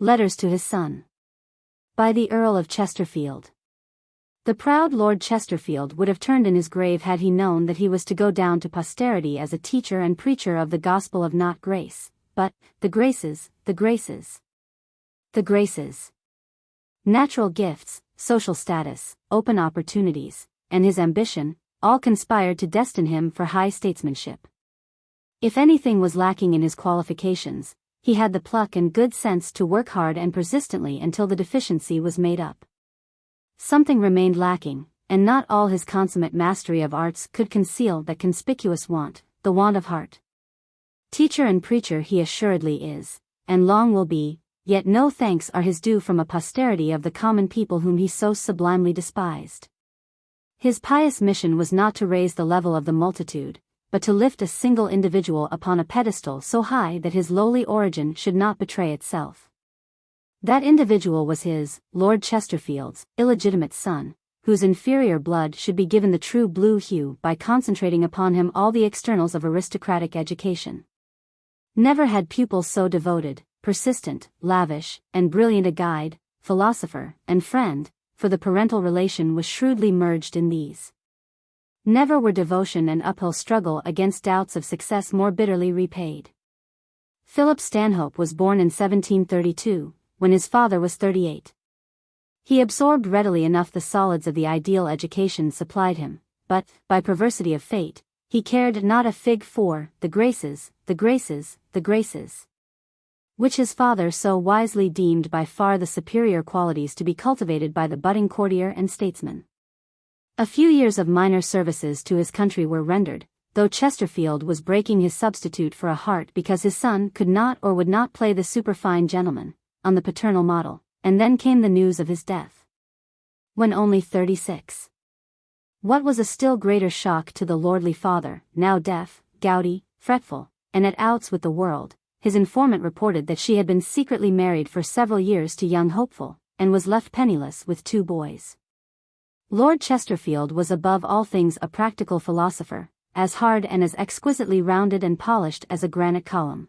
Letters to his son. By the Earl of Chesterfield. The proud Lord Chesterfield would have turned in his grave had he known that he was to go down to posterity as a teacher and preacher of the gospel of not grace, but the graces, the graces. The graces. Natural gifts, social status, open opportunities, and his ambition, all conspired to destine him for high statesmanship. If anything was lacking in his qualifications, he had the pluck and good sense to work hard and persistently until the deficiency was made up. Something remained lacking, and not all his consummate mastery of arts could conceal that conspicuous want, the want of heart. Teacher and preacher he assuredly is, and long will be, yet no thanks are his due from a posterity of the common people whom he so sublimely despised. His pious mission was not to raise the level of the multitude, but to lift a single individual upon a pedestal so high that his lowly origin should not betray itself. That individual was his, Lord Chesterfield's, illegitimate son, whose inferior blood should be given the true blue hue by concentrating upon him all the externals of aristocratic education. Never had pupil so devoted, persistent, lavish, and brilliant a guide, philosopher, and friend, for the parental relation was shrewdly merged in these. Never were devotion and uphill struggle against doubts of success more bitterly repaid. Philip Stanhope was born in 1732, when his father was 38. He absorbed readily enough the solids of the ideal education supplied him, but, by perversity of fate, he cared not a fig for the graces, the graces, the graces, which his father so wisely deemed by far the superior qualities to be cultivated by the budding courtier and statesman. A few years of minor services to his country were rendered, though Chesterfield was breaking his substitute for a heart because his son could not or would not play the superfine gentleman, on the paternal model, and then came the news of his death. When only 36. What was a still greater shock to the lordly father, now deaf, gouty, fretful, and at outs with the world, his informant reported that she had been secretly married for several years to young Hopeful, and was left penniless with 2 boys. Lord Chesterfield was above all things a practical philosopher, as hard and as exquisitely rounded and polished as a granite column.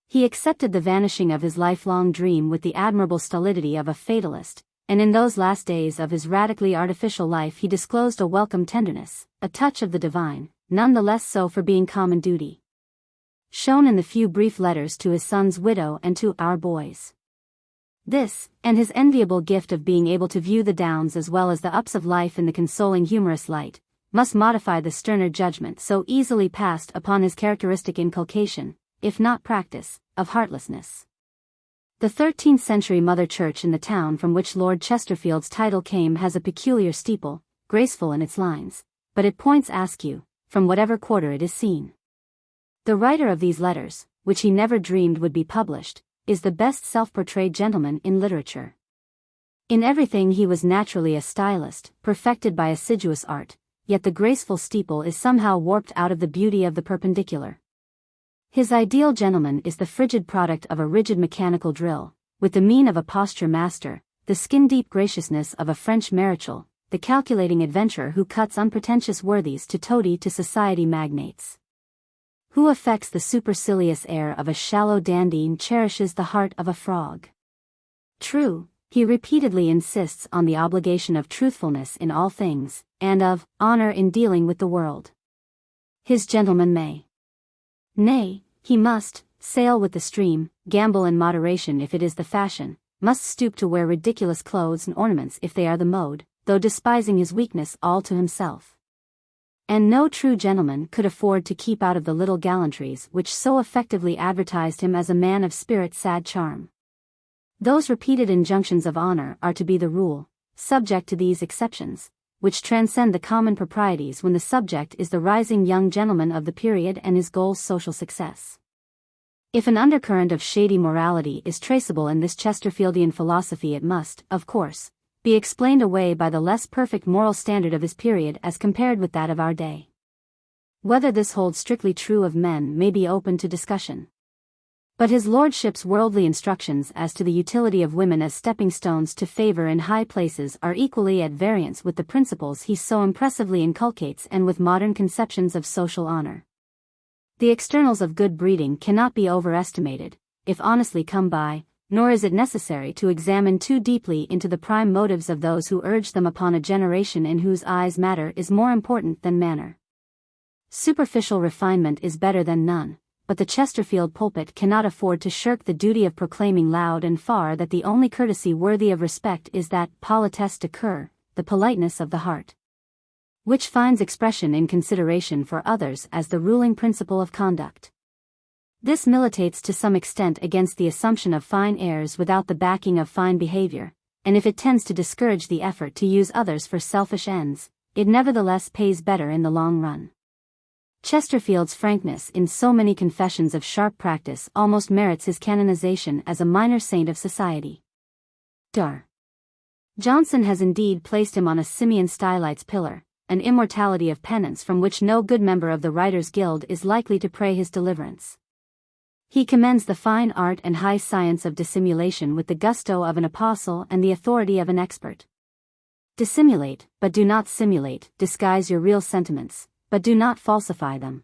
He accepted the vanishing of his lifelong dream with the admirable stolidity of a fatalist, and in those last days of his radically artificial life he disclosed a welcome tenderness, a touch of the divine, none the less so for being common duty, shown in the few brief letters to his son's widow and to our boys. This, and his enviable gift of being able to view the downs as well as the ups of life in the consoling humorous light, must modify the sterner judgment so easily passed upon his characteristic inculcation, if not practice, of heartlessness. The 13th century mother church in the town from which Lord Chesterfield's title came has a peculiar steeple, graceful in its lines, but it points askew, from whatever quarter it is seen. The writer of these letters, which he never dreamed would be published, is the best self-portrayed gentleman in literature. In everything he was naturally a stylist, perfected by assiduous art, yet the graceful steeple is somehow warped out of the beauty of the perpendicular. His ideal gentleman is the frigid product of a rigid mechanical drill, with the mien of a posture master, the skin-deep graciousness of a French marechal, the calculating adventurer who cuts unpretentious worthies to toady to society magnates. Who affects the supercilious air of a shallow dandy and cherishes the heart of a frog. True, he repeatedly insists on the obligation of truthfulness in all things, and of honor in dealing with the world. His gentleman may. Nay, he must, sail with the stream, gamble in moderation if it is the fashion, must stoop to wear ridiculous clothes and ornaments if they are the mode, though despising his weakness all to himself. And no true gentleman could afford to keep out of the little gallantries which so effectively advertised him as a man of spirit sad charm. Those repeated injunctions of honor are to be the rule, subject to these exceptions, which transcend the common proprieties when the subject is the rising young gentleman of the period and his goal social success. If an undercurrent of shady morality is traceable in this Chesterfieldian philosophy, it must, of course, be explained away by the less perfect moral standard of his period as compared with that of our day. Whether this holds strictly true of men may be open to discussion. But his lordship's worldly instructions as to the utility of women as stepping stones to favor in high places are equally at variance with the principles he so impressively inculcates and with modern conceptions of social honor. The externals of good breeding cannot be overestimated, if honestly come by, nor is it necessary to examine too deeply into the prime motives of those who urge them upon a generation in whose eyes matter is more important than manner. Superficial refinement is better than none, but the Chesterfield pulpit cannot afford to shirk the duty of proclaiming loud and far that the only courtesy worthy of respect is that politesse de cœur, the politeness of the heart, which finds expression in consideration for others as the ruling principle of conduct. This militates to some extent against the assumption of fine airs without the backing of fine behavior, and if it tends to discourage the effort to use others for selfish ends, it nevertheless pays better in the long run. Chesterfield's frankness in so many confessions of sharp practice almost merits his canonization as a minor saint of society. Dar. Johnson has indeed placed him on a Simeon Stylites pillar, an immortality of penance from which no good member of the Writers' Guild is likely to pray his deliverance. He commends the fine art and high science of dissimulation with the gusto of an apostle and the authority of an expert. Dissimulate, but do not simulate, disguise your real sentiments, but do not falsify them.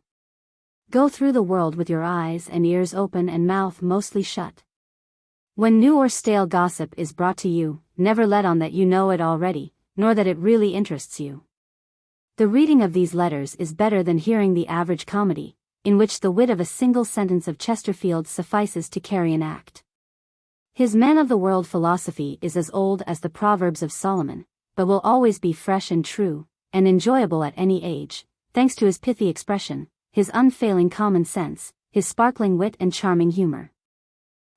Go through the world with your eyes and ears open and mouth mostly shut. When new or stale gossip is brought to you, never let on that you know it already, nor that it really interests you. The reading of these letters is better than hearing the average comedy, in which the wit of a single sentence of Chesterfield suffices to carry an act. His man-of-the-world philosophy is as old as the Proverbs of Solomon, but will always be fresh and true, and enjoyable at any age, thanks to his pithy expression, his unfailing common sense, his sparkling wit and charming humor.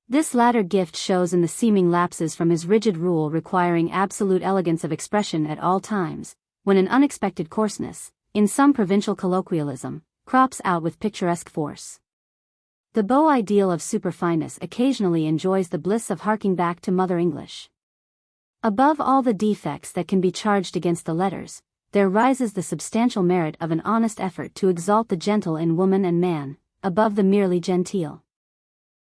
This latter gift shows in the seeming lapses from his rigid rule requiring absolute elegance of expression at all times, when an unexpected coarseness, in some provincial colloquialism, crops out with picturesque force. The beau ideal of superfineness occasionally enjoys the bliss of harking back to Mother English. Above all the defects that can be charged against the letters, there rises the substantial merit of an honest effort to exalt the gentle in woman and man, above the merely genteel.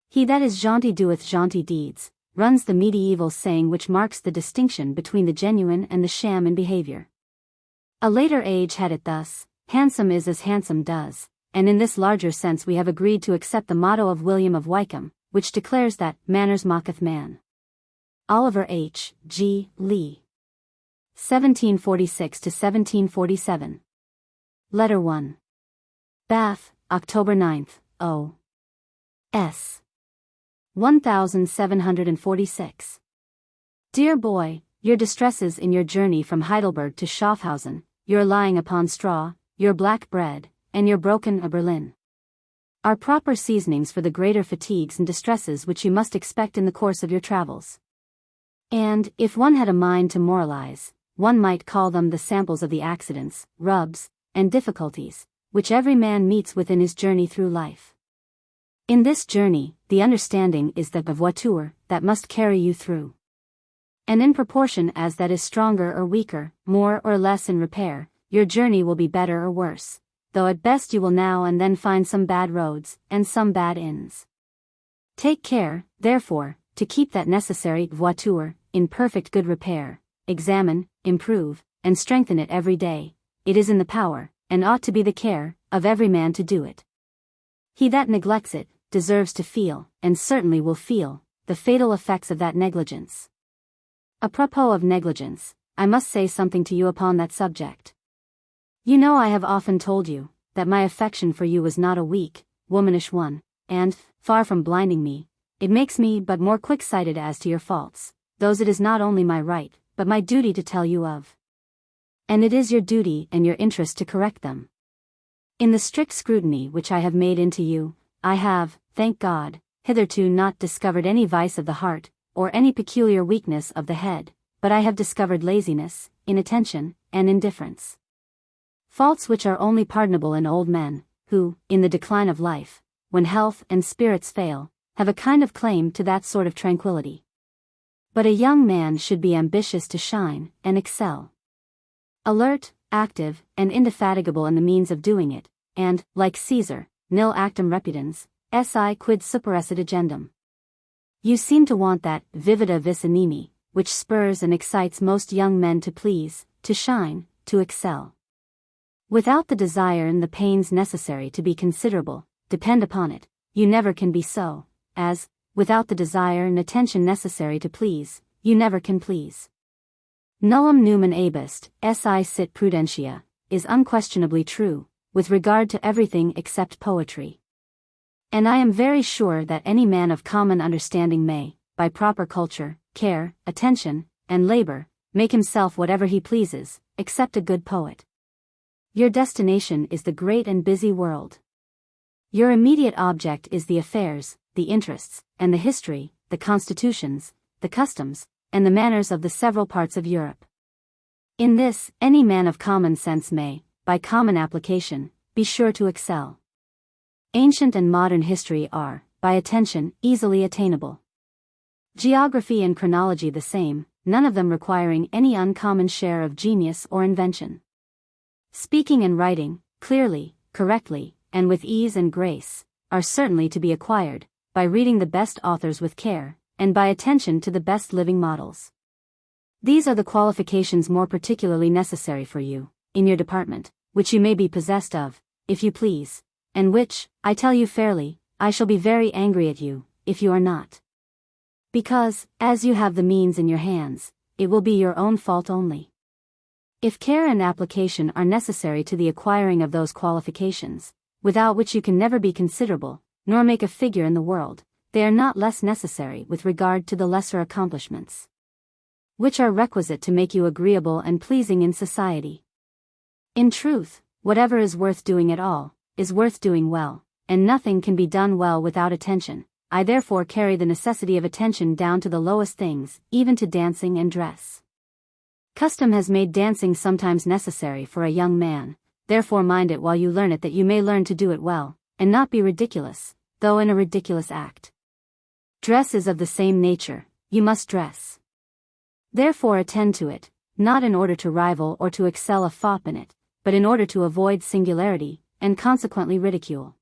He that is gentil doeth gentil deeds, runs the medieval saying which marks the distinction between the genuine and the sham in behavior. A later age had it thus: handsome is as handsome does, and in this larger sense we have agreed to accept the motto of William of Wykeham, which declares that manners mocketh man. Oliver H. G. Lee. 1746–1747. Letter 1. Bath, October 9th, O. S. 1746. Dear boy, your distresses in your journey from Heidelberg to Schaffhausen, your lying upon straw, your black bread, and your broken Berlin, are proper seasonings for the greater fatigues and distresses which you must expect in the course of your travels. And, if one had a mind to moralize, one might call them the samples of the accidents, rubs, and difficulties, which every man meets with in his journey through life. In this journey, the understanding is the voiture that must carry you through. And in proportion as that is stronger or weaker, more or less in repair, your journey will be better or worse, though at best you will now and then find some bad roads, and some bad inns. Take care, therefore, to keep that necessary voiture in perfect good repair. Examine, improve, and strengthen it every day. It is in the power, and ought to be the care, of every man to do it. He that neglects it, deserves to feel, and certainly will feel, the fatal effects of that negligence. Apropos of negligence, I must say something to you upon that subject. You know I have often told you, that my affection for you was not a weak, womanish one, and, far from blinding me, it makes me but more quick-sighted as to your faults, those it is not only my right, but my duty to tell you of. And it is your duty and your interest to correct them. In the strict scrutiny which I have made into you, I have, thank God, hitherto not discovered any vice of the heart, or any peculiar weakness of the head, but I have discovered laziness, inattention, and indifference. Faults which are only pardonable in old men, who, in the decline of life, when health and spirits fail, have a kind of claim to that sort of tranquility. But a young man should be ambitious to shine, and excel. Alert, active, and indefatigable in the means of doing it, and, like Caesar, nil actum reputans, si quid superesset agendum. You seem to want that vivida vis animi, which spurs and excites most young men to please, to shine, to excel. Without the desire and the pains necessary to be considerable, depend upon it, you never can be so, as, without the desire and attention necessary to please, you never can please. Nullum numen abest, si sit prudentia, is unquestionably true, with regard to everything except poetry. And I am very sure that any man of common understanding may, by proper culture, care, attention, and labor, make himself whatever he pleases, except a good poet. Your destination is the great and busy world. Your immediate object is the affairs, the interests, and the history, the constitutions, the customs, and the manners of the several parts of Europe. In this, any man of common sense may, by common application, be sure to excel. Ancient and modern history are, by attention, easily attainable. Geography and chronology the same, none of them requiring any uncommon share of genius or invention. Speaking and writing, clearly, correctly, and with ease and grace, are certainly to be acquired, by reading the best authors with care, and by attention to the best living models. These are the qualifications more particularly necessary for you, in your department, which you may be possessed of, if you please, and which, I tell you fairly, I shall be very angry at you, if you are not. Because, as you have the means in your hands, it will be your own fault only. If care and application are necessary to the acquiring of those qualifications, without which you can never be considerable, nor make a figure in the world, they are not less necessary with regard to the lesser accomplishments, which are requisite to make you agreeable and pleasing in society. In truth, whatever is worth doing at all, is worth doing well, and nothing can be done well without attention. I therefore carry the necessity of attention down to the lowest things, even to dancing and dress. Custom has made dancing sometimes necessary for a young man, therefore mind it while you learn it that you may learn to do it well, and not be ridiculous, though in a ridiculous act. Dress is of the same nature, you must dress. Therefore attend to it, not in order to rival or to excel a fop in it, but in order to avoid singularity, and consequently ridicule.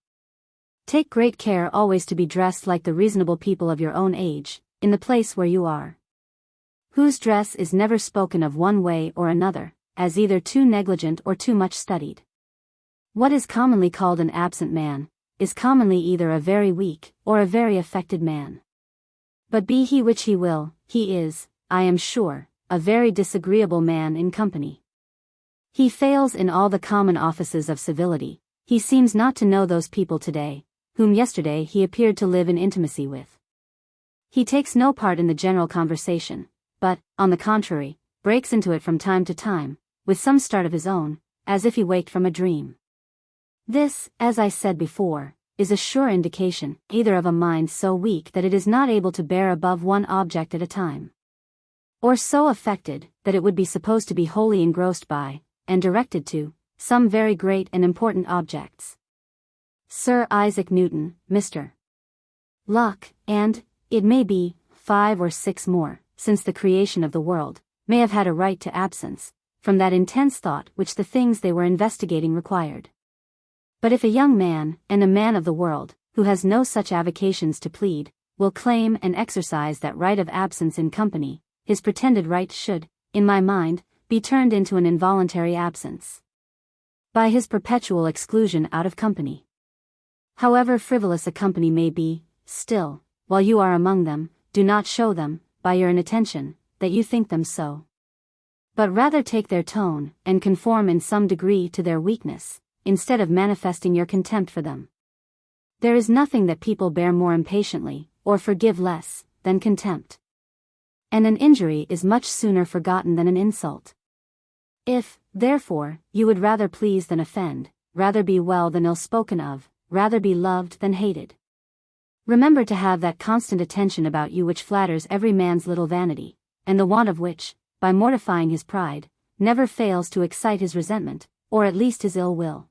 Take great care always to be dressed like the reasonable people of your own age, in the place where you are, whose dress is never spoken of one way or another, as either too negligent or too much studied. What is commonly called an absent man, is commonly either a very weak, or a very affected man. But be he which he will, he is, I am sure, a very disagreeable man in company. He fails in all the common offices of civility, he seems not to know those people today, whom yesterday he appeared to live in intimacy with. He takes no part in the general conversation, but, on the contrary, breaks into it from time to time, with some start of his own, as if he waked from a dream. This, as I said before, is a sure indication, either of a mind so weak that it is not able to bear above one object at a time, or so affected, that it would be supposed to be wholly engrossed by, and directed to, some very great and important objects. Sir Isaac Newton, Mr. Locke, and, it may be, 5 or 6 more, since the creation of the world, may have had a right to absence, from that intense thought which the things they were investigating required. But if a young man, and a man of the world, who has no such avocations to plead, will claim and exercise that right of absence in company, his pretended right should, in my mind, be turned into an involuntary absence, by his perpetual exclusion out of company. However frivolous a company may be, still, while you are among them, do not show them, by your inattention, that you think them so, but rather take their tone, and conform in some degree to their weakness, instead of manifesting your contempt for them. There is nothing that people bear more impatiently, or forgive less, than contempt. And an injury is much sooner forgotten than an insult. If, therefore, you would rather please than offend, rather be well than ill spoken of, rather be loved than hated, remember to have that constant attention about you which flatters every man's little vanity, and the want of which, by mortifying his pride, never fails to excite his resentment, or at least his ill will.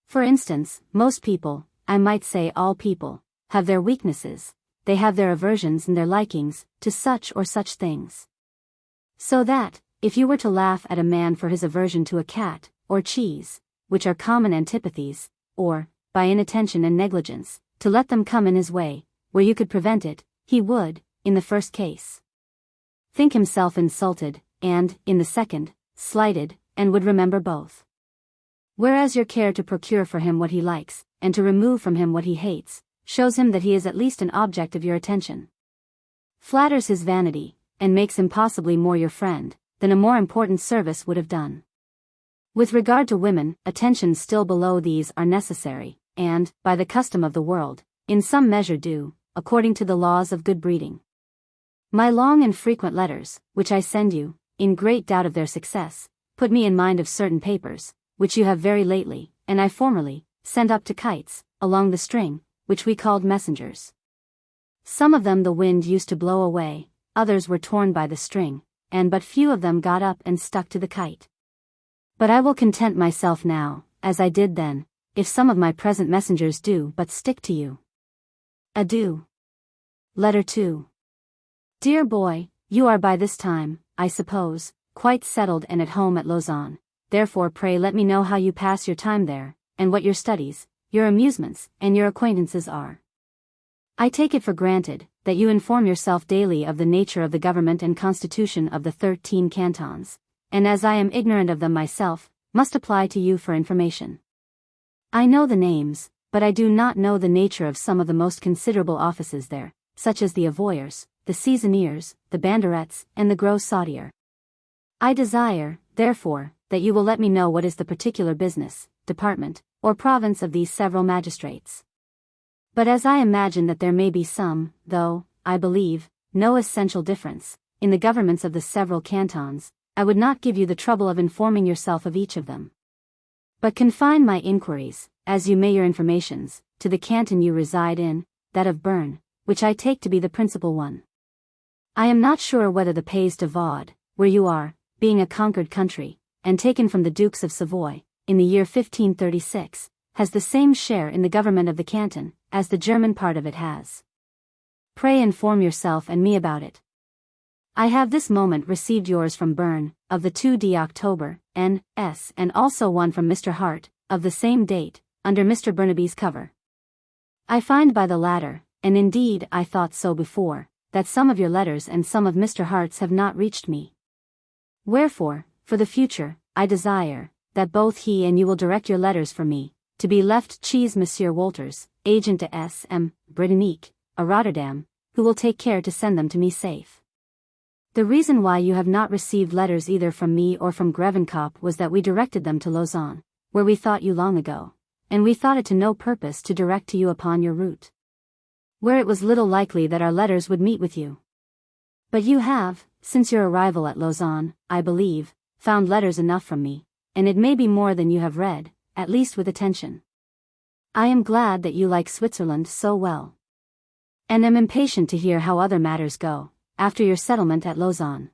For instance, most people, I might say all people, have their weaknesses, they have their aversions and their likings, to such or such things. So that, if you were to laugh at a man for his aversion to a cat, or cheese, which are common antipathies, or, by inattention and negligence, to let them come in his way, where you could prevent it, he would, in the first case, think himself insulted, and, in the second, slighted, and would remember both. Whereas your care to procure for him what he likes, and to remove from him what he hates, shows him that he is at least an object of your attention. Flatters his vanity, and makes him possibly more your friend than a more important service would have done. With regard to women, attentions still below these are necessary, and, by the custom of the world, in some measure due, according to the laws of good breeding. My long and frequent letters, which I send you, in great doubt of their success, put me in mind of certain papers, which you have very lately, and I formerly, sent up to kites, along the string, which we called messengers. Some of them the wind used to blow away, others were torn by the string, and but few of them got up and stuck to the kite. But I will content myself now, as I did then, if some of my present messengers do but stick to you. Adieu. Letter 2. Dear boy, you are by this time, I suppose, quite settled and at home at Lausanne, therefore pray let me know how you pass your time there, and what your studies, your amusements, and your acquaintances are. I take it for granted, that you inform yourself daily of the nature of the government and constitution of the 13 cantons, and as I am ignorant of them myself, must apply to you for information. I know the names, but I do not know the nature of some of the most considerable offices there, such as the avoyers, the seizoniers, the banderets, and the gros saudier. I desire, therefore, that you will let me know what is the particular business, department, or province of these several magistrates. But as I imagine that there may be some, though, I believe, no essential difference, in the governments of the several cantons, I would not give you the trouble of informing yourself of each of them. But confine my inquiries, as you may your informations, to the canton you reside in, that of Bern, which I take to be the principal one. I am not sure whether the Pays de Vaud, where you are, being a conquered country, and taken from the Dukes of Savoy, in the year 1536, has the same share in the government of the canton, as the German part of it has. Pray inform yourself and me about it. I have this moment received yours from Bern, of the 2d October, N.S., and also one from Mr. Hart, of the same date, under Mr. Burnaby's cover. I find by the latter, and indeed I thought so before, that some of your letters and some of Mr. Hart's have not reached me. Wherefore, for the future, I desire, that both he and you will direct your letters for me, to be left Cheese Monsieur Wolters, agent to S.M. Britannique, a Rotterdam, who will take care to send them to me safe. The reason why you have not received letters either from me or from Grevenkop was that we directed them to Lausanne, where we thought you long ago, and we thought it to no purpose to direct to you upon your route, where it was little likely that our letters would meet with you. But you have, since your arrival at Lausanne, I believe, found letters enough from me, and it may be more than you have read, at least with attention. I am glad that you like Switzerland so well, and am impatient to hear how other matters go, after your settlement at Lausanne.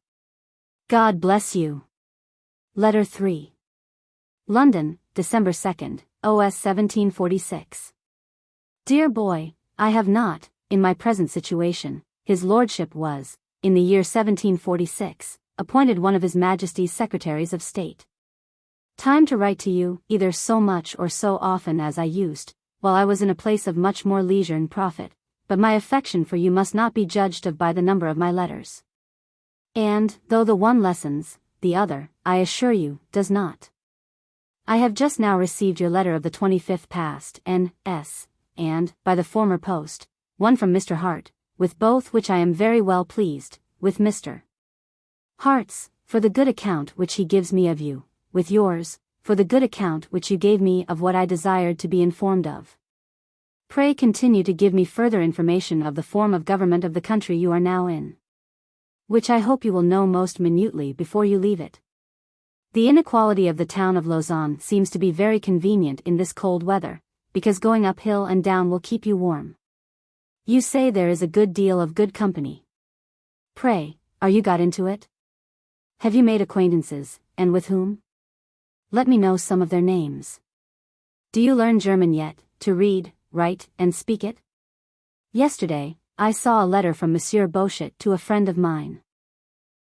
God bless you. Letter 3. London, December 2nd, OS 1746. Dear boy, I have not, in my present situation, his lordship was, in the year 1746, appointed one of his Majesty's Secretaries of State. Time to write to you, either so much or so often as I used, while I was in a place of much more leisure and profit, but my affection for you must not be judged of by the number of my letters. And, though the one lessens, the other, I assure you, does not. I have just now received your letter of the 25th past, N.S., and, by the former post, one from Mr. Hart, with both which I am very well pleased, with Mr. Hart's, for the good account which he gives me of you, with yours, for the good account which you gave me of what I desired to be informed of. Pray continue to give me further information of the form of government of the country you are now in, which I hope you will know most minutely before you leave it. The inequality of the town of Lausanne seems to be very convenient in this cold weather, because going up hill and down will keep you warm. You say there is a good deal of good company. Pray, are you got into it? Have you made acquaintances, and with whom? Let me know some of their names. Do you learn German yet, to read, write, and speak it? Yesterday, I saw a letter from Monsieur Bochet to a friend of mine,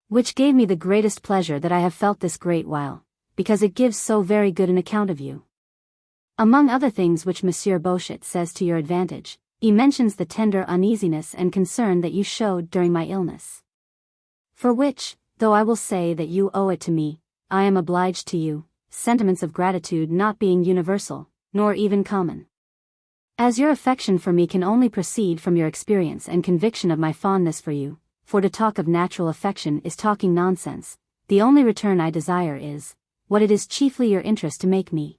which gave me the greatest pleasure that I have felt this great while, because it gives so very good an account of you. Among other things which Monsieur Bochet says to your advantage, he mentions the tender uneasiness and concern that you showed during my illness, for which, though I will say that you owe it to me, I am obliged to you, sentiments of gratitude not being universal, nor even common. As your affection for me can only proceed from your experience and conviction of my fondness for you, for to talk of natural affection is talking nonsense, the only return I desire is, what it is chiefly your interest to make me.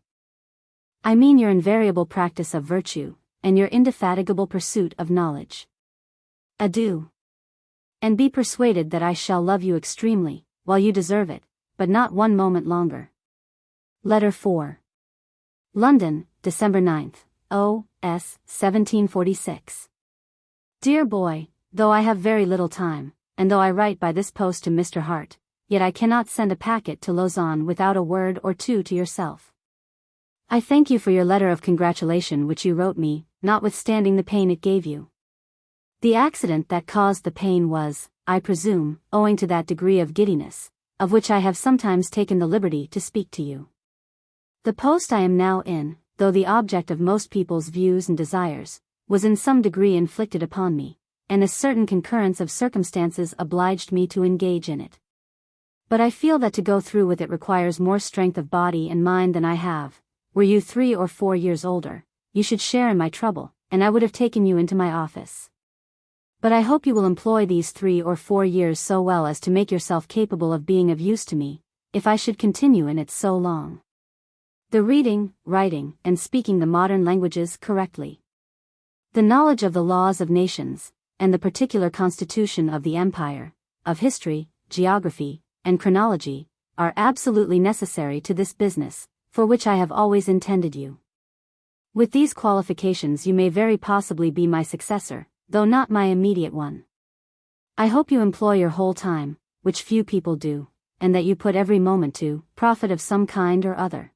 I mean your invariable practice of virtue, and your indefatigable pursuit of knowledge. Adieu. And be persuaded that I shall love you extremely, while you deserve it, but not one moment longer. Letter 4. London, December 9th, O.S. 1746. Dear boy, though I have very little time, and though I write by this post to Mr. Hart, yet I cannot send a packet to Lausanne without a word or two to yourself. I thank you for your letter of congratulation which you wrote me, notwithstanding the pain it gave you. The accident that caused the pain was, I presume, owing to that degree of giddiness, of which I have sometimes taken the liberty to speak to you. The post I am now in, though the object of most people's views and desires, was in some degree inflicted upon me, and a certain concurrence of circumstances obliged me to engage in it. But I feel that to go through with it requires more strength of body and mind than I have. Were you 3 or 4 years older, you should share in my trouble, and I would have taken you into my office. But I hope you will employ these 3 or 4 years so well as to make yourself capable of being of use to me, if I should continue in it so long. The reading, writing, and speaking the modern languages correctly. The knowledge of the laws of nations, and the particular constitution of the empire, of history, geography, and chronology, are absolutely necessary to this business, for which I have always intended you. With these qualifications you may very possibly be my successor, though not my immediate one. I hope you employ your whole time, which few people do, and that you put every moment to profit of some kind or other.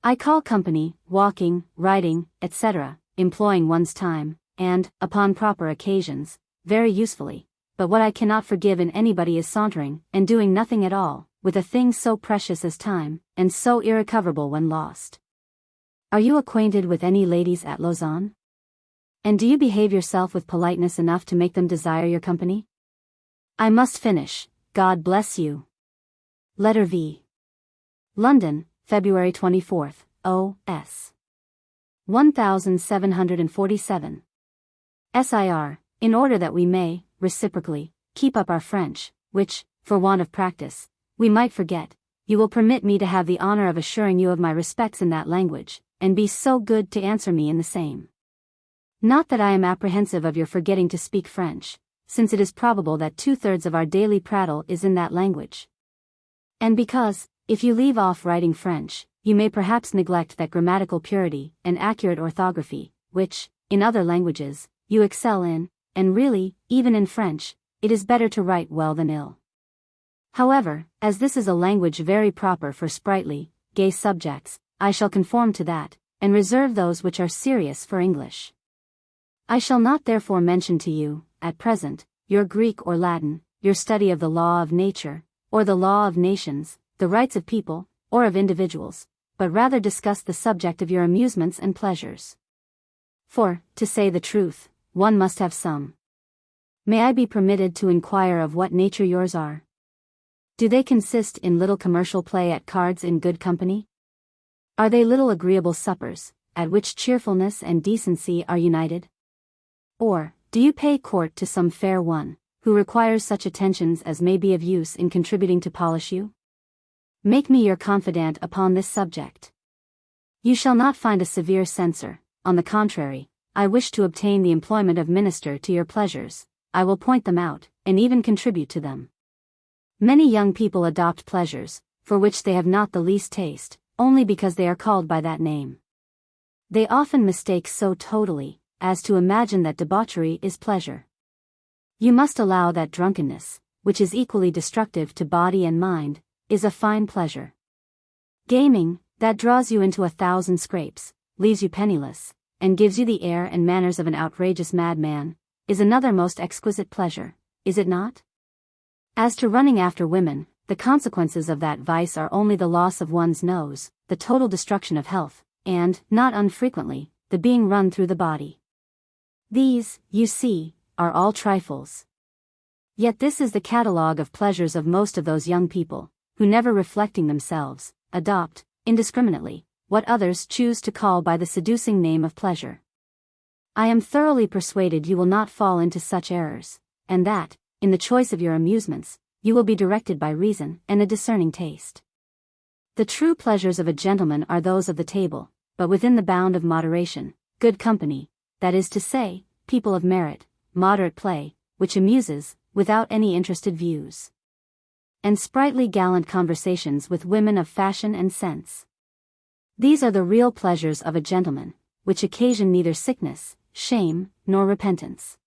I call company, walking, riding, etc., employing one's time, and, upon proper occasions, very usefully, but what I cannot forgive in anybody is sauntering, and doing nothing at all, with a thing so precious as time, and so irrecoverable when lost. Are you acquainted with any ladies at Lausanne? And do you behave yourself with politeness enough to make them desire your company? I must finish. God bless you. Letter V. London, February 24th, O.S. 1747. SIR, in order that we may, reciprocally, keep up our French, which, for want of practice, we might forget, you will permit me to have the honor of assuring you of my respects in that language, and be so good to answer me in the same. Not that I am apprehensive of your forgetting to speak French, since it is probable that 2/3 of our daily prattle is in that language. And because, if you leave off writing French, you may perhaps neglect that grammatical purity and accurate orthography, which, in other languages, you excel in, and really, even in French, it is better to write well than ill. However, as this is a language very proper for sprightly, gay subjects, I shall conform to that, and reserve those which are serious for English. I shall not therefore mention to you, at present, your Greek or Latin, your study of the law of nature, or the law of nations, the rights of people, or of individuals, but rather discuss the subject of your amusements and pleasures. For, to say the truth, one must have some. May I be permitted to inquire of what nature yours are? Do they consist in little commercial play at cards in good company? Are they little agreeable suppers, at which cheerfulness and decency are united? Or, do you pay court to some fair one, who requires such attentions as may be of use in contributing to polish you? Make me your confidant upon this subject. You shall not find a severe censor, on the contrary, I wish to obtain the employment of minister to your pleasures, I will point them out, and even contribute to them. Many young people adopt pleasures, for which they have not the least taste, only because they are called by that name. They often mistake so totally, as to imagine that debauchery is pleasure. You must allow that drunkenness, which is equally destructive to body and mind, is a fine pleasure. Gaming, that draws you into 1,000 scrapes, leaves you penniless, and gives you the air and manners of an outrageous madman, is another most exquisite pleasure, is it not? As to running after women, the consequences of that vice are only the loss of one's nose, the total destruction of health, and, not unfrequently, the being run through the body. These, you see, are all trifles. Yet this is the catalogue of pleasures of most of those young people, who never reflecting themselves, adopt, indiscriminately, what others choose to call by the seducing name of pleasure. I am thoroughly persuaded you will not fall into such errors, and that, in the choice of your amusements, you will be directed by reason and a discerning taste. The true pleasures of a gentleman are those of the table, but within the bound of moderation, good company, that is to say, people of merit, moderate play, which amuses, without any interested views, and sprightly gallant conversations with women of fashion and sense. These are the real pleasures of a gentleman, which occasion neither sickness, shame, nor repentance.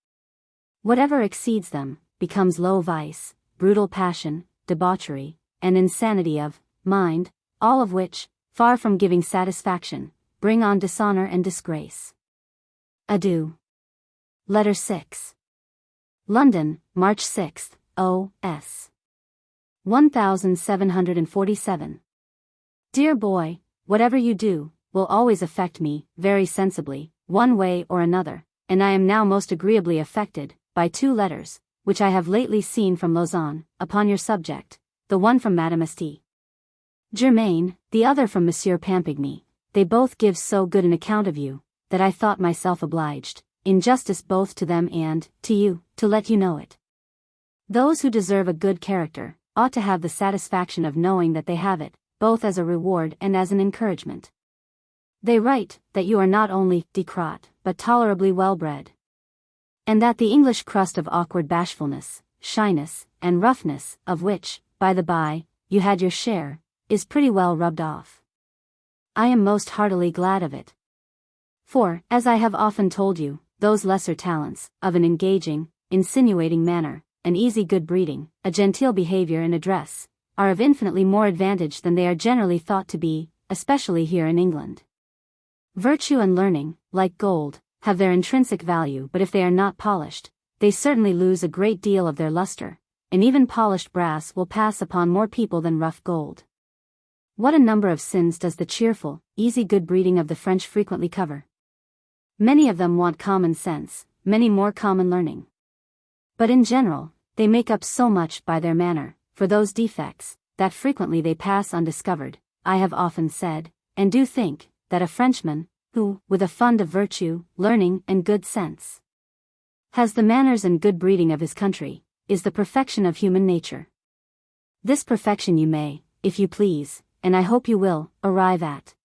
Whatever exceeds them, becomes low vice, brutal passion, debauchery, and insanity of mind, all of which, far from giving satisfaction, bring on dishonor and disgrace. Adieu. Letter 6. London, March 6, O.S. 1747. Dear boy, whatever you do, will always affect me, very sensibly, one way or another, and I am now most agreeably affected, by 2 letters, which I have lately seen from Lausanne, upon your subject, the one from Madame St. Germain, the other from Monsieur Pampigny. They both give so good an account of you, that I thought myself obliged, in justice both to them and to you, to let you know it. Those who deserve a good character, ought to have the satisfaction of knowing that they have it, both as a reward and as an encouragement. They write, that you are not only decrotte, but tolerably well-bred, and that the English crust of awkward bashfulness, shyness, and roughness, of which, by the by, you had your share, is pretty well rubbed off. I am most heartily glad of it. For, as I have often told you, those lesser talents, of an engaging, insinuating manner, an easy good breeding, a genteel behavior and address, are of infinitely more advantage than they are generally thought to be, especially here in England. Virtue and learning, like gold, have their intrinsic value, but if they are not polished, they certainly lose a great deal of their luster, and even polished brass will pass upon more people than rough gold. What a number of sins does the cheerful, easy good breeding of the French frequently cover! Many of them want common sense, many more common learning. But in general, they make up so much by their manner, for those defects, that frequently they pass undiscovered. I have often said, and do think, that a Frenchman, who, with a fund of virtue, learning, and good sense, has the manners and good breeding of his country, is the perfection of human nature. This perfection you may, if you please, and I hope you will, arrive at.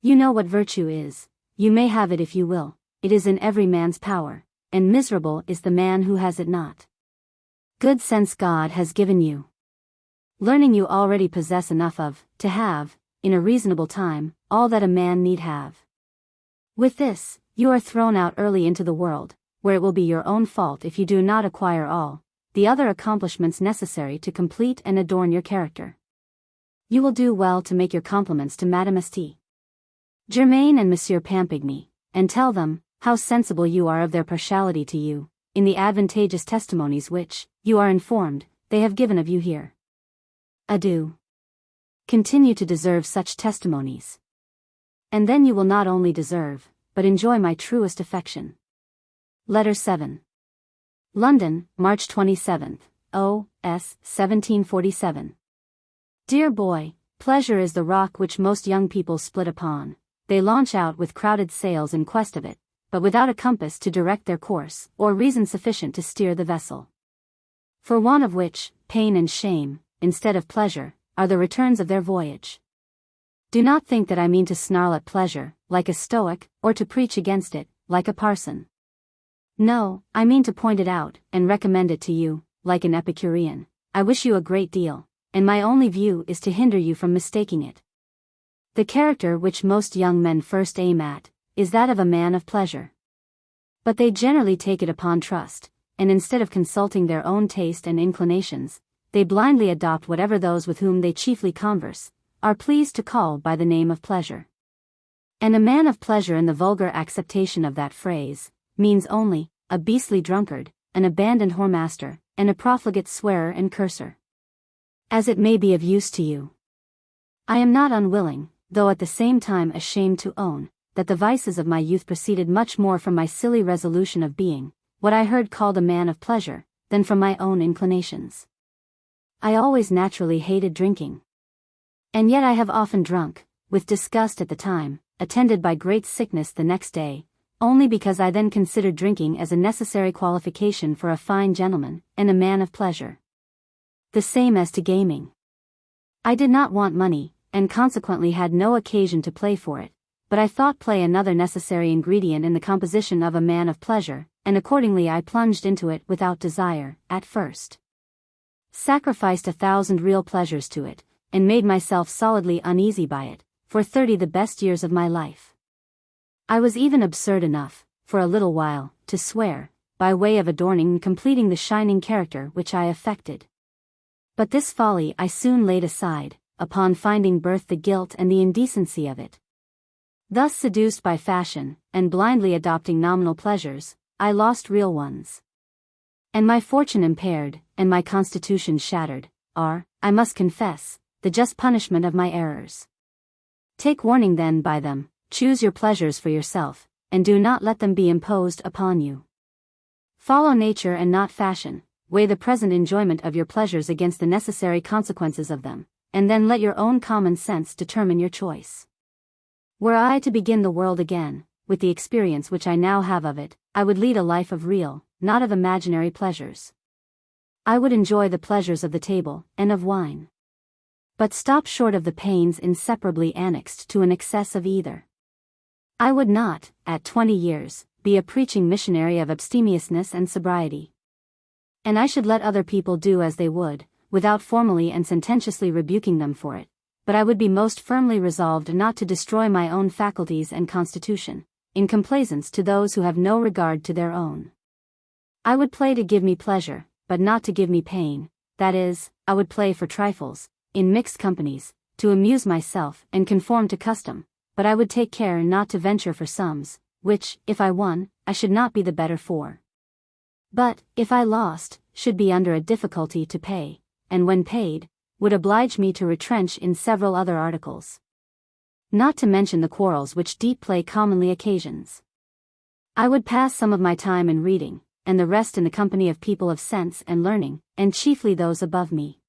You know what virtue is, you may have it if you will, it is in every man's power, and miserable is the man who has it not. Good sense God has given you. Learning you already possess enough of, to have, in a reasonable time, all that a man need have. With this, you are thrown out early into the world, where it will be your own fault if you do not acquire all the other accomplishments necessary to complete and adorn your character. You will do well to make your compliments to Madame St. Germain and Monsieur Pampigny, and tell them how sensible you are of their partiality to you, in the advantageous testimonies which, you are informed, they have given of you here. Adieu. Continue to deserve such testimonies. And then you will not only deserve, but enjoy my truest affection. Letter 7. London, March 27, O.S. 1747. Dear boy, pleasure is the rock which most young people split upon. They launch out with crowded sails in quest of it, but without a compass to direct their course, or reason sufficient to steer the vessel. For want of which, pain and shame, instead of pleasure, are the returns of their voyage. Do not think that I mean to snarl at pleasure, like a Stoic, or to preach against it, like a parson. No, I mean to point it out, and recommend it to you, like an Epicurean. I wish you a great deal, and my only view is to hinder you from mistaking it. The character which most young men first aim at, is that of a man of pleasure. But they generally take it upon trust, and instead of consulting their own taste and inclinations, they blindly adopt whatever those with whom they chiefly converse, are pleased to call by the name of pleasure. And a man of pleasure in the vulgar acceptation of that phrase, means only, a beastly drunkard, an abandoned whoremaster, and a profligate swearer and curser. As it may be of use to you. I am not unwilling, though at the same time ashamed to own, that the vices of my youth proceeded much more from my silly resolution of being, what I heard called a man of pleasure, than from my own inclinations. I always naturally hated drinking. And yet I have often drunk, with disgust at the time, attended by great sickness the next day, only because I then considered drinking as a necessary qualification for a fine gentleman, and a man of pleasure. The same as to gaming. I did not want money, and consequently had no occasion to play for it, but I thought play another necessary ingredient in the composition of a man of pleasure, and accordingly I plunged into it without desire, at first. Sacrificed 1,000 real pleasures to it, and made myself solidly uneasy by it, for 30 the best years of my life. I was even absurd enough, for a little while, to swear, by way of adorning and completing the shining character which I affected. But this folly I soon laid aside, upon finding both the guilt and the indecency of it. Thus seduced by fashion, and blindly adopting nominal pleasures, I lost real ones. And my fortune impaired, and my constitution shattered, are, I must confess, the just punishment of my errors. Take warning then by them, choose your pleasures for yourself, and do not let them be imposed upon you. Follow nature and not fashion, weigh the present enjoyment of your pleasures against the necessary consequences of them, and then let your own common sense determine your choice. Were I to begin the world again, with the experience which I now have of it, I would lead a life of real, not of imaginary pleasures. I would enjoy the pleasures of the table, and of wine. But stop short of the pains inseparably annexed to an excess of either. I would not, at 20 years, be a preaching missionary of abstemiousness and sobriety. And I should let other people do as they would, without formally and sententiously rebuking them for it, but I would be most firmly resolved not to destroy my own faculties and constitution, in complaisance to those who have no regard to their own. I would play to give me pleasure, but not to give me pain, that is, I would play for trifles, in mixed companies, to amuse myself and conform to custom, but I would take care not to venture for sums, which, if I won, I should not be the better for. But, if I lost, should be under a difficulty to pay, and when paid, would oblige me to retrench in several other articles. Not to mention the quarrels which deep play commonly occasions. I would pass some of my time in reading, and the rest in the company of people of sense and learning, and chiefly those above me.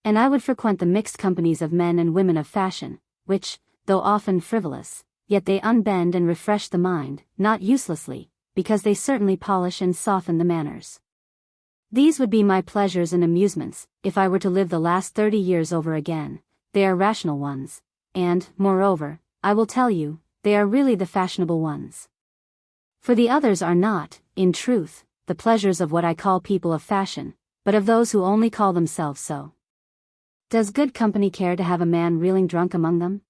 And I would frequent the mixed companies of men and women of fashion, which, though often frivolous, yet they unbend and refresh the mind, not uselessly, because they certainly polish and soften the manners. These would be my pleasures and amusements, if I were to live the last 30 years over again. They are rational ones, and, moreover, I will tell you, they are really the fashionable ones. For the others are not, in truth, the pleasures of what I call people of fashion, but of those who only call themselves so. Does good company care to have a man reeling drunk among them?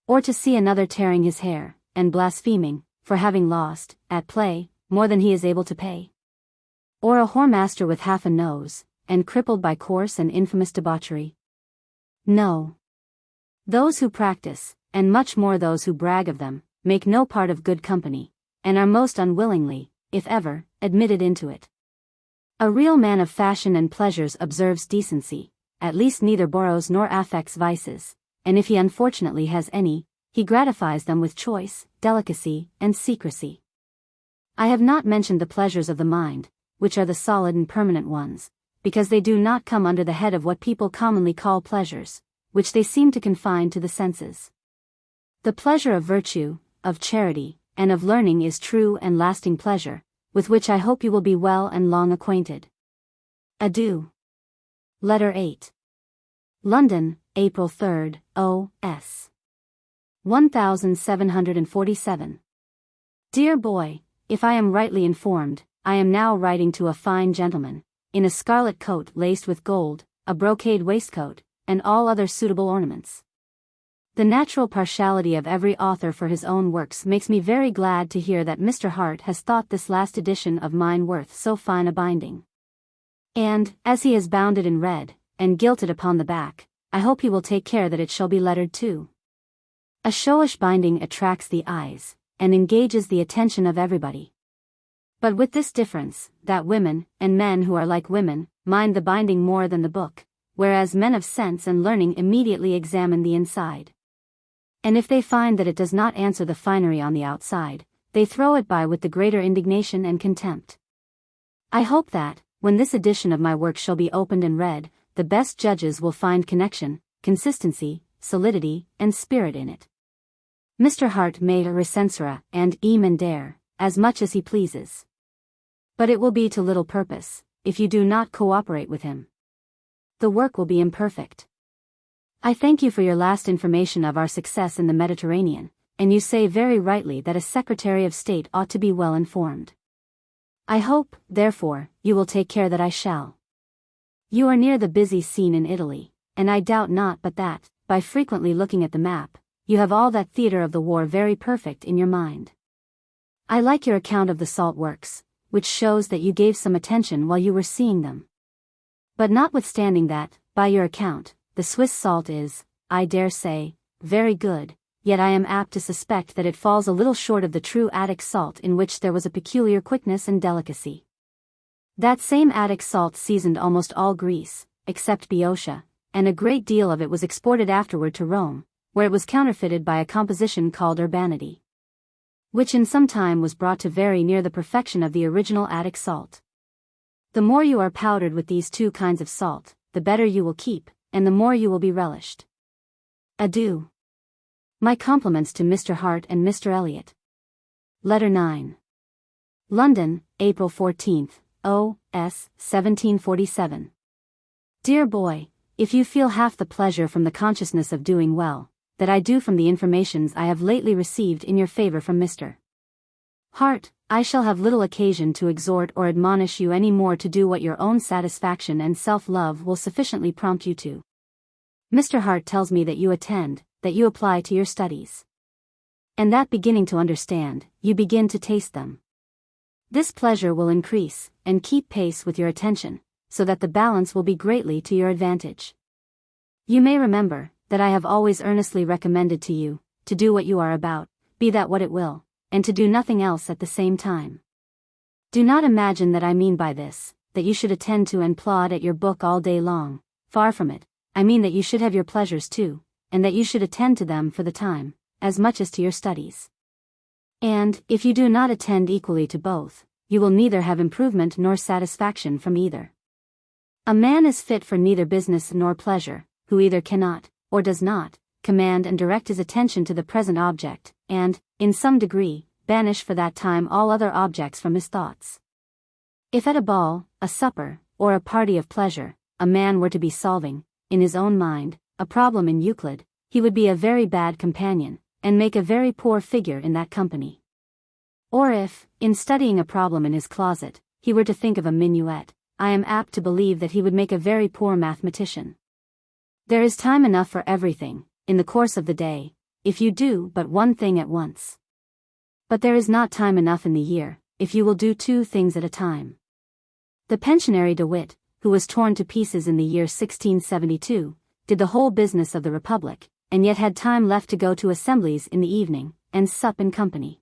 Or to see another tearing his hair, and blaspheming, for having lost, at play, more than he is able to pay? Or a whoremaster with half a nose, and crippled by coarse and infamous debauchery? No. Those who practice, and much more those who brag of them, make no part of good company, and are most unwillingly, if ever, admitted into it. A real man of fashion and pleasures observes decency, at least neither borrows nor affects vices, and if he unfortunately has any, he gratifies them with choice, delicacy, and secrecy. I have not mentioned the pleasures of the mind, which are the solid and permanent ones, because they do not come under the head of what people commonly call pleasures, which they seem to confine to the senses. The pleasure of virtue, of charity, and of learning is true and lasting pleasure, with which I hope you will be well and long acquainted. Adieu. Letter 8. London, April 3rd, O.S. 1747. Dear boy, if I am rightly informed, I am now writing to a fine gentleman, in a scarlet coat laced with gold, a brocade waistcoat, and all other suitable ornaments. The natural partiality of every author for his own works makes me very glad to hear that Mr. Hart has thought this last edition of mine worth so fine a binding. And, as he has bound it in red, and gilt it upon the back, I hope he will take care that it shall be lettered too. A showish binding attracts the eyes, and engages the attention of everybody. But with this difference, that women, and men who are like women, mind the binding more than the book, whereas men of sense and learning immediately examine the inside. And if they find that it does not answer the finery on the outside, they throw it by with the greater indignation and contempt. I hope that, when this edition of my work shall be opened and read, the best judges will find connection, consistency, solidity, and spirit in it. Mr. Hart may recensura and emendare, as much as he pleases. But it will be to little purpose, if you do not cooperate with him. The work will be imperfect. I thank you for your last information of our success in the Mediterranean, and you say very rightly that a Secretary of State ought to be well informed. I hope, therefore, you will take care that I shall. You are near the busy scene in Italy, and I doubt not but that, by frequently looking at the map, you have all that theatre of the war very perfect in your mind. I like your account of the salt works, which shows that you gave some attention while you were seeing them. But notwithstanding that, by your account, the Swiss salt is, I dare say, very good, yet I am apt to suspect that it falls a little short of the true Attic salt, in which there was a peculiar quickness and delicacy. That same Attic salt seasoned almost all Greece, except Boeotia, and a great deal of it was exported afterward to Rome, where it was counterfeited by a composition called urbanity, which in some time was brought to very near the perfection of the original Attic salt. The more you are powdered with these two kinds of salt, the better you will keep, and the more you will be relished. Adieu. My compliments to Mr. Hart and Mr. Elliot. Letter 9. London, April 14th, O.S. 1747. Dear boy, if you feel half the pleasure from the consciousness of doing well, that I do from the informations I have lately received in your favor from Mr. Hart, I shall have little occasion to exhort or admonish you any more to do what your own satisfaction and self-love will sufficiently prompt you to. Mr. Hart tells me that you attend, that you apply to your studies, and that beginning to understand, you begin to taste them. This pleasure will increase, and keep pace with your attention, so that the balance will be greatly to your advantage. You may remember, that I have always earnestly recommended to you, to do what you are about, be that what it will, and to do nothing else at the same time. Do not imagine that I mean by this, that you should attend to and plod at your book all day long, far from it. I mean that you should have your pleasures too, and that you should attend to them for the time, as much as to your studies. And, if you do not attend equally to both, you will neither have improvement nor satisfaction from either. A man is fit for neither business nor pleasure, who either cannot, or does not, command and direct his attention to the present object, and, in some degree, banish for that time all other objects from his thoughts. If at a ball, a supper, or a party of pleasure, a man were to be solving, in his own mind, a problem in Euclid, he would be a very bad companion, and make a very poor figure in that company. Or if, in studying a problem in his closet, he were to think of a minuet, I am apt to believe that he would make a very poor mathematician. There is time enough for everything, in the course of the day, if you do but one thing at once. But there is not time enough in the year, if you will do two things at a time. The pensionary De Witt, who was torn to pieces in the year 1672, did the whole business of the Republic, and yet had time left to go to assemblies in the evening, and sup in company.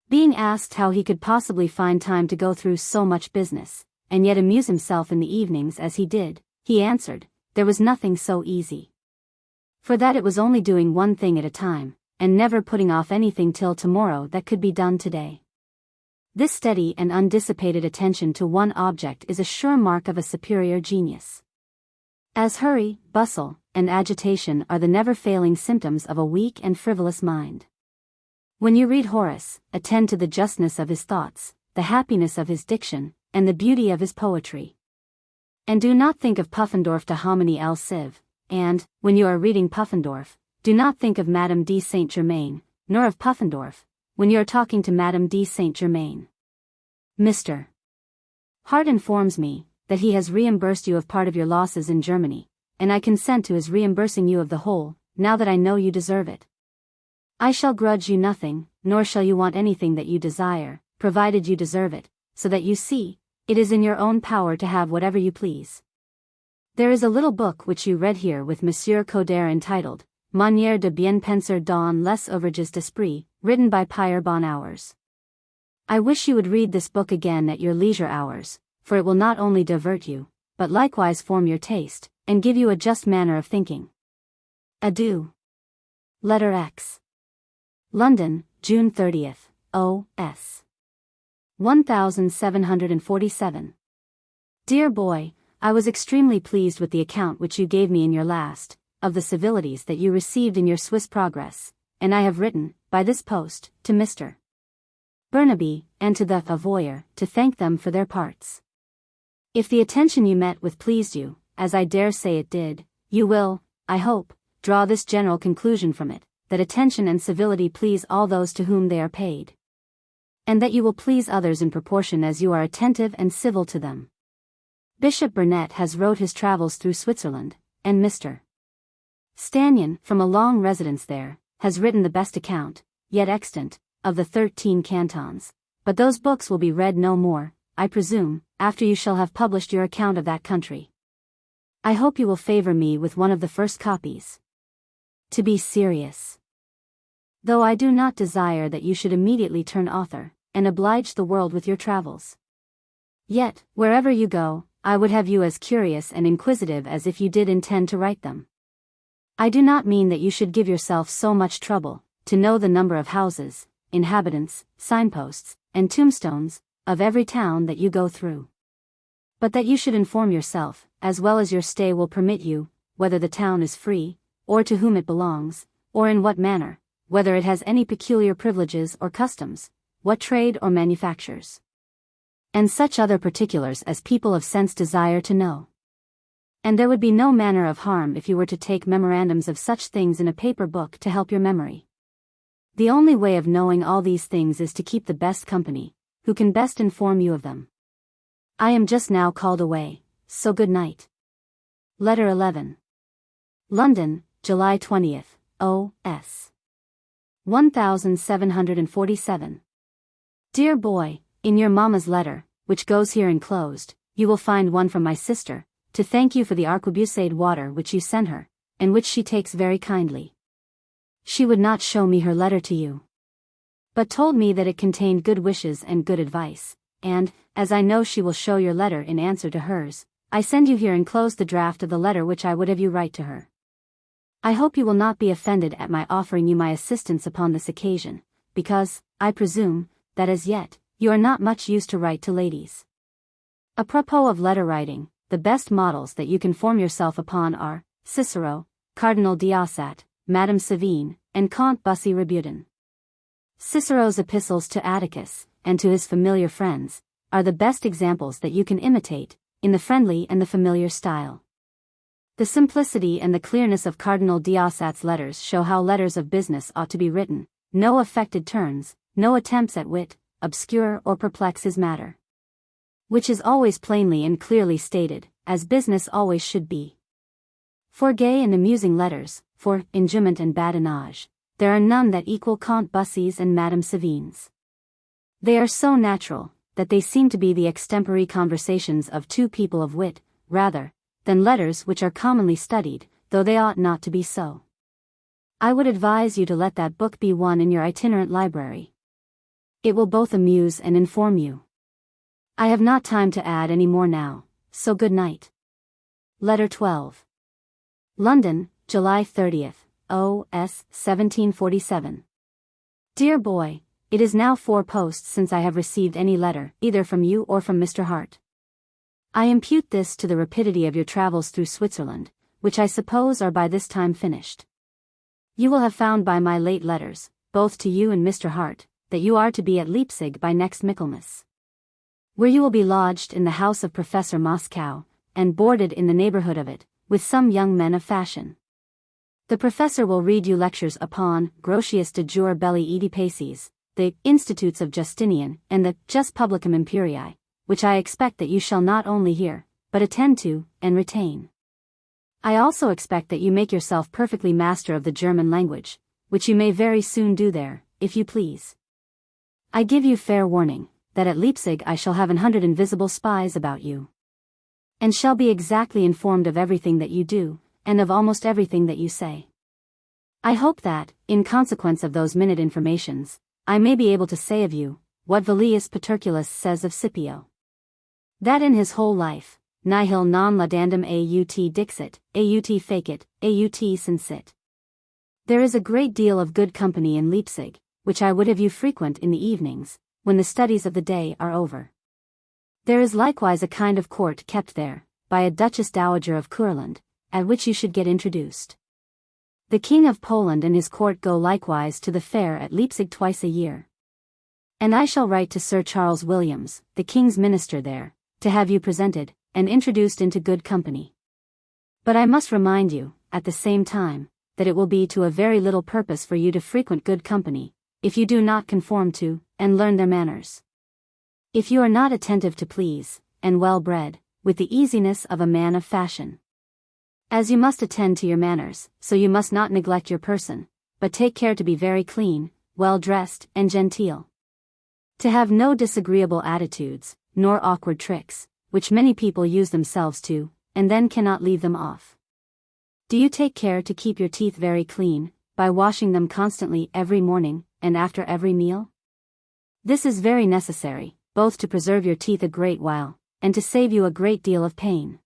Being asked how he could possibly find time to go through so much business, and yet amuse himself in the evenings as he did, he answered, there was nothing so easy. For that it was only doing one thing at a time, and never putting off anything till tomorrow that could be done today. This steady and undissipated attention to one object is a sure mark of a superior genius. As hurry, bustle, and agitation are the never-failing symptoms of a weak and frivolous mind. When you read Horace, attend to the justness of his thoughts, the happiness of his diction, and the beauty of his poetry. And do not think of Puffendorf de homine el cive, and, when you are reading Puffendorf, do not think of Madame de Saint-Germain, nor of Puffendorf, when you are talking to Madame de Saint-Germain. Mr. Hart informs me, that he has reimbursed you of part of your losses in Germany, and I consent to his reimbursing you of the whole, now that I know you deserve it. I shall grudge you nothing, nor shall you want anything that you desire, provided you deserve it, so that you see, it is in your own power to have whatever you please. There is a little book which you read here with Monsieur Coder entitled, Manière de bien penser dans les ouvrages d'esprit, written by Pierre Bonhours. I wish you would read this book again at your leisure hours, for it will not only divert you, but likewise form your taste, and give you a just manner of thinking. Adieu. Letter X. London, June 30th, O.S. 1747. Dear boy, I was extremely pleased with the account which you gave me in your last, of the civilities that you received in your Swiss progress, and I have written, by this post, to Mr. Burnaby, and to the Avoyer, to thank them for their parts. If the attention you met with pleased you, as I dare say it did, you will, I hope, draw this general conclusion from it, that attention and civility please all those to whom they are paid. And that you will please others in proportion as you are attentive and civil to them. Bishop Burnet has wrote his travels through Switzerland, and Mr. Stanyon, from a long residence there, has written the best account, yet extant, of the 13 cantons, but those books will be read no more, I presume, after you shall have published your account of that country. I hope you will favor me with one of the first copies. To be serious. Though I do not desire that you should immediately turn author, and oblige the world with your travels. Yet, wherever you go, I would have you as curious and inquisitive as if you did intend to write them. I do not mean that you should give yourself so much trouble, to know the number of houses, inhabitants, signposts, and tombstones, of every town that you go through. But that you should inform yourself, as well as your stay will permit you, whether the town is free, or to whom it belongs, or in what manner, whether it has any peculiar privileges or customs, what trade or manufactures, and such other particulars as people of sense desire to know. And there would be no manner of harm if you were to take memorandums of such things in a paper book to help your memory. The only way of knowing all these things is to keep the best company, who can best inform you of them. I am just now called away, so good night. Letter 11. London, July 20th, O.S. 1747. Dear boy, in your mamma's letter, which goes here enclosed, you will find one from my sister, to thank you for the arquebusade water which you sent her, and which she takes very kindly. She would not show me her letter to you, but told me that it contained good wishes and good advice, and, as I know she will show your letter in answer to hers, I send you here enclosed the draft of the letter which I would have you write to her. I hope you will not be offended at my offering you my assistance upon this occasion, because, I presume, that as yet, you are not much used to write to ladies. Apropos of letter writing, the best models that you can form yourself upon are Cicero, Cardinal d'Ossat, Madame Sévigné, and Comte Bussy Rebutin. Cicero's epistles to Atticus, and to his familiar friends, are the best examples that you can imitate, in the friendly and the familiar style. The simplicity and the clearness of Cardinal d'Ossat's letters show how letters of business ought to be written, no affected turns, no attempts at wit, obscure or perplex his matter. Which is always plainly and clearly stated, as business always should be. For gay and amusing letters, for enjouement and badinage, there are none that equal Comte Bussy's and Madame Sévigné's. They are so natural, that they seem to be the extempore conversations of two people of wit, rather, than letters which are commonly studied, though they ought not to be so. I would advise you to let that book be one in your itinerant library. It will both amuse and inform you. I have not time to add any more now, so good night. Letter 12. London, July 30th, O.S. 1747. Dear boy, it is now 4 posts since I have received any letter, either from you or from Mr. Hart. I impute this to the rapidity of your travels through Switzerland, which I suppose are by this time finished. You will have found by my late letters, both to you and Mr. Hart, that you are to be at Leipzig by next Michaelmas, where you will be lodged in the house of Professor Moscow, and boarded in the neighborhood of it, with some young men of fashion. The professor will read you lectures upon Grotius de Jure Belli Oedipaces, the Institutes of Justinian, and the Jus Publicum Imperii, which I expect that you shall not only hear, but attend to, and retain. I also expect that you make yourself perfectly master of the German language, which you may very soon do there, if you please. I give you fair warning, that at Leipzig I shall have 100 invisible spies about you, and shall be exactly informed of everything that you do, and of almost everything that you say. I hope that, in consequence of those minute informations, I may be able to say of you, what Velius Paterculus says of Scipio. That in his whole life, nihil non laudandum aut dixit, aut facit, aut sensit. There is a great deal of good company in Leipzig, which I would have you frequent in the evenings, when the studies of the day are over. There is likewise a kind of court kept there, by a Duchess Dowager of Courland, at which you should get introduced. The King of Poland and his court go likewise to the fair at Leipzig twice a year. And I shall write to Sir Charles Williams, the King's minister there, to have you presented, and introduced into good company. But I must remind you, at the same time, that it will be to a very little purpose for you to frequent good company, if you do not conform to, and learn their manners. If you are not attentive to please, and well bred, with the easiness of a man of fashion. As you must attend to your manners, so you must not neglect your person, but take care to be very clean, well dressed, and genteel. To have no disagreeable attitudes, nor awkward tricks, which many people use themselves to, and then cannot leave them off. Do you take care to keep your teeth very clean, by washing them constantly every morning, and after every meal? This is very necessary, both to preserve your teeth a great while, and to save you a great deal of pain.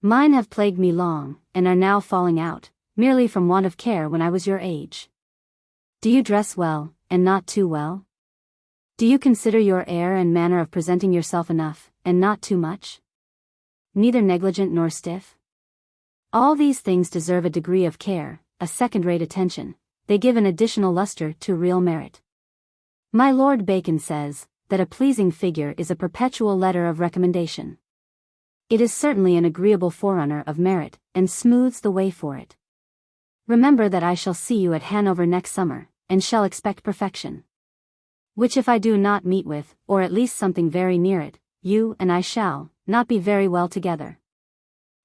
Mine have plagued me long, and are now falling out, merely from want of care when I was your age. Do you dress well, and not too well? Do you consider your air and manner of presenting yourself enough, and not too much? Neither negligent nor stiff? All these things deserve a degree of care, a second-rate attention. They give an additional luster to real merit. My Lord Bacon says, that a pleasing figure is a perpetual letter of recommendation. It is certainly an agreeable forerunner of merit, and smooths the way for it. Remember that I shall see you at Hanover next summer, and shall expect perfection. Which if I do not meet with, or at least something very near it, you and I shall not be very well together.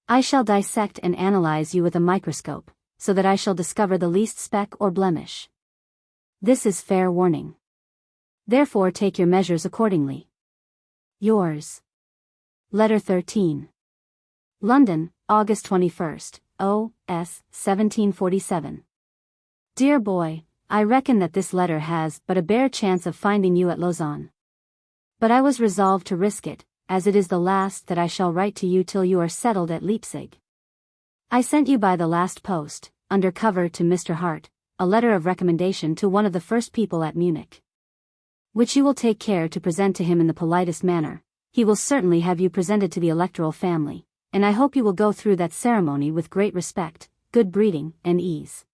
I shall dissect and analyze you with a microscope, so that I shall discover the least speck or blemish. This is fair warning. Therefore take your measures accordingly. Yours. Letter 13. London, August 21st, O.S. 1747. Dear boy, I reckon that this letter has but a bare chance of finding you at Lausanne. But I was resolved to risk it, as it is the last that I shall write to you till you are settled at Leipzig. I sent you by the last post, under cover to Mr. Hart, a letter of recommendation to one of the first people at Munich, which you will take care to present to him in the politest manner. He will certainly have you presented to the electoral family, and I hope you will go through that ceremony with great respect, good breeding, and ease.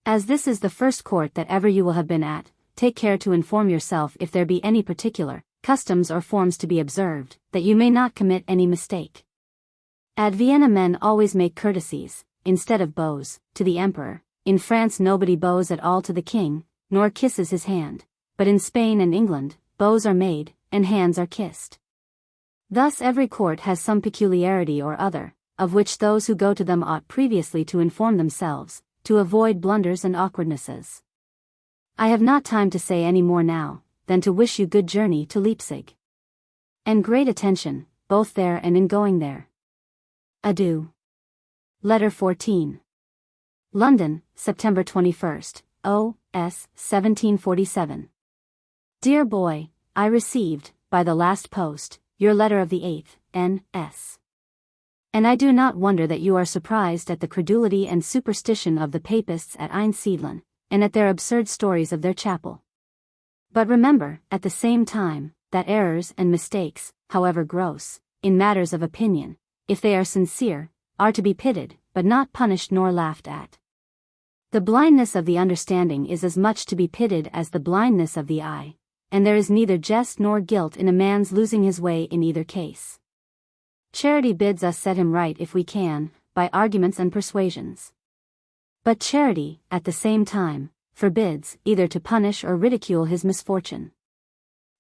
As this is the first court that ever you will have been at, take care to inform yourself if there be any particular customs or forms to be observed, that you may not commit any mistake. At Vienna men always make courtesies, instead of bows, to the emperor. In France nobody bows at all to the king, nor kisses his hand, but in Spain and England, bows are made, and hands are kissed. Thus every court has some peculiarity or other, of which those who go to them ought previously to inform themselves, to avoid blunders and awkwardnesses. I have not time to say any more now, than to wish you good journey to Leipzig. And great attention, both there and in going there. Adieu. Letter 14. London, September 21st, O.S. 1747. Dear boy, I received, by the last post, your letter of the 8th, N.S. And I do not wonder that you are surprised at the credulity and superstition of the papists at Einsiedeln, and at their absurd stories of their chapel. But remember, at the same time, that errors and mistakes, however gross, in matters of opinion, if they are sincere, are to be pitied, but not punished nor laughed at. The blindness of the understanding is as much to be pitied as the blindness of the eye, and there is neither jest nor guilt in a man's losing his way in either case. Charity bids us set him right if we can, by arguments and persuasions. But charity, at the same time, forbids either to punish or ridicule his misfortune.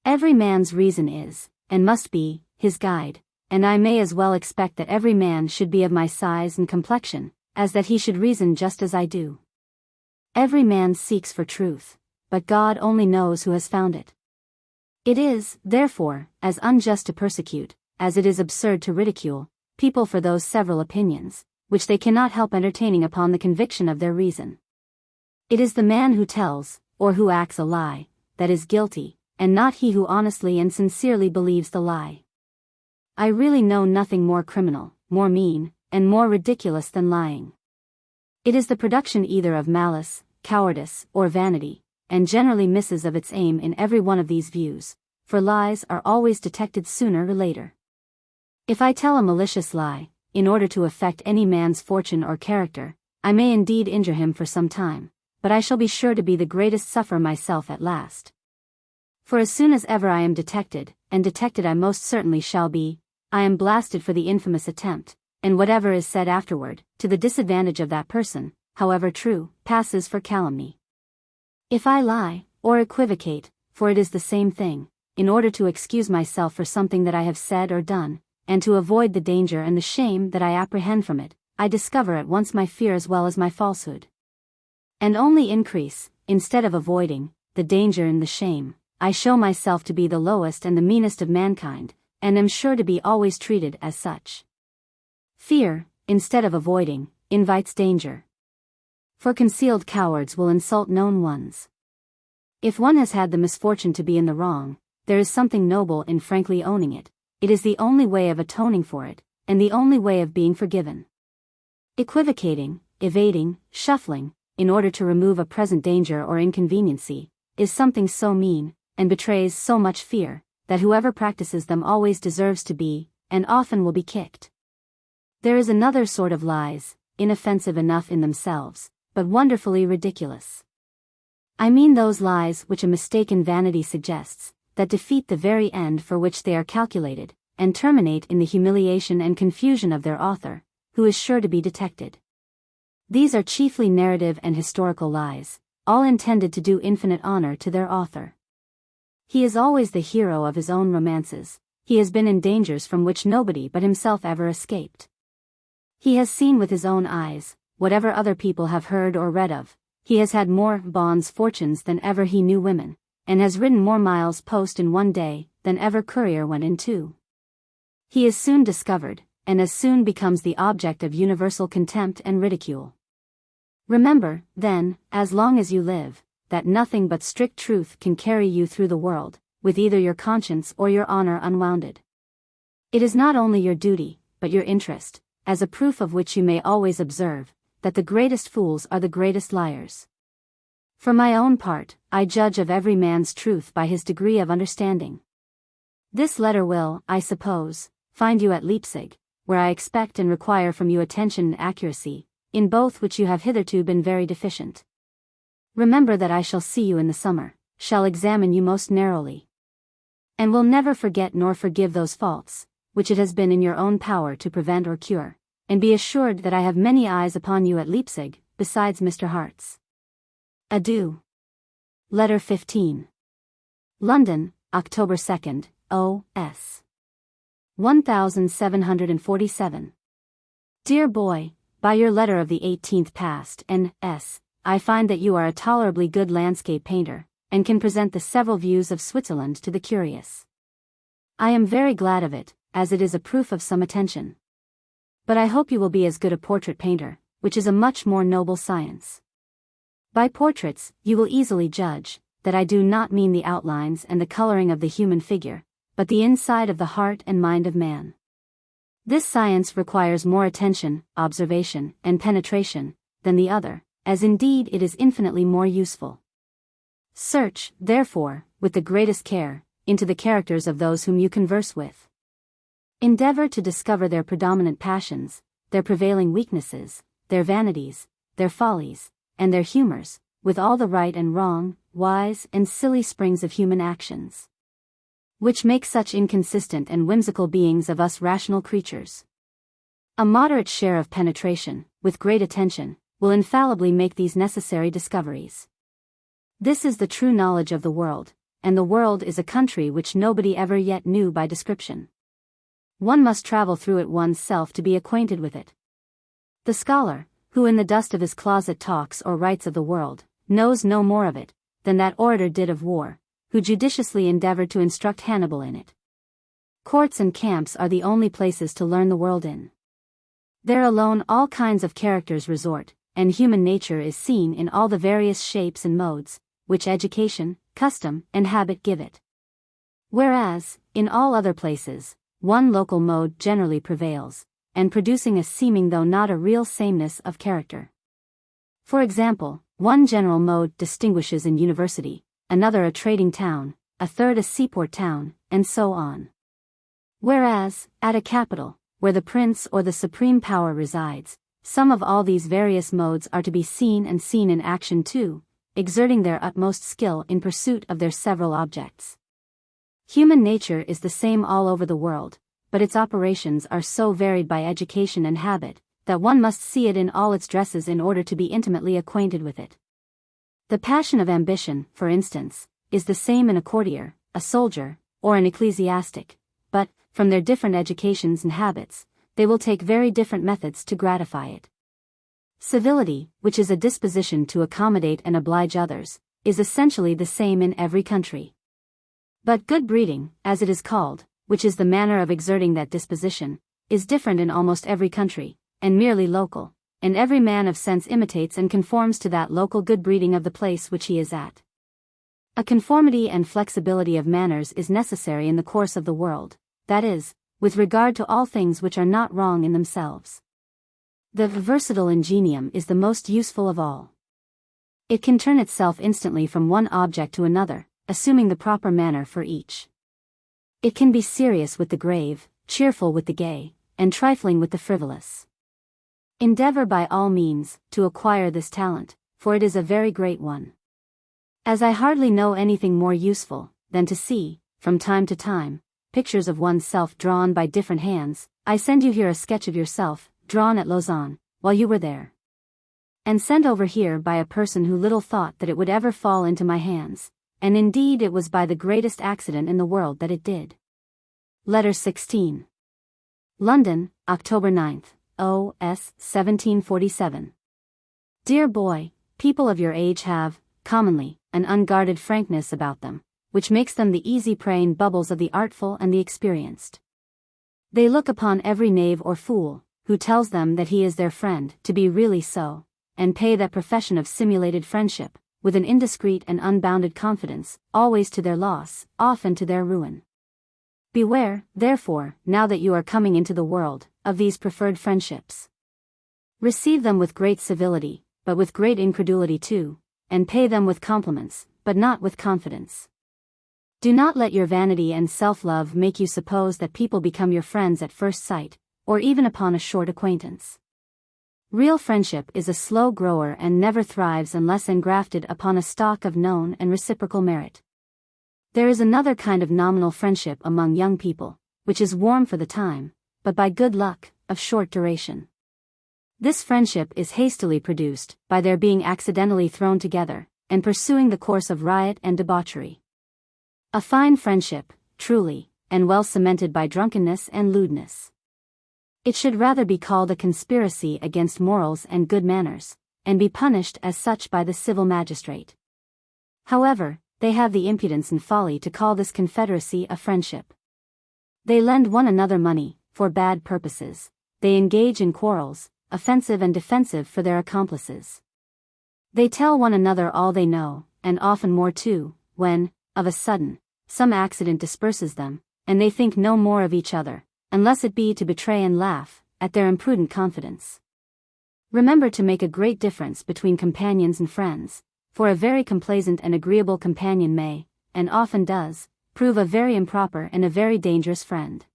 Every man's reason is, and must be, his guide, and I may as well expect that every man should be of my size and complexion, as that he should reason just as I do. Every man seeks for truth, but God only knows who has found it. It is, therefore, as unjust to persecute, as it is absurd to ridicule, people for those several opinions, which they cannot help entertaining upon the conviction of their reason. It is the man who tells, or who acts a lie, that is guilty, and not he who honestly and sincerely believes the lie. I really know nothing more criminal, more mean, and more ridiculous than lying. It is the production either of malice, cowardice, or vanity, and generally misses of its aim in every one of these views, for lies are always detected sooner or later. If I tell a malicious lie, in order to affect any man's fortune or character, I may indeed injure him for some time, but I shall be sure to be the greatest sufferer myself at last. For as soon as ever I am detected, and detected I most certainly shall be, I am blasted for the infamous attempt, and whatever is said afterward, to the disadvantage of that person, however true, passes for calumny. If I lie, or equivocate, for it is the same thing, in order to excuse myself for something that I have said or done, and to avoid the danger and the shame that I apprehend from it, I discover at once my fear as well as my falsehood. And only increase, instead of avoiding, the danger and the shame, I show myself to be the lowest and the meanest of mankind, and am sure to be always treated as such. Fear, instead of avoiding, invites danger. For concealed cowards will insult known ones. If one has had the misfortune to be in the wrong, there is something noble in frankly owning it. It is the only way of atoning for it, and the only way of being forgiven. Equivocating, evading, shuffling, in order to remove a present danger or inconveniency, is something so mean, and betrays so much fear, that whoever practices them always deserves to be, and often will be kicked. There is another sort of lies, inoffensive enough in themselves, but wonderfully ridiculous. I mean those lies which a mistaken vanity suggests, that defeat the very end for which they are calculated, and terminate in the humiliation and confusion of their author, who is sure to be detected. These are chiefly narrative and historical lies, all intended to do infinite honor to their author. He is always the hero of his own romances. He has been in dangers from which nobody but himself ever escaped. He has seen with his own eyes, whatever other people have heard or read of. He has had more bonds fortunes than ever he knew women, and has ridden more miles post in one day than ever courier went in two. He is soon discovered, and as soon becomes the object of universal contempt and ridicule. Remember, then, as long as you live, that nothing but strict truth can carry you through the world, with either your conscience or your honor unwounded. It is not only your duty, but your interest, as a proof of which you may always observe, that the greatest fools are the greatest liars. For my own part, I judge of every man's truth by his degree of understanding. This letter will, I suppose, find you at Leipzig, where I expect and require from you attention and accuracy, in both which you have hitherto been very deficient. Remember that I shall see you in the summer, shall examine you most narrowly, and will never forget nor forgive those faults, which it has been in your own power to prevent or cure, and be assured that I have many eyes upon you at Leipzig, besides Mr. Hart's. Adieu. Letter 15. London, October 2nd, O.S. 1747. Dear boy, by your letter of the 18th past, N.S., I find that you are a tolerably good landscape painter, and can present the several views of Switzerland to the curious. I am very glad of it, as it is a proof of some attention. But I hope you will be as good a portrait painter, which is a much more noble science. By portraits, you will easily judge, that I do not mean the outlines and the coloring of the human figure, but the inside of the heart and mind of man. This science requires more attention, observation, and penetration, than the other, as indeed it is infinitely more useful. Search, therefore, with the greatest care, into the characters of those whom you converse with. Endeavor to discover their predominant passions, their prevailing weaknesses, their vanities, their follies, and their humors, with all the right and wrong, wise and silly springs of human actions, which make such inconsistent and whimsical beings of us rational creatures. A moderate share of penetration, with great attention, will infallibly make these necessary discoveries. This is the true knowledge of the world, and the world is a country which nobody ever yet knew by description. One must travel through it one's self to be acquainted with it. The scholar, who in the dust of his closet talks or writes of the world, knows no more of it, than that orator did of war, who judiciously endeavored to instruct Hannibal in it. Courts and camps are the only places to learn the world in. There alone all kinds of characters resort, and human nature is seen in all the various shapes and modes, which education, custom, and habit give it. Whereas, in all other places, one local mode generally prevails, and producing a seeming though not a real sameness of character. For example, one general mode distinguishes an university, another a trading town, a third a seaport town, and so on. Whereas, at a capital, where the prince or the supreme power resides, some of all these various modes are to be seen and seen in action too, exerting their utmost skill in pursuit of their several objects. Human nature is the same all over the world, but its operations are so varied by education and habit, that one must see it in all its dresses in order to be intimately acquainted with it. The passion of ambition, for instance, is the same in a courtier, a soldier, or an ecclesiastic, but, from their different educations and habits, they will take very different methods to gratify it. Civility, which is a disposition to accommodate and oblige others, is essentially the same in every country. But good breeding, as it is called, which is the manner of exerting that disposition, is different in almost every country, and merely local, and every man of sense imitates and conforms to that local good breeding of the place which he is at. A conformity and flexibility of manners is necessary in the course of the world, that is, with regard to all things which are not wrong in themselves. The versatile ingenium is the most useful of all. It can turn itself instantly from one object to another, assuming the proper manner for each. It can be serious with the grave, cheerful with the gay, and trifling with the frivolous. Endeavor by all means to acquire this talent, for it is a very great one. As I hardly know anything more useful than to see, from time to time, pictures of oneself drawn by different hands, I send you here a sketch of yourself, drawn at Lausanne, while you were there. And sent over here by a person who little thought that it would ever fall into my hands, and indeed it was by the greatest accident in the world that it did. Letter 16. London, October 9th, O.S. 1747. Dear boy, people of your age have, commonly, an unguarded frankness about them, which makes them the easy prey and bubbles of the artful and the experienced. They look upon every knave or fool, who tells them that he is their friend, to be really so, and pay that profession of simulated friendship, with an indiscreet and unbounded confidence, always to their loss, often to their ruin. Beware, therefore, now that you are coming into the world, of these preferred friendships. Receive them with great civility, but with great incredulity too, and pay them with compliments, but not with confidence. Do not let your vanity and self-love make you suppose that people become your friends at first sight, or even upon a short acquaintance. Real friendship is a slow grower and never thrives unless engrafted upon a stock of known and reciprocal merit. There is another kind of nominal friendship among young people, which is warm for the time, but by good luck, of short duration. This friendship is hastily produced, by their being accidentally thrown together, and pursuing the course of riot and debauchery. A fine friendship, truly, and well cemented by drunkenness and lewdness. It should rather be called a conspiracy against morals and good manners, and be punished as such by the civil magistrate. However, they have the impudence and folly to call this confederacy a friendship. They lend one another money, for bad purposes. They engage in quarrels, offensive and defensive for their accomplices. They tell one another all they know, and often more too, when, of a sudden, some accident disperses them, and they think no more of each other, unless it be to betray and laugh at their imprudent confidence. Remember to make a great difference between companions and friends, for a very complaisant and agreeable companion may, and often does, prove a very improper and a very dangerous friend.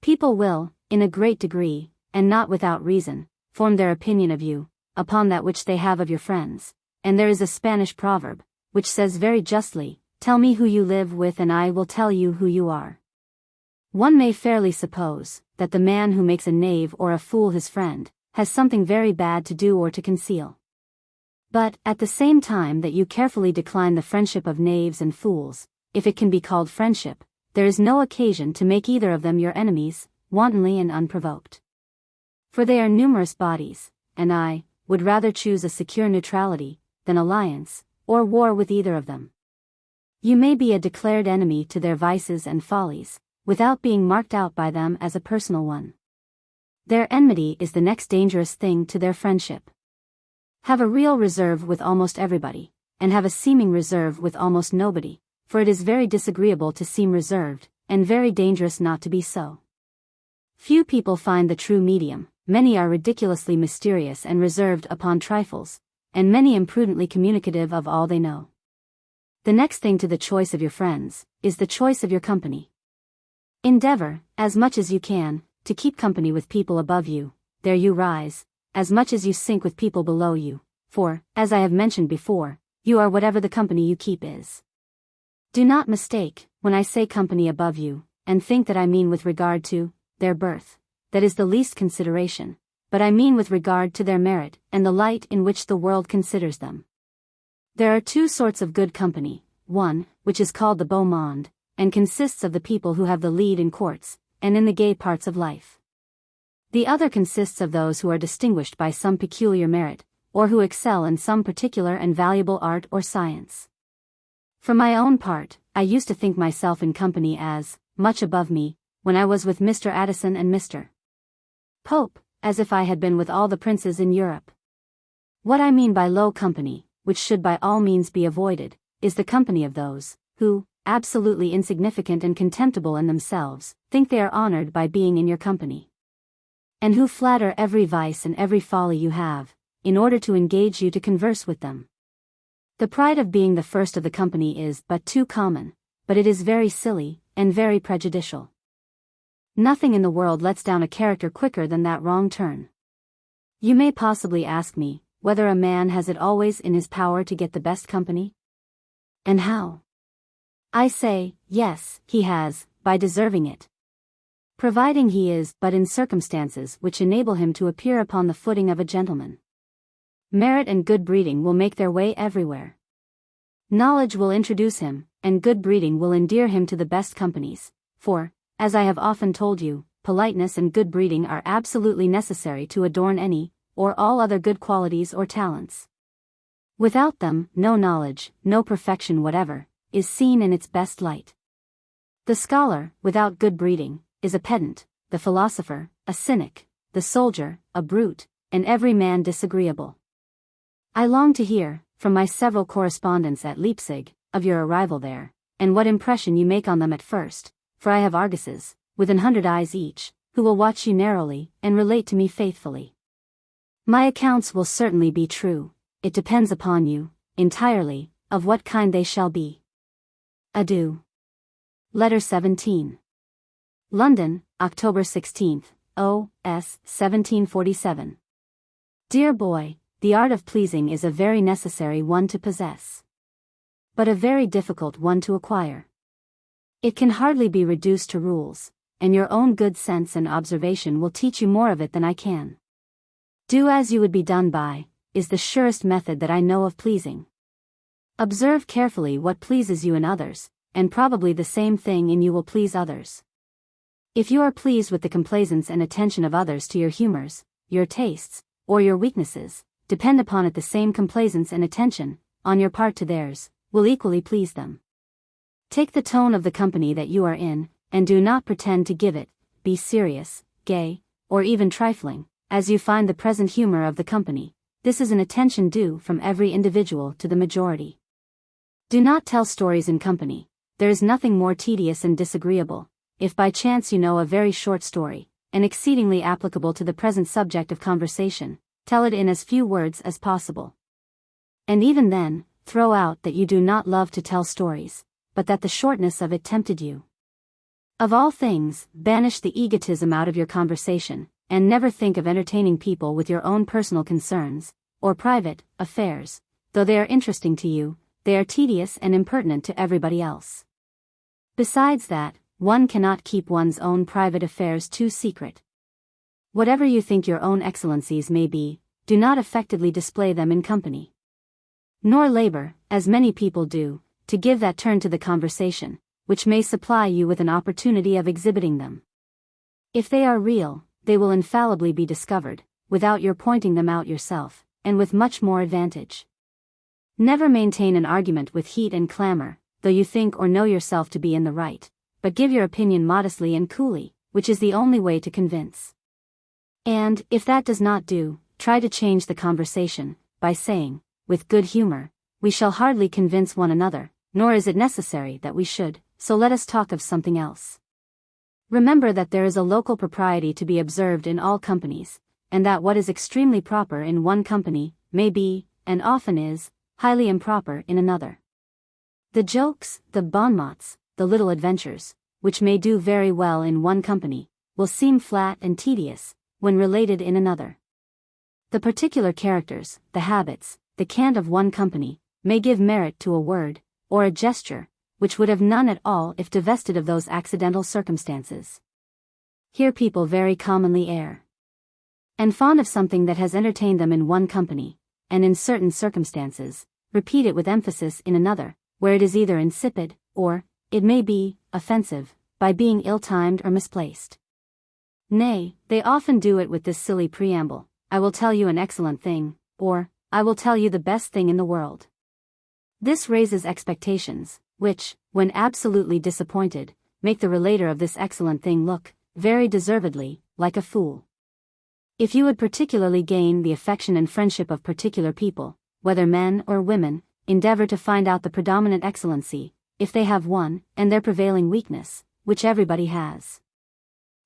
People will, in a great degree, and not without reason, form their opinion of you, upon that which they have of your friends, and there is a Spanish proverb, which says very justly, "Tell me who you live with and I will tell you who you are." One may fairly suppose, that the man who makes a knave or a fool his friend, has something very bad to do or to conceal. But, at the same time that you carefully decline the friendship of knaves and fools, if it can be called friendship, there is no occasion to make either of them your enemies, wantonly and unprovoked. For they are numerous bodies, and I would rather choose a secure neutrality, than alliance, or war with either of them. You may be a declared enemy to their vices and follies, without being marked out by them as a personal one. Their enmity is the next dangerous thing to their friendship. Have a real reserve with almost everybody, and have a seeming reserve with almost nobody, for it is very disagreeable to seem reserved, and very dangerous not to be so. Few people find the true medium, many are ridiculously mysterious and reserved upon trifles, and many imprudently communicative of all they know. The next thing to the choice of your friends, is the choice of your company. Endeavor, as much as you can, to keep company with people above you, there you rise, as much as you sink with people below you, for, as I have mentioned before, you are whatever the company you keep is. Do not mistake, when I say company above you, and think that I mean with regard to their birth, that is the least consideration, but I mean with regard to their merit, and the light in which the world considers them. There are two sorts of good company, one, which is called the beau monde, and consists of the people who have the lead in courts, and in the gay parts of life. The other consists of those who are distinguished by some peculiar merit, or who excel in some particular and valuable art or science. For my own part, I used to think myself in company as much above me, when I was with Mr. Addison and Mr. Pope, as if I had been with all the princes in Europe. What I mean by low company, which should by all means be avoided, is the company of those, who, absolutely insignificant and contemptible in themselves, think they are honored by being in your company. And who flatter every vice and every folly you have, in order to engage you to converse with them. The pride of being the first of the company is but too common, but it is very silly, and very prejudicial. Nothing in the world lets down a character quicker than that wrong turn. You may possibly ask me, whether a man has it always in his power to get the best company? And how? I say, yes, he has, by deserving it. Providing he is but in circumstances which enable him to appear upon the footing of a gentleman. Merit and good breeding will make their way everywhere. Knowledge will introduce him, and good breeding will endear him to the best companies, for, as I have often told you, politeness and good breeding are absolutely necessary to adorn any, or all other good qualities or talents. Without them, no knowledge, no perfection whatever, is seen in its best light. The scholar, without good breeding, is a pedant, the philosopher, a cynic, the soldier, a brute, and every man disagreeable. I long to hear, from my several correspondents at Leipzig, of your arrival there, and what impression you make on them at first, for I have arguses, with 100 eyes each, who will watch you narrowly, and relate to me faithfully. My accounts will certainly be true, it depends upon you, entirely, of what kind they shall be. Adieu. Letter 17. London, October 16th, O.S. 1747. Dear boy, the art of pleasing is a very necessary one to possess, but a very difficult one to acquire. It can hardly be reduced to rules, and your own good sense and observation will teach you more of it than I can. Do as you would be done by, is the surest method that I know of pleasing. Observe carefully what pleases you in others, and probably the same thing in you will please others. If you are pleased with the complaisance and attention of others to your humors, your tastes, or your weaknesses, depend upon it the same complaisance and attention, on your part to theirs, will equally please them. Take the tone of the company that you are in, and do not pretend to give it, be serious, gay, or even trifling, as you find the present humor of the company. This is an attention due from every individual to the majority. Do not tell stories in company. There is nothing more tedious and disagreeable. If by chance you know a very short story, and exceedingly applicable to the present subject of conversation, tell it in as few words as possible. And even then, throw out that you do not love to tell stories, but that the shortness of it tempted you. Of all things, banish the egotism out of your conversation, and never think of entertaining people with your own personal concerns, or private affairs. Though they are interesting to you, they are tedious and impertinent to everybody else. Besides that, one cannot keep one's own private affairs too secret. Whatever you think your own excellencies may be, do not affectedly display them in company. Nor labor, as many people do, to give that turn to the conversation, which may supply you with an opportunity of exhibiting them. If they are real, they will infallibly be discovered, without your pointing them out yourself, and with much more advantage. Never maintain an argument with heat and clamor, though you think or know yourself to be in the right, but give your opinion modestly and coolly, which is the only way to convince. And, if that does not do, try to change the conversation, by saying, with good humor, we shall hardly convince one another, nor is it necessary that we should, so let us talk of something else. Remember that there is a local propriety to be observed in all companies, and that what is extremely proper in one company, may be, and often is, highly improper in another. The jokes, the bon mots, the little adventures, which may do very well in one company, will seem flat and tedious, when related in another. The particular characters, the habits, the cant of one company, may give merit to a word, or a gesture, which would have none at all if divested of those accidental circumstances. Here people very commonly err. And fond of something that has entertained them in one company, and in certain circumstances, repeat it with emphasis in another, where it is either insipid, or, it may be, offensive, by being ill-timed or misplaced. Nay, they often do it with this silly preamble, I will tell you an excellent thing, or, I will tell you the best thing in the world. This raises expectations, which, when absolutely disappointed, make the relator of this excellent thing look, very deservedly, like a fool. If you would particularly gain the affection and friendship of particular people, whether men or women, endeavor to find out the predominant excellency, if they have one, and their prevailing weakness, which everybody has.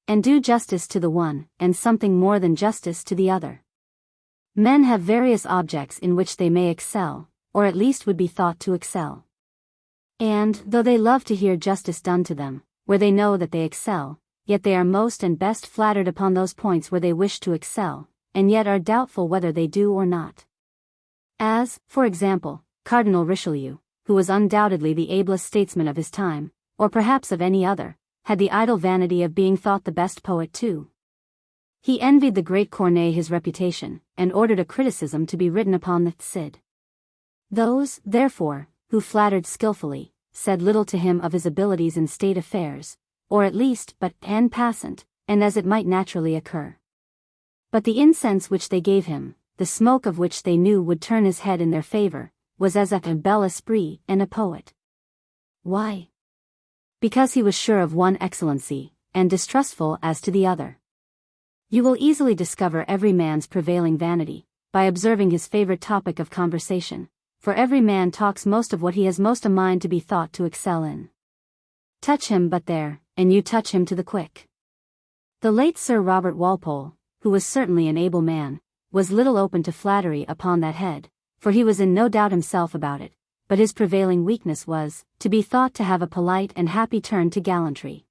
And do justice to the one, and something more than justice to the other. Men have various objects in which they may excel, or at least would be thought to excel. And, though they love to hear justice done to them, where they know that they excel, yet they are most and best flattered upon those points where they wish to excel, and yet are doubtful whether they do or not. As, for example, Cardinal Richelieu, who was undoubtedly the ablest statesman of his time, or perhaps of any other, had the idle vanity of being thought the best poet too. He envied the great Corneille his reputation, and ordered a criticism to be written upon the Cid. Those, therefore, who flattered skillfully, said little to him of his abilities in state affairs, or at least but en passant, and as it might naturally occur. But the incense which they gave him, the smoke of which they knew would turn his head in their favor, was as a bel esprit and a poet. Why? Because he was sure of one excellency, and distrustful as to the other. You will easily discover every man's prevailing vanity, by observing his favorite topic of conversation, for every man talks most of what he has most a mind to be thought to excel in. Touch him but there, and you touch him to the quick. The late Sir Robert Walpole, who was certainly an able man, was little open to flattery upon that head, for he was in no doubt himself about it, but his prevailing weakness was, to be thought to have a polite and happy turn to gallantry.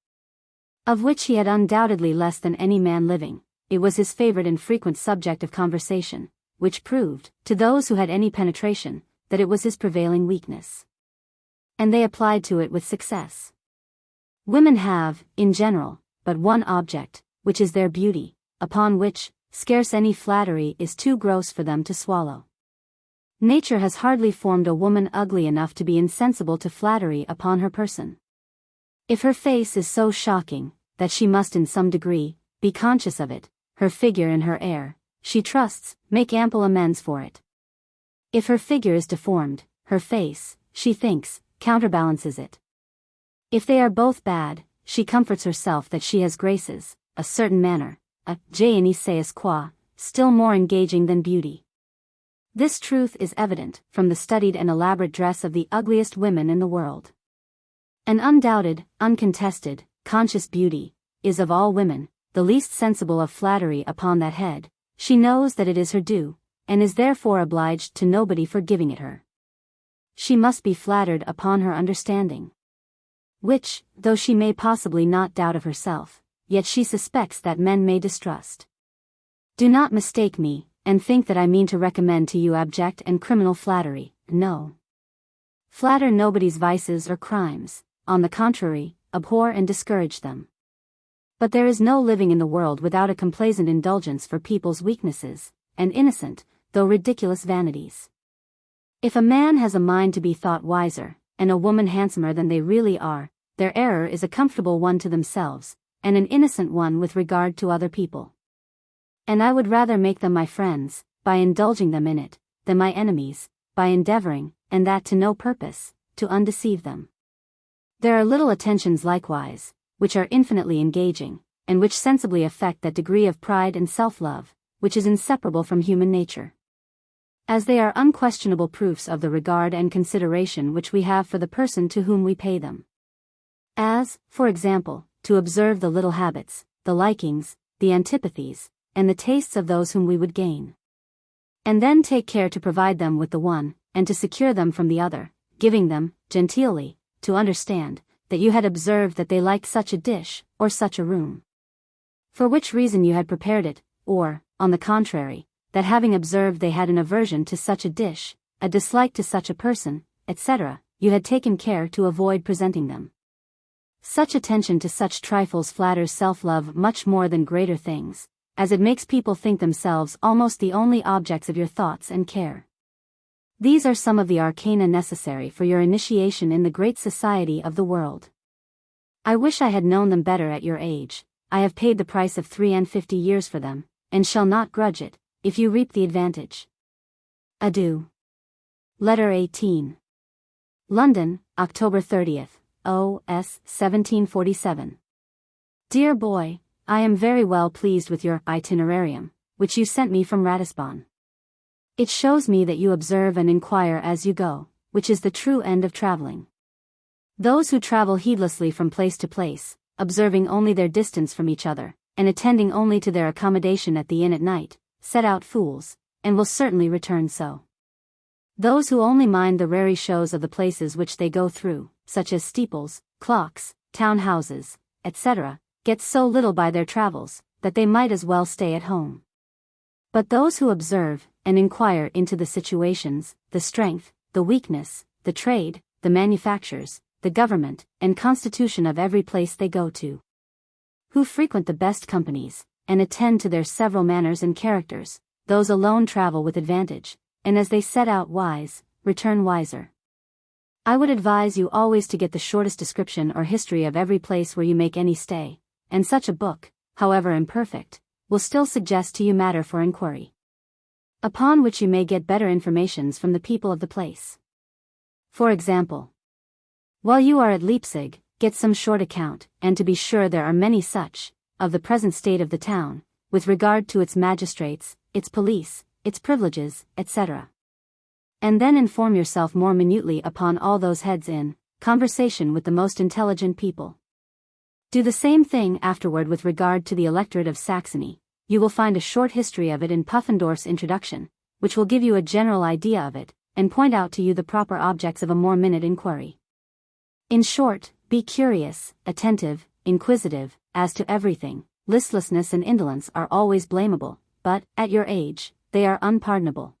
Of which he had undoubtedly less than any man living, it was his favorite and frequent subject of conversation, which proved, to those who had any penetration, that it was his prevailing weakness. And they applied to it with success. Women have, in general, but one object, which is their beauty, upon which, scarce any flattery is too gross for them to swallow. Nature has hardly formed a woman ugly enough to be insensible to flattery upon her person. If her face is so shocking, that she must in some degree, be conscious of it, her figure and her air, she trusts, make ample amends for it. If her figure is deformed, her face, she thinks, counterbalances it. If they are both bad, she comforts herself that she has graces, a certain manner, a je ne sais quoi, still more engaging than beauty. This truth is evident from the studied and elaborate dress of the ugliest women in the world. An undoubted, uncontested, conscious beauty, is of all women, the least sensible of flattery upon that head. She knows that it is her due, and is therefore obliged to nobody for giving it her. She must be flattered upon her understanding. Which, though she may possibly not doubt of herself, yet she suspects that men may distrust. Do not mistake me, and think that I mean to recommend to you abject and criminal flattery, no. Flatter nobody's vices or crimes, on the contrary, abhor and discourage them. But there is no living in the world without a complaisant indulgence for people's weaknesses, and innocent, though ridiculous vanities. If a man has a mind to be thought wiser, and a woman handsomer than they really are, their error is a comfortable one to themselves, and an innocent one with regard to other people. And I would rather make them my friends, by indulging them in it, than my enemies, by endeavoring, and that to no purpose, to undeceive them. There are little attentions likewise, which are infinitely engaging, and which sensibly affect that degree of pride and self-love, which is inseparable from human nature. As they are unquestionable proofs of the regard and consideration which we have for the person to whom we pay them. As, for example, to observe the little habits, the likings, the antipathies, and the tastes of those whom we would gain. And then take care to provide them with the one, and to secure them from the other, giving them, genteelly, to understand, that you had observed that they liked such a dish, or such a room. For which reason you had prepared it, or, on the contrary, that having observed they had an aversion to such a dish, a dislike to such a person, etc., you had taken care to avoid presenting them. Such attention to such trifles flatters self-love much more than greater things, as it makes people think themselves almost the only objects of your thoughts and care. These are some of the arcana necessary for your initiation in the great society of the world. I wish I had known them better at your age. I have paid the price of 53 years for them, and shall not grudge it, if you reap the advantage. Adieu. Letter 18. London, October 30th, O.S. 1747. Dear boy, I am very well pleased with your itinerarium, which you sent me from Ratisbon. It shows me that you observe and inquire as you go, which is the true end of traveling. Those who travel heedlessly from place to place, observing only their distance from each other, and attending only to their accommodation at the inn at night, set out fools, and will certainly return so. Those who only mind the raree shows of the places which they go through, such as steeples, clocks, town houses, etc., get so little by their travels, that they might as well stay at home. But those who observe, and inquire into the situations, the strength, the weakness, the trade, the manufactures, the government, and constitution of every place they go to, who frequent the best companies, and attend to their several manners and characters, those alone travel with advantage, and as they set out wise, return wiser. I would advise you always to get the shortest description or history of every place where you make any stay, and such a book, however imperfect, will still suggest to you matter for inquiry, upon which you may get better informations from the people of the place. For example, while you are at Leipzig, get some short account, and to be sure there are many such, of the present state of the town, with regard to its magistrates, its police, its privileges, etc. And then inform yourself more minutely upon all those heads in conversation with the most intelligent people. Do the same thing afterward with regard to the electorate of Saxony. You will find a short history of it in Puffendorf's introduction, which will give you a general idea of it, and point out to you the proper objects of a more minute inquiry. In short, be curious, attentive, inquisitive, as to everything. Listlessness and indolence are always blamable, but, at your age, they are unpardonable.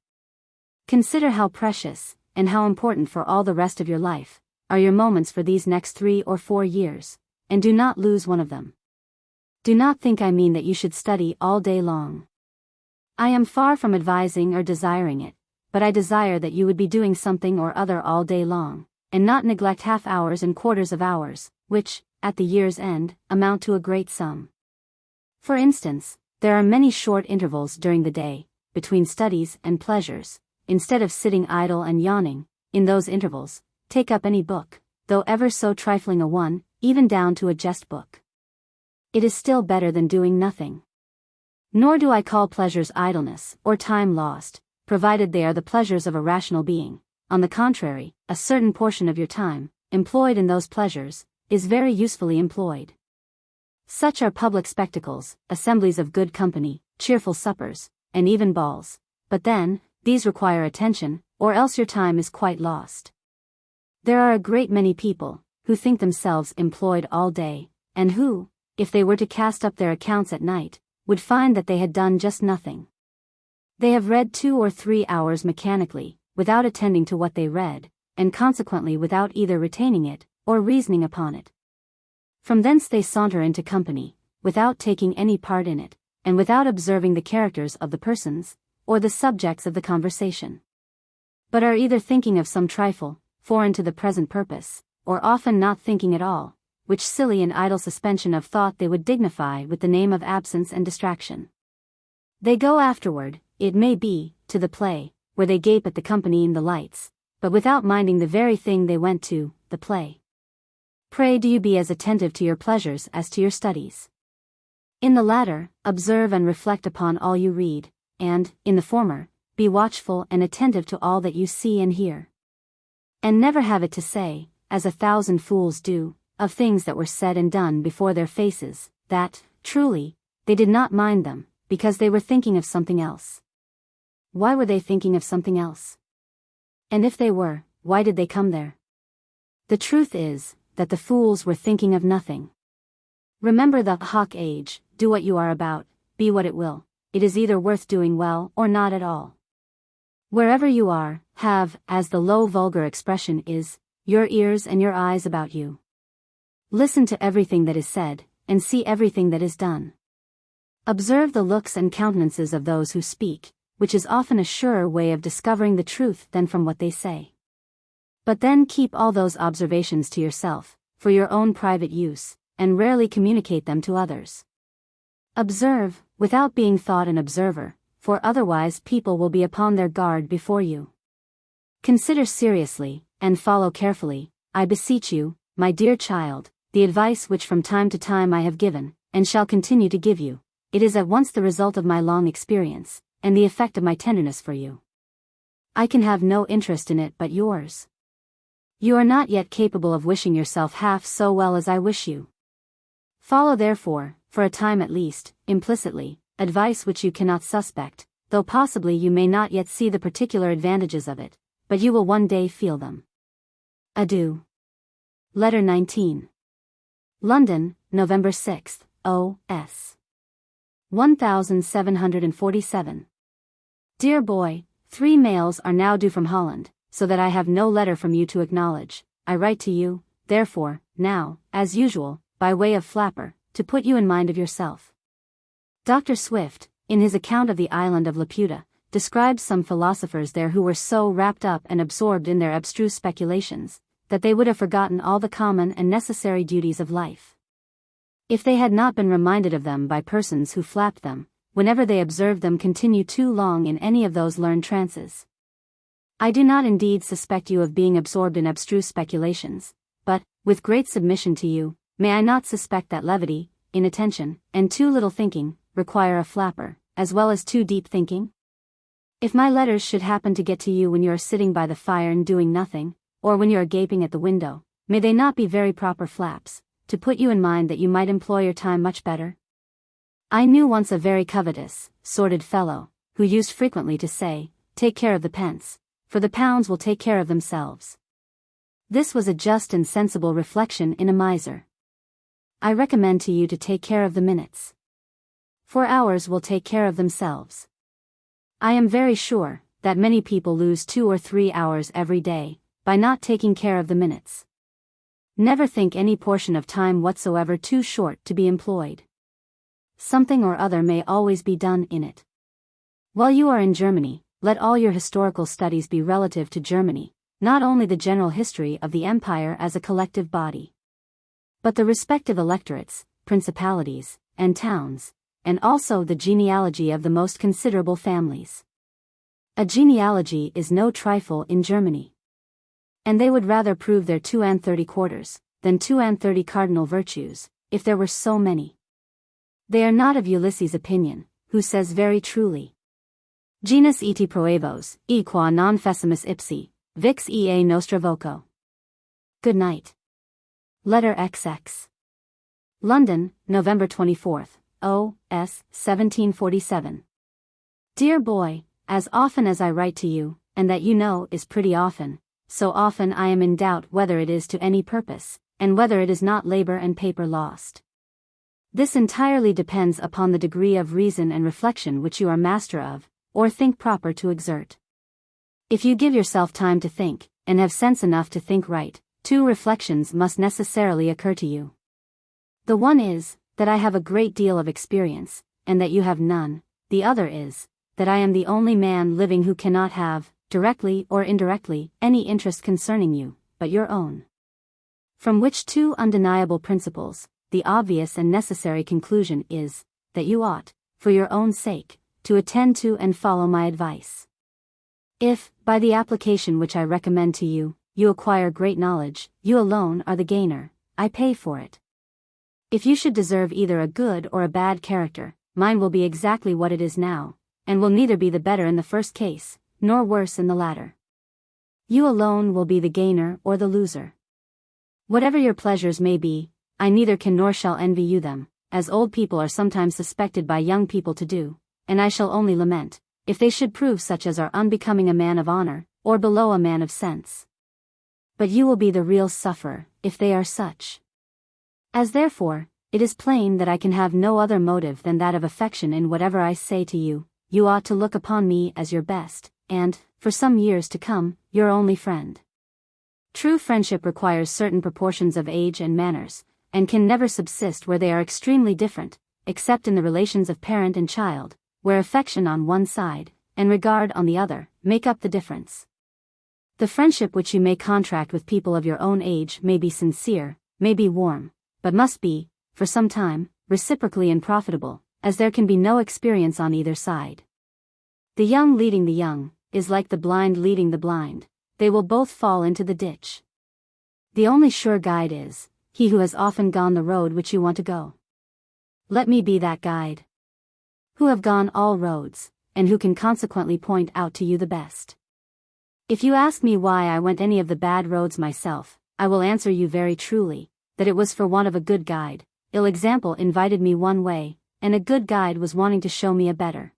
Consider how precious, and how important for all the rest of your life, are your moments for these next 3 or 4 years, and do not lose one of them. Do not think I mean that you should study all day long. I am far from advising or desiring it, but I desire that you would be doing something or other all day long, and not neglect half hours and quarters of hours, which, at the year's end, amount to a great sum. For instance, there are many short intervals during the day, between studies and pleasures. Instead of sitting idle and yawning, in those intervals, take up any book, though ever so trifling a one, even down to a jest book. It is still better than doing nothing. Nor do I call pleasures idleness, or time lost, provided they are the pleasures of a rational being. On the contrary, a certain portion of your time, employed in those pleasures, is very usefully employed. Such are public spectacles, assemblies of good company, cheerful suppers, and even balls. But then, these require attention, or else your time is quite lost. There are a great many people, who think themselves employed all day, and who, if they were to cast up their accounts at night, would find that they had done just nothing. They have read 2 or 3 hours mechanically, without attending to what they read, and consequently without either retaining it, or reasoning upon it. From thence they saunter into company, without taking any part in it, and without observing the characters of the persons, or the subjects of the conversation, but are either thinking of some trifle, foreign to the present purpose, or often not thinking at all, which silly and idle suspension of thought they would dignify with the name of absence and distraction. They go afterward, it may be, to the play, where they gape at the company and the lights, but without minding the very thing they went to, the play. Pray do you be as attentive to your pleasures as to your studies. In the latter, observe and reflect upon all you read, and, in the former, be watchful and attentive to all that you see and hear. And never have it to say, as 1,000 fools do, of things that were said and done before their faces, that, truly, they did not mind them, because they were thinking of something else. Why were they thinking of something else? And if they were, why did they come there? The truth is, that the fools were thinking of nothing. Remember the hoc age, do what you are about, be what it will, it is either worth doing well or not at all. Wherever you are, have, as the low vulgar expression is, your ears and your eyes about you. Listen to everything that is said, and see everything that is done. Observe the looks and countenances of those who speak, which is often a surer way of discovering the truth than from what they say. But then keep all those observations to yourself, for your own private use, and rarely communicate them to others. Observe, without being thought an observer, for otherwise people will be upon their guard before you. Consider seriously, and follow carefully, I beseech you, my dear child, the advice which from time to time I have given, and shall continue to give you. It is at once the result of my long experience, and the effect of my tenderness for you. I can have no interest in it but yours. You are not yet capable of wishing yourself half so well as I wish you. Follow therefore, for a time at least, implicitly, advice which you cannot suspect, though possibly you may not yet see the particular advantages of it, but you will one day feel them. Adieu. Letter 19. London, November 6, O.S. 1747. Dear boy, 3 mails are now due from Holland, so that I have no letter from you to acknowledge. I write to you, therefore, now, as usual, by way of flapper, to put you in mind of yourself. Dr. Swift, in his account of the island of Laputa, describes some philosophers there who were so wrapped up and absorbed in their abstruse speculations, that they would have forgotten all the common and necessary duties of life. If they had not been reminded of them by persons who flapped them, whenever they observed them continue too long in any of those learned trances. I do not indeed suspect you of being absorbed in abstruse speculations, but, with great submission to you, may I not suspect that levity, inattention, and too little thinking, require a flapper, as well as too deep thinking? If my letters should happen to get to you when you are sitting by the fire and doing nothing, or when you are gaping at the window, may they not be very proper flaps, to put you in mind that you might employ your time much better? I knew once a very covetous, sordid fellow, who used frequently to say, "Take care of the pence, for the pounds will take care of themselves." This was a just and sensible reflection in a miser. I recommend to you to take care of the minutes, for hours will take care of themselves. I am very sure that many people lose 2 or 3 hours every day, by not taking care of the minutes. Never think any portion of time whatsoever too short to be employed. Something or other may always be done in it. While you are in Germany, let all your historical studies be relative to Germany, not only the general history of the empire as a collective body, but the respective electorates, principalities, and towns, and also the genealogy of the most considerable families. A genealogy is no trifle in Germany. And they would rather prove their 32 quarters, than 32 cardinal virtues, if there were so many. They are not of Ulysses' opinion, who says very truly, Genus eti proevos, e qua non fecimus ipsi, vix ea nostra voco. Good night. Letter XX. London, November 24, O.S. 1747. Dear boy, as often as I write to you, and that you know is pretty often, so often I am in doubt whether it is to any purpose, and whether it is not labor and paper lost. This entirely depends upon the degree of reason and reflection which you are master of, or think proper to exert. If you give yourself time to think, and have sense enough to think right, 2 reflections must necessarily occur to you. The one is, that I have a great deal of experience, and that you have none. The other is, that I am the only man living who cannot have, directly or indirectly, any interest concerning you, but your own. From which 2 undeniable principles, the obvious and necessary conclusion is, that you ought, for your own sake, to attend to and follow my advice. If, by the application which I recommend to you, you acquire great knowledge, you alone are the gainer, I pay for it. If you should deserve either a good or a bad character, mine will be exactly what it is now, and will neither be the better in the first case, nor worse in the latter. You alone will be the gainer or the loser. Whatever your pleasures may be, I neither can nor shall envy you them, as old people are sometimes suspected by young people to do, and I shall only lament, if they should prove such as are unbecoming a man of honor, or below a man of sense. But you will be the real sufferer, if they are such. As therefore, it is plain that I can have no other motive than that of affection in whatever I say to you. You ought to look upon me as your best, and, for some years to come, your only friend. True friendship requires certain proportions of age and manners, and can never subsist where they are extremely different, except in the relations of parent and child, where affection on one side, and regard on the other, make up the difference. The friendship which you may contract with people of your own age may be sincere, may be warm, but must be, for some time, reciprocally unprofitable, as there can be no experience on either side. The young leading the young, is like the blind leading the blind, they will both fall into the ditch. The only sure guide is, he who has often gone the road which you want to go. Let me be that guide. Who have gone all roads, and who can consequently point out to you the best. If you ask me why I went any of the bad roads myself, I will answer you very truly, that it was for want of a good guide. Ill example invited me one way, and a good guide was wanting to show me a better.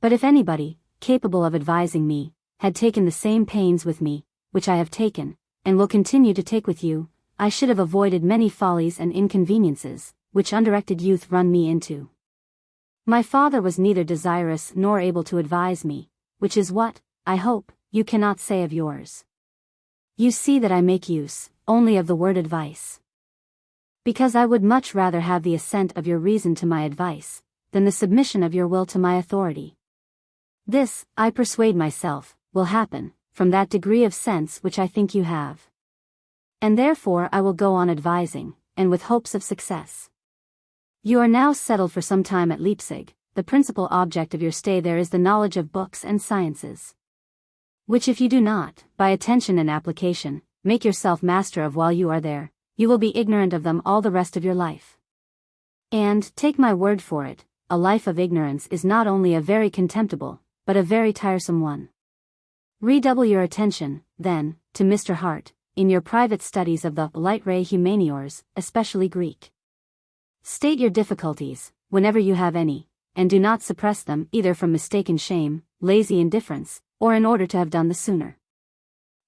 But if anybody, capable of advising me, had taken the same pains with me, which I have taken, and will continue to take with you, I should have avoided many follies and inconveniences, which undirected youth run me into. My father was neither desirous nor able to advise me, which is what, I hope, you cannot say of yours. You see that I make use only of the word advice. Because I would much rather have the assent of your reason to my advice, than the submission of your will to my authority. This, I persuade myself, will happen, from that degree of sense which I think you have. And therefore I will go on advising, and with hopes of success. You are now settled for some time at Leipzig. The principal object of your stay there is the knowledge of books and sciences, which if you do not, by attention and application, make yourself master of while you are there, you will be ignorant of them all the rest of your life. And, take my word for it, a life of ignorance is not only a very contemptible, but a very tiresome one. Redouble your attention, then, to Mr. Hart, in your private studies of the literae humaniores, especially Greek. State your difficulties, whenever you have any, and do not suppress them either from mistaken shame, lazy indifference, or in order to have done the sooner.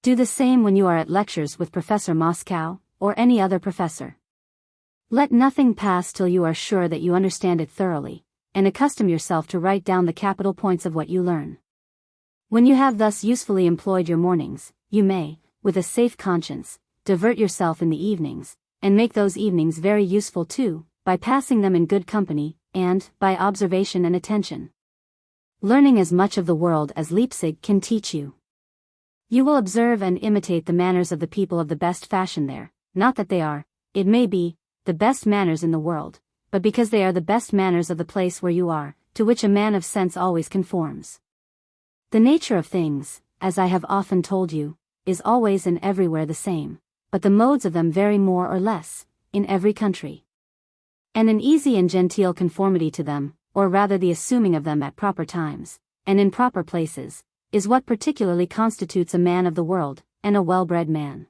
Do the same when you are at lectures with Professor Moscow, or any other professor. Let nothing pass till you are sure that you understand it thoroughly, and accustom yourself to write down the capital points of what you learn. When you have thus usefully employed your mornings, you may, with a safe conscience, divert yourself in the evenings, and make those evenings very useful too, by passing them in good company, and, by observation and attention, learning as much of the world as Leipzig can teach you. You will observe and imitate the manners of the people of the best fashion there, not that they are, it may be, the best manners in the world, but because they are the best manners of the place where you are, to which a man of sense always conforms. The nature of things, as I have often told you, is always and everywhere the same, but the modes of them vary more or less, in every country. And an easy and genteel conformity to them, or rather the assuming of them at proper times, and in proper places, is what particularly constitutes a man of the world, and a well-bred man.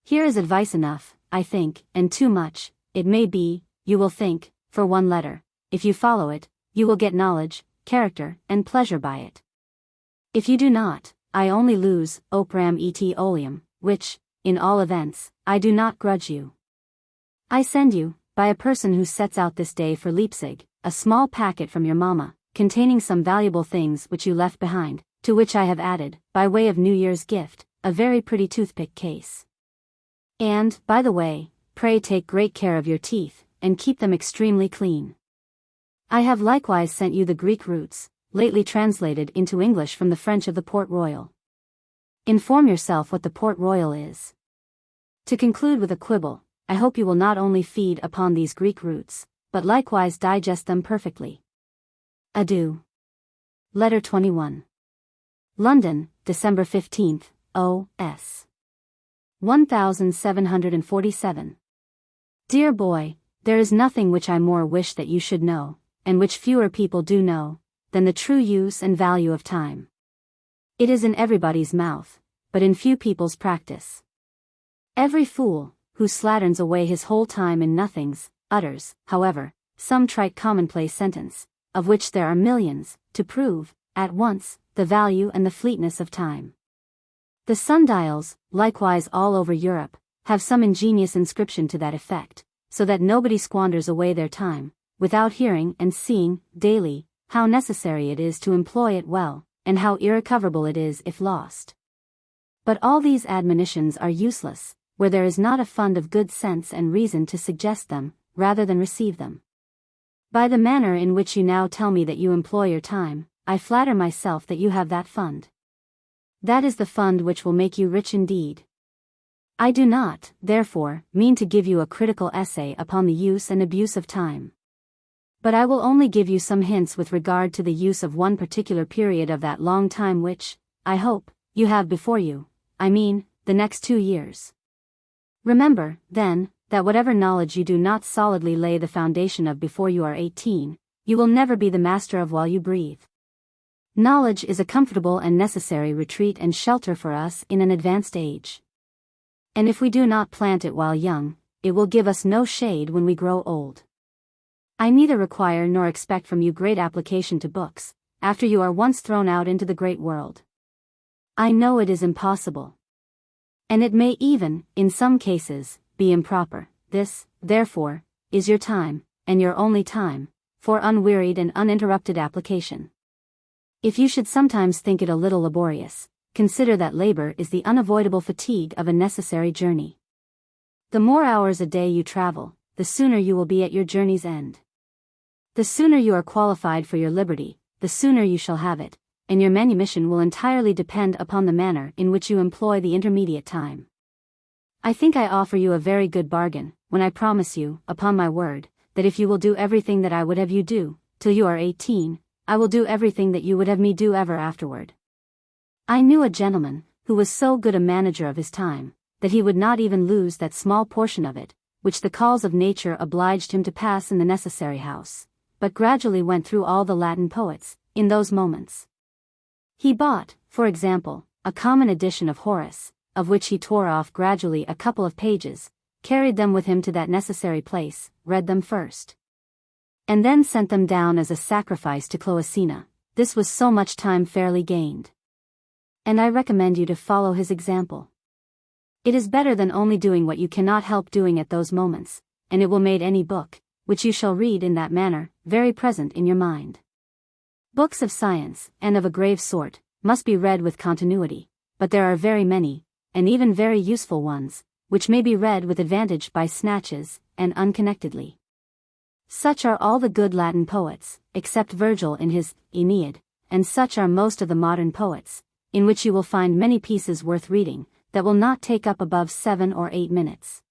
Here is advice enough, I think, and too much, it may be, you will think, for one letter. If you follow it, you will get knowledge, character, and pleasure by it. If you do not, I only lose operam et oleum, which, in all events, I do not grudge you. I send you, by a person who sets out this day for Leipzig, a small packet from your mamma, containing some valuable things which you left behind, to which I have added, by way of New Year's gift, a very pretty toothpick case. And, by the way, pray take great care of your teeth, and keep them extremely clean. I have likewise sent you the Greek roots, lately translated into English from the French of the Port Royal. Inform yourself what the Port Royal is. To conclude with a quibble, I hope you will not only feed upon these Greek roots, but likewise digest them perfectly. Adieu. Letter 21. London, December 15th, O.S. 1747. Dear boy, there is nothing which I more wish that you should know, and which fewer people do know, than the true use and value of time. It is in everybody's mouth, but in few people's practice. Every fool, who slatterns away his whole time in nothings, utters, however, some trite commonplace sentence, of which there are millions, to prove, at once, the value and the fleetness of time. The sundials, likewise all over Europe, have some ingenious inscription to that effect, so that nobody squanders away their time, without hearing and seeing, daily, how necessary it is to employ it well, and how irrecoverable it is if lost. But all these admonitions are useless, where there is not a fund of good sense and reason to suggest them, rather than receive them. By the manner in which you now tell me that you employ your time, I flatter myself that you have that fund. That is the fund which will make you rich indeed. I do not, therefore, mean to give you a critical essay upon the use and abuse of time. But I will only give you some hints with regard to the use of one particular period of that long time which, I hope, you have before you, I mean, the next 2 years. Remember, then, that whatever knowledge you do not solidly lay the foundation of before you are 18, you will never be the master of while you breathe. Knowledge is a comfortable and necessary retreat and shelter for us in an advanced age. And if we do not plant it while young, it will give us no shade when we grow old. I neither require nor expect from you great application to books, after you are once thrown out into the great world. I know it is impossible. And it may even, in some cases, be improper. This, therefore, is your time, and your only time, for unwearied and uninterrupted application. If you should sometimes think it a little laborious, consider that labor is the unavoidable fatigue of a necessary journey. The more hours a day you travel, the sooner you will be at your journey's end. The sooner you are qualified for your liberty, the sooner you shall have it, and your manumission will entirely depend upon the manner in which you employ the intermediate time. I think I offer you a very good bargain, when I promise you, upon my word, that if you will do everything that I would have you do, till you are 18, I will do everything that you would have me do ever afterward. I knew a gentleman, who was so good a manager of his time, that he would not even lose that small portion of it, which the calls of nature obliged him to pass in the necessary house, but gradually went through all the Latin poets, in those moments. He bought, for example, a common edition of Horace, of which he tore off gradually a couple of pages, carried them with him to that necessary place, read them first, and then sent them down as a sacrifice to Cloacina. This was so much time fairly gained. And I recommend you to follow his example. It is better than only doing what you cannot help doing at those moments, and it will make any book, which you shall read in that manner, very present in your mind. Books of science, and of a grave sort, must be read with continuity, but there are very many, and even very useful ones, which may be read with advantage by snatches, and unconnectedly. Such are all the good Latin poets, except Virgil in his Aeneid, and such are most of the modern poets, in which you will find many pieces worth reading, that will not take up above 7 or 8 minutes.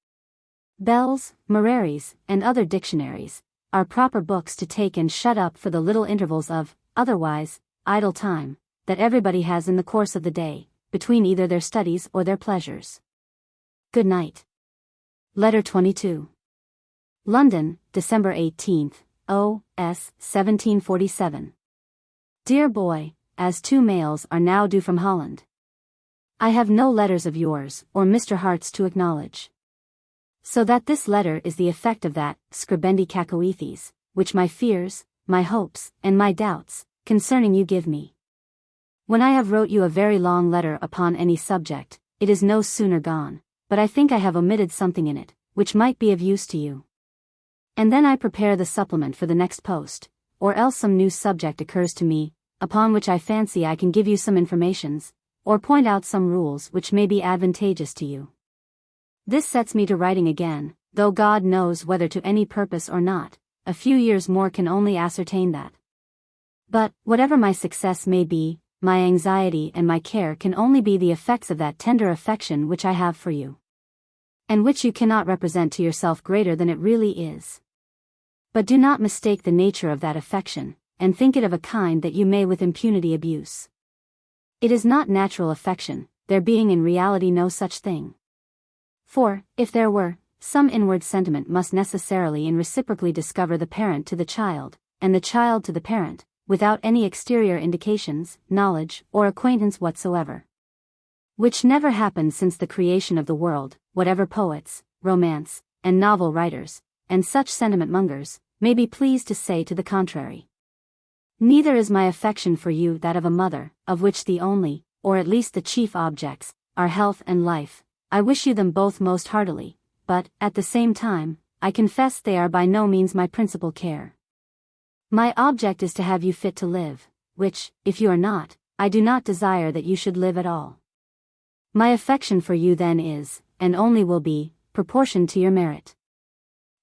Bell's, Morery's, and other dictionaries, are proper books to take and shut up for the little intervals of, otherwise, idle time, that everybody has in the course of the day, between either their studies or their pleasures. Good night. Letter 22. London, December 18th, O.S. 1747. Dear boy, as 2 mails are now due from Holland. I have no letters of yours or Mr. Hart's to acknowledge. So that this letter is the effect of that scribendi cacoethes, which my fears, my hopes, and my doubts, concerning you give me. When I have wrote you a very long letter upon any subject, it is no sooner gone, but I think I have omitted something in it, which might be of use to you. And then I prepare the supplement for the next post, or else some new subject occurs to me, upon which I fancy I can give you some informations, or point out some rules which may be advantageous to you. This sets me to writing again, though God knows whether to any purpose or not. A few years more can only ascertain that. But, whatever my success may be, my anxiety and my care can only be the effects of that tender affection which I have for you, and which you cannot represent to yourself greater than it really is. But do not mistake the nature of that affection, and think it of a kind that you may with impunity abuse. It is not natural affection, there being in reality no such thing. For, if there were, some inward sentiment must necessarily and reciprocally discover the parent to the child, and the child to the parent, without any exterior indications, knowledge, or acquaintance whatsoever. Which never happened since the creation of the world, whatever poets, romance, and novel writers, and such sentiment mongers, may be pleased to say to the contrary. Neither is my affection for you that of a mother, of which the only, or at least the chief objects, are health and life. I wish you them both most heartily, but, at the same time, I confess they are by no means my principal care. My object is to have you fit to live, which, if you are not, I do not desire that you should live at all. My affection for you then is, and only will be, proportioned to your merit.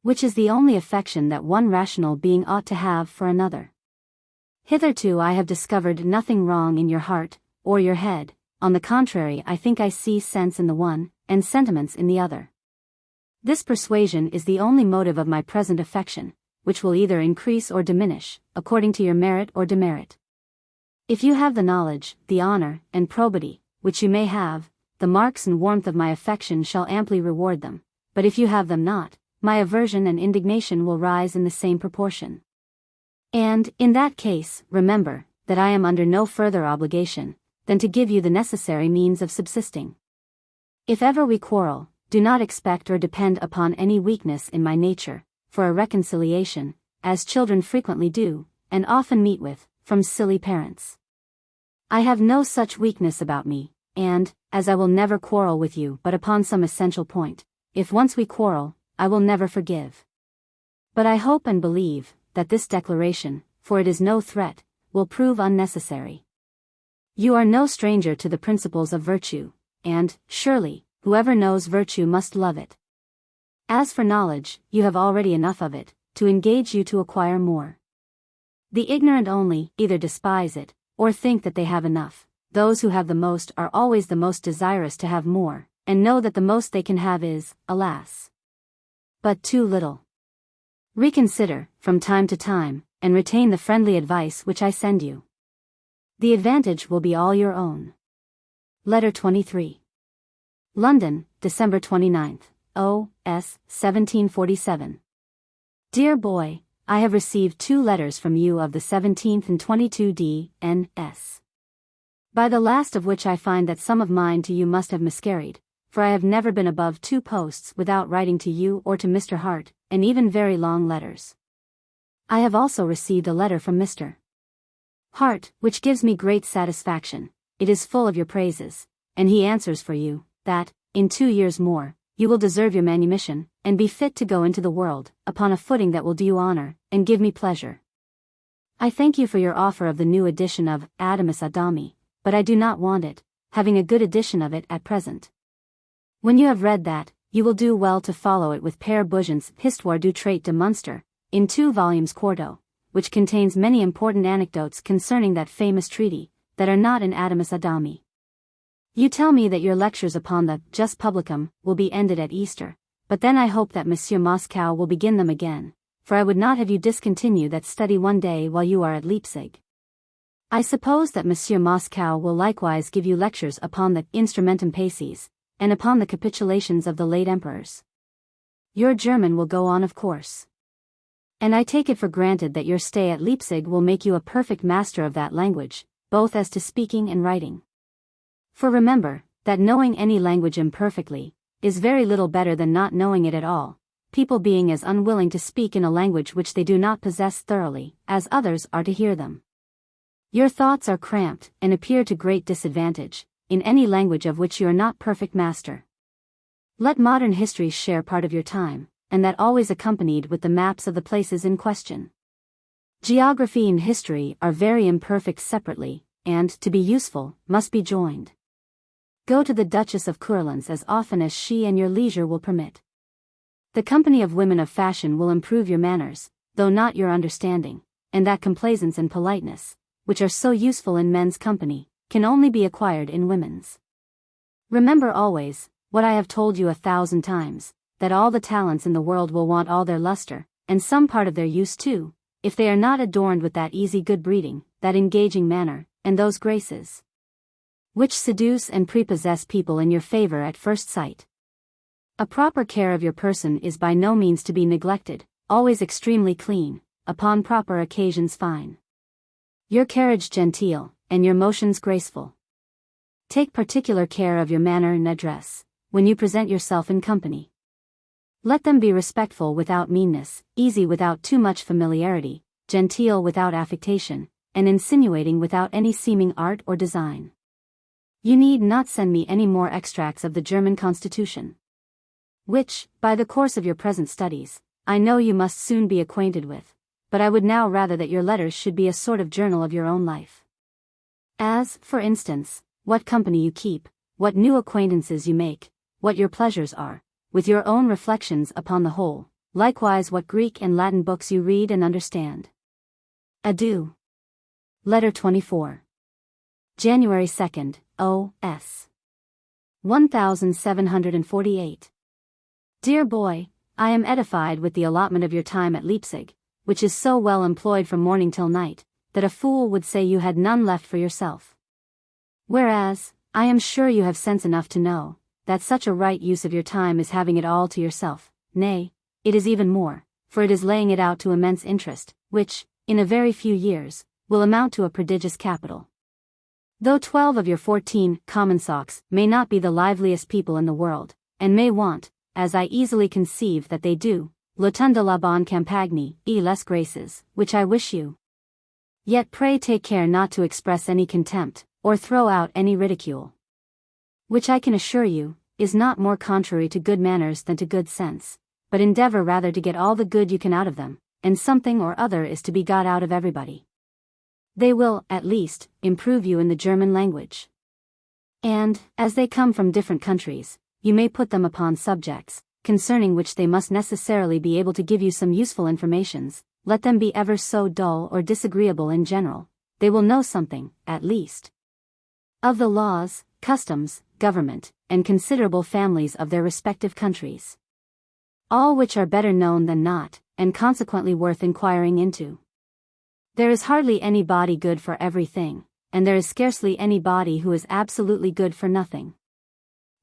Which is the only affection that one rational being ought to have for another. Hitherto I have discovered nothing wrong in your heart, or your head. On the contrary, I think I see sense in the one, and sentiments in the other. This persuasion is the only motive of my present affection, which will either increase or diminish, according to your merit or demerit. If you have the knowledge, the honor, and probity, which you may have, the marks and warmth of my affection shall amply reward them, but if you have them not, my aversion and indignation will rise in the same proportion. And, in that case, remember, that I am under no further obligation, than to give you the necessary means of subsisting. If ever we quarrel, do not expect or depend upon any weakness in my nature, for a reconciliation, as children frequently do, and often meet with, from silly parents. I have no such weakness about me, and, as I will never quarrel with you but upon some essential point, if once we quarrel, I will never forgive. But I hope and believe, that this declaration, for it is no threat, will prove unnecessary. You are no stranger to the principles of virtue, and, surely, whoever knows virtue must love it. As for knowledge, you have already enough of it, to engage you to acquire more. The ignorant only, either despise it, or think that they have enough. Those who have the most are always the most desirous to have more, and know that the most they can have is, alas, but too little. Reconsider, from time to time, and retain the friendly advice which I send you. The advantage will be all your own. Letter 23. London, December 29th, O.S. 1747. Dear boy, I have received 2 letters from you of the 17th and 22d, N.S. By the last of which I find that some of mine to you must have miscarried, for I have never been above 2 posts without writing to you or to Mr. Hart, and even very long letters. I have also received a letter from Mr. Hart, which gives me great satisfaction. It is full of your praises, and he answers for you, that, in 2 years more, you will deserve your manumission, and be fit to go into the world, upon a footing that will do you honor, and give me pleasure. I thank you for your offer of the new edition of Adamus Adami, but I do not want it, having a good edition of it at present. When you have read that, you will do well to follow it with Père Bougeant's Histoire du Traité de Munster, in 2 volumes quarto, which contains many important anecdotes concerning that famous treaty, that are not in Adamus Adami. You tell me that your lectures upon the Jus Publicum will be ended at Easter, but then I hope that Monsieur Moscow will begin them again, for I would not have you discontinue that study one day while you are at Leipzig. I suppose that Monsieur Moscow will likewise give you lectures upon the Instrumentum Pacis, and upon the capitulations of the late emperors. Your German will go on, of course. And I take it for granted that your stay at Leipzig will make you a perfect master of that language, both as to speaking and writing. For remember, that knowing any language imperfectly, is very little better than not knowing it at all, people being as unwilling to speak in a language which they do not possess thoroughly, as others are to hear them. Your thoughts are cramped, and appear to great disadvantage, in any language of which you are not perfect master. Let modern history share part of your time, and that always accompanied with the maps of the places in question. Geography and history are very imperfect separately, and, to be useful, must be joined. Go to the Duchess of Courland's as often as she and your leisure will permit. The company of women of fashion will improve your manners, though not your understanding, and that complaisance and politeness, which are so useful in men's company, can only be acquired in women's. Remember always, what I have told you 1,000 times, that all the talents in the world will want all their luster, and some part of their use too, if they are not adorned with that easy good breeding, that engaging manner, and those graces which seduce and prepossess people in your favor at first sight. A proper care of your person is by no means to be neglected, always extremely clean, upon proper occasions fine. Your carriage genteel, and your motions graceful. Take particular care of your manner and address, when you present yourself in company. Let them be respectful without meanness, easy without too much familiarity, genteel without affectation, and insinuating without any seeming art or design. You need not send me any more extracts of the German Constitution, which, by the course of your present studies, I know you must soon be acquainted with, but I would now rather that your letters should be a sort of journal of your own life. As, for instance, what company you keep, what new acquaintances you make, what your pleasures are, with your own reflections upon the whole, likewise what Greek and Latin books you read and understand. Adieu. Letter 24. January 2nd, O.S. 1748. Dear boy, I am edified with the allotment of your time at Leipzig, which is so well employed from morning till night, that a fool would say you had none left for yourself. Whereas, I am sure you have sense enough to know, that such a right use of your time is having it all to yourself, nay, it is even more, for it is laying it out to immense interest, which, in a very few years, will amount to a prodigious capital. Though 12 of your 14 commensaux may not be the liveliest people in the world, and may want, as I easily conceive that they do, l'automne de la bonne campagne, les graces, which I wish you. Yet pray take care not to express any contempt, or throw out any ridicule. Which I can assure you, is not more contrary to good manners than to good sense, but endeavor rather to get all the good you can out of them, and something or other is to be got out of everybody. They will, at least, improve you in the German language. And, as they come from different countries, you may put them upon subjects, concerning which they must necessarily be able to give you some useful informations, let them be ever so dull or disagreeable in general, they will know something, at least, of the laws, customs, government, and considerable families of their respective countries. All which are better known than not, and consequently worth inquiring into. There is hardly any body good for everything, and there is scarcely any body who is absolutely good for nothing.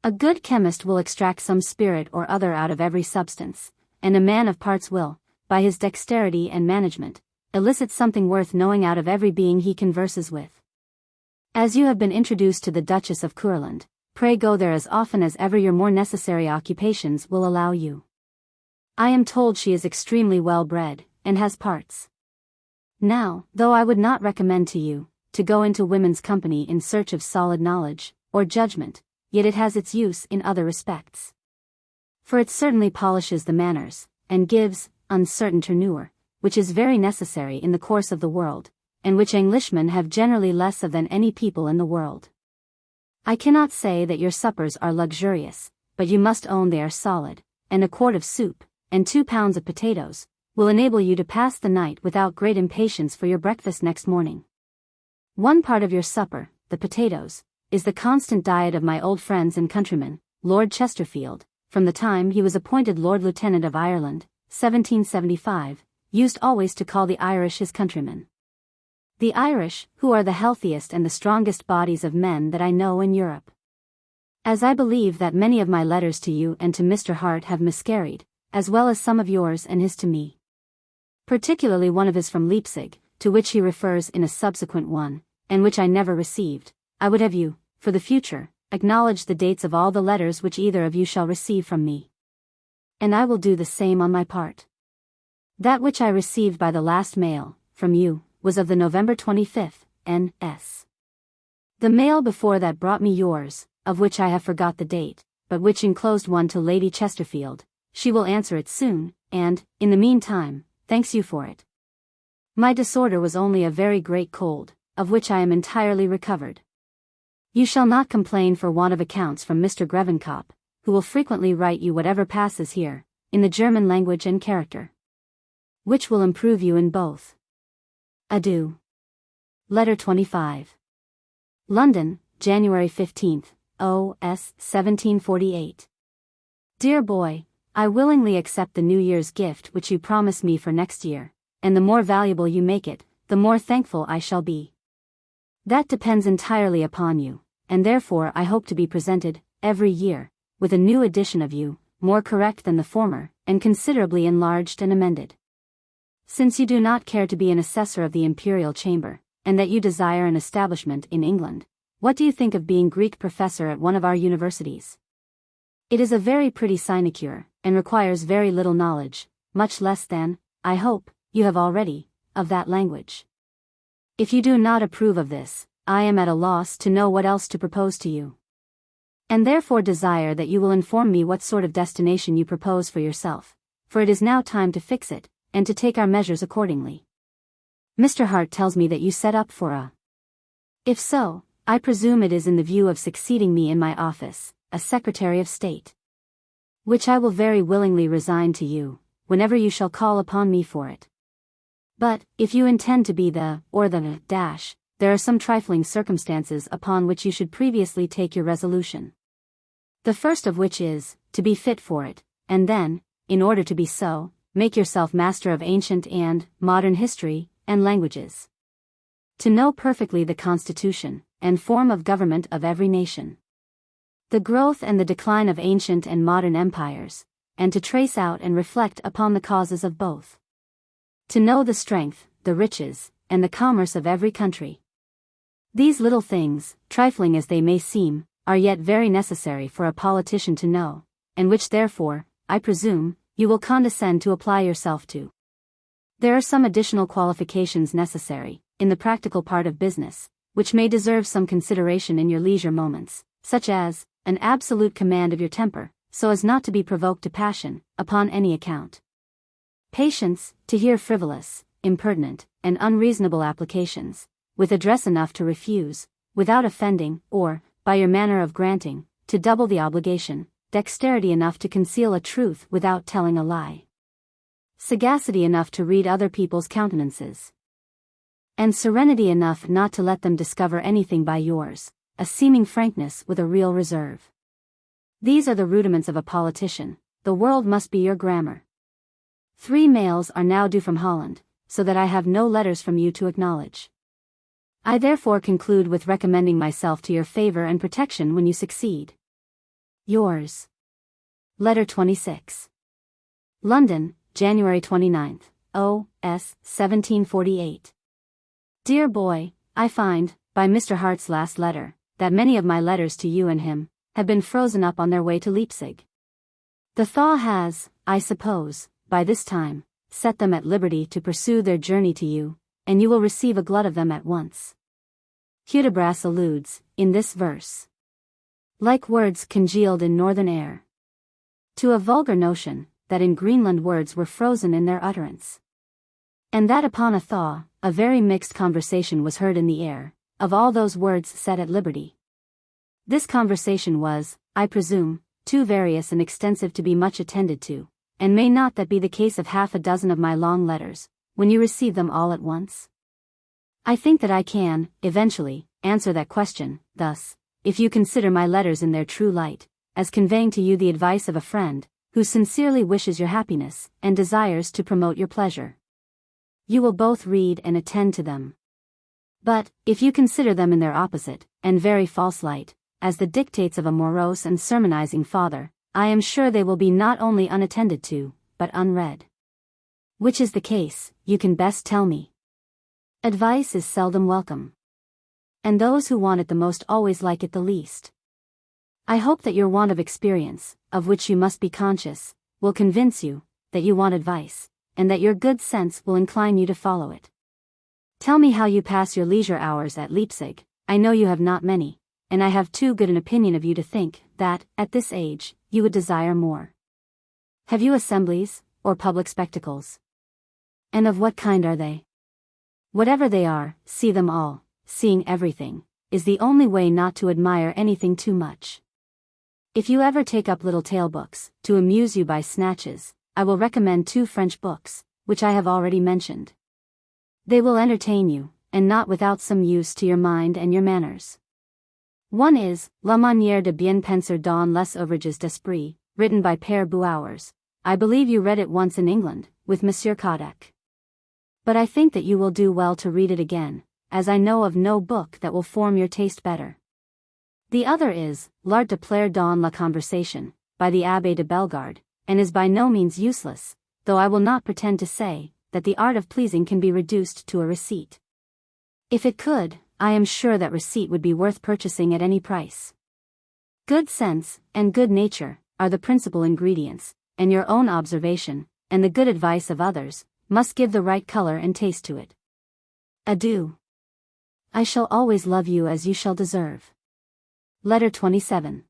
A good chemist will extract some spirit or other out of every substance, and a man of parts will, by his dexterity and management, elicit something worth knowing out of every being he converses with. As you have been introduced to the Duchess of Courland, pray go there as often as ever your more necessary occupations will allow you. I am told she is extremely well bred, and has parts. Now, though I would not recommend to you, to go into women's company in search of solid knowledge, or judgment, yet it has its use in other respects. For it certainly polishes the manners, and gives, uncertain tournure, which is very necessary in the course of the world, and which Englishmen have generally less of than any people in the world. I cannot say that your suppers are luxurious, but you must own they are solid, and a quart of soup, and 2 pounds of potatoes, will enable you to pass the night without great impatience for your breakfast next morning. One part of your supper, the potatoes, is the constant diet of my old friends and countrymen, Lord Chesterfield, from the time he was appointed Lord Lieutenant of Ireland, 1775, used always to call the Irish his countrymen. The Irish, who are the healthiest and the strongest bodies of men that I know in Europe. As I believe that many of my letters to you and to Mr. Hart have miscarried, as well as some of yours and his to me. Particularly one of his from Leipzig, to which he refers in a subsequent one, and which I never received, I would have you, for the future, acknowledge the dates of all the letters which either of you shall receive from me. And I will do the same on my part. That which I received by the last mail, from you, was of the November 25th, N.S. The mail before that brought me yours, of which I have forgot the date, but which enclosed one to Lady Chesterfield. She will answer it soon, and, in the meantime, thanks you for it. My disorder was only a very great cold, of which I am entirely recovered. You shall not complain for want of accounts from Mr. Grevenkop, who will frequently write you whatever passes here, in the German language and character, which will improve you in both. Adieu. Letter 25. London, January 15th, O.S. 1748. Dear boy, I willingly accept the New Year's gift which you promise me for next year, and the more valuable you make it, the more thankful I shall be. That depends entirely upon you, and therefore I hope to be presented, every year, with a new edition of you, more correct than the former, and considerably enlarged and amended. Since you do not care to be an assessor of the imperial chamber, and that you desire an establishment in England, what do you think of being Greek professor at one of our universities? It is a very pretty sinecure, and requires very little knowledge, much less than, I hope, you have already, of that language. If you do not approve of this, I am at a loss to know what else to propose to you. And therefore desire that you will inform me what sort of destination you propose for yourself, for it is now time to fix it, and to take our measures accordingly. Mr. Hart tells me that you set up for a. If so, I presume it is in the view of succeeding me in my office, as Secretary of State. Which I will very willingly resign to you, whenever you shall call upon me for it. But, if you intend to be the, or the, dash, there are some trifling circumstances upon which you should previously take your resolution. The first of which is, to be fit for it, and then, in order to be so, make yourself master of ancient and modern history, and languages. To know perfectly the constitution, and form of government of every nation. The growth and the decline of ancient and modern empires, and to trace out and reflect upon the causes of both. To know the strength, the riches, and the commerce of every country. These little things, trifling as they may seem, are yet very necessary for a politician to know, and which therefore, I presume, you will condescend to apply yourself to. There are some additional qualifications necessary, in the practical part of business, which may deserve some consideration in your leisure moments, such as, an absolute command of your temper, so as not to be provoked to passion, upon any account. Patience, to hear frivolous, impertinent, and unreasonable applications, with address enough to refuse, without offending, or, by your manner of granting, to double the obligation, dexterity enough to conceal a truth without telling a lie. Sagacity enough to read other people's countenances. And serenity enough not to let them discover anything by yours, a seeming frankness with a real reserve. These are the rudiments of a politician, the world must be your grammar. 3 mails are now due from Holland, so that I have no letters from you to acknowledge. I therefore conclude with recommending myself to your favor and protection when you succeed. Yours. Letter 26. London, January 29th, O.S. 1748. Dear boy, I find, by Mr. Hart's last letter, that many of my letters to you and him have been frozen up on their way to Leipzig. The thaw has, I suppose, by this time, set them at liberty to pursue their journey to you, and you will receive a glut of them at once. Hudibras alludes, in this verse, like words congealed in northern air, to a vulgar notion, that in Greenland words were frozen in their utterance. And that upon a thaw, a very mixed conversation was heard in the air, of all those words set at liberty. This conversation was, I presume, too various and extensive to be much attended to, and may not that be the case of half a dozen of my long letters, when you receive them all at once? I think that I can, eventually, answer that question, thus, if you consider my letters in their true light, as conveying to you the advice of a friend, who sincerely wishes your happiness, and desires to promote your pleasure. You will both read and attend to them. But, if you consider them in their opposite, and very false light, as the dictates of a morose and sermonizing father, I am sure they will be not only unattended to, but unread. Which is the case, you can best tell me. Advice is seldom welcome. And those who want it the most always like it the least. I hope that your want of experience, of which you must be conscious, will convince you, that you want advice, and that your good sense will incline you to follow it. Tell me how you pass your leisure hours at Leipzig. I know you have not many, and I have too good an opinion of you to think, that, at this age, you would desire more. Have you assemblies, or public spectacles? And of what kind are they? Whatever they are, see them all. Seeing everything, is the only way not to admire anything too much. If you ever take up little tale books, to amuse you by snatches, I will recommend 2 French books, which I have already mentioned. They will entertain you, and not without some use to your mind and your manners. One is, La manière de bien penser dans les ouvrages d'esprit, written by Père Bouhours. I believe you read it once in England, with Monsieur Kodak. But I think that you will do well to read it again, as I know of no book that will form your taste better. The other is, L'art de plaire dans la conversation, by the Abbé de Bellegarde, and is by no means useless, though I will not pretend to say, that the art of pleasing can be reduced to a receipt. If it could, I am sure that receipt would be worth purchasing at any price. Good sense, and good nature, are the principal ingredients, and your own observation, and the good advice of others, must give the right color and taste to it. Adieu. I shall always love you as you shall deserve. Letter 27.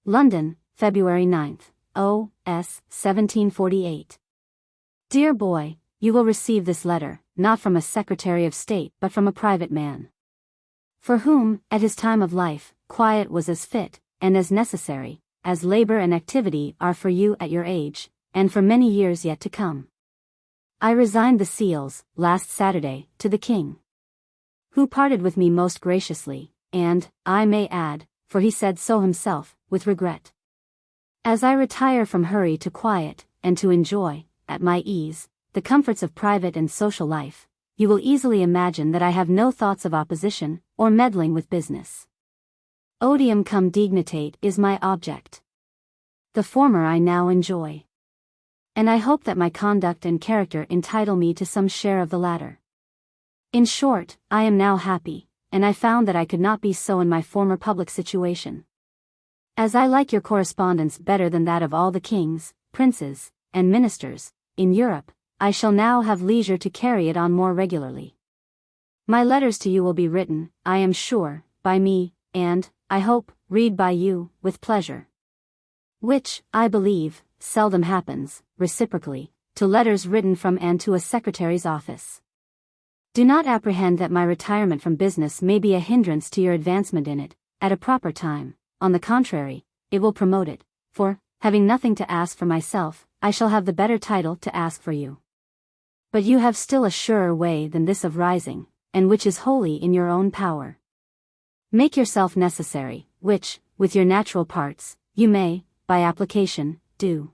London, February 9th, O.S. 1748. Dear boy, you will receive this letter, not from a Secretary of State but from a private man, for whom, at his time of life, quiet was as fit, and as necessary, as labor and activity are for you at your age, and for many years yet to come. I resigned the seals, last Saturday, to the King, who parted with me most graciously, and, I may add, for he said so himself, with regret. As I retire from hurry to quiet, and to enjoy, at my ease, the comforts of private and social life, you will easily imagine that I have no thoughts of opposition, or meddling with business. Odium cum dignitate is my object. The former I now enjoy, and I hope that my conduct and character entitle me to some share of the latter. In short, I am now happy, and I found that I could not be so in my former public situation. As I like your correspondence better than that of all the kings, princes, and ministers, in Europe, I shall now have leisure to carry it on more regularly. My letters to you will be written, I am sure, by me, and, I hope, read by you, with pleasure. Which, I believe, seldom happens, reciprocally, to letters written from and to a secretary's office. Do not apprehend that my retirement from business may be a hindrance to your advancement in it, at a proper time. On the contrary, it will promote it, for, having nothing to ask for myself, I shall have the better title to ask for you. But you have still a surer way than this of rising, and which is wholly in your own power. Make yourself necessary, which, with your natural parts, you may, by application, do.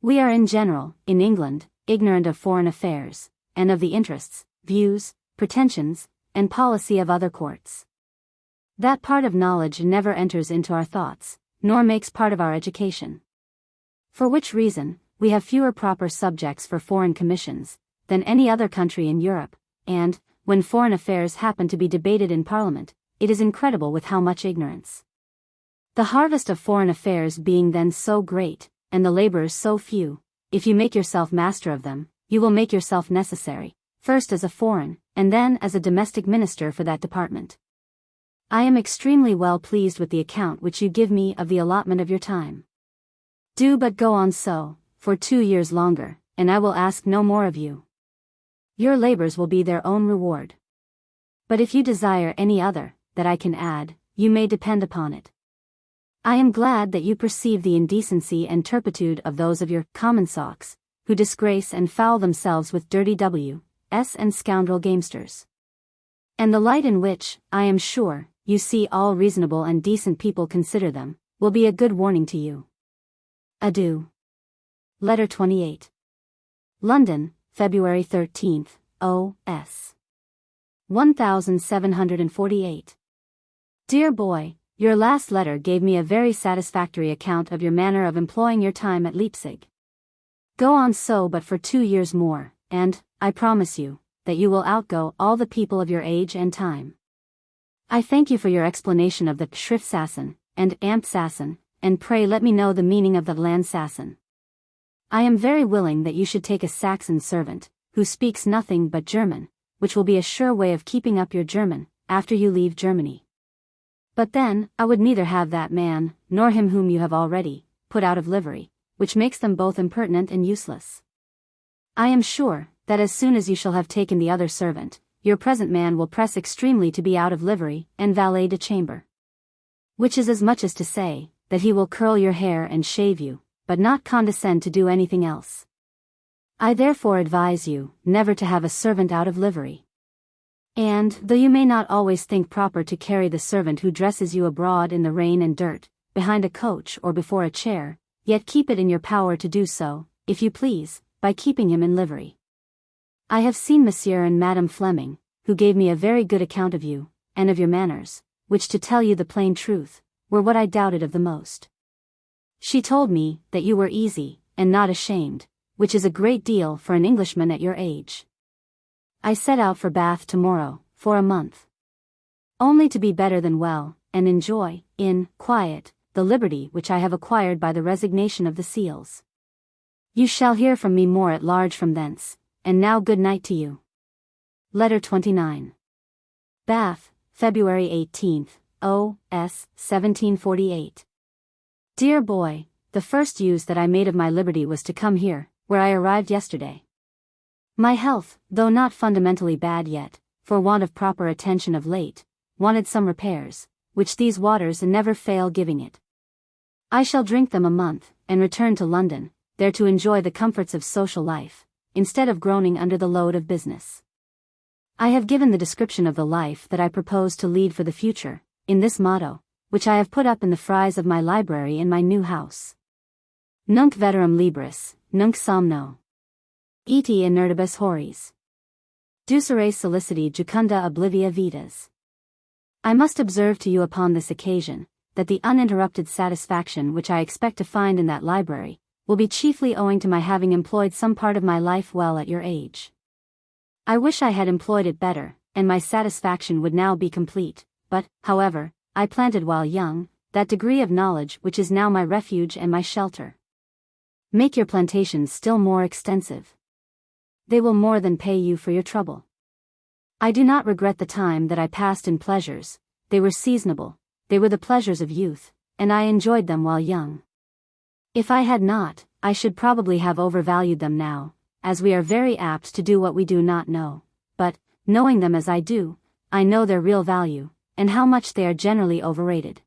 We are in general, in England, ignorant of foreign affairs, and of the interests, views, pretensions, and policy of other courts. That part of knowledge never enters into our thoughts, nor makes part of our education. For which reason, we have fewer proper subjects for foreign commissions, than any other country in Europe, and, when foreign affairs happen to be debated in Parliament, it is incredible with how much ignorance. The harvest of foreign affairs being then so great, and the laborers so few, if you make yourself master of them, you will make yourself necessary, first as a foreign, and then as a domestic minister for that department. I am extremely well pleased with the account which you give me of the allotment of your time. Do but go on so, for 2 years longer, and I will ask no more of you. Your labors will be their own reward. But if you desire any other, that I can add, you may depend upon it. I am glad that you perceive the indecency and turpitude of those of your common socks, who disgrace and foul themselves with dirty W.S. and scoundrel gamesters. And the light in which, I am sure, you see all reasonable and decent people consider them, will be a good warning to you. Adieu. Letter 28. London, February 13th, O.S. 1748. Dear boy, your last letter gave me a very satisfactory account of your manner of employing your time at Leipzig. Go on so but for 2 years more, and, I promise you, that you will outgo all the people of your age and time. I thank you for your explanation of the Schriftsasson, and Amtsasson, and pray let me know the meaning of the Landsasson. I am very willing that you should take a Saxon servant, who speaks nothing but German, which will be a sure way of keeping up your German, after you leave Germany. But then, I would neither have that man, nor him whom you have already put out of livery, which makes them both impertinent and useless. I am sure, that as soon as you shall have taken the other servant, your present man will press extremely to be out of livery, and valet de chamber. Which is as much as to say, that he will curl your hair and shave you, but not condescend to do anything else. I therefore advise you, never to have a servant out of livery. And, though you may not always think proper to carry the servant who dresses you abroad in the rain and dirt, behind a coach or before a chair, yet keep it in your power to do so, if you please, by keeping him in livery. I have seen Monsieur and Madame Fleming, who gave me a very good account of you, and of your manners, which to tell you the plain truth, were what I doubted of the most. She told me, that you were easy, and not ashamed, which is a great deal for an Englishman at your age. I set out for Bath tomorrow, for a month. Only to be better than well, and enjoy, in quiet, the liberty which I have acquired by the resignation of the seals. You shall hear from me more at large from thence, and now good night to you. Letter 29. Bath, February 18th, O.S. 1748. Dear boy, the first use that I made of my liberty was to come here, where I arrived yesterday. My health, though not fundamentally bad yet, for want of proper attention of late, wanted some repairs, which these waters never fail giving it. I shall drink them a month, and return to London, there to enjoy the comforts of social life, instead of groaning under the load of business. I have given the description of the life that I propose to lead for the future, in this motto, which I have put up in the frieze of my library in my new house. Nunc veterum libris, nunc somno. Eti inertibus horis. Ducere soliciti jucunda oblivia vitas. I must observe to you upon this occasion, that the uninterrupted satisfaction which I expect to find in that library, will be chiefly owing to my having employed some part of my life well at your age. I wish I had employed it better, and my satisfaction would now be complete, but, however, I planted while young, that degree of knowledge which is now my refuge and my shelter. Make your plantations still more extensive. They will more than pay you for your trouble. I do not regret the time that I passed in pleasures, they were seasonable, they were the pleasures of youth, and I enjoyed them while young. If I had not, I should probably have overvalued them now, as we are very apt to do what we do not know, but, knowing them as I do, I know their real value, and how much they are generally overrated.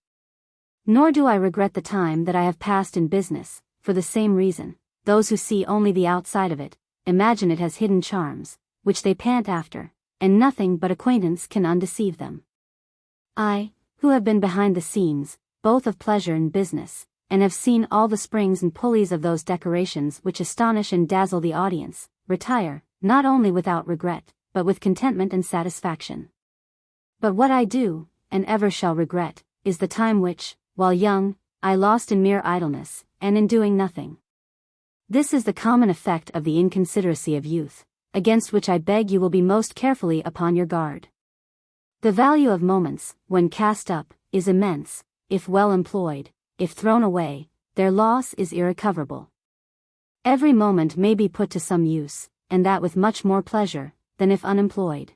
Nor do I regret the time that I have passed in business, for the same reason. Those who see only the outside of it, imagine it has hidden charms, which they pant after, and nothing but acquaintance can undeceive them. I, who have been behind the scenes, both of pleasure and business, and have seen all the springs and pulleys of those decorations which astonish and dazzle the audience, retire, not only without regret, but with contentment and satisfaction. But what I do, and ever shall regret, is the time which, while young, I lost in mere idleness, and in doing nothing. This is the common effect of the inconsideracy of youth, against which I beg you will be most carefully upon your guard. The value of moments, when cast up, is immense, if well employed; if thrown away, their loss is irrecoverable. Every moment may be put to some use, and that with much more pleasure, than if unemployed.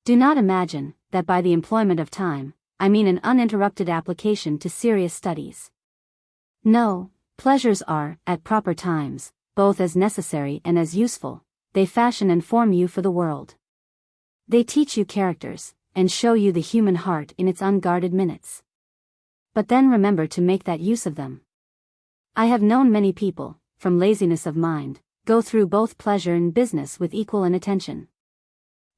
Do not imagine, that by the employment of time, I mean an uninterrupted application to serious studies. No, pleasures are, at proper times, both as necessary and as useful. They fashion and form you for the world. They teach you characters, and show you the human heart in its unguarded minutes. But then remember to make that use of them. I have known many people, from laziness of mind, go through both pleasure and business with equal inattention,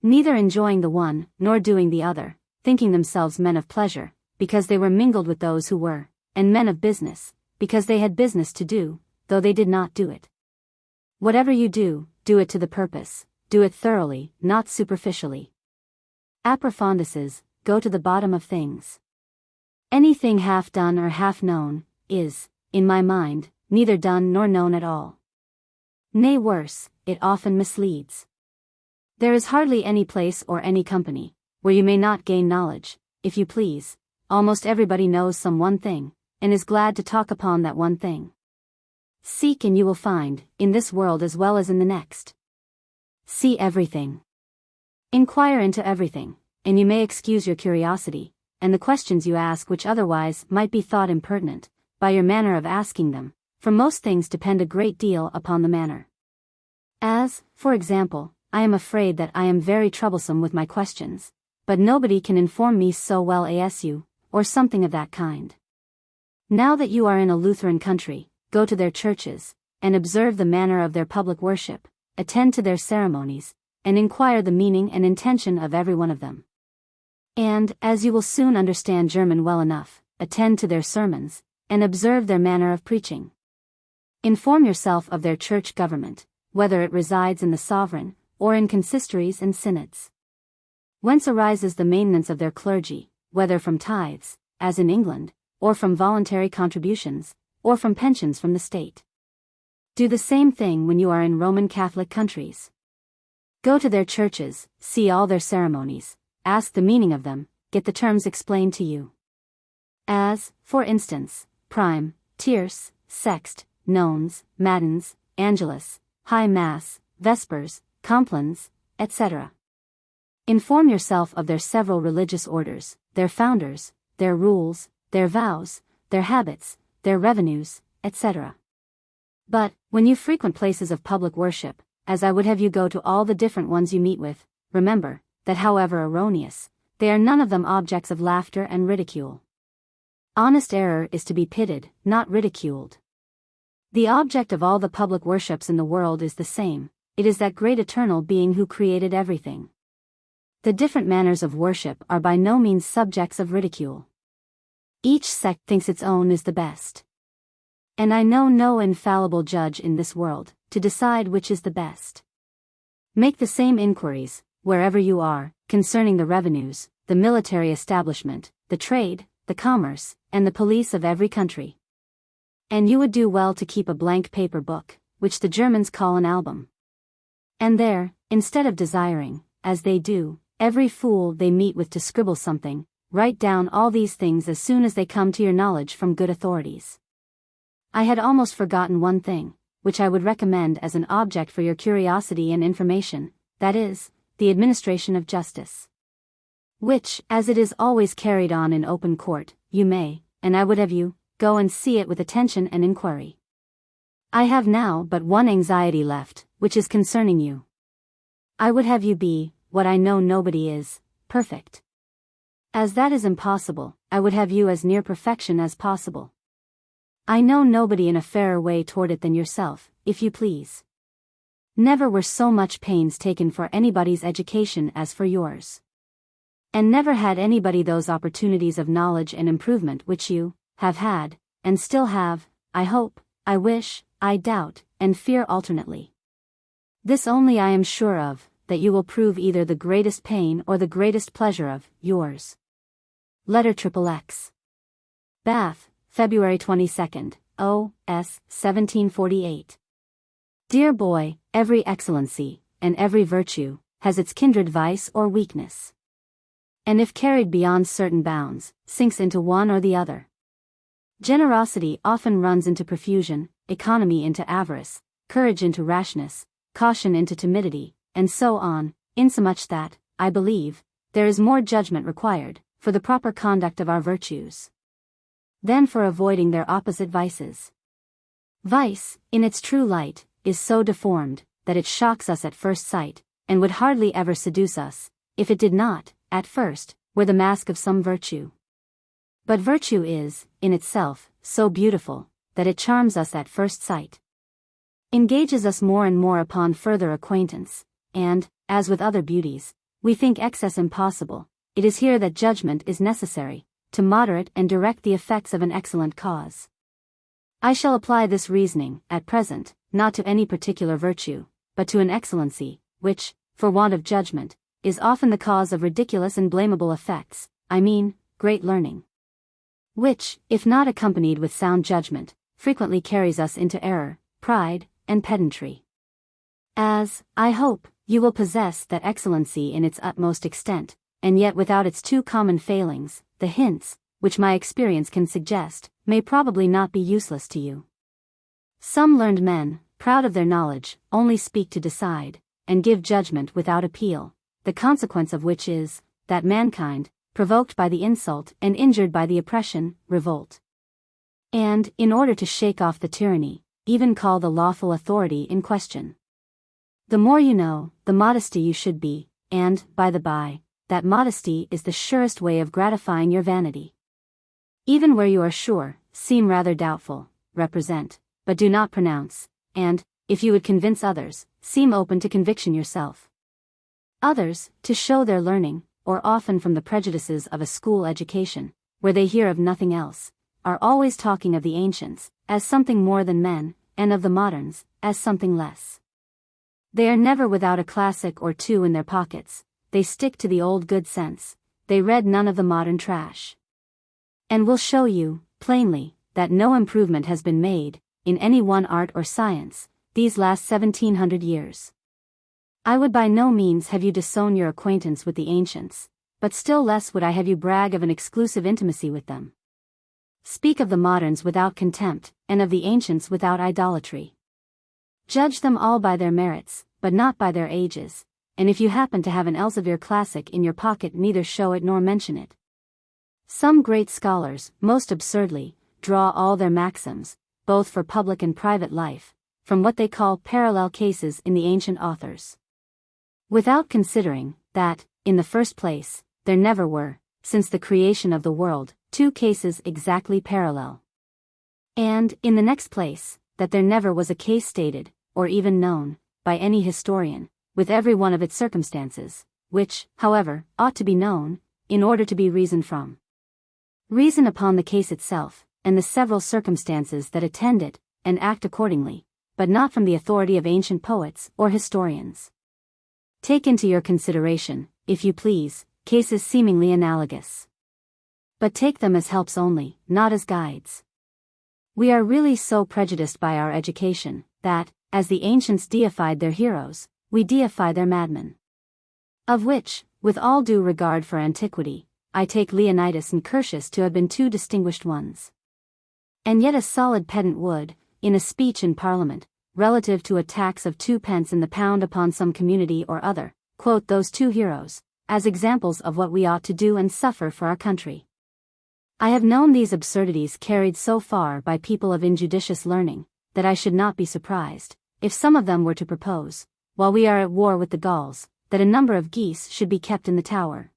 neither enjoying the one, nor doing the other, thinking themselves men of pleasure, because they were mingled with those who were, and men of business, because they had business to do, though they did not do it. Whatever you do, do it to the purpose, do it thoroughly, not superficially. Approfondices, go to the bottom of things. Anything half done or half known, is, in my mind, neither done nor known at all. Nay worse, it often misleads. There is hardly any place or any company, where you may not gain knowledge, if you please. Almost everybody knows some one thing, and is glad to talk upon that one thing. Seek and you will find, in this world as well as in the next. See everything. Inquire into everything, and you may excuse your curiosity, and the questions you ask which otherwise might be thought impertinent, by your manner of asking them, for most things depend a great deal upon the manner. As, for example, I am afraid that I am very troublesome with my questions, but nobody can inform me so well as you, or something of that kind. Now that you are in a Lutheran country, go to their churches, and observe the manner of their public worship, attend to their ceremonies, and inquire the meaning and intention of every one of them. And, as you will soon understand German well enough, attend to their sermons, and observe their manner of preaching. Inform yourself of their church government, whether it resides in the sovereign, or in consistories and synods. Whence arises the maintenance of their clergy, whether from tithes, as in England, or from voluntary contributions, or from pensions from the state. Do the same thing when you are in Roman Catholic countries. Go to their churches, see all their ceremonies, ask the meaning of them, get the terms explained to you. As, for instance, prime, tierce, sext, nones, matins, angelus, high mass, vespers, complines, etc. Inform yourself of their several religious orders, their founders, their rules, their vows, their habits, their revenues, etc. But, when you frequent places of public worship, as I would have you go to all the different ones you meet with, remember, that however erroneous, they are none of them objects of laughter and ridicule. Honest error is to be pitied, not ridiculed. The object of all the public worships in the world is the same, it is that great eternal being who created everything. The different manners of worship are by no means subjects of ridicule. Each sect thinks its own is the best. And I know no infallible judge in this world, to decide which is the best. Make the same inquiries, wherever you are, concerning the revenues, the military establishment, the trade, the commerce, and the police of every country. And you would do well to keep a blank paper book, which the Germans call an album. And there, instead of desiring, as they do, every fool they meet with to scribble something, write down all these things as soon as they come to your knowledge from good authorities. I had almost forgotten one thing, which I would recommend as an object for your curiosity and information, that is, the administration of justice. Which, as it is always carried on in open court, you may, and I would have you, go and see it with attention and inquiry. I have now but one anxiety left, which is concerning you. I would have you be, what I know nobody is, perfect. As that is impossible, I would have you as near perfection as possible. I know nobody in a fairer way toward it than yourself, if you please. Never were so much pains taken for anybody's education as for yours. And never had anybody those opportunities of knowledge and improvement which you have had, and still have, I hope, I wish, I doubt, and fear alternately. This only I am sure of, that you will prove either the greatest pain or the greatest pleasure of, yours. Letter XXX. Bath, February 22nd, O.S. 1748. Dear boy, every excellency, and every virtue, has its kindred vice or weakness. And if carried beyond certain bounds, sinks into one or the other. Generosity often runs into profusion, economy into avarice, courage into rashness, caution into timidity, and so on, insomuch that, I believe, there is more judgment required, for the proper conduct of our virtues, than for avoiding their opposite vices. Vice, in its true light, is so deformed, that it shocks us at first sight, and would hardly ever seduce us, if it did not, at first, wear the mask of some virtue. But virtue is, in itself, so beautiful, that it charms us at first sight. Engages us more and more upon further acquaintance, and, as with other beauties, we think excess impossible. It is here that judgment is necessary, to moderate and direct the effects of an excellent cause. I shall apply this reasoning, at present, not to any particular virtue, but to an excellency, which, for want of judgment, is often the cause of ridiculous and blamable effects, I mean, great learning. Which, if not accompanied with sound judgment, frequently carries us into error, pride, and pedantry. As, I hope, you will possess that excellency in its utmost extent, and yet without its two common failings, the hints, which my experience can suggest, may probably not be useless to you. Some learned men, proud of their knowledge, only speak to decide, and give judgment without appeal, the consequence of which is, that mankind, provoked by the insult and injured by the oppression, revolt. And, in order to shake off the tyranny, even call the lawful authority in question. The more you know, the modesty you should be, and, by the by, that modesty is the surest way of gratifying your vanity. Even where you are sure, seem rather doubtful, represent, but do not pronounce, and, if you would convince others, seem open to conviction yourself. Others, to show their learning, or often from the prejudices of a school education, where they hear of nothing else, are always talking of the ancients, as something more than men, and of the moderns, as something less. They are never without a classic or two in their pockets, they stick to the old good sense, they read none of the modern trash. And will show you, plainly, that no improvement has been made, in any one art or science, these last 1700 years. I would by no means have you disown your acquaintance with the ancients, but still less would I have you brag of an exclusive intimacy with them. Speak of the moderns without contempt, and of the ancients without idolatry. Judge them all by their merits, but not by their ages, and if you happen to have an Elsevier classic in your pocket, neither show it nor mention it. Some great scholars, most absurdly, draw all their maxims, both for public and private life, from what they call parallel cases in the ancient authors. Without considering that, in the first place, there never were, since the creation of the world, two cases exactly parallel. And, in the next place, that there never was a case stated, or even known, by any historian, with every one of its circumstances, which, however, ought to be known, in order to be reasoned from. Reason upon the case itself, and the several circumstances that attend it, and act accordingly, but not from the authority of ancient poets or historians. Take into your consideration, if you please, cases seemingly analogous. But take them as helps only, not as guides. We are really so prejudiced by our education, that, as the ancients deified their heroes, we deify their madmen. Of which, with all due regard for antiquity, I take Leonidas and Curtius to have been two distinguished ones. And yet a solid pedant would, in a speech in Parliament, relative to a tax of 2d in the pound upon some community or other, quote those two heroes, as examples of what we ought to do and suffer for our country. I have known these absurdities carried so far by people of injudicious learning, that I should not be surprised, if some of them were to propose, while we are at war with the Gauls, that a number of geese should be kept in the Tower.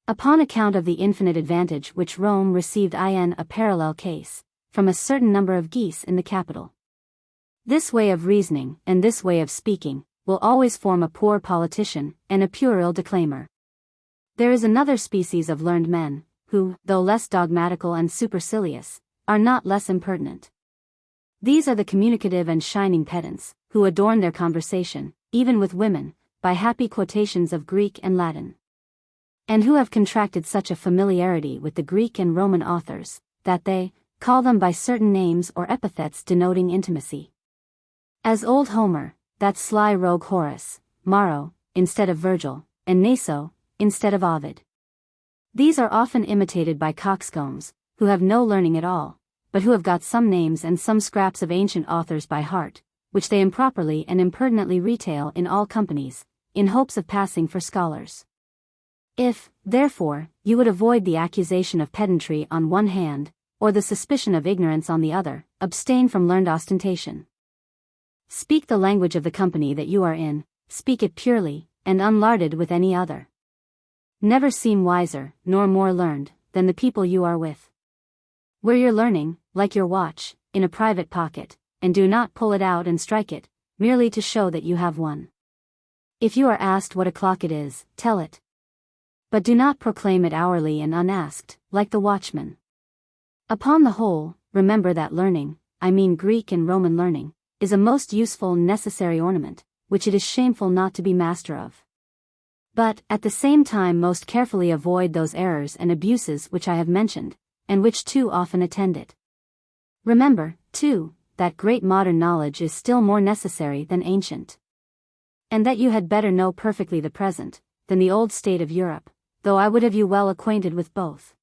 Upon account of the infinite advantage which Rome received in a parallel case, from a certain number of geese in the capital. This way of reasoning, and this way of speaking, will always form a poor politician, and a puerile declaimer. There is another species of learned men, who, though less dogmatical and supercilious, are not less impertinent. These are the communicative and shining pedants, who adorn their conversation, even with women, by happy quotations of Greek and Latin. And who have contracted such a familiarity with the Greek and Roman authors, that they call them by certain names or epithets denoting intimacy. As old Homer, that sly rogue Horace, Maro, instead of Virgil, and Naso, instead of Ovid. These are often imitated by coxcombs, who have no learning at all, but who have got some names and some scraps of ancient authors by heart, which they improperly and impertinently retail in all companies, in hopes of passing for scholars. If, therefore, you would avoid the accusation of pedantry on one hand, or the suspicion of ignorance on the other, abstain from learned ostentation. Speak the language of the company that you are in, speak it purely, and unlarded with any other. Never seem wiser, nor more learned, than the people you are with. Wear your learning, like your watch, in a private pocket, and do not pull it out and strike it, merely to show that you have one. If you are asked what o'clock it is, tell it. But do not proclaim it hourly and unasked, like the watchman. Upon the whole, remember that learning, I mean Greek and Roman learning, is a most useful and necessary ornament, which it is shameful not to be master of. But, at the same time most carefully avoid those errors and abuses which I have mentioned, and which too often attend it. Remember, too, that great modern knowledge is still more necessary than ancient. And that you had better know perfectly the present, than the old state of Europe, though I would have you well acquainted with both.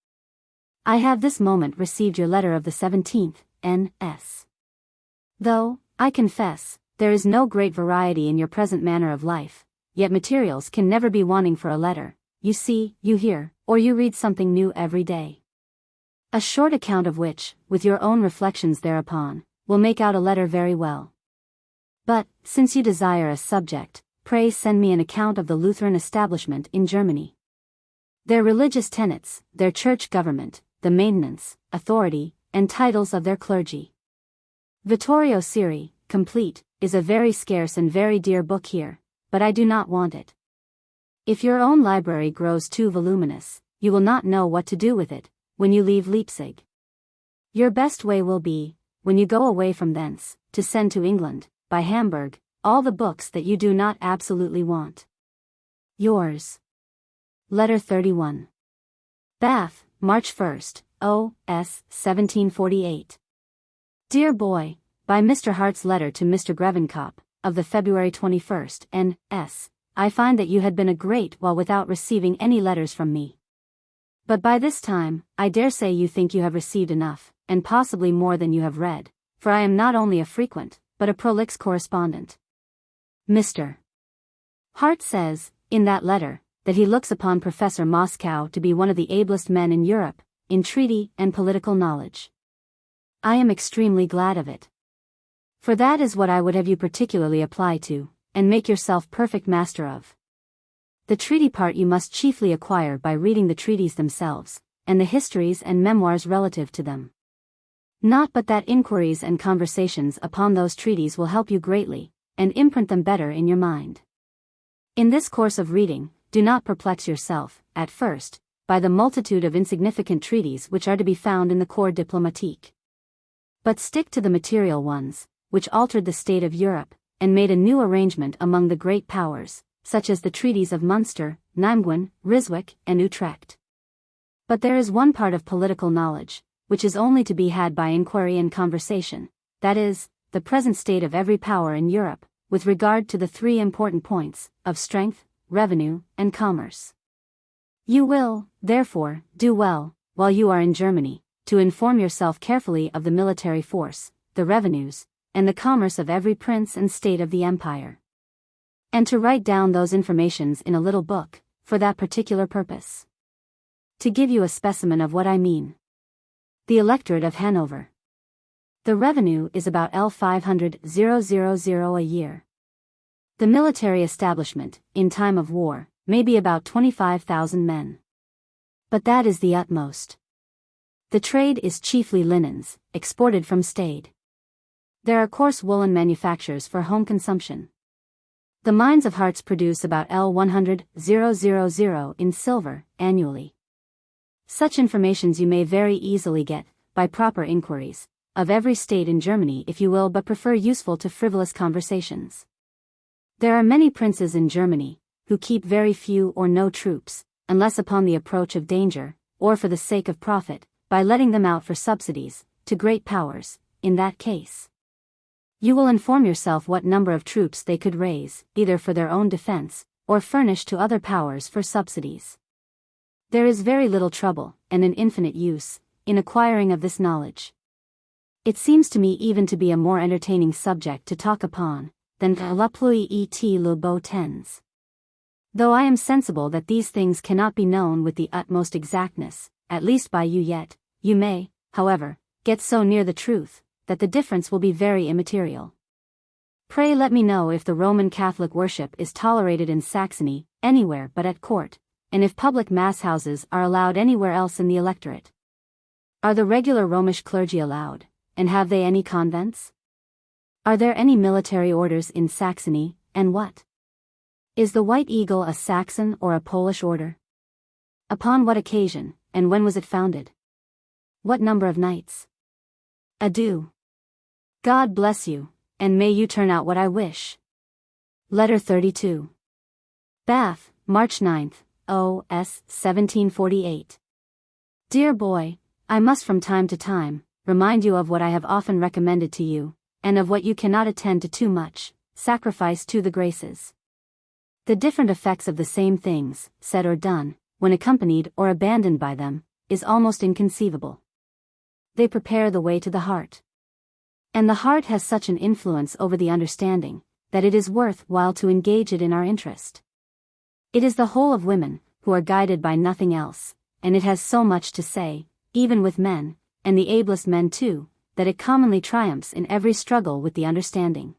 I have this moment received your letter of the 17th, N.S. Though, I confess, there is no great variety in your present manner of life, yet materials can never be wanting for a letter. You see, you hear, or you read something new every day. A short account of which, with your own reflections thereupon, will make out a letter very well. But, since you desire a subject, pray send me an account of the Lutheran establishment in Germany. Their religious tenets, their church government, the maintenance, authority, and titles of their clergy. Vittorio Siri, complete, is a very scarce and very dear book here, but I do not want it. If your own library grows too voluminous, you will not know what to do with it, when you leave Leipzig. Your best way will be, when you go away from thence, to send to England, by Hamburg, all the books that you do not absolutely want. Yours. Letter 31. Bath, March 1st, O.S. 1748. Dear boy, by Mr. Hart's letter to Mr. Grevenkop, of the February 21st, N.S., I find that you had been a great while without receiving any letters from me. But by this time, I dare say you think you have received enough, and possibly more than you have read, for I am not only a frequent, but a prolix correspondent. Mr. Hart says, in that letter, that he looks upon Professor Moscow to be one of the ablest men in Europe, in treaty and political knowledge. I am extremely glad of it. For that is what I would have you particularly apply to, and make yourself perfect master of. The treaty part you must chiefly acquire by reading the treaties themselves, and the histories and memoirs relative to them. Not but that inquiries and conversations upon those treaties will help you greatly, and imprint them better in your mind. In this course of reading, do not perplex yourself, at first, by the multitude of insignificant treaties which are to be found in the corps diplomatique. But stick to the material ones, which altered the state of Europe, and made a new arrangement among the great powers, such as the treaties of Munster, Nijmegen, Ryswick, and Utrecht. But there is one part of political knowledge, which is only to be had by inquiry and conversation, that is, the present state of every power in Europe, with regard to the three important points, of strength, revenue, and commerce. You will, therefore, do well, while you are in Germany, to inform yourself carefully of the military force, the revenues, and the commerce of every prince and state of the empire. And to write down those informations in a little book, for that particular purpose. To give you a specimen of what I mean. The electorate of Hanover. The revenue is about L500,000 a year. The military establishment, in time of war, may be about 25,000 men. But that is the utmost. The trade is chiefly linens, exported from Stade. There are coarse woolen manufactures for home consumption. The mines of Harz produce about L100,000 in silver, annually. Such informations you may very easily get, by proper inquiries, of every state in Germany if you will but prefer useful to frivolous conversations. There are many princes in Germany, who keep very few or no troops, unless upon the approach of danger, or for the sake of profit, by letting them out for subsidies, to great powers. In that case, you will inform yourself what number of troops they could raise, either for their own defense, or furnish to other powers for subsidies. There is very little trouble, and an infinite use, in acquiring of this knowledge. It seems to me even to be a more entertaining subject to talk upon, than la pluie et le beau temps. Though I am sensible that these things cannot be known with the utmost exactness, at least by you yet, you may, however, get so near the truth, that the difference will be very immaterial. Pray let me know if the Roman Catholic worship is tolerated in Saxony, anywhere but at court, and if public mass houses are allowed anywhere else in the electorate. Are the regular Romish clergy allowed, and have they any convents? Are there any military orders in Saxony, and what? Is the White Eagle a Saxon or a Polish order? Upon what occasion, and when was it founded? What number of knights? Adieu. God bless you, and may you turn out what I wish. Letter 32. Bath, March 9th, O.S. 1748. Dear boy, I must from time to time remind you of what I have often recommended to you, and of what you cannot attend to too much, sacrifice to the graces. The different effects of the same things, said or done, when accompanied or abandoned by them, is almost inconceivable. They prepare the way to the heart. And the heart has such an influence over the understanding, that it is worth while to engage it in our interest. It is the whole of women, who are guided by nothing else, and it has so much to say, even with men, and the ablest men too, that it commonly triumphs in every struggle with the understanding.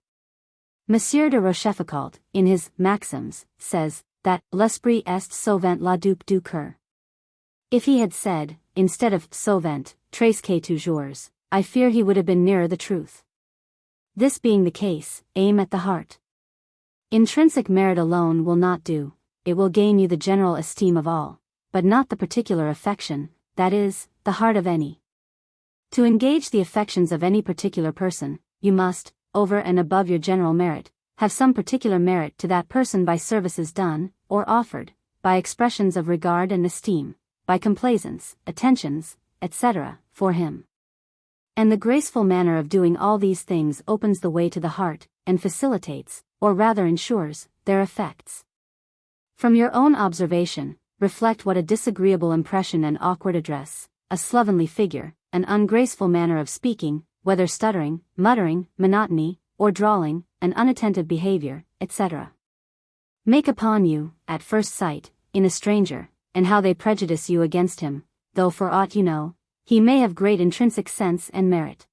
Monsieur de Rochefoucauld, in his Maxims, says, that l'esprit est souvent la dupe du cœur. If he had said, instead of souvent, tres que toujours, I fear he would have been nearer the truth. This being the case, aim at the heart. Intrinsic merit alone will not do, it will gain you the general esteem of all, but not the particular affection, that is, the heart of any. To engage the affections of any particular person, you must, over and above your general merit, have some particular merit to that person by services done, or offered, by expressions of regard and esteem, by complaisance, attentions, etc., for him. And the graceful manner of doing all these things opens the way to the heart, and facilitates, or rather ensures, their effects. From your own observation, reflect what a disagreeable impression an awkward address, a slovenly figure, an ungraceful manner of speaking, whether stuttering, muttering, monotony, or drawling, an unattentive behavior, etc. make upon you, at first sight, in a stranger, and how they prejudice you against him, though for aught you know, he may have great intrinsic sense and merit.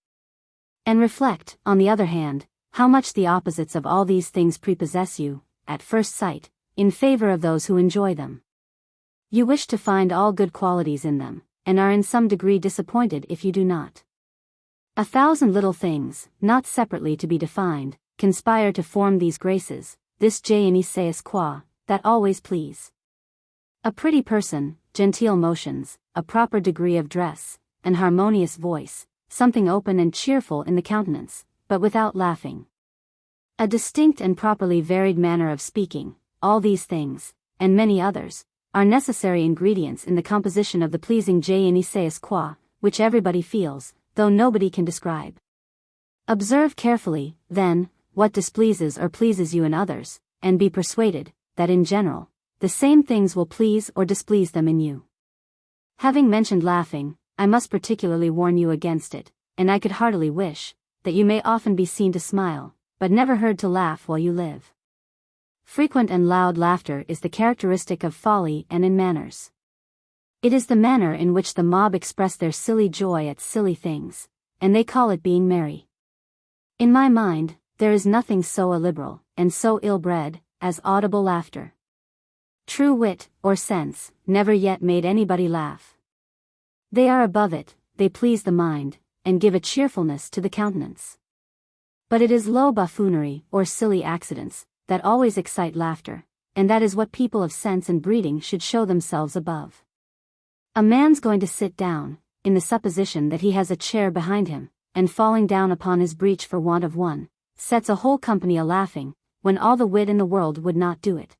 And reflect, on the other hand, how much the opposites of all these things prepossess you, at first sight, in favor of those who enjoy them. You wish to find all good qualities in them, and are in some degree disappointed if you do not. 1,000 little things, not separately to be defined, conspire to form these graces, this je ne sais quoi, that always please. A pretty person, genteel motions, a proper degree of dress, an harmonious voice, something open and cheerful in the countenance, but without laughing. A distinct and properly varied manner of speaking, all these things, and many others, are necessary ingredients in the composition of the pleasing je ne sais quoi, which everybody feels, though nobody can describe. Observe carefully, then, what displeases or pleases you in others, and be persuaded, that in general, the same things will please or displease them in you. Having mentioned laughing, I must particularly warn you against it, and I could heartily wish, that you may often be seen to smile, but never heard to laugh while you live. Frequent and loud laughter is the characteristic of folly and in manners. It is the manner in which the mob express their silly joy at silly things, and they call it being merry. In my mind, there is nothing so illiberal, and so ill-bred, as audible laughter. True wit, or sense, never yet made anybody laugh. They are above it, they please the mind, and give a cheerfulness to the countenance. But it is low buffoonery, or silly accidents, that always excite laughter, and that is what people of sense and breeding should show themselves above. A man's going to sit down, in the supposition that he has a chair behind him, and falling down upon his breech for want of one, sets a whole company a-laughing, when all the wit in the world would not do it.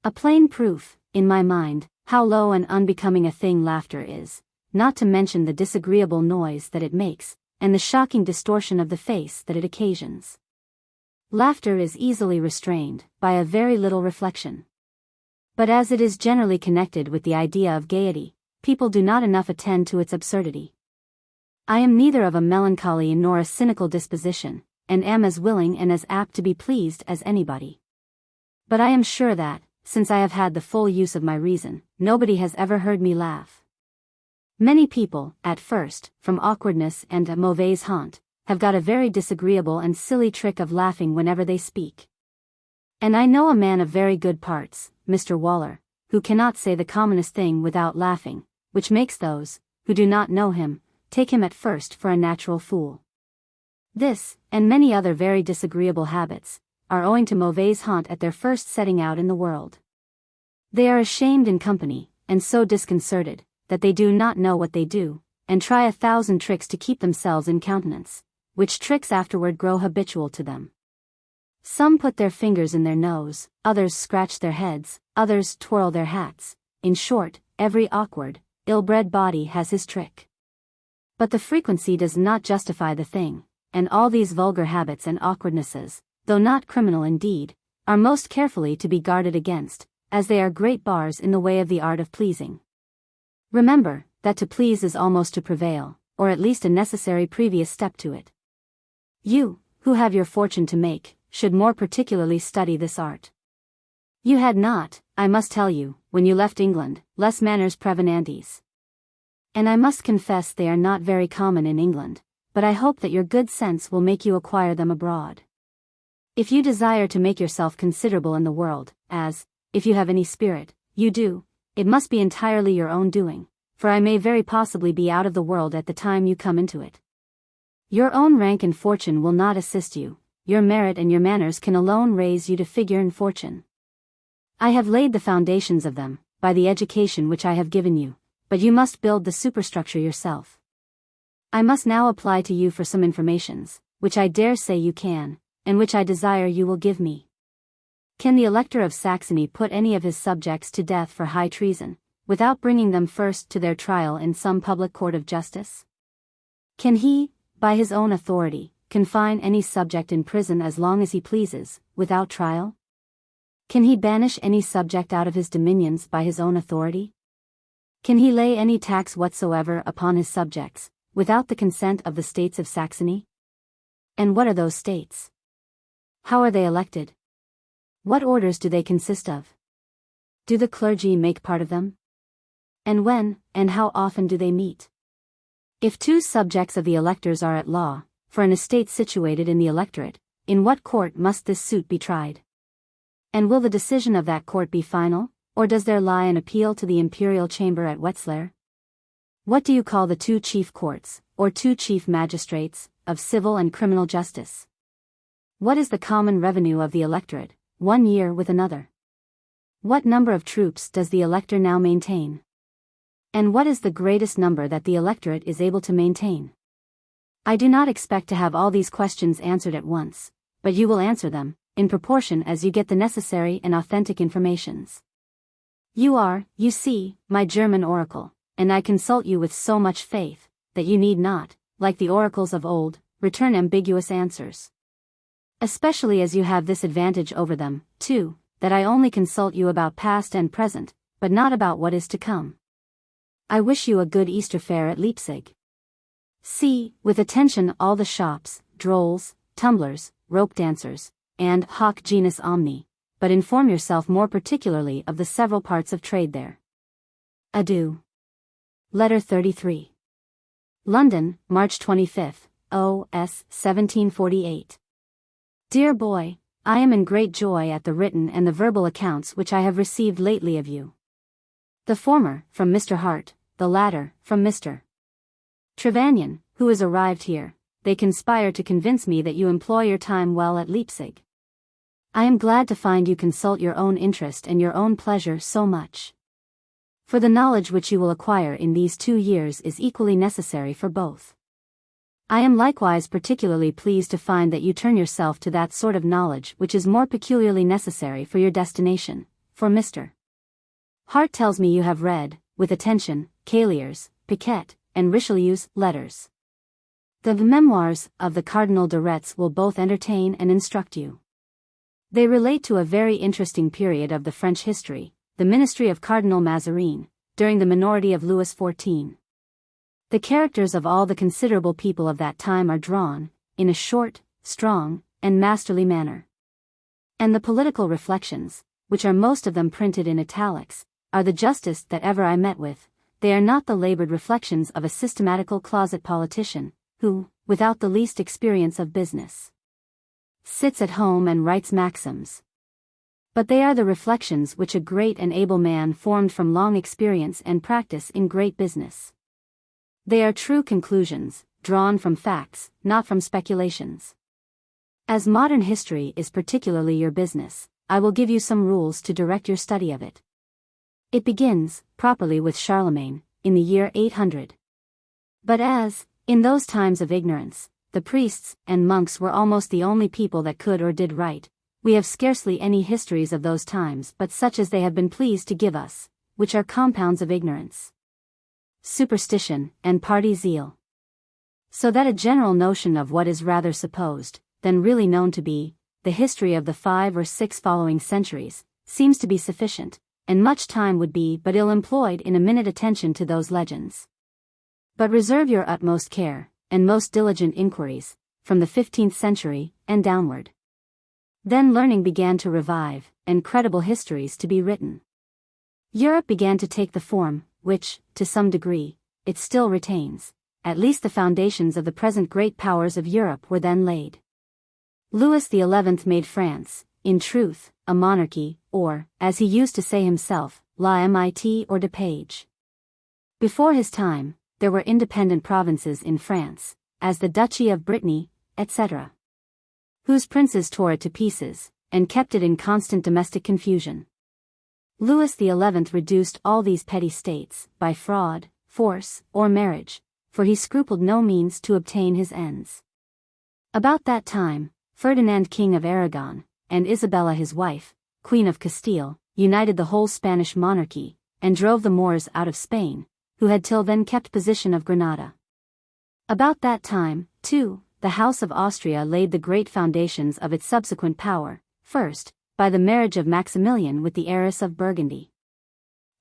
A plain proof, in my mind, how low and unbecoming a thing laughter is, not to mention the disagreeable noise that it makes, and the shocking distortion of the face that it occasions. Laughter is easily restrained, by a very little reflection. But as it is generally connected with the idea of gaiety, people do not enough attend to its absurdity. I am neither of a melancholy nor a cynical disposition, and am as willing and as apt to be pleased as anybody. But I am sure that, since I have had the full use of my reason, nobody has ever heard me laugh. Many people, at first, from awkwardness and a mauvaise honte, have got a very disagreeable and silly trick of laughing whenever they speak. And I know a man of very good parts, Mr. Waller, who cannot say the commonest thing without laughing, which makes those, who do not know him, take him at first for a natural fool. This, and many other very disagreeable habits, are owing to mauvaise honte at their first setting out in the world. They are ashamed in company, and so disconcerted, that they do not know what they do, and try 1,000 tricks to keep themselves in countenance, which tricks afterward grow habitual to them. Some put their fingers in their nose, others scratch their heads, others twirl their hats. In short, every awkward, ill-bred body has his trick. But the frequency does not justify the thing, and all these vulgar habits and awkwardnesses, though not criminal indeed, are most carefully to be guarded against, as they are great bars in the way of the art of pleasing. Remember, that to please is almost to prevail, or at least a necessary previous step to it. You, who have your fortune to make, should more particularly study this art. You had not, I must tell you, when you left England, less manners prevenantes. And I must confess they are not very common in England, but I hope that your good sense will make you acquire them abroad. If you desire to make yourself considerable in the world, as, if you have any spirit, you do, it must be entirely your own doing, for I may very possibly be out of the world at the time you come into it. Your own rank and fortune will not assist you, your merit and your manners can alone raise you to figure in fortune. I have laid the foundations of them, by the education which I have given you, but you must build the superstructure yourself. I must now apply to you for some informations, which I dare say you can, and which I desire you will give me. Can the Elector of Saxony put any of his subjects to death for high treason, without bringing them first to their trial in some public court of justice? Can he, by his own authority, confine any subject in prison as long as he pleases, without trial? Can he banish any subject out of his dominions by his own authority? Can he lay any tax whatsoever upon his subjects, without the consent of the states of Saxony? And what are those states? How are they elected? What orders do they consist of? Do the clergy make part of them? And when, and how often do they meet? If two subjects of the electors are at law, for an estate situated in the electorate, in what court must this suit be tried? And will the decision of that court be final, or does there lie an appeal to the imperial chamber at Wetzlar? What do you call the two chief courts, or two chief magistrates, of civil and criminal justice? What is the common revenue of the electorate, one year with another? What number of troops does the elector now maintain? And what is the greatest number that the electorate is able to maintain? I do not expect to have all these questions answered at once, but you will answer them, in proportion as you get the necessary and authentic informations. You are, you see, my German oracle, and I consult you with so much faith, that you need not, like the oracles of old, return ambiguous answers. Especially as you have this advantage over them, too, that I only consult you about past and present, but not about what is to come. I wish you a good Easter fair at Leipzig. See, with attention all the shops, drolls, tumblers, rope dancers, and hoc genus omni, but inform yourself more particularly of the several parts of trade there. Adieu. Letter 33. London, March 25, O.S. 1748. Dear boy, I am in great joy at the written and the verbal accounts which I have received lately of you. The former, from Mr. Hart, the latter, from Mr. Trevanion, who is arrived here. They conspire to convince me that you employ your time well at Leipzig. I am glad to find you consult your own interest and your own pleasure so much. For the knowledge which you will acquire in these 2 years is equally necessary for both. I am likewise particularly pleased to find that you turn yourself to that sort of knowledge which is more peculiarly necessary for your destination, for Mr. Hart tells me you have read, with attention, Callier's, Piquet, and Richelieu's letters. The memoirs of the Cardinal de Retz will both entertain and instruct you. They relate to a very interesting period of the French history, the ministry of Cardinal Mazarin, during the minority of Louis XIV. The characters of all the considerable people of that time are drawn, in a short, strong, and masterly manner. And the political reflections, which are most of them printed in italics, are the justest that ever I met with. They are not the labored reflections of a systematical closet politician, who, without the least experience of business, sits at home and writes maxims. But they are the reflections which a great and able man formed from long experience and practice in great business. They are true conclusions, drawn from facts, not from speculations. As modern history is particularly your business, I will give you some rules to direct your study of it. It begins, properly with Charlemagne, in the year 800. But as, in those times of ignorance, the priests and monks were almost the only people that could or did write, we have scarcely any histories of those times but such as they have been pleased to give us, which are compounds of ignorance, superstition, and party zeal. So that a general notion of what is rather supposed, than really known to be, the history of the 5 or 6 following centuries, seems to be sufficient, and much time would be but ill employed in a minute attention to those legends. But reserve your utmost care, and most diligent inquiries, from the 15th century, and downward. Then learning began to revive, and credible histories to be written. Europe began to take the form, which, to some degree, it still retains. At least the foundations of the present great powers of Europe were then laid. Louis XI made France, in truth, a monarchy, or, as he used to say himself, la mit or de page. Before his time, there were independent provinces in France, as the Duchy of Brittany, etc., whose princes tore it to pieces, and kept it in constant domestic confusion. Louis XI reduced all these petty states, by fraud, force, or marriage, for he scrupled no means to obtain his ends. About that time, Ferdinand King of Aragon, and Isabella his wife, Queen of Castile, united the whole Spanish monarchy, and drove the Moors out of Spain, who had till then kept possession of Granada. About that time, too, the House of Austria laid the great foundations of its subsequent power, first, by the marriage of Maximilian with the heiress of Burgundy,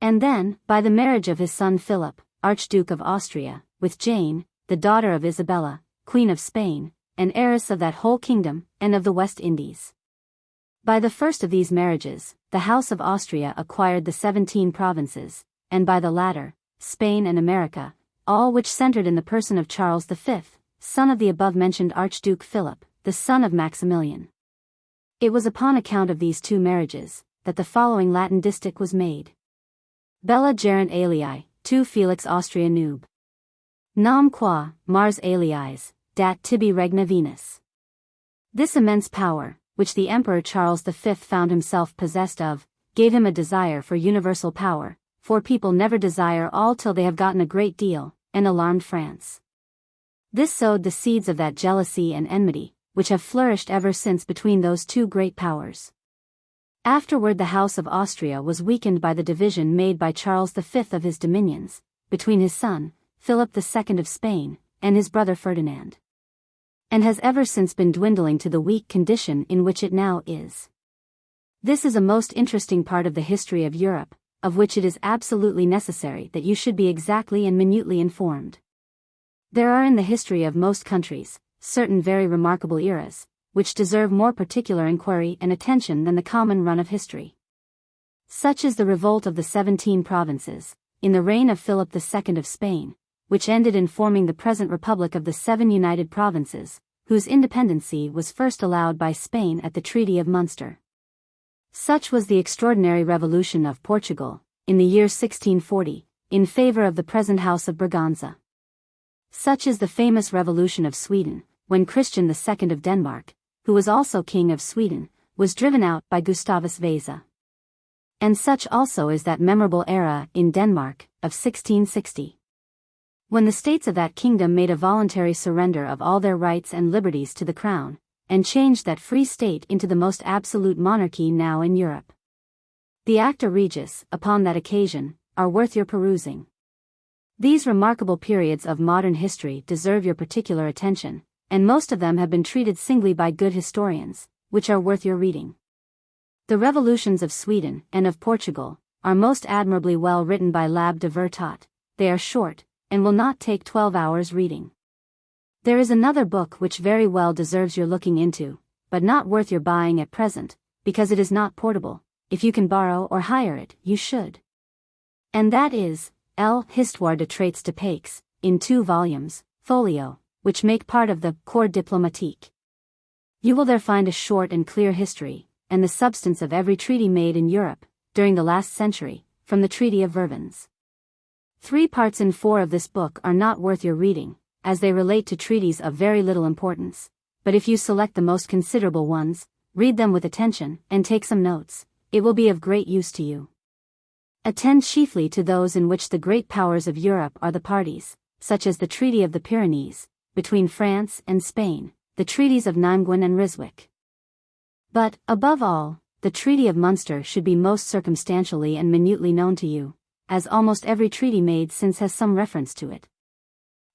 and then, by the marriage of his son Philip, Archduke of Austria, with Jane, the daughter of Isabella, Queen of Spain, and heiress of that whole kingdom, and of the West Indies. By the first of these marriages, the House of Austria acquired the 17 provinces, and by the latter, Spain and America, all which centered in the person of Charles V, son of the above-mentioned Archduke Philip, the son of Maximilian. It was upon account of these two marriages that the following Latin distich was made. Bella gerent alii, tu Felix Austria nube. Nam qua, Mars aliis, dat tibi regna Venus. This immense power, which the Emperor Charles V found himself possessed of, gave him a desire for universal power, for people never desire all till they have gotten a great deal, and alarmed France. This sowed the seeds of that jealousy and enmity, which have flourished ever since between those two great powers. Afterward the House of Austria was weakened by the division made by Charles V of his dominions, between his son, Philip II of Spain, and his brother Ferdinand, and has ever since been dwindling to the weak condition in which it now is. This is a most interesting part of the history of Europe, of which it is absolutely necessary that you should be exactly and minutely informed. There are in the history of most countries certain very remarkable eras, which deserve more particular inquiry and attention than the common run of history. Such is the revolt of the 17 provinces, in the reign of Philip II of Spain, which ended in forming the present Republic of the 7 United Provinces, whose independency was first allowed by Spain at the Treaty of Munster. Such was the extraordinary revolution of Portugal, in the year 1640, in favor of the present House of Braganza. Such is the famous revolution of Sweden, when Christian II of Denmark, who was also King of Sweden, was driven out by Gustavus Vasa. And such also is that memorable era, in Denmark, of 1660. When the states of that kingdom made a voluntary surrender of all their rights and liberties to the crown, and changed that free state into the most absolute monarchy now in Europe. The Acta Regis, upon that occasion, are worth your perusing. These remarkable periods of modern history deserve your particular attention, and most of them have been treated singly by good historians, which are worth your reading. The revolutions of Sweden and of Portugal are most admirably well written by L'Abbé de Vertot. They are short, and will not take 12 hours reading. There is another book which very well deserves your looking into, but not worth your buying at present, because it is not portable. If you can borrow or hire it, you should. And that is, L'Histoire de Traits de Paix, in 2 volumes, folio, which make part of the Corps Diplomatique. You will there find a short and clear history, and the substance of every treaty made in Europe, during the last century, from the Treaty of Vervins. 3 parts in 4 of this book are not worth your reading, as they relate to treaties of very little importance, but if you select the most considerable ones, read them with attention, and take some notes, it will be of great use to you. Attend chiefly to those in which the great powers of Europe are the parties, such as the Treaty of the Pyrenees, between France and Spain, the treaties of Nimeguen and Ryswick. But, above all, the Treaty of Munster should be most circumstantially and minutely known to you, as almost every treaty made since has some reference to it.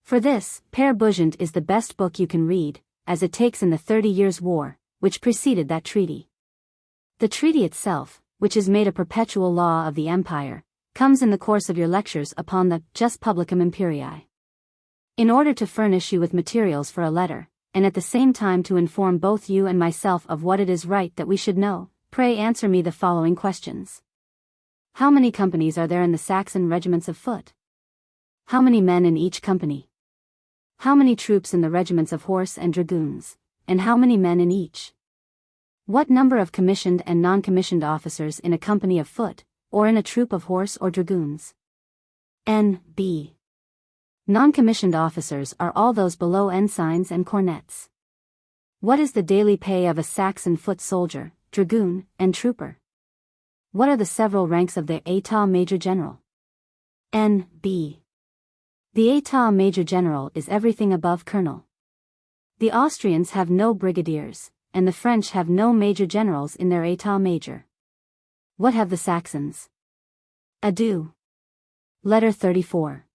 For this, Père Bougent is the best book you can read, as it takes in the 30 Years' War, which preceded that treaty. The treaty itself, which is made a perpetual law of the empire, comes in the course of your lectures upon the Jus Publicum Imperii. In order to furnish you with materials for a letter, and at the same time to inform both you and myself of what it is right that we should know, pray answer me the following questions. How many companies are there in the Saxon regiments of foot? How many men in each company? How many troops in the regiments of horse and dragoons, and how many men in each? What number of commissioned and non-commissioned officers in a company of foot, or in a troop of horse or dragoons? N.B. Non-commissioned officers are all those below ensigns and cornets. What is the daily pay of a Saxon foot soldier, dragoon, and trooper? What are the several ranks of the État Major General? N.B. The État Major General is everything above colonel. The Austrians have no brigadiers, and the French have no major generals in their État Major. What have the Saxons? Adieu. Letter 34.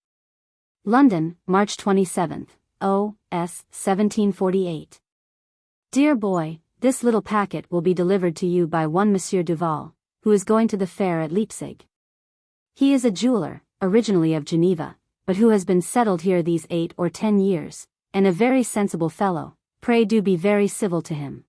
London, March 27th, O.S. 1748. Dear boy, this little packet will be delivered to you by one Monsieur Duval, who is going to the fair at Leipzig. He is a jeweler, originally of Geneva, but who has been settled here these 8 or 10 years, and a very sensible fellow. Pray do be very civil to him.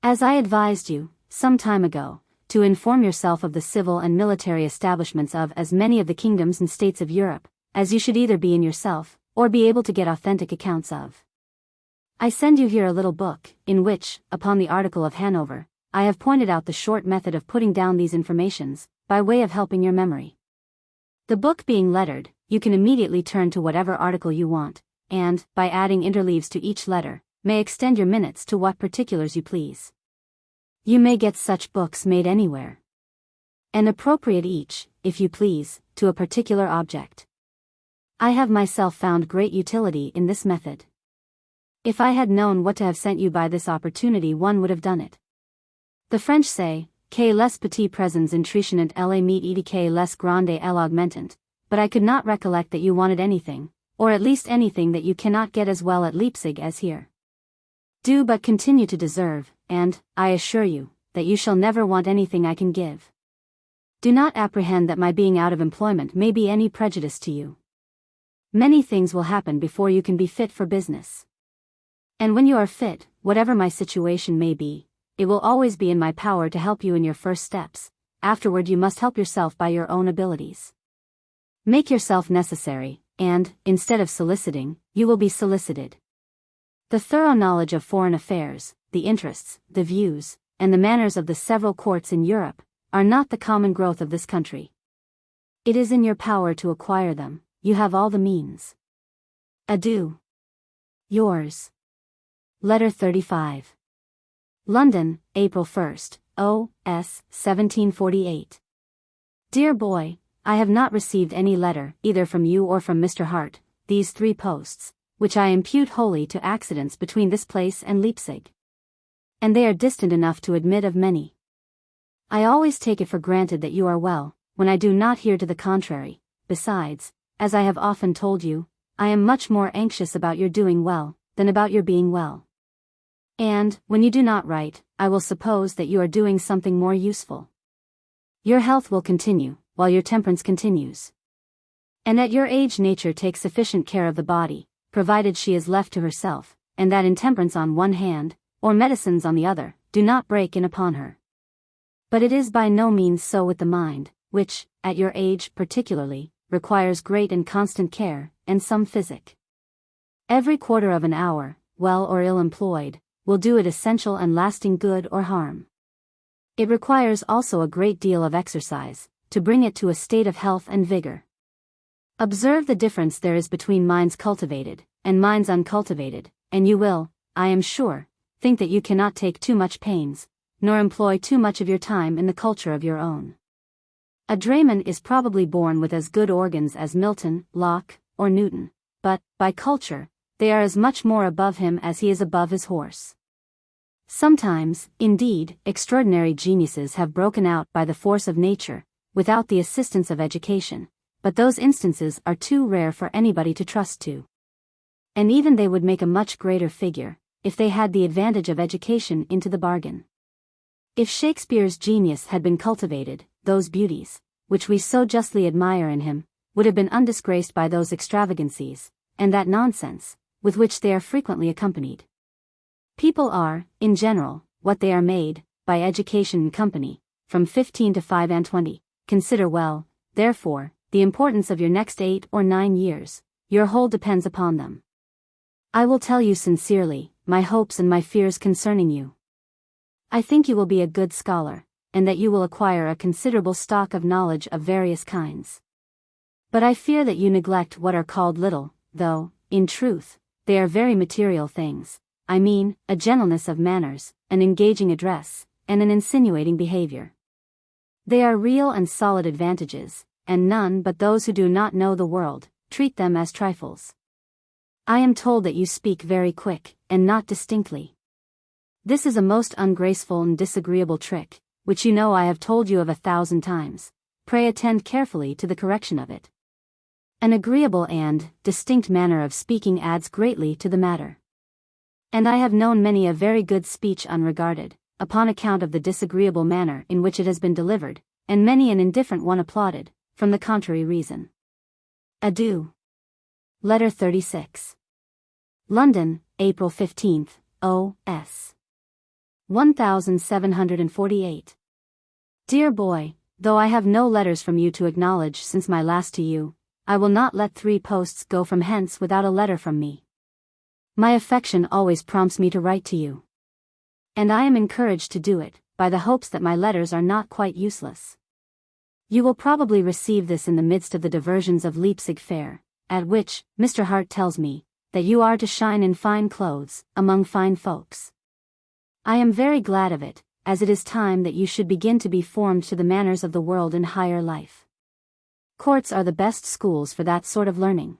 As I advised you, some time ago, to inform yourself of the civil and military establishments of as many of the kingdoms and states of Europe, as you should either be in yourself, or be able to get authentic accounts of. I send you here a little book, in which, upon the article of Hanover, I have pointed out the short method of putting down these informations, by way of helping your memory. The book being lettered, you can immediately turn to whatever article you want, and, by adding interleaves to each letter, may extend your minutes to what particulars you please. You may get such books made anywhere, and appropriate each, if you please, to a particular object. I have myself found great utility in this method. If I had known what to have sent you by this opportunity, one would have done it. The French say, que les petits présents intritionant la meet que les grandes l'augmentant, but I could not recollect that you wanted anything, or at least anything that you cannot get as well at Leipzig as here. Do but continue to deserve, and, I assure you, that you shall never want anything I can give. Do not apprehend that my being out of employment may be any prejudice to you. Many things will happen before you can be fit for business. And when you are fit, whatever my situation may be, it will always be in my power to help you in your first steps. Afterward you must help yourself by your own abilities. Make yourself necessary, and, instead of soliciting, you will be solicited. The thorough knowledge of foreign affairs, the interests, the views, and the manners of the several courts in Europe, are not the common growth of this country. It is in your power to acquire them, you have all the means. Adieu. Yours. Letter 35. London, April 1st, O.S. 1748. Dear boy, I have not received any letter, either from you or from Mr. Hart, these 3 posts, which I impute wholly to accidents between this place and Leipzig. And they are distant enough to admit of many. I always take it for granted that you are well, when I do not hear to the contrary. Besides, as I have often told you, I am much more anxious about your doing well, than about your being well. And, when you do not write, I will suppose that you are doing something more useful. Your health will continue, while your temperance continues. And at your age nature takes sufficient care of the body, provided she is left to herself, and that intemperance on one hand, or medicines on the other, do not break in upon her. But it is by no means so with the mind, which, at your age particularly, requires great and constant care, and some physic. Every quarter of an hour, well or ill employed, will do it essential and lasting good or harm. It requires also a great deal of exercise, to bring it to a state of health and vigor. Observe the difference there is between minds cultivated, and minds uncultivated, and you will, I am sure, think that you cannot take too much pains, nor employ too much of your time in the culture of your own. A drayman is probably born with as good organs as Milton, Locke, or Newton, but, by culture, they are as much more above him as he is above his horse. Sometimes, indeed, extraordinary geniuses have broken out by the force of nature, without the assistance of education, but those instances are too rare for anybody to trust to. And even they would make a much greater figure, if they had the advantage of education into the bargain. If Shakespeare's genius had been cultivated, those beauties, which we so justly admire in him, would have been undisgraced by those extravagancies, and that nonsense, with which they are frequently accompanied. People are, in general, what they are made, by education and company, from 15 to 25. Consider well, therefore, the importance of your next 8 or 9 years, your whole depends upon them. I will tell you sincerely, my hopes and my fears concerning you. I think you will be a good scholar, and that you will acquire a considerable stock of knowledge of various kinds. But I fear that you neglect what are called little, though, in truth, they are very material things. I mean, a gentleness of manners, an engaging address, and an insinuating behavior. They are real and solid advantages, and none but those who do not know the world, treat them as trifles. I am told that you speak very quick, and not distinctly. This is a most ungraceful and disagreeable trick, which you know I have told you of 1,000 times. Pray attend carefully to the correction of it. An agreeable and distinct manner of speaking adds greatly to the matter. And I have known many a very good speech unregarded, upon account of the disagreeable manner in which it has been delivered, and many an indifferent one applauded, from the contrary reason. Adieu. Letter 36. London, April 15th, O.S. 1748. Dear boy, though I have no letters from you to acknowledge since my last to you, I will not let 3 posts go from hence without a letter from me. My affection always prompts me to write to you. And I am encouraged to do it, by the hopes that my letters are not quite useless. You will probably receive this in the midst of the diversions of Leipzig fair, at which, Mr. Hart tells me, that you are to shine in fine clothes, among fine folks. I am very glad of it, as it is time that you should begin to be formed to the manners of the world in higher life. Courts are the best schools for that sort of learning.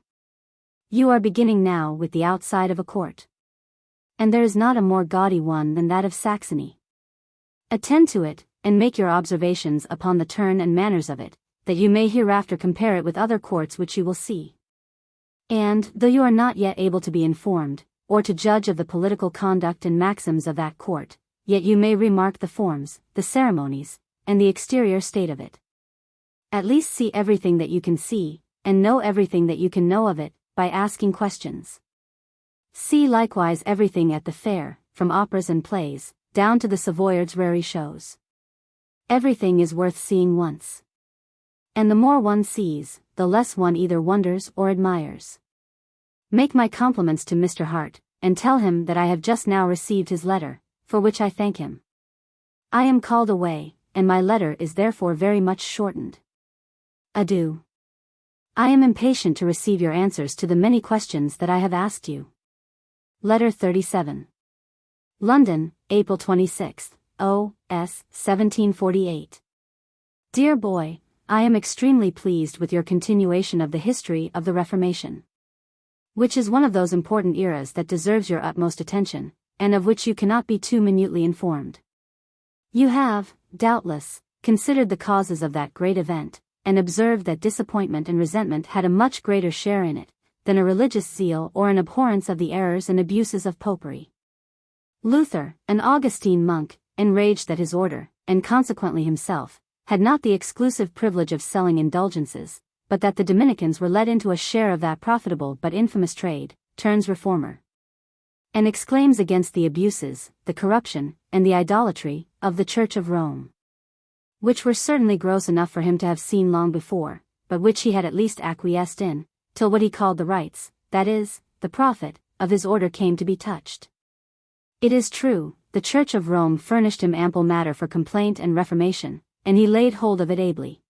You are beginning now with the outside of a court. And there is not a more gaudy one than that of Saxony. Attend to it, and make your observations upon the turn and manners of it, that you may hereafter compare it with other courts which you will see. And, though you are not yet able to be informed, or to judge of the political conduct and maxims of that court, yet you may remark the forms, the ceremonies, and the exterior state of it. At least see everything that you can see, and know everything that you can know of it, by asking questions. See likewise everything at the fair, from operas and plays, down to the Savoyards' raree shows. Everything is worth seeing once. And the more one sees, the less one either wonders or admires. Make my compliments to Mr. Hart, and tell him that I have just now received his letter, for which I thank him. I am called away, and my letter is therefore very much shortened. Adieu. I am impatient to receive your answers to the many questions that I have asked you. Letter 37. London, April 26, O.S. 1748. Dear boy, I am extremely pleased with your continuation of the history of the Reformation, which is one of those important eras that deserves your utmost attention, and of which you cannot be too minutely informed. You have, doubtless, considered the causes of that great event, and observed that disappointment and resentment had a much greater share in it, than a religious zeal or an abhorrence of the errors and abuses of popery. Luther, an Augustine monk, enraged that his order, and consequently himself, had not the exclusive privilege of selling indulgences, but that the Dominicans were led into a share of that profitable but infamous trade, turns reformer, and exclaims against the abuses, the corruption, and the idolatry, of the Church of Rome, which were certainly gross enough for him to have seen long before, but which he had at least acquiesced in, till what he called the rights, that is, the profit, of his order came to be touched. It is true, the Church of Rome furnished him ample matter for complaint and reformation, and he laid hold of it ably.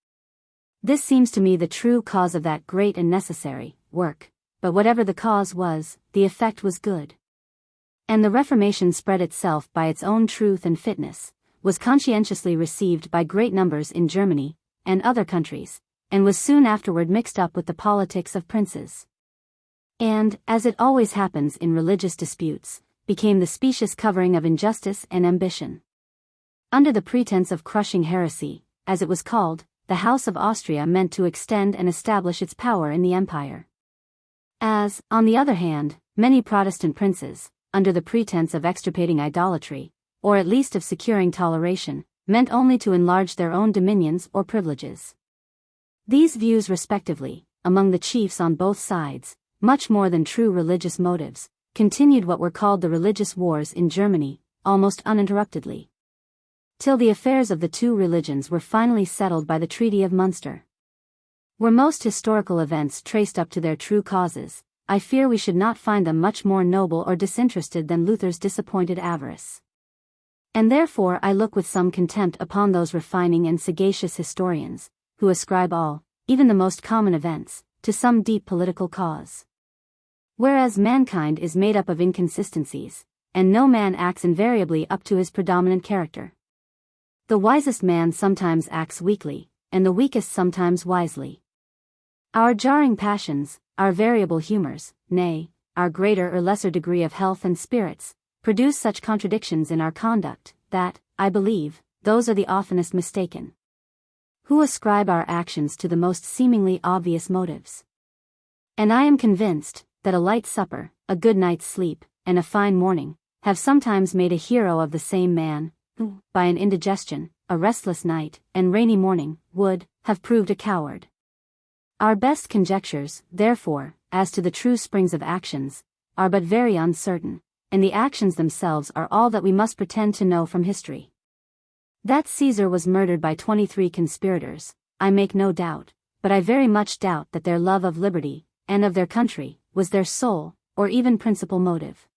This seems to me the true cause of that great and necessary work, but whatever the cause was, the effect was good. And the Reformation spread itself by its own truth and fitness, was conscientiously received by great numbers in Germany, and other countries, and was soon afterward mixed up with the politics of princes. And, as it always happens in religious disputes, became the specious covering of injustice and ambition. Under the pretense of crushing heresy, as it was called, the House of Austria meant to extend and establish its power in the empire. As, on the other hand, many Protestant princes, under the pretense of extirpating idolatry, or at least of securing toleration, meant only to enlarge their own dominions or privileges. These views respectively, among the chiefs on both sides, much more than true religious motives, continued what were called the religious wars in Germany, almost uninterruptedly, till the affairs of the two religions were finally settled by the Treaty of Munster. Were most historical events traced up to their true causes, I fear we should not find them much more noble or disinterested than Luther's disappointed avarice. And therefore I look with some contempt upon those refining and sagacious historians, who ascribe all, even the most common events, to some deep political cause. Whereas mankind is made up of inconsistencies, and no man acts invariably up to his predominant character. The wisest man sometimes acts weakly, and the weakest sometimes wisely. Our jarring passions, our variable humors, nay, our greater or lesser degree of health and spirits, produce such contradictions in our conduct, that, I believe, those are the oftenest mistaken who ascribe our actions to the most seemingly obvious motives. And I am convinced, that a light supper, a good night's sleep, and a fine morning, have sometimes made a hero of the same man, who, by an indigestion, a restless night, and rainy morning, would have proved a coward. Our best conjectures, therefore, as to the true springs of actions, are but very uncertain, and the actions themselves are all that we must pretend to know from history. That Caesar was murdered by 23 conspirators, I make no doubt, but I very much doubt that their love of liberty, and of their country, was their sole, or even principal motive.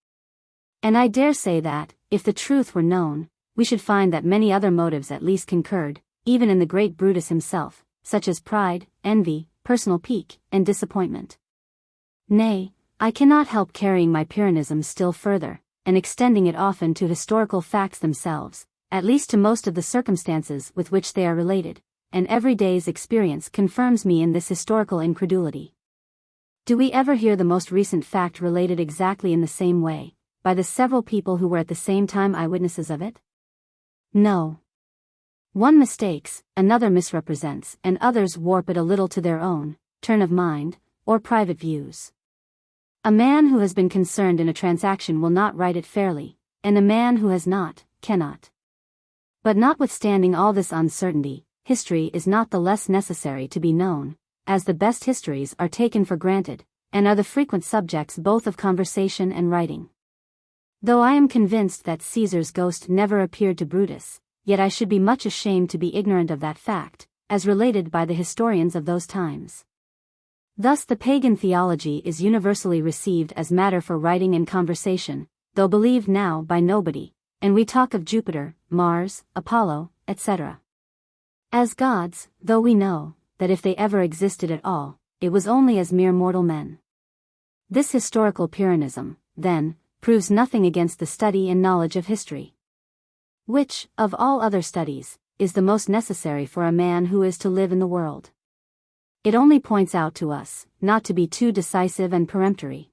And I dare say that, if the truth were known, we should find that many other motives at least concurred, even in the great Brutus himself, such as pride, envy, personal pique, and disappointment. Nay, I cannot help carrying my Pyrrhonism still further, and extending it often to historical facts themselves, at least to most of the circumstances with which they are related, and every day's experience confirms me in this historical incredulity. Do we ever hear the most recent fact related exactly in the same way, by the several people who were at the same time eyewitnesses of it? No. One mistakes, another misrepresents, and others warp it a little to their own turn of mind, or private views. A man who has been concerned in a transaction will not write it fairly, and a man who has not, cannot. But notwithstanding all this uncertainty, history is not the less necessary to be known, as the best histories are taken for granted, and are the frequent subjects both of conversation and writing. Though I am convinced that Caesar's ghost never appeared to Brutus, yet I should be much ashamed to be ignorant of that fact, as related by the historians of those times. Thus the pagan theology is universally received as matter for writing and conversation, though believed now by nobody, and we talk of Jupiter, Mars, Apollo, etc. as gods, though we know that if they ever existed at all, it was only as mere mortal men. This historical Pyrrhonism, then, proves nothing against the study and knowledge of history, which, of all other studies, is the most necessary for a man who is to live in the world. It only points out to us, not to be too decisive and peremptory,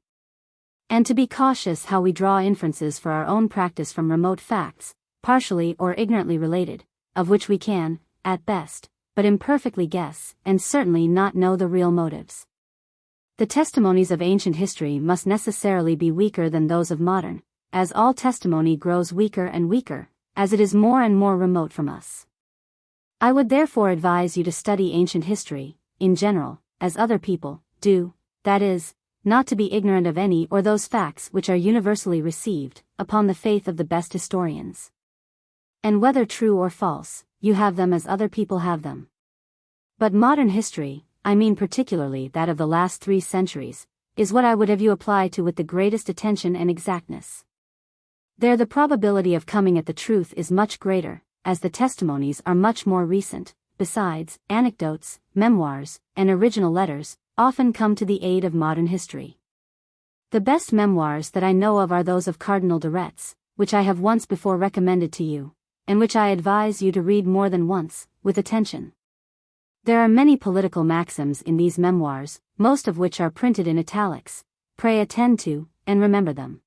and to be cautious how we draw inferences for our own practice from remote facts, partially or ignorantly related, of which we can, at best, but imperfectly guess, and certainly not know the real motives. The testimonies of ancient history must necessarily be weaker than those of modern, as all testimony grows weaker and weaker, as it is more and more remote from us. I would therefore advise you to study ancient history, in general, as other people do, that is, not to be ignorant of any or those facts which are universally received, upon the faith of the best historians. And whether true or false, you have them as other people have them. But modern history, I mean particularly that of the last 3 centuries, is what I would have you apply to with the greatest attention and exactness. There the probability of coming at the truth is much greater, as the testimonies are much more recent. Besides, anecdotes, memoirs, and original letters often come to the aid of modern history. The best memoirs that I know of are those of Cardinal de Retz, which I have once before recommended to you, and which I advise you to read more than once, with attention. There are many political maxims in these memoirs, most of which are printed in italics. Pray attend to, and remember them.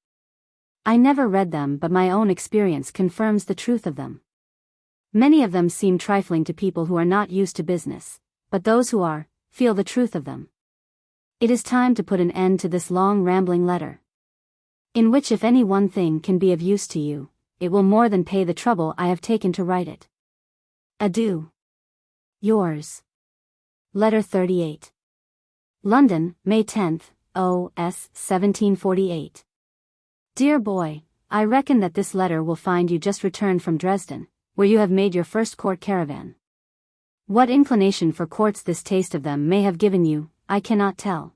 I never read them, but my own experience confirms the truth of them. Many of them seem trifling to people who are not used to business, but those who are, feel the truth of them. It is time to put an end to this long rambling letter, in which if any one thing can be of use to you, it will more than pay the trouble I have taken to write it. Adieu. Yours. Letter 38. London, May 10th, O.S. 1748. Dear boy, I reckon that this letter will find you just returned from Dresden, where you have made your first court caravan. What inclination for courts this taste of them may have given you, I cannot tell.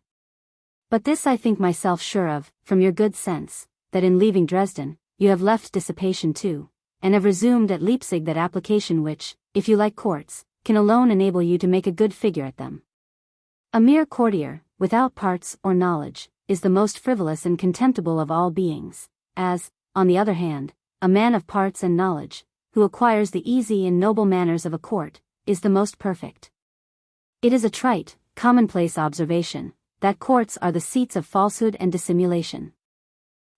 But this I think myself sure of, from your good sense, that in leaving Dresden, you have left dissipation too, and have resumed at Leipzig that application which, if you like courts, can alone enable you to make a good figure at them. A mere courtier, without parts or knowledge, is the most frivolous and contemptible of all beings, as, on the other hand, a man of parts and knowledge, who acquires the easy and noble manners of a court, is the most perfect. It is a trite, commonplace observation, that courts are the seats of falsehood and dissimulation.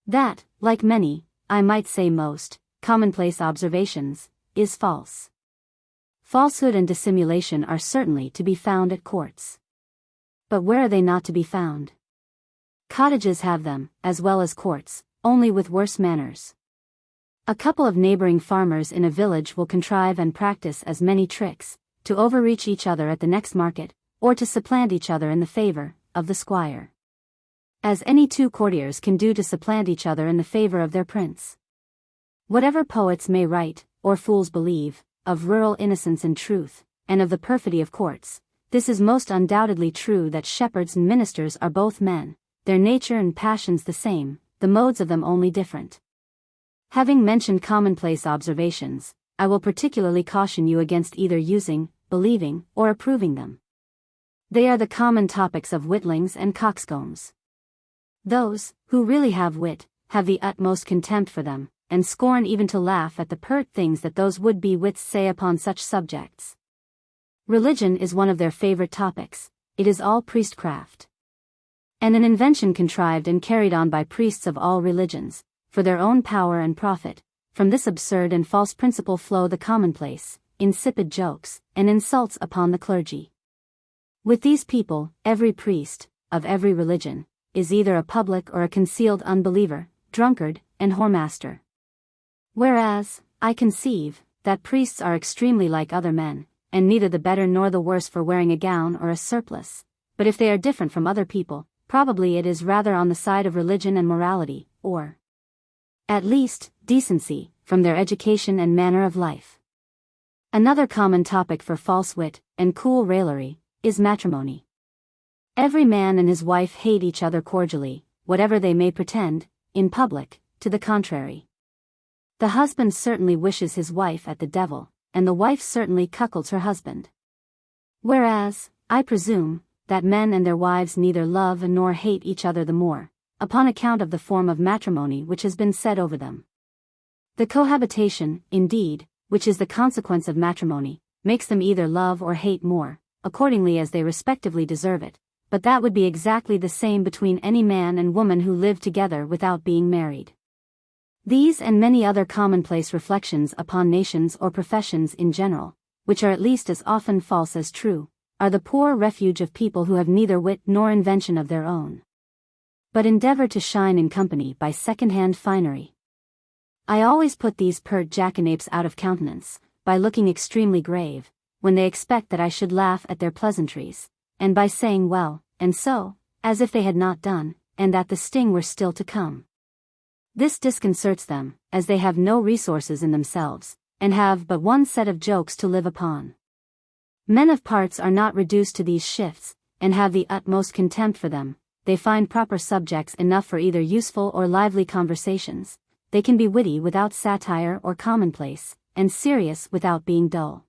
That, like many, I might say most, commonplace observations, is false. Falsehood and dissimulation are certainly to be found at courts. But where are they not to be found? Cottages have them, as well as courts, only with worse manners. A couple of neighboring farmers in a village will contrive and practice as many tricks, to overreach each other at the next market, or to supplant each other in the favor of the squire, as any 2 courtiers can do to supplant each other in the favor of their prince. Whatever poets may write, or fools believe, of rural innocence and truth, and of the perfidy of courts, this is most undoubtedly true that shepherds and ministers are both men, their nature and passions the same, the modes of them only different. Having mentioned commonplace observations, I will particularly caution you against either using, believing, or approving them. They are the common topics of witlings and coxcombs. Those, who really have wit, have the utmost contempt for them, and scorn even to laugh at the pert things that those would-be wits say upon such subjects. Religion is one of their favorite topics. It is all priestcraft, and an invention contrived and carried on by priests of all religions, for their own power and profit. From this absurd and false principle flow the commonplace, insipid jokes, and insults upon the clergy. With these people, every priest, of every religion, is either a public or a concealed unbeliever, drunkard, and whoremaster. Whereas, I conceive, that priests are extremely like other men, and neither the better nor the worse for wearing a gown or a surplice, but if they are different from other people, probably it is rather on the side of religion and morality, or, at least, decency, from their education and manner of life. Another common topic for false wit, and cool raillery, is matrimony. Every man and his wife hate each other cordially, whatever they may pretend, in public, to the contrary. The husband certainly wishes his wife at the devil, and the wife certainly cuckolds her husband. Whereas, I presume, that men and their wives neither love nor hate each other the more, upon account of the form of matrimony which has been said over them. The cohabitation, indeed, which is the consequence of matrimony, makes them either love or hate more, accordingly as they respectively deserve it, but that would be exactly the same between any man and woman who live together without being married. These and many other commonplace reflections upon nations or professions in general, which are at least as often false as true, are the poor refuge of people who have neither wit nor invention of their own, but endeavor to shine in company by second-hand finery. I always put these pert jackanapes out of countenance, by looking extremely grave, when they expect that I should laugh at their pleasantries, and by saying well, and so, as if they had not done, and that the sting were still to come. This disconcerts them, as they have no resources in themselves, and have but one set of jokes to live upon. Men of parts are not reduced to these shifts, and have the utmost contempt for them. They find proper subjects enough for either useful or lively conversations. They can be witty without satire or commonplace, and serious without being dull.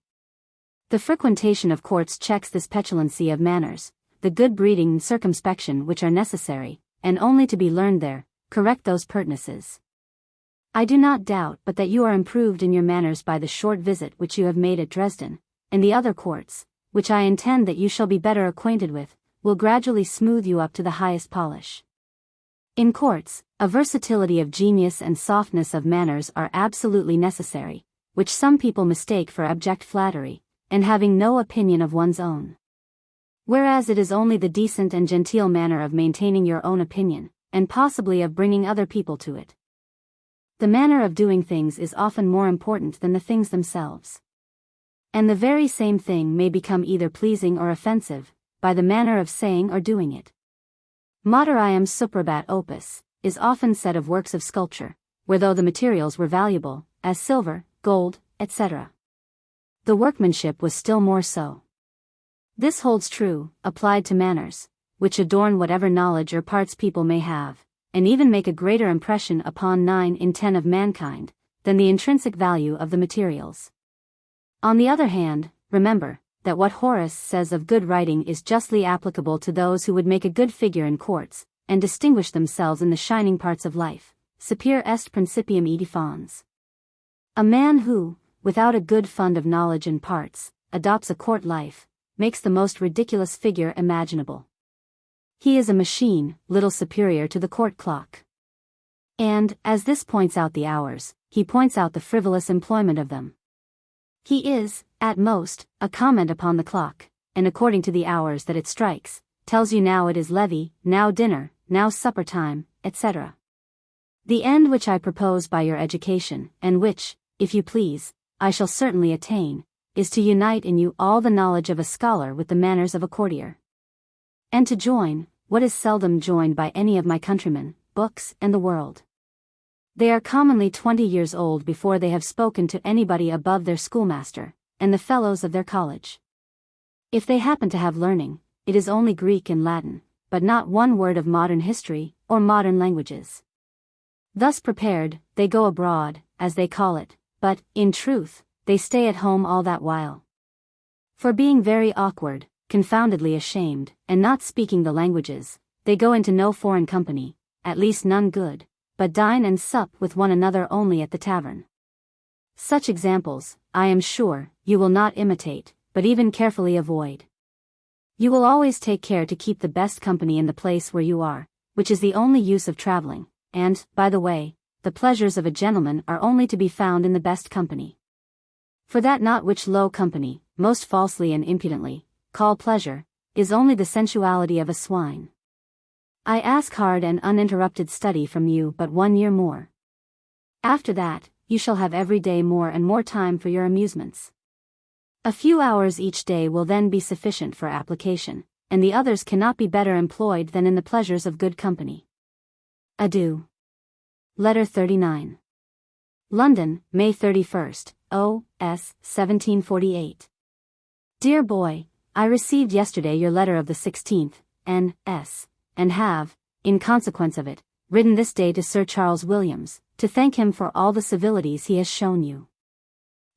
The frequentation of courts checks this petulancy of manners. The good breeding and circumspection which are necessary, and only to be learned there, correct those pertnesses. I do not doubt but that you are improved in your manners by the short visit which you have made at Dresden, and the other courts, which I intend that you shall be better acquainted with, will gradually smooth you up to the highest polish. In courts, a versatility of genius and softness of manners are absolutely necessary, which some people mistake for abject flattery, and having no opinion of one's own. Whereas it is only the decent and genteel manner of maintaining your own opinion, and possibly of bringing other people to it. The manner of doing things is often more important than the things themselves. And the very same thing may become either pleasing or offensive, by the manner of saying or doing it. Moderium suprabat opus, is often said of works of sculpture, where though the materials were valuable, as silver, gold, etc., the workmanship was still more so. This holds true, applied to manners, which adorn whatever knowledge or parts people may have, and even make a greater impression upon 9 in 10 of mankind, than the intrinsic value of the materials. On the other hand, remember, that what Horace says of good writing is justly applicable to those who would make a good figure in courts, and distinguish themselves in the shining parts of life. Sapere est principium edifans. A man who, without a good fund of knowledge and parts, adopts a court life, makes the most ridiculous figure imaginable. He is a machine, little superior to the court clock. And, as this points out the hours, he points out the frivolous employment of them. He is, at most, a comment upon the clock, and according to the hours that it strikes, tells you now it is levee, now dinner, now supper time, etc. The end which I propose by your education, and which, if you please, I shall certainly attain, is to unite in you all the knowledge of a scholar with the manners of a courtier. And to join, what is seldom joined by any of my countrymen, books and the world. They are commonly 20 years old before they have spoken to anybody above their schoolmaster, and the fellows of their college. If they happen to have learning, it is only Greek and Latin, but not one word of modern history, or modern languages. Thus prepared, they go abroad, as they call it, but, in truth, they stay at home all that while. For being very awkward, confoundedly ashamed, and not speaking the languages, they go into no foreign company, at least none good, but dine and sup with one another only at the tavern. Such examples, I am sure, you will not imitate, but even carefully avoid. You will always take care to keep the best company in the place where you are, which is the only use of traveling, and, by the way, the pleasures of a gentleman are only to be found in the best company. For that not which low company, most falsely and impudently, call pleasure, is only the sensuality of a swine. I ask hard and uninterrupted study from you but 1 year more. After that, you shall have every day more and more time for your amusements. A few hours each day will then be sufficient for application, and the others cannot be better employed than in the pleasures of good company. Adieu. Letter 39. London, May 31st, O.S. 1748. Dear boy, I received yesterday your letter of the 16th, N.S., and have, in consequence of it, written this day to Sir Charles Williams, to thank him for all the civilities he has shown you.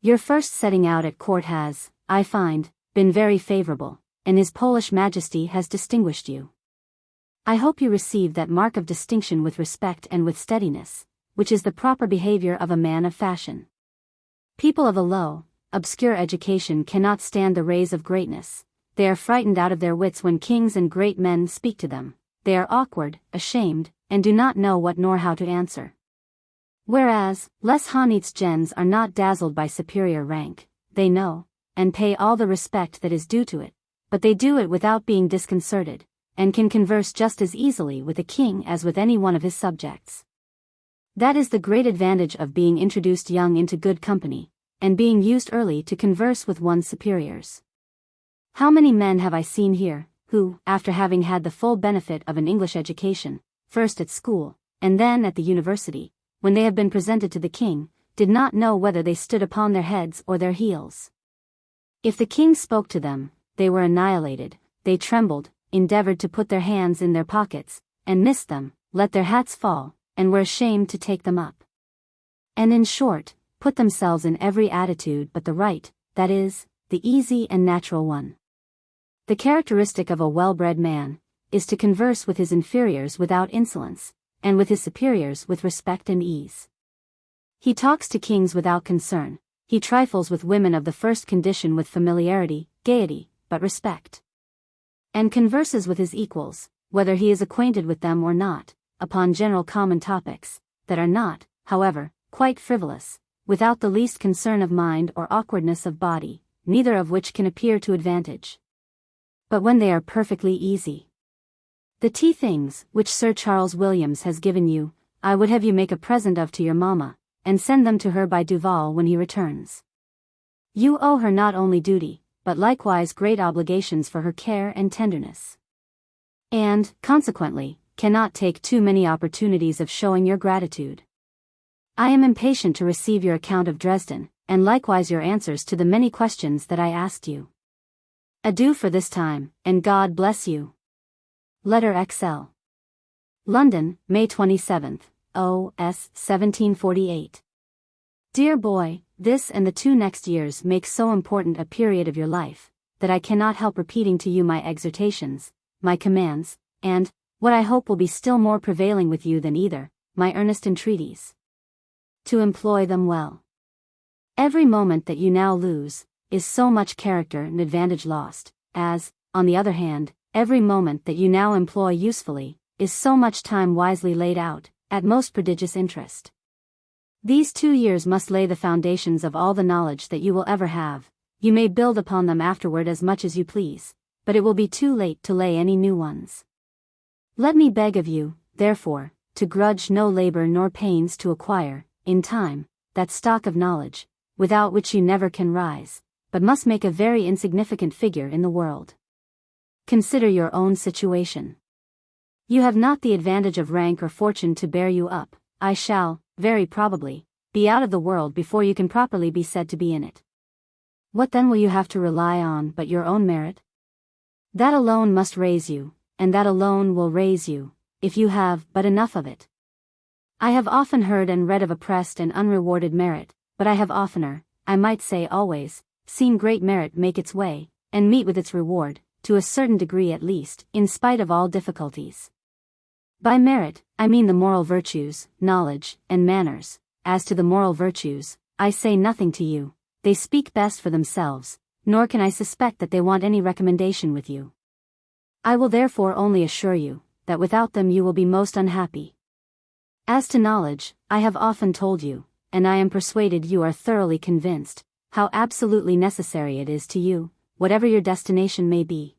Your first setting out at court has, I find, been very favorable, and His Polish Majesty has distinguished you. I hope you receive that mark of distinction with respect and with steadiness, which is the proper behavior of a man of fashion. People of a low, obscure education cannot stand the rays of greatness. They are frightened out of their wits when kings and great men speak to them. They are awkward, ashamed, and do not know what nor how to answer. Whereas, less honnêtes gens are not dazzled by superior rank, they know, and pay all the respect that is due to it, but they do it without being disconcerted, and can converse just as easily with a king as with any one of his subjects. That is the great advantage of being introduced young into good company, and being used early to converse with one's superiors. How many men have I seen here, who, after having had the full benefit of an English education, first at school, and then at the university, when they have been presented to the king, did not know whether they stood upon their heads or their heels. If the king spoke to them, they were annihilated, they trembled, endeavored to put their hands in their pockets, and missed them, let their hats fall, and were ashamed to take them up. And in short, put themselves in every attitude but the right, that is, the easy and natural one. The characteristic of a well-bred man is to converse with his inferiors without insolence, and with his superiors with respect and ease. He talks to kings without concern, he trifles with women of the first condition with familiarity, gaiety, but respect. And converses with his equals, whether he is acquainted with them or not, upon general common topics, that are not, however, quite frivolous, without the least concern of mind or awkwardness of body, neither of which can appear to advantage. But when they are perfectly easy. The tea things, which Sir Charles Williams has given you, I would have you make a present of to your mamma, and send them to her by Duval when he returns. You owe her not only duty, but likewise great obligations for her care and tenderness. And, consequently, cannot take too many opportunities of showing your gratitude. I am impatient to receive your account of Dresden, and likewise your answers to the many questions that I asked you. Adieu for this time, and God bless you. Letter XL. London, May 27th, O.S. 1748. Dear boy, this and the 2 next years make so important a period of your life, that I cannot help repeating to you my exhortations, my commands, and, what I hope will be still more prevailing with you than either, my earnest entreaties. To employ them well. Every moment that you now lose, is so much character and advantage lost, as, on the other hand, every moment that you now employ usefully, is so much time wisely laid out, at most prodigious interest. These 2 years must lay the foundations of all the knowledge that you will ever have. You may build upon them afterward as much as you please, but it will be too late to lay any new ones. Let me beg of you, therefore, to grudge no labor nor pains to acquire, in time, that stock of knowledge, without which you never can rise, but must make a very insignificant figure in the world. Consider your own situation. You have not the advantage of rank or fortune to bear you up. I shall, very probably, be out of the world before you can properly be said to be in it. What then will you have to rely on but your own merit? That alone must raise you, and that alone will raise you, if you have but enough of it. I have often heard and read of oppressed and unrewarded merit, but I have oftener, I might say always, seen great merit make its way, and meet with its reward, to a certain degree at least, in spite of all difficulties. By merit, I mean the moral virtues, knowledge, and manners. As to the moral virtues, I say nothing to you, they speak best for themselves, nor can I suspect that they want any recommendation with you. I will therefore only assure you, that without them you will be most unhappy. As to knowledge, I have often told you, and I am persuaded you are thoroughly convinced, how absolutely necessary it is to you, whatever your destination may be.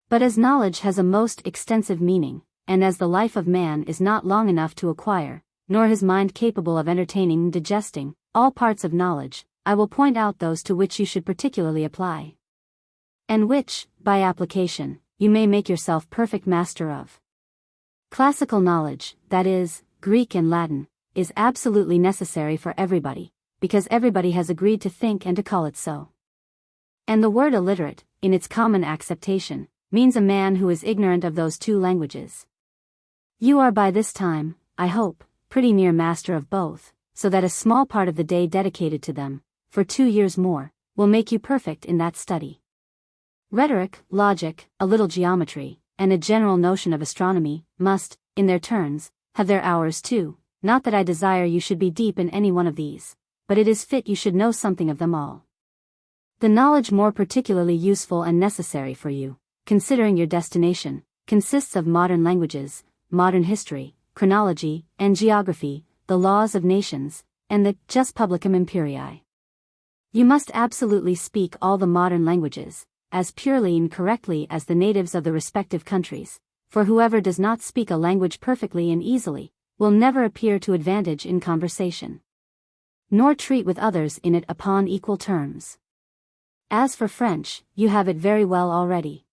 But as knowledge has a most extensive meaning, and as the life of man is not long enough to acquire, nor his mind capable of entertaining and digesting, all parts of knowledge, I will point out those to which you should particularly apply, and which, by application, you may make yourself perfect master of. Classical knowledge, that is, Greek and Latin, is absolutely necessary for everybody, because everybody has agreed to think and to call it so. And the word illiterate, in its common acceptation, means a man who is ignorant of those two languages. You are by this time, I hope, pretty near master of both, so that a small part of the day dedicated to them, for 2 years more, will make you perfect in that study. Rhetoric, logic, a little geometry, and a general notion of astronomy, must, in their turns, have their hours too, not that I desire you should be deep in any one of these, but it is fit you should know something of them all. The knowledge more particularly useful and necessary for you, considering your destination, consists of modern languages, modern history, chronology, and geography, the laws of nations, and the jus publicum imperii. You must absolutely speak all the modern languages, as purely and correctly as the natives of the respective countries, for whoever does not speak a language perfectly and easily, will never appear to advantage in conversation, nor treat with others in it upon equal terms. As for French, you have it very well already,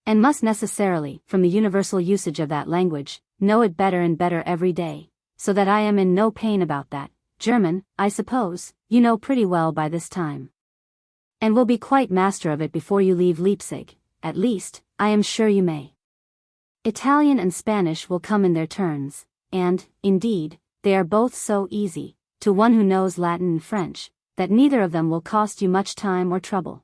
and must necessarily, from the universal usage of that language, know it better and better every day, so that I am in no pain about that. German, I suppose, you know pretty well by this time, and will be quite master of it before you leave Leipzig, at least, I am sure you may. Italian and Spanish will come in their turns, and, indeed, they are both so easy, to one who knows Latin and French, that neither of them will cost you much time or trouble.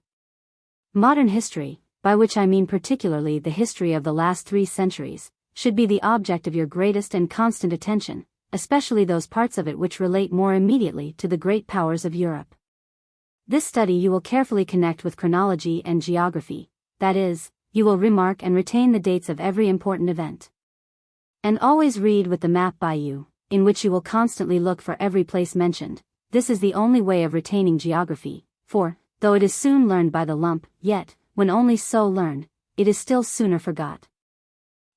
Modern history, by which I mean particularly the history of the last 3 centuries, should be the object of your greatest and constant attention, especially those parts of it which relate more immediately to the great powers of Europe. This study you will carefully connect with chronology and geography, that is, you will remark and retain the dates of every important event. And always read with the map by you, in which you will constantly look for every place mentioned. This is the only way of retaining geography, for, though it is soon learned by the lump, yet, when only so learned, it is still sooner forgot.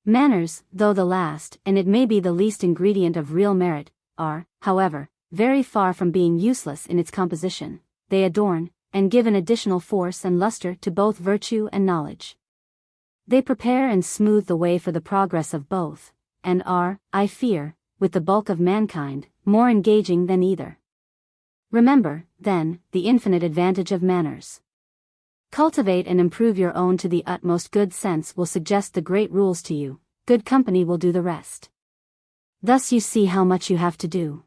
Manners, though the last, and it may be the least ingredient of real merit, are, however, very far from being useless in its composition. They adorn, and give an additional force and luster to both virtue and knowledge. They prepare and smooth the way for the progress of both, and are, I fear, with the bulk of mankind, more engaging than either. Remember, then, the infinite advantage of manners. Cultivate and improve your own to the utmost. Good sense will suggest the great rules to you, good company will do the rest. Thus you see how much you have to do,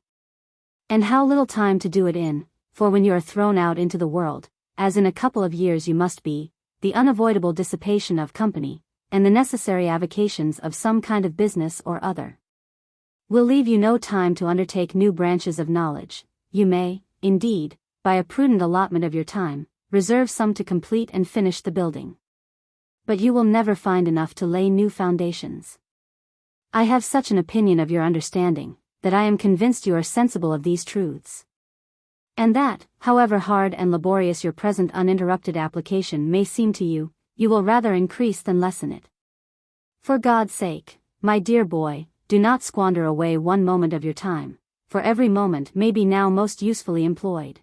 and how little time to do it in, for when you are thrown out into the world, as in a couple of years you must be, the unavoidable dissipation of company, and the necessary avocations of some kind of business or other, will leave you no time to undertake new branches of knowledge. You may, indeed, by a prudent allotment of your time, reserve some to complete and finish the building. But you will never find enough to lay new foundations. I have such an opinion of your understanding, that I am convinced you are sensible of these truths, and that, however hard and laborious your present uninterrupted application may seem to you, you will rather increase than lessen it. For God's sake, my dear boy, do not squander away one moment of your time, for every moment may be now most usefully employed.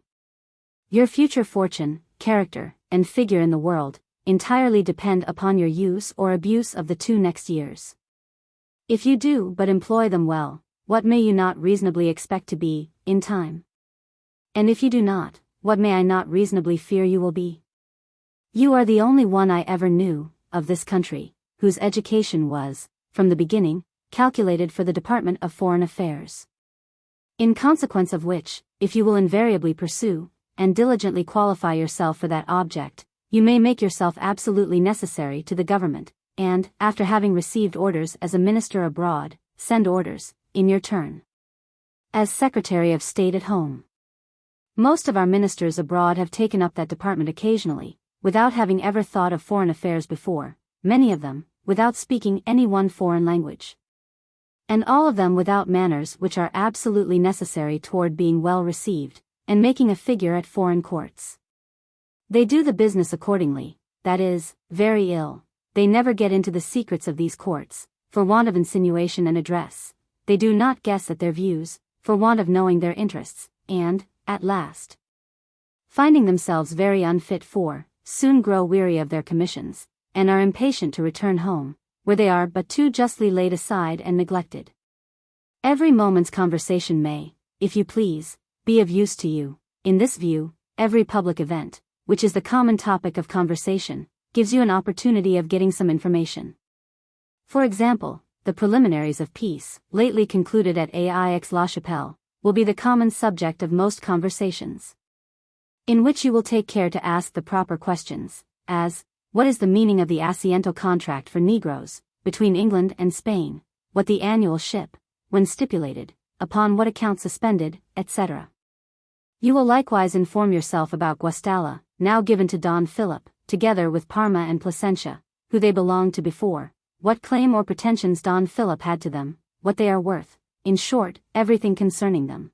Your future fortune, character, and figure in the world, entirely depend upon your use or abuse of the 2 next years. If you do but employ them well, what may you not reasonably expect to be, in time? And if you do not, what may I not reasonably fear you will be? You are the only one I ever knew, of this country, whose education was, from the beginning, calculated for the Department of Foreign Affairs. In consequence of which, if you will invariably pursue, and diligently qualify yourself for that object, you may make yourself absolutely necessary to the government, and, after having received orders as a minister abroad, send orders, in your turn, as Secretary of State at home. Most of our ministers abroad have taken up that department occasionally, without having ever thought of foreign affairs before, many of them, without speaking any one foreign language. And all of them without manners which are absolutely necessary toward being well received, and making a figure at foreign courts. They do the business accordingly, that is, very ill. They never get into the secrets of these courts, for want of insinuation and address. They do not guess at their views, for want of knowing their interests, and, at last, finding themselves very unfit for, soon grow weary of their commissions, and are impatient to return home, where they are but too justly laid aside and neglected. Every moment's conversation may, if you please, be of use to you. In this view, every public event, which is the common topic of conversation, gives you an opportunity of getting some information. For example, the preliminaries of peace, lately concluded at Aix-la-Chapelle, will be the common subject of most conversations, in which you will take care to ask the proper questions, as, what is the meaning of the Asiento contract for Negroes, between England and Spain, what the annual ship, when stipulated, upon what account suspended, etc. You will likewise inform yourself about Guastalla, now given to Don Philip, together with Parma and Placentia, who they belonged to before, what claim or pretensions Don Philip had to them, what they are worth, in short, everything concerning them.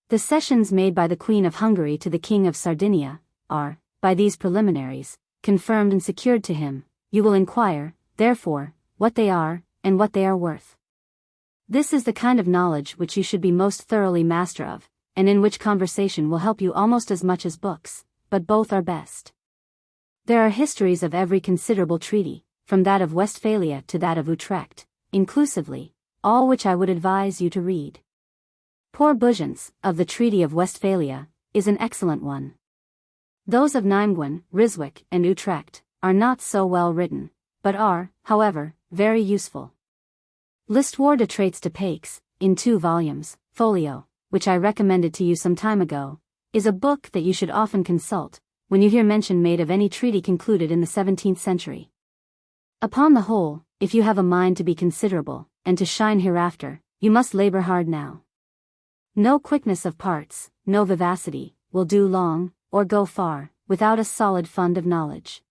The cessions made by the Queen of Hungary to the King of Sardinia, are, by these preliminaries, confirmed and secured to him. You will inquire, therefore, what they are, and what they are worth. This is the kind of knowledge which you should be most thoroughly master of, and in which conversation will help you almost as much as books, but both are best. There are histories of every considerable treaty, from that of Westphalia to that of Utrecht, inclusively, all which I would advise you to read. Poor Bujans, of the Treaty of Westphalia, is an excellent one. Those of Nijmegen, Ryswyk, and Utrecht, are not so well written, but are, however, very useful. L'Histoire de Traités de Paix, in 2 volumes, folio, which I recommended to you some time ago, is a book that you should often consult, when you hear mention made of any treaty concluded in the 17th century. Upon the whole, if you have a mind to be considerable, and to shine hereafter, you must labor hard now. No quickness of parts, no vivacity, will do long, or go far, without a solid fund of knowledge.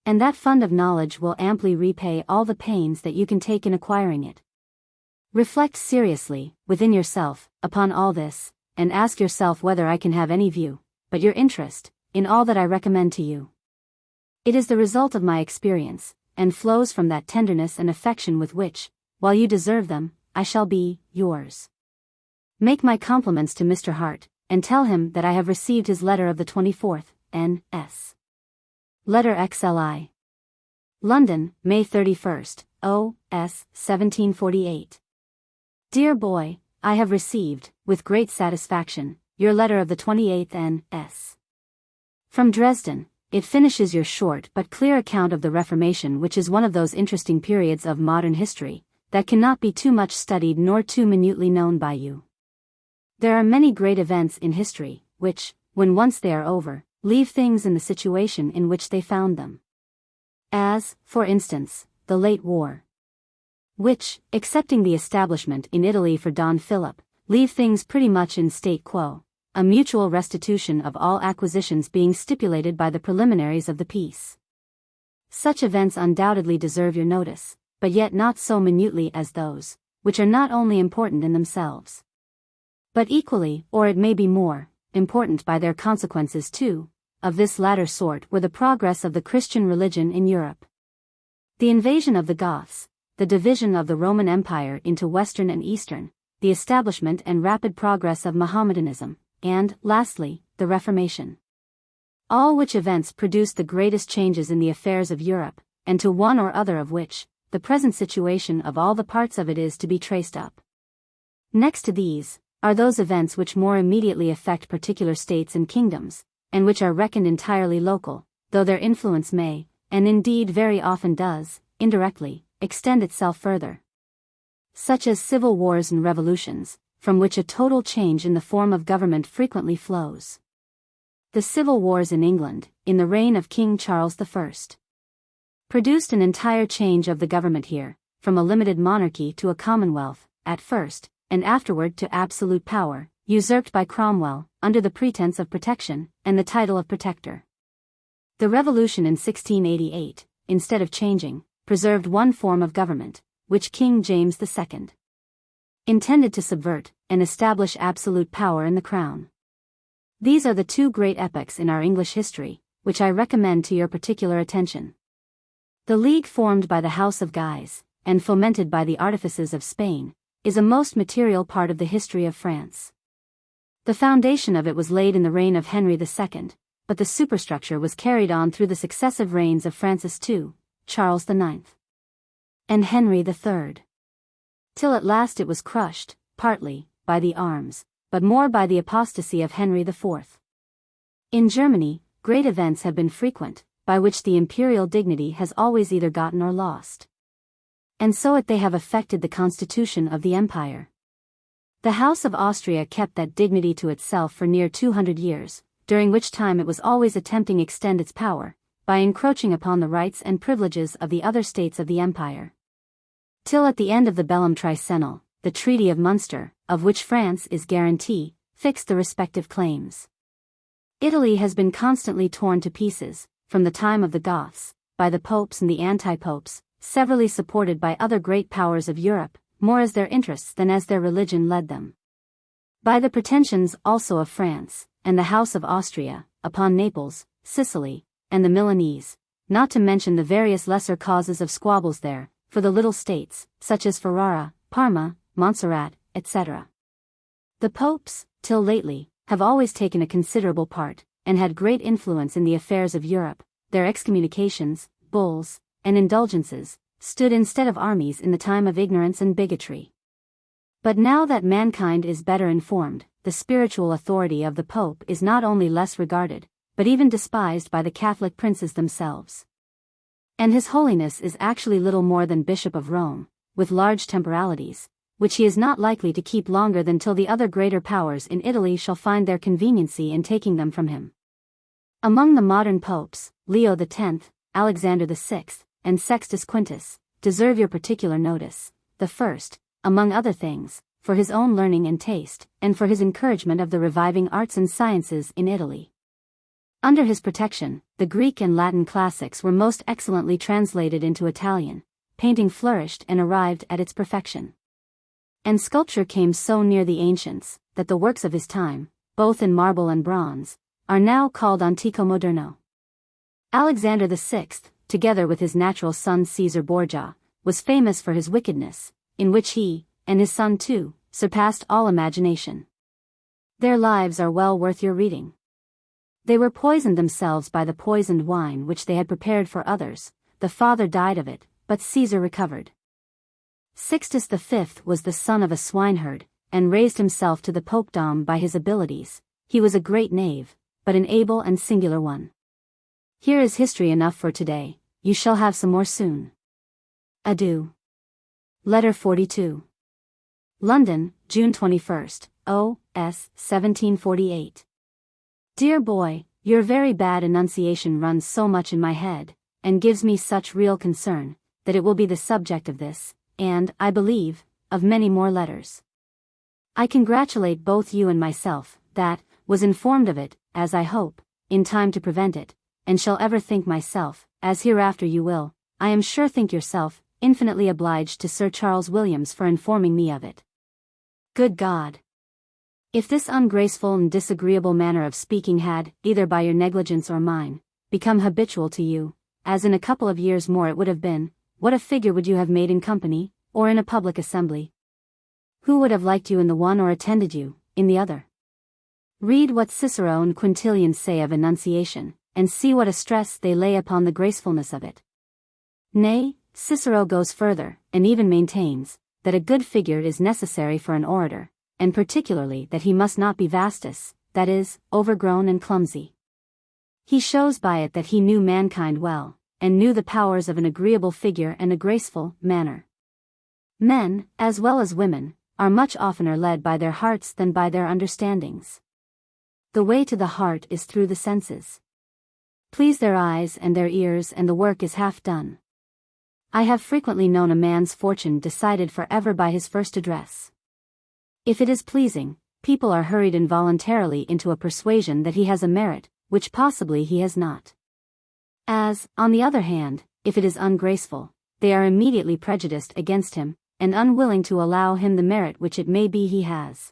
And that fund of knowledge will amply repay all the pains that you can take in acquiring it. Reflect seriously, within yourself, upon all this, and ask yourself whether I can have any view, but your interest, in all that I recommend to you. It is the result of my experience, and flows from that tenderness and affection with which, while you deserve them, I shall be yours. Make my compliments to Mr. Hart, and tell him that I have received his letter of the 24th, N.S. Letter XLI. London, May 31st, O.S. 1748. Dear boy, I have received, with great satisfaction, your letter of the 28th N.S. From Dresden. It finishes your short but clear account of the Reformation, which is one of those interesting periods of modern history that cannot be too much studied nor too minutely known by you. There are many great events in history, which, when once they are over, leave things in the situation in which they found them. As, for instance, the late war, which, excepting the establishment in Italy for Don Philip, leave things pretty much in state quo, a mutual restitution of all acquisitions being stipulated by the preliminaries of the peace. Such events undoubtedly deserve your notice, but yet not so minutely as those, which are not only important in themselves, but equally, or it may be more, important by their consequences too. Of this latter sort were the progress of the Christian religion in Europe, the invasion of the Goths, the division of the Roman Empire into Western and Eastern, the establishment and rapid progress of Mohammedanism, and, lastly, the Reformation. All which events produced the greatest changes in the affairs of Europe, and to one or other of which, the present situation of all the parts of it is to be traced up. Next to these, are those events which more immediately affect particular states and kingdoms, and which are reckoned entirely local, though their influence may, and indeed very often does, indirectly, extend itself further. Such as civil wars and revolutions, from which a total change in the form of government frequently flows. The civil wars in England, in the reign of King Charles I, produced an entire change of the government here, from a limited monarchy to a commonwealth, at first, and afterward to absolute power, usurped by Cromwell, under the pretense of protection, and the title of protector. The Revolution in 1688, instead of changing, preserved one form of government, which King James II intended to subvert, and establish absolute power in the crown. These are the two great epochs in our English history, which I recommend to your particular attention. The league formed by the House of Guise, and fomented by the artifices of Spain, is a most material part of the history of France. The foundation of it was laid in the reign of Henry II, but the superstructure was carried on through the successive reigns of Francis II, Charles IX, and Henry III. Till at last it was crushed, partly, by the arms, but more by the apostasy of Henry IV. In Germany, great events have been frequent, by which the imperial dignity has always either gotten or lost. And so they have affected the constitution of the empire. The House of Austria kept that dignity to itself for near 200 years, during which time it was always attempting to extend its power, by encroaching upon the rights and privileges of the other states of the empire. Till at the end of the Bellum Tricenal, the Treaty of Munster, of which France is guarantee, fixed the respective claims. Italy has been constantly torn to pieces, from the time of the Goths, by the popes and the anti-popes, severally supported by other great powers of Europe, more as their interests than as their religion led them. By the pretensions also of France, and the House of Austria, upon Naples, Sicily, and the Milanese, not to mention the various lesser causes of squabbles there, for the little states, such as Ferrara, Parma, Montserrat, etc. The popes, till lately, have always taken a considerable part, and had great influence in the affairs of Europe. Their excommunications, bulls, and indulgences, stood instead of armies in the time of ignorance and bigotry. But now that mankind is better informed, the spiritual authority of the Pope is not only less regarded, but even despised by the Catholic princes themselves. And His Holiness is actually little more than Bishop of Rome, with large temporalities, which he is not likely to keep longer than till the other greater powers in Italy shall find their conveniency in taking them from him. Among the modern popes, Leo X, Alexander VI, and Sextus Quintus, deserve your particular notice, the first, among other things, for his own learning and taste, and for his encouragement of the reviving arts and sciences in Italy. Under his protection, the Greek and Latin classics were most excellently translated into Italian, painting flourished and arrived at its perfection. And sculpture came so near the ancients, that the works of his time, both in marble and bronze, are now called Antico Moderno. Alexander VI, together with his natural son Caesar Borgia, was famous for his wickedness, in which he, and his son too, surpassed all imagination. Their lives are well worth your reading. They were poisoned themselves by the poisoned wine which they had prepared for others. The father died of it, but Caesar recovered. Sixtus V was the son of a swineherd, and raised himself to the popedom by his abilities. He was a great knave, but an able and singular one. Here is history enough for today. You shall have some more soon. Adieu. Letter 42. London, June 21st, O.S. 1748. Dear boy, your very bad enunciation runs so much in my head, and gives me such real concern, that it will be the subject of this, and, I believe, of many more letters. I congratulate both you and myself, that, was informed of it, as I hope, in time to prevent it, and shall ever think myself, as hereafter you will, I am sure think yourself, infinitely obliged to Sir Charles Williams for informing me of it. Good God! If this ungraceful and disagreeable manner of speaking had, either by your negligence or mine, become habitual to you, as in a couple of years more it would have been, what a figure would you have made in company, or in a public assembly? Who would have liked you in the one or attended you, in the other? Read what Cicero and Quintilian say of enunciation, and see what a stress they lay upon the gracefulness of it. Nay, Cicero goes further, and even maintains, that a good figure is necessary for an orator, and particularly that he must not be vastus, that is, overgrown and clumsy. He shows by it that he knew mankind well, and knew the powers of an agreeable figure and a graceful manner. Men, as well as women, are much oftener led by their hearts than by their understandings. The way to the heart is through the senses. Please their eyes and their ears, and the work is half done. I have frequently known a man's fortune decided forever by his first address. If it is pleasing, people are hurried involuntarily into a persuasion that he has a merit, which possibly he has not. As, on the other hand, if it is ungraceful, they are immediately prejudiced against him, and unwilling to allow him the merit which it may be he has.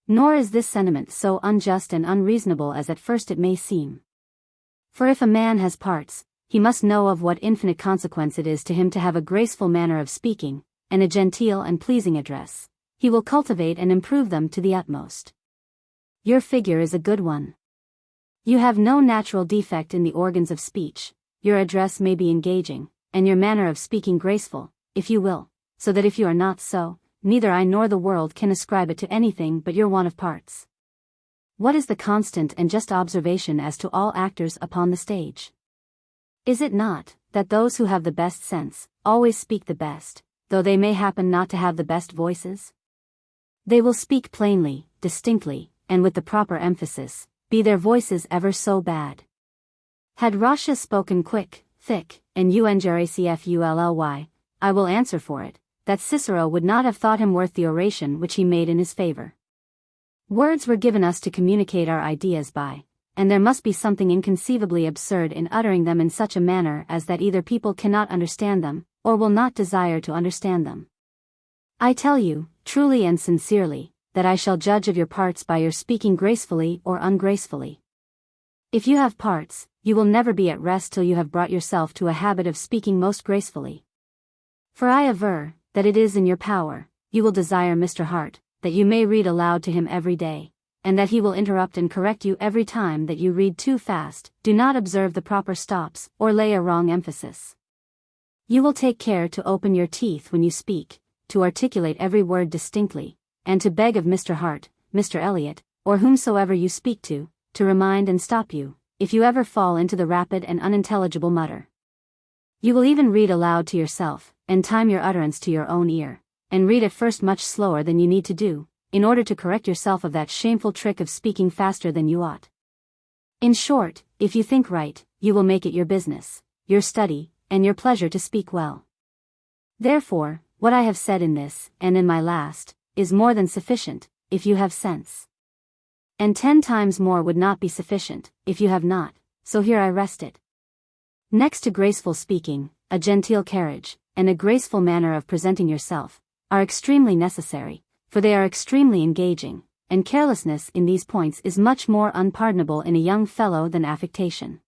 Nor is this sentiment so unjust and unreasonable as at first it may seem. For if a man has parts, he must know of what infinite consequence it is to him to have a graceful manner of speaking, and a genteel and pleasing address. He will cultivate and improve them to the utmost. Your figure is a good one. You have no natural defect in the organs of speech, your address may be engaging, and your manner of speaking graceful, if you will, so that if you are not so, neither I nor the world can ascribe it to anything but your want of parts. What is the constant and just observation as to all actors upon the stage? Is it not, that those who have the best sense, always speak the best, though they may happen not to have the best voices? They will speak plainly, distinctly, and with the proper emphasis, be their voices ever so bad. Had Rasha spoken quick, thick, and ungracefully, I will answer for it, that Cicero would not have thought him worth the oration which he made in his favor. Words were given us to communicate our ideas by, and there must be something inconceivably absurd in uttering them in such a manner as that either people cannot understand them, or will not desire to understand them. I tell you, truly and sincerely, that I shall judge of your parts by your speaking gracefully or ungracefully. If you have parts, you will never be at rest till you have brought yourself to a habit of speaking most gracefully. For I aver, that it is in your power. You will desire Mr. Hart, that you may read aloud to him every day, and that he will interrupt and correct you every time that you read too fast, do not observe the proper stops, or lay a wrong emphasis. You will take care to open your teeth when you speak, to articulate every word distinctly, and to beg of Mr. Hart, Mr. Eliot, or whomsoever you speak to remind and stop you, if you ever fall into the rapid and unintelligible mutter. You will even read aloud to yourself, and time your utterance to your own ear, and read at first much slower than you need to do, in order to correct yourself of that shameful trick of speaking faster than you ought. In short, if you think right, you will make it your business, your study, and your pleasure to speak well. Therefore, what I have said in this, and in my last, is more than sufficient, if you have sense. And 10 times more would not be sufficient, if you have not, so here I rest it. Next to graceful speaking, a genteel carriage, and a graceful manner of presenting yourself, are extremely necessary, for they are extremely engaging, and carelessness in these points is much more unpardonable in a young fellow than affectation.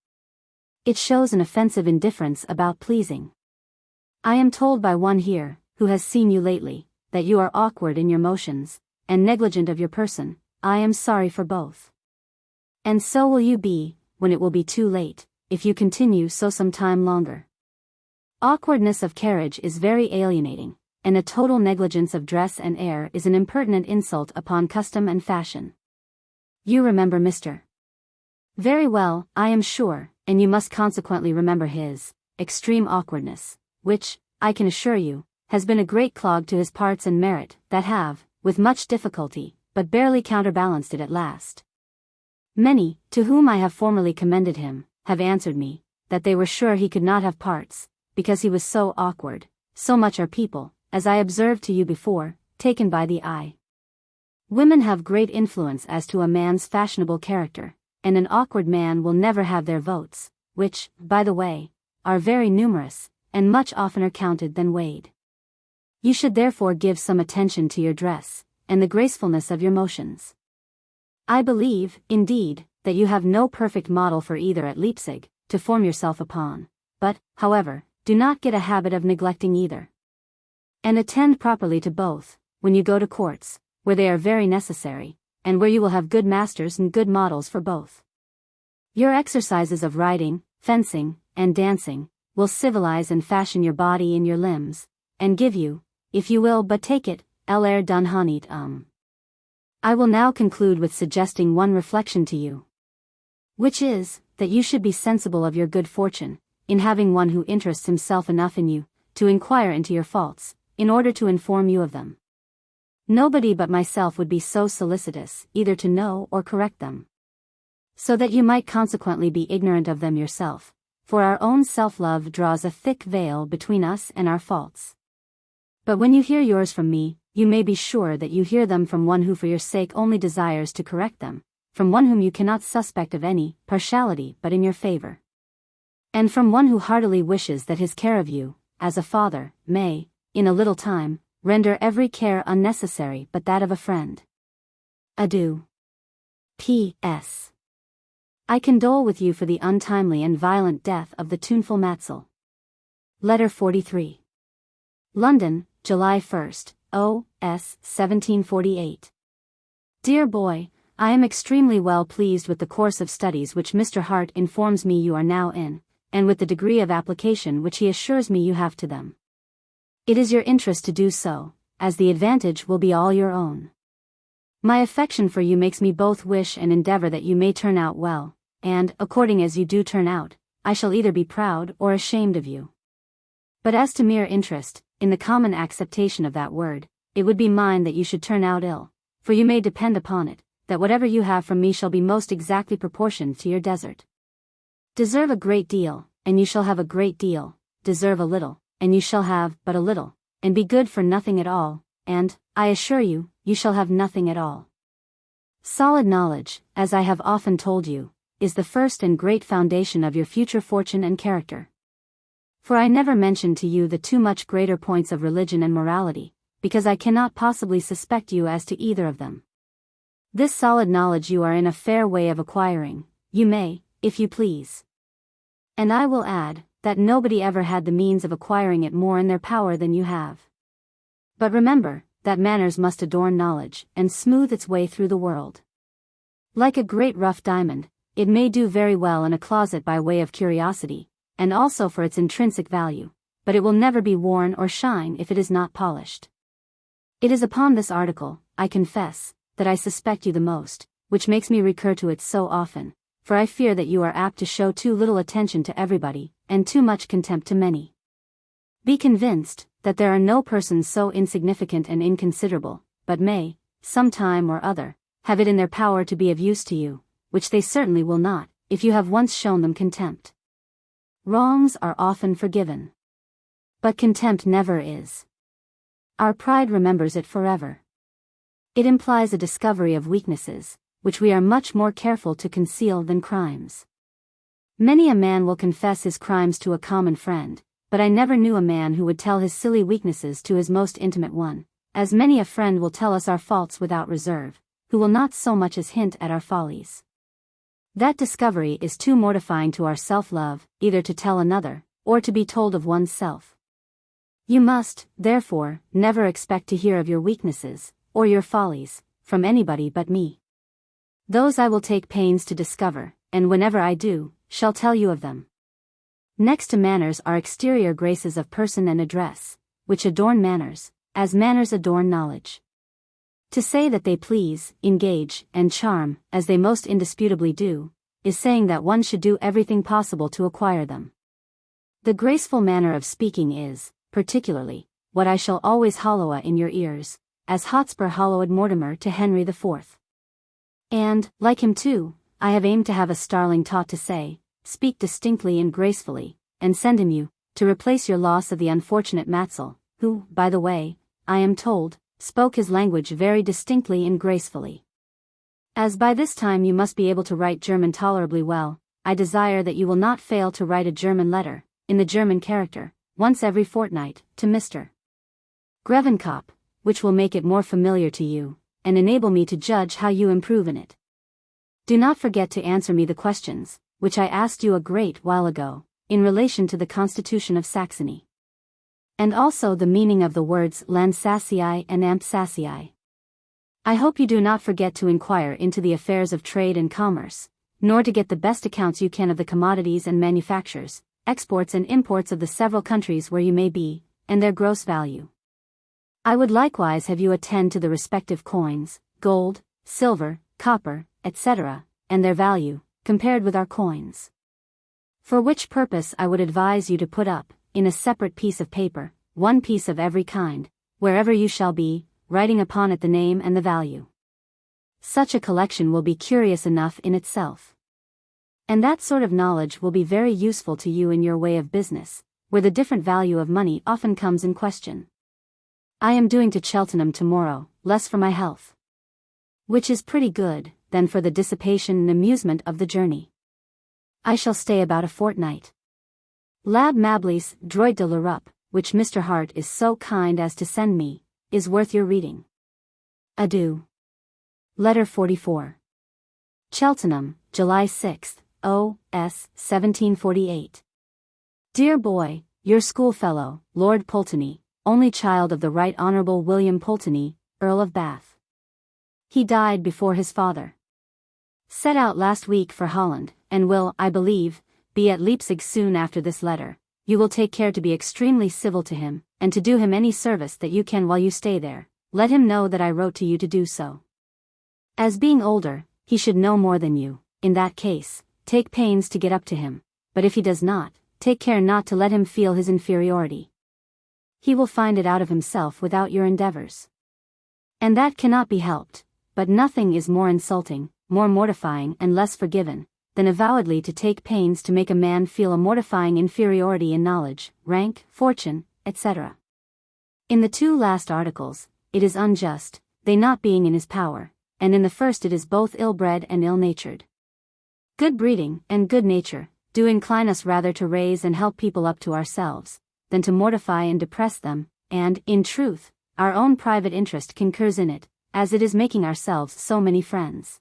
It shows an offensive indifference about pleasing. I am told by one here, who has seen you lately, that you are awkward in your motions, and negligent of your person. I am sorry for both. And so will you be, when it will be too late, if you continue so some time longer. Awkwardness of carriage is very alienating, and a total negligence of dress and air is an impertinent insult upon custom and fashion. You remember Mr. Very well, I am sure, and you must consequently remember his extreme awkwardness, which, I can assure you, has been a great clog to his parts and merit, that have, with much difficulty, but barely counterbalanced it at last. Many, to whom I have formerly commended him, have answered me, that they were sure he could not have parts, because he was so awkward. So much are people, as I observed to you before, taken by the eye. Women have great influence as to a man's fashionable character, and an awkward man will never have their votes, which, by the way, are very numerous, and much oftener counted than weighed. You should therefore give some attention to your dress, and the gracefulness of your motions. I believe, indeed, that you have no perfect model for either at Leipzig, to form yourself upon, but, however, do not get a habit of neglecting either. And attend properly to both, when you go to courts, where they are very necessary, and where you will have good masters and good models for both. Your exercises of riding, fencing, and dancing, will civilize and fashion your body and your limbs, and give you, if you will but take it, l'air d'un honnête homme. I will now conclude with suggesting one reflection to you, which is, that you should be sensible of your good fortune, in having one who interests himself enough in you, to inquire into your faults, in order to inform you of them. Nobody but myself would be so solicitous, either to know or correct them, so that you might consequently be ignorant of them yourself, for our own self-love draws a thick veil between us and our faults. But when you hear yours from me, you may be sure that you hear them from one who for your sake only desires to correct them, from one whom you cannot suspect of any partiality but in your favor, and from one who heartily wishes that his care of you, as a father, may, in a little time, render every care unnecessary but that of a friend. Adieu. P.S. I condole with you for the untimely and violent death of the tuneful Matzel. Letter 43. London, July 1st, O.S. 1748. Dear boy, I am extremely well pleased with the course of studies which Mr. Hart informs me you are now in, and with the degree of application which he assures me you have to them. It is your interest to do so, as the advantage will be all your own. My affection for you makes me both wish and endeavor that you may turn out well, and, according as you do turn out, I shall either be proud or ashamed of you. But as to mere interest, in the common acceptation of that word, it would be mine that you should turn out ill, for you may depend upon it, that whatever you have from me shall be most exactly proportioned to your desert. Deserve a great deal, and you shall have a great deal; deserve a little, and you shall have but a little; and be good for nothing at all, and, I assure you, you shall have nothing at all. Solid knowledge, as I have often told you, is the first and great foundation of your future fortune and character. For I never mention to you the too much greater points of religion and morality, because I cannot possibly suspect you as to either of them. This solid knowledge you are in a fair way of acquiring, you may, if you please. And I will add, that nobody ever had the means of acquiring it more in their power than you have. But remember, that manners must adorn knowledge, and smooth its way through the world. Like a great rough diamond, it may do very well in a closet by way of curiosity, and also for its intrinsic value, but it will never be worn or shine if it is not polished. It is upon this article, I confess, that I suspect you the most, which makes me recur to it so often, for I fear that you are apt to show too little attention to everybody, and too much contempt to many. Be convinced, that there are no persons so insignificant and inconsiderable, but may, some time or other, have it in their power to be of use to you, which they certainly will not, if you have once shown them contempt. Wrongs are often forgiven, but contempt never is. Our pride remembers it forever. It implies a discovery of weaknesses, which we are much more careful to conceal than crimes. Many a man will confess his crimes to a common friend, but I never knew a man who would tell his silly weaknesses to his most intimate one, as many a friend will tell us our faults without reserve, who will not so much as hint at our follies. That discovery is too mortifying to our self-love, either to tell another, or to be told of one's self. You must, therefore, never expect to hear of your weaknesses, or your follies, from anybody but me. Those I will take pains to discover, and whenever I do, shall tell you of them. Next to manners are exterior graces of person and address, which adorn manners, as manners adorn knowledge. To say that they please, engage, and charm, as they most indisputably do, is saying that one should do everything possible to acquire them. The graceful manner of speaking is, particularly, what I shall always holloa in your ears, as Hotspur hollowed Mortimer to Henry IV. And, like him too, I have aimed to have a starling taught to say, speak distinctly and gracefully, and send him you, to replace your loss of the unfortunate Matzel, who, by the way, I am told, spoke his language very distinctly and gracefully. As by this time you must be able to write German tolerably well, I desire that you will not fail to write a German letter, in the German character, once every fortnight, to Mr. Grevenkop, which will make it more familiar to you, and enable me to judge how you improve in it. Do not forget to answer me the questions, which I asked you a great while ago, in relation to the Constitution of Saxony, and also the meaning of the words Landsassii and Ampsassii. I hope you do not forget to inquire into the affairs of trade and commerce, nor to get the best accounts you can of the commodities and manufactures, exports and imports of the several countries where you may be, and their gross value. I would likewise have you attend to the respective coins, gold, silver, copper, etc., and their value, compared with our coins. For which purpose I would advise you to put up, in a separate piece of paper, one piece of every kind, wherever you shall be, writing upon it the name and the value. Such a collection will be curious enough in itself. And that sort of knowledge will be very useful to you in your way of business, where the different value of money often comes in question. I am doing to Cheltenham tomorrow, less for my health, which is pretty good, than for the dissipation and amusement of the journey. I shall stay about a fortnight. Lab Mably's Droit de l'Europe, which Mr. Hart is so kind as to send me, is worth your reading. Adieu. Letter 44. Cheltenham, July 6, O.S. 1748. Dear boy, your schoolfellow, Lord Pulteney, only child of the Right Honourable William Pulteney, Earl of Bath. He died before his father. Set out last week for Holland, and will, I believe, be at Leipzig soon after this letter. You will take care to be extremely civil to him, and to do him any service that you can while you stay there. Let him know that I wrote to you to do so. As being older, he should know more than you. In that case, take pains to get up to him, but if he does not, take care not to let him feel his inferiority. He will find it out of himself without your endeavors. And that cannot be helped, but nothing is more insulting, more mortifying and less forgiven, than avowedly to take pains to make a man feel a mortifying inferiority in knowledge, rank, fortune, etc. In the two last articles, it is unjust, they not being in his power, and in the first it is both ill-bred and ill-natured. Good breeding and good nature do incline us rather to raise and help people up to ourselves, than to mortify and depress them, and, in truth, our own private interest concurs in it, as it is making ourselves so many friends,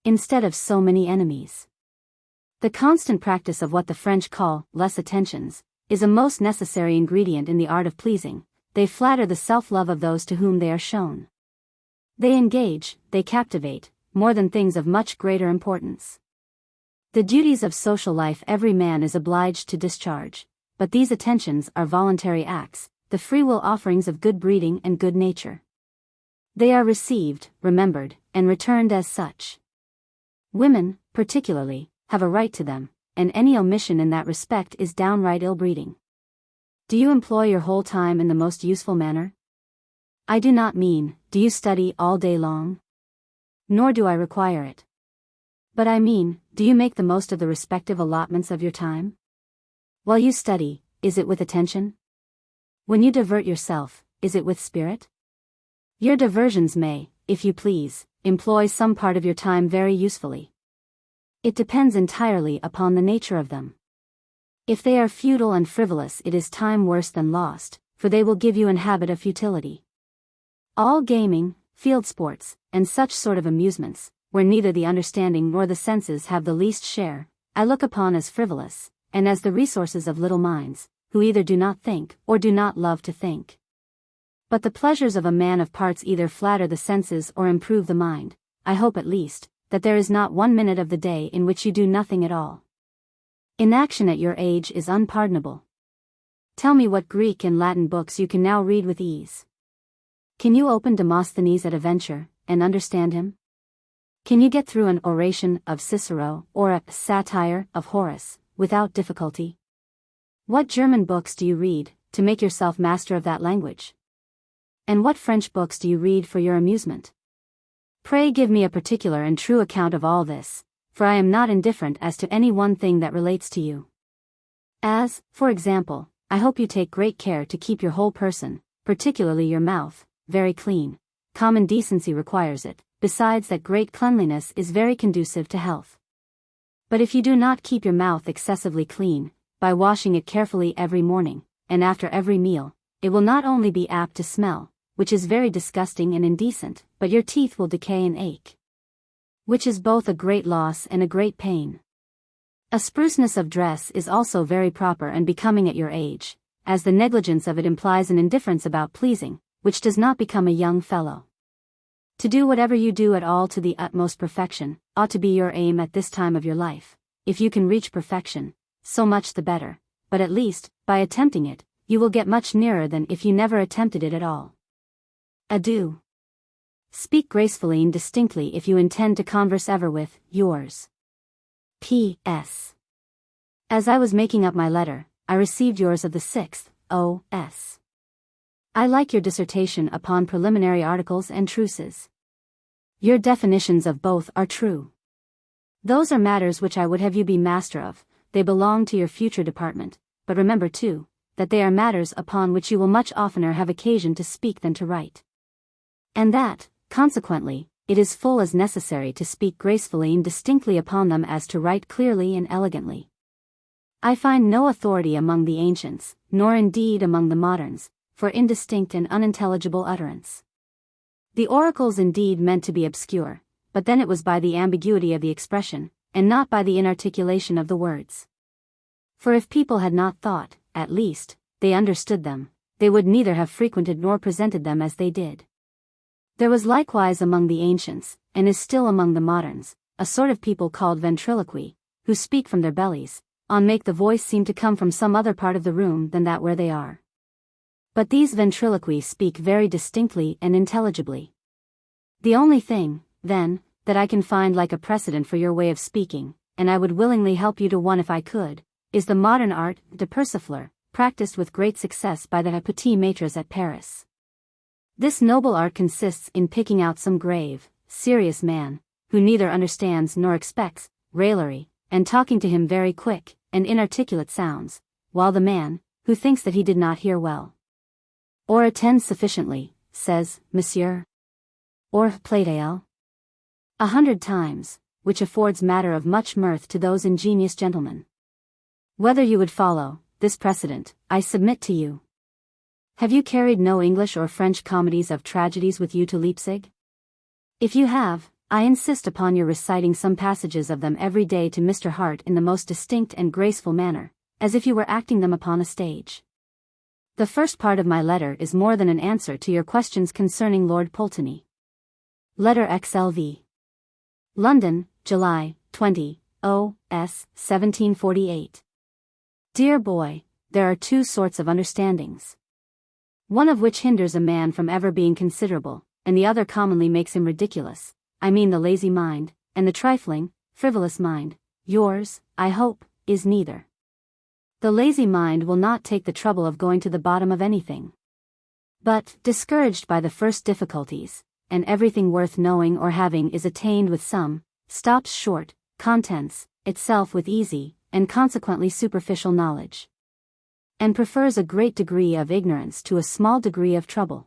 instead of so many enemies. The constant practice of what the French call less attentions is a most necessary ingredient in the art of pleasing. They flatter the self-love of those to whom they are shown. They engage, they captivate, more than things of much greater importance. The duties of social life every man is obliged to discharge, but these attentions are voluntary acts, the free will offerings of good breeding and good nature. They are received, remembered, and returned as such. Women, particularly, have a right to them, and any omission in that respect is downright ill-breeding. Do you employ your whole time in the most useful manner? I do not mean, do you study all day long? Nor do I require it. But I mean, do you make the most of the respective allotments of your time? While you study, is it with attention? When you divert yourself, is it with spirit? Your diversions may, if you please, employ some part of your time very usefully. It depends entirely upon the nature of them. If they are futile and frivolous, it is time worse than lost, for they will give you an habit of futility. All gaming, field sports, and such sort of amusements, where neither the understanding nor the senses have the least share, I look upon as frivolous, and as the resources of little minds, who either do not think or do not love to think. But the pleasures of a man of parts either flatter the senses or improve the mind. I hope at least, that there is not 1 minute of the day in which you do nothing at all. Inaction at your age is unpardonable. Tell me what Greek and Latin books you can now read with ease. Can you open Demosthenes at a venture, and understand him? Can you get through an oration of Cicero, or a satire of Horace, without difficulty? What German books do you read, to make yourself master of that language? And what French books do you read for your amusement? Pray give me a particular and true account of all this, for I am not indifferent as to any one thing that relates to you. As, for example, I hope you take great care to keep your whole person, particularly your mouth, very clean. Common decency requires it, besides that great cleanliness is very conducive to health. But if you do not keep your mouth excessively clean, by washing it carefully every morning, and after every meal, it will not only be apt to smell, which is very disgusting and indecent, but your teeth will decay and ache, which is both a great loss and a great pain. A spruceness of dress is also very proper and becoming at your age, as the negligence of it implies an indifference about pleasing, which does not become a young fellow. To do whatever you do at all to the utmost perfection, ought to be your aim at this time of your life. If you can reach perfection, so much the better, but at least, by attempting it, you will get much nearer than if you never attempted it at all. Adieu. Speak gracefully and distinctly if you intend to converse ever with, yours. P.S. As I was making up my letter, I received yours of the 6th, O.S. I like your dissertation upon preliminary articles and truces. Your definitions of both are true. Those are matters which I would have you be master of, they belong to your future department, but remember too, that they are matters upon which you will much oftener have occasion to speak than to write. And that, consequently, it is full as necessary to speak gracefully and distinctly upon them as to write clearly and elegantly. I find no authority among the ancients, nor indeed among the moderns, for indistinct and unintelligible utterance. The oracles indeed meant to be obscure, but then it was by the ambiguity of the expression, and not by the inarticulation of the words. For if people had not thought, at least, they understood them, they would neither have frequented nor presented them as they did. There was likewise among the ancients, and is still among the moderns, a sort of people called ventriloqui, who speak from their bellies, make the voice seem to come from some other part of the room than that where they are. But these ventriloqui speak very distinctly and intelligibly. The only thing, then, that I can find like a precedent for your way of speaking, and I would willingly help you to one if I could, is the modern art de persifler, practiced with great success by the petits maîtres at Paris. This noble art consists in picking out some grave, serious man, who neither understands nor expects raillery, and talking to him very quick and inarticulate sounds, while the man, who thinks that he did not hear well, or attend sufficiently, says, Monsieur, or Platel, 100 times, which affords matter of much mirth to those ingenious gentlemen. Whether you would follow this precedent, I submit to you. Have you carried no English or French comedies of tragedies with you to Leipzig? If you have, I insist upon your reciting some passages of them every day to Mr. Hart in the most distinct and graceful manner, as if you were acting them upon a stage. The first part of my letter is more than an answer to your questions concerning Lord Pulteney. Letter XLV. London, July 20, O.S. 1748. Dear boy, there are two sorts of understandings. One of which hinders a man from ever being considerable, and the other commonly makes him ridiculous. I mean the lazy mind, and the trifling, frivolous mind. Yours, I hope, is neither. The lazy mind will not take the trouble of going to the bottom of anything. But, discouraged by the first difficulties, and everything worth knowing or having is attained with some, stops short, contents itself with easy, and consequently superficial knowledge, and prefers a great degree of ignorance to a small degree of trouble.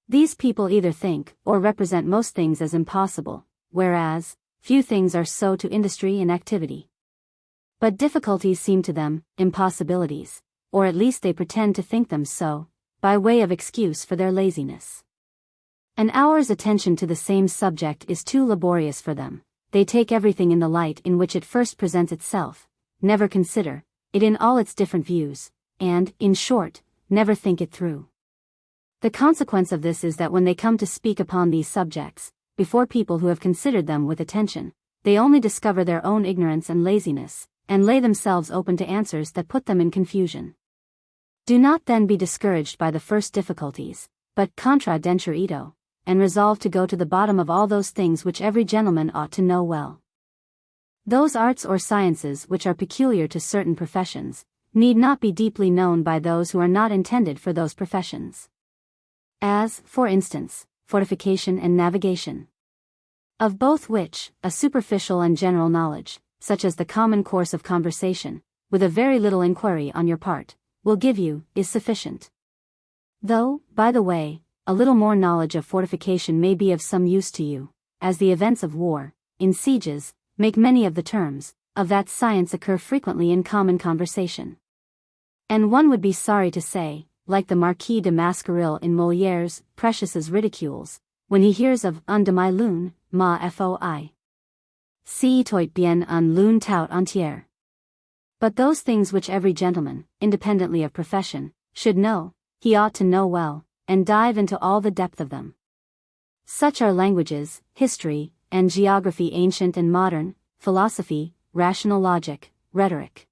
These people either think or represent most things as impossible, whereas few things are so to industry and activity. But difficulties seem to them impossibilities, or at least they pretend to think them so, by way of excuse for their laziness. An hour's attention to the same subject is too laborious for them. They take everything in the light in which it first presents itself, never consider it in all its different views, and, in short, never think it through. The consequence of this is that when they come to speak upon these subjects, before people who have considered them with attention, they only discover their own ignorance and laziness, and lay themselves open to answers that put them in confusion. Do not then be discouraged by the first difficulties, but contra denture ito, and resolve to go to the bottom of all those things which every gentleman ought to know well. Those arts or sciences which are peculiar to certain professions, need not be deeply known by those who are not intended for those professions. As, for instance, fortification and navigation. Of both which, a superficial and general knowledge, such as the common course of conversation, with a very little inquiry on your part, will give you, is sufficient. Though, by the way, a little more knowledge of fortification may be of some use to you, as the events of war, in sieges, make many of the terms of that science occur frequently in common conversation. And one would be sorry to say, like the Marquis de Mascarille in Molière's Precieuses Ridicules, when he hears of un de my lune, ma foi. Si toit bien un lune tout entière. But those things which every gentleman, independently of profession, should know, he ought to know well, and dive into all the depth of them. Such are languages, history, and geography, ancient and modern, philosophy, rational logic, rhetoric.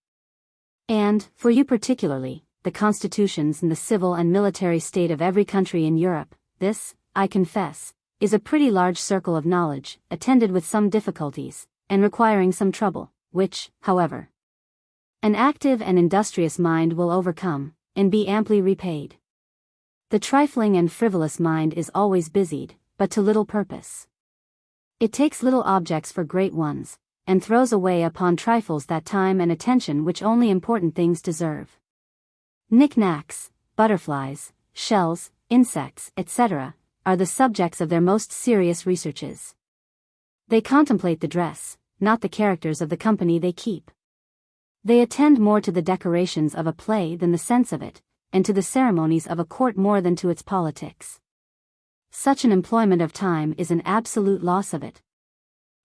And, for you particularly, the constitutions and the civil and military state of every country in Europe. This, I confess, is a pretty large circle of knowledge, attended with some difficulties, and requiring some trouble, which, however, An active and industrious mind will overcome, and be amply repaid. The trifling and frivolous mind is always busied, but to little purpose. It takes little objects for great ones, and throws away upon trifles that time and attention which only important things deserve. Knick-knacks, butterflies, shells, insects, etc., are the subjects of their most serious researches. They contemplate the dress, not the characters of the company they keep. They attend more to the decorations of a play than the sense of it, and to the ceremonies of a court more than to its politics. Such an employment of time is an absolute loss of it.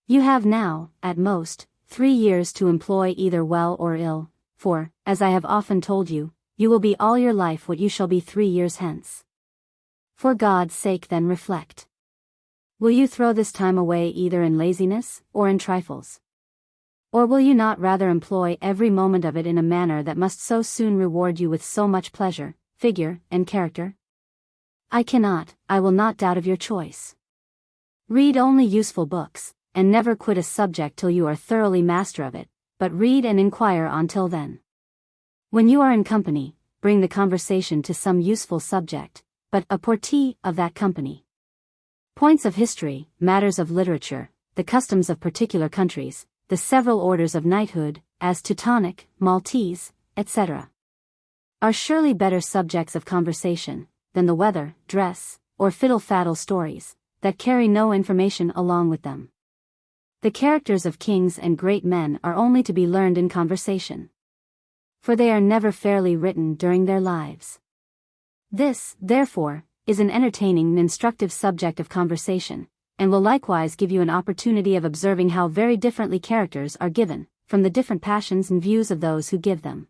You have now, at most, 3 years to employ either well or ill, for, as I have often told you, you will be all your life what you shall be 3 years hence. For God's sake then reflect. Will you throw this time away either in laziness, or in trifles? Or will you not rather employ every moment of it in a manner that must so soon reward you with so much pleasure, figure, and character? I will not doubt of your choice. Read only useful books, and never quit a subject till you are thoroughly master of it, but read and inquire until then. When you are in company, bring the conversation to some useful subject, but a portee of that company. Points of history, matters of literature, the customs of particular countries, the several orders of knighthood, as Teutonic, Maltese, etc., are surely better subjects of conversation than the weather, dress, or fiddle-faddle stories, that carry no information along with them. The characters of kings and great men are only to be learned in conversation, for they are never fairly written during their lives. This, therefore, is an entertaining and instructive subject of conversation, and will likewise give you an opportunity of observing how very differently characters are given, from the different passions and views of those who give them.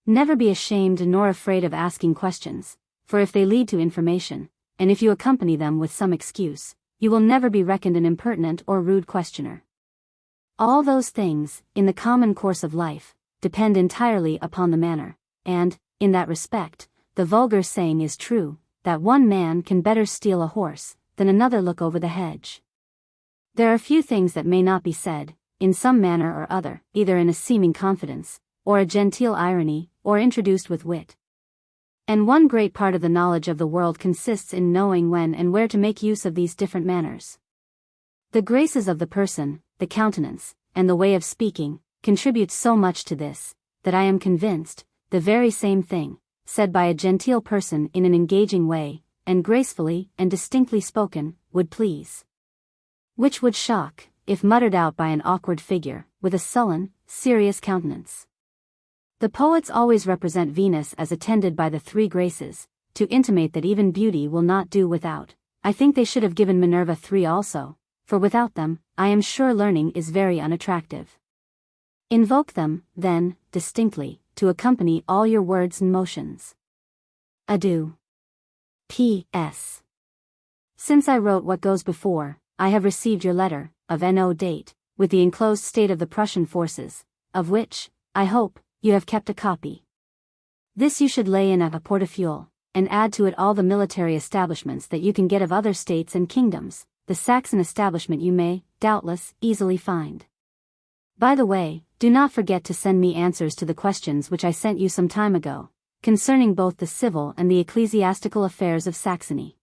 Never be ashamed nor afraid of asking questions, for if they lead to information, and if you accompany them with some excuse, you will never be reckoned an impertinent or rude questioner. All those things, in the common course of life, depend entirely upon the manner, and, in that respect, the vulgar saying is true, that one man can better steal a horse than another look over the hedge. There are few things that may not be said, in some manner or other, either in a seeming confidence, or a genteel irony, or introduced with wit. And one great part of the knowledge of the world consists in knowing when and where to make use of these different manners. The graces of the person, the countenance, and the way of speaking, contribute so much to this, that I am convinced, the very same thing, said by a genteel person in an engaging way, and gracefully and distinctly spoken, would please. Which would shock, if muttered out by an awkward figure, with a sullen, serious countenance. The poets always represent Venus as attended by the 3 graces, to intimate that even beauty will not do without. I think they should have given Minerva 3 also, for without them, I am sure learning is very unattractive. Invoke them, then, distinctly, to accompany all your words and motions. Adieu. P.S. Since I wrote what goes before, I have received your letter, of N.O. date, with the enclosed state of the Prussian forces, of which, I hope, you have kept a copy. This you should lay in a portefeuille, and add to it all the military establishments that you can get of other states and kingdoms. The Saxon establishment you may, doubtless, easily find. By the way, do not forget to send me answers to the questions which I sent you some time ago, concerning both the civil and the ecclesiastical affairs of Saxony.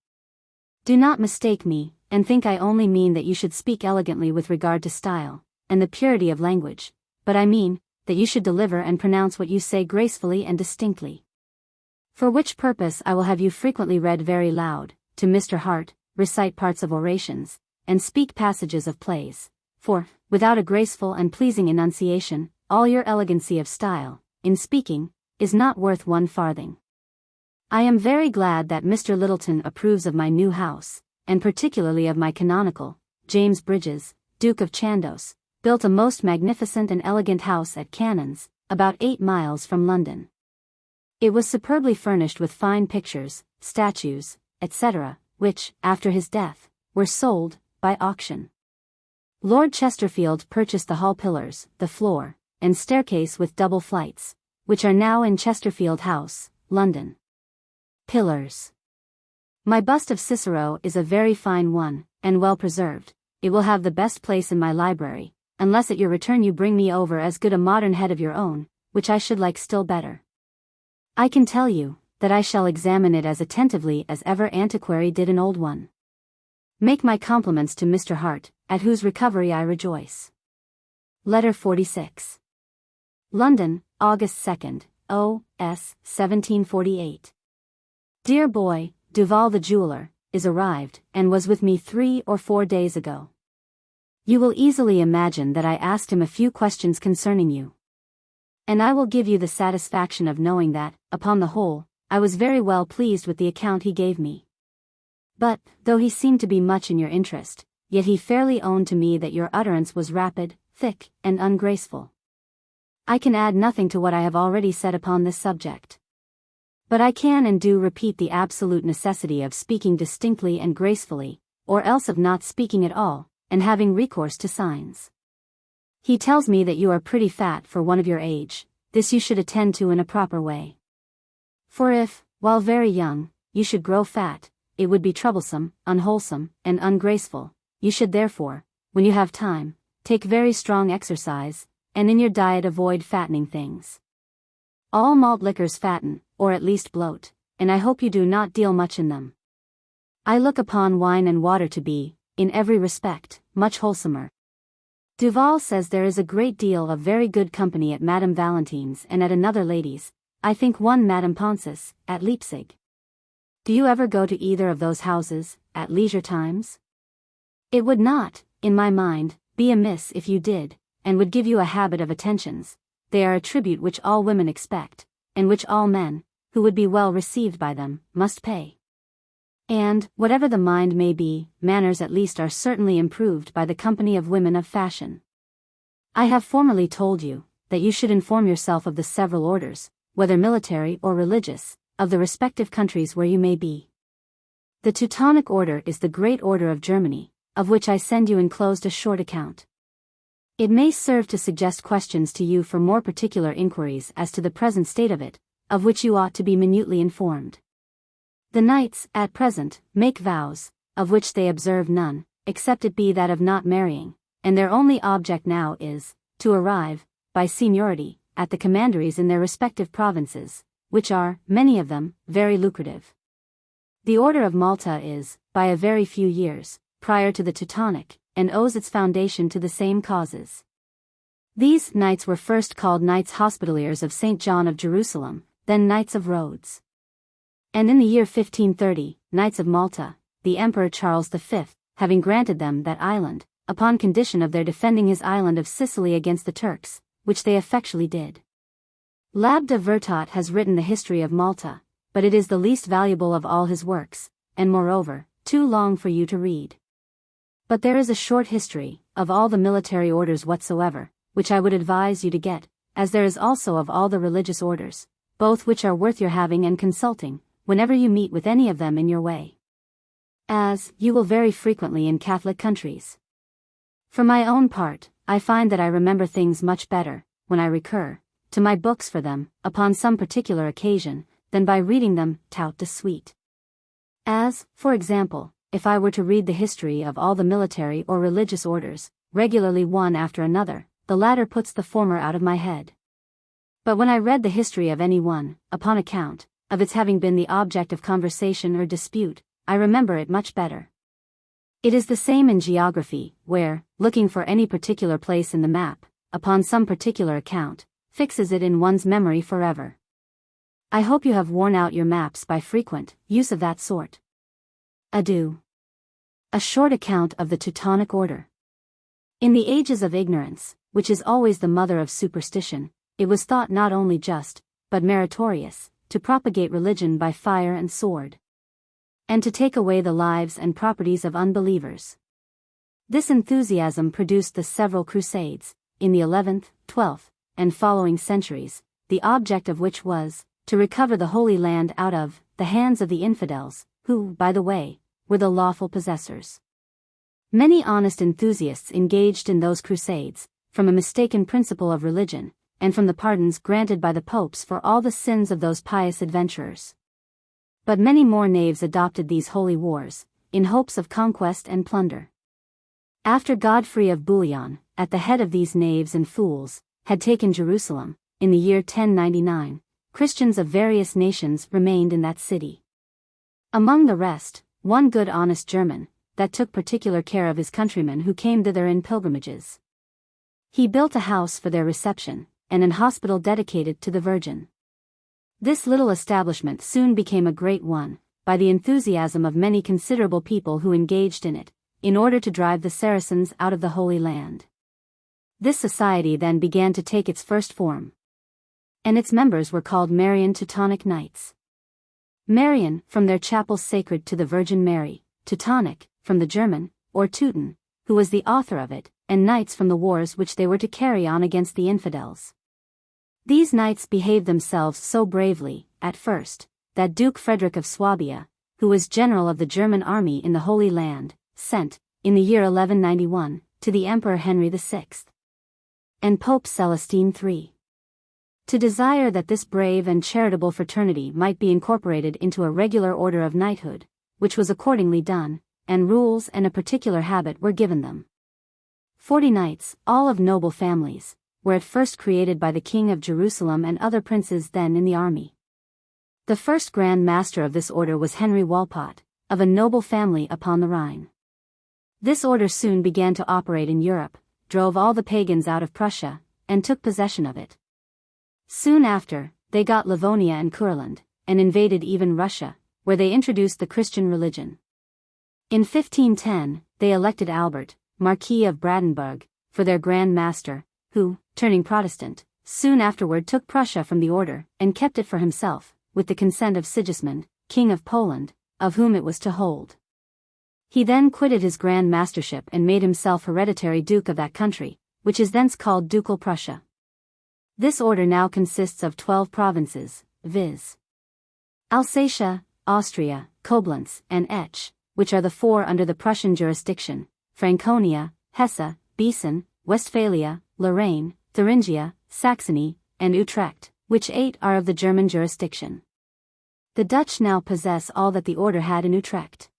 Do not mistake me, and think I only mean that you should speak elegantly with regard to style, and the purity of language, but I mean, that you should deliver and pronounce what you say gracefully and distinctly. For which purpose I will have you frequently read very loud, to Mr. Hart, recite parts of orations, and speak passages of plays, for, without a graceful and pleasing enunciation, all your elegancy of style, in speaking, is not worth 1 farthing. I am very glad that Mr. Littleton approves of my new house, and particularly of my canonical, James Bridges, Duke of Chandos, built a most magnificent and elegant house at Cannons, about 8 miles from London. It was superbly furnished with fine pictures, statues, etc., which, after his death, were sold, by auction. Lord Chesterfield purchased the hall pillars, the floor, and staircase with double flights, which are now in Chesterfield House, London. Pillars. My bust of Cicero is a very fine one, and well preserved. It will have the best place in my library, unless at your return you bring me over as good a modern head of your own, which I should like still better. I can tell you, that I shall examine it as attentively as ever antiquary did an old one. Make my compliments to Mr. Hart, at whose recovery I rejoice. Letter 46. London, August 2nd, O.S. 1748. Dear boy, Duval the jeweller, is arrived, and was with me 3 or 4 days ago. You will easily imagine that I asked him a few questions concerning you. And I will give you the satisfaction of knowing that, upon the whole, I was very well pleased with the account he gave me. But, though he seemed to be much in your interest, yet he fairly owned to me that your utterance was rapid, thick, and ungraceful. I can add nothing to what I have already said upon this subject. But I can and do repeat the absolute necessity of speaking distinctly and gracefully, or else of not speaking at all, and having recourse to signs. He tells me that you are pretty fat for one of your age. This you should attend to in a proper way. For if, while very young, you should grow fat, it would be troublesome, unwholesome, and ungraceful. You should therefore, when you have time, take very strong exercise, and in your diet avoid fattening things. All malt liquors fatten, or at least bloat, and I hope you do not deal much in them. I look upon wine and water to be, in every respect, much wholesomer. Duval says there is a great deal of very good company at Madame Valentine's and at another lady's, I think one Madame Ponce's, at Leipzig. Do you ever go to either of those houses, at leisure times? It would not, in my mind, be amiss if you did, and would give you a habit of attentions. They are a tribute which all women expect, and which all men, who would be well received by them, must pay. And, whatever the mind may be, manners at least are certainly improved by the company of women of fashion. I have formerly told you, that you should inform yourself of the several orders, whether military or religious, of the respective countries where you may be. The Teutonic Order is the great order of Germany, of which I send you enclosed a short account. It may serve to suggest questions to you for more particular inquiries as to the present state of it, of which you ought to be minutely informed. The knights, at present, make vows, of which they observe none, except it be that of not marrying, and their only object now is, to arrive, by seniority, at the commanderies in their respective provinces, which are, many of them, very lucrative. The Order of Malta is, by a very few years, prior to the Teutonic, and owes its foundation to the same causes. These knights were first called Knights Hospitallers of St. John of Jerusalem, then Knights of Rhodes. And in the year 1530, Knights of Malta, the Emperor Charles V, having granted them that island, upon condition of their defending his island of Sicily against the Turks, which they effectually did. L'Abbé de Vertot has written the history of Malta, but it is the least valuable of all his works, and moreover, too long for you to read. But there is a short history, of all the military orders whatsoever, which I would advise you to get, as there is also of all the religious orders, both which are worth your having and consulting, whenever you meet with any of them in your way. As, you will very frequently in Catholic countries. For my own part, I find that I remember things much better, when I recur, to my books for them, upon some particular occasion, than by reading them tout de suite. As, for example, if I were to read the history of all the military or religious orders, regularly one after another, the latter puts the former out of my head. But when I read the history of any one, upon account of its having been the object of conversation or dispute, I remember it much better. It is the same in geography, where, looking for any particular place in the map, upon some particular account, fixes it in one's memory forever. I hope you have worn out your maps by frequent use of that sort. Adieu. A short account of the Teutonic Order. In the ages of ignorance, which is always the mother of superstition, it was thought not only just, but meritorious, to propagate religion by fire and sword, and to take away the lives and properties of unbelievers. This enthusiasm produced the several crusades, in the 11th, 12th, and following centuries, the object of which was, to recover the Holy Land out of the hands of the infidels, who, by the way, were the lawful possessors. Many honest enthusiasts engaged in those crusades, from a mistaken principle of religion, and from the pardons granted by the popes for all the sins of those pious adventurers. But many more knaves adopted these holy wars, in hopes of conquest and plunder. After Godfrey of Bouillon, at the head of these knaves and fools, had taken Jerusalem, in the year 1099, Christians of various nations remained in that city. Among the rest, one good honest German, that took particular care of his countrymen who came thither in pilgrimages. He built a house for their reception, and an hospital dedicated to the Virgin. This little establishment soon became a great one, by the enthusiasm of many considerable people who engaged in it, in order to drive the Saracens out of the Holy Land. This society then began to take its first form, and its members were called Marian Teutonic Knights. Marian, from their chapels sacred to the Virgin Mary, Teutonic, from the German, or Teuton, who was the author of it, and knights from the wars which they were to carry on against the infidels. These knights behaved themselves so bravely, at first, that Duke Frederick of Swabia, who was general of the German army in the Holy Land, sent, in the year 1191, to the Emperor Henry VI. And Pope Celestine III. to desire that this brave and charitable fraternity might be incorporated into a regular order of knighthood, which was accordingly done, and rules and a particular habit were given them. 40 knights, all of noble families, were at first created by the King of Jerusalem and other princes then in the army. The first Grand Master of this order was Henry Walpott, of a noble family upon the Rhine. This order soon began to operate in Europe, drove all the pagans out of Prussia, and took possession of it. Soon after, they got Livonia and Courland, and invaded even Russia, where they introduced the Christian religion. In 1510, they elected Albert, Marquis of Brandenburg, for their Grand Master, who, turning Protestant, soon afterward took Prussia from the order, and kept it for himself, with the consent of Sigismund, King of Poland, of whom it was to hold. He then quitted his Grand Mastership and made himself hereditary Duke of that country, which is thence called Ducal Prussia. This order now consists of 12 provinces, viz. Alsatia, Austria, Koblenz, and Etsch, which are the 4 under the Prussian jurisdiction, Franconia, Hesse, Besen, Westphalia, Lorraine, Thuringia, Saxony, and Utrecht, which 8 are of the German jurisdiction. The Dutch now possess all that the order had in Utrecht.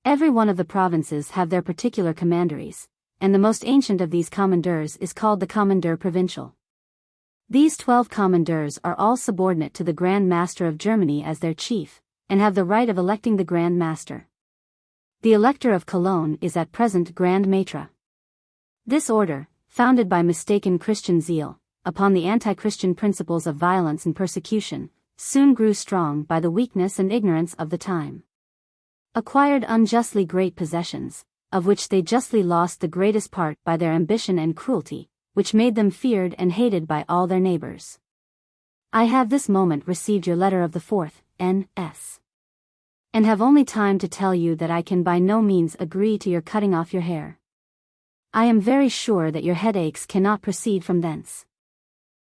Every one of the provinces have their particular commanderies, and the most ancient of these commandeurs is called the Commandeur Provincial. These 12 commandeurs are all subordinate to the Grand Master of Germany as their chief, and have the right of electing the Grand Master. The Elector of Cologne is at present Grand Maitre. This order, founded by mistaken Christian zeal, upon the anti-Christian principles of violence and persecution, soon grew strong by the weakness and ignorance of the time. Acquired unjustly great possessions, of which they justly lost the greatest part by their ambition and cruelty, which made them feared and hated by all their neighbors. I have this moment received your letter of the 4th, N.S. and have only time to tell you that I can by no means agree to your cutting off your hair. I am very sure that your headaches cannot proceed from thence.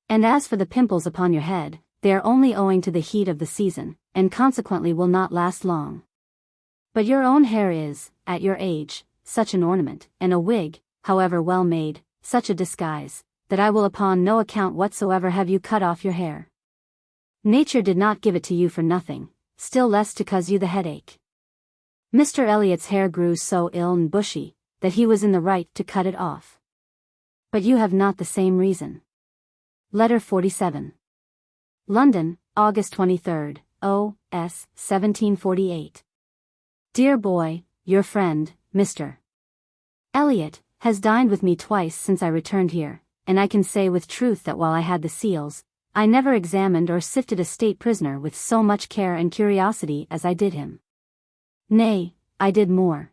And as for the pimples upon your head, they are only owing to the heat of the season, and consequently will not last long. But your own hair is, at your age, such an ornament, and a wig, however well made, such a disguise, that I will upon no account whatsoever have you cut off your hair. Nature did not give it to you for nothing, still less to cause you the headache. Mr. Eliot's hair grew so ill and bushy, that he was in the right to cut it off. But you have not the same reason. Letter 47. London, August 23rd, O.S. 1748. Dear boy, your friend, Mr. Eliot, has dined with me twice since I returned here, and I can say with truth that while I had the seals, I never examined or sifted a state prisoner with so much care and curiosity as I did him. Nay, I did more.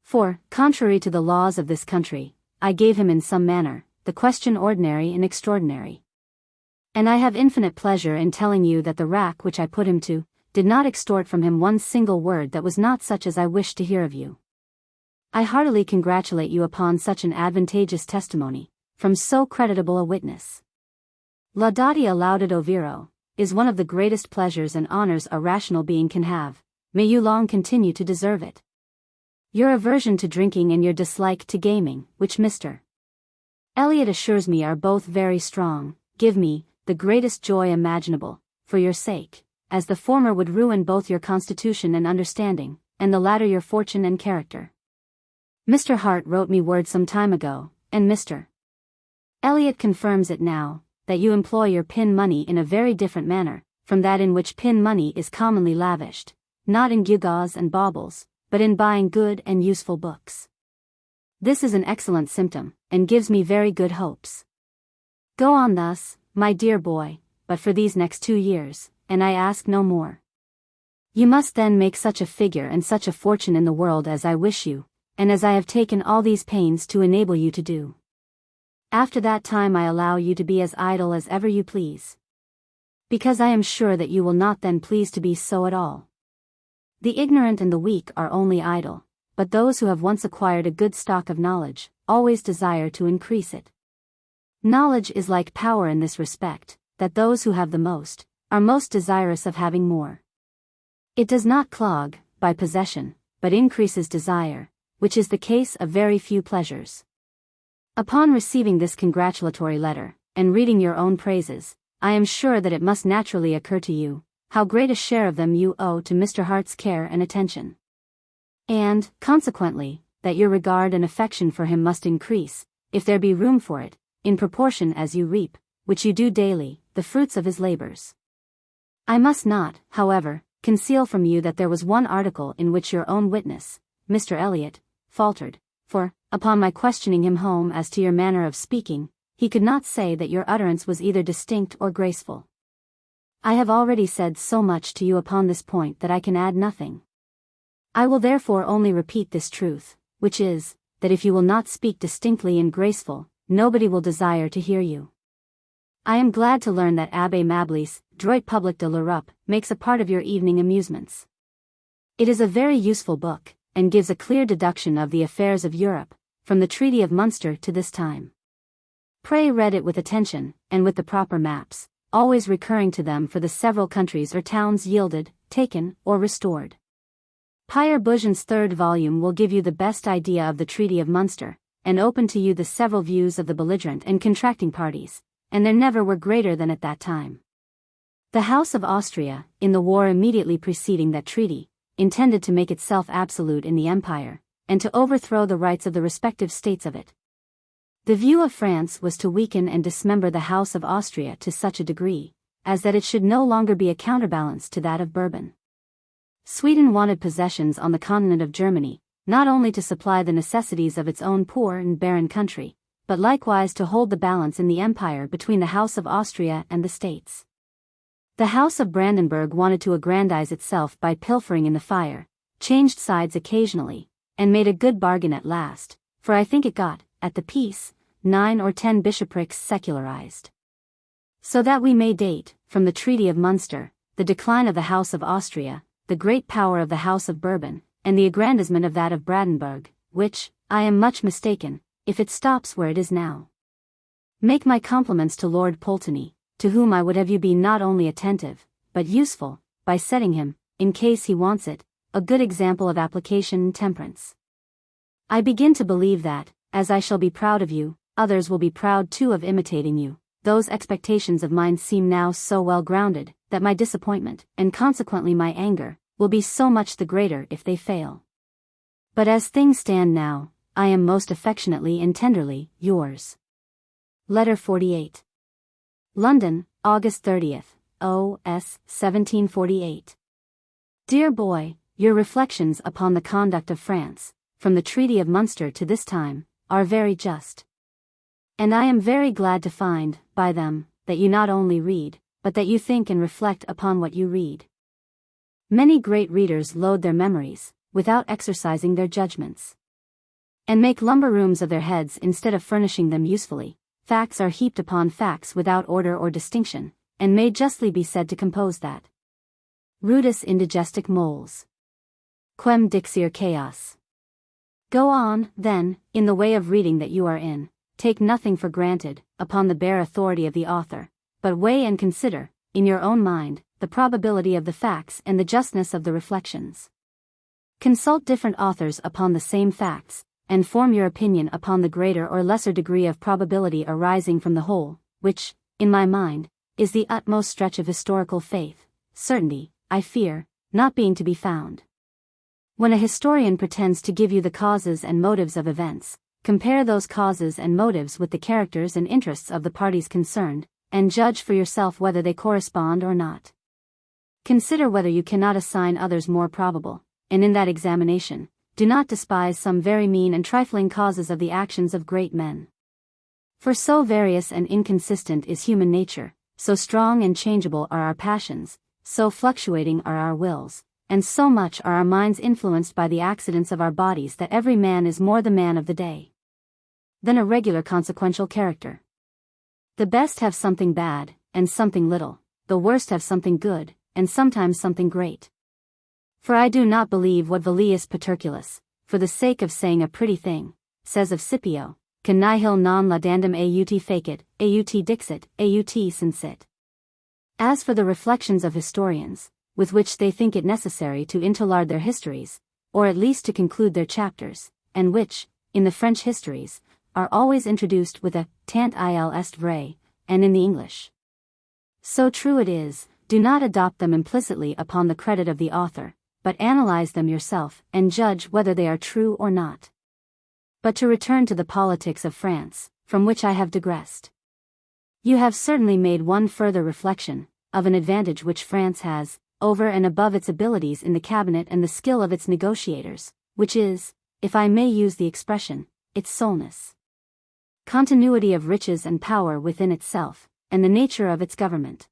For, contrary to the laws of this country, I gave him in some manner the question ordinary and extraordinary. And I have infinite pleasure in telling you that the rack which I put him to, did not extort from him one single word that was not such as I wished to hear of you. I heartily congratulate you upon such an advantageous testimony, from so creditable a witness. Laudatia laudet oviro, is one of the greatest pleasures and honors a rational being can have. May you long continue to deserve it. Your aversion to drinking and your dislike to gaming, which Mr. Eliot assures me are both very strong, give me the greatest joy imaginable, for your sake, as the former would ruin both your constitution and understanding, and the latter your fortune and character. Mr. Hart wrote me word some time ago, and Mr. Eliot confirms it now, that you employ your pin money in a very different manner from that in which pin money is commonly lavished, not in gewgaws and baubles, but in buying good and useful books. This is an excellent symptom, and gives me very good hopes. Go on thus, my dear boy, but for these next 2 years, and I ask no more. You must then make such a figure and such a fortune in the world as I wish you, and as I have taken all these pains to enable you to do. After that time I allow you to be as idle as ever you please. Because I am sure that you will not then please to be so at all. The ignorant and the weak are only idle, but those who have once acquired a good stock of knowledge, always desire to increase it. Knowledge is like power in this respect, that those who have the most, are most desirous of having more. It does not clog, by possession, but increases desire, which is the case of very few pleasures. Upon receiving this congratulatory letter, and reading your own praises, I am sure that it must naturally occur to you, how great a share of them you owe to Mr. Hart's care and attention. And, consequently, that your regard and affection for him must increase, if there be room for it, in proportion as you reap, which you do daily, the fruits of his labors. I must not, however, conceal from you that there was one article in which your own witness, Mr. Eliot, faltered, for, upon my questioning him home as to your manner of speaking, he could not say that your utterance was either distinct or graceful. I have already said so much to you upon this point that I can add nothing. I will therefore only repeat this truth, which is, that if you will not speak distinctly and graceful, nobody will desire to hear you. I am glad to learn that Abbé Mably's Droit Public de l'Europe makes a part of your evening amusements. It is a very useful book, and gives a clear deduction of the affairs of Europe, from the Treaty of Munster to this time. Pray read it with attention, and with the proper maps, always recurring to them for the several countries or towns yielded, taken, or restored. Pierre Bougeon's 3rd volume will give you the best idea of the Treaty of Munster, and open to you the several views of the belligerent and contracting parties, and there never were greater than at that time. The House of Austria, in the war immediately preceding that treaty, intended to make itself absolute in the empire, and to overthrow the rights of the respective states of it. The view of France was to weaken and dismember the House of Austria to such a degree, as that it should no longer be a counterbalance to that of Bourbon. Sweden wanted possessions on the continent of Germany, not only to supply the necessities of its own poor and barren country, but likewise to hold the balance in the empire between the House of Austria and the states. The House of Brandenburg wanted to aggrandize itself by pilfering in the fire, changed sides occasionally, and made a good bargain at last, for I think it got, at the peace, 9 or 10 bishoprics secularized. So that we may date, from the Treaty of Munster, the decline of the House of Austria, the great power of the House of Bourbon, and the aggrandizement of that of Brandenburg, which, I am much mistaken, if it stops where it is now. Make my compliments to Lord Pulteney, to whom I would have you be not only attentive, but useful, by setting him, in case he wants it, a good example of application and temperance. I begin to believe that, as I shall be proud of you, others will be proud too of imitating you. Those expectations of mine seem now so well grounded, that my disappointment, and consequently my anger, will be so much the greater if they fail. But as things stand now, I am most affectionately and tenderly, yours. Letter 48. London, August 30th, O.S. 1748. Dear boy, your reflections upon the conduct of France, from the Treaty of Munster to this time, are very just. And I am very glad to find, by them, that you not only read, but that you think and reflect upon what you read. Many great readers load their memories, without exercising their judgments, and make lumber rooms of their heads instead of furnishing them usefully. Facts are heaped upon facts without order or distinction, and may justly be said to compose that. Rudis indigestic moles. Quem dixir chaos. Go on, then, in the way of reading that you are in, take nothing for granted, upon the bare authority of the author, but weigh and consider, in your own mind, the probability of the facts and the justness of the reflections. Consult different authors upon the same facts, and form your opinion upon the greater or lesser degree of probability arising from the whole, which, in my mind, is the utmost stretch of historical faith, certainty, I fear, not being to be found. When a historian pretends to give you the causes and motives of events, compare those causes and motives with the characters and interests of the parties concerned, and judge for yourself whether they correspond or not. Consider whether you cannot assign others more probable, and in that examination, do not despise some very mean and trifling causes of the actions of great men. For so various and inconsistent is human nature, so strong and changeable are our passions, so fluctuating are our wills, and so much are our minds influenced by the accidents of our bodies that every man is more the man of the day than a regular consequential character. The best have something bad, and something little, the worst have something good, and sometimes something great. For I do not believe what Velleius Paterculus, for the sake of saying a pretty thing, says of Scipio, can nihil non laudandum aut facit, aut dixit, aut sensit. As for the reflections of historians, with which they think it necessary to interlard their histories, or at least to conclude their chapters, and which, in the French histories, are always introduced with a tant il est vrai, and in the English. So true it is, do not adopt them implicitly upon the credit of the author, but analyze them yourself and judge whether they are true or not. But to return to the politics of France, from which I have digressed. You have certainly made one further reflection, of an advantage which France has, over and above its abilities in the cabinet and the skill of its negotiators, which is, if I may use the expression, its soleness. Continuity of riches and power within itself, and the nature of its government.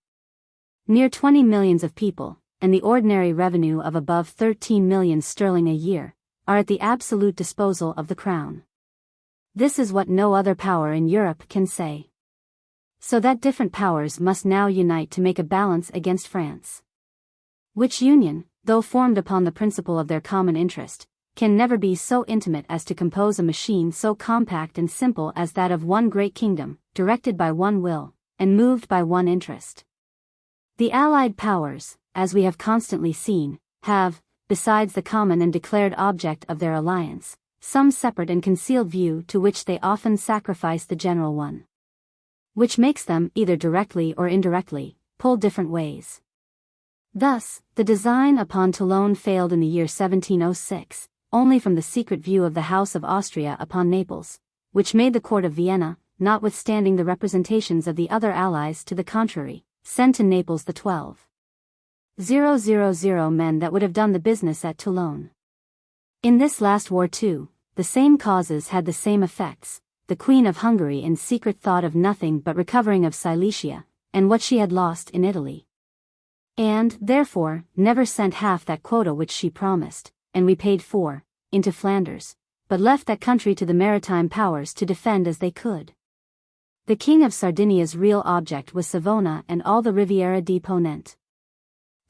Near 20 millions of people, and the ordinary revenue of above 13 millions sterling a year, are at the absolute disposal of the crown. This is what no other power in Europe can say. So that different powers must now unite to make a balance against France. Which union, though formed upon the principle of their common interest, can never be so intimate as to compose a machine so compact and simple as that of one great kingdom, directed by one will, and moved by one interest. The Allied powers, as we have constantly seen, have, besides the common and declared object of their alliance, some separate and concealed view to which they often sacrifice the general one. Which makes them, either directly or indirectly, pull different ways. Thus, the design upon Toulon failed in the year 1706, only from the secret view of the House of Austria upon Naples, which made the court of Vienna, notwithstanding the representations of the other allies to the contrary, send to Naples the 12,000 men that would have done the business at Toulon. In this last war too, the same causes had the same effects. The Queen of Hungary in secret thought of nothing but recovering of Silesia, and what she had lost in Italy. And, therefore, never sent half that quota which she promised, and we paid for, into Flanders, but left that country to the maritime powers to defend as they could. The King of Sardinia's real object was Savona and all the Riviera di Ponente.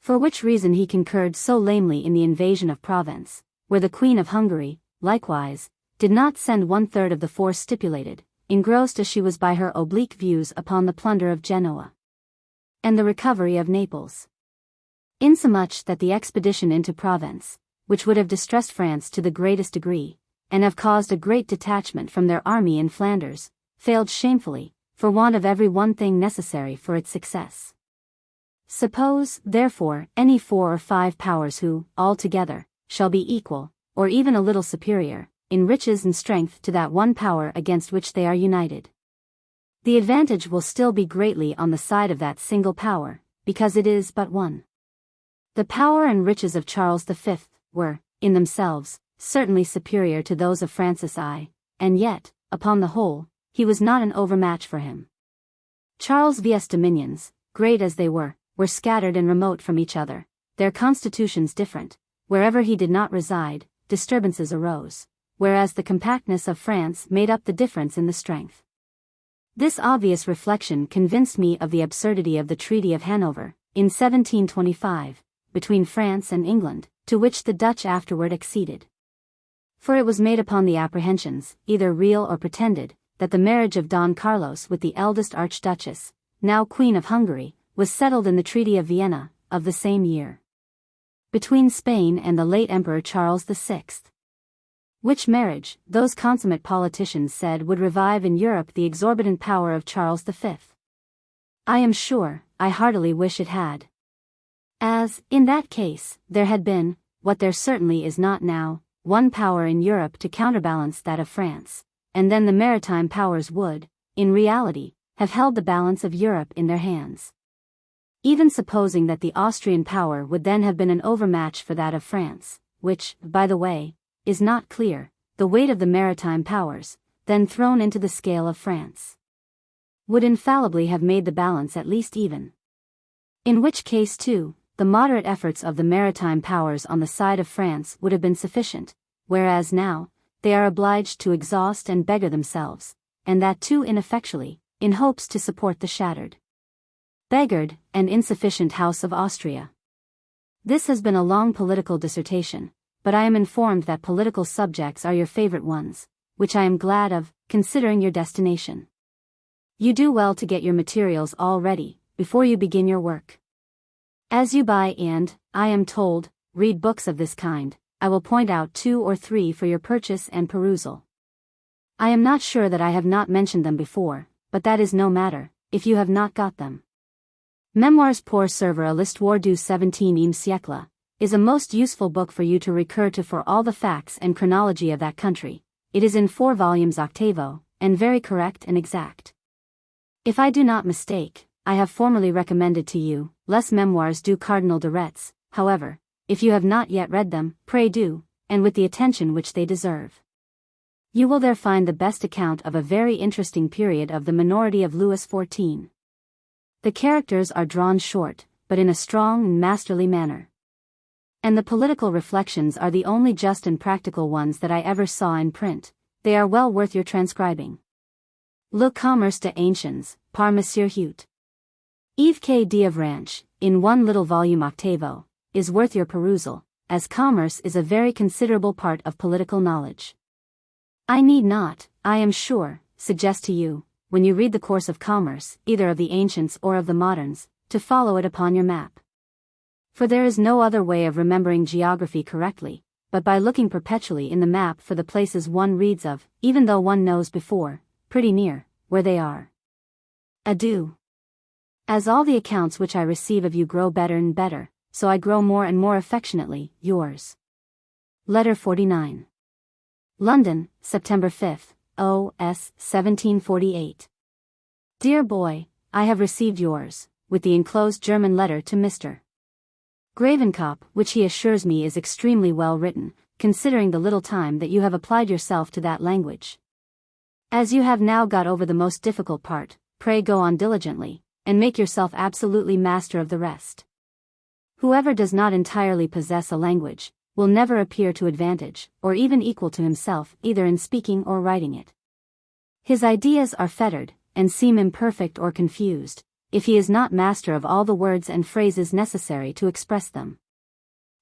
For which reason he concurred so lamely in the invasion of Provence, where the Queen of Hungary, likewise, did not send 1/3 of the force stipulated, engrossed as she was by her oblique views upon the plunder of Genoa and the recovery of Naples. Insomuch that the expedition into Provence, which would have distressed France to the greatest degree, and have caused a great detachment from their army in Flanders, failed shamefully, for want of every one thing necessary for its success. Suppose, therefore, any 4 or 5 powers who, altogether, shall be equal, or even a little superior, in riches and strength to that one power against which they are united. The advantage will still be greatly on the side of that single power, because it is but one. The power and riches of Charles V were, in themselves, certainly superior to those of Francis I, and yet, upon the whole, he was not an overmatch for him. Charles V's dominions, great as they were scattered and remote from each other, their constitutions different. Wherever he did not reside, disturbances arose, whereas the compactness of France made up the difference in the strength. This obvious reflection convinced me of the absurdity of the Treaty of Hanover, in 1725, between France and England, to which the Dutch afterward acceded. For it was made upon the apprehensions, either real or pretended, that the marriage of Don Carlos with the eldest Archduchess, now Queen of Hungary, was settled in the Treaty of Vienna, of the same year, between Spain and the late Emperor Charles VI. Which marriage, those consummate politicians said would revive in Europe the exorbitant power of Charles V. I am sure, I heartily wish it had. As, in that case, there had been, what there certainly is not now, one power in Europe to counterbalance that of France, and then the maritime powers would, in reality, have held the balance of Europe in their hands. Even supposing that the Austrian power would then have been an overmatch for that of France, which, by the way, is not clear, the weight of the maritime powers, then thrown into the scale of France, would infallibly have made the balance at least even. In which case too, the moderate efforts of the maritime powers on the side of France would have been sufficient, whereas now, they are obliged to exhaust and beggar themselves, and that too ineffectually, in hopes to support the shattered, beggared, and insufficient House of Austria. This has been a long political dissertation, but I am informed that political subjects are your favorite ones, which I am glad of, considering your destination. You do well to get your materials all ready, before you begin your work. As you buy and, I am told, read books of this kind, I will point out 2 or 3 for your purchase and perusal. I am not sure that I have not mentioned them before, but that is no matter, if you have not got them. Memoires pour servir à l'histoire du XVIIe siècle is a most useful book for you to recur to for all the facts and chronology of that country. It is in 4 volumes octavo, and very correct and exact. If I do not mistake, I have formerly recommended to you, Les Memoirs du Cardinal de Retz. However, if you have not yet read them, pray do, and with the attention which they deserve. You will there find the best account of a very interesting period of the minority of Louis XIV. The characters are drawn short, but in a strong and masterly manner. And the political reflections are the only just and practical ones that I ever saw in print. They are well worth your transcribing. Le Commerce des Anciens, par Monsieur Huet. Yves K. d'Avranches, in 1 little volume octavo, is worth your perusal, as commerce is a very considerable part of political knowledge. I need not, I am sure, suggest to you, when you read the course of commerce, either of the ancients or of the moderns, to follow it upon your map. For there is no other way of remembering geography correctly, but by looking perpetually in the map for the places one reads of, even though one knows before, pretty near, where they are. Adieu. As all the accounts which I receive of you grow better and better, so I grow more and more affectionately, yours. Letter 49. London, September 5th, O.S. 1748. Dear boy, I have received yours, with the enclosed German letter to Mr. Gravenkop, which he assures me is extremely well written, considering the little time that you have applied yourself to that language. As you have now got over the most difficult part, pray go on diligently, and make yourself absolutely master of the rest. Whoever does not entirely possess a language, will never appear to advantage, or even equal to himself, either in speaking or writing it. His ideas are fettered, and seem imperfect or confused, if he is not master of all the words and phrases necessary to express them.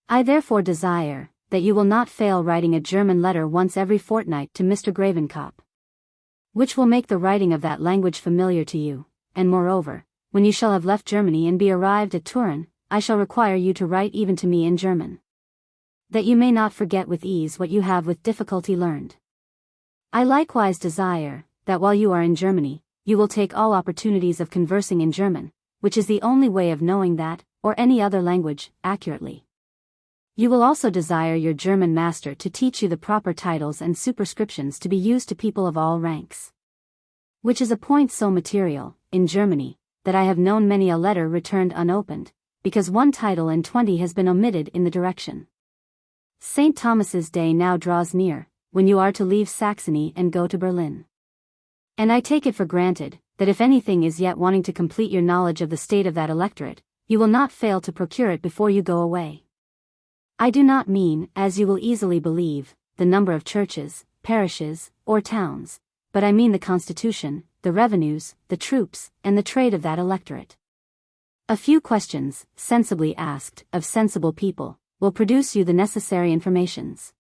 I therefore desire, that you will not fail writing a German letter once every fortnight to Mr. Gravenkop, which will make the writing of that language familiar to you, and moreover, when you shall have left Germany and be arrived at Turin, I shall require you to write even to me in German, that you may not forget with ease what you have with difficulty learned. I likewise desire, that while you are in Germany, you will take all opportunities of conversing in German, which is the only way of knowing that, or any other language, accurately. You will also desire your German master to teach you the proper titles and superscriptions to be used to people of all ranks. Which is a point so material, in Germany, that I have known many a letter returned unopened, because one title in 20 has been omitted in the direction. St. Thomas's Day now draws near, when you are to leave Saxony and go to Berlin. And I take it for granted, that if anything is yet wanting to complete your knowledge of the state of that electorate, you will not fail to procure it before you go away. I do not mean, as you will easily believe, the number of churches, parishes, or towns, but I mean the constitution, the revenues, the troops, and the trade of that electorate. A few questions, sensibly asked, of sensible people, will produce you the necessary informations,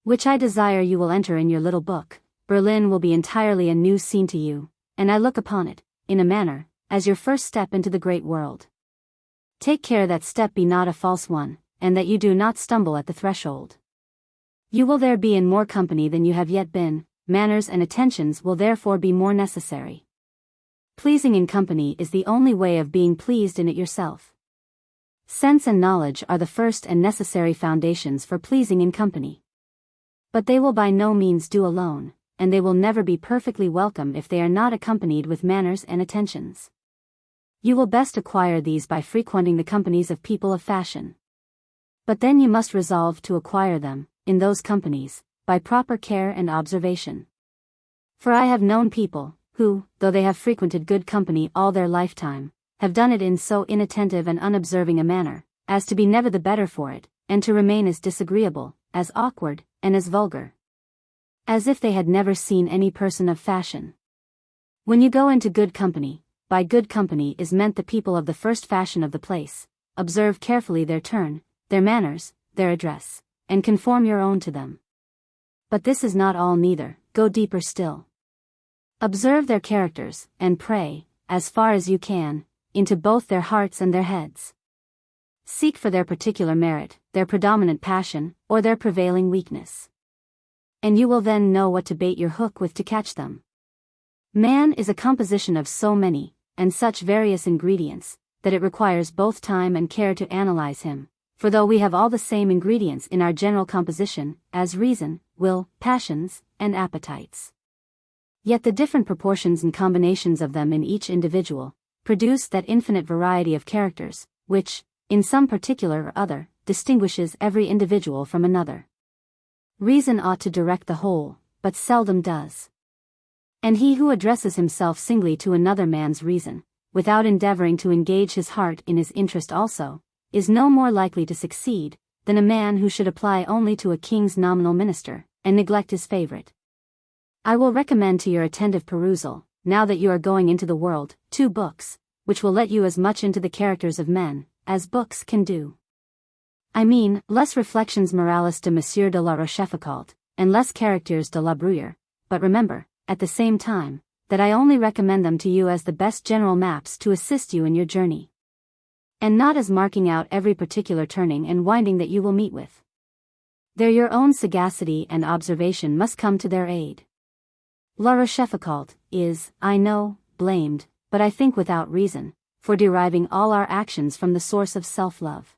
which I desire you will enter in your little book. Berlin will be entirely a new scene to you, and I look upon it, in a manner, as your first step into the great world. Take care that step be not a false one, and that you do not stumble at the threshold. You will there be in more company than you have yet been, manners and attentions will therefore be more necessary. Pleasing in company is the only way of being pleased in it yourself. Sense and knowledge are the first and necessary foundations for pleasing in company. But they will by no means do alone, and they will never be perfectly welcome if they are not accompanied with manners and attentions. You will best acquire these by frequenting the companies of people of fashion. But then you must resolve to acquire them, in those companies, by proper care and observation. For I have known people, who, though they have frequented good company all their lifetime, have done it in so inattentive and unobserving a manner, as to be never the better for it, and to remain as disagreeable, as awkward, and as vulgar, as if they had never seen any person of fashion. When you go into good company, by good company is meant the people of the first fashion of the place, observe carefully their turn, their manners, their address, and conform your own to them. But this is not all neither, go deeper still. Observe their characters, and pray, as far as you can, into both their hearts and their heads. Seek for their particular merit, their predominant passion, or their prevailing weakness. And you will then know what to bait your hook with to catch them. Man is a composition of so many, and such various ingredients, that it requires both time and care to analyze him, for though we have all the same ingredients in our general composition, as reason, will, passions, and appetites, yet the different proportions and combinations of them in each individual, produce that infinite variety of characters, which, in some particular or other, distinguishes every individual from another. Reason ought to direct the whole, but seldom does. And he who addresses himself singly to another man's reason, without endeavoring to engage his heart in his interest also, is no more likely to succeed, than a man who should apply only to a king's nominal minister, and neglect his favorite. I will recommend to your attentive perusal, now that you are going into the world, 2 books, which will let you as much into the characters of men, as books can do. I mean, less Reflections Morales de Monsieur de la Rochefoucauld, and less Characters de la Bruyère, but remember, at the same time, that I only recommend them to you as the best general maps to assist you in your journey, and not as marking out every particular turning and winding that you will meet with. There your own sagacity and observation must come to their aid. La Rochefoucauld is, I know, blamed, but I think without reason, for deriving all our actions from the source of self-love.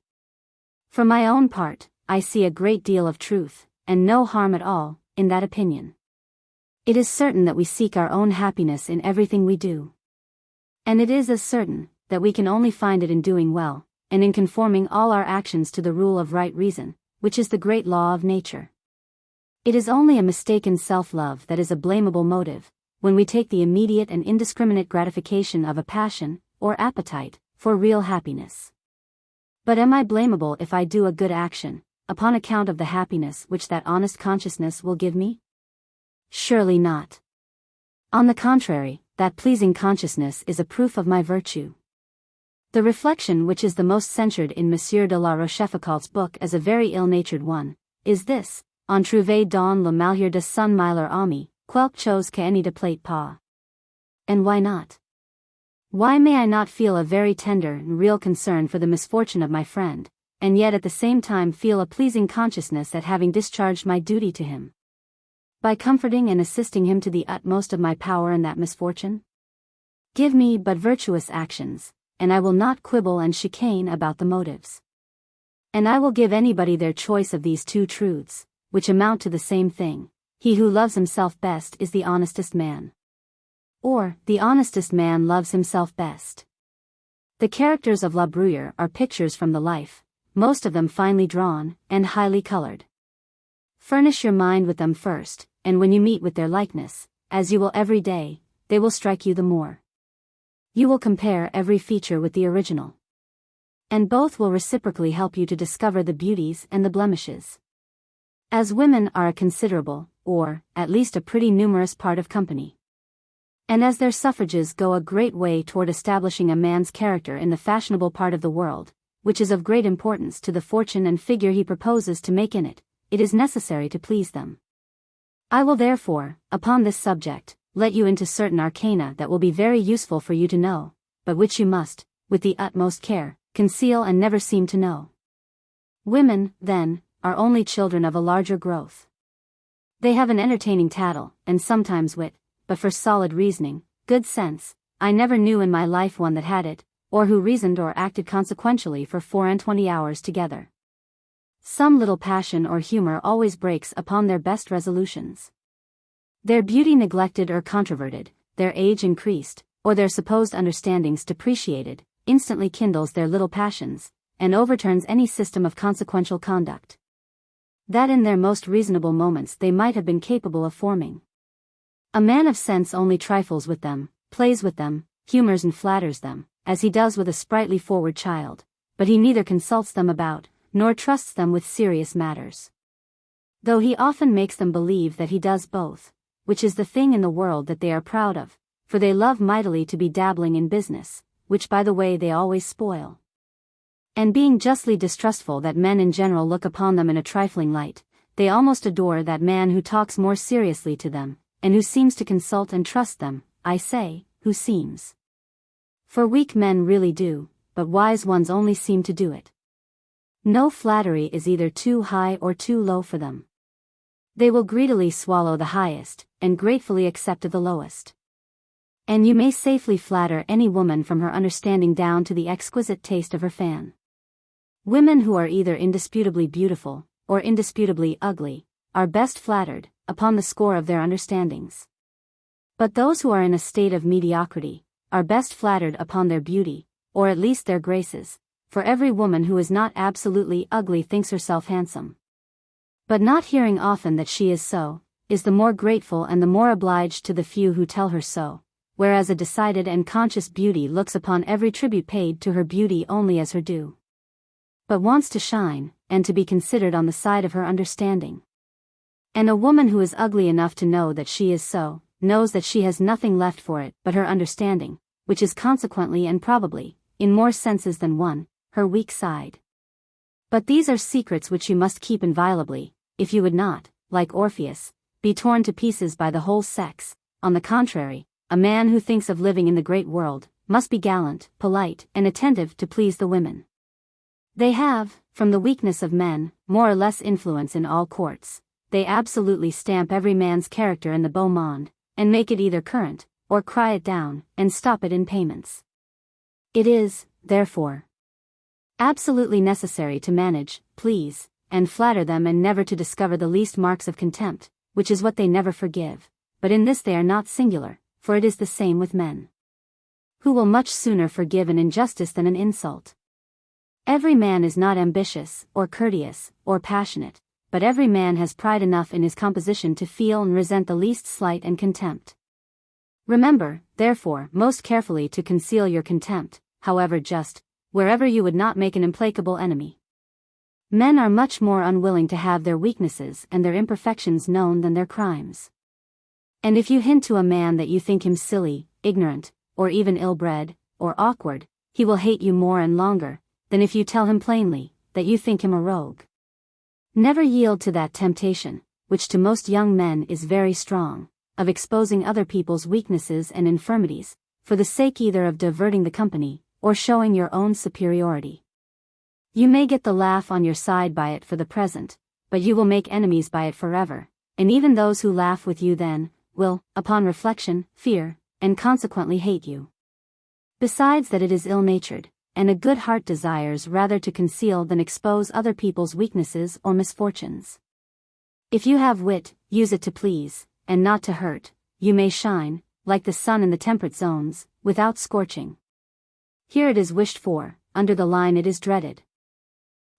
For my own part, I see a great deal of truth, and no harm at all, in that opinion. It is certain that we seek our own happiness in everything we do. And it is as certain, that we can only find it in doing well, and in conforming all our actions to the rule of right reason, which is the great law of nature. It is only a mistaken self-love that is a blamable motive, when we take the immediate and indiscriminate gratification of a passion, or appetite, for real happiness. But am I blamable if I do a good action, upon account of the happiness which that honest consciousness will give me? Surely not. On the contrary, that pleasing consciousness is a proof of my virtue. The reflection which is the most censured in Monsieur de la Rochefoucauld's book as a very ill-natured one, is this: On trouver dans le malheur de son meilleur ami, quelque chose que de plate pas. And why not? Why may I not feel a very tender and real concern for the misfortune of my friend, and yet at the same time feel a pleasing consciousness at having discharged my duty to him, by comforting and assisting him to the utmost of my power in that misfortune? Give me but virtuous actions, and I will not quibble and chicane about the motives. And I will give anybody their choice of these 2 truths, which amount to the same thing: he who loves himself best is the honestest man. Or, the honestest man loves himself best. The characters of La Bruyère are pictures from the life, most of them finely drawn, and highly colored. Furnish your mind with them first, and when you meet with their likeness, as you will every day, they will strike you the more. You will compare every feature with the original, and both will reciprocally help you to discover the beauties and the blemishes. As women are a considerable, or, at least a pretty numerous part of company, and as their suffrages go a great way toward establishing a man's character in the fashionable part of the world, which is of great importance to the fortune and figure he proposes to make in it, it is necessary to please them. I will therefore, upon this subject, let you into certain arcana that will be very useful for you to know, but which you must, with the utmost care, conceal and never seem to know. Women, then, are only children of a larger growth. They have an entertaining tattle, and sometimes wit, but for solid reasoning, good sense, I never knew in my life one that had it, or who reasoned or acted consequentially for 24 hours together. Some little passion or humor always breaks upon their best resolutions. Their beauty neglected or controverted, their age increased, or their supposed understandings depreciated, instantly kindles their little passions, and overturns any system of consequential conduct that in their most reasonable moments they might have been capable of forming. A man of sense only trifles with them, plays with them, humors and flatters them, as he does with a sprightly forward child, but he neither consults them about, nor trusts them with serious matters. Though he often makes them believe that he does both, which is the thing in the world that they are proud of, for they love mightily to be dabbling in business, which by the way they always spoil. And being justly distrustful that men in general look upon them in a trifling light, they almost adore that man who talks more seriously to them, and who seems to consult and trust them, I say, who seems. For weak men really do, but wise ones only seem to do it. No flattery is either too high or too low for them. They will greedily swallow the highest, and gratefully accept of the lowest. And you may safely flatter any woman from her understanding down to the exquisite taste of her fan. Women who are either indisputably beautiful, or indisputably ugly, are best flattered, upon the score of their understandings. But those who are in a state of mediocrity, are best flattered upon their beauty, or at least their graces, for every woman who is not absolutely ugly thinks herself handsome. But not hearing often that she is so, is the more grateful and the more obliged to the few who tell her so, whereas a decided and conscious beauty looks upon every tribute paid to her beauty only as her due, but wants to shine, and to be considered on the side of her understanding. And a woman who is ugly enough to know that she is so, knows that she has nothing left for it but her understanding, which is consequently and probably, in more senses than one, her weak side. But these are secrets which you must keep inviolably, if you would not, like Orpheus, be torn to pieces by the whole sex. On the contrary, a man who thinks of living in the great world, must be gallant, polite, and attentive to please the women. They have, from the weakness of men, more or less influence in all courts. They absolutely stamp every man's character in the beau monde, and make it either current, or cry it down, and stop it in payments. It is, therefore, absolutely necessary to manage, please, and flatter them and never to discover the least marks of contempt, which is what they never forgive, but in this they are not singular, for it is the same with men, who will much sooner forgive an injustice than an insult. Every man is not ambitious, or courteous, or passionate, but every man has pride enough in his composition to feel and resent the least slight and contempt. Remember, therefore, most carefully to conceal your contempt, however just, wherever you would not make an implacable enemy. Men are much more unwilling to have their weaknesses and their imperfections known than their crimes. And if you hint to a man that you think him silly, ignorant, or even ill-bred, or awkward, he will hate you more and longer, than if you tell him plainly, that you think him a rogue. Never yield to that temptation, which to most young men is very strong, of exposing other people's weaknesses and infirmities, for the sake either of diverting the company, or showing your own superiority. You may get the laugh on your side by it for the present, but you will make enemies by it forever, and even those who laugh with you then, will, upon reflection, fear, and consequently hate you. Besides that it is ill-natured, and a good heart desires rather to conceal than expose other people's weaknesses or misfortunes. If you have wit, use it to please, and not to hurt. You may shine, like the sun in the temperate zones, without scorching. Here it is wished for, under the line it is dreaded.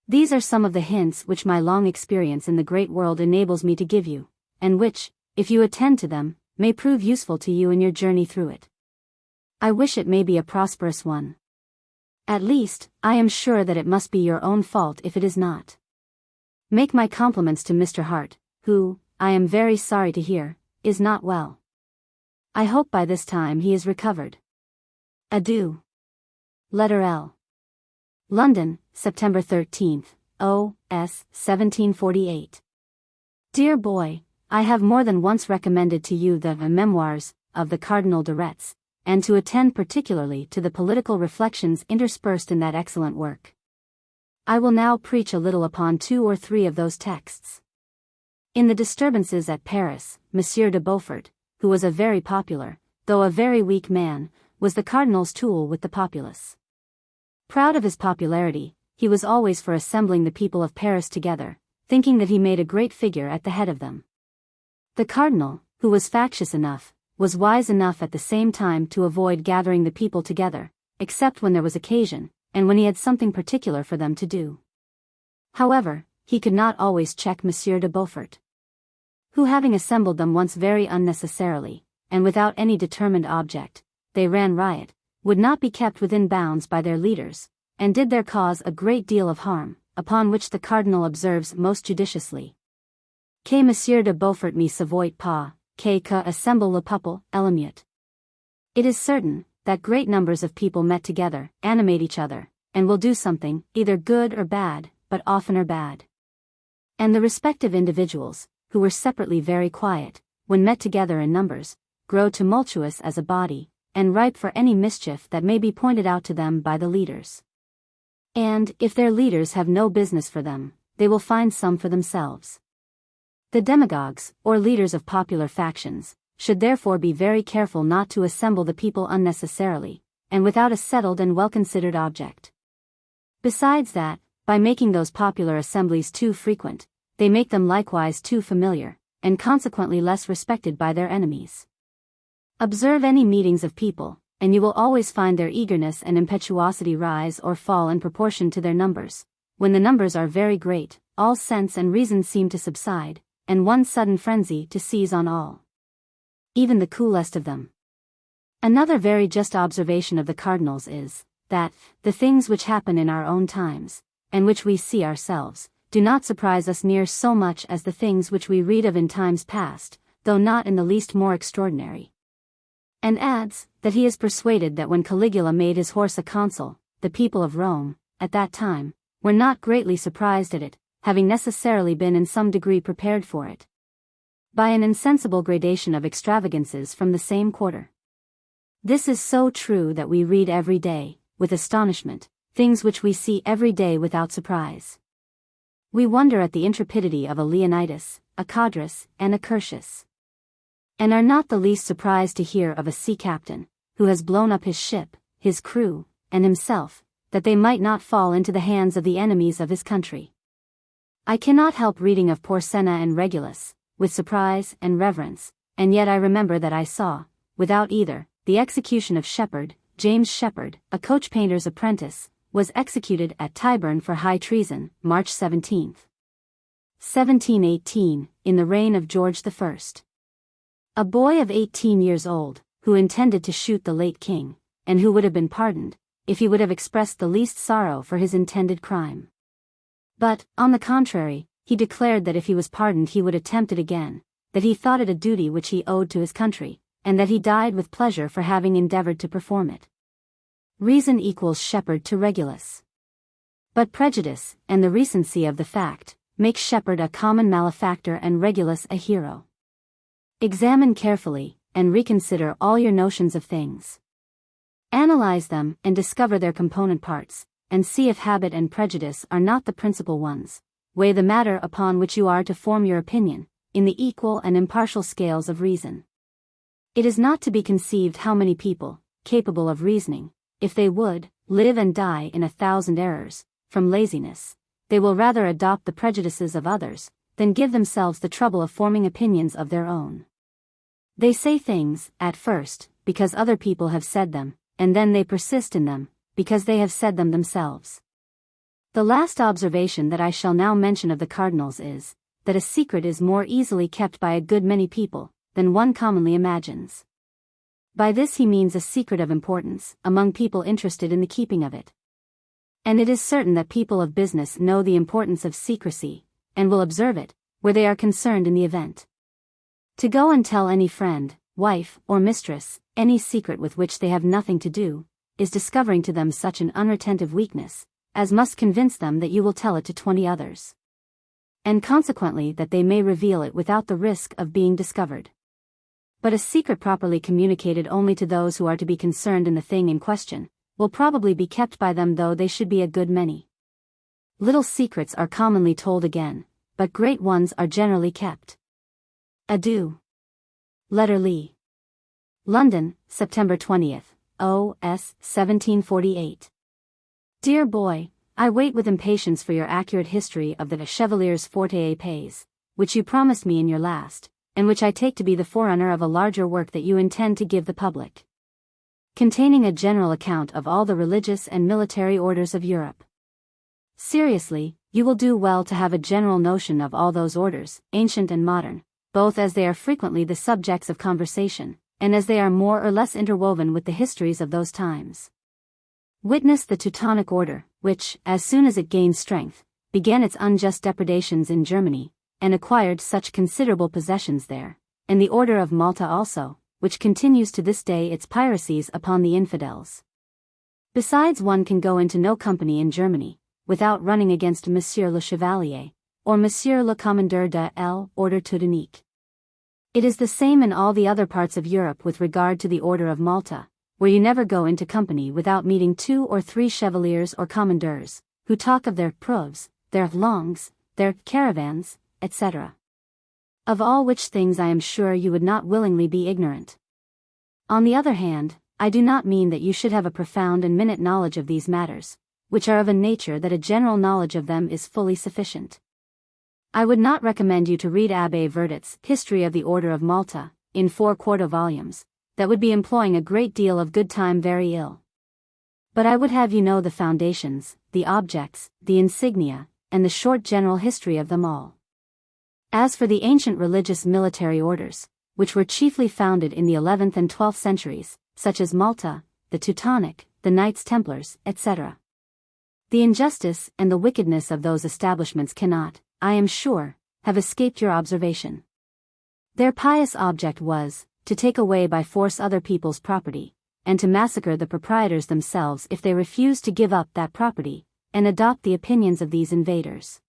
These are some of the hints which my long experience in the great world enables me to give you, and which, if you attend to them, may prove useful to you in your journey through it. I wish it may be a prosperous one. At least, I am sure that it must be your own fault if it is not. Make my compliments to Mr. Hart, who, I am very sorry to hear, is not well. I hope by this time he is recovered. Adieu. Letter L. London, September 13th, O.S. 1748. Dear boy, I have more than once recommended to you the memoirs of the Cardinal de Retz, and to attend particularly to the political reflections interspersed in that excellent work. I will now preach a little upon 2 or 3 of those texts. In the disturbances at Paris, Monsieur de Beaufort, who was a very popular, though a very weak man, was the cardinal's tool with the populace. Proud of his popularity, he was always for assembling the people of Paris together, thinking that he made a great figure at the head of them. The cardinal, who was factious enough, was wise enough at the same time to avoid gathering the people together, except when there was occasion, and when he had something particular for them to do. However, he could not always check Monsieur de Beaufort, who, having assembled them once very unnecessarily, and without any determined object, they ran riot, would not be kept within bounds by their leaders, and did their cause a great deal of harm, upon which the cardinal observes most judiciously: Que Monsieur de Beaufort me savoit pas, que assemble le peuple, émeute. It is certain that great numbers of people met together, animate each other, and will do something, either good or bad, but oftener bad. And the respective individuals, who were separately very quiet, when met together in numbers, grow tumultuous as a body, and ripe for any mischief that may be pointed out to them by the leaders. And, if their leaders have no business for them, they will find some for themselves. The demagogues, or leaders of popular factions, should therefore be very careful not to assemble the people unnecessarily, and without a settled and well-considered object. Besides that, by making those popular assemblies too frequent, they make them likewise too familiar, and consequently less respected by their enemies. Observe any meetings of people, and you will always find their eagerness and impetuosity rise or fall in proportion to their numbers. When the numbers are very great, all sense and reason seem to subside, and one sudden frenzy to seize on all, even the coolest of them. Another very just observation of the cardinals is, that the things which happen in our own times, and which we see ourselves, do not surprise us near so much as the things which we read of in times past, though not in the least more extraordinary. And adds, that he is persuaded that when Caligula made his horse a consul, the people of Rome, at that time, were not greatly surprised at it, having necessarily been in some degree prepared for it by an insensible gradation of extravagances from the same quarter. This is so true that we read every day, with astonishment, things which we see every day without surprise. We wonder at the intrepidity of a Leonidas, a Codrus, and a Curtius, and are not the least surprised to hear of a sea captain, who has blown up his ship, his crew, and himself, that they might not fall into the hands of the enemies of his country. I cannot help reading of Porsenna and Regulus, with surprise and reverence, and yet I remember that I saw, without either, the execution of Shepherd. James Shepherd, a coach painter's apprentice, was executed at Tyburn for high treason, March 17, 1718, in the reign of George I. A boy of 18 years old, who intended to shoot the late king, and who would have been pardoned, if he would have expressed the least sorrow for his intended crime. But, on the contrary, he declared that if he was pardoned he would attempt it again, that he thought it a duty which he owed to his country, and that he died with pleasure for having endeavored to perform it. Reason equals Shepherd to Regulus. But prejudice, and the recency of the fact, make Shepherd a common malefactor and Regulus a hero. Examine carefully, and reconsider all your notions of things. Analyze them, and discover their component parts, and see if habit and prejudice are not the principal ones. Weigh the matter upon which you are to form your opinion, in the equal and impartial scales of reason. It is not to be conceived how many people, capable of reasoning, if they would, live and die in 1,000 errors, from laziness, they will rather adopt the prejudices of others, than give themselves the trouble of forming opinions of their own. They say things, at first, because other people have said them, and then they persist in them, because they have said them themselves. The last observation that I shall now mention of the cardinals is, that a secret is more easily kept by a good many people, than one commonly imagines. By this he means a secret of importance, among people interested in the keeping of it. And it is certain that people of business know the importance of secrecy, and will observe it, where they are concerned in the event. To go and tell any friend, wife, or mistress, any secret with which they have nothing to do, is discovering to them such an unretentive weakness, as must convince them that you will tell it to 20 others. And consequently that they may reveal it without the risk of being discovered. But a secret properly communicated only to those who are to be concerned in the thing in question, will probably be kept by them though they should be a good many. Little secrets are commonly told again, but great ones are generally kept. Adieu. Letter Lee. London, September 20th, O.S. 1748. Dear boy, I wait with impatience for your accurate history of the Chevalier's Forte Épées, which you promised me in your last, and which I take to be the forerunner of a larger work that you intend to give the public, containing a general account of all the religious and military orders of Europe. Seriously, you will do well to have a general notion of all those orders, ancient and modern, both as they are frequently the subjects of conversation, and as they are more or less interwoven with the histories of those times. Witness the Teutonic Order, which, as soon as it gained strength, began its unjust depredations in Germany, and acquired such considerable possessions there, and the Order of Malta also, which continues to this day its piracies upon the infidels. Besides, one can go into no company in Germany, without running against Monsieur le Chevalier, or Monsieur le Commandeur de l'Ordre Teutonique. It is the same in all the other parts of Europe with regard to the Order of Malta, where you never go into company without meeting 2 or 3 chevaliers or commandeurs, who talk of their preuves, their longs, their caravans, etc. Of all which things I am sure you would not willingly be ignorant. On the other hand, I do not mean that you should have a profound and minute knowledge of these matters, which are of a nature that a general knowledge of them is fully sufficient. I would not recommend you to read Abbé Verdet's History of the Order of Malta, in 4 quarto volumes, that would be employing a great deal of good time very ill. But I would have you know the foundations, the objects, the insignia, and the short general history of them all. As for the ancient religious military orders, which were chiefly founded in the 11th and 12th centuries, such as Malta, the Teutonic, the Knights Templars, etc., the injustice and the wickedness of those establishments cannot, I am sure, have escaped your observation. Their pious object was, to take away by force other people's property, and to massacre the proprietors themselves if they refused to give up that property, and adopt the opinions of these invaders.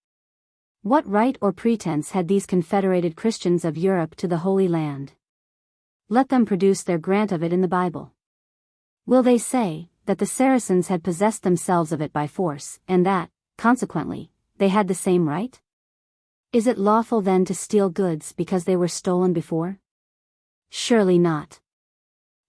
What right or pretense had these confederated Christians of Europe to the Holy Land? Let them produce their grant of it in the Bible. Will they say that the Saracens had possessed themselves of it by force, and that, consequently, they had the same right? Is it lawful then to steal goods because they were stolen before? Surely not.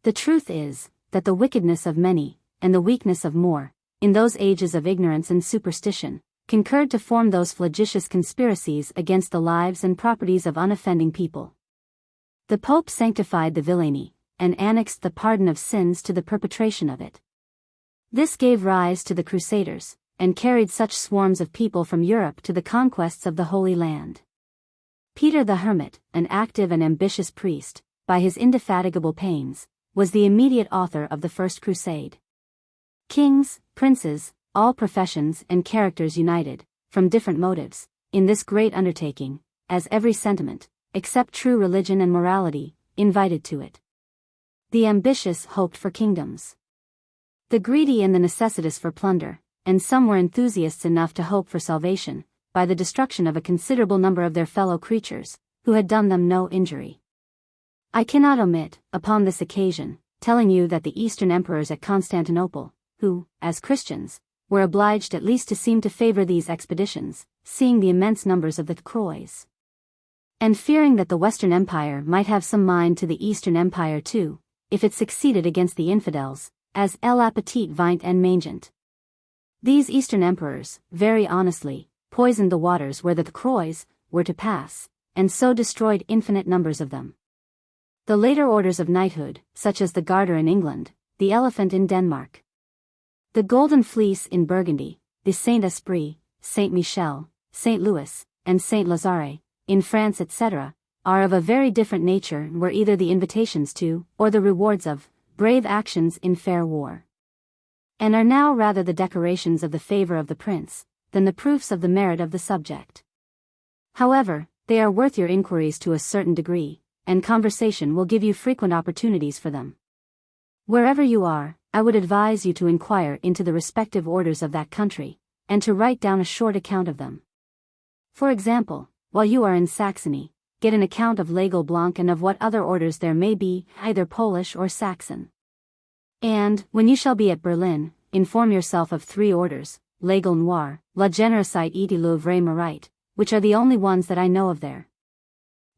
The truth is, that the wickedness of many, and the weakness of more, in those ages of ignorance and superstition, concurred to form those flagitious conspiracies against the lives and properties of unoffending people. The Pope sanctified the villainy, and annexed the pardon of sins to the perpetration of it. This gave rise to the Crusaders, and carried such swarms of people from Europe to the conquests of the Holy Land. Peter the Hermit, an active and ambitious priest, by his indefatigable pains, was the immediate author of the First Crusade. Kings, princes, all professions and characters united, from different motives, in this great undertaking, as every sentiment, except true religion and morality, invited to it. The ambitious hoped for kingdoms, the greedy and the necessitous for plunder, and some were enthusiasts enough to hope for salvation, by the destruction of a considerable number of their fellow creatures, who had done them no injury. I cannot omit, upon this occasion, telling you that the Eastern emperors at Constantinople, who, as Christians, were obliged at least to seem to favor these expeditions, seeing the immense numbers of the Croys, and fearing that the Western Empire might have some mind to the Eastern Empire too, if it succeeded against the infidels, as l'appétit vint en mangeant. These Eastern emperors, very honestly, poisoned the waters where the Croys were to pass, and so destroyed infinite numbers of them. The later orders of knighthood, such as the Garter in England, the Elephant in Denmark, the Golden Fleece in Burgundy, the Saint-Esprit, Saint-Michel, Saint Louis, and Saint Lazare, in France etc., are of a very different nature and were either the invitations to, or the rewards of, brave actions in fair war, and are now rather the decorations of the favor of the prince, than the proofs of the merit of the subject. However, they are worth your inquiries to a certain degree, and conversation will give you frequent opportunities for them. Wherever you are, I would advise you to inquire into the respective orders of that country, and to write down a short account of them. For example, while you are in Saxony, get an account of L'Aigle Blanc and of what other orders there may be, either Polish or Saxon. And, when you shall be at Berlin, inform yourself of 3 orders, L'Aigle Noir, La Générosité et le Vrai Mérite, which are the only ones that I know of there.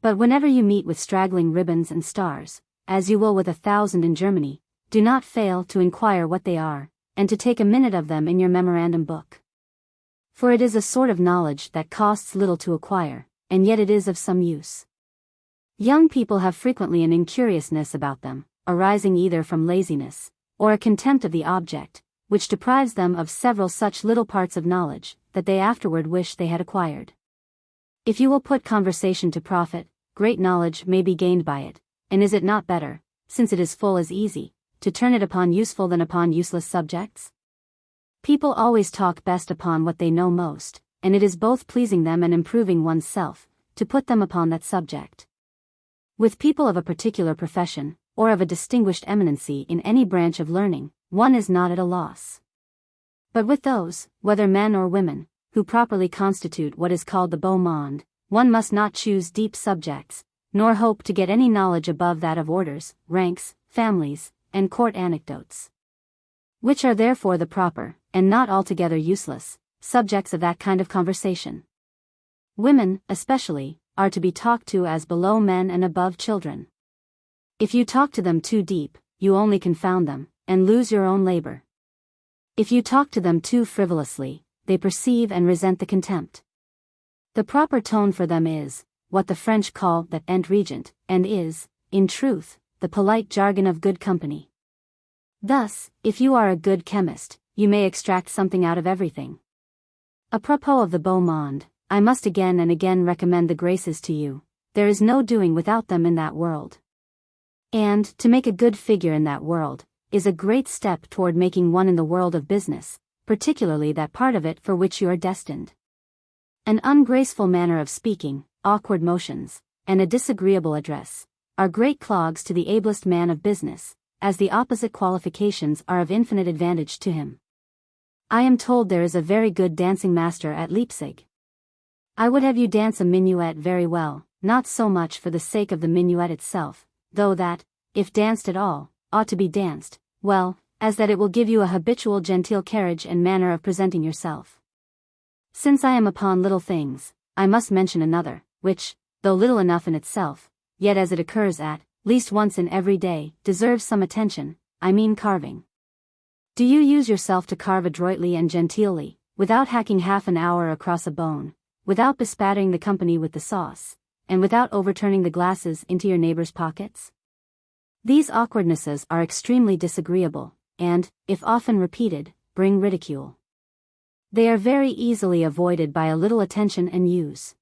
But whenever you meet with straggling ribbons and stars, as you will with 1,000 in Germany, do not fail to inquire what they are, and to take a minute of them in your memorandum book. For it is a sort of knowledge that costs little to acquire, and yet it is of some use. Young people have frequently an incuriousness about them, arising either from laziness, or a contempt of the object, which deprives them of several such little parts of knowledge, that they afterward wish they had acquired. If you will put conversation to profit, great knowledge may be gained by it, and is it not better, since it is full as easy, to turn it upon useful than upon useless subjects? People always talk best upon what they know most, and it is both pleasing them and improving one's self, to put them upon that subject. With people of a particular profession, or of a distinguished eminency in any branch of learning, one is not at a loss. But with those, whether men or women, who properly constitute what is called the beau monde, one must not choose deep subjects, nor hope to get any knowledge above that of orders, ranks, families, and court anecdotes, which are therefore the proper, and not altogether useless, subjects of that kind of conversation. Women, especially, are to be talked to as below men and above children. If you talk to them too deep, you only confound them, and lose your own labor. If you talk to them too frivolously, they perceive and resent the contempt. The proper tone for them is, what the French call the ent regent, and is, in truth, the polite jargon of good company. Thus, if you are a good chemist, you may extract something out of everything. Apropos of the beau monde, I must again and again recommend the graces to you. There is no doing without them in that world. And, to make a good figure in that world, is a great step toward making one in the world of business, particularly that part of it for which you are destined. An ungraceful manner of speaking, awkward motions, and a disagreeable address, are great clogs to the ablest man of business, as the opposite qualifications are of infinite advantage to him. I am told there is a very good dancing master at Leipzig. I would have you dance a minuet very well, not so much for the sake of the minuet itself, though that, if danced at all, ought to be danced, well, as that it will give you a habitual genteel carriage and manner of presenting yourself. Since I am upon little things, I must mention another, which, though little enough in itself, yet as it occurs at least once in every day, deserves some attention, I mean carving. Do you use yourself to carve adroitly and genteelly, without hacking half an hour across a bone, without bespattering the company with the sauce, and without overturning the glasses into your neighbor's pockets? These awkwardnesses are extremely disagreeable, and, if often repeated, bring ridicule. They are very easily avoided by a little attention and use.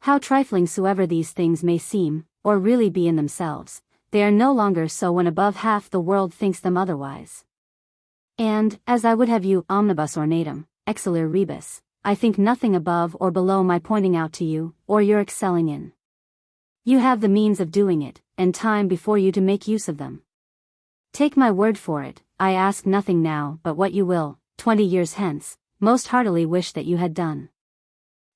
How trifling soever these things may seem, or really be in themselves, they are no longer so when above half the world thinks them otherwise. And, as I would have you omnibus ornatum, exceller rebus, I think nothing above or below my pointing out to you, or your excelling in. You have the means of doing it, and time before you to make use of them. Take my word for it, I ask nothing now but what you will, 20 years hence, most heartily wish that you had done.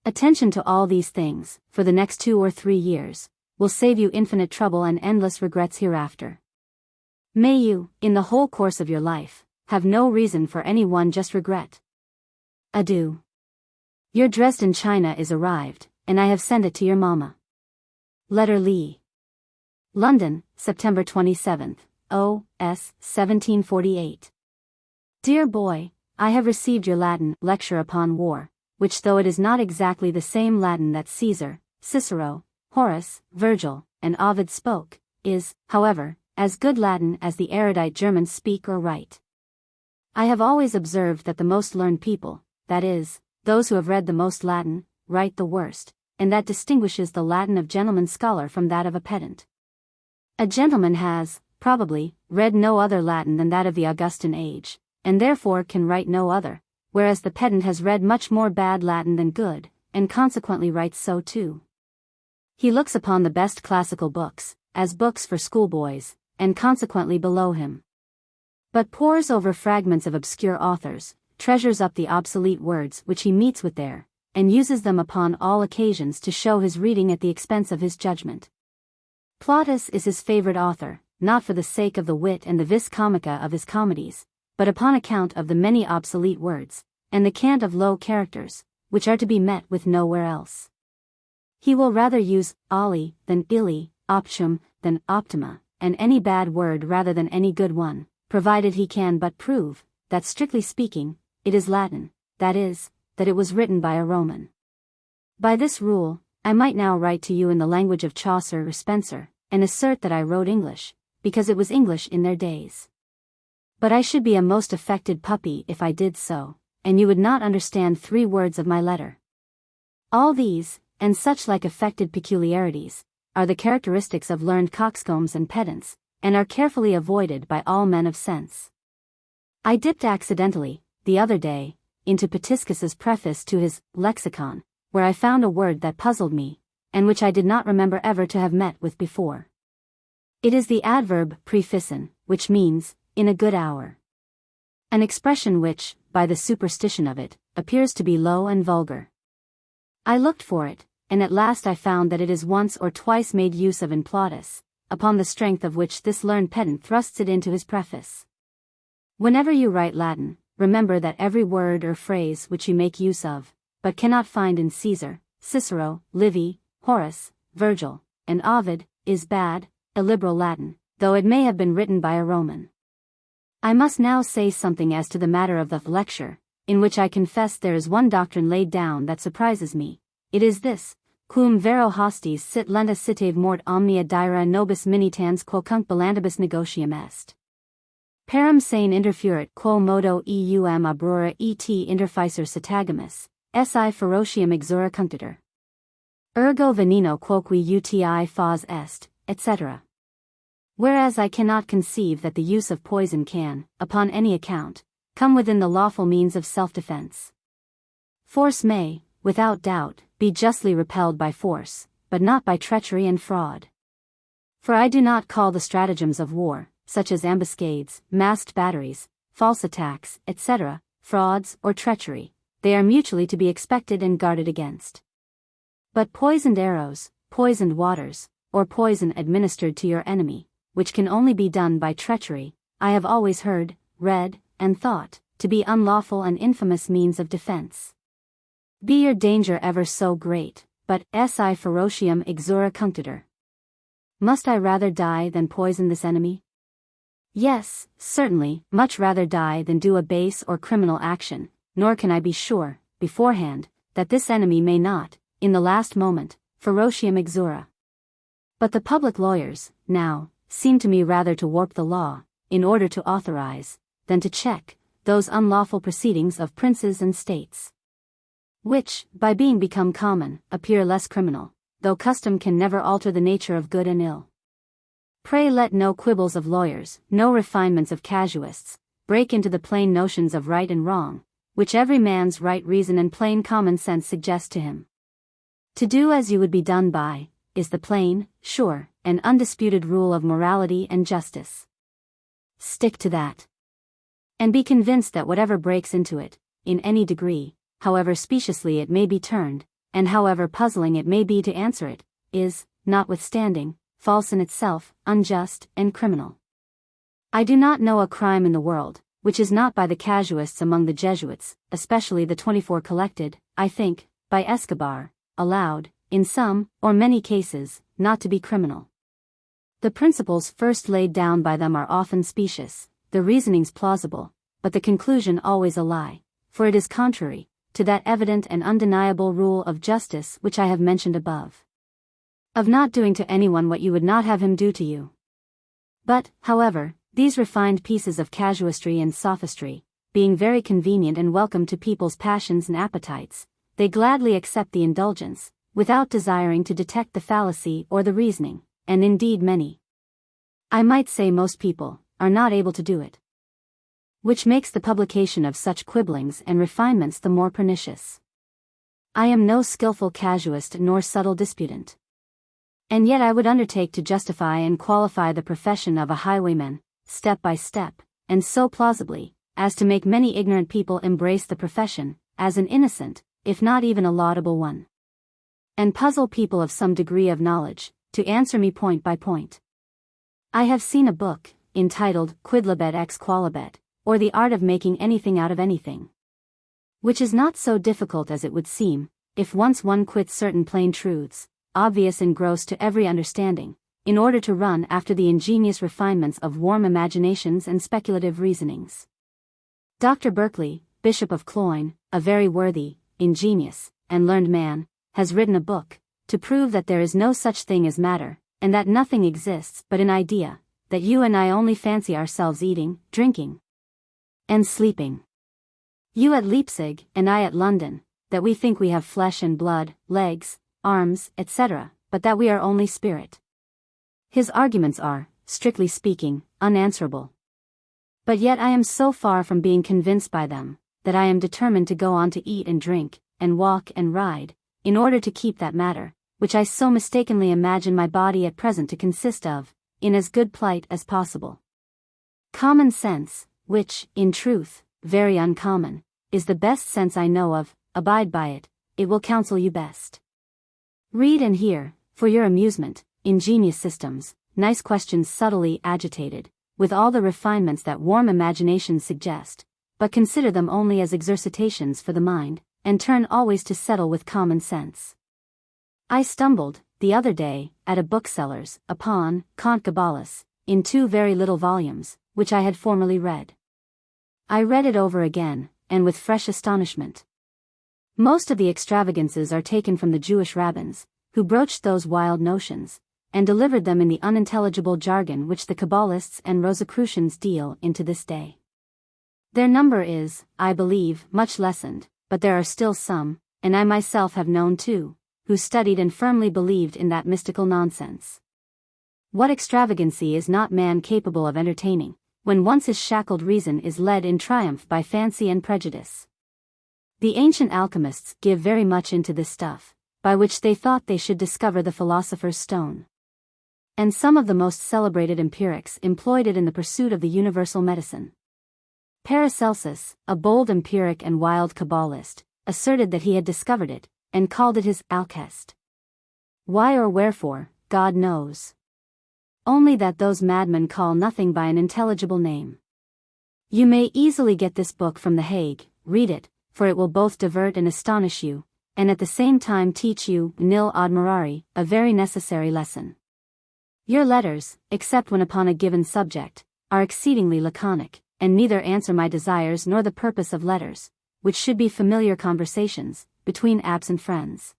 Attention to all these things, for the next 2 or 3 years, will save you infinite trouble and endless regrets hereafter. May you, in the whole course of your life, have no reason for any one just regret. Adieu. Your Dresden china is arrived, and I have sent it to your mamma. Letter Lee. London, September 27th, O.S. 1748. Dear boy, I have received your Latin lecture upon war, which though it is not exactly the same Latin that Caesar, Cicero, Horace, Virgil, and Ovid spoke, is, however, as good Latin as the erudite Germans speak or write. I have always observed that the most learned people, that is, those who have read the most Latin, write the worst, and that distinguishes the Latin of gentleman scholar from that of a pedant. A gentleman has, probably, read no other Latin than that of the Augustan age, and therefore can write no other, whereas the pedant has read much more bad Latin than good, and consequently writes so too. He looks upon the best classical books, as books for schoolboys, and consequently below him. But pores over fragments of obscure authors, treasures up the obsolete words which he meets with there, and uses them upon all occasions to show his reading at the expense of his judgment. Plautus is his favorite author, not for the sake of the wit and the vis comica of his comedies, but upon account of the many obsolete words, and the cant of low characters, which are to be met with nowhere else. He will rather use olli than illi, optium than optima, and any bad word rather than any good one, provided he can but prove, that strictly speaking, it is Latin, that is, that it was written by a Roman. By this rule, I might now write to you in the language of Chaucer or Spenser, and assert that I wrote English, because it was English in their days. But I should be a most affected puppy if I did so, and you would not understand 3 words of my letter. All these, and such like affected peculiarities, are the characteristics of learned coxcombs and pedants, and are carefully avoided by all men of sense. I dipped accidentally, the other day, into Pitiscus's preface to his Lexicon, where I found a word that puzzled me, and which I did not remember ever to have met with before. It is the adverb preficin, which means, in a good hour. An expression which, by the superstition of it, appears to be low and vulgar. I looked for it, and at last I found that it is once or twice made use of in Plautus, upon the strength of which this learned pedant thrusts it into his preface. Whenever you write Latin, remember that every word or phrase which you make use of, but cannot find in Caesar, Cicero, Livy, Horace, Virgil, and Ovid, is bad, illiberal Latin, though it may have been written by a Roman. I must now say something as to the matter of the lecture, in which I confess there is one doctrine laid down that surprises me. It is this: quum vero hostis sit lenta sitave mort omnia dira nobis minitans quocunc bellandibus negotium est. Param sane interfurit quo modo eum abrura et interficer citagamus, si ferocium exura cunctitor. Ergo veneno quoque uti fas est, etc. Whereas I cannot conceive that the use of poison can, upon any account, come within the lawful means of self-defense. Force may, without doubt, be justly repelled by force, but not by treachery and fraud. For I do not call the stratagems of war, such as ambuscades, masked batteries, false attacks, etc., frauds or treachery. They are mutually to be expected and guarded against. But poisoned arrows, poisoned waters, or poison administered to your enemy, which can only be done by treachery, I have always heard, read, and thought, to be unlawful and infamous means of defense. Be your danger ever so great, but si ferocium exura cunctitor. Must I rather die than poison this enemy? Yes, certainly, much rather die than do a base or criminal action, nor can I be sure, beforehand, that this enemy may not, in the last moment, ferocium exura. But the public lawyers, now, seem to me rather to warp the law, in order to authorize, than to check, those unlawful proceedings of princes and states, which, by being become common, appear less criminal, though custom can never alter the nature of good and ill. Pray let no quibbles of lawyers, no refinements of casuists, break into the plain notions of right and wrong, which every man's right reason and plain common sense suggest to him. To do as you would be done by, is the plain, sure, and undisputed rule of morality and justice. Stick to that. And be convinced that whatever breaks into it, in any degree, however speciously it may be turned, and however puzzling it may be to answer it, is, notwithstanding, false in itself, unjust, and criminal. I do not know a crime in the world, which is not by the casuists among the Jesuits, especially the 24 collected, I think, by Escobar, allowed, in some, or many cases, not to be criminal. The principles first laid down by them are often specious, the reasonings plausible, but the conclusion always a lie, for it is contrary to that evident and undeniable rule of justice which I have mentioned above, of not doing to anyone what you would not have him do to you. But, however, these refined pieces of casuistry and sophistry, being very convenient and welcome to people's passions and appetites, they gladly accept the indulgence, without desiring to detect the fallacy or the reasoning, and indeed many, I might say most people, are not able to do it. Which makes the publication of such quibblings and refinements the more pernicious. I am no skillful casuist nor subtle disputant. And yet I would undertake to justify and qualify the profession of a highwayman, step by step, and so plausibly, as to make many ignorant people embrace the profession, as an innocent, if not even a laudable one. And puzzle people of some degree of knowledge, to answer me point by point. I have seen a book, entitled Quidlibet ex qualibet, or the art of making anything out of anything. Which is not so difficult as it would seem, if once one quits certain plain truths, obvious and gross to every understanding, in order to run after the ingenious refinements of warm imaginations and speculative reasonings. Dr. Berkeley, Bishop of Cloyne, a very worthy, ingenious, and learned man, has written a book, to prove that there is no such thing as matter, and that nothing exists but an idea, that you and I only fancy ourselves eating, drinking, and sleeping. You at Leipzig, and I at London, that we think we have flesh and blood, legs, arms, etc., but that we are only spirit. His arguments are, strictly speaking, unanswerable. But yet I am so far from being convinced by them, that I am determined to go on to eat and drink, and walk and ride, in order to keep that matter, which I so mistakenly imagine my body at present to consist of, in as good plight as possible. Common sense, which, in truth, very uncommon, is the best sense I know of, abide by it, it will counsel you best. Read and hear, for your amusement, ingenious systems, nice questions subtly agitated, with all the refinements that warm imaginations suggest, but consider them only as exercitations for the mind, and turn always to settle with common sense. I stumbled, the other day, at a bookseller's, upon Kant Gabalus, in 2 very little volumes, which I had formerly read. I read it over again, and with fresh astonishment. Most of the extravagances are taken from the Jewish rabbins, who broached those wild notions, and delivered them in the unintelligible jargon which the Kabbalists and Rosicrucians deal in to this day. Their number is, I believe, much lessened, but there are still some, and I myself have known too, who studied and firmly believed in that mystical nonsense. What extravagancy is not man capable of entertaining, when once his shackled reason is led in triumph by fancy and prejudice? The ancient alchemists give very much into this stuff, by which they thought they should discover the philosopher's stone. And some of the most celebrated empirics employed it in the pursuit of the universal medicine. Paracelsus, a bold empiric and wild Kabbalist, asserted that he had discovered it, and called it his alchest. Why or wherefore, God knows. Only that those madmen call nothing by an intelligible name. You may easily get this book from The Hague, read it, for it will both divert and astonish you, and at the same time teach you, nil admirari, a very necessary lesson. Your letters, except when upon a given subject, are exceedingly laconic, and neither answer my desires nor the purpose of letters, which should be familiar conversations, between absent friends.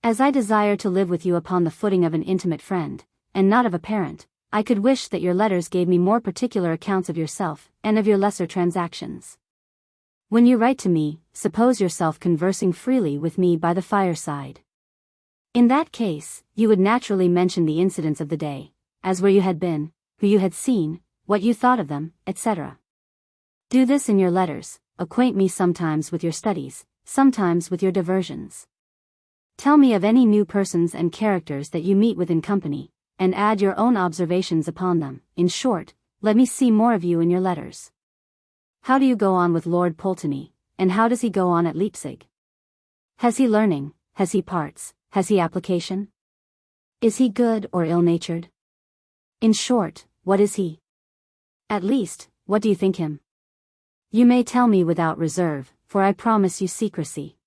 As I desire to live with you upon the footing of an intimate friend, and not of a parent, I could wish that your letters gave me more particular accounts of yourself, and of your lesser transactions. When you write to me, suppose yourself conversing freely with me by the fireside. In that case, you would naturally mention the incidents of the day, as where you had been, who you had seen, what you thought of them, etc. Do this in your letters, acquaint me sometimes with your studies, sometimes with your diversions. Tell me of any new persons and characters that you meet with in company, and add your own observations upon them. In short, let me see more of you in your letters. How do you go on with Lord Pulteney, and how does he go on at Leipzig? Has he learning, has he parts, has he application? Is he good or ill-natured? In short, what is he? At least, what do you think him? You may tell me without reserve, for I promise you secrecy.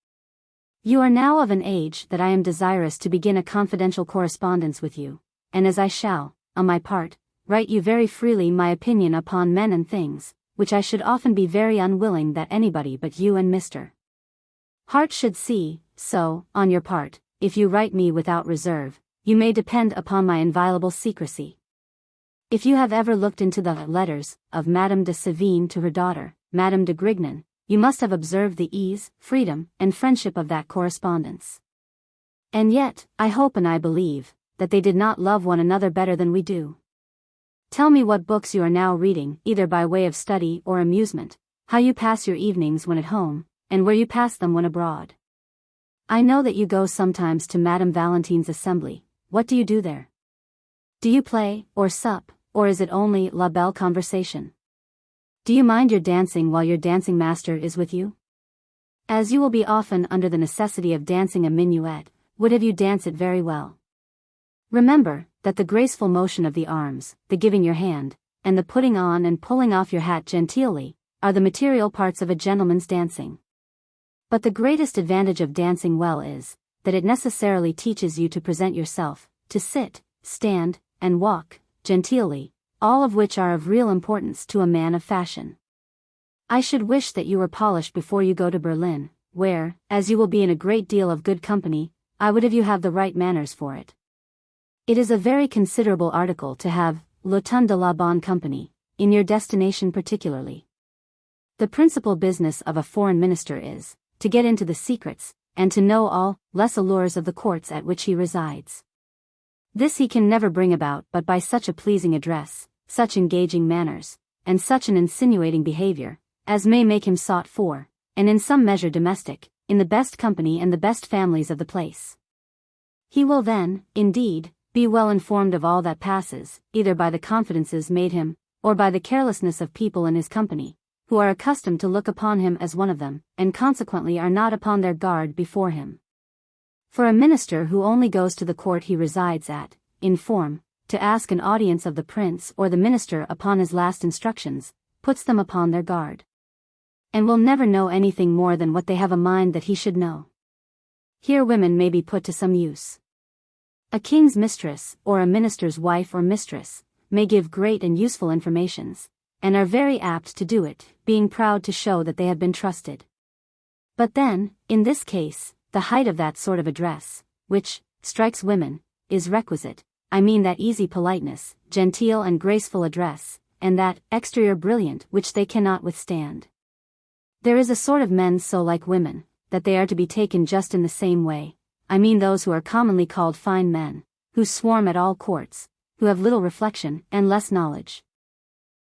You are now of an age that I am desirous to begin a confidential correspondence with you, and as I shall, on my part, write you very freely my opinion upon men and things, which I should often be very unwilling that anybody but you and Mr. Hart should see, so, on your part, if you write me without reserve, you may depend upon my inviolable secrecy. If you have ever looked into the letters of Madame de Sévigné to her daughter, Madame de Grignan, you must have observed the ease, freedom, and friendship of that correspondence. And yet, I hope and I believe, that they did not love one another better than we do. Tell me what books you are now reading, either by way of study or amusement, how you pass your evenings when at home, and where you pass them when abroad. I know that you go sometimes to Madame Valentine's assembly. What do you do there? Do you play, or sup, or is it only la belle conversation? Do you mind your dancing while your dancing master is with you? As you will be often under the necessity of dancing a minuet, would have you dance it very well. Remember, that the graceful motion of the arms, the giving your hand, and the putting on and pulling off your hat genteelly, are the material parts of a gentleman's dancing. But the greatest advantage of dancing well is, that it necessarily teaches you to present yourself, to sit, stand, and walk, genteelly, all of which are of real importance to a man of fashion. I should wish that you were polished before you go to Berlin, where, as you will be in a great deal of good company, I would have you have the right manners for it. It is a very considerable article to have l'automne de la bonne compagnie in your destination particularly. The principal business of a foreign minister is to get into the secrets, and to know all less allures of the courts at which he resides. This he can never bring about but by such a pleasing address, such engaging manners, and such an insinuating behavior, as may make him sought for, and in some measure domestic, in the best company and the best families of the place. He will then, indeed, be well informed of all that passes, either by the confidences made him, or by the carelessness of people in his company, who are accustomed to look upon him as one of them, and consequently are not upon their guard before him. For a minister who only goes to the court he resides at, in form, to ask an audience of the prince or the minister upon his last instructions, puts them upon their guard, and will never know anything more than what they have a mind that he should know. Here women may be put to some use. A king's mistress, or a minister's wife or mistress, may give great and useful informations, and are very apt to do it, being proud to show that they have been trusted. But then, in this case, the height of that sort of address, which strikes women, is requisite, I mean that easy politeness, genteel and graceful address, and that exterior brilliant which they cannot withstand. There is a sort of men so like women, that they are to be taken just in the same way, I mean those who are commonly called fine men, who swarm at all courts, who have little reflection and less knowledge,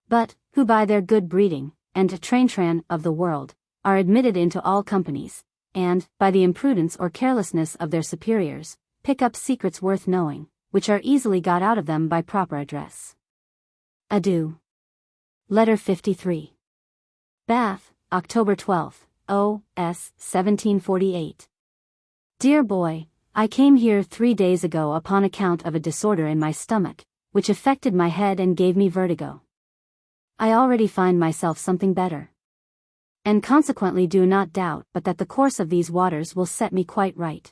but who by their good breeding, and a train of the world, are admitted into all companies, and, by the imprudence or carelessness of their superiors, pick up secrets worth knowing, which are easily got out of them by proper address. Adieu. Letter 53. Bath, October 12, O.S. 1748. Dear boy, I came here 3 days ago upon account of a disorder in my stomach, which affected my head and gave me vertigo. I already find myself something better, and consequently do not doubt but that the course of these waters will set me quite right.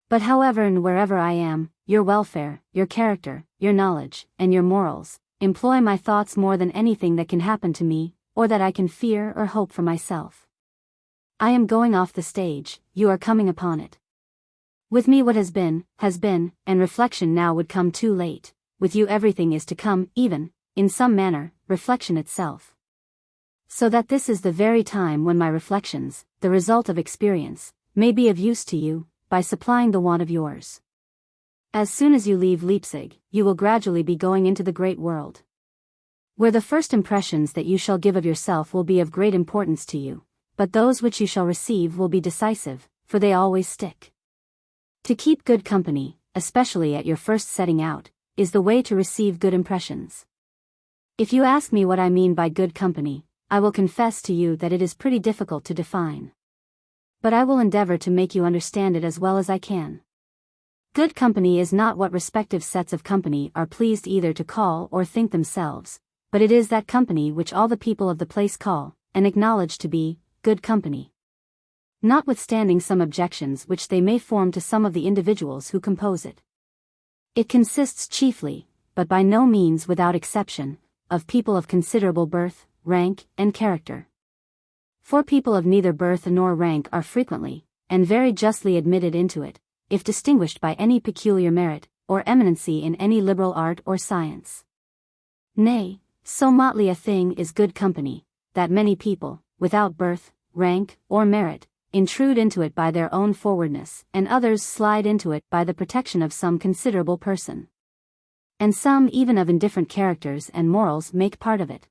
But however and wherever I am, your welfare, your character, your knowledge, and your morals, employ my thoughts more than anything that can happen to me, or that I can fear or hope for myself. I am going off the stage, you are coming upon it. With me what has been, and reflection now would come too late. With you everything is to come, even, in some manner, reflection itself. So that this is the very time when my reflections, the result of experience, may be of use to you, by supplying the want of yours. As soon as you leave Leipzig, you will gradually be going into the great world, where the first impressions that you shall give of yourself will be of great importance to you, but those which you shall receive will be decisive, for they always stick. To keep good company, especially at your first setting out, is the way to receive good impressions. If you ask me what I mean by good company, I will confess to you that it is pretty difficult to define. But I will endeavor to make you understand it as well as I can. Good company is not what respective sets of company are pleased either to call or think themselves, but it is that company which all the people of the place call, and acknowledge to be, good company. Notwithstanding some objections which they may form to some of the individuals who compose it. It consists chiefly, but by no means without exception, of people of considerable birth, rank, and character. For people of neither birth nor rank are frequently, and very justly admitted into it, if distinguished by any peculiar merit, or eminency in any liberal art or science. Nay, so motley a thing is good company, that many people, without birth, rank, or merit, intrude into it by their own forwardness, and others slide into it by the protection of some considerable person. And some even of indifferent characters and morals make part of it.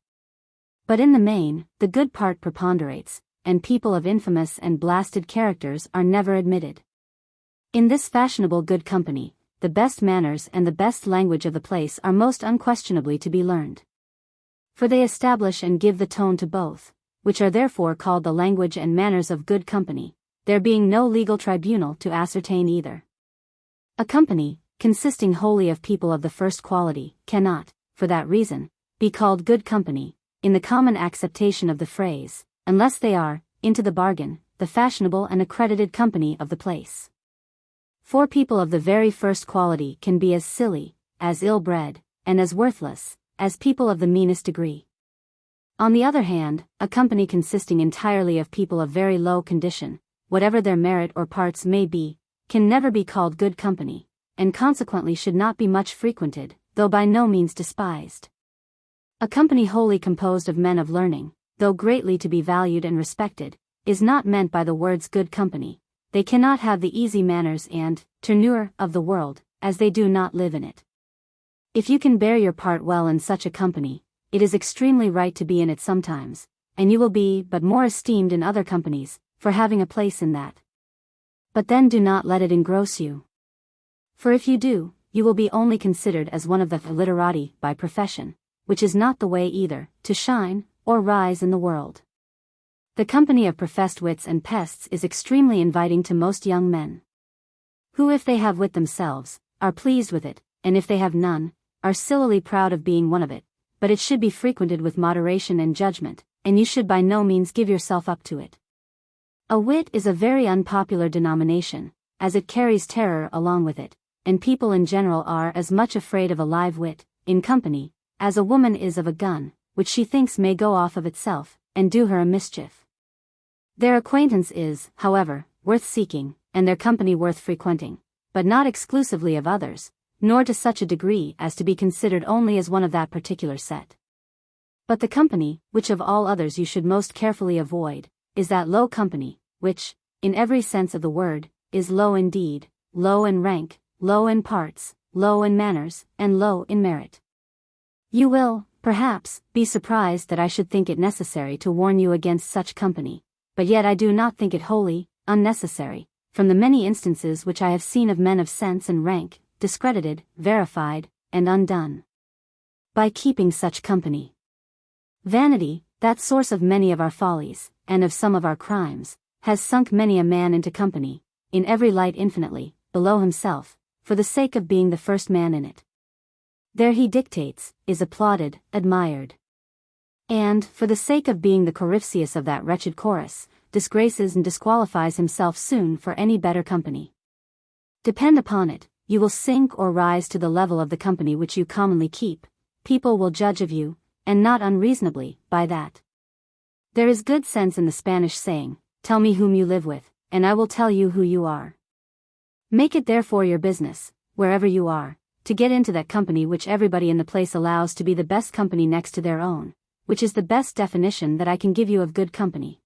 But in the main, the good part preponderates, and people of infamous and blasted characters are never admitted. In this fashionable good company, the best manners and the best language of the place are most unquestionably to be learned. For they establish and give the tone to both, which are therefore called the language and manners of good company, there being no legal tribunal to ascertain either. A company, consisting wholly of people of the first quality, cannot, for that reason, be called good company, in the common acceptation of the phrase, unless they are, into the bargain, the fashionable and accredited company of the place. For people of the very first quality can be as silly, as ill-bred, and as worthless, as people of the meanest degree. On the other hand, a company consisting entirely of people of very low condition, whatever their merit or parts may be, can never be called good company, and consequently should not be much frequented, though by no means despised. A company wholly composed of men of learning, though greatly to be valued and respected, is not meant by the words good company. They cannot have the easy manners and tenure of the world, as they do not live in it. If you can bear your part well in such a company, it is extremely right to be in it sometimes, and you will be but more esteemed in other companies, for having a place in that. But then do not let it engross you. For if you do, you will be only considered as one of the literati by profession, which is not the way either to shine or rise in the world. The company of professed wits and pests is extremely inviting to most young men, who if they have wit themselves, are pleased with it, and if they have none, are sillily proud of being one of it, but it should be frequented with moderation and judgment, and you should by no means give yourself up to it. A wit is a very unpopular denomination, as it carries terror along with it, and people in general are as much afraid of a live wit, in company, as a woman is of a gun, which she thinks may go off of itself, and do her a mischief. Their acquaintance is, however, worth seeking, and their company worth frequenting, but not exclusively of others, nor to such a degree as to be considered only as one of that particular set. But the company, which of all others you should most carefully avoid, is that low company, which, in every sense of the word, is low indeed, low in rank, low in parts, low in manners, and low in merit. You will, perhaps, be surprised that I should think it necessary to warn you against such company, but yet I do not think it wholly unnecessary, from the many instances which I have seen of men of sense and rank, discredited, verified, and undone by keeping such company. Vanity, that source of many of our follies, and of some of our crimes, has sunk many a man into company, in every light infinitely, below himself, for the sake of being the first man in it. There he dictates, is applauded, admired. And, for the sake of being the Corypheus of that wretched chorus, disgraces and disqualifies himself soon for any better company. Depend upon it, you will sink or rise to the level of the company which you commonly keep. People will judge of you, and not unreasonably, by that. There is good sense in the Spanish saying, tell me whom you live with, and I will tell you who you are. Make it therefore your business, wherever you are, to get into that company which everybody in the place allows to be the best company next to their own, which is the best definition that I can give you of good company.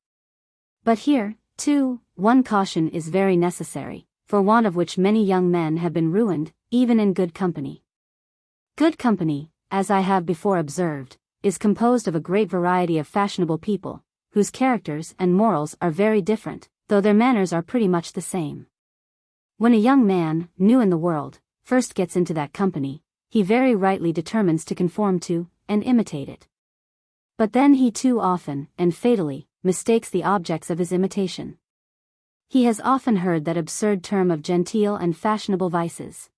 But here, too, one caution is very necessary, for want of which many young men have been ruined, even in good company. Good company, as I have before observed, is composed of a great variety of fashionable people, whose characters and morals are very different, though their manners are pretty much the same. When a young man, new in the world, first gets into that company, he very rightly determines to conform to, and imitate it. But then he too often, and fatally, mistakes the objects of his imitation. He has often heard that absurd term of genteel and fashionable vices.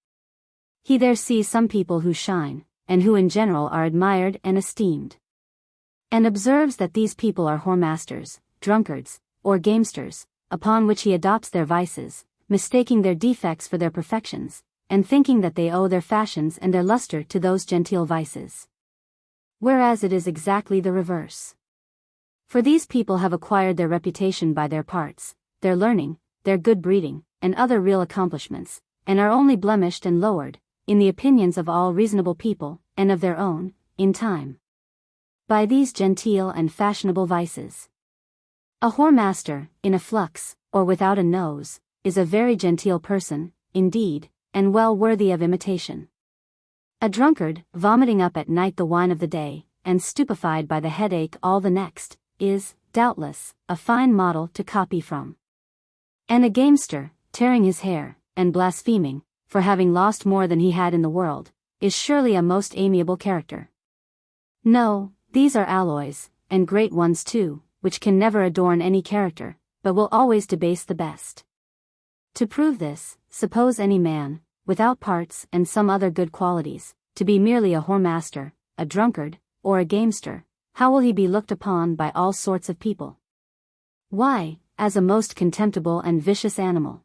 He there sees some people who shine, and who in general are admired and esteemed, and observes that these people are whoremasters, drunkards, or gamesters, upon which he adopts their vices, mistaking their defects for their perfections, and thinking that they owe their fashions and their luster to those genteel vices. Whereas it is exactly the reverse. For these people have acquired their reputation by their parts, their learning, their good breeding, and other real accomplishments, and are only blemished and lowered, in the opinions of all reasonable people, and of their own, in time, by these genteel and fashionable vices. A whoremaster, in a flux, or without a nose, is a very genteel person, indeed, and well worthy of imitation. A drunkard, vomiting up at night the wine of the day, and stupefied by the headache all the next, is, doubtless, a fine model to copy from. And a gamester, tearing his hair, and blaspheming, for having lost more than he had in the world, is surely a most amiable character. No, these are alloys, and great ones too, which can never adorn any character, but will always debase the best. To prove this, suppose any man, without parts and some other good qualities, to be merely a whoremaster, a drunkard, or a gamester, how will he be looked upon by all sorts of people? Why, as a most contemptible and vicious animal.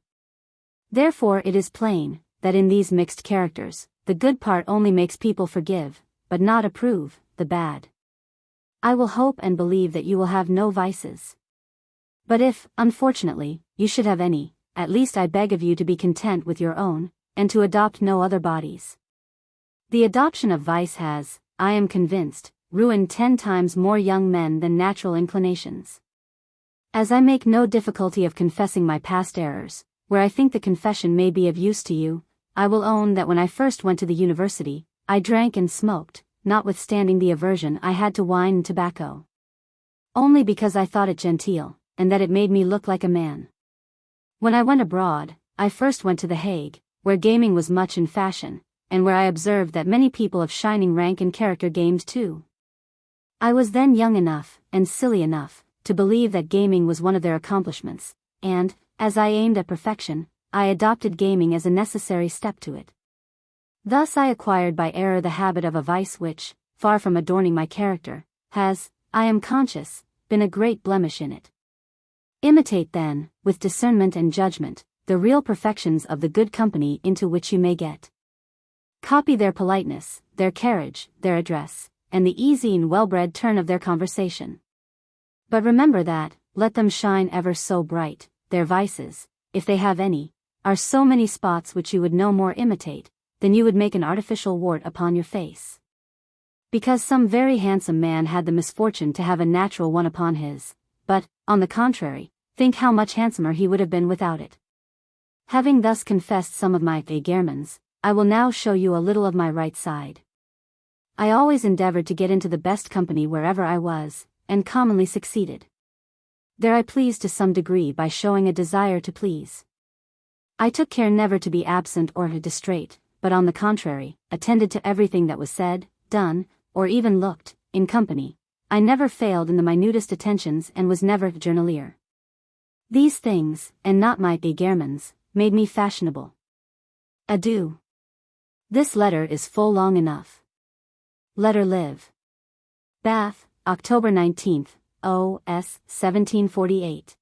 Therefore it is plain, that in these mixed characters, the good part only makes people forgive, but not approve, the bad. I will hope and believe that you will have no vices. But if, unfortunately, you should have any, at least I beg of you to be content with your own, and to adopt no other bodies. The adoption of vice has, I am convinced, ruined 10 times more young men than natural inclinations. As I make no difficulty of confessing my past errors, where I think the confession may be of use to you, I will own that when I first went to the university, I drank and smoked, notwithstanding the aversion I had to wine and tobacco. Only because I thought it genteel, and that it made me look like a man. When I went abroad, I first went to The Hague, where gaming was much in fashion, and where I observed that many people of shining rank and character gamed too. I was then young enough, and silly enough, to believe that gaming was one of their accomplishments, and, as I aimed at perfection, I adopted gaming as a necessary step to it. Thus I acquired by error the habit of a vice which, far from adorning my character, has, I am conscious, been a great blemish in it. Imitate then, with discernment and judgment, the real perfections of the good company into which you may get. Copy their politeness, their carriage, their address, and the easy and well-bred turn of their conversation. But remember that, let them shine ever so bright, their vices, if they have any, are so many spots which you would no more imitate, than you would make an artificial wart upon your face. Because some very handsome man had the misfortune to have a natural one upon his, but, on the contrary, think how much handsomer he would have been without it. Having thus confessed some of my égarements, I will now show you a little of my right side. I always endeavored to get into the best company wherever I was, and commonly succeeded. There I pleased to some degree by showing a desire to please. I took care never to be absent or distrait, but on the contrary, attended to everything that was said, done, or even looked, in company. I never failed in the minutest attentions and was never journalier. These things, and not my égarements, made me fashionable. Adieu. This letter is full long enough. Let her live. Bath, October 19th, O.S. 1748.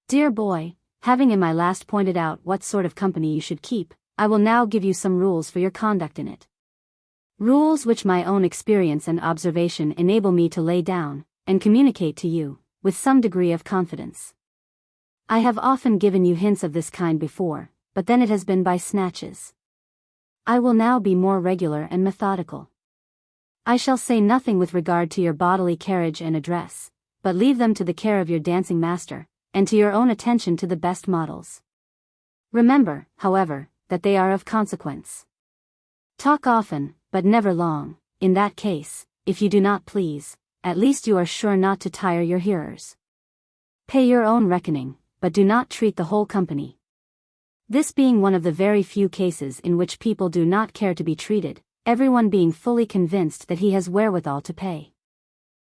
Dear boy, having in my last pointed out what sort of company you should keep, I will now give you some rules for your conduct in it. Rules which my own experience and observation enable me to lay down, and communicate to you, with some degree of confidence. I have often given you hints of this kind before, but then it has been by snatches. I will now be more regular and methodical. I shall say nothing with regard to your bodily carriage and address, but leave them to the care of your dancing master, and to your own attention to the best models. Remember, however, that they are of consequence. Talk often, but never long. In that case, if you do not please, at least you are sure not to tire your hearers. Pay your own reckoning, but do not treat the whole company. This being one of the very few cases in which people do not care to be treated, everyone being fully convinced that he has wherewithal to pay.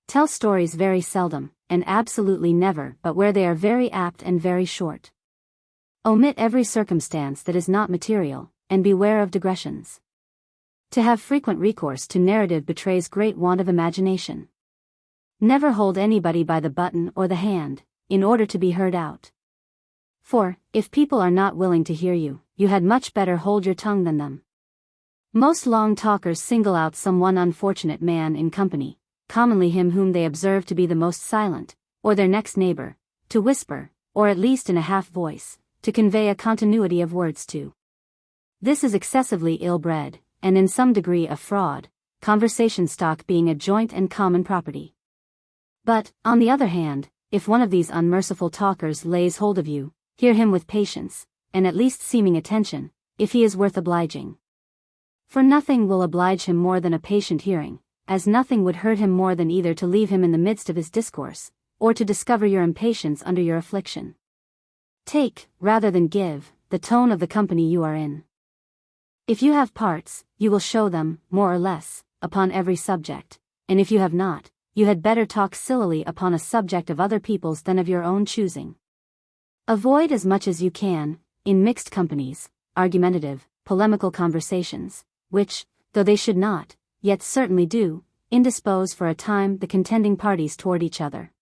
Tell stories very seldom, and absolutely never but where they are very apt and very short. Omit every circumstance that is not material, and beware of digressions. To have frequent recourse to narrative betrays great want of imagination. Never hold anybody by the button or the hand, in order to be heard out. For, if people are not willing to hear you, you had much better hold your tongue than them. Most long talkers single out some one unfortunate man in company, commonly him whom they observe to be the most silent, or their next neighbor, to whisper, or at least in a half voice, to convey a continuity of words to. This is excessively ill-bred, and in some degree a fraud, conversation stock being a joint and common property. But, on the other hand, if one of these unmerciful talkers lays hold of you, hear him with patience, and at least seeming attention, if he is worth obliging. For nothing will oblige him more than a patient hearing, as nothing would hurt him more than either to leave him in the midst of his discourse, or to discover your impatience under your affliction. Take, rather than give, the tone of the company you are in. If you have parts, you will show them, more or less, upon every subject, and if you have not, you had better talk sillily upon a subject of other people's than of your own choosing. Avoid as much as you can, in mixed companies, argumentative, polemical conversations, which, though they should not, yet certainly do, indispose for a time the contending parties toward each other.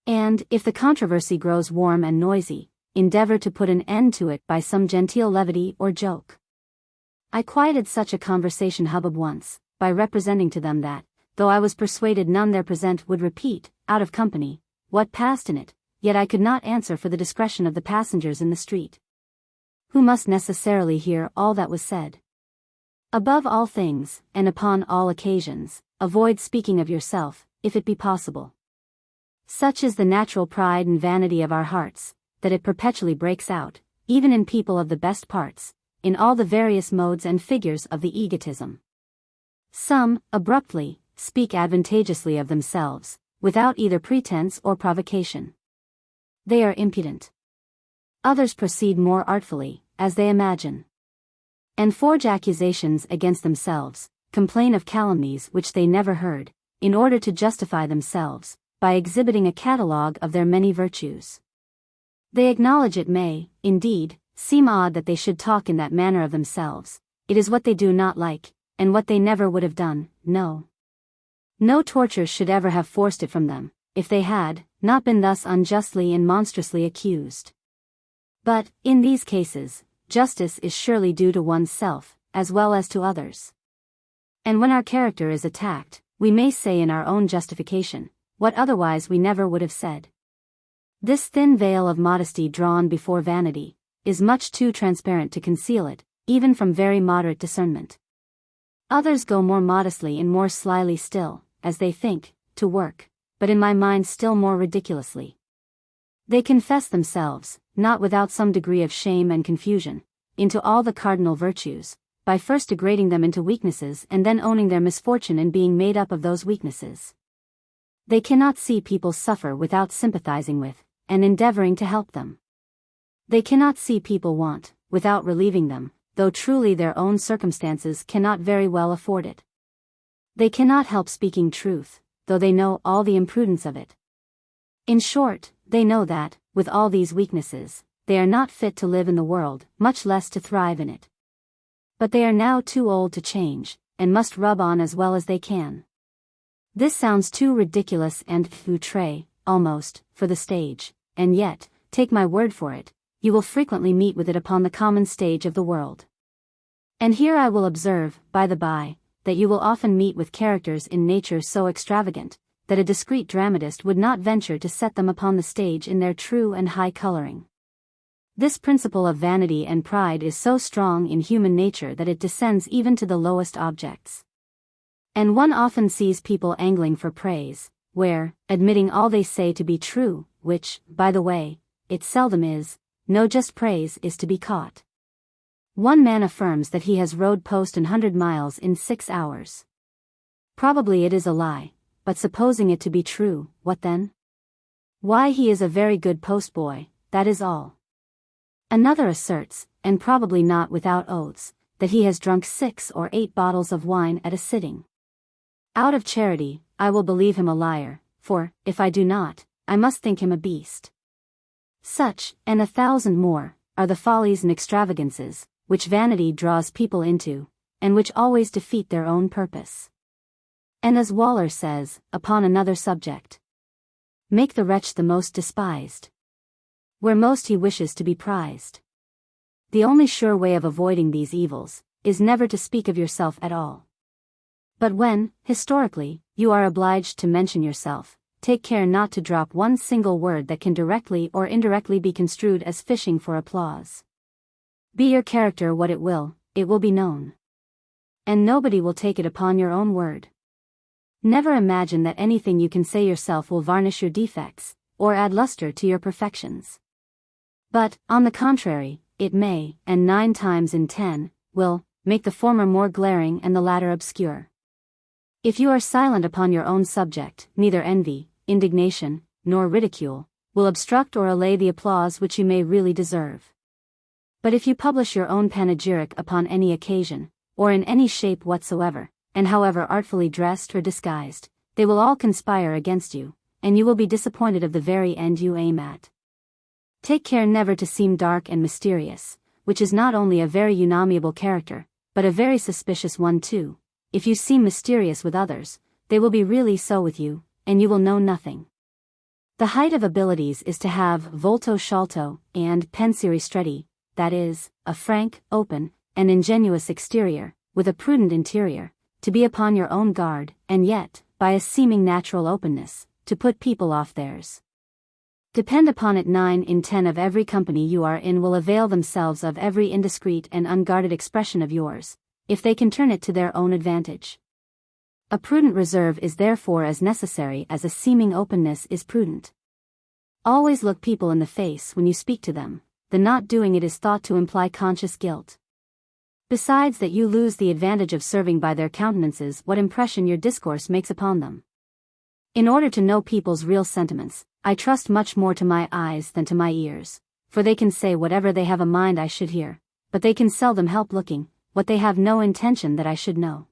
And, if the controversy grows warm and noisy, endeavor to put an end to it by some genteel levity or joke. I quieted such a conversation hubbub once, by representing to them that, though I was persuaded none there present would repeat, out of company, what passed in it, yet I could not answer for the discretion of the passengers in the street, who must necessarily hear all that was said. Above all things, and upon all occasions, avoid speaking of yourself, if it be possible. Such is the natural pride and vanity of our hearts, that it perpetually breaks out, even in people of the best parts, in all the various modes and figures of the egotism. Some, abruptly, speak advantageously of themselves, without either pretense or provocation. They are impudent. Others proceed more artfully, as they imagine, and forge accusations against themselves, complain of calumnies which they never heard, in order to justify themselves, by exhibiting a catalogue of their many virtues. They acknowledge it may, indeed, seem odd that they should talk in that manner of themselves. It is what they do not like, and what they never would have done. No torture should ever have forced it from them, if they had not been thus unjustly and monstrously accused. But, in these cases, justice is surely due to one's self, as well as to others. And when our character is attacked, we may say in our own justification, what otherwise we never would have said. This thin veil of modesty drawn before vanity, is much too transparent to conceal it, even from very moderate discernment. Others go more modestly and more slyly still, as they think, to work, but in my mind still more ridiculously. They confess themselves, not without some degree of shame and confusion, into all the cardinal virtues, by first degrading them into weaknesses and then owning their misfortune in being made up of those weaknesses. They cannot see people suffer without sympathizing with, and endeavoring to help them. They cannot see people want, without relieving them, though truly their own circumstances cannot very well afford it. They cannot help speaking truth, though they know all the imprudence of it. In short, they know that, with all these weaknesses, they are not fit to live in the world, much less to thrive in it. But they are now too old to change, and must rub on as well as they can. This sounds too ridiculous and outré, almost, for the stage, and yet, take my word for it, you will frequently meet with it upon the common stage of the world. And here I will observe, by the by, that you will often meet with characters in nature so extravagant, that a discreet dramatist would not venture to set them upon the stage in their true and high coloring. This principle of vanity and pride is so strong in human nature that it descends even to the lowest objects. And one often sees people angling for praise, where, admitting all they say to be true, which, by the way, it seldom is, no just praise is to be caught. One man affirms that he has rode post 100 miles in 6 hours. Probably it is a lie, but supposing it to be true, what then? Why, he is a very good postboy, that is all. Another asserts, and probably not without oaths, that he has drunk 6 or 8 bottles of wine at a sitting. Out of charity, I will believe him a liar, for, if I do not, I must think him a beast. Such, and 1,000 more, are the follies and extravagances, which vanity draws people into, and which always defeat their own purpose. And as Waller says, upon another subject, make the wretch the most despised, where most he wishes to be prized. The only sure way of avoiding these evils, is never to speak of yourself at all. But when, historically, you are obliged to mention yourself, take care not to drop one single word that can directly or indirectly be construed as fishing for applause. Be your character what it will be known. And nobody will take it upon your own word. Never imagine that anything you can say yourself will varnish your defects, or add luster to your perfections. But, on the contrary, it may, and 9 times in 10, will, make the former more glaring and the latter obscure. If you are silent upon your own subject, neither envy, indignation, nor ridicule, will obstruct or allay the applause which you may really deserve. But if you publish your own panegyric upon any occasion, or in any shape whatsoever, and however artfully dressed or disguised, they will all conspire against you, and you will be disappointed of the very end you aim at. Take care never to seem dark and mysterious, which is not only a very unamiable character, but a very suspicious one too. If you seem mysterious with others, they will be really so with you, and you will know nothing. The height of abilities is to have volto sciolto and pensieri stretti, that is, a frank, open, and ingenuous exterior, with a prudent interior, to be upon your own guard, and yet, by a seeming natural openness, to put people off theirs. Depend upon it, 9 in 10 of every company you are in will avail themselves of every indiscreet and unguarded expression of yours, if they can turn it to their own advantage. A prudent reserve is therefore as necessary as a seeming openness is prudent. Always look people in the face when you speak to them. The not doing it is thought to imply conscious guilt. Besides that, you lose the advantage of serving by their countenances what impression your discourse makes upon them. In order to know people's real sentiments, I trust much more to my eyes than to my ears, for they can say whatever they have a mind I should hear, but they can seldom help looking what they have no intention that I should know.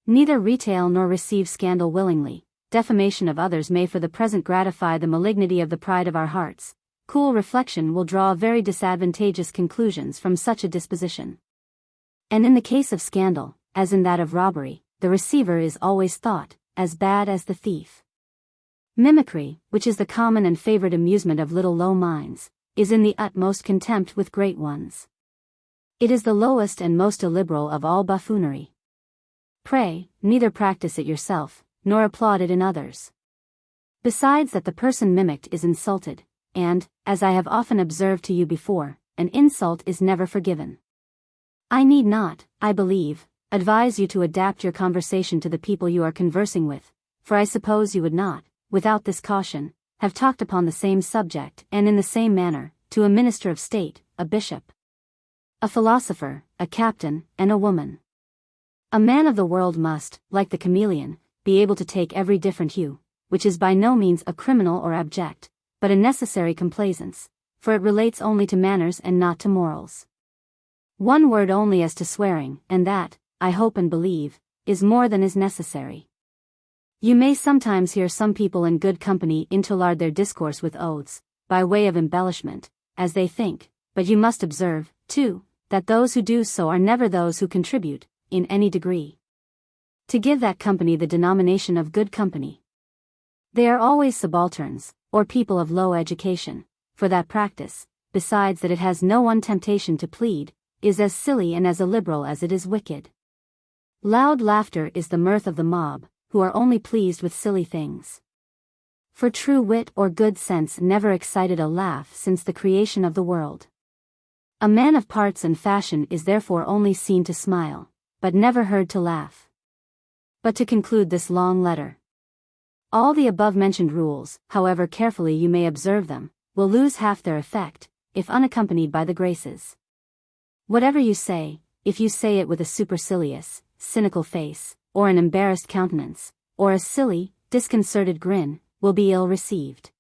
Neither retail nor receive scandal willingly. Defamation of others may for the present gratify the malignity of the pride of our hearts. Cool reflection will draw very disadvantageous conclusions from such a disposition. And in the case of scandal, as in that of robbery, the receiver is always thought as bad as the thief. Mimicry, which is the common and favorite amusement of little low minds, is in the utmost contempt with great ones. It is the lowest and most illiberal of all buffoonery. Pray, neither practice it yourself, nor applaud it in others. Besides that the person mimicked is insulted, and, as I have often observed to you before, an insult is never forgiven. I need not, I believe, advise you to adapt your conversation to the people you are conversing with, for I suppose you would not, without this caution, have talked upon the same subject and in the same manner, to a minister of state, a bishop, a philosopher, a captain, and a woman. A man of the world must, like the chameleon, be able to take every different hue, which is by no means a criminal or abject, but a necessary complaisance, for it relates only to manners and not to morals. One word only as to swearing, and that, I hope and believe, is more than is necessary. You may sometimes hear some people in good company interlard their discourse with oaths, by way of embellishment, as they think, but you must observe, too, that those who do so are never those who contribute, in any degree, to give that company the denomination of good company. They are always subalterns, or people of low education, for that practice, besides that it has no one temptation to plead, is as silly and as illiberal as it is wicked. Loud laughter is the mirth of the mob, who are only pleased with silly things. For true wit or good sense never excited a laugh since the creation of the world. A man of parts and fashion is therefore only seen to smile, but never heard to laugh. But to conclude this long letter. All the above-mentioned rules, however carefully you may observe them, will lose half their effect, if unaccompanied by the graces. Whatever you say, if you say it with a supercilious, cynical face, or an embarrassed countenance, or a silly, disconcerted grin, will be ill received.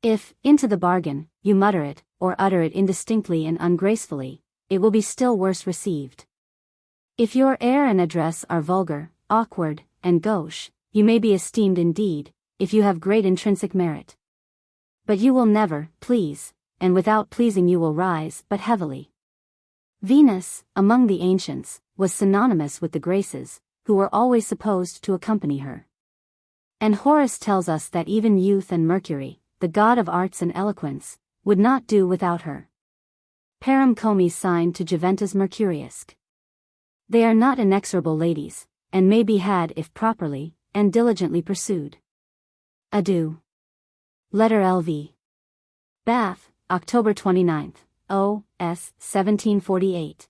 If, into the bargain, you mutter it, or utter it indistinctly and ungracefully, it will be still worse received. If your air and address are vulgar, awkward, and gauche, you may be esteemed indeed, if you have great intrinsic merit. But you will never please, and without pleasing you will rise but heavily. Venus, among the ancients, was synonymous with the Graces, who were always supposed to accompany her. And Horace tells us that even youth and Mercury, the god of arts and eloquence, would not do without her. Param comi signed to Juventus Mercuriusque. They are not inexorable ladies, and may be had if properly and diligently pursued. Adieu. Letter L.V. Bath, October 29th, O.S. 1748.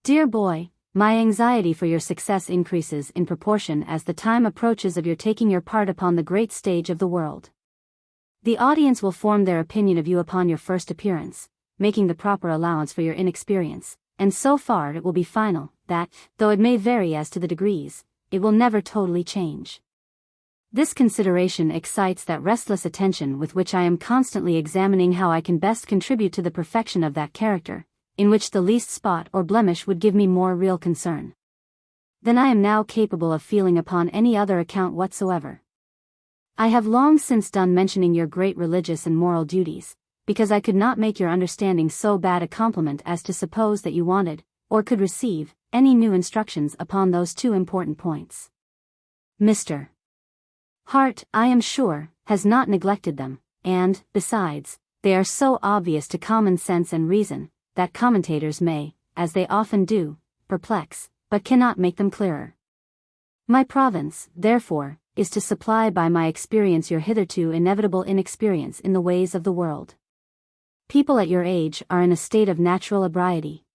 Dear boy, my anxiety for your success increases in proportion as the time approaches of your taking your part upon the great stage of the world. The audience will form their opinion of you upon your first appearance, making the proper allowance for your inexperience, and so far it will be final, that, though it may vary as to the degrees, it will never totally change. This consideration excites that restless attention with which I am constantly examining how I can best contribute to the perfection of that character, in which the least spot or blemish would give me more real concern than I am now capable of feeling upon any other account whatsoever. I have long since done mentioning your great religious and moral duties, because I could not make your understanding so bad a compliment as to suppose that you wanted, or could receive, any new instructions upon those two important points. Mr. Hart, I am sure, has not neglected them, and, besides, they are so obvious to common sense and reason, that commentators may, as they often do, perplex, but cannot make them clearer. My province, therefore, is to supply by my experience your hitherto inevitable inexperience in the ways of the world. People at your age are in a state of natural ebriety,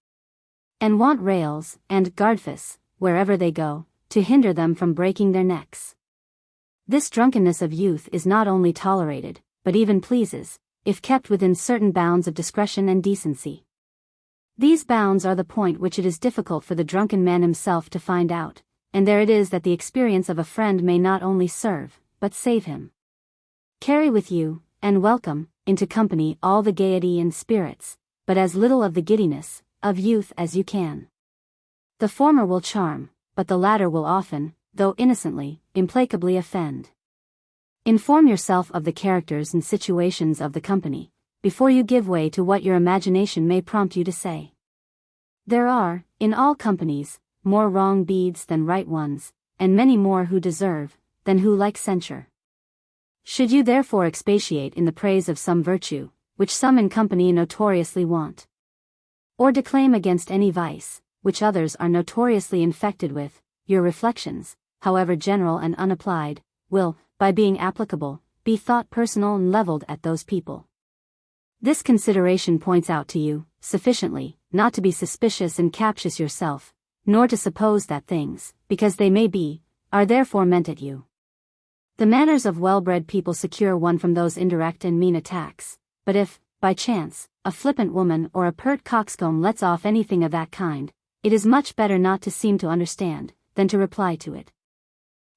and want rails and guardfists, wherever they go, to hinder them from breaking their necks. This drunkenness of youth is not only tolerated, but even pleases, if kept within certain bounds of discretion and decency. These bounds are the point which it is difficult for the drunken man himself to find out, and there it is that the experience of a friend may not only serve, but save him. Carry with you, and welcome, into company all the gaiety and spirits, but as little of the giddiness, of youth as you can. The former will charm, but the latter will often, though innocently, implacably offend. Inform yourself of the characters and situations of the company, before you give way to what your imagination may prompt you to say. There are, in all companies, more wrong deeds than right ones, and many more who deserve, than who like censure. Should you therefore expatiate in the praise of some virtue, which some in company notoriously want, or declaim against any vice, which others are notoriously infected with, your reflections, however general and unapplied, will, by being applicable, be thought personal and leveled at those people. This consideration points out to you, sufficiently, not to be suspicious and captious yourself, nor to suppose that things, because they may be, are therefore meant at you. The manners of well-bred people secure one from those indirect and mean attacks, but if, by chance, a flippant woman or a pert coxcomb lets off anything of that kind, it is much better not to seem to understand, than to reply to it.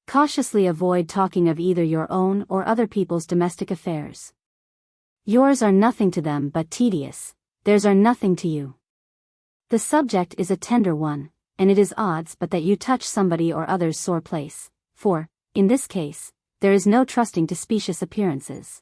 Cautiously avoid talking of either your own or other people's domestic affairs. Yours are nothing to them but tedious, theirs are nothing to you. The subject is a tender one, and it is odds but that you touch somebody or other's sore place, for, in this case, there is no trusting to specious appearances,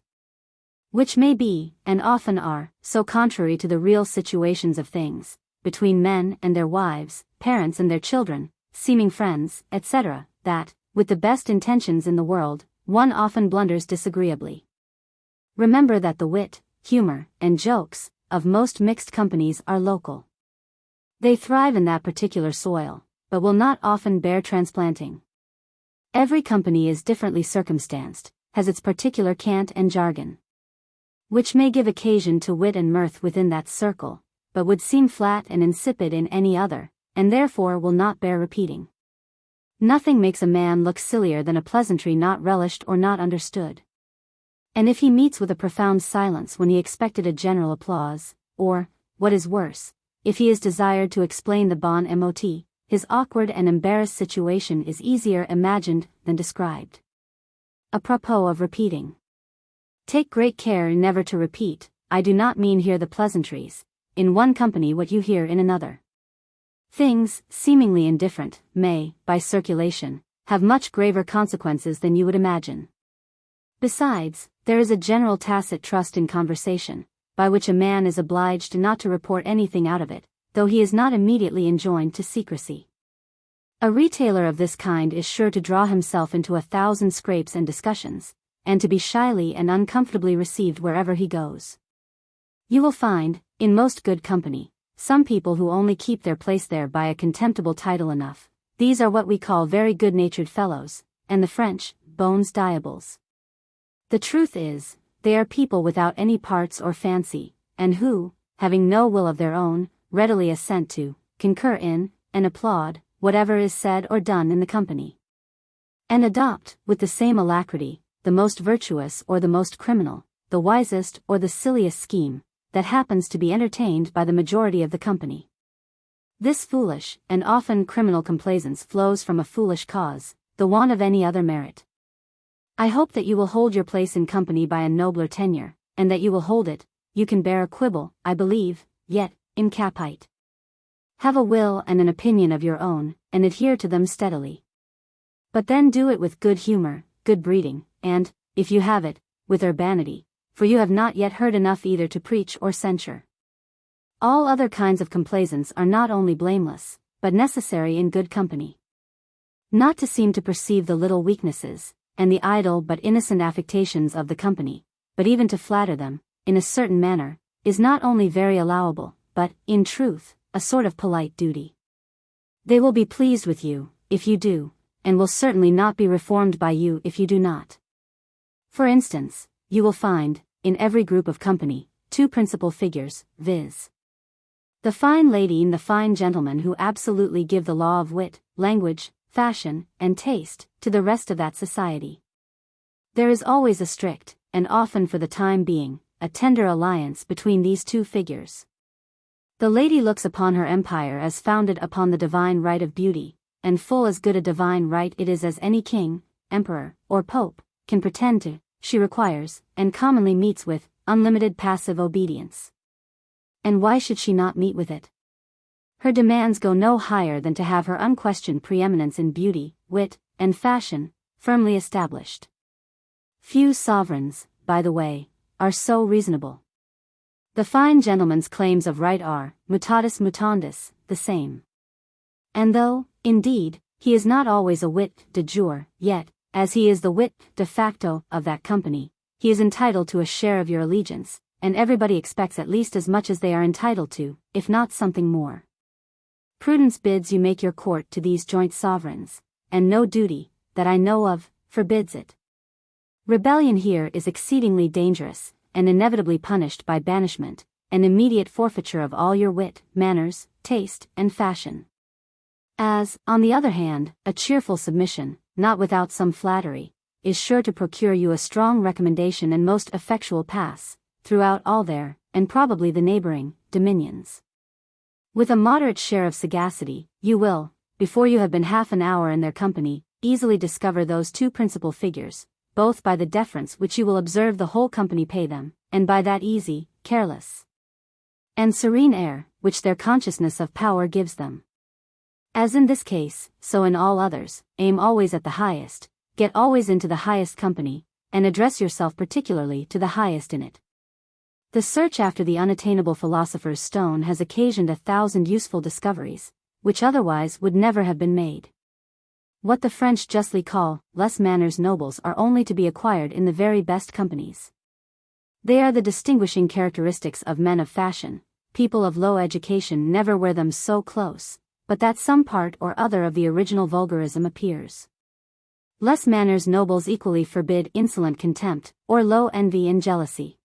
which may be, and often are, so contrary to the real situations of things, between men and their wives, parents and their children, seeming friends, etc., that, with the best intentions in the world, one often blunders disagreeably. Remember that the wit, humor, and jokes, of most mixed companies are local. They thrive in that particular soil, but will not often bear transplanting. Every company is differently circumstanced, has its particular cant and jargon, which may give occasion to wit and mirth within that circle, but would seem flat and insipid in any other, and therefore will not bear repeating. Nothing makes a man look sillier than a pleasantry not relished or not understood. And if he meets with a profound silence when he expected a general applause, or, what is worse, if he is desired to explain the bon mot, his awkward and embarrassed situation is easier imagined than described. Apropos of repeating. Take great care never to repeat, I do not mean here the pleasantries, in one company what you hear in another. Things, seemingly indifferent, may, by circulation, have much graver consequences than you would imagine. Besides, there is a general tacit trust in conversation, by which a man is obliged not to report anything out of it, though he is not immediately enjoined to secrecy. A retailer of this kind is sure to draw himself into 1,000 scrapes and discussions, and to be shyly and uncomfortably received wherever he goes. You will find, in most good company, some people who only keep their place there by a contemptible title enough. These are what we call very good-natured fellows, and the French, bons diables. The truth is, they are people without any parts or fancy, and who, having no will of their own, readily assent to, concur in, and applaud, whatever is said or done in the company, and adopt, with the same alacrity, the most virtuous or the most criminal, the wisest or the silliest scheme, that happens to be entertained by the majority of the company. This foolish, and often criminal complaisance flows from a foolish cause, the want of any other merit. I hope that you will hold your place in company by a nobler tenure, and that you will hold it. You can bear a quibble, I believe, yet, in capite. Have a will and an opinion of your own, and adhere to them steadily. But then do it with good humor, good breeding, and, if you have it, with urbanity, for you have not yet heard enough either to preach or censure. All other kinds of complaisance are not only blameless, but necessary in good company. Not to seem to perceive the little weaknesses, and the idle but innocent affectations of the company, but even to flatter them, in a certain manner, is not only very allowable, but, in truth, a sort of polite duty. They will be pleased with you, if you do, and will certainly not be reformed by you if you do not. For instance, you will find, in every group of company, two principal figures, viz. the fine lady and the fine gentleman, who absolutely give the law of wit, language, fashion, and taste, to the rest of that society. There is always a strict, and often for the time being, a tender alliance between these two figures. The lady looks upon her empire as founded upon the divine right of beauty, and full as good a divine right it is as any king, emperor, or pope, can pretend to. She requires, and commonly meets with, unlimited passive obedience. And why should she not meet with it? Her demands go no higher than to have her unquestioned preeminence in beauty, wit, and fashion, firmly established. Few sovereigns, by the way, are so reasonable. The fine gentleman's claims of right are, mutatis mutandis, the same. And though, indeed, he is not always a wit de jure, yet, as he is the wit de facto of that company, he is entitled to a share of your allegiance, and everybody expects at least as much as they are entitled to, if not something more. Prudence bids you make your court to these joint sovereigns, and no duty, that I know of, forbids it. Rebellion here is exceedingly dangerous, and inevitably punished by banishment, and immediate forfeiture of all your wit, manners, taste, and fashion. As, on the other hand, a cheerful submission, not without some flattery, is sure to procure you a strong recommendation and most effectual pass, throughout all their, and probably the neighboring, dominions. With a moderate share of sagacity, you will, before you have been half an hour in their company, easily discover those two principal figures, both by the deference which you will observe the whole company pay them, and by that easy, careless, and serene air, which their consciousness of power gives them. As in this case, so in all others, aim always at the highest, get always into the highest company, and address yourself particularly to the highest in it. The search after the unattainable philosopher's stone has occasioned 1,000 useful discoveries, which otherwise would never have been made. What the French justly call les manners nobles are only to be acquired in the very best companies. They are the distinguishing characteristics of men of fashion. People of low education never wear them so close, but that some part or other of the original vulgarism appears. Les manners nobles equally forbid insolent contempt, or low envy and jealousy.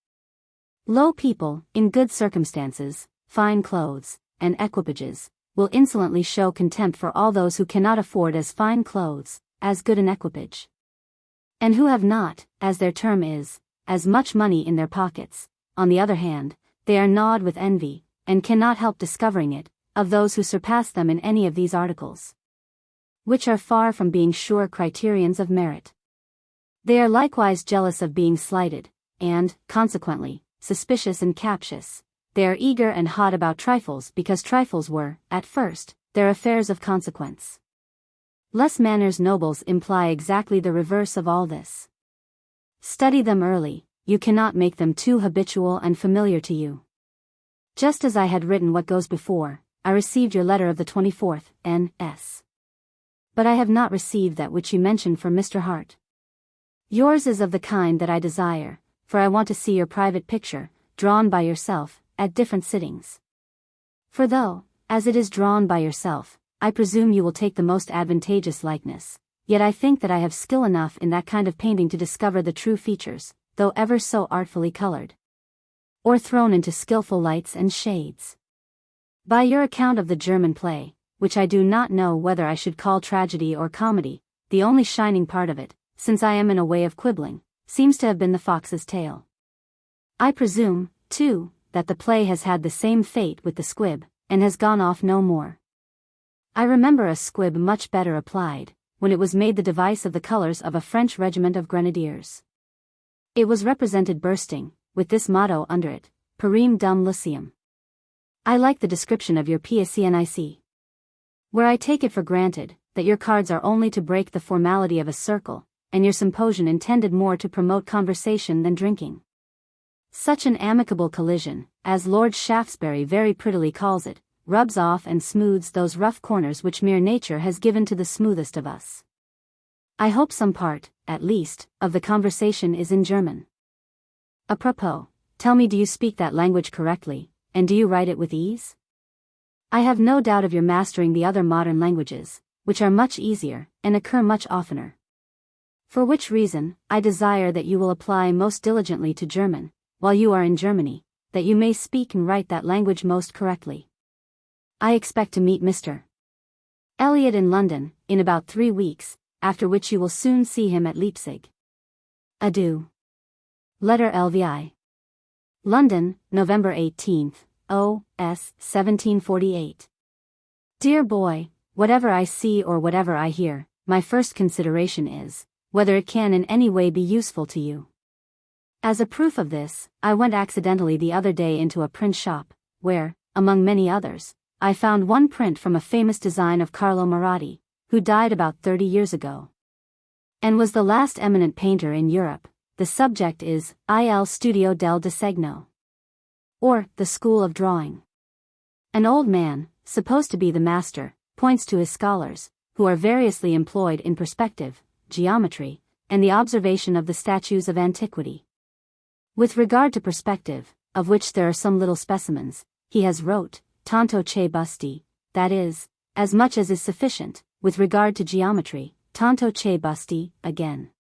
Low people, in good circumstances, fine clothes, and equipages, will insolently show contempt for all those who cannot afford as fine clothes, as good an equipage, and who have not, as their term is, as much money in their pockets. On the other hand, they are gnawed with envy, and cannot help discovering it, of those who surpass them in any of these articles, which are far from being sure criterions of merit. They are likewise jealous of being slighted, and, consequently, suspicious and captious. They are eager and hot about trifles because trifles were, at first, their affairs of consequence. Les manners nobles imply exactly the reverse of all this. Study them early, you cannot make them too habitual and familiar to you. Just as I had written what goes before, I received your letter of the 24th, N.S. But I have not received that which you mentioned for Mr. Hart. Yours is of the kind that I desire, for I want to see your private picture, drawn by yourself, at different sittings. For though, as it is drawn by yourself, I presume you will take the most advantageous likeness, yet I think that I have skill enough in that kind of painting to discover the true features, though ever so artfully colored, or thrown into skilful lights and shades. By your account of the German play, which I do not know whether I should call tragedy or comedy, the only shining part of it, since I am in a way of quibbling, seems to have been the fox's tail. I presume, too, that the play has had the same fate with the squib, and has gone off no more. I remember a squib much better applied, when it was made the device of the colors of a French regiment of grenadiers. It was represented bursting, with this motto under it, Perim dum Lyceum. I like the description of your PSCNIC. Where I take it for granted, that your cards are only to break the formality of a circle, and your symposium intended more to promote conversation than drinking. Such an amicable collision, as Lord Shaftesbury very prettily calls it, rubs off and smooths those rough corners which mere nature has given to the smoothest of us. I hope some part, at least, of the conversation is in German. Apropos, tell me, do you speak that language correctly, and do you write it with ease? I have no doubt of your mastering the other modern languages, which are much easier, and occur much oftener. For which reason, I desire that you will apply most diligently to German, while you are in Germany, that you may speak and write that language most correctly. I expect to meet Mr. Eliot in London, in about 3 weeks, after which you will soon see him at Leipzig. Adieu. Letter LVI. London, November 18th, O.S. 1748. Dear boy, whatever I see or whatever I hear, my first consideration is, whether it can in any way be useful to you. As a proof of this, I went accidentally the other day into a print shop, where, among many others, I found one print from a famous design of Carlo Maratti, who died about 30 years ago, and was the last eminent painter in Europe. The subject is Il Studio del Disegno, or the School of Drawing. An old man, supposed to be the master, points to his scholars, who are variously employed in perspective, geometry, and the observation of the statues of antiquity. With regard to perspective, of which there are some little specimens, he has wrote, tanto che basti, that is, as much as is sufficient. With regard to geometry, tanto che basti, again.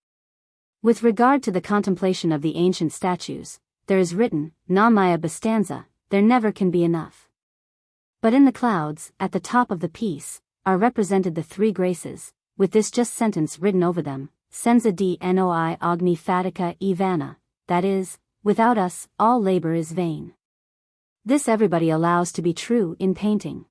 With regard to the contemplation of the ancient statues, there is written, non mai abbastanza, there never can be enough. But in the clouds, at the top of the piece, are represented the 3 graces, with this just sentence written over them, senza di noi ogni fatica è vana, that is, without us, all labor is vain. This everybody allows to be true in painting.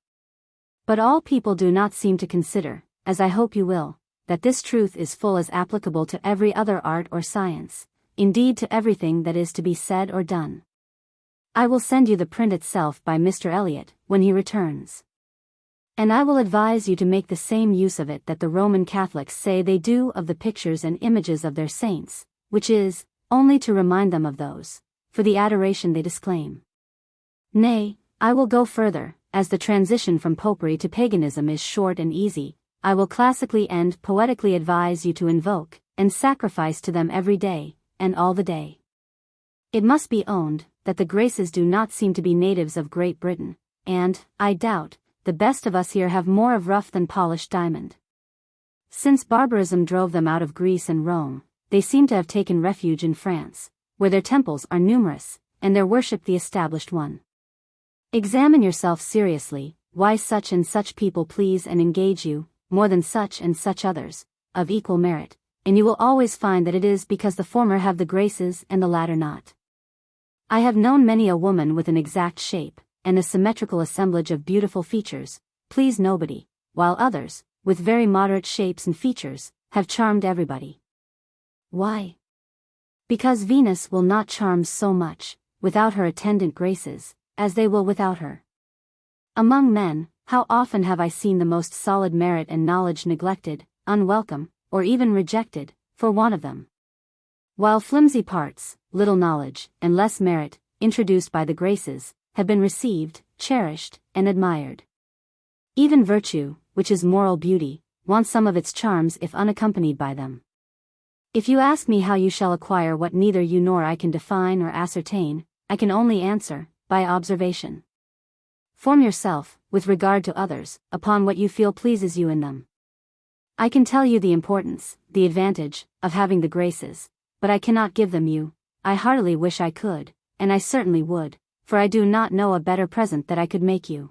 But all people do not seem to consider, as I hope you will, that this truth is full as applicable to every other art or science, indeed to everything that is to be said or done. I will send you the print itself by Mr. Eliot, when he returns. And I will advise you to make the same use of it that the Roman Catholics say they do of the pictures and images of their saints, which is, only to remind them of those, for the adoration they disclaim. Nay, I will go further, as the transition from popery to paganism is short and easy, I will classically and poetically advise you to invoke, and sacrifice to them every day, and all the day. It must be owned, that the Graces do not seem to be natives of Great Britain, and, I doubt, the best of us here have more of rough than polished diamond. Since barbarism drove them out of Greece and Rome, they seem to have taken refuge in France, where their temples are numerous, and their worship the established one. Examine yourself seriously, why such and such people please and engage you, more than such and such others, of equal merit, and you will always find that it is because the former have the graces and the latter not. I have known many a woman with an exact shape, and a symmetrical assemblage of beautiful features, please nobody, while others, with very moderate shapes and features, have charmed everybody. Why? Because Venus will not charm so much, without her attendant graces, as they will without her. Among men, how often have I seen the most solid merit and knowledge neglected, unwelcome, or even rejected, for want of them. While flimsy parts, little knowledge, and less merit, introduced by the graces, have been received, cherished, and admired. Even virtue, which is moral beauty, wants some of its charms if unaccompanied by them. If you ask me how you shall acquire what neither you nor I can define or ascertain, I can only answer, by observation. Form yourself, with regard to others, upon what you feel pleases you in them. I can tell you the importance, the advantage, of having the graces, but I cannot give them you. I heartily wish I could, and I certainly would, for I do not know a better present that I could make you.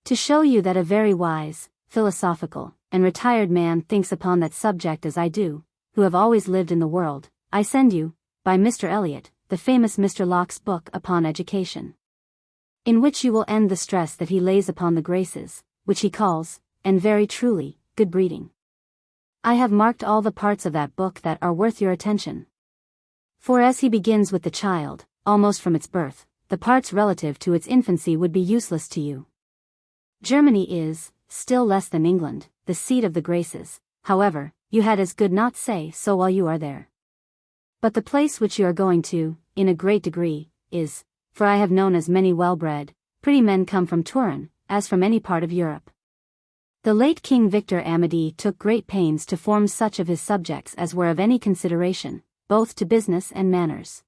To show you that a very wise, philosophical, and retired man thinks upon that subject as I do, who have always lived in the world, I send you, by Mr. Eliot, the famous Mr. Locke's book upon education, in which you will end the stress that he lays upon the graces, which he calls, and very truly, good breeding. I have marked all the parts of that book that are worth your attention. For as he begins with the child, almost from its birth, the parts relative to its infancy would be useless to you. Germany is, still less than England, the seat of the graces. However, you had as good not say so while you are there. But the place which you are going to, in a great degree, is, for I have known as many well-bred, pretty men come from Turin, as from any part of Europe. The late King Victor Amédée took great pains to form such of his subjects as were of any consideration, both to business and manners.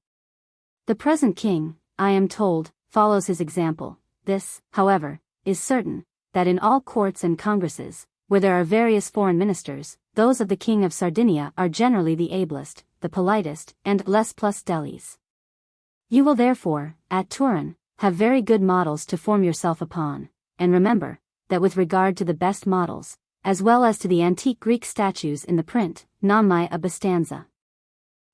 The present king, I am told, follows his example. This, however, is certain, that in all courts and congresses, where there are various foreign ministers, those of the King of Sardinia are generally the ablest, the politest, and less plus delis. You will therefore, at Turin, have very good models to form yourself upon, and remember, that with regard to the best models, as well as to the antique Greek statues in the print, non mai abbastanza.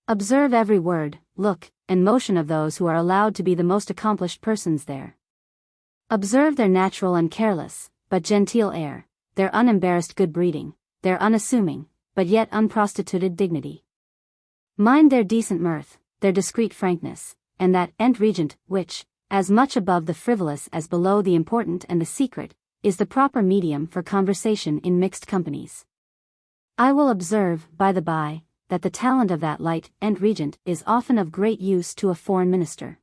Observe every word, look, and motion of those who are allowed to be the most accomplished persons there. Observe their natural and careless, but genteel air, their unembarrassed good breeding, their unassuming, but yet unprostituted dignity. Mind their decent mirth, their discreet frankness, and that end regent which, as much above the frivolous as below the important and the secret, is the proper medium for conversation in mixed companies. I will observe, by the by, that the talent of that light end regent is often of great use to a foreign minister.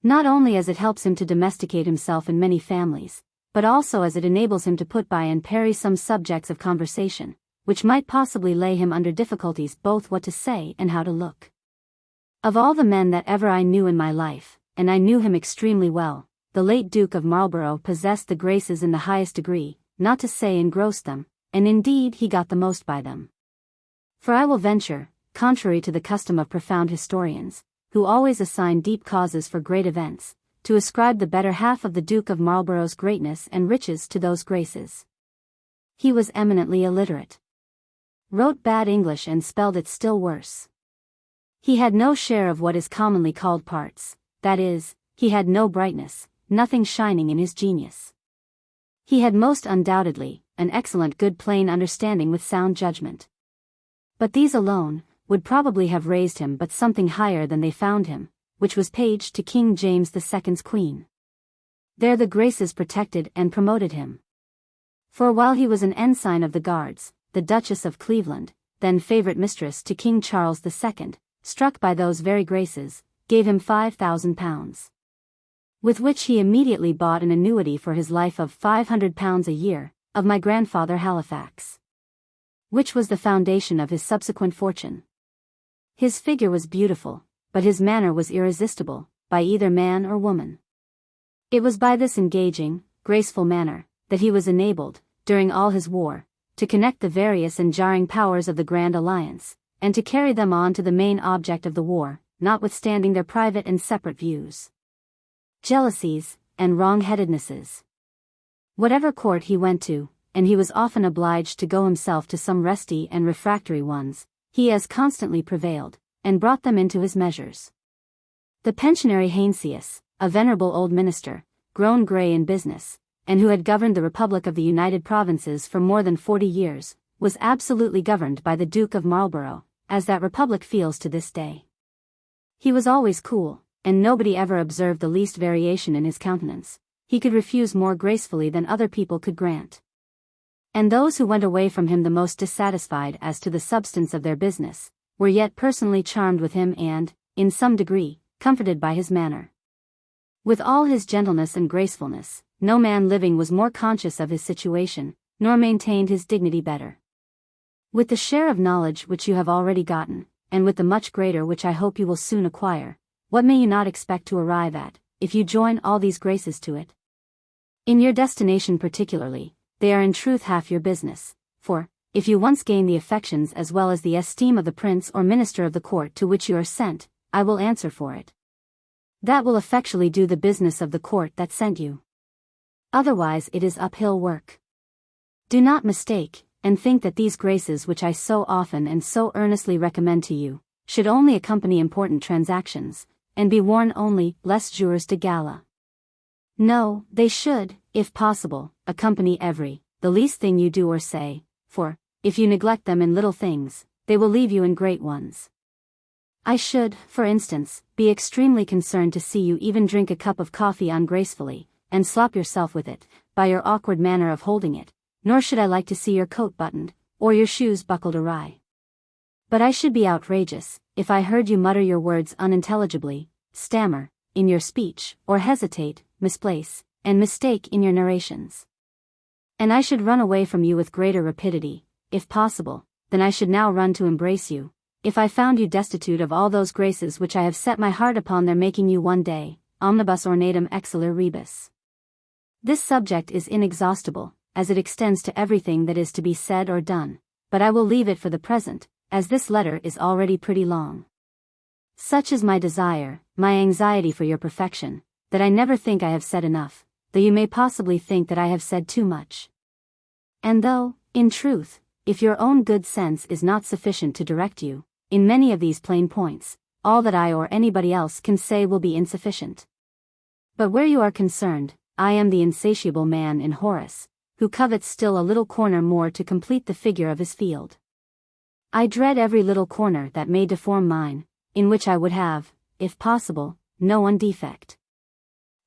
Not only as it helps him to domesticate himself in many families, but also as it enables him to put by and parry some subjects of conversation, which might possibly lay him under difficulties both what to say and how to look. Of all the men that ever I knew in my life, and I knew him extremely well, the late Duke of Marlborough possessed the graces in the highest degree, not to say engrossed them, and indeed he got the most by them. For I will venture, contrary to the custom of profound historians, who always assign deep causes for great events, to ascribe the better half of the Duke of Marlborough's greatness and riches to those graces. He was eminently illiterate. Wrote bad English and spelled it still worse. He had no share of what is commonly called parts, that is, he had no brightness, nothing shining in his genius. He had most undoubtedly an excellent good plain understanding with sound judgment. But these alone would probably have raised him but something higher than they found him, which was page to King James II's Queen. There the graces protected and promoted him. For while he was an ensign of the Guards, the Duchess of Cleveland, then favourite mistress to King Charles II, struck by those very graces, gave him £5,000. With which he immediately bought an annuity for his life of £500 a year, of my grandfather Halifax. Which was the foundation of his subsequent fortune. His figure was beautiful, but his manner was irresistible, by either man or woman. It was by this engaging, graceful manner, that he was enabled, during all his war, to connect the various and jarring powers of the Grand Alliance, and to carry them on to the main object of the war, notwithstanding their private and separate views, jealousies, and wrong-headednesses. Whatever court he went to, and he was often obliged to go himself to some resty and refractory ones, he as constantly prevailed, and brought them into his measures. The pensionary Heinsius, a venerable old minister, grown grey in business, and who had governed the Republic of the United Provinces for more than 40 years, was absolutely governed by the Duke of Marlborough, as that republic feels to this day. He was always cool, and nobody ever observed the least variation in his countenance. He could refuse more gracefully than other people could grant. And those who went away from him the most dissatisfied as to the substance of their business, were yet personally charmed with him and, in some degree, comforted by his manner. With all his gentleness and gracefulness, no man living was more conscious of his situation, nor maintained his dignity better. With the share of knowledge which you have already gotten, and with the much greater which I hope you will soon acquire, what may you not expect to arrive at, if you join all these graces to it? In your destination particularly, they are in truth half your business, for, if you once gain the affections as well as the esteem of the prince or minister of the court to which you are sent, I will answer for it. That will effectually do the business of the court that sent you. Otherwise it is uphill work. Do not mistake, and think that these graces which I so often and so earnestly recommend to you, should only accompany important transactions, and be worn only, les jours de gala. No, they should, if possible, accompany the least thing you do or say, for, if you neglect them in little things, they will leave you in great ones. I should, for instance, be extremely concerned to see you even drink a cup of coffee ungracefully, and slop yourself with it, by your awkward manner of holding it, nor should I like to see your coat buttoned, or your shoes buckled awry. But I should be outrageous, if I heard you mutter your words unintelligibly, stammer, in your speech, or hesitate, misplace, and mistake in your narrations. And I should run away from you with greater rapidity, if possible, than I should now run to embrace you, if I found you destitute of all those graces which I have set my heart upon their making you one day, omnibus ornatum exceller rebus. This subject is inexhaustible, as it extends to everything that is to be said or done, but I will leave it for the present, as this letter is already pretty long. Such is my desire, my anxiety for your perfection, that I never think I have said enough, though you may possibly think that I have said too much. And though, in truth, if your own good sense is not sufficient to direct you, in many of these plain points, all that I or anybody else can say will be insufficient. But where you are concerned, I am the insatiable man in Horace, who covets still a little corner more to complete the figure of his field. I dread every little corner that may deform mine, in which I would have, if possible, no one defect.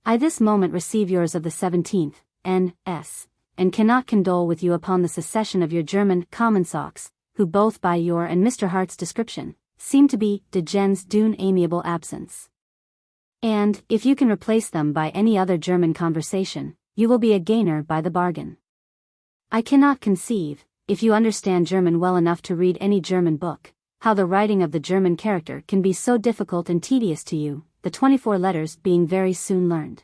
I this moment receive yours of the 17th, N.S., and cannot condole with you upon the secession of your German commensaux, who both by your and Mr. Hart's description, seem to be de gens d'une amiable absence. And, if you can replace them by any other German conversation, you will be a gainer by the bargain. I cannot conceive, if you understand German well enough to read any German book, how the writing of the German character can be so difficult and tedious to you, the 24 letters being very soon learned.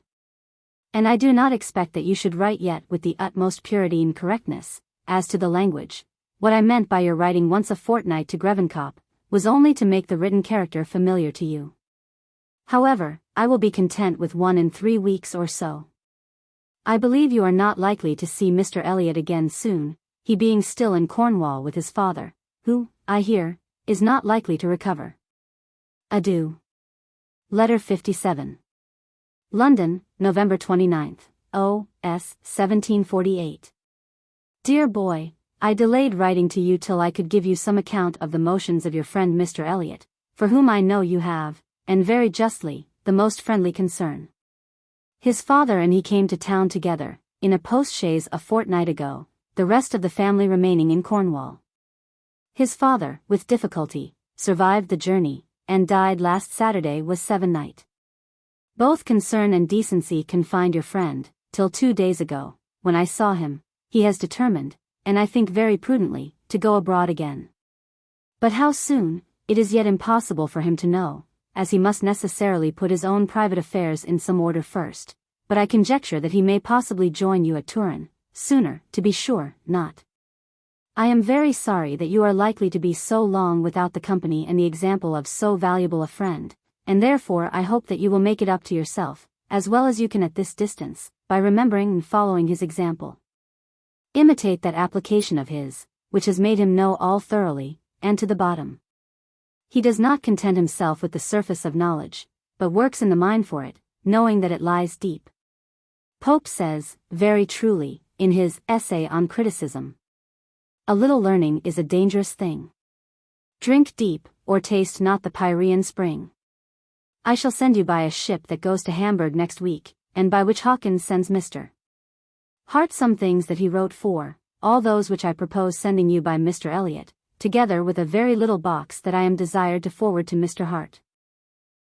And I do not expect that you should write yet with the utmost purity and correctness. As to the language, what I meant by your writing once a fortnight to Grevenkop, was only to make the written character familiar to you. However, I will be content with 1 in 3 weeks or so. I believe you are not likely to see Mr. Elliot again soon, he being still in Cornwall with his father, who, I hear, is not likely to recover. Adieu. Letter 57. London, November 29th, O.S. 1748. Dear boy, I delayed writing to you till I could give you some account of the motions of your friend Mr. Elliot, for whom I know you have, and very justly, the most friendly concern. His father and he came to town together, in a post-chaise a fortnight ago, the rest of the family remaining in Cornwall. His father, with difficulty, survived the journey, and died last Saturday was sevennight. Both concern and decency confined your friend, till 2 days ago, when I saw him. He has determined, and I think very prudently, to go abroad again. But how soon, it is yet impossible for him to know, as he must necessarily put his own private affairs in some order first, but I conjecture that he may possibly join you at Turin, sooner, to be sure, not. I am very sorry that you are likely to be so long without the company and the example of so valuable a friend, and therefore I hope that you will make it up to yourself, as well as you can at this distance, by remembering and following his example. Imitate that application of his, which has made him know all thoroughly, and to the bottom. He does not content himself with the surface of knowledge, but works in the mind for it, knowing that it lies deep. Pope says, very truly, in his Essay on Criticism, a little learning is a dangerous thing. Drink deep, or taste not the Pyrean spring. I shall send you by a ship that goes to Hamburg next week, and by which Hawkins sends Mr. Hart some things that he wrote for, all those which I propose sending you by Mr. Elliot, together with a very little box that I am desired to forward to Mr. Hart.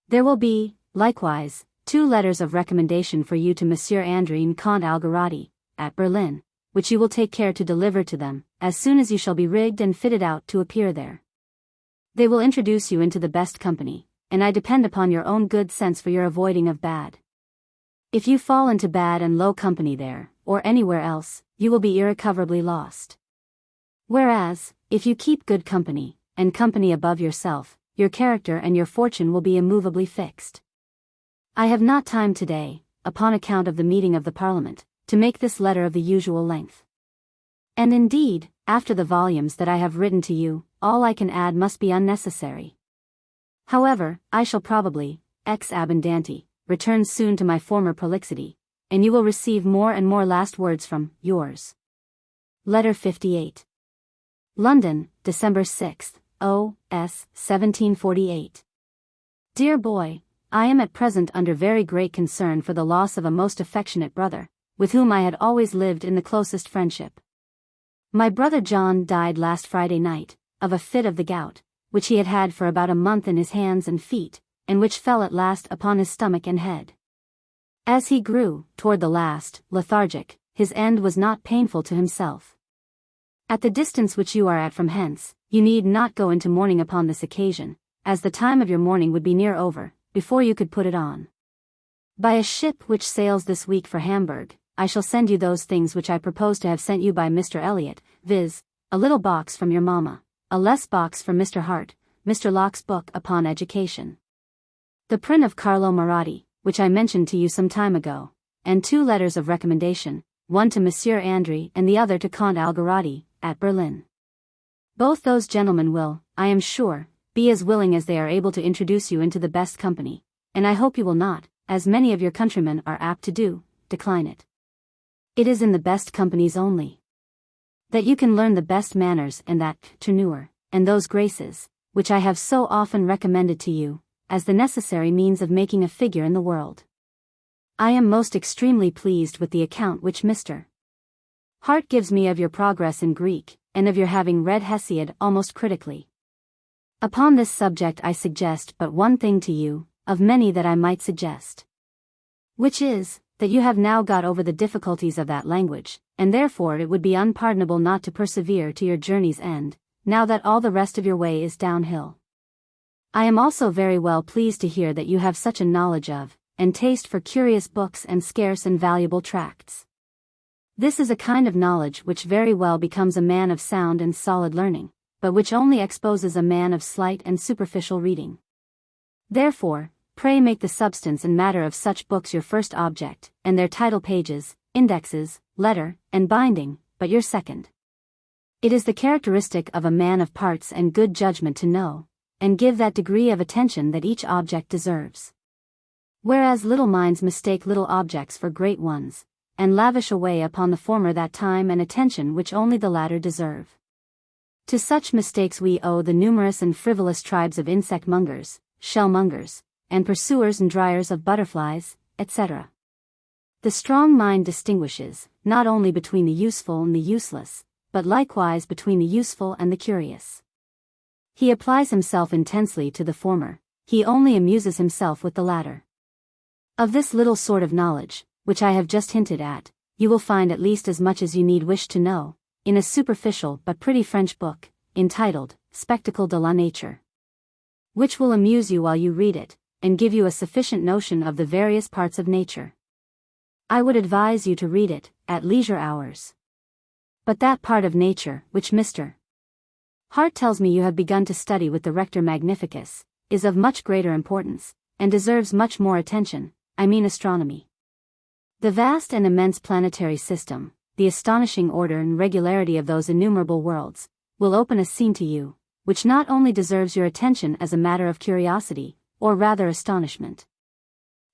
There will be, likewise, 2 letters of recommendation for you to Monsieur Andrine Comte Algarotti, at Berlin, which you will take care to deliver to them, as soon as you shall be rigged and fitted out to appear there. They will introduce you into the best company, and I depend upon your own good sense for your avoiding of bad. If you fall into bad and low company there, or anywhere else, you will be irrecoverably lost. Whereas, if you keep good company, and company above yourself, your character and your fortune will be immovably fixed. I have not time today, upon account of the meeting of the Parliament, to make this letter of the usual length. And indeed, after the volumes that I have written to you, all I can add must be unnecessary. However, I shall probably, ex abundanti, return soon to my former prolixity, and you will receive more and more last words from, yours. Letter 58. London, December 6th, O.S. 1748. Dear boy, I am at present under very great concern for the loss of a most affectionate brother, with whom I had always lived in the closest friendship. My brother John died last Friday night, of a fit of the gout, which he had had for about a month in his hands and feet, and which fell at last upon his stomach and head. As he grew, toward the last, lethargic, his end was not painful to himself. At the distance which you are at from hence, you need not go into mourning upon this occasion, as the time of your mourning would be near over, before you could put it on. By a ship which sails this week for Hamburg, I shall send you those things which I propose to have sent you by Mr. Eliot, viz., a little box from your mamma, a less box from Mr. Hart, Mr. Locke's book upon education, the print of Carlo Maratti, which I mentioned to you some time ago, and 2 letters of recommendation, one to Monsieur Andry and the other to Count Algarotti, at Berlin. Both those gentlemen will, I am sure, be as willing as they are able to introduce you into the best company, and I hope you will not, as many of your countrymen are apt to do, decline it. It is in the best companies only that you can learn the best manners and that tournure, and those graces, which I have so often recommended to you, as the necessary means of making a figure in the world. I am most extremely pleased with the account which Mr. Hart gives me of your progress in Greek, and of your having read Hesiod almost critically. Upon this subject I suggest but one thing to you, of many that I might suggest, which is, that you have now got over the difficulties of that language, and therefore it would be unpardonable not to persevere to your journey's end, now that all the rest of your way is downhill. I am also very well pleased to hear that you have such a knowledge of, and taste for curious books and scarce and valuable tracts. This is a kind of knowledge which very well becomes a man of sound and solid learning, but which only exposes a man of slight and superficial reading. Therefore, pray make the substance and matter of such books your first object, and their title pages, indexes, letter, and binding, but your second. It is the characteristic of a man of parts and good judgment to know, and give that degree of attention that each object deserves. Whereas little minds mistake little objects for great ones, and lavish away upon the former that time and attention which only the latter deserve. To such mistakes we owe the numerous and frivolous tribes of insect-mongers, shell-mongers, and pursuers and dryers of butterflies, etc. The strong mind distinguishes, not only between the useful and the useless, but likewise between the useful and the curious. He applies himself intensely to the former, he only amuses himself with the latter. Of this little sort of knowledge, which I have just hinted at, you will find at least as much as you need wish to know, in a superficial but pretty French book, entitled, Spectacle de la Nature, which will amuse you while you read it, and give you a sufficient notion of the various parts of nature. I would advise you to read it, at leisure hours. But that part of nature, which Mr. Hart tells me you have begun to study with the Rector Magnificus, is of much greater importance, and deserves much more attention, I mean astronomy. The vast and immense planetary system, the astonishing order and regularity of those innumerable worlds, will open a scene to you, which not only deserves your attention as a matter of curiosity, or rather astonishment,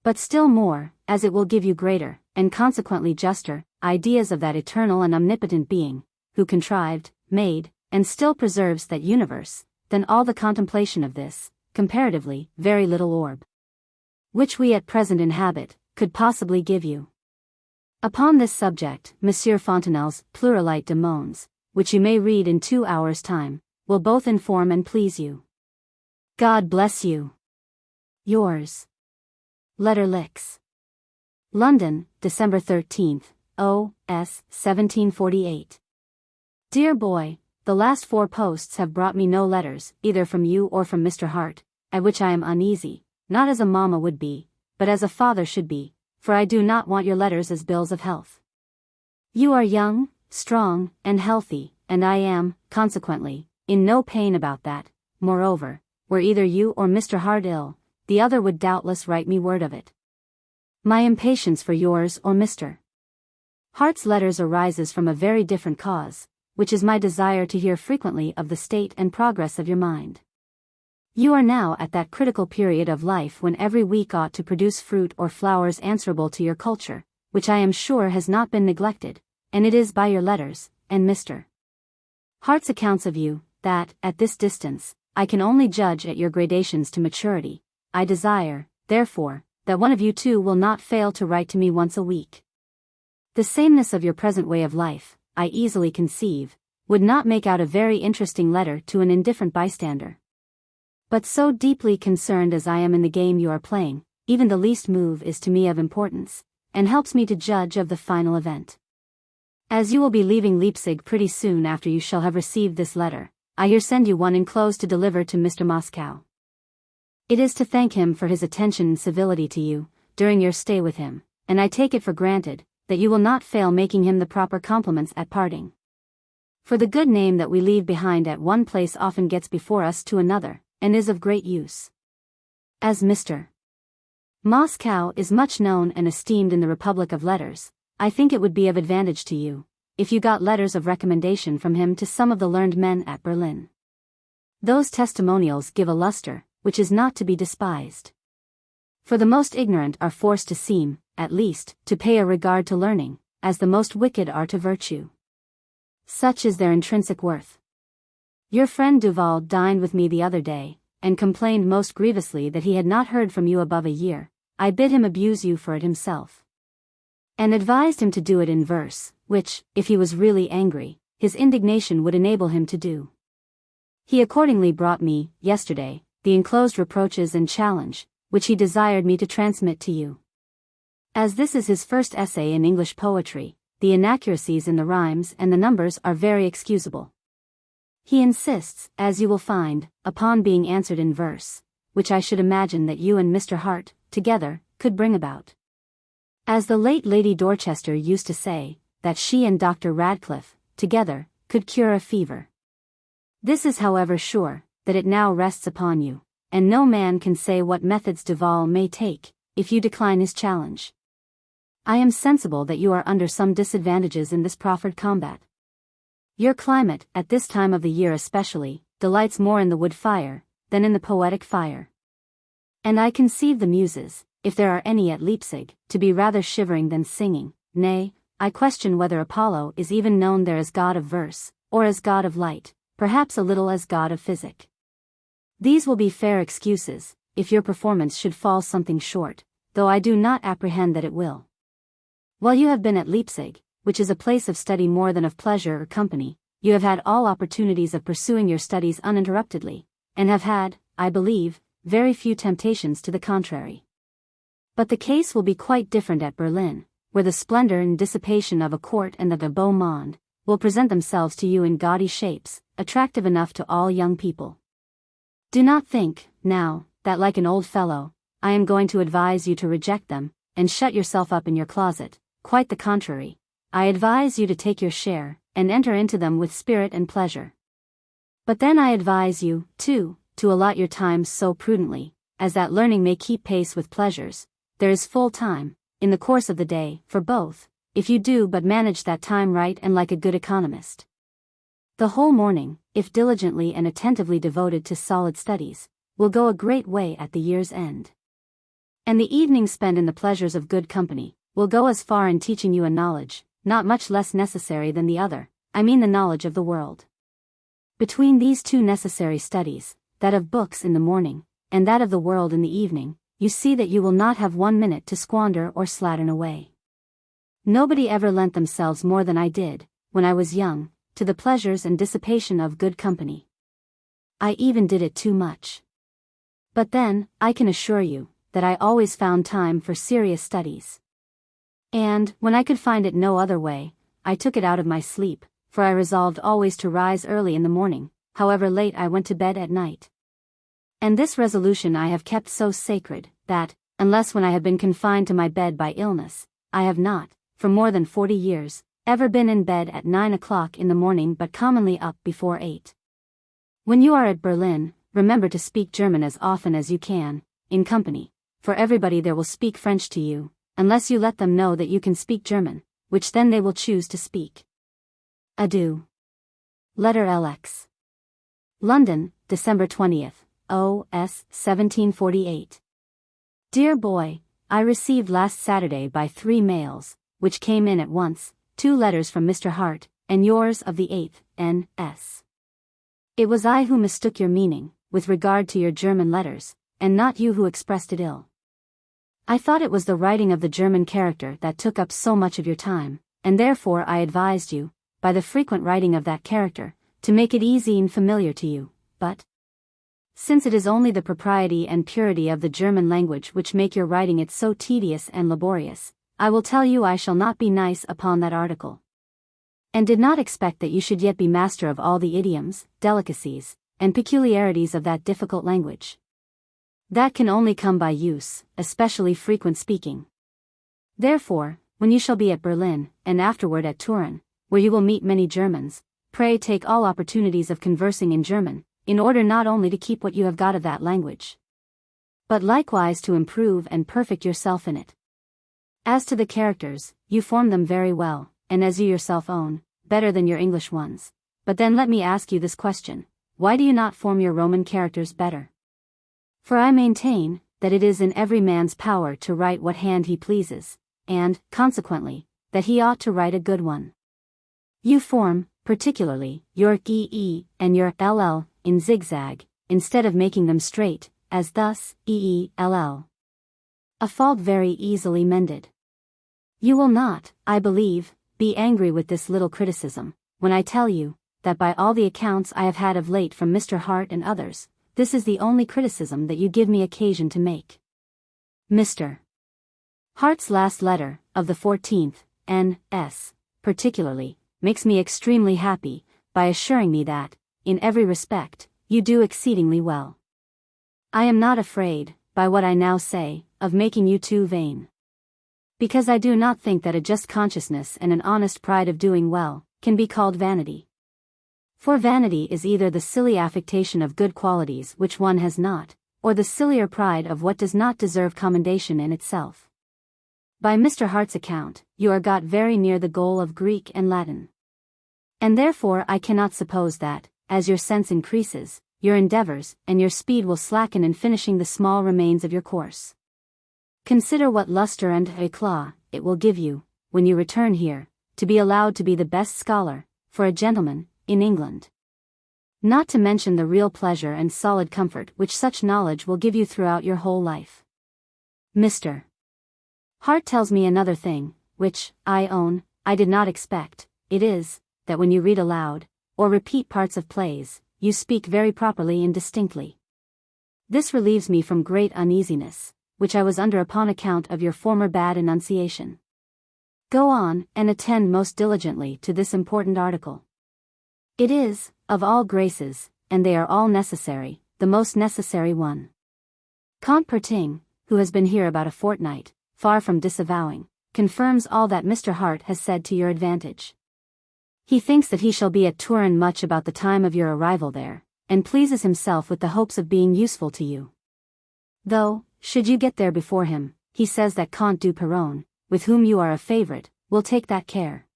but still more, as it will give you greater, and consequently juster, ideas of that eternal and omnipotent being, who contrived, made, and still preserves that universe, than all the contemplation of this, comparatively, very little orb, which we at present inhabit, could possibly give you. Upon this subject, Monsieur Fontenelle's Pluralite de Mondes, which you may read in 2 hours' time, will both inform and please you. God bless you. Yours. Letter Licks. London, December 13th, O.S. 1748. Dear boy, the last 4 posts have brought me no letters, either from you or from Mr. Hart, at which I am uneasy, not as a mamma would be, but as a father should be, for I do not want your letters as bills of health. You are young, strong, and healthy, and I am, consequently, in no pain about that. Moreover, were either you or Mr. Hart ill, the other would doubtless write me word of it. My impatience for yours or Mr. Hart's letters arises from a very different cause, which is my desire to hear frequently of the state and progress of your mind. You are now at that critical period of life when every week ought to produce fruit or flowers answerable to your culture, which I am sure has not been neglected, and it is by your letters, and Mr. Hart's accounts of you, that, at this distance, I can only judge at your gradations to maturity. I desire, therefore, that one of you 2 will not fail to write to me once a week. The sameness of your present way of life, I easily conceive, would not make out a very interesting letter to an indifferent bystander. But so deeply concerned as I am in the game you are playing, even the least move is to me of importance, and helps me to judge of the final event. As you will be leaving Leipzig pretty soon after you shall have received this letter, I here send you one enclosed to deliver to Mr. Moscow. It is to thank him for his attention and civility to you, during your stay with him, and I take it for granted, that you will not fail making him the proper compliments at parting. For the good name that we leave behind at one place often gets before us to another, and is of great use. As Mr. Moscow is much known and esteemed in the Republic of Letters, I think it would be of advantage to you, if you got letters of recommendation from him to some of the learned men at Berlin. Those testimonials give a luster, which is not to be despised. For the most ignorant are forced to seem, at least, to pay a regard to learning, as the most wicked are to virtue. Such is their intrinsic worth. Your friend Duval dined with me the other day, and complained most grievously that he had not heard from you above a year. I bid him abuse you for it himself, and advised him to do it in verse, which, if he was really angry, his indignation would enable him to do. He accordingly brought me, yesterday, the enclosed reproaches and challenge, which he desired me to transmit to you. As this is his first essay in English poetry, the inaccuracies in the rhymes and the numbers are very excusable. He insists, as you will find, upon being answered in verse, which I should imagine that you and Mr. Hart, together, could bring about. As the late Lady Dorchester used to say, that she and Dr. Radcliffe, together, could cure a fever. This is however sure, that it now rests upon you, and no man can say what methods Duval may take, if you decline his challenge. I am sensible that you are under some disadvantages in this proffered combat. Your climate, at this time of the year especially, delights more in the wood fire, than in the poetic fire. And I conceive the muses, if there are any at Leipzig, to be rather shivering than singing. Nay, I question whether Apollo is even known there as god of verse, or as god of light, perhaps a little as god of physic. These will be fair excuses, if your performance should fall something short, though I do not apprehend that it will. While you have been at Leipzig, which is a place of study more than of pleasure or company, you have had all opportunities of pursuing your studies uninterruptedly, and have had, I believe, very few temptations to the contrary. But the case will be quite different at Berlin, where the splendor and dissipation of a court and of a beau monde will present themselves to you in gaudy shapes, attractive enough to all young people. Do not think, now, that like an old fellow, I am going to advise you to reject them, and shut yourself up in your closet. Quite the contrary. I advise you to take your share, and enter into them with spirit and pleasure. But then I advise you, too, to allot your time so prudently, as that learning may keep pace with pleasures. There is full time, in the course of the day, for both, if you do but manage that time right and like a good economist. The whole morning, if diligently and attentively devoted to solid studies, will go a great way at the year's end. And the evening spent in the pleasures of good company, will go as far in teaching you a knowledge, not much less necessary than the other, I mean the knowledge of the world. Between these two necessary studies, that of books in the morning, and that of the world in the evening, you see that you will not have 1 minute to squander or slattern away. Nobody ever lent themselves more than I did, when I was young, to the pleasures and dissipation of good company. I even did it too much. But then, I can assure you, that I always found time for serious studies. And, when I could find it no other way, I took it out of my sleep, for I resolved always to rise early in the morning, however late I went to bed at night. And this resolution I have kept so sacred, that, unless when I have been confined to my bed by illness, I have not, for more than 40 years, ever been in bed at 9 o'clock in the morning but commonly up before 8. When you are at Berlin, remember to speak German as often as you can, in company, for everybody there will speak French to you, unless you let them know that you can speak German, which then they will choose to speak. Adieu. Letter LX. London, December 20th, O.S. 1748. Dear boy, I received last Saturday by 3 mails, which came in at once, 2 letters from Mr. Hart, and yours of the 8th, N.S. It was I who mistook your meaning, with regard to your German letters, and not you who expressed it ill. I thought it was the writing of the German character that took up so much of your time, and therefore I advised you, by the frequent writing of that character, to make it easy and familiar to you, but since it is only the propriety and purity of the German language which make your writing it so tedious and laborious, I will tell you I shall not be nice upon that article. And did not expect that you should yet be master of all the idioms, delicacies, and peculiarities of that difficult language. That can only come by use, especially frequent speaking. Therefore, when you shall be at Berlin, and afterward at Turin, where you will meet many Germans, pray take all opportunities of conversing in German, in order not only to keep what you have got of that language, but likewise to improve and perfect yourself in it. As to the characters, you form them very well, and as you yourself own, better than your English ones. But then let me ask you this question: why do you not form your Roman characters better? For I maintain that it is in every man's power to write what hand he pleases, and, consequently, that he ought to write a good one. You form, particularly, your EE and your LL in zigzag, instead of making them straight, as thus, EELL. A fault very easily mended. You will not, I believe, be angry with this little criticism, when I tell you, that by all the accounts I have had of late from Mr. Hart and others, this is the only criticism that you give me occasion to make. Mr. Hart's last letter, of the 14th, N.S., particularly, makes me extremely happy, by assuring me that, in every respect, you do exceedingly well. I am not afraid, by what I now say, of making you too vain. Because I do not think that a just consciousness and an honest pride of doing well, can be called vanity. For vanity is either the silly affectation of good qualities which one has not, or the sillier pride of what does not deserve commendation in itself. By Mr. Hart's account, you are got very near the goal of Greek and Latin. And therefore I cannot suppose that, as your sense increases, your endeavors and your speed will slacken in finishing the small remains of your course. Consider what luster and éclat it will give you, when you return here, to be allowed to be the best scholar, for a gentleman, in England. Not to mention the real pleasure and solid comfort which such knowledge will give you throughout your whole life. Mr. Hart tells me another thing, which, I own, I did not expect. It is, that when you read aloud, or repeat parts of plays, you speak very properly and distinctly. This relieves me from great uneasiness, which I was under upon account of your former bad enunciation. Go on, and attend most diligently to this important article. It is, of all graces, and they are all necessary, the most necessary one. Comte Perting, who has been here about a fortnight, far from disavowing, confirms all that Mr. Hart has said to your advantage. He thinks that he shall be at Turin much about the time of your arrival there, and pleases himself with the hopes of being useful to you. Though, should you get there before him, he says that Comte du Perron, with whom you are a favorite, will take that care.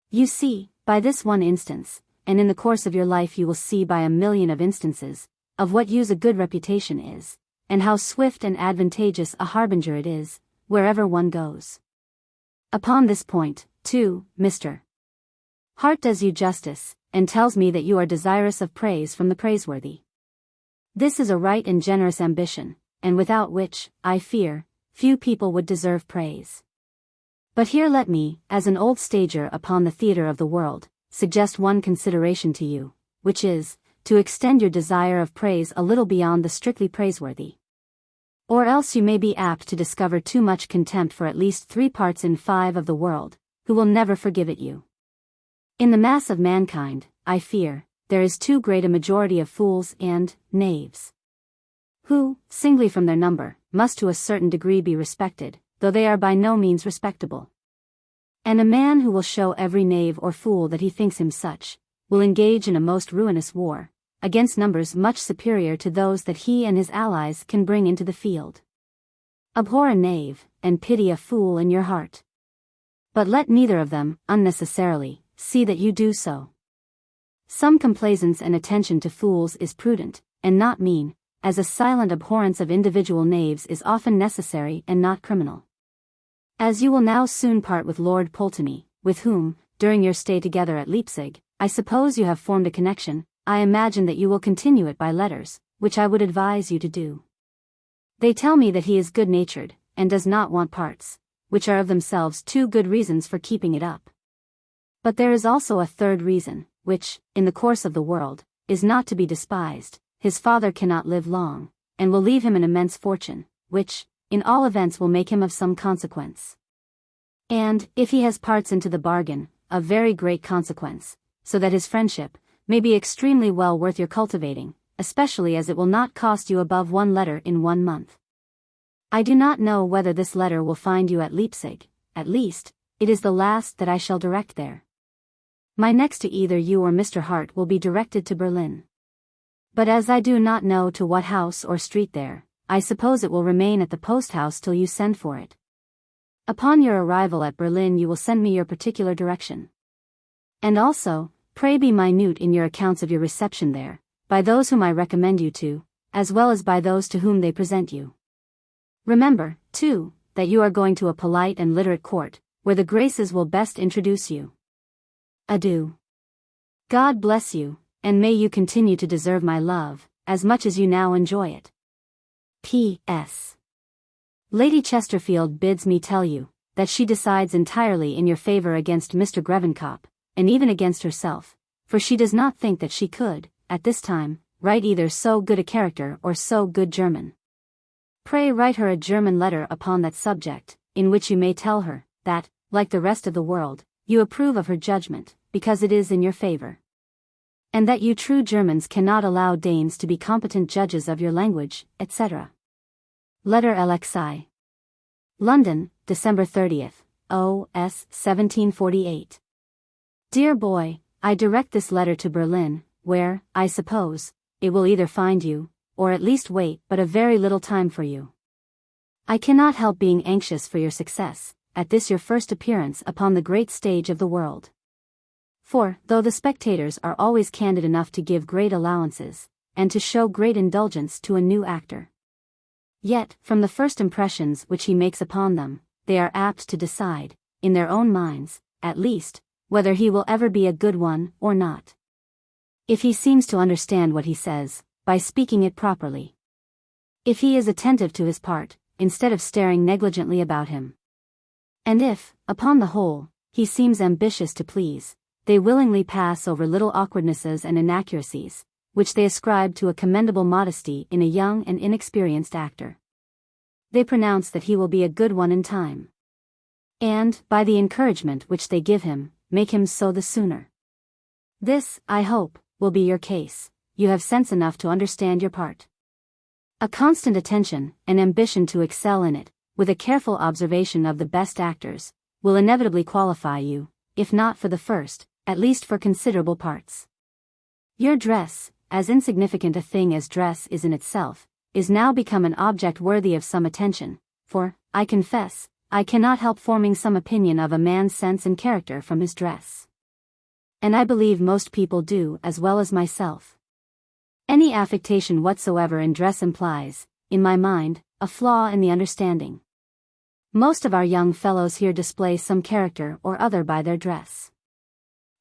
You see, by this one instance, and in the course of your life you will see by a million of instances, of what use a good reputation is, and how swift and advantageous a harbinger it is, wherever one goes. Upon this point, too, Mr. Hart does you justice, and tells me that you are desirous of praise from the praiseworthy. This is a right and generous ambition, and without which, I fear, few people would deserve praise. But here let me, as an old stager upon the theatre of the world, suggest one consideration to you, which is, to extend your desire of praise a little beyond the strictly praiseworthy. Or else you may be apt to discover too much contempt for at least 3 parts in 5 of the world, who will never forgive it you. In the mass of mankind, I fear, there is too great a majority of fools and knaves, who, singly from their number, must to a certain degree be respected, though they are by no means respectable. And a man who will show every knave or fool that he thinks him such, will engage in a most ruinous war, against numbers much superior to those that he and his allies can bring into the field. Abhor a knave, and pity a fool in your heart. But let neither of them, unnecessarily, see that you do so. Some complaisance and attention to fools is prudent, and not mean, as a silent abhorrence of individual knaves is often necessary and not criminal. As you will now soon part with Lord Pulteney, with whom, during your stay together at Leipzig, I suppose you have formed a connection, I imagine that you will continue it by letters, which I would advise you to do. They tell me that he is good-natured, and does not want parts, which are of themselves 2 good reasons for keeping it up. But there is also a 3rd reason, which, in the course of the world, is not to be despised. His father cannot live long, and will leave him an immense fortune, which, in all events will make him of some consequence. And, if he has parts into the bargain, of very great consequence, so that his friendship may be extremely well worth your cultivating, especially as it will not cost you above 1 letter in 1 month. I do not know whether this letter will find you at Leipzig, at least, it is the last that I shall direct there. My next to either you or Mr. Hart will be directed to Berlin. But as I do not know to what house or street there, I suppose it will remain at the post-house till you send for it. Upon your arrival at Berlin you will send me your particular direction. And also, pray be minute in your accounts of your reception there, by those whom I recommend you to, as well as by those to whom they present you. Remember, too, that you are going to a polite and literate court, where the Graces will best introduce you. Adieu. God bless you, and may you continue to deserve my love, as much as you now enjoy it. P.S. Lady Chesterfield bids me tell you, that she decides entirely in your favor against Mr. Grevenkop, and even against herself, for she does not think that she could, at this time, write either so good a character or so good German. Pray write her a German letter upon that subject, in which you may tell her, that, like the rest of the world, you approve of her judgment, because it is in your favor. And that you true Germans cannot allow Danes to be competent judges of your language, etc. Letter LXI. London, December 30th, O.S. 1748. Dear boy, I direct this letter to Berlin, where, I suppose, it will either find you, or at least wait but a very little time for you. I cannot help being anxious for your success, at this your first appearance upon the great stage of the world. For, though the spectators are always candid enough to give great allowances, and to show great indulgence to a new actor, yet, from the first impressions which he makes upon them, they are apt to decide, in their own minds, at least, whether he will ever be a good one or not. If he seems to understand what he says, by speaking it properly. If he is attentive to his part, instead of staring negligently about him. And if, upon the whole, he seems ambitious to please, they willingly pass over little awkwardnesses and inaccuracies, which they ascribe to a commendable modesty in a young and inexperienced actor. They pronounce that he will be a good one in time. And, by the encouragement which they give him, make him so the sooner. This, I hope, will be your case. You have sense enough to understand your part. A constant attention, and ambition to excel in it, with a careful observation of the best actors, will inevitably qualify you, if not for the first, at least for considerable parts. Your dress, as insignificant a thing as dress is in itself, is now become an object worthy of some attention, for, I confess, I cannot help forming some opinion of a man's sense and character from his dress. And I believe most people do as well as myself. Any affectation whatsoever in dress implies, in my mind, a flaw in the understanding. Most of our young fellows here display some character or other by their dress.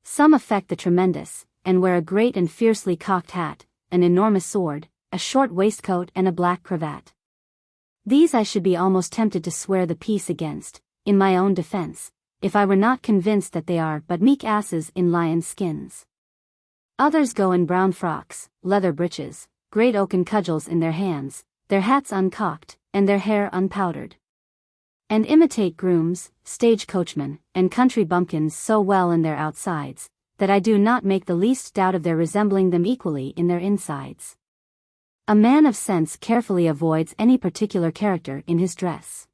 Some affect the tremendous, and wear a great and fiercely cocked hat, an enormous sword, a short waistcoat and a black cravat. These I should be almost tempted to swear the peace against, in my own defense, if I were not convinced that they are but meek asses in lions' skins. Others go in brown frocks, leather breeches, great oaken cudgels in their hands, their hats uncocked, and their hair unpowdered. And imitate grooms, stage coachmen, and country bumpkins so well in their outsides, that I do not make the least doubt of their resembling them equally in their insides. A man of sense carefully avoids any particular character in his dress.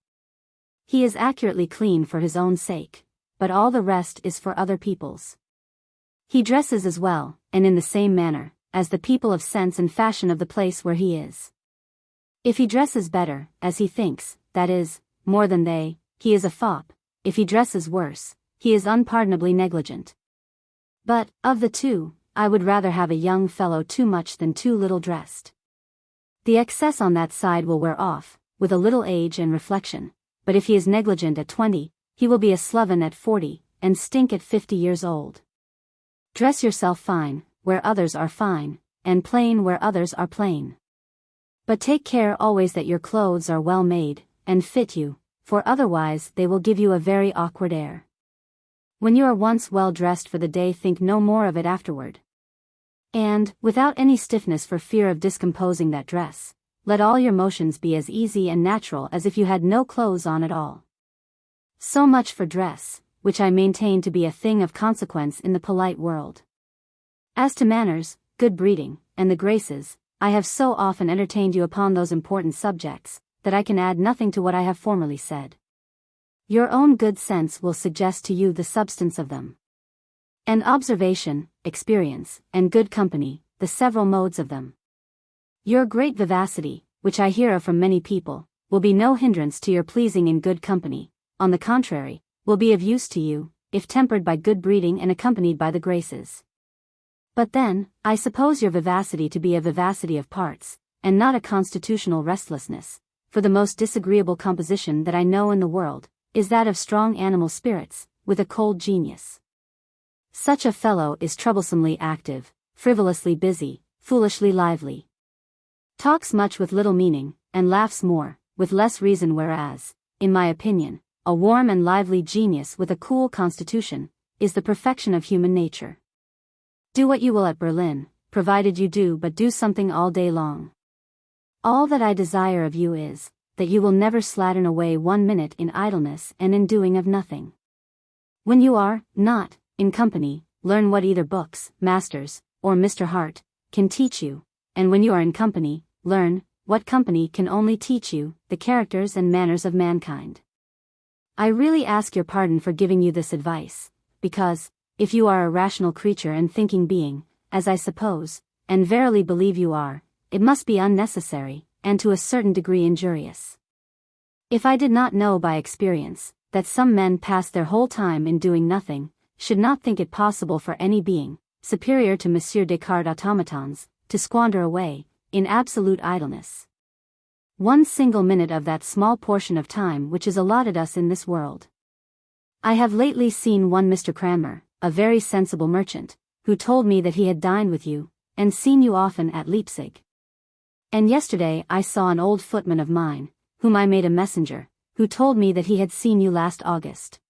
He is accurately clean for his own sake, but all the rest is for other people's. He dresses as well, and in the same manner, as the people of sense and fashion of the place where he is. If he dresses better, as he thinks, that is, more than they, he is a fop. If he dresses worse, he is unpardonably negligent. But, of the two, I would rather have a young fellow too much than too little dressed. The excess on that side will wear off, with a little age and reflection, but if he is negligent at 20, he will be a sloven at 40, and stink at 50 years old. Dress yourself fine, where others are fine, and plain where others are plain. But take care always that your clothes are well made, and fit you, for otherwise they will give you a very awkward air. When you are once well dressed for the day, think no more of it afterward. And, without any stiffness for fear of discomposing that dress, let all your motions be as easy and natural as if you had no clothes on at all. So much for dress, which I maintain to be a thing of consequence in the polite world. As to manners, good breeding, and the graces, I have so often entertained you upon those important subjects, that I can add nothing to what I have formerly said. Your own good sense will suggest to you the substance of them. And observation, experience, and good company, the several modes of them. Your great vivacity, which I hear of from many people, will be no hindrance to your pleasing in good company, on the contrary, will be of use to you, if tempered by good breeding and accompanied by the graces. But then, I suppose your vivacity to be a vivacity of parts, and not a constitutional restlessness, for the most disagreeable composition that I know in the world, is that of strong animal spirits, with a cold genius. Such a fellow is troublesomely active, frivolously busy, foolishly lively. Talks much with little meaning, and laughs more, with less reason, whereas, in my opinion, a warm and lively genius with a cool constitution, is the perfection of human nature. Do what you will at Berlin, provided you do but do something all day long. All that I desire of you is, that you will never slattern away 1 minute in idleness and in doing of nothing. When you are, not, in company, learn what either books, masters, or Mr. Hart, can teach you, and when you are in company, learn, what company can only teach you, the characters and manners of mankind. I really ask your pardon for giving you this advice, because, if you are a rational creature and thinking being, as I suppose, and verily believe you are, it must be unnecessary, and to a certain degree injurious. If I did not know by experience, that some men pass their whole time in doing nothing, should not think it possible for any being, superior to M. Descartes' automatons, to squander away, in absolute idleness, 1 single minute of that small portion of time which is allotted us in this world. I have lately seen one Mr. Cranmer, a very sensible merchant, who told me that he had dined with you, and seen you often at Leipzig. And yesterday I saw an old footman of mine, whom I made a messenger, who told me that he had seen you last August.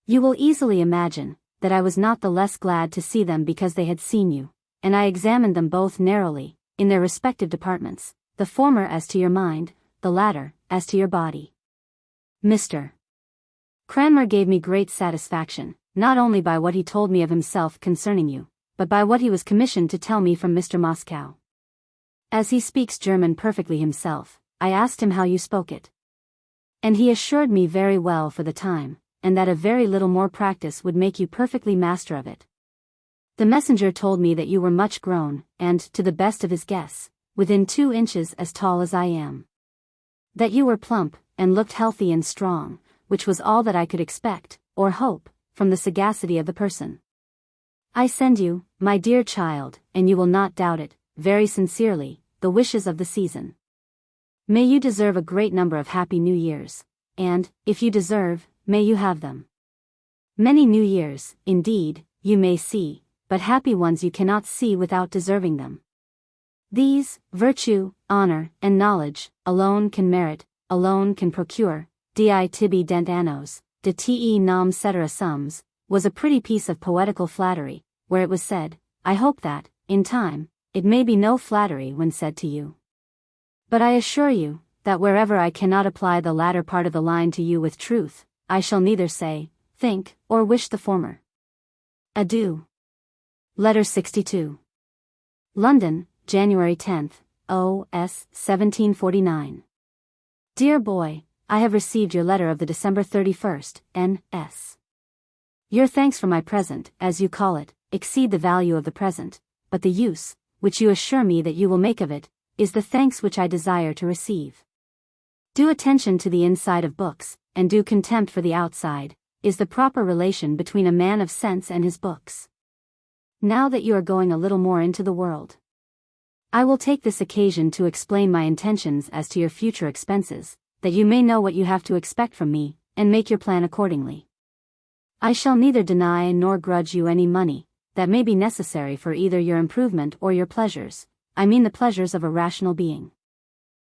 You will easily imagine, that I was not the less glad to see them because they had seen you, and I examined them both narrowly, in their respective departments, the former as to your mind, the latter, as to your body. Mr. Cranmer gave me great satisfaction, not only by what he told me of himself concerning you, but by what he was commissioned to tell me from Mr. Moscow. As he speaks German perfectly himself, I asked him how you spoke it. And he assured me very well for the time, and that a very little more practice would make you perfectly master of it. The messenger told me that you were much grown, and, to the best of his guess, within 2 inches as tall as I am. That you were plump, and looked healthy and strong, which was all that I could expect, or hope, from the sagacity of the person. I send you, my dear child, and you will not doubt it, very sincerely, the wishes of the season. May you deserve a great number of happy New Years, and, if you deserve, may you have them. Many New Years, indeed, you may see, but happy ones you cannot see without deserving them. These, virtue, honor, and knowledge, alone can merit, alone can procure, di tibi dent annos, de te nam cetera sums, was a pretty piece of poetical flattery, where it was said, I hope that, in time, it may be no flattery when said to you. But I assure you, that wherever I cannot apply the latter part of the line to you with truth, I shall neither say, think, or wish the former. Adieu. Letter 62. London, January 10th, O.S. 1749. Dear boy, I have received your letter of the December 31st, N.S. Your thanks for my present, as you call it, exceed the value of the present, but the use, which you assure me that you will make of it, is the thanks which I desire to receive. Due attention to the inside of books, and due contempt for the outside, is the proper relation between a man of sense and his books. Now that you are going a little more into the world, I will take this occasion to explain my intentions as to your future expenses, that you may know what you have to expect from me, and make your plan accordingly. I shall neither deny nor grudge you any money, that may be necessary for either your improvement or your pleasures, I mean the pleasures of a rational being.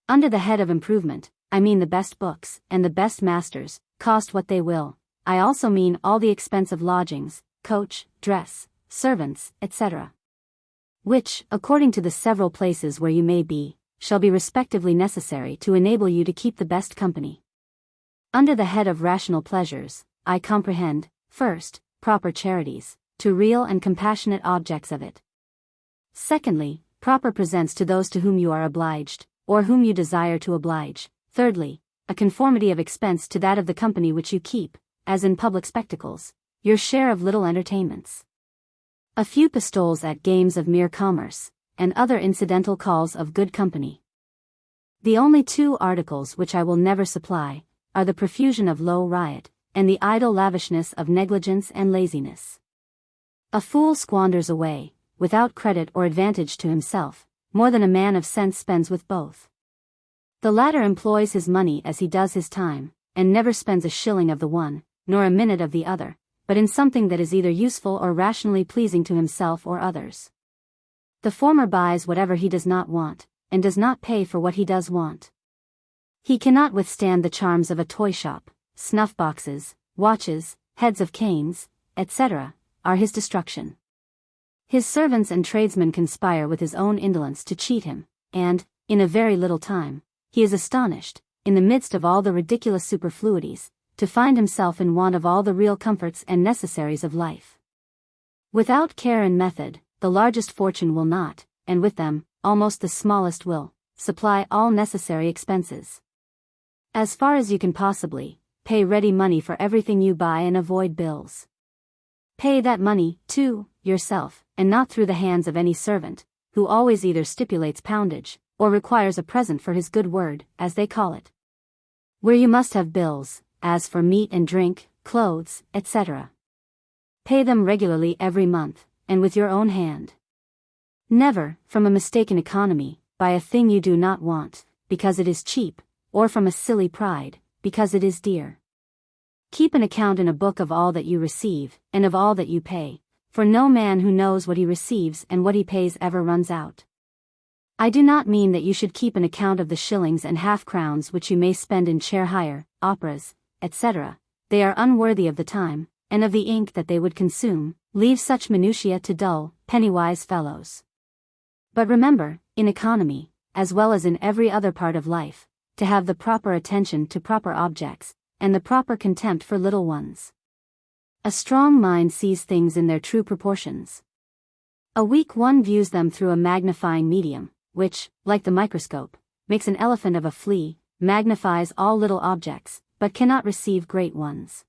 Under the head of improvement, I mean the best books, and the best masters, cost what they will. I also mean all the expense of lodgings, coach, dress, servants, etc., which, according to the several places where you may be, shall be respectively necessary to enable you to keep the best company. Under the head of rational pleasures, I comprehend, first, proper charities, to real and compassionate objects of it. Secondly, proper presents to those to whom you are obliged, or whom you desire to oblige. Thirdly, a conformity of expense to that of the company which you keep, as in public spectacles, your share of little entertainments. A few pistoles at games of mere commerce, and other incidental calls of good company. The only two articles which I will never supply, are the profusion of low riot, and the idle lavishness of negligence and laziness. A fool squanders away, without credit or advantage to himself, more than a man of sense spends with both. The latter employs his money as he does his time, and never spends a shilling of the one, nor a minute of the other, but in something that is either useful or rationally pleasing to himself or others. The former buys whatever he does not want, and does not pay for what he does want. He cannot withstand the charms of a toy shop. Snuff boxes, watches, heads of canes, etc., are his destruction. His servants and tradesmen conspire with his own indolence to cheat him, and, in a very little time, he is astonished, in the midst of all the ridiculous superfluities, to find himself in want of all the real comforts and necessaries of life. Without care and method, the largest fortune will not, and with them, almost the smallest will, supply all necessary expenses. As far as you can possibly, pay ready money for everything you buy and avoid bills. Pay that money, too, yourself, and not through the hands of any servant, who always either stipulates poundage, or requires a present for his good word, as they call it. Where you must have bills, as for meat and drink, clothes, etc. Pay them regularly every month, and with your own hand. Never, from a mistaken economy, buy a thing you do not want, because it is cheap, or from a silly pride, because it is dear. Keep an account in a book of all that you receive, and of all that you pay, for no man who knows what he receives and what he pays ever runs out. I do not mean that you should keep an account of the shillings and half-crowns which you may spend in chair hire, operas, etc. They are unworthy of the time, and of the ink that they would consume. Leave such minutiae to dull, pennywise fellows. But remember, in economy, as well as in every other part of life, to have the proper attention to proper objects, and the proper contempt for little ones. A strong mind sees things in their true proportions. A weak one views them through a magnifying medium, which, like the microscope, makes an elephant of a flea, magnifies all little objects, but cannot receive great ones.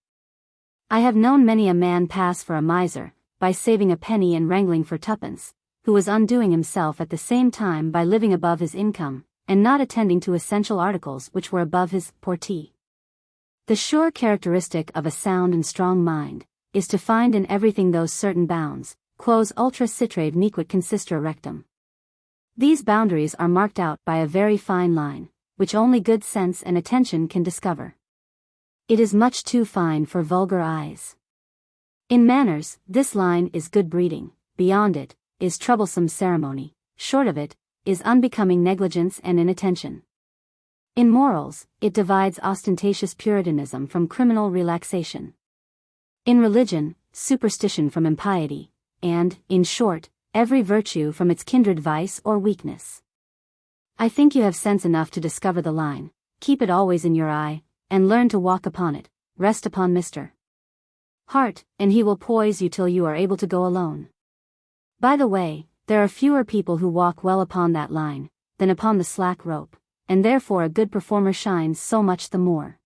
I have known many a man pass for a miser, by saving a penny and wrangling for twopence, who was undoing himself at the same time by living above his income, and not attending to essential articles which were above his portee. The sure characteristic of a sound and strong mind, is to find in everything those certain bounds, quos ultra citrave nequit consistere rectum. These boundaries are marked out by a very fine line, which only good sense and attention can discover. It is much too fine for vulgar eyes. In manners, this line is good breeding, beyond it, is troublesome ceremony, short of it, is unbecoming negligence and inattention. In morals, it divides ostentatious puritanism from criminal relaxation. In religion, superstition from impiety, and, in short, every virtue from its kindred vice or weakness. I think you have sense enough to discover the line, keep it always in your eye, and learn to walk upon it, rest upon Mr. Hart, and he will poise you till you are able to go alone. By the way, there are fewer people who walk well upon that line, than upon the slack rope, and therefore a good performer shines so much the more.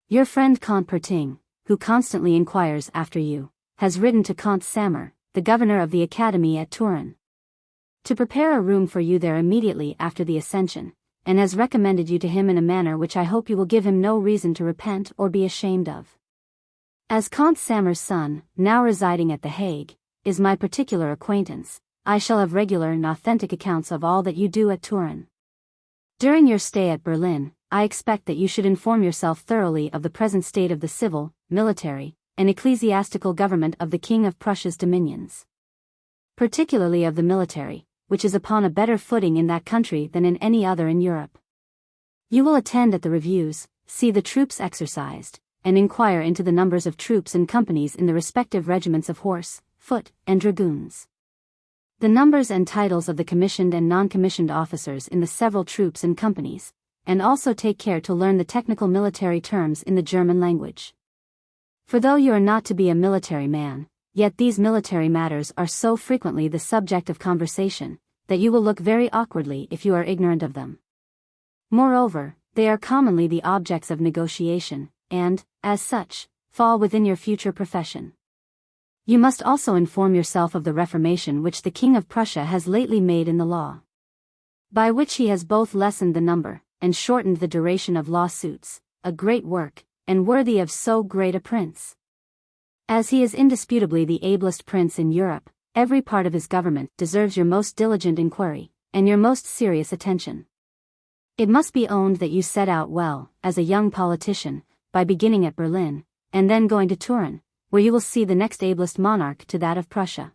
Your friend Comte Perting, who constantly inquires after you, has written to Comte Sammer, the governor of the academy at Turin, to prepare a room for you there immediately after the Ascension, and has recommended you to him in a manner which I hope you will give him no reason to repent or be ashamed of. As Comte Sammer's son, now residing at The Hague, is my particular acquaintance, I shall have regular and authentic accounts of all that you do at Turin. During your stay at Berlin, I expect that you should inform yourself thoroughly of the present state of the civil, military, and ecclesiastical government of the King of Prussia's dominions. Particularly of the military, which is upon a better footing in that country than in any other in Europe. You will attend at the reviews, see the troops exercised, and inquire into the numbers of troops and companies in the respective regiments of horse, foot, and dragoons. The numbers and titles of the commissioned and non-commissioned officers in the several troops and companies, and also take care to learn the technical military terms in the German language. For though you are not to be a military man, yet these military matters are so frequently the subject of conversation, that you will look very awkwardly if you are ignorant of them. Moreover, They are commonly the objects of negotiation, and, as such, fall within your future profession. You must also inform yourself of the reformation which the King of Prussia has lately made in the law, by which he has both lessened the number, and shortened the duration of lawsuits, a great work, and worthy of so great a prince. As he is indisputably the ablest prince in Europe, every part of his government deserves your most diligent inquiry, and your most serious attention. It must be owned that you set out well, as a young politician, by beginning at Berlin, and then going to Turin, where you will see the next ablest monarch to that of Prussia.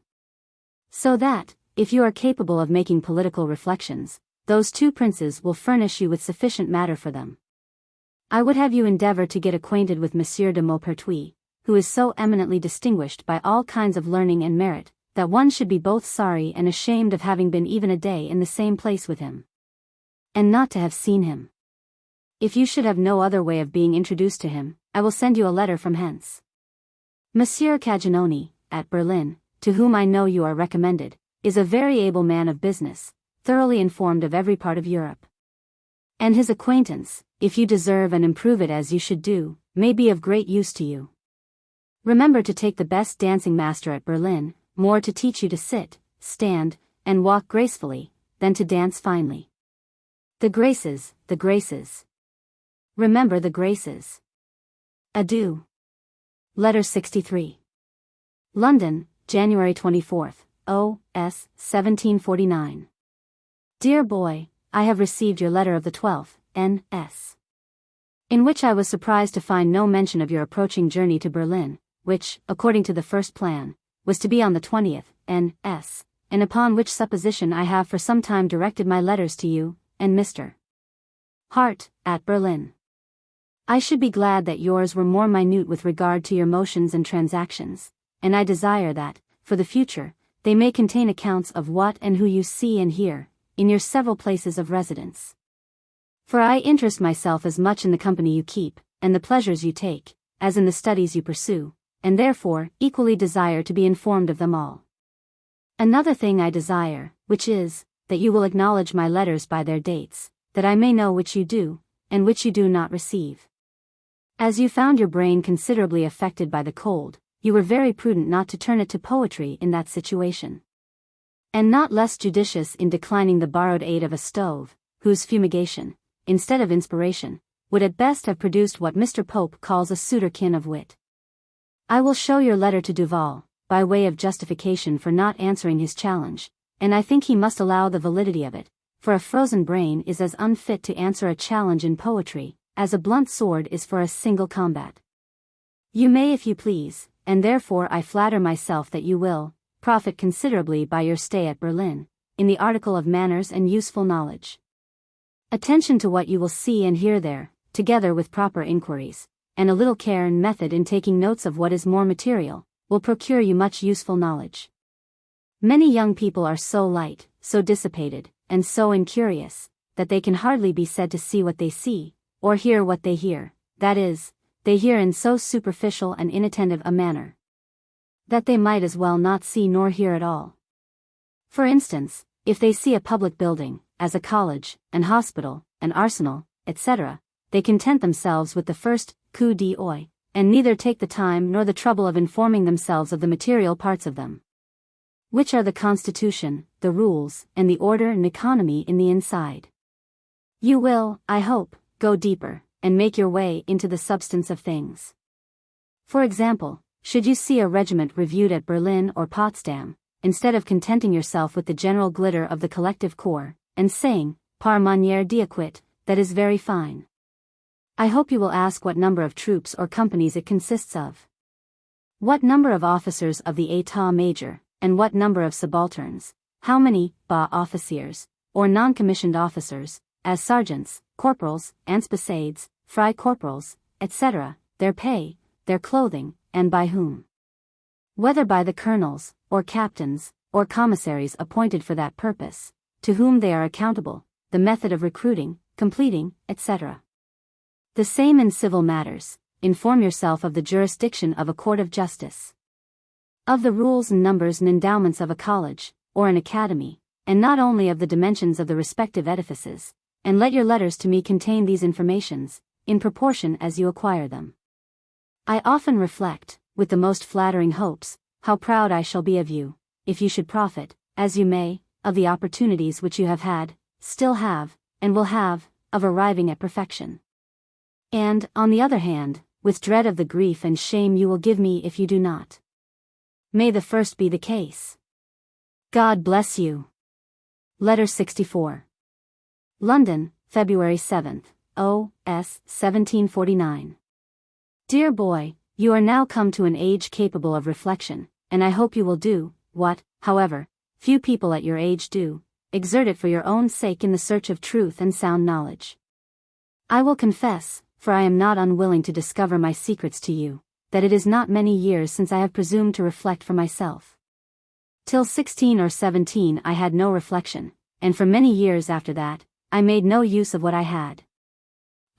So that, if you are capable of making political reflections, those two princes will furnish you with sufficient matter for them. I would have you endeavor to get acquainted with Monsieur de Maupertuis, who is so eminently distinguished by all kinds of learning and merit, that one should be both sorry and ashamed of having been even a day in the same place with him, and not to have seen him. If you should have no other way of being introduced to him, I will send you a letter from hence. Monsieur Caginoni, at Berlin, to whom I know you are recommended, is a very able man of business, thoroughly informed of every part of Europe. And his acquaintance, if you deserve and improve it as you should do, may be of great use to you. Remember to take the best dancing master at Berlin, more to teach you to sit, stand, and walk gracefully, than to dance finely. The Graces, the Graces. Remember the Graces. Adieu. Letter 63. London, January 24th, O.S. 1749. Dear boy, I have received your letter of the 12th, N.S., in which I was surprised to find no mention of your approaching journey to Berlin, which, according to the first plan, was to be on the 20th, N.S., and upon which supposition I have for some time directed my letters to you, and Mr. Hart, at Berlin. I should be glad that yours were more minute with regard to your motions and transactions, and I desire that, for the future, they may contain accounts of what and who you see and hear, in your several places of residence. For I interest myself as much in the company you keep, and the pleasures you take, as in the studies you pursue, and therefore equally desire to be informed of them all. Another thing I desire, which is, that you will acknowledge my letters by their dates, that I may know which you do, and which you do not receive. As you found your brain considerably affected by the cold, you were very prudent not to turn it to poetry in that situation, and not less judicious in declining the borrowed aid of a stove, whose fumigation, instead of inspiration, would at best have produced what Mr. Pope calls a sooterkin of wit. I will show your letter to Duval, by way of justification for not answering his challenge, and I think he must allow the validity of it, for a frozen brain is as unfit to answer a challenge in poetry, as a blunt sword is for a single combat. You may if you please, and therefore I flatter myself that you will, profit considerably by your stay at Berlin, in the article of manners and useful knowledge. Attention to what you will see and hear there, together with proper inquiries, and a little care and method in taking notes of what is more material, will procure you much useful knowledge. Many young people are so light, so dissipated, and so incurious, that they can hardly be said to see what they see, or hear what they hear, that is, they hear in so superficial and inattentive a manner, that they might as well not see nor hear at all. For instance, if they see a public building, as a college, an hospital, an arsenal, etc., they content themselves with the first coup d'oeil, and neither take the time nor the trouble of informing themselves of the material parts of them, which are the constitution, the rules, and the order and economy in the inside. You will, I hope, go deeper, and make your way into the substance of things. For example, should you see a regiment reviewed at Berlin or Potsdam, instead of contenting yourself with the general glitter of the collective corps, and saying, par manière d'Etiquette, that is very fine, I hope you will ask what number of troops or companies it consists of, what number of officers of the état major, and what number of subalterns, how many bas officiers, or non-commissioned officers, as sergeants, corporals, anspessades, fry-corporals, etc., their pay, their clothing, and by whom. Whether by the colonels, or captains, or commissaries appointed for that purpose, to whom they are accountable, the method of recruiting, completing, etc. The same in civil matters. Inform yourself of the jurisdiction of a court of justice, of the rules and numbers and endowments of a college, or an academy, and not only of the dimensions of the respective edifices, and let your letters to me contain these informations, in proportion as you acquire them. I often reflect, with the most flattering hopes, how proud I shall be of you, if you should profit, as you may, of the opportunities which you have had, still have, and will have, of arriving at perfection. And, on the other hand, with dread of the grief and shame you will give me if you do not. May the first be the case. God bless you. Letter 64. London, February 7th, O.S. 1749. Dear boy, you are now come to an age capable of reflection, and I hope you will do, what, however, few people at your age do, exert it for your own sake in the search of truth and sound knowledge. I will confess, for I am not unwilling to discover my secrets to you, that it is not many years since I have presumed to reflect for myself. Till 16 or 17 I had no reflection, and for many years after that, I made no use of what I had.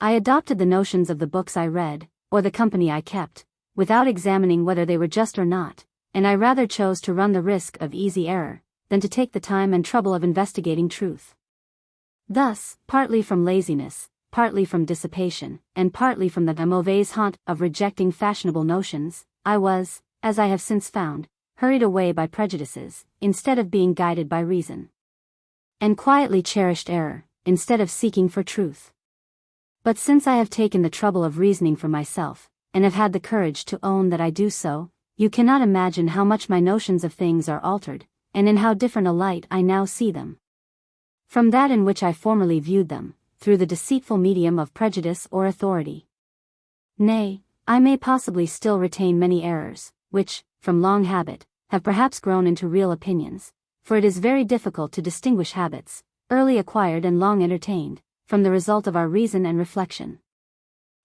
I adopted the notions of the books I read, or the company I kept, without examining whether they were just or not, and I rather chose to run the risk of easy error, than to take the time and trouble of investigating truth. Thus, partly from laziness, partly from dissipation, and partly from the mauvaise honte of rejecting fashionable notions, I was, as I have since found, hurried away by prejudices, instead of being guided by reason. And quietly cherished error, instead of seeking for truth. But since I have taken the trouble of reasoning for myself, and have had the courage to own that I do so, you cannot imagine how much my notions of things are altered, and in how different a light I now see them, from that in which I formerly viewed them, through the deceitful medium of prejudice or authority. Nay, I may possibly still retain many errors, which, from long habit, have perhaps grown into real opinions, for it is very difficult to distinguish habits, early acquired and long entertained, from the result of our reason and reflection.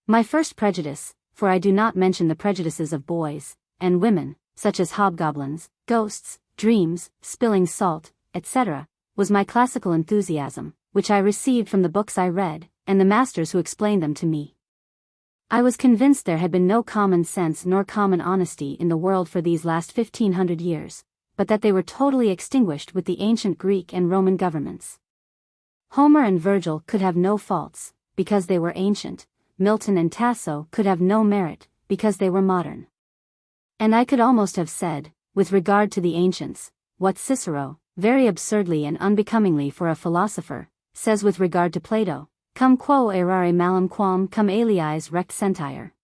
My first prejudice, for I do not mention the prejudices of boys and women, such as hobgoblins, ghosts, dreams, spilling salt, etc., was my classical enthusiasm, which I received from the books I read, and the masters who explained them to me. I was convinced there had been no common sense nor common honesty in the world for these last 1500 years, but that they were totally extinguished with the ancient Greek and Roman governments. Homer and Virgil could have no faults, because they were ancient. Milton and Tasso could have no merit, because they were modern. And I could almost have said, with regard to the ancients, what Cicero, very absurdly and unbecomingly for a philosopher, says with regard to Plato, cum quo errare malum quam cum aliis rect sentire.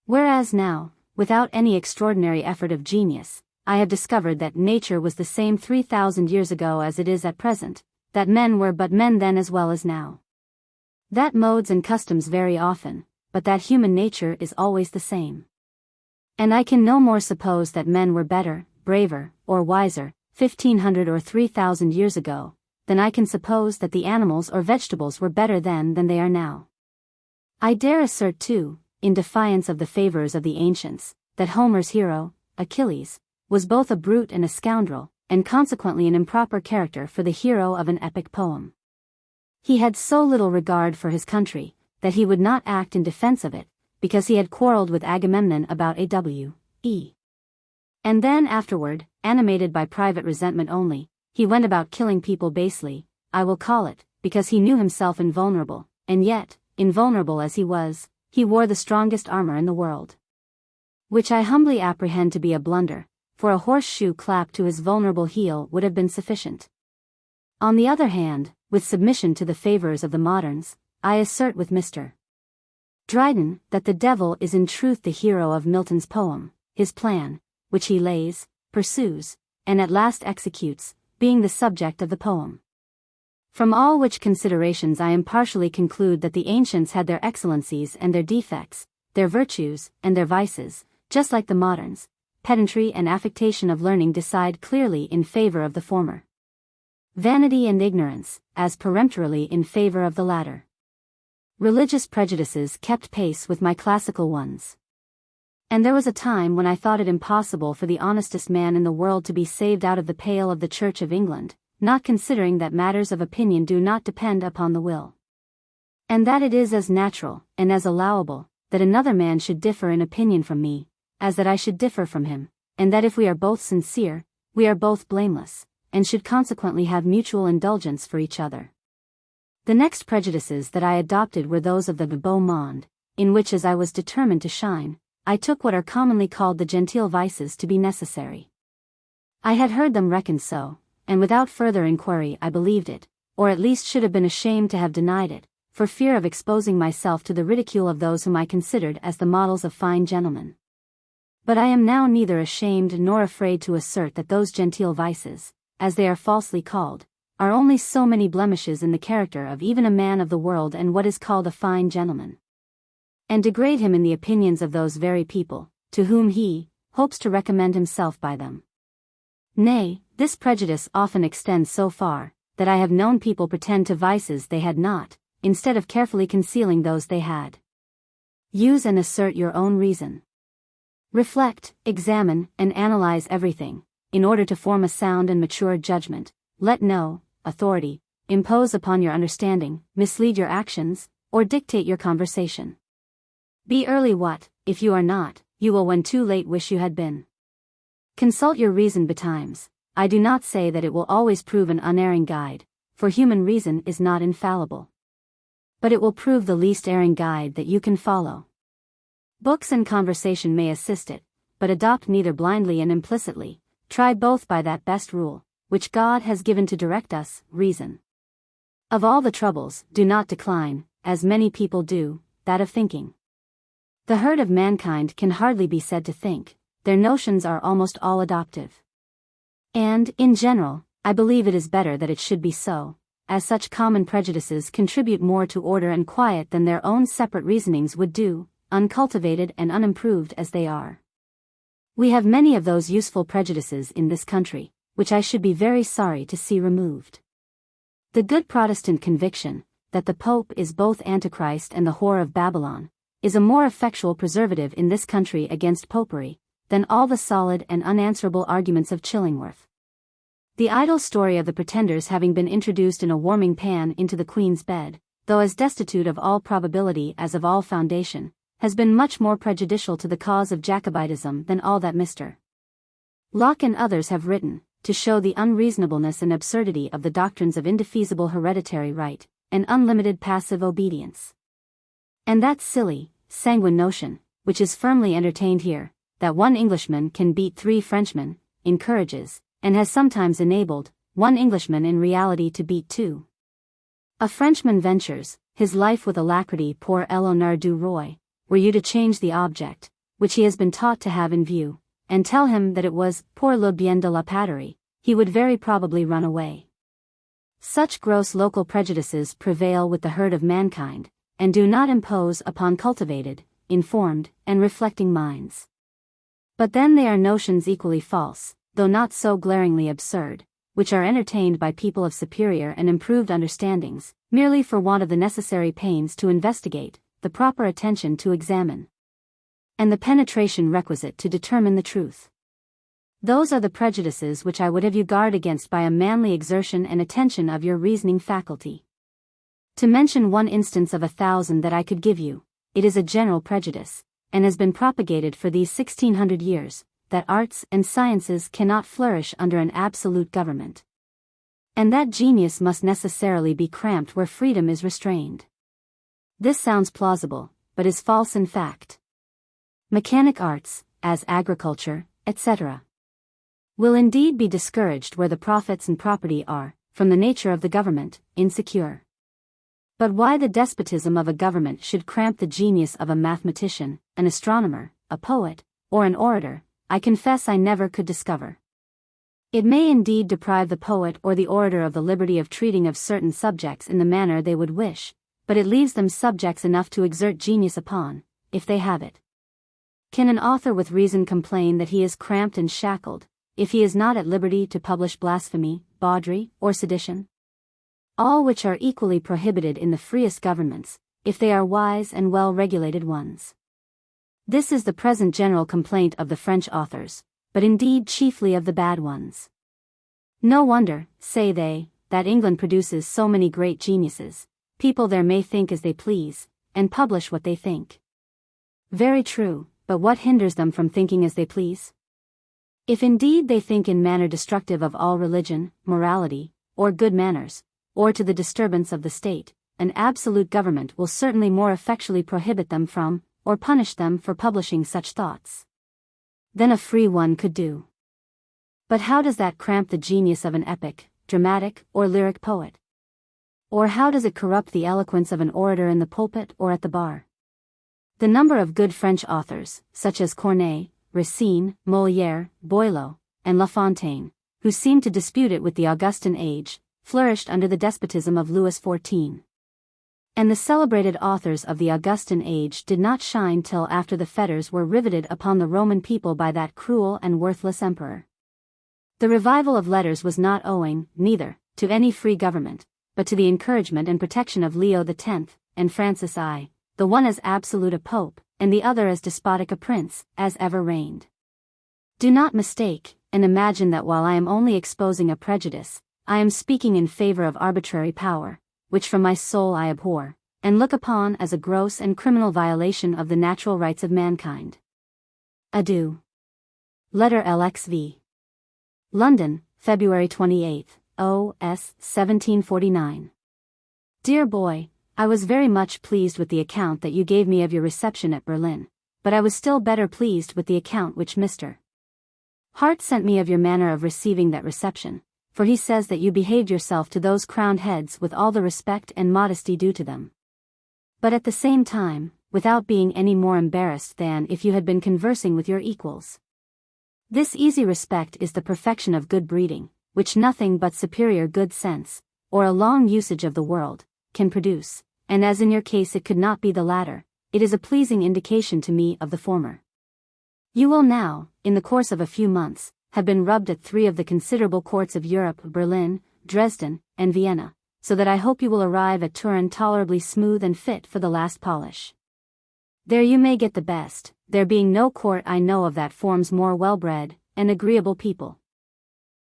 Whereas now, without any extraordinary effort of genius, I have discovered that nature was the same 3,000 years ago as it is at present, that men were but men then as well as now. That modes and customs vary often, but that human nature is always the same. And I can no more suppose that men were better, braver, or wiser, 1,500 or 3,000 years ago, than I can suppose that the animals or vegetables were better then than they are now. I dare assert too, in defiance of the favors of the ancients, that Homer's hero, Achilles, was both a brute and a scoundrel, and consequently an improper character for the hero of an epic poem. He had so little regard for his country, that he would not act in defense of it, because he had quarreled with Agamemnon about A.W.E. And then afterward, animated by private resentment only, he went about killing people basely, I will call it, because he knew himself invulnerable, and yet, invulnerable as he was, he wore the strongest armor in the world. Which I humbly apprehend to be a blunder, for a horseshoe clap to his vulnerable heel would have been sufficient. On the other hand, with submission to the favors of the moderns, I assert with Mr. Dryden that the devil is in truth the hero of Milton's poem, his plan, which he lays, pursues, and at last executes, being the subject of the poem. From all which considerations I impartially conclude that the ancients had their excellencies and their defects, their virtues and their vices, just like the moderns. Pedantry and affectation of learning decide clearly in favor of the former. Vanity and ignorance, as peremptorily in favor of the latter. Religious prejudices kept pace with my classical ones. And there was a time when I thought it impossible for the honestest man in the world to be saved out of the pale of the Church of England, not considering that matters of opinion do not depend upon the will. And that it is as natural, and as allowable, that another man should differ in opinion from me, as that I should differ from him, and that if we are both sincere, we are both blameless, and should consequently have mutual indulgence for each other. The next prejudices that I adopted were those of the beau monde, in which, as I was determined to shine, I took what are commonly called the genteel vices to be necessary. I had heard them reckoned so, and without further inquiry I believed it, or at least should have been ashamed to have denied it, for fear of exposing myself to the ridicule of those whom I considered as the models of fine gentlemen. But I am now neither ashamed nor afraid to assert that those genteel vices, as they are falsely called, are only so many blemishes in the character of even a man of the world and what is called a fine gentleman, and degrade him in the opinions of those very people, to whom he hopes to recommend himself by them. Nay, this prejudice often extends so far, that I have known people pretend to vices they had not, instead of carefully concealing those they had. Use and assert your own reason. Reflect, examine, and analyze everything, in order to form a sound and mature judgment. Let no authority impose upon your understanding, mislead your actions, or dictate your conversation. Be early what, if you are not, you will when too late wish you had been. Consult your reason betimes. I do not say that it will always prove an unerring guide, for human reason is not infallible. But it will prove the least erring guide that you can follow. Books and conversation may assist it, but adopt neither blindly and implicitly. Try both by that best rule, which God has given to direct us, reason. Of all the troubles, do not decline, as many people do, that of thinking. The herd of mankind can hardly be said to think, their notions are almost all adoptive. And, in general, I believe it is better that it should be so, as such common prejudices contribute more to order and quiet than their own separate reasonings would do, uncultivated and unimproved as they are. We have many of those useful prejudices in this country, which I should be very sorry to see removed. The good Protestant conviction, that the Pope is both Antichrist and the whore of Babylon, is a more effectual preservative in this country against popery, than all the solid and unanswerable arguments of Chillingworth. The idle story of the pretenders having been introduced in a warming pan into the Queen's bed, though as destitute of all probability as of all foundation, has been much more prejudicial to the cause of Jacobitism than all that Mr. Locke and others have written, to show the unreasonableness and absurdity of the doctrines of indefeasible hereditary right, and unlimited passive obedience. And that silly, sanguine notion, which is firmly entertained here, that one Englishman can beat 3 Frenchmen, encourages, and has sometimes enabled, one Englishman in reality to beat 2. A Frenchman ventures his life with alacrity pour Eleanor du Roy, were you to change the object, which he has been taught to have in view, and tell him that it was pour le bien de la patrie, he would very probably run away. Such gross local prejudices prevail with the herd of mankind, and do not impose upon cultivated, informed, and reflecting minds. But then they are notions equally false, though not so glaringly absurd, which are entertained by people of superior and improved understandings, merely for want of the necessary pains to investigate, the proper attention to examine, and the penetration requisite to determine the truth. Those are the prejudices which I would have you guard against by a manly exertion and attention of your reasoning faculty. To mention one instance of 1,000 that I could give you, it is a general prejudice, and has been propagated for these 1600 years, that arts and sciences cannot flourish under an absolute government, and that genius must necessarily be cramped where freedom is restrained. This sounds plausible, but is false in fact. Mechanic arts, as agriculture, etc., will indeed be discouraged where the profits and property are, from the nature of the government, insecure. But why the despotism of a government should cramp the genius of a mathematician, an astronomer, a poet, or an orator, I confess I never could discover. It may indeed deprive the poet or the orator of the liberty of treating of certain subjects in the manner they would wish, but it leaves them subjects enough to exert genius upon, if they have it. Can an author with reason complain that he is cramped and shackled, if he is not at liberty to publish blasphemy, bawdry, or sedition? All which are equally prohibited in the freest governments, if they are wise and well-regulated ones. This is the present general complaint of the French authors, but indeed chiefly of the bad ones. No wonder, say they, that England produces so many great geniuses. People there may think as they please, and publish what they think. Very true, but what hinders them from thinking as they please? If indeed they think in manner destructive of all religion, morality, or good manners, or to the disturbance of the state, an absolute government will certainly more effectually prohibit them from, or punish them for publishing such thoughts, than a free one could do. But how does that cramp the genius of an epic, dramatic, or lyric poet? Or how does it corrupt the eloquence of an orator in the pulpit or at the bar? The number of good French authors, such as Corneille, Racine, Molière, Boileau, and La Fontaine, who seemed to dispute it with the Augustan age, flourished under the despotism of Louis XIV. And the celebrated authors of the Augustan age did not shine till after the fetters were riveted upon the Roman people by that cruel and worthless emperor. The revival of letters was not owing, neither, to any free government, but to the encouragement and protection of Leo X, and Francis I, the one as absolute a pope, and the other as despotic a prince, as ever reigned. Do not mistake, and imagine that while I am only exposing a prejudice, I am speaking in favor of arbitrary power, which from my soul I abhor, and look upon as a gross and criminal violation of the natural rights of mankind. Adieu. Letter LXV. London, February 28, O.S. 1749. Dear boy, I was very much pleased with the account that you gave me of your reception at Berlin, but I was still better pleased with the account which Mr. Hart sent me of your manner of receiving that reception, for he says that you behaved yourself to those crowned heads with all the respect and modesty due to them. But at the same time, without being any more embarrassed than if you had been conversing with your equals. This easy respect is the perfection of good breeding, which nothing but superior good sense, or a long usage of the world, can produce, and as in your case it could not be the latter, it is a pleasing indication to me of the former. You will now, in the course of a few months, have been rubbed at 3 of the considerable courts of Europe, Berlin, Dresden, and Vienna, so that I hope you will arrive at Turin tolerably smooth and fit for the last polish. There you may get the best, there being no court I know of that forms more well-bred and agreeable people.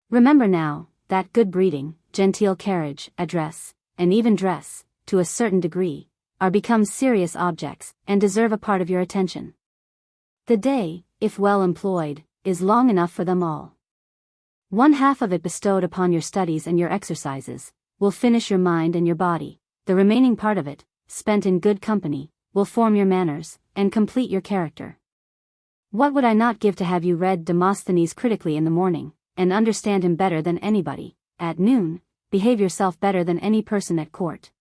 Remember now, that good breeding, genteel carriage, address, and even dress, to a certain degree, are become serious objects, and deserve a part of your attention. The day, if well employed, is long enough for them all. 1/2 of it bestowed upon your studies and your exercises, will finish your mind and your body, the remaining part of it, spent in good company, will form your manners, and complete your character. What would I not give to have you read Demosthenes critically in the morning, and understand him better than anybody, at noon, behave yourself better than any person at court,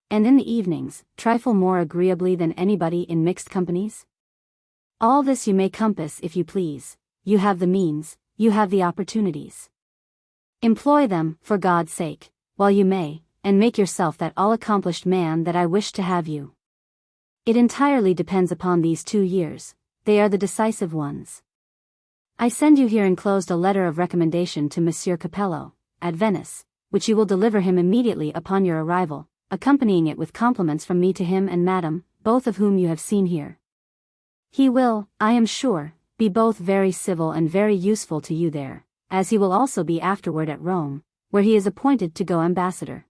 and in the evenings, trifle more agreeably than anybody in mixed companies? All this you may compass if you please, you have the means, you have the opportunities. Employ them, for God's sake, while you may, and make yourself that all-accomplished man that I wish to have you. It entirely depends upon these 2 years, they are the decisive ones. I send you here enclosed a letter of recommendation to Monsieur Capello, at Venice, which you will deliver him immediately upon your arrival, accompanying it with compliments from me to him and Madam, both of whom you have seen here. He will, I am sure, be both very civil and very useful to you there, as he will also be afterward at Rome, where he is appointed to go ambassador.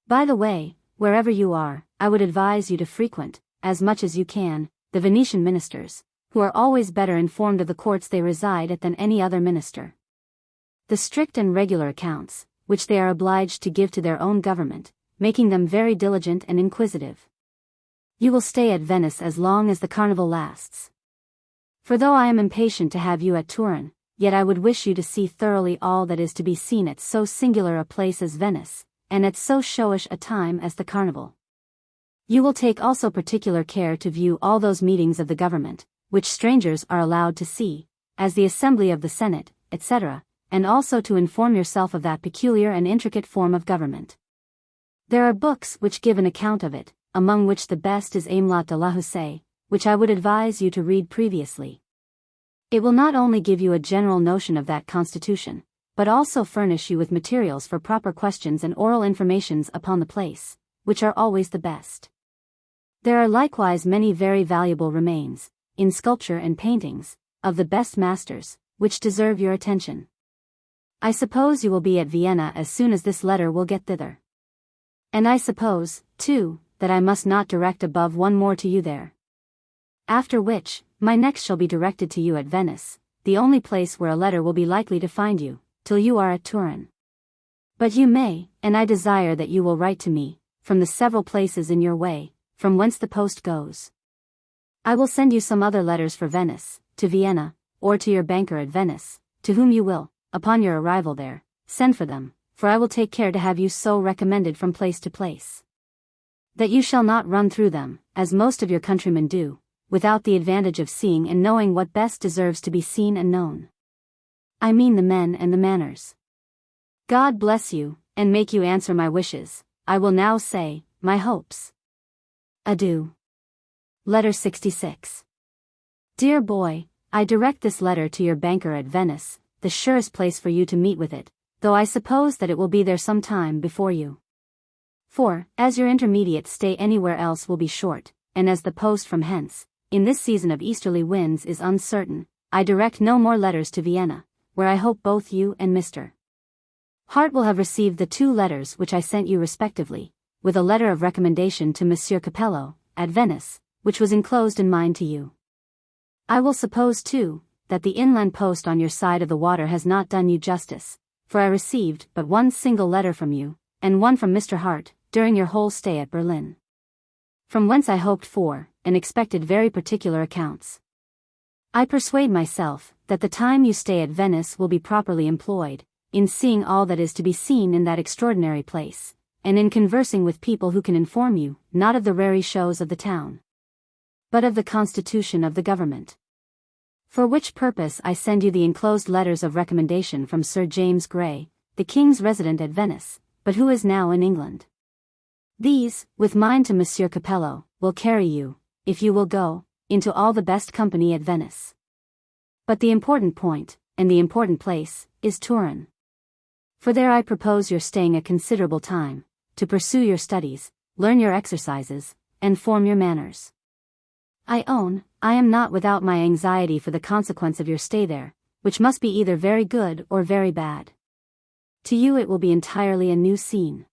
By the way, wherever you are, I would advise you to frequent, as much as you can, the Venetian ministers, who are always better informed of the courts they reside at than any other minister. The strict and regular accounts, which they are obliged to give to their own government, making them very diligent and inquisitive. You will stay at Venice as long as the carnival lasts. For though I am impatient to have you at Turin, yet I would wish you to see thoroughly all that is to be seen at so singular a place as Venice, and at so showish a time as the carnival. You will take also particular care to view all those meetings of the government, which strangers are allowed to see, as the assembly of the Senate, etc., and also to inform yourself of that peculiar and intricate form of government. There are books which give an account of it, among which the best is Amelot de la Houssaye, which I would advise you to read previously. It will not only give you a general notion of that constitution, but also furnish you with materials for proper questions and oral informations upon the place, which are always the best. There are likewise many very valuable remains, in sculpture and paintings, of the best masters, which deserve your attention. I suppose you will be at Vienna as soon as this letter will get thither. And I suppose, too, that I must not direct above one more to you there. After which, my next shall be directed to you at Venice, the only place where a letter will be likely to find you, till you are at Turin. But you may, and I desire that you will write to me, from the several places in your way, from whence the post goes. I will send you some other letters for Venice, to Vienna, or to your banker at Venice, to whom you will, upon your arrival there, send for them, for I will take care to have you so recommended from place to place, that you shall not run through them, as most of your countrymen do, without the advantage of seeing and knowing what best deserves to be seen and known. I mean the men and the manners. God bless you, and make you answer my wishes, I will now say, my hopes. Adieu. Letter 66. Dear boy, I direct this letter to your banker at Venice, the surest place for you to meet with it, though I suppose that it will be there some time before you. For, as your intermediate stay anywhere else will be short, and as the post from hence, in this season of easterly winds is uncertain, I direct no more letters to Vienna, where I hope both you and Mr. Hart will have received the 2 letters which I sent you respectively, with a letter of recommendation to Monsieur Capello, at Venice, which was enclosed in mine to you. I will suppose too, that the inland post on your side of the water has not done you justice, for I received but 1 single letter from you, and one from Mr. Hart, during your whole stay at Berlin. From whence I hoped for, and expected very particular accounts. I persuade myself, that the time you stay at Venice will be properly employed, in seeing all that is to be seen in that extraordinary place, and in conversing with people who can inform you, not of the raree shows of the town, but of the constitution of the government. For which purpose I send you the enclosed letters of recommendation from Sir James Grey, the King's resident at Venice, but who is now in England. These, with mine to Monsieur Capello, will carry you, if you will go, into all the best company at Venice. But the important point, and the important place, is Turin. For there I propose your staying a considerable time, to pursue your studies, learn your exercises, and form your manners. I own, I am not without my anxiety for the consequence of your stay there, which must be either very good or very bad. To you it will be entirely a new scene.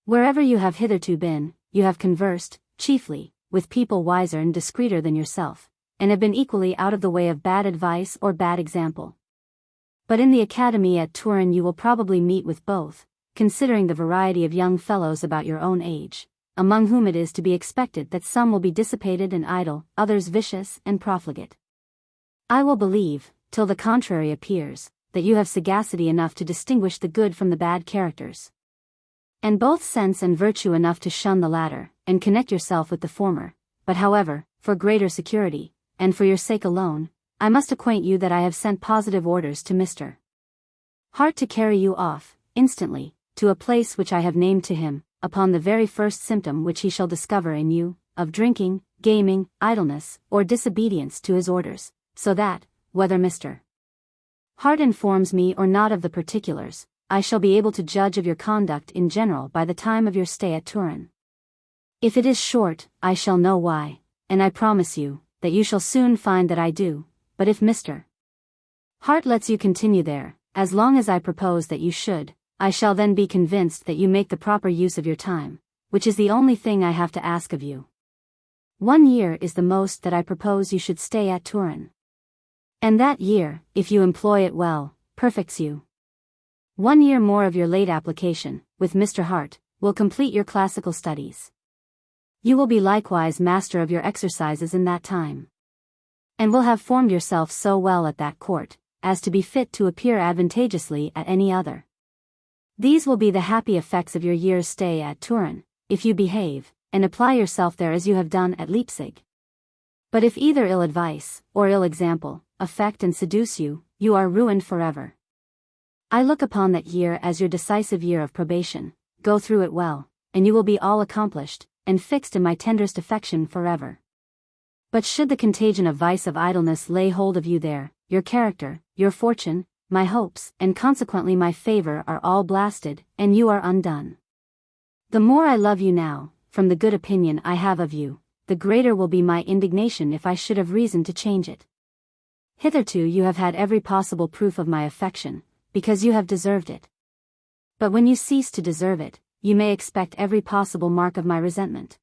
Wherever you have hitherto been, you have conversed, chiefly, with people wiser and discreeter than yourself, and have been equally out of the way of bad advice or bad example. But in the academy at Turin you will probably meet with both, considering the variety of young fellows about your own age, among whom it is to be expected that some will be dissipated and idle, others vicious and profligate. I will believe, till the contrary appears, that you have sagacity enough to distinguish the good from the bad characters, and both sense and virtue enough to shun the latter, and connect yourself with the former. But however, for greater security, and for your sake alone, I must acquaint you that I have sent positive orders to Mr. Hart to carry you off, instantly, to a place which I have named to him, upon the very first symptom which he shall discover in you, of drinking, gaming, idleness, or disobedience to his orders, so that, whether Mr. Hart informs me or not of the particulars, I shall be able to judge of your conduct in general by the time of your stay at Turin. If it is short, I shall know why, and I promise you, that you shall soon find that I do. But if Mr. Hart lets you continue there, as long as I propose that you should, I shall then be convinced that you make the proper use of your time, which is the only thing I have to ask of you. 1 year is the most that I propose you should stay at Turin. And that year, if you employ it well, perfects you. 1 year more of your late application, with Mr. Hart, will complete your classical studies. You will be likewise master of your exercises in that time, and will have formed yourself so well at that court, as to be fit to appear advantageously at any other. These will be the happy effects of your year's stay at Turin, if you behave, and apply yourself there as you have done at Leipzig. But if either ill advice, or ill example, affect and seduce you, you are ruined forever. I look upon that year as your decisive year of probation. Go through it well, and you will be all accomplished, and fixed in my tenderest affection forever. But should the contagion of vice of idleness lay hold of you there, your character, your fortune, my hopes, and consequently my favor are all blasted, and you are undone. The more I love you now, from the good opinion I have of you, the greater will be my indignation if I should have reason to change it. Hitherto you have had every possible proof of my affection, because you have deserved it. But when you cease to deserve it, you may expect every possible mark of my resentment.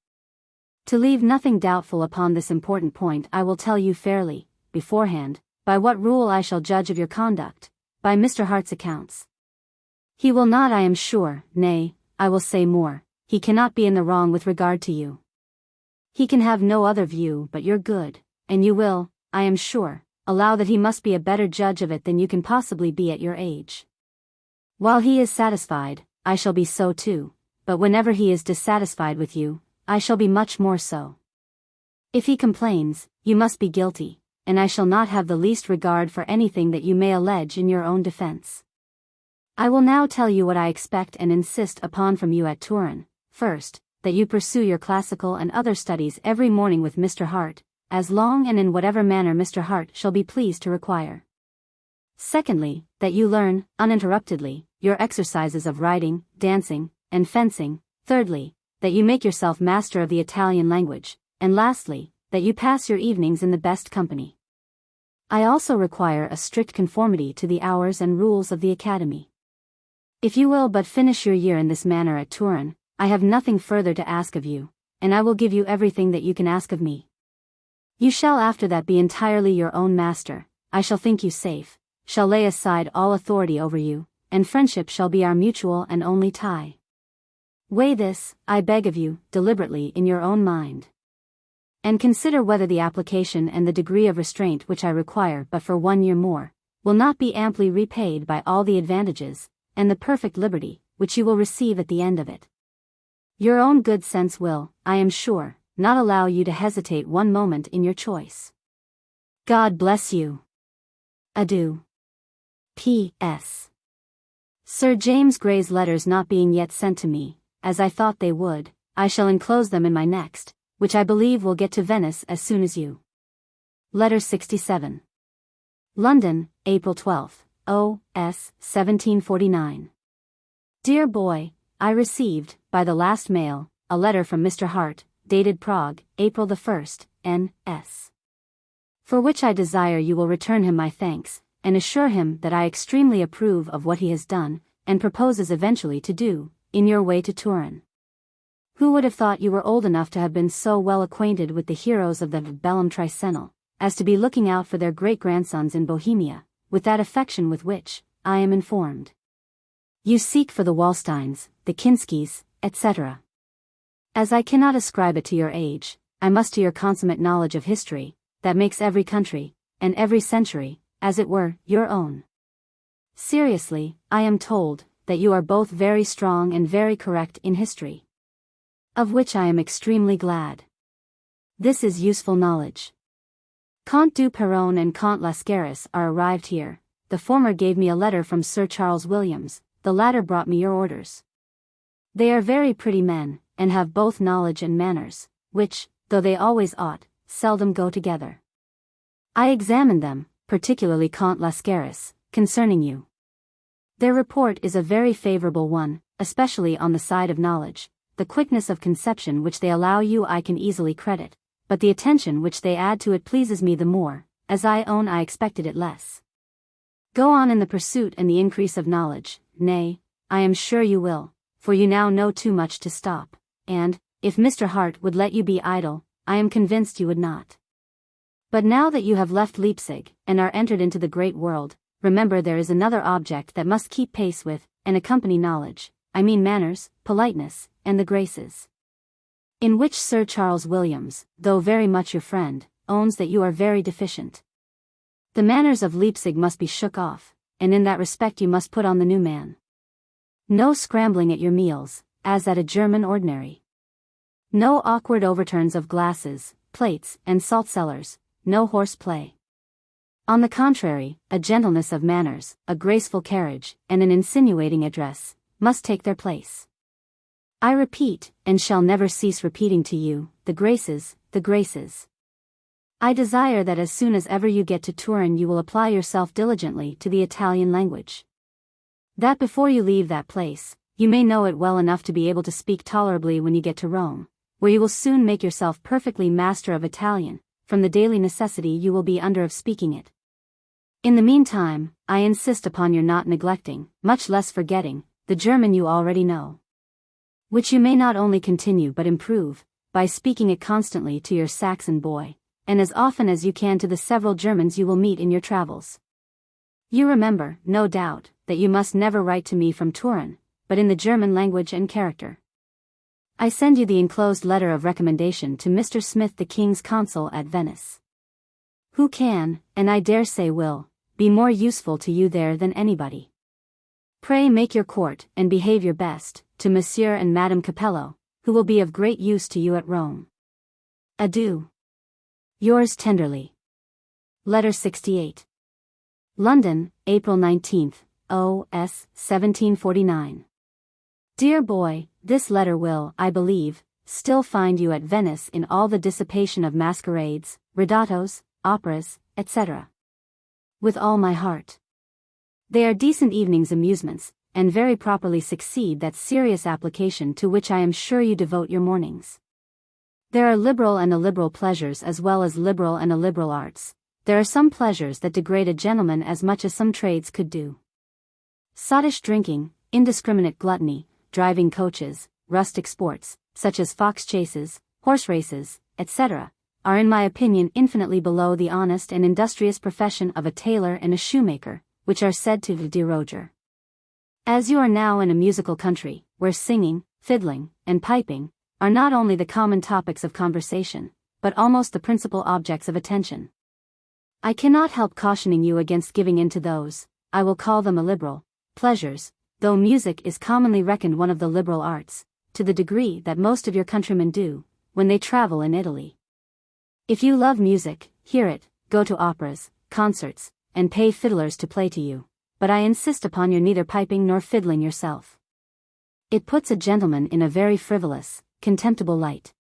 To leave nothing doubtful upon this important point, I will tell you fairly, beforehand, by what rule I shall judge of your conduct, by Mr. Hart's accounts. He will not, I am sure, nay, I will say more, he cannot be in the wrong with regard to you. He can have no other view but your good, and you will, I am sure, allow that he must be a better judge of it than you can possibly be at your age. While he is satisfied, I shall be so too, but whenever he is dissatisfied with you, I shall be much more so. If he complains, you must be guilty, and I shall not have the least regard for anything that you may allege in your own defense. I will now tell you what I expect and insist upon from you at Turin. First, that you pursue your classical and other studies every morning with Mr. Hart, as long and in whatever manner Mr. Hart shall be pleased to require. Secondly, that you learn, uninterruptedly, your exercises of riding, dancing, and fencing. Thirdly, that you make yourself master of the Italian language, and lastly, that you pass your evenings in the best company. I also require a strict conformity to the hours and rules of the Academy. If you will but finish your year in this manner at Turin, I have nothing further to ask of you, and I will give you everything that you can ask of me. You shall after that be entirely your own master, I shall think you safe, shall lay aside all authority over you, and friendship shall be our mutual and only tie. Weigh this, I beg of you, deliberately in your own mind. And consider whether the application and the degree of restraint which I require but for 1 year more, will not be amply repaid by all the advantages, and the perfect liberty, which you will receive at the end of it. Your own good sense will, I am sure, not allow you to hesitate one moment in your choice. God bless you. Adieu. P.S. Sir James Gray's letters not being yet sent to me, as I thought they would, I shall enclose them in my next, which I believe will get to Venice as soon as you. Letter 67. London, April 12, O.S. 1749. Dear boy, I received, by the last mail, a letter from Mr. Hart, dated Prague, April the 1st, N.S. For which I desire you will return him my thanks, and assure him that I extremely approve of what he has done, and proposes eventually to do, in your way to Turin. Who would have thought you were old enough to have been so well acquainted with the heroes of the bellum tricentennial, as to be looking out for their great-grandsons in Bohemia, with that affection with which, I am informed, you seek for the Wallsteins, the Kinskis, etc. As I cannot ascribe it to your age, I must to your consummate knowledge of history, that makes every country, and every century, as it were, your own. Seriously, I am told, that you are both very strong and very correct in history. Of which I am extremely glad. This is useful knowledge. Comte du Perron and Comte Lascaris are arrived here. The former gave me a letter from Sir Charles Williams, the latter brought me your orders. They are very pretty men, and have both knowledge and manners, which, though they always ought, seldom go together. I examined them, particularly Comte Lascaris, concerning you. Their report is a very favorable one, especially on the side of knowledge. The quickness of conception which they allow you I can easily credit, but the attention which they add to it pleases me the more, as I own I expected it less. Go on in the pursuit and the increase of knowledge, nay, I am sure you will, for you now know too much to stop, and, if Mr. Hart would let you be idle, I am convinced you would not. But now that you have left Leipzig, and are entered into the great world, remember there is another object that must keep pace with, and accompany knowledge, I mean manners, politeness, and the graces. In which Sir Charles Williams, though very much your friend, owns that you are very deficient. The manners of Leipzig must be shook off, and in that respect you must put on the new man. No scrambling at your meals, as at a German ordinary. No awkward overturns of glasses, plates, and salt cellars, no horse play. On the contrary, a gentleness of manners, a graceful carriage, and an insinuating address, must take their place. I repeat, and shall never cease repeating to you, the graces, the graces. I desire that as soon as ever you get to Turin you will apply yourself diligently to the Italian language. That before you leave that place, you may know it well enough to be able to speak tolerably when you get to Rome, where you will soon make yourself perfectly master of Italian, from the daily necessity you will be under of speaking it. In the meantime, I insist upon your not neglecting, much less forgetting, the German you already know, which you may not only continue but improve, by speaking it constantly to your Saxon boy, and as often as you can to the several Germans you will meet in your travels. You remember, no doubt, that you must never write to me from Turin, but in the German language and character. I send you the enclosed letter of recommendation to Mr. Smith, the King's Consul at Venice, who can, and I dare say will, be more useful to you there than anybody. Pray make your court, and behave your best, to Monsieur and Madame Capello, who will be of great use to you at Rome. Adieu. Yours tenderly. Letter 68. London, April 19, O.S. 1749. Dear boy, this letter will, I believe, still find you at Venice in all the dissipation of masquerades, ridottos, operas, etc. With all my heart. They are decent evening's amusements, and very properly succeed that serious application to which I am sure you devote your mornings. There are liberal and illiberal pleasures as well as liberal and illiberal arts. There are some pleasures that degrade a gentleman as much as some trades could do. Sottish drinking, indiscriminate gluttony, driving coaches, rustic sports, such as fox chases, horse races, etc., are in my opinion infinitely below the honest and industrious profession of a tailor and a shoemaker, which are said to deroger. As you are now in a musical country, where singing, fiddling, and piping are not only the common topics of conversation, but almost the principal objects of attention, I cannot help cautioning you against giving in to those, I will call them illiberal, pleasures, though music is commonly reckoned one of the liberal arts, to the degree that most of your countrymen do, when they travel in Italy. If you love music, hear it, go to operas, concerts, and pay fiddlers to play to you, but I insist upon your neither piping nor fiddling yourself. It puts a gentleman in a very frivolous, contemptible light,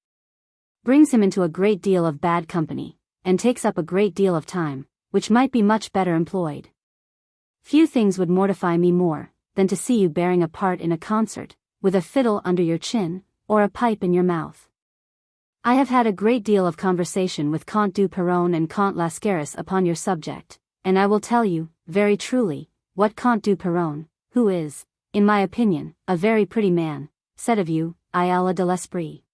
brings him into a great deal of bad company, and takes up a great deal of time, which might be much better employed. Few things would mortify me more, than to see you bearing a part in a concert, with a fiddle under your chin, or a pipe in your mouth. I have had a great deal of conversation with Count du Perron and Count Lascaris upon your subject, and I will tell you, very truly, what Count du Perron, who is, in my opinion, a very pretty man, said of you, il de l'esprit.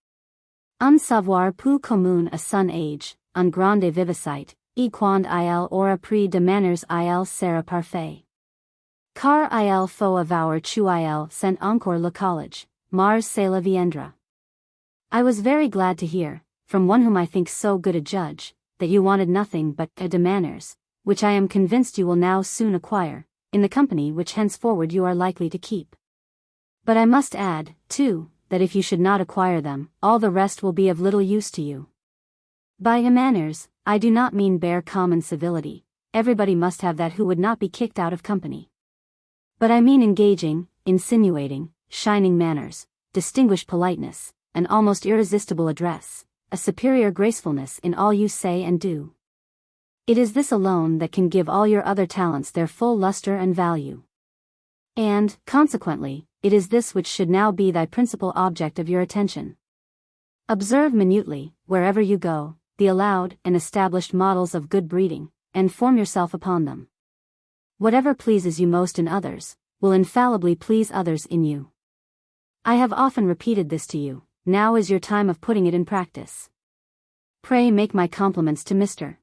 Un savoir peu commun à son âge, un grande vivacité, et quand il aura pris de manners il sera parfait. Car il faut avoir tu il sent encore le college, Mars cela viendra. I was very glad to hear, from one whom I think so good a judge, that you wanted nothing but de manners, which I am convinced you will now soon acquire, in the company which henceforward you are likely to keep. But I must add, too, that if you should not acquire them, all the rest will be of little use to you. By manners, I do not mean bare common civility, everybody must have that who would not be kicked out of company. But I mean engaging, insinuating, shining manners, distinguished politeness, an almost irresistible address, a superior gracefulness in all you say and do. It is this alone that can give all your other talents their full luster and value. And, consequently, it is this which should now be thy principal object of your attention. Observe minutely, wherever you go, the allowed and established models of good breeding, and form yourself upon them. Whatever pleases you most in others, will infallibly please others in you. I have often repeated this to you, now is your time of putting it in practice. Pray make my compliments to Mr.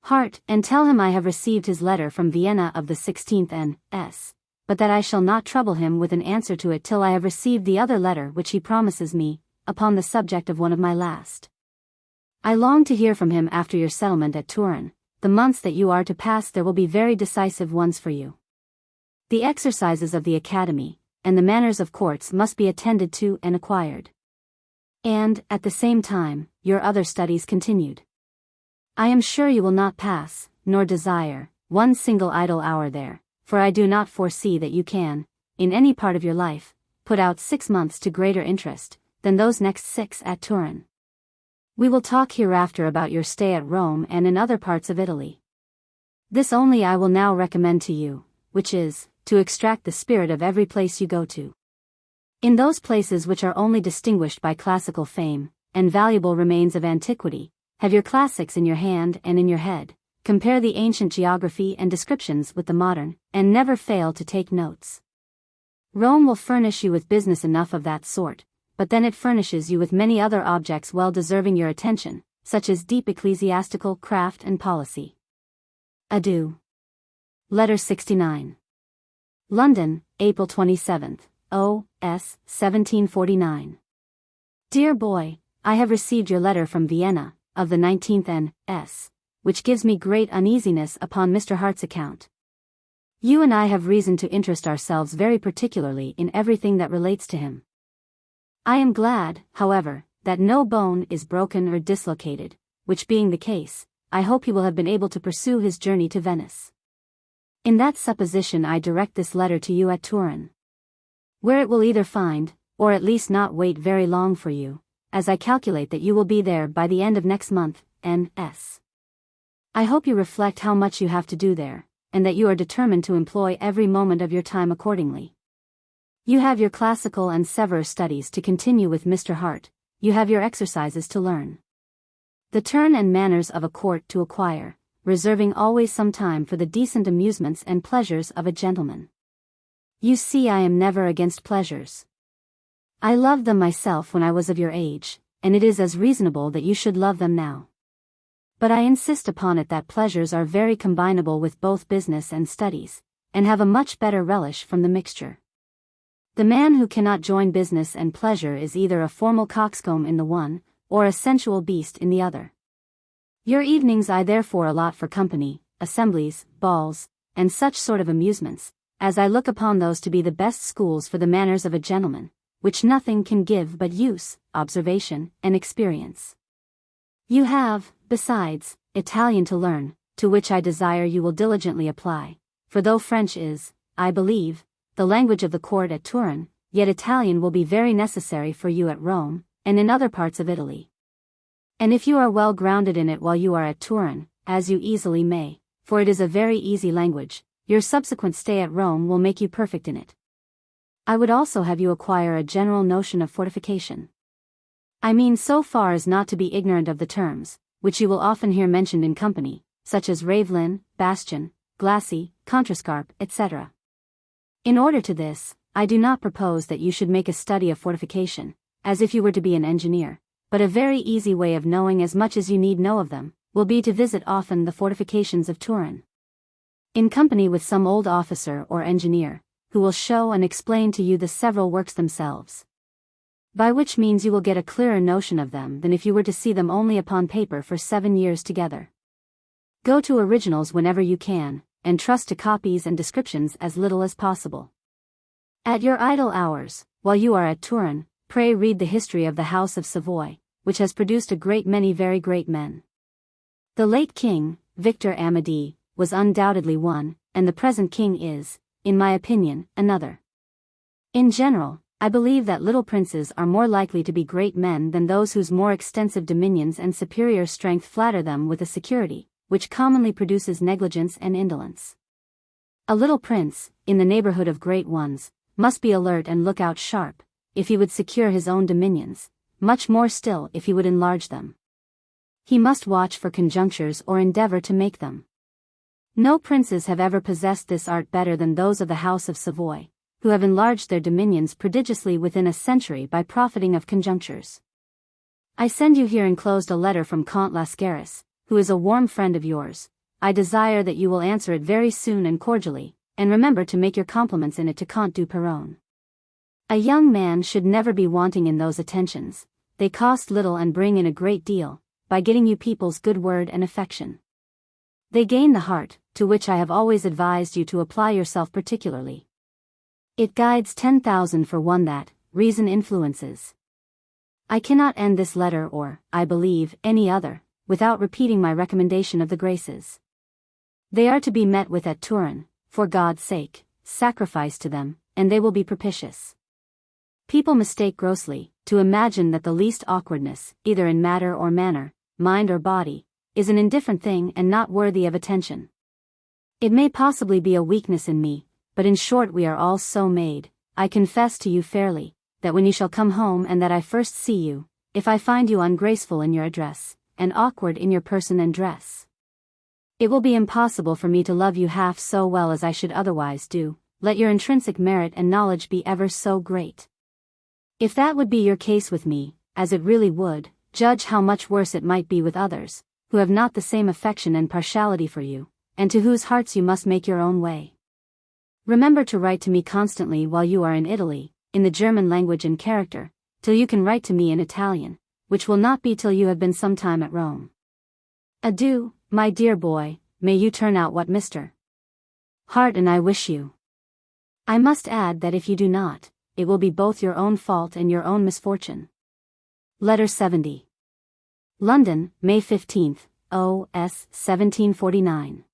Hart, and tell him I have received his letter from Vienna of the 16th N.S., but that I shall not trouble him with an answer to it till I have received the other letter which he promises me, upon the subject of one of my last. I long to hear from him after your settlement at Turin. The months that you are to pass there will be very decisive ones for you. The exercises of the academy, and the manners of courts must be attended to and acquired. And, at the same time, your other studies continued. I am sure you will not pass, nor desire, one single idle hour there, for I do not foresee that you can, in any part of your life, put out 6 months to greater interest, than those next 6 at Turin. We will talk hereafter about your stay at Rome and in other parts of Italy. This only I will now recommend to you, which is, to extract the spirit of every place you go to. In those places which are only distinguished by classical fame, and valuable remains of antiquity, have your classics in your hand and in your head, compare the ancient geography and descriptions with the modern, and never fail to take notes. Rome will furnish you with business enough of that sort, but then it furnishes you with many other objects well deserving your attention, such as deep ecclesiastical craft and policy. Adieu. Letter 69. London, April 27, O.S. 1749. Dear boy, I have received your letter from Vienna, of the 19th N.S., which gives me great uneasiness upon Mr. Hart's account. You and I have reason to interest ourselves very particularly in everything that relates to him. I am glad, however, that no bone is broken or dislocated, which being the case, I hope he will have been able to pursue his journey to Venice. In that supposition I direct this letter to you at Turin, where it will either find, or at least not wait very long for you, as I calculate that you will be there by the end of next month, N.S. I hope you reflect how much you have to do there, and that you are determined to employ every moment of your time accordingly. You have your classical and severe studies to continue with Mr. Hart, you have your exercises to learn, the turn and manners of a court to acquire, reserving always some time for the decent amusements and pleasures of a gentleman. You see I am never against pleasures. I loved them myself when I was of your age, and it is as reasonable that you should love them now. But I insist upon it that pleasures are very combinable with both business and studies, and have a much better relish from the mixture. The man who cannot join business and pleasure is either a formal coxcomb in the one, or a sensual beast in the other. Your evenings I therefore allot for company, assemblies, balls, and such sort of amusements, as I look upon those to be the best schools for the manners of a gentleman, which nothing can give but use, observation, and experience. You have, besides, Italian to learn, to which I desire you will diligently apply, for though French is, I believe, the language of the court at Turin, yet Italian will be very necessary for you at Rome, and in other parts of Italy. And if you are well grounded in it while you are at Turin, as you easily may, for it is a very easy language, your subsequent stay at Rome will make you perfect in it. I would also have you acquire a general notion of fortification. I mean so far as not to be ignorant of the terms, which you will often hear mentioned in company, such as ravelin, bastion, glacis, contrescarp, etc. In order to this, I do not propose that you should make a study of fortification, as if you were to be an engineer, but a very easy way of knowing as much as you need know of them, will be to visit often the fortifications of Turin, in company with some old officer or engineer, who will show and explain to you the several works themselves, by which means you will get a clearer notion of them than if you were to see them only upon paper for 7 years together. Go to originals whenever you can, and trust to copies and descriptions as little as possible. At your idle hours, while you are at Turin, pray read the history of the House of Savoy, which has produced a great many very great men. The late king, Victor Amédée, was undoubtedly one, and the present king is, in my opinion, another. In general, I believe that little princes are more likely to be great men than those whose more extensive dominions and superior strength flatter them with a security, which commonly produces negligence and indolence. A little prince, in the neighborhood of great ones, must be alert and look out sharp, if he would secure his own dominions, much more still if he would enlarge them. He must watch for conjunctures or endeavor to make them. No princes have ever possessed this art better than those of the House of Savoy, who have enlarged their dominions prodigiously within a century by profiting of conjunctures. I send you here enclosed a letter from Count Lascaris, who is a warm friend of yours. I desire that you will answer it very soon and cordially, and remember to make your compliments in it to Count du Perron. A young man should never be wanting in those attentions, they cost little and bring in a great deal, by getting you people's good word and affection. They gain the heart, to which I have always advised you to apply yourself particularly. It guides 10,000 for one that, reason influences. I cannot end this letter or, I believe, any other, without repeating my recommendation of the graces. They are to be met with at Turin, for God's sake, sacrifice to them, and they will be propitious. People mistake grossly, to imagine that the least awkwardness, either in matter or manner, mind or body, is an indifferent thing and not worthy of attention. It may possibly be a weakness in me, but in short we are all so made, I confess to you fairly, that when you shall come home and that I first see you, if I find you ungraceful in your address, and awkward in your person and dress, it will be impossible for me to love you half so well as I should otherwise do, let your intrinsic merit and knowledge be ever so great. If that would be your case with me, as it really would, judge how much worse it might be with others, who have not the same affection and partiality for you, and to whose hearts you must make your own way. Remember to write to me constantly while you are in Italy, in the German language and character, till you can write to me in Italian, which will not be till you have been some time at Rome. Adieu, my dear boy, may you turn out what Mr. Hart and I wish you. I must add that if you do not, it will be both your own fault and your own misfortune. Letter 70. London, May 15, O.S. 1749.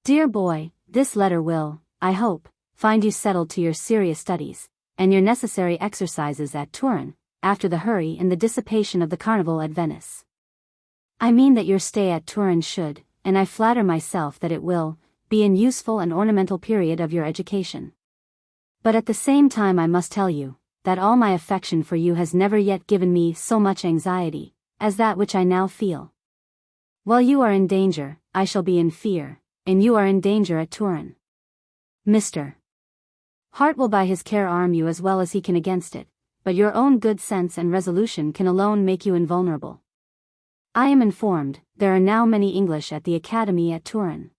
Dear boy, this letter will, I hope, find you settled to your serious studies, and your necessary exercises at Turin, after the hurry and the dissipation of the carnival at Venice. I mean that your stay at Turin should, and I flatter myself that it will, be an useful and ornamental period of your education. But at the same time I must tell you, that all my affection for you has never yet given me so much anxiety, as that which I now feel. While you are in danger, I shall be in fear, and you are in danger at Turin. Mr. Hart will by his care arm you as well as he can against it, but your own good sense and resolution can alone make you invulnerable. I am informed, there are now many English at the Academy at Turin.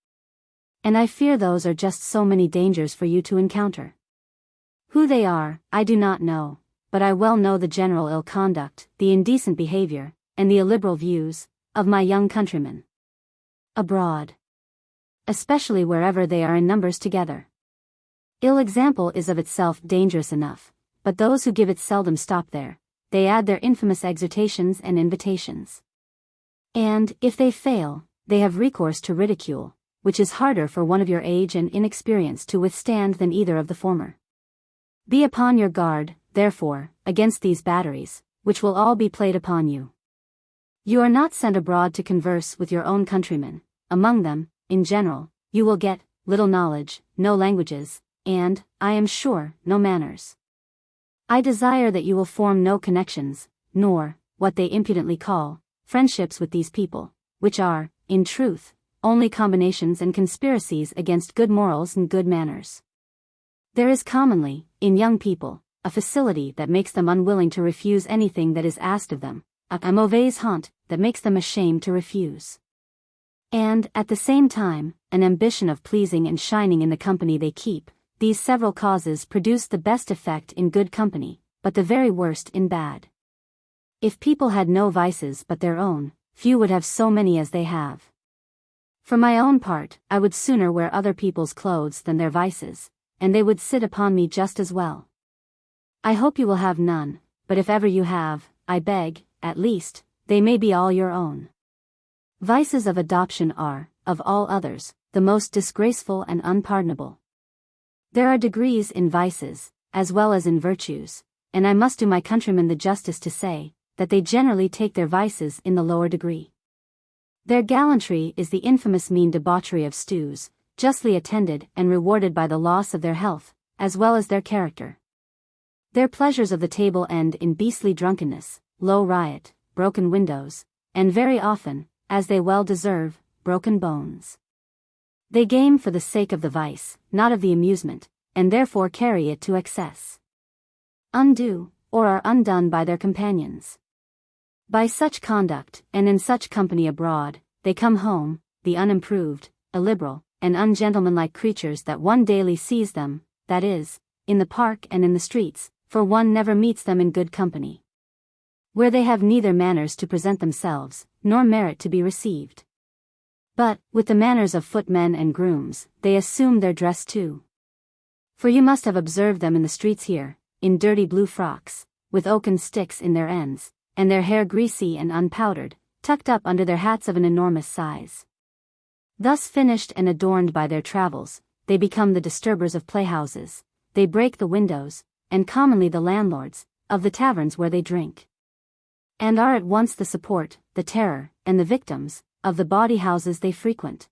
And I fear those are just so many dangers for you to encounter. Who they are, I do not know, but I well know the general ill conduct, the indecent behavior, and the illiberal views, of my young countrymen. Abroad. Especially wherever they are in numbers together. Ill example is of itself dangerous enough, but those who give it seldom stop there, they add their infamous exhortations and invitations. And, if they fail, they have recourse to ridicule, which is harder for one of your age and inexperience to withstand than either of the former. Be upon your guard, therefore, against these batteries, which will all be played upon you. You are not sent abroad to converse with your own countrymen. Among them, in general, you will get little knowledge, no languages, and, I am sure, no manners. I desire that you will form no connections, nor, what they impudently call, friendships with these people, which are, in truth, only combinations and conspiracies against good morals and good manners. There is commonly, in young people, a facility that makes them unwilling to refuse anything that is asked of them, a mauvaise honte that makes them ashamed to refuse. And, at the same time, an ambition of pleasing and shining in the company they keep. These several causes produce the best effect in good company, but the very worst in bad. If people had no vices but their own, few would have so many as they have. For my own part, I would sooner wear other people's clothes than their vices, and they would sit upon me just as well. I hope you will have none, but if ever you have, I beg, at least, they may be all your own. Vices of adoption are, of all others, the most disgraceful and unpardonable. There are degrees in vices, as well as in virtues, and I must do my countrymen the justice to say, that they generally take their vices in the lower degree. Their gallantry is the infamous mean debauchery of stews, justly attended and rewarded by the loss of their health, as well as their character. Their pleasures of the table end in beastly drunkenness, low riot, broken windows, and very often, as they well deserve, broken bones. They game for the sake of the vice, not of the amusement, and therefore carry it to excess. Undo, or are undone by their companions. By such conduct, and in such company abroad, they come home, the unimproved, illiberal, and ungentlemanlike creatures that one daily sees them, that is, in the park and in the streets, for one never meets them in good company. Where they have neither manners to present themselves, nor merit to be received. But, with the manners of footmen and grooms, they assume their dress too. For you must have observed them in the streets here, in dirty blue frocks, with oaken sticks in their ends, and their hair greasy and unpowdered, tucked up under their hats of an enormous size. Thus finished and adorned by their travels, they become the disturbers of playhouses, they break the windows, and commonly the landlords, of the taverns where they drink. And are at once the support, the terror, and the victims, of the bawdy houses they frequent.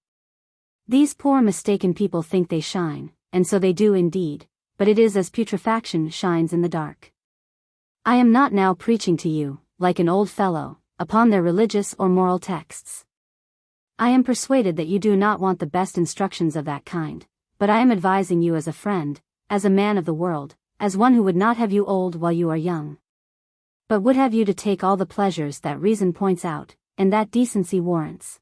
These poor mistaken people think they shine, and so they do indeed, but it is as putrefaction shines in the dark. I am not now preaching to you, like an old fellow, upon their religious or moral texts. I am persuaded that you do not want the best instructions of that kind, but I am advising you as a friend, as a man of the world, as one who would not have you old while you are young, but would have you to take all the pleasures that reason points out, and that decency warrants.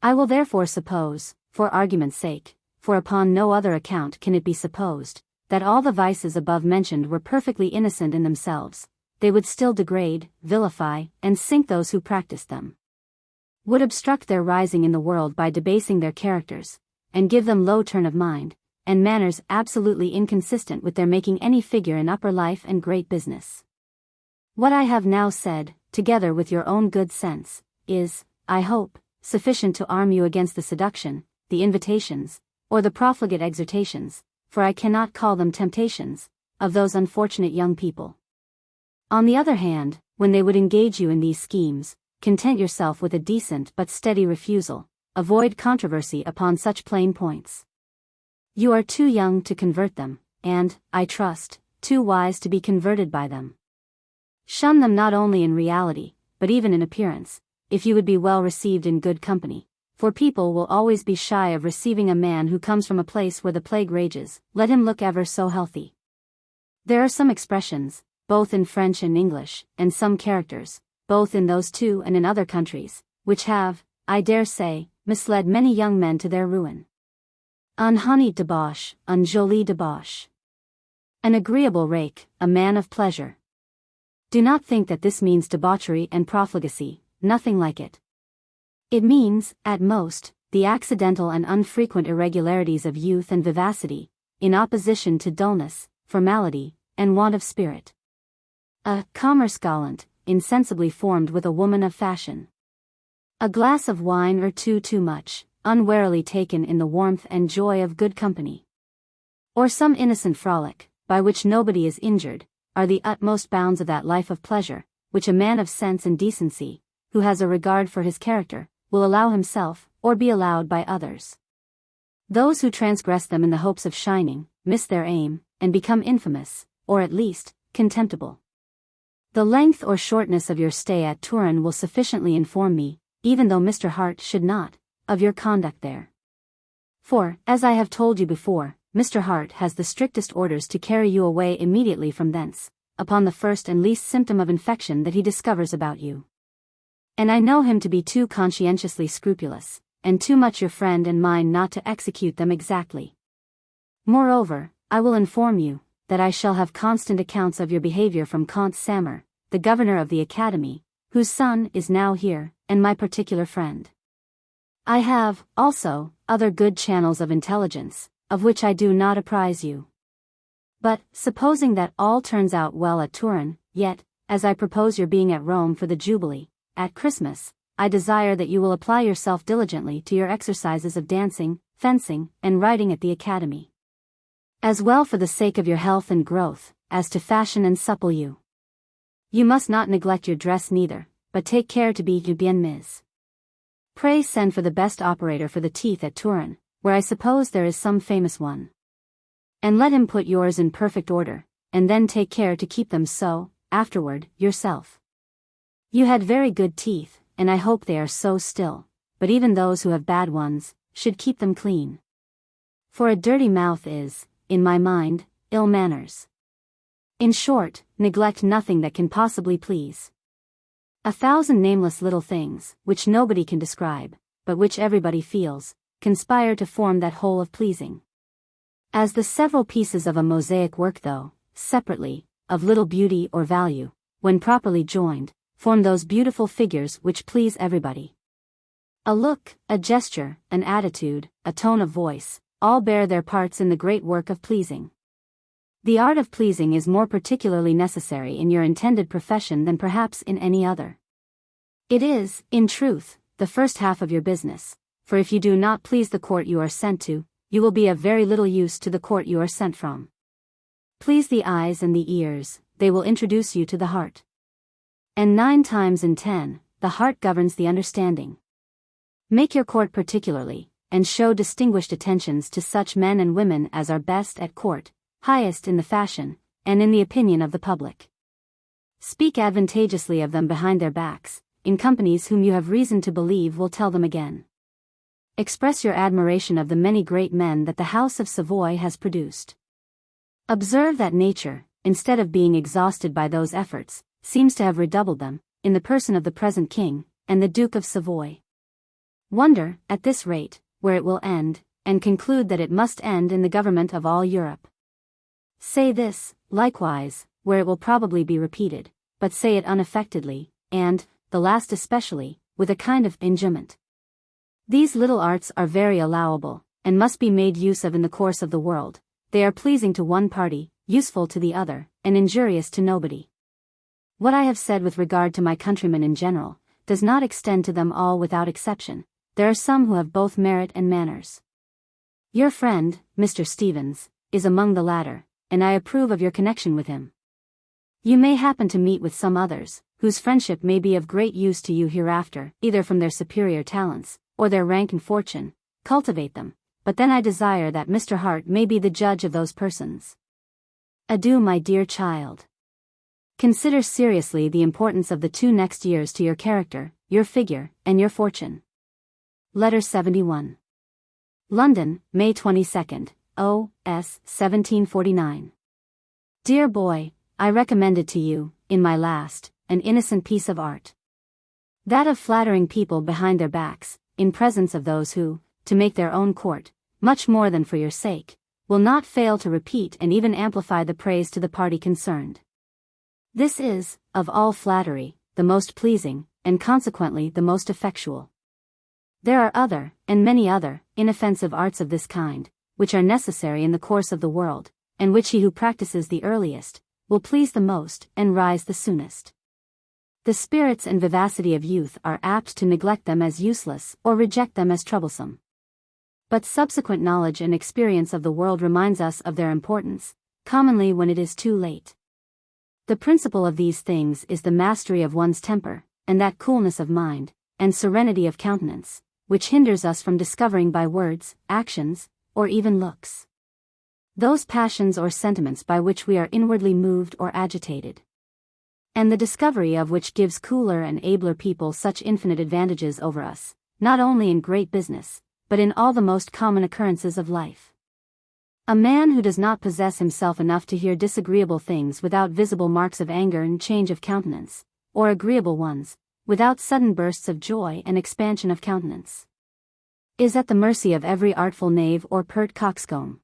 I will therefore suppose, for argument's sake, for upon no other account can it be supposed, that all the vices above mentioned were perfectly innocent in themselves, they would still degrade, vilify, and sink those who practiced them. Would obstruct their rising in the world by debasing their characters, and give them low turn of mind, and manners absolutely inconsistent with their making any figure in upper life and great business. What I have now said, together with your own good sense, is, I hope, sufficient to arm you against the seduction, the invitations, or the profligate exhortations, for I cannot call them temptations, of those unfortunate young people. On the other hand, when they would engage you in these schemes, content yourself with a decent but steady refusal, avoid controversy upon such plain points. You are too young to convert them, and, I trust, too wise to be converted by them. Shun them not only in reality, but even in appearance, if you would be well received in good company, for people will always be shy of receiving a man who comes from a place where the plague rages, let him look ever so healthy. There are some expressions, both in French and English, and some characters, both in those two and in other countries, which have, I dare say, misled many young men to their ruin. Un honey debauche, un joli debauche. An agreeable rake, a man of pleasure. Do not think that this means debauchery and profligacy, nothing like it. It means, at most, the accidental and unfrequent irregularities of youth and vivacity, in opposition to dullness, formality, and want of spirit. A commerce gallant, insensibly formed with a woman of fashion. A glass of wine or two too much, unwarily taken in the warmth and joy of good company. Or some innocent frolic, by which nobody is injured, are the utmost bounds of that life of pleasure, which a man of sense and decency, who has a regard for his character, will allow himself, or be allowed by others. Those who transgress them in the hopes of shining, miss their aim, and become infamous, or at least, contemptible. The length or shortness of your stay at Turin will sufficiently inform me, even though Mr. Hart should not, of your conduct there. For, as I have told you before, Mr. Hart has the strictest orders to carry you away immediately from thence, upon the first and least symptom of infection that he discovers about you. And I know him to be too conscientiously scrupulous, and too much your friend and mine not to execute them exactly. Moreover, I will inform you, that I shall have constant accounts of your behavior from Comte Sammer, the governor of the academy, whose son is now here, and my particular friend. I have, also, other good channels of intelligence, of which I do not apprise you. But, supposing that all turns out well at Turin, yet, as I propose your being at Rome for the Jubilee, at Christmas, I desire that you will apply yourself diligently to your exercises of dancing, fencing, and riding at the academy. As well for the sake of your health and growth, as to fashion and supple you. You must not neglect your dress neither, but take care to be bien mise. Pray send for the best operator for the teeth at Turin, where I suppose there is some famous one. And let him put yours in perfect order, and then take care to keep them so, afterward, yourself. You had very good teeth, and I hope they are so still, but even those who have bad ones, should keep them clean. For a dirty mouth is, in my mind, ill manners. In short, neglect nothing that can possibly please. 1,000 nameless little things, which nobody can describe, but which everybody feels, conspire to form that whole of pleasing. As the several pieces of a mosaic work though, separately, of little beauty or value, when properly joined, form those beautiful figures which please everybody. A look, a gesture, an attitude, a tone of voice, all bear their parts in the great work of pleasing. The art of pleasing is more particularly necessary in your intended profession than perhaps in any other. It is, in truth, the first half of your business, for if you do not please the court you are sent to, you will be of very little use to the court you are sent from. Please the eyes and the ears, they will introduce you to the heart. And 9 times in 10, the heart governs the understanding. Make your court particularly, and show distinguished attentions to such men and women as are best at court, highest in the fashion, and in the opinion of the public. Speak advantageously of them behind their backs, in companies whom you have reason to believe will tell them again. Express your admiration of the many great men that the House of Savoy has produced. Observe that nature, instead of being exhausted by those efforts, seems to have redoubled them, in the person of the present king, and the Duke of Savoy. Wonder, at this rate, where it will end, and conclude that it must end in the government of all Europe. Say this, likewise, where it will probably be repeated, but say it unaffectedly, and, the last especially, with a kind of enjoyment. These little arts are very allowable, and must be made use of in the course of the world. They are pleasing to one party, useful to the other, and injurious to nobody. What I have said with regard to my countrymen in general, does not extend to them all without exception. There are some who have both merit and manners. Your friend, Mr. Stevens, is among the latter, and I approve of your connection with him. You may happen to meet with some others, whose friendship may be of great use to you hereafter, either from their superior talents, or their rank and fortune. Cultivate them, but then I desire that Mr. Hart may be the judge of those persons. Adieu, my dear child. Consider seriously the importance of the 2 next years to your character, your figure, and your fortune. Letter 71. London, May 22nd, O.S. 1749. Dear boy, I recommended to you, in my last, an innocent piece of art. That of flattering people behind their backs, in presence of those who, to make their own court, much more than for your sake, will not fail to repeat and even amplify the praise to the party concerned. This is, of all flattery, the most pleasing, and consequently the most effectual. There are other, and many other, inoffensive arts of this kind, which are necessary in the course of the world, and which he who practices the earliest, will please the most, and rise the soonest. The spirits and vivacity of youth are apt to neglect them as useless, or reject them as troublesome. But subsequent knowledge and experience of the world reminds us of their importance, commonly when it is too late. The principal of these things is the mastery of one's temper, and that coolness of mind, and serenity of countenance, which hinders us from discovering by words, actions, or even looks, those passions or sentiments by which we are inwardly moved or agitated, and the discovery of which gives cooler and abler people such infinite advantages over us, not only in great business, but in all the most common occurrences of life. A man who does not possess himself enough to hear disagreeable things without visible marks of anger and change of countenance, or agreeable ones, without sudden bursts of joy and expansion of countenance, is at the mercy of every artful knave or pert coxcomb.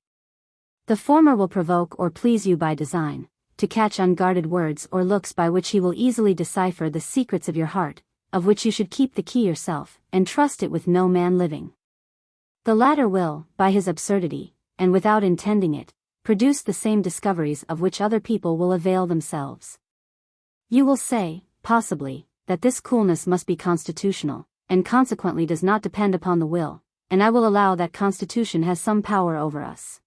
The former will provoke or please you by design, to catch unguarded words or looks by which he will easily decipher the secrets of your heart, of which you should keep the key yourself, and trust it with no man living. The latter will, by his absurdity, and without intending it, produce the same discoveries of which other people will avail themselves. You will say, possibly, that this coolness must be constitutional, and consequently does not depend upon the will, and I will allow that constitution has some power over us.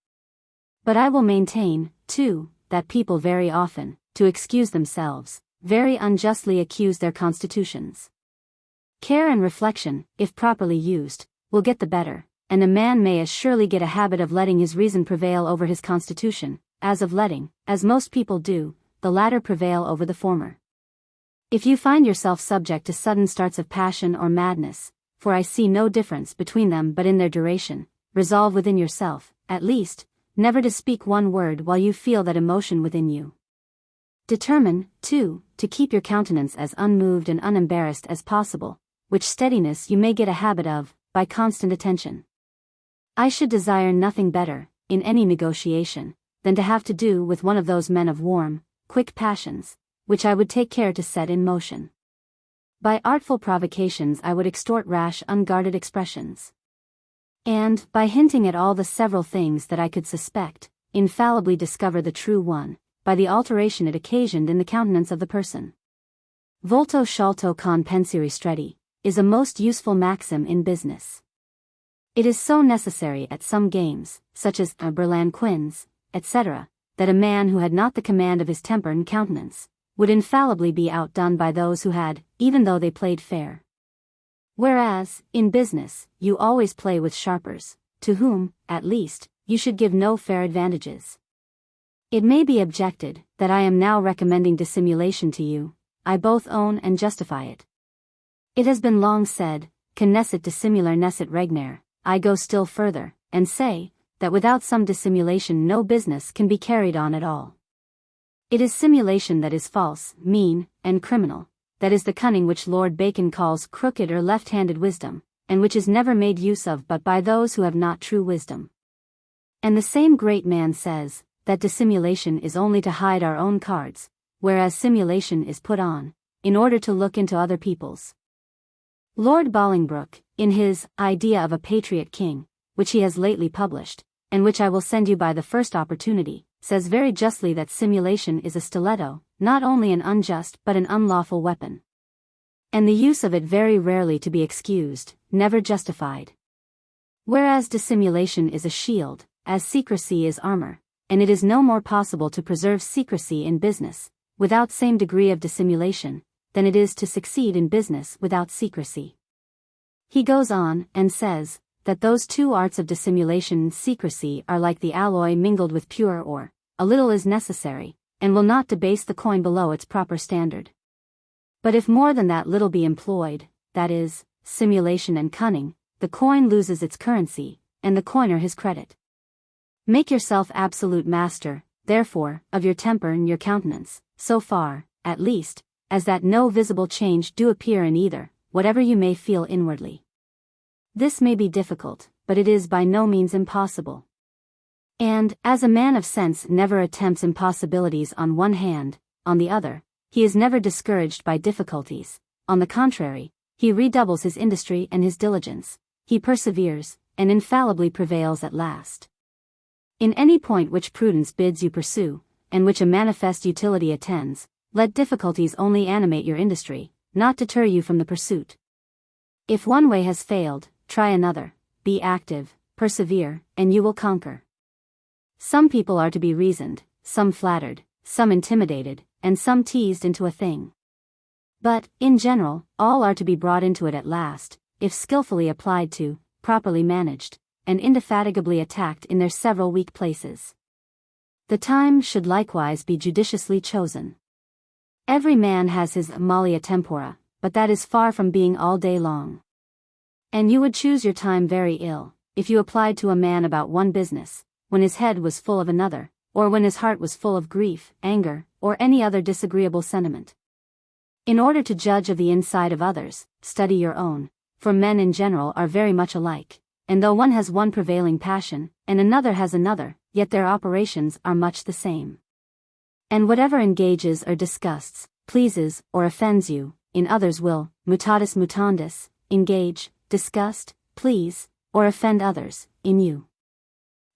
But I will maintain, too, that people very often, to excuse themselves, very unjustly accuse their constitutions. Care and reflection, if properly used, will get the better, and a man may as surely get a habit of letting his reason prevail over his constitution, as of letting, as most people do, the latter prevail over the former. If you find yourself subject to sudden starts of passion or madness, for I see no difference between them but in their duration, resolve within yourself, at least, never to speak one word while you feel that emotion within you. Determine, too, to keep your countenance as unmoved and unembarrassed as possible, which steadiness you may get a habit of, by constant attention. I should desire nothing better, in any negotiation, than to have to do with one of those men of warm, quick passions, which I would take care to set in motion. By artful provocations I would extort rash unguarded expressions, and, by hinting at all the several things that I could suspect, infallibly discover the true one, by the alteration it occasioned in the countenance of the person. Volto sciolto con pensieri stretti, is a most useful maxim in business. It is so necessary at some games, such as Berlin quins, etc., that a man who had not the command of his temper and countenance, would infallibly be outdone by those who had, even though they played fair. Whereas, in business, you always play with sharpers, to whom, at least, you should give no fair advantages. It may be objected, that I am now recommending dissimulation to you. I both own and justify it. It has been long said, Connescit dissimular nescit regnare. I go still further, and say, that without some dissimulation no business can be carried on at all. It is simulation that is false, mean, and criminal, that is the cunning which Lord Bacon calls crooked or left-handed wisdom, and which is never made use of but by those who have not true wisdom. And the same great man says, that dissimulation is only to hide our own cards, whereas simulation is put on, in order to look into other people's. Lord Bolingbroke, in his Idea of a Patriot King, which he has lately published, and which I will send you by the first opportunity, says very justly that simulation is a stiletto, not only an unjust but an unlawful weapon. And the use of it very rarely to be excused, never justified. Whereas dissimulation is a shield, as secrecy is armor, and it is no more possible to preserve secrecy in business, without same degree of dissimulation, than it is to succeed in business without secrecy. He goes on, and says, that those two arts of dissimulation and secrecy are like the alloy mingled with pure ore, a little is necessary, and will not debase the coin below its proper standard. But if more than that little be employed, that is, simulation and cunning, the coin loses its currency, and the coiner his credit. Make yourself absolute master, therefore, of your temper and your countenance, so far, at least, as that no visible change do appear in either, whatever you may feel inwardly. This may be difficult, but it is by no means impossible. And, as a man of sense never attempts impossibilities on one hand, on the other, he is never discouraged by difficulties. On the contrary, he redoubles his industry and his diligence, he perseveres, and infallibly prevails at last. In any point which prudence bids you pursue, and which a manifest utility attends, let difficulties only animate your industry, not deter you from the pursuit. If one way has failed, try another, be active, persevere, and you will conquer. Some people are to be reasoned, some flattered, some intimidated, and some teased into a thing. But, in general, all are to be brought into it at last, if skillfully applied to, properly managed, and indefatigably attacked in their several weak places. The time should likewise be judiciously chosen. Every man has his malia tempora, but that is far from being all day long. And you would choose your time very ill, if you applied to a man about one business, when his head was full of another, or when his heart was full of grief, anger, or any other disagreeable sentiment. In order to judge of the inside of others, study your own, for men in general are very much alike, and though one has one prevailing passion, and another has another, yet their operations are much the same. And whatever engages or disgusts, pleases, or offends you, in others will, mutatis mutandis, engage, disgust, please, or offend others, in you.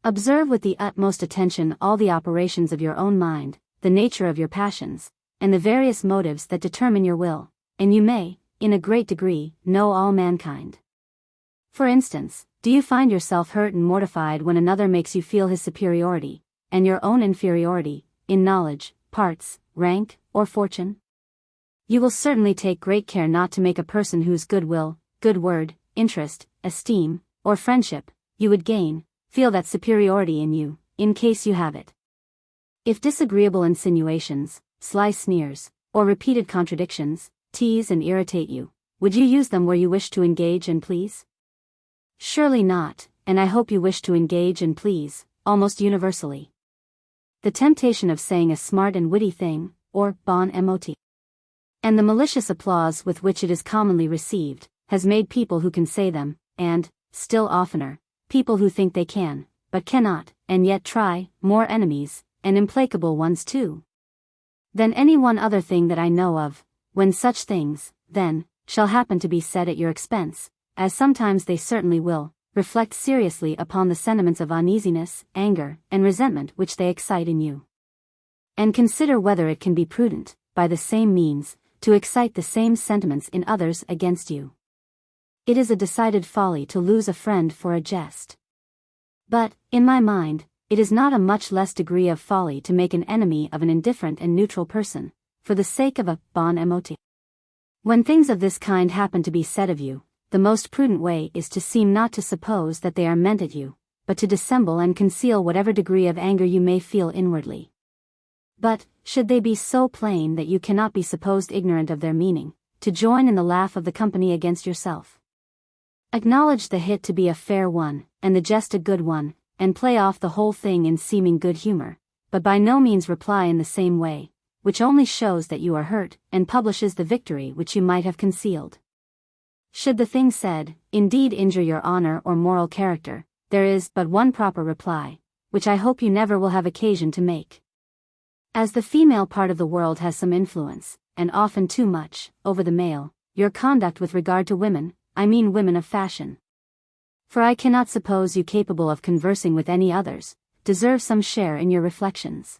Observe with the utmost attention all the operations of your own mind, the nature of your passions, and the various motives that determine your will, and you may, in a great degree, know all mankind. For instance, do you find yourself hurt and mortified when another makes you feel his superiority, and your own inferiority, in knowledge, parts, rank, or fortune? You will certainly take great care not to make a person whose good will, good word, interest, esteem, or friendship, you would gain, feel that superiority in you, in case you have it. If disagreeable insinuations, sly sneers, or repeated contradictions, tease and irritate you, would you use them where you wish to engage and please? Surely not, and I hope you wish to engage and please, almost universally. The temptation of saying a smart and witty thing, or bon mot, and the malicious applause with which it is commonly received, has made people who can say them, and, still oftener, people who think they can, but cannot, and yet try, more enemies, and implacable ones too, than any one other thing that I know of, when such things, then, shall happen to be said at your expense, as sometimes they certainly will, reflect seriously upon the sentiments of uneasiness, anger, and resentment which they excite in you. And consider whether it can be prudent, by the same means, to excite the same sentiments in others against you. It is a decided folly to lose a friend for a jest. But, in my mind, it is not a much less degree of folly to make an enemy of an indifferent and neutral person, for the sake of a bon mot. When things of this kind happen to be said of you, the most prudent way is to seem not to suppose that they are meant at you, but to dissemble and conceal whatever degree of anger you may feel inwardly. But, should they be so plain that you cannot be supposed ignorant of their meaning, to join in the laugh of the company against yourself. Acknowledge the hit to be a fair one, and the jest a good one, and play off the whole thing in seeming good humor, but by no means reply in the same way, which only shows that you are hurt, and publishes the victory which you might have concealed. Should the thing said, indeed injure your honor or moral character, there is but one proper reply, which I hope you never will have occasion to make. As the female part of the world has some influence, and often too much, over the male, your conduct with regard to women, I mean women of fashion. For I cannot suppose you capable of conversing with any others, deserve some share in your reflections.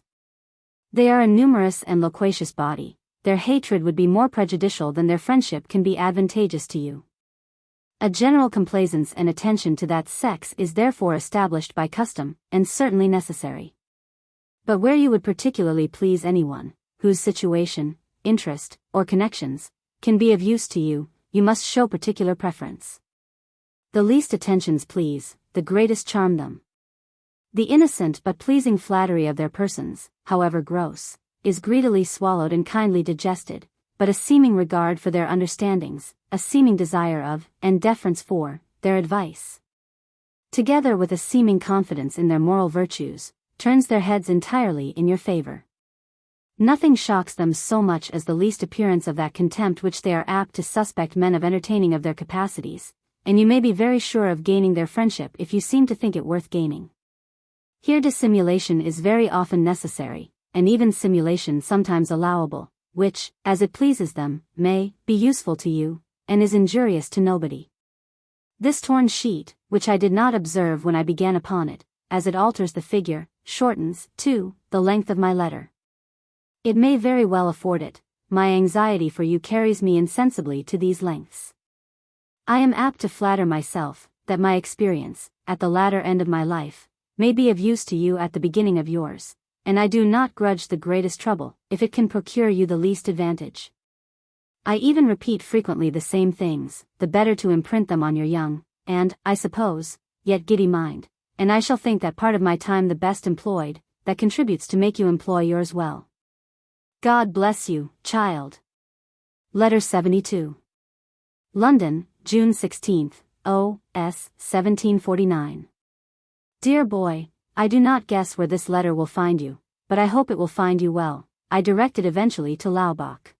They are a numerous and loquacious body, their hatred would be more prejudicial than their friendship can be advantageous to you. A general complaisance and attention to that sex is therefore established by custom, and certainly necessary. But where you would particularly please anyone, whose situation, interest, or connections, can be of use to you, you must show particular preference. The least attentions please, the greatest charm them. The innocent but pleasing flattery of their persons, however gross, is greedily swallowed and kindly digested, but a seeming regard for their understandings, a seeming desire of, and deference for, their advice, together with a seeming confidence in their moral virtues, turns their heads entirely in your favor. Nothing shocks them so much as the least appearance of that contempt which they are apt to suspect men of entertaining of their capacities, and you may be very sure of gaining their friendship if you seem to think it worth gaining. Here dissimulation is very often necessary, and even simulation sometimes allowable, which, as it pleases them, may be useful to you, and is injurious to nobody. This torn sheet, which I did not observe when I began upon it, as it alters the figure, shortens, too, the length of my letter. It may very well afford it, my anxiety for you carries me insensibly to these lengths. I am apt to flatter myself, that my experience, at the latter end of my life, may be of use to you at the beginning of yours, and I do not grudge the greatest trouble, if it can procure you the least advantage. I even repeat frequently the same things, the better to imprint them on your young, and, I suppose, yet giddy mind, and I shall think that part of my time the best employed, that contributes to make you employ yours well. God bless you, child. Letter 72. London, June 16, O.S. 1749. Dear boy, I do not guess where this letter will find you, but I hope it will find you well. I direct it eventually to Laubach,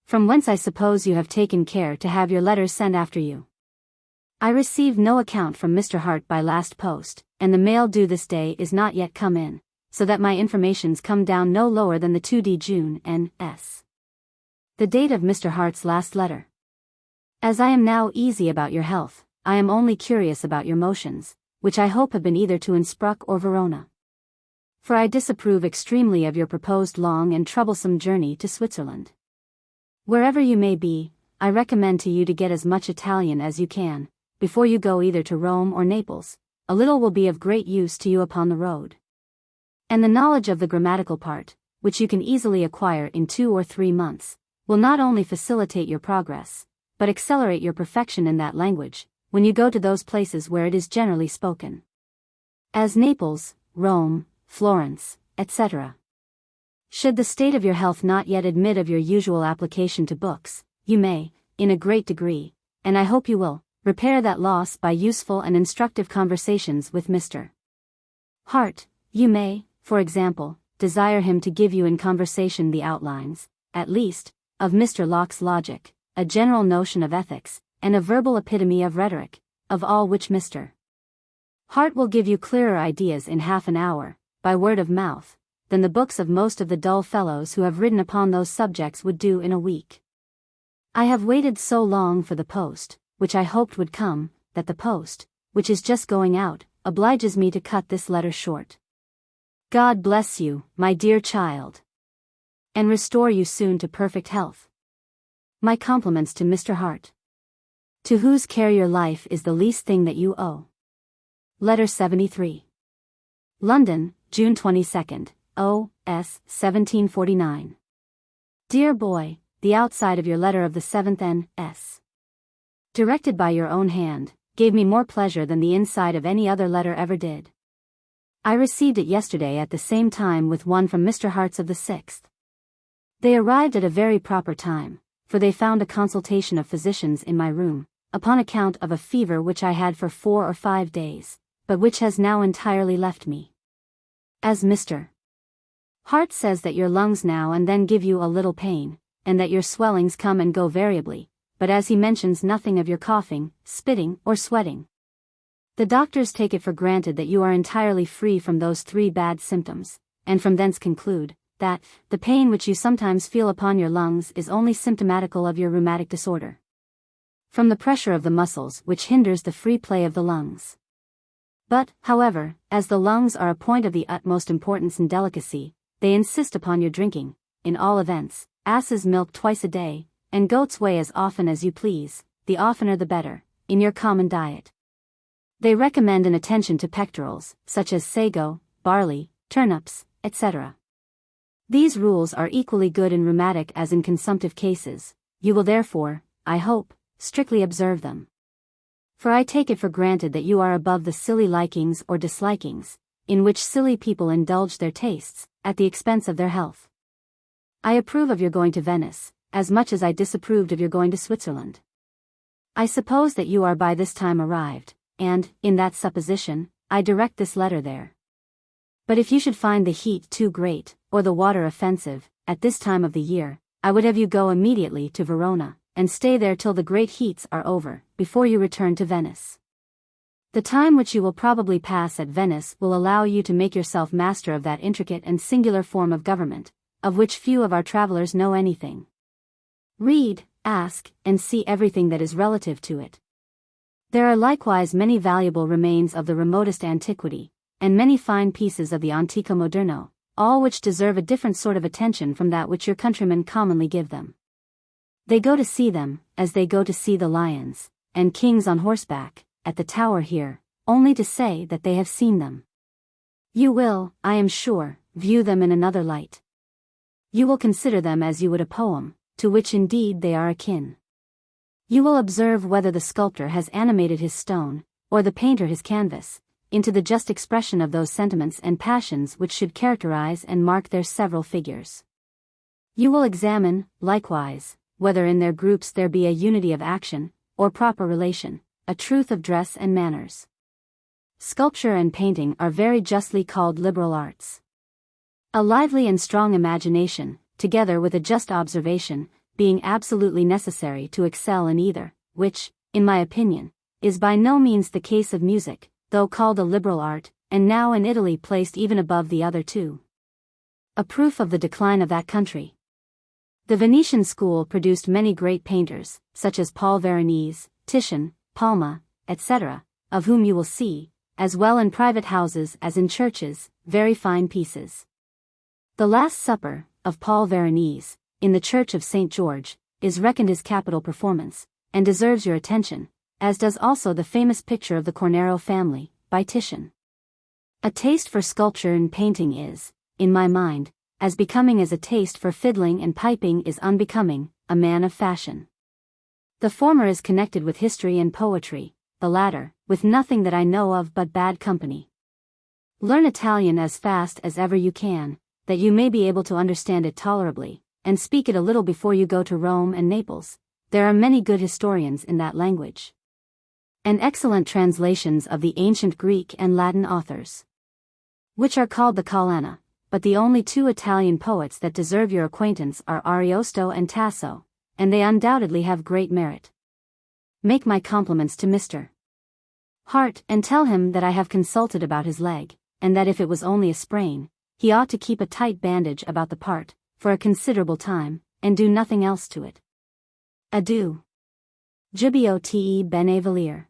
from whence I suppose you have taken care to have your letters sent after you. I received no account from Mr. Hart by last post, and the mail due this day is not yet come in, so that my informations come down no lower than the 2d June N.S. The date of Mr. Hart's last letter. As I am now easy about your health, I am only curious about your motions, which I hope have been either to Innsbruck or Verona. For I disapprove extremely of your proposed long and troublesome journey to Switzerland. Wherever you may be, I recommend to you to get as much Italian as you can, before you go either to Rome or Naples. A little will be of great use to you upon the road. And the knowledge of the grammatical part, which you can easily acquire in 2 or 3 months, will not only facilitate your progress, but accelerate your perfection in that language, when you go to those places where it is generally spoken. As Naples, Rome, Florence, etc. Should the state of your health not yet admit of your usual application to books, you may, in a great degree, and I hope you will, repair that loss by useful and instructive conversations with Mr. Hart. You may, for example, desire him to give you in conversation the outlines, at least, of Mr. Locke's logic, a general notion of ethics, and a verbal epitome of rhetoric, of all which Mr. Hart will give you clearer ideas in half an hour, by word of mouth, than the books of most of the dull fellows who have written upon those subjects would do in a week. I have waited so long for the post, which I hoped would come, that the post, which is just going out, obliges me to cut this letter short. God bless you, my dear child, and restore you soon to perfect health. My compliments to Mr. Hart, to whose care your life is the least thing that you owe. Letter 73. London, June 22, O.S. 1749. Dear boy, the outside of your letter of the 7th N.S., directed by your own hand, gave me more pleasure than the inside of any other letter ever did. I received it yesterday at the same time with one from Mr. Hart's of the 6th. They arrived at a very proper time, for they found a consultation of physicians in my room, upon account of a fever which I had for 4 or 5 days, but which has now entirely left me. As Mr. Hart says that your lungs now and then give you a little pain, and that your swellings come and go variably, but as he mentions nothing of your coughing, spitting, or sweating. The doctors take it for granted that you are entirely free from those 3 bad symptoms, and from thence conclude that the pain which you sometimes feel upon your lungs is only symptomatical of your rheumatic disorder, from the pressure of the muscles which hinders the free play of the lungs. But, however, as the lungs are a point of the utmost importance and delicacy, they insist upon your drinking, in all events, ass's milk twice a day, and goat's whey as often as you please, the oftener the better, in your common diet. They recommend an attention to pectorals, such as sago, barley, turnips, etc. These rules are equally good in rheumatic as in consumptive cases. You will therefore, I hope, strictly observe them. For I take it for granted that you are above the silly likings or dislikings, in which silly people indulge their tastes, at the expense of their health. I approve of your going to Venice, as much as I disapproved of your going to Switzerland. I suppose that you are by this time arrived, and, in that supposition, I direct this letter there. But if you should find the heat too great, or the water offensive, at this time of the year, I would have you go immediately to Verona, and stay there till the great heats are over, before you return to Venice. The time which you will probably pass at Venice will allow you to make yourself master of that intricate and singular form of government, of which few of our travelers know anything. Read, ask, and see everything that is relative to it. There are likewise many valuable remains of the remotest antiquity, and many fine pieces of the Antico Moderno, all which deserve a different sort of attention from that which your countrymen commonly give them. They go to see them, as they go to see the lions, and kings on horseback, at the Tower here, only to say that they have seen them. You will, I am sure, view them in another light. You will consider them as you would a poem, to which indeed they are akin. You will observe whether the sculptor has animated his stone, or the painter his canvas, into the just expression of those sentiments and passions which should characterize and mark their several figures. You will examine, likewise, whether in their groups there be a unity of action, or proper relation, a truth of dress and manners. Sculpture and painting are very justly called liberal arts. A lively and strong imagination, together with a just observation, being absolutely necessary to excel in either, which, in my opinion, is by no means the case of music, though called a liberal art, and now in Italy placed even above the other 2. A proof of the decline of that country. The Venetian school produced many great painters, such as Paul Veronese, Titian, Palma, etc., of whom you will see, as well in private houses as in churches, very fine pieces. The Last Supper, of Paul Veronese, in the Church of St. George, is reckoned his capital performance, and deserves your attention, as does also the famous picture of the Cornaro family, by Titian. A taste for sculpture and painting is, in my mind, as becoming as a taste for fiddling and piping is unbecoming, a man of fashion. The former is connected with history and poetry, the latter, with nothing that I know of but bad company. Learn Italian as fast as ever you can, that you may be able to understand it tolerably, and speak it a little before you go to Rome and Naples. There are many good historians in that language, and excellent translations of the ancient Greek and Latin authors, which are called the Collana, but the only 2 Italian poets that deserve your acquaintance are Ariosto and Tasso, and they undoubtedly have great merit. Make my compliments to Mr. Hart, and tell him that I have consulted about his leg, and that if it was only a sprain, he ought to keep a tight bandage about the part, for a considerable time, and do nothing else to it. Adieu. Giubio te bene volere.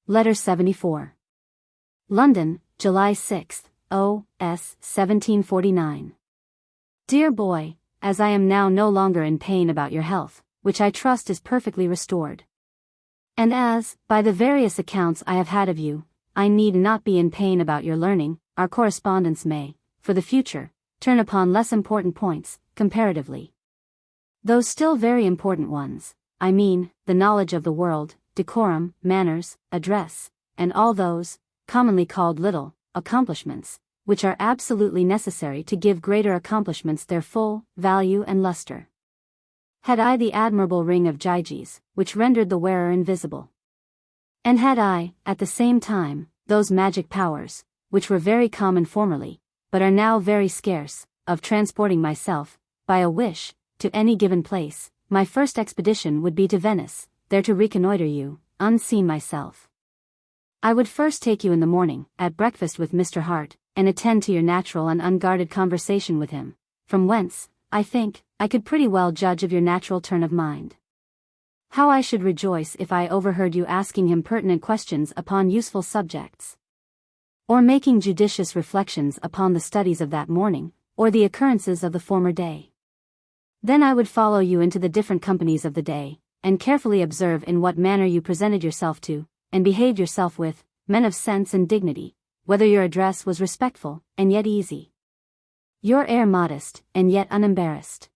Letter 74. London, July 6, O.S. 1749. Dear boy, as I am now no longer in pain about your health, which I trust is perfectly restored, and as, by the various accounts I have had of you, I need not be in pain about your learning, our correspondence may, for the future, turn upon less important points, comparatively. Those still very important ones, I mean, the knowledge of the world, decorum, manners, address, and all those, commonly called little, accomplishments, which are absolutely necessary to give greater accomplishments their full value and luster. Had I the admirable ring of Gyges, which rendered the wearer invisible? And had I, at the same time, those magic powers, which were very common formerly, but are now very scarce, of transporting myself, by a wish, to any given place, my first expedition would be to Venice, there to reconnoiter you, unseen myself. I would first take you in the morning, at breakfast with Mr. Hart, and attend to your natural and unguarded conversation with him, from whence, I think, I could pretty well judge of your natural turn of mind. How I should rejoice if I overheard you asking him pertinent questions upon useful subjects, or making judicious reflections upon the studies of that morning, or the occurrences of the former day. Then I would follow you into the different companies of the day, and carefully observe in what manner you presented yourself to, and behaved yourself with, men of sense and dignity, whether your address was respectful, and yet easy, your air modest, and yet unembarrassed.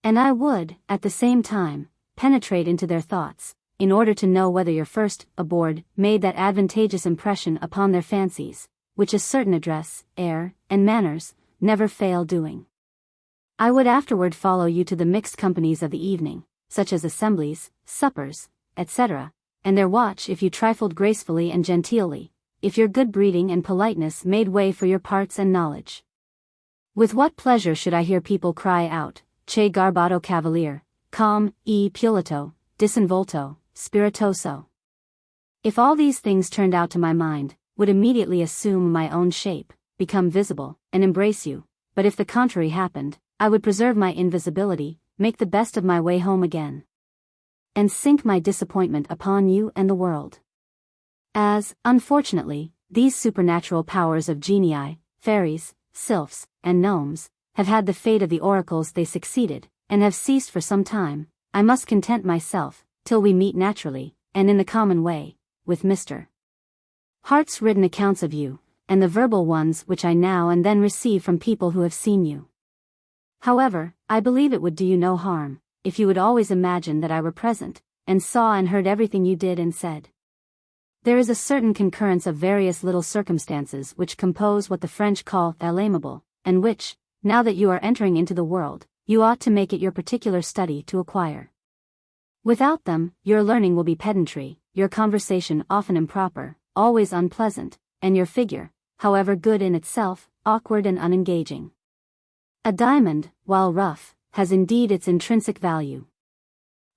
And I would, at the same time, penetrate into their thoughts, in order to know whether your first aboard made that advantageous impression upon their fancies, which a certain address, air, and manners never fail doing. I would afterward follow you to the mixed companies of the evening, such as assemblies, suppers, etc., and there watch if you trifled gracefully and genteelly, if your good breeding and politeness made way for your parts and knowledge. With what pleasure should I hear people cry out, Che garbato cavalier, com, e pulito, disinvolto, spiritoso. If all these things turned out to my mind, would immediately assume my own shape, become visible, and embrace you, but if the contrary happened, I would preserve my invisibility, make the best of my way home again, and sink my disappointment upon you and the world. As, unfortunately, these supernatural powers of genii, fairies, sylphs, and gnomes, have had the fate of the oracles they succeeded, and have ceased for some time, I must content myself, till we meet naturally, and in the common way, with Mr. Hart's written accounts of you, and the verbal ones which I now and then receive from people who have seen you. However, I believe it would do you no harm, if you would always imagine that I were present, and saw and heard everything you did and said. There is a certain concurrence of various little circumstances which compose what the French call l'aimable, and which, now that you are entering into the world, you ought to make it your particular study to acquire. Without them, your learning will be pedantry, your conversation often improper, always unpleasant, and your figure, however good in itself, awkward and unengaging. A diamond, while rough, has indeed its intrinsic value,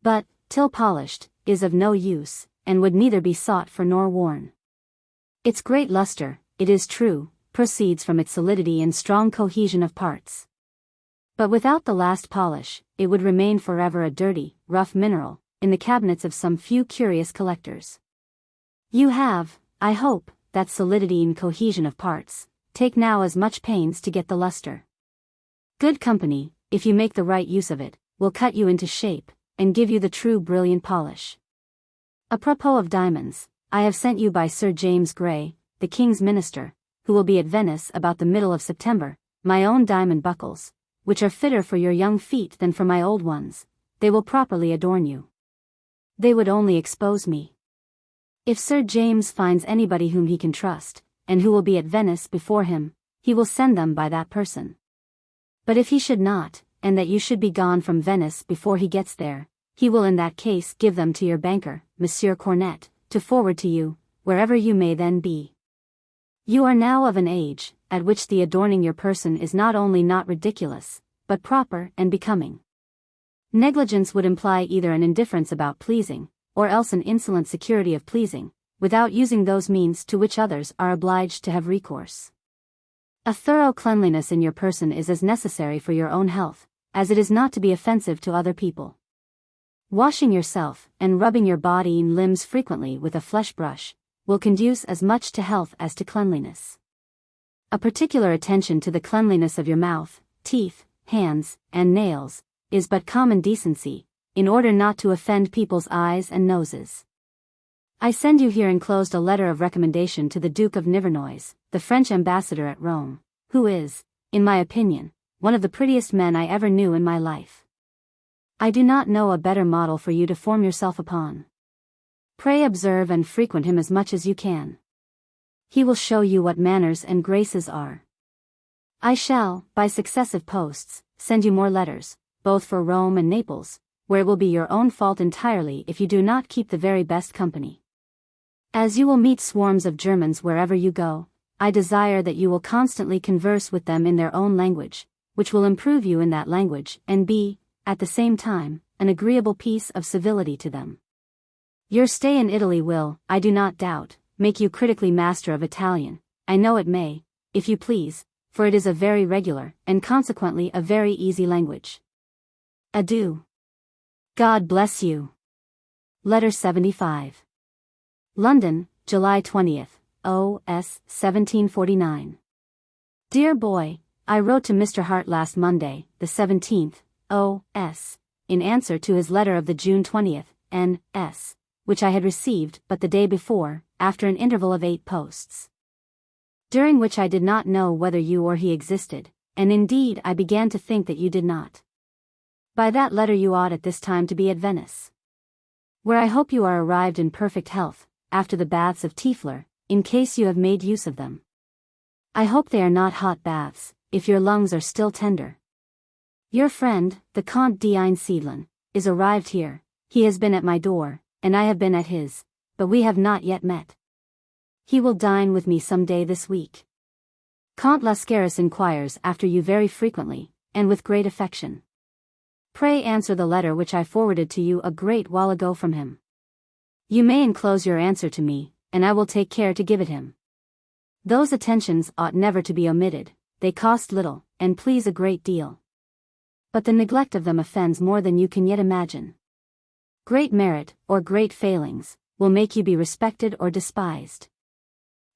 but, till polished, is of no use, and would neither be sought for nor worn. Its great luster, it is true, proceeds from its solidity and strong cohesion of parts. But without the last polish, it would remain forever a dirty, rough mineral, in the cabinets of some few curious collectors. You have, I hope, that solidity and cohesion of parts. Take now as much pains to get the luster. Good company, if you make the right use of it, will cut you into shape, and give you the true brilliant polish. Apropos of diamonds, I have sent you by Sir James Gray, the King's Minister, who will be at Venice about the middle of September, my own diamond buckles, which are fitter for your young feet than for my old ones. They will properly adorn you. They would only expose me. If Sir James finds anybody whom he can trust, and who will be at Venice before him, he will send them by that person. But if he should not, and that you should be gone from Venice before he gets there, he will in that case give them to your banker, Monsieur Cornet, to forward to you, wherever you may then be. You are now of an age, at which the adorning your person is not only not ridiculous, but proper and becoming. Negligence would imply either an indifference about pleasing, or else an insolent security of pleasing, without using those means to which others are obliged to have recourse. A thorough cleanliness in your person is as necessary for your own health, as it is not to be offensive to other people. Washing yourself, and rubbing your body and limbs frequently with a flesh brush, will conduce as much to health as to cleanliness. A particular attention to the cleanliness of your mouth, teeth, hands, and nails, is but common decency, in order not to offend people's eyes and noses. I send you here enclosed a letter of recommendation to the Duke of Nivernois, the French ambassador at Rome, who is, in my opinion, one of the prettiest men I ever knew in my life. I do not know a better model for you to form yourself upon. Pray observe and frequent him as much as you can. He will show you what manners and graces are. I shall, by successive posts, send you more letters, both for Rome and Naples, where it will be your own fault entirely if you do not keep the very best company. As you will meet swarms of Germans wherever you go, I desire that you will constantly converse with them in their own language, which will improve you in that language and be, at the same time, an agreeable piece of civility to them. Your stay in Italy will, I do not doubt, make you critically master of Italian. I know it may, if you please, for it is a very regular, and consequently a very easy language. Adieu. God bless you. Letter 75. London, July 20th, O.S. 1749. Dear boy, I wrote to Mr. Hart last Monday, the 17th, O.S., in answer to his letter of the June 20th, N.S., which I had received but the day before, after an interval of 8 posts, during which I did not know whether you or he existed, and indeed I began to think that you did not. By that letter you ought at this time to be at Venice, where I hope you are arrived in perfect health, after the baths of Tiefler, in case you have made use of them. I hope they are not hot baths, if your lungs are still tender. Your friend, the Comte d'Einsiedlen, is arrived here. He has been at my door, and I have been at his, but we have not yet met. He will dine with me some day this week. Comte Lascaris inquires after you very frequently, and with great affection. Pray answer the letter which I forwarded to you a great while ago from him. You may enclose your answer to me, and I will take care to give it him. Those attentions ought never to be omitted, they cost little, and please a great deal. But the neglect of them offends more than you can yet imagine. Great merit, or great failings, will make you be respected or despised.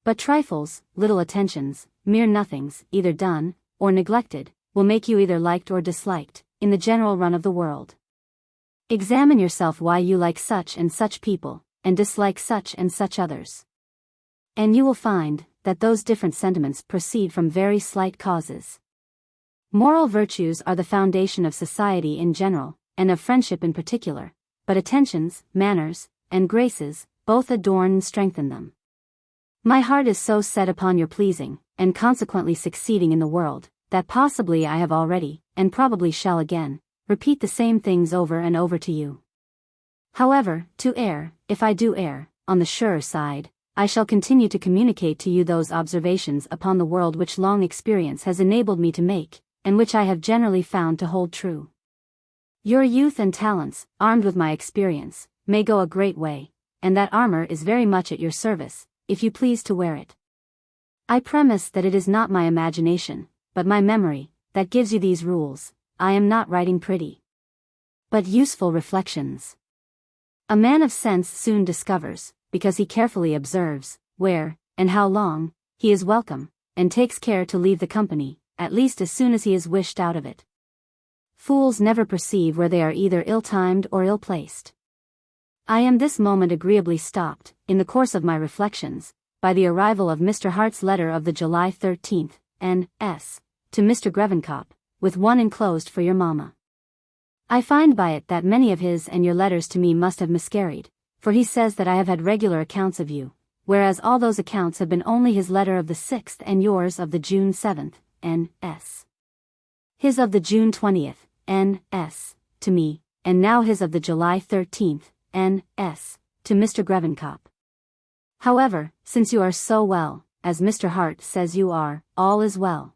But trifles, little attentions, mere nothings, either done, or neglected, will make you either liked or disliked, in the general run of the world. Examine yourself why you like such and such people, and dislike such and such others. And you will find, that those different sentiments proceed from very slight causes. Moral virtues are the foundation of society in general, and of friendship in particular, but attentions, manners, and graces, both adorn and strengthen them. My heart is so set upon your pleasing, and consequently succeeding in the world, that possibly I have already, and probably shall again, repeat the same things over and over to you. However, to err, if I do err, on the surer side, I shall continue to communicate to you those observations upon the world which long experience has enabled me to make, and which I have generally found to hold true. Your youth and talents, armed with my experience, may go a great way, and that armor is very much at your service, if you please to wear it. I premise that it is not my imagination, but my memory, that gives you these rules. I am not writing pretty, but useful reflections. A man of sense soon discovers, because he carefully observes, where, and how long, he is welcome, and takes care to leave the company, at least as soon as he is wished out of it. Fools never perceive where they are either ill-timed or ill-placed. I am this moment agreeably stopped, in the course of my reflections, by the arrival of Mr. Hart's letter of the July 13th, N.S., to Mr. Grevenkop, with one enclosed for your mamma. I find by it that many of his and your letters to me must have miscarried, for he says that I have had regular accounts of you, whereas all those accounts have been only his letter of the 6th and yours of the June 7th, N.S. His of the June 20th, N.S., to me, and now his of the July 13th, N.S., to Mr. Grevenkop. However, since you are so well, as Mr. Hart says you are, all is well.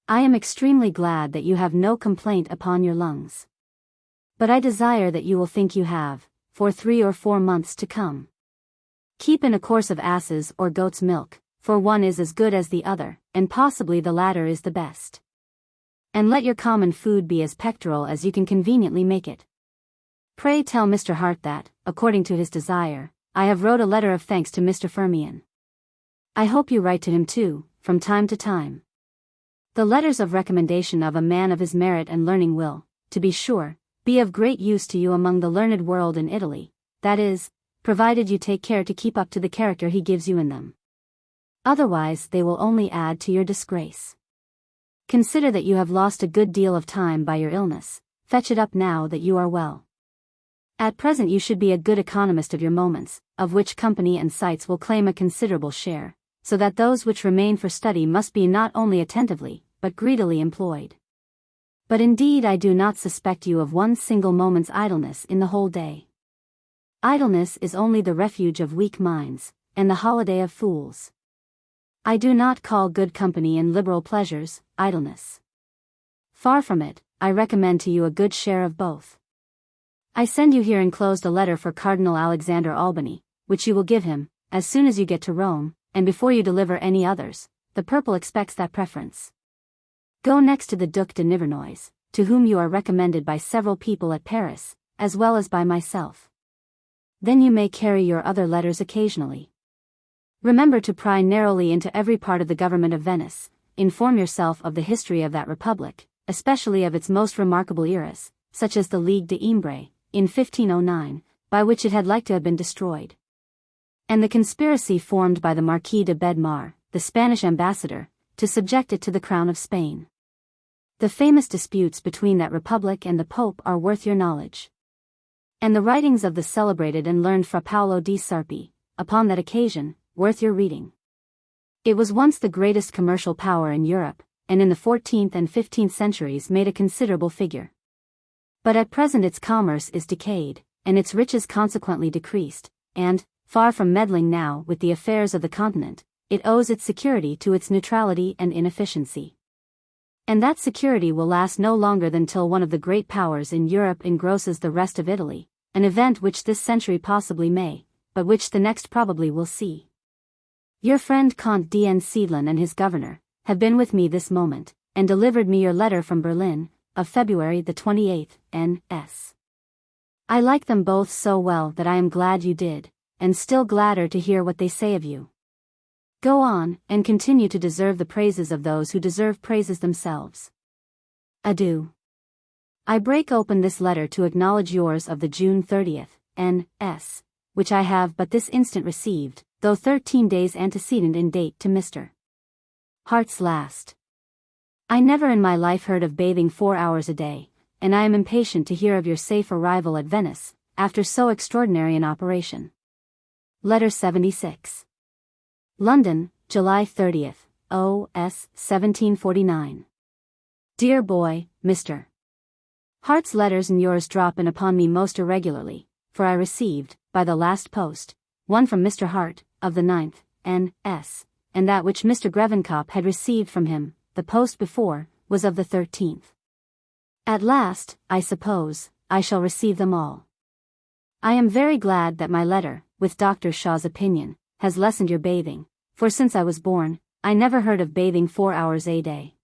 I am extremely glad that you have no complaint upon your lungs. But I desire that you will think you have, for 3 or 4 months to come. Keep in a course of asses or goat's milk, for one is as good as the other, and possibly the latter is the best. And let your common food be as pectoral as you can conveniently make it. Pray tell Mr. Hart that, according to his desire, I have wrote a letter of thanks to Mr. Firmian. I hope you write to him too, from time to time. The letters of recommendation of a man of his merit and learning will, to be sure, be of great use to you among the learned world in Italy, that is, provided you take care to keep up to the character he gives you in them. Otherwise they will only add to your disgrace. Consider that you have lost a good deal of time by your illness, fetch it up now that you are well. At present you should be a good economist of your moments, of which company and sights will claim a considerable share, so that those which remain for study must be not only attentively, but greedily employed. But indeed I do not suspect you of one single moment's idleness in the whole day. Idleness is only the refuge of weak minds, and the holiday of fools. I do not call good company and liberal pleasures, idleness. Far from it, I recommend to you a good share of both. I send you here enclosed a letter for Cardinal Alexander Albany, which you will give him, as soon as you get to Rome, and before you deliver any others. The purple expects that preference. Go next to the Duc de Nivernois, to whom you are recommended by several people at Paris, as well as by myself. Then you may carry your other letters occasionally. Remember to pry narrowly into every part of the government of Venice, inform yourself of the history of that republic, especially of its most remarkable eras, such as the Ligue de Imbre, in 1509, by which it had like to have been destroyed. And the conspiracy formed by the Marquis de Bedmar, the Spanish ambassador, to subject it to the crown of Spain. The famous disputes between that republic and the Pope are worth your knowledge. And the writings of the celebrated and learned Fra Paolo di Sarpi, upon that occasion, worth your reading. It was once the greatest commercial power in Europe, and in the 14th and 15th centuries made a considerable figure. But at present its commerce is decayed, and its riches consequently decreased, and, far from meddling now with the affairs of the continent, it owes its security to its neutrality and inefficiency. And that security will last no longer than till one of the great powers in Europe engrosses the rest of Italy, an event which this century possibly may, but which the next probably will see. Your friend Comte d'En and his governor have been with me this moment, and delivered me your letter from Berlin, of February the 28th, N.S. I like them both so well that I am glad you did, and still gladder to hear what they say of you. Go on, and continue to deserve the praises of those who deserve praises themselves. Adieu. I break open this letter to acknowledge yours of the June 30th, N.S., which I have but this instant received, though 13 days antecedent in date to Mr. Hart's last. I never in my life heard of bathing 4 hours a day, and I am impatient to hear of your safe arrival at Venice, after so extraordinary an operation. Letter 76. London, July 30th, O.S. 1749. Dear boy, Mr. Hart's letters and yours drop in upon me most irregularly, for I received, by the last post, one from Mr. Hart, of the 9th, N.S., and that which Mr. Grevenkop had received from him, the post before, was of the 13th. At last, I suppose, I shall receive them all. I am very glad that my letter, with Dr. Shaw's opinion, has lessened your bathing, for since I was born, I never heard of bathing 4 hours a day.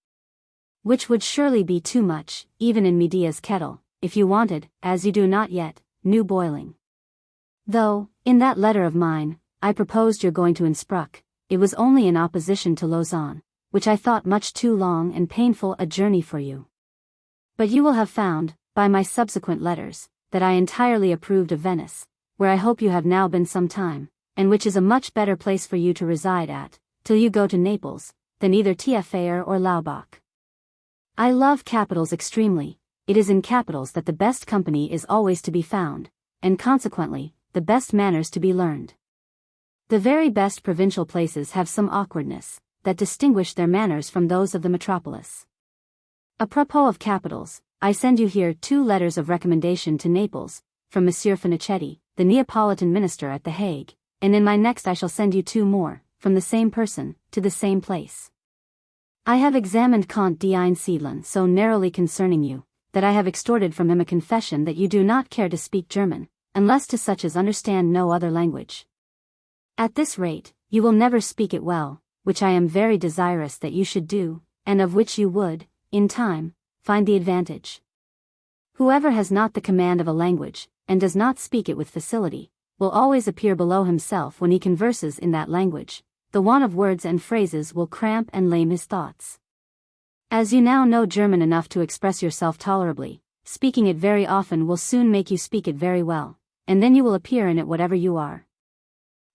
Which would surely be too much, even in Medea's kettle, if you wanted, as you do not yet, new boiling. Though, in that letter of mine, I proposed your going to Innsbruck, it was only in opposition to Lausanne, which I thought much too long and painful a journey for you. But you will have found, by my subsequent letters, that I entirely approved of Venice, where I hope you have now been some time, and which is a much better place for you to reside at, till you go to Naples, than either Taffaire or Laubach. I love capitals extremely. It is in capitals that the best company is always to be found, and consequently, the best manners to be learned. The very best provincial places have some awkwardness, that distinguish their manners from those of the metropolis. Apropos of capitals, I send you here 2 letters of recommendation to Naples, from Monsieur Finichetti, the Neapolitan minister at The Hague, and in my next I shall send you 2 more, from the same person, to the same place. I have examined Comte d'En so narrowly concerning you, that I have extorted from him a confession that you do not care to speak German, unless to such as understand no other language. At this rate, you will never speak it well, which I am very desirous that you should do, and of which you would, in time, find the advantage. Whoever has not the command of a language, and does not speak it with facility, will always appear below himself when he converses in that language. The want of words and phrases will cramp and lame his thoughts. As you now know German enough to express yourself tolerably, speaking it very often will soon make you speak it very well, and then you will appear in it whatever you are.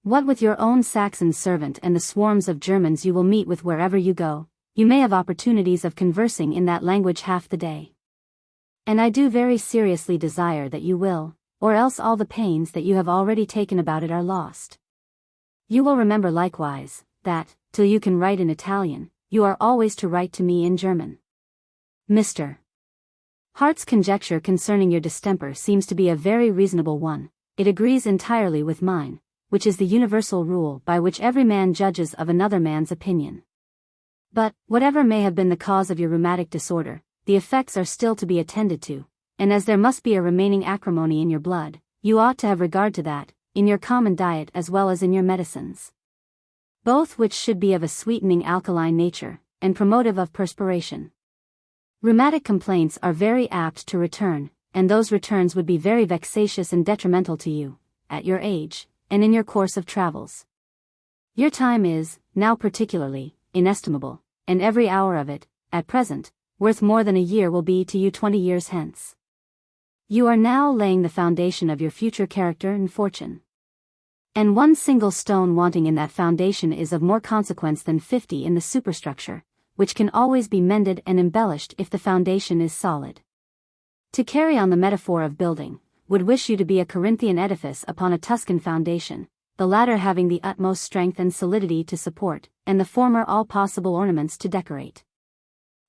What with your own Saxon servant and the swarms of Germans you will meet with wherever you go, you may have opportunities of conversing in that language half the day. And I do very seriously desire that you will, or else all the pains that you have already taken about it are lost. You will remember likewise, that, till you can write in Italian, you are always to write to me in German. Mr. Hart's conjecture concerning your distemper seems to be a very reasonable one. It agrees entirely with mine, which is the universal rule by which every man judges of another man's opinion. But, whatever may have been the cause of your rheumatic disorder, the effects are still to be attended to, and as there must be a remaining acrimony in your blood, you ought to have regard to that, in your common diet as well as in your medicines. Both which should be of a sweetening alkaline nature, and promotive of perspiration. Rheumatic complaints are very apt to return, and those returns would be very vexatious and detrimental to you, at your age, and in your course of travels. Your time is, now particularly, inestimable, and every hour of it, at present, worth more than a year will be to you 20 years hence. You are now laying the foundation of your future character and fortune. And one single stone wanting in that foundation is of more consequence than 50 in the superstructure, which can always be mended and embellished if the foundation is solid. To carry on the metaphor of building, would wish you to be a Corinthian edifice upon a Tuscan foundation, the latter having the utmost strength and solidity to support, and the former all possible ornaments to decorate.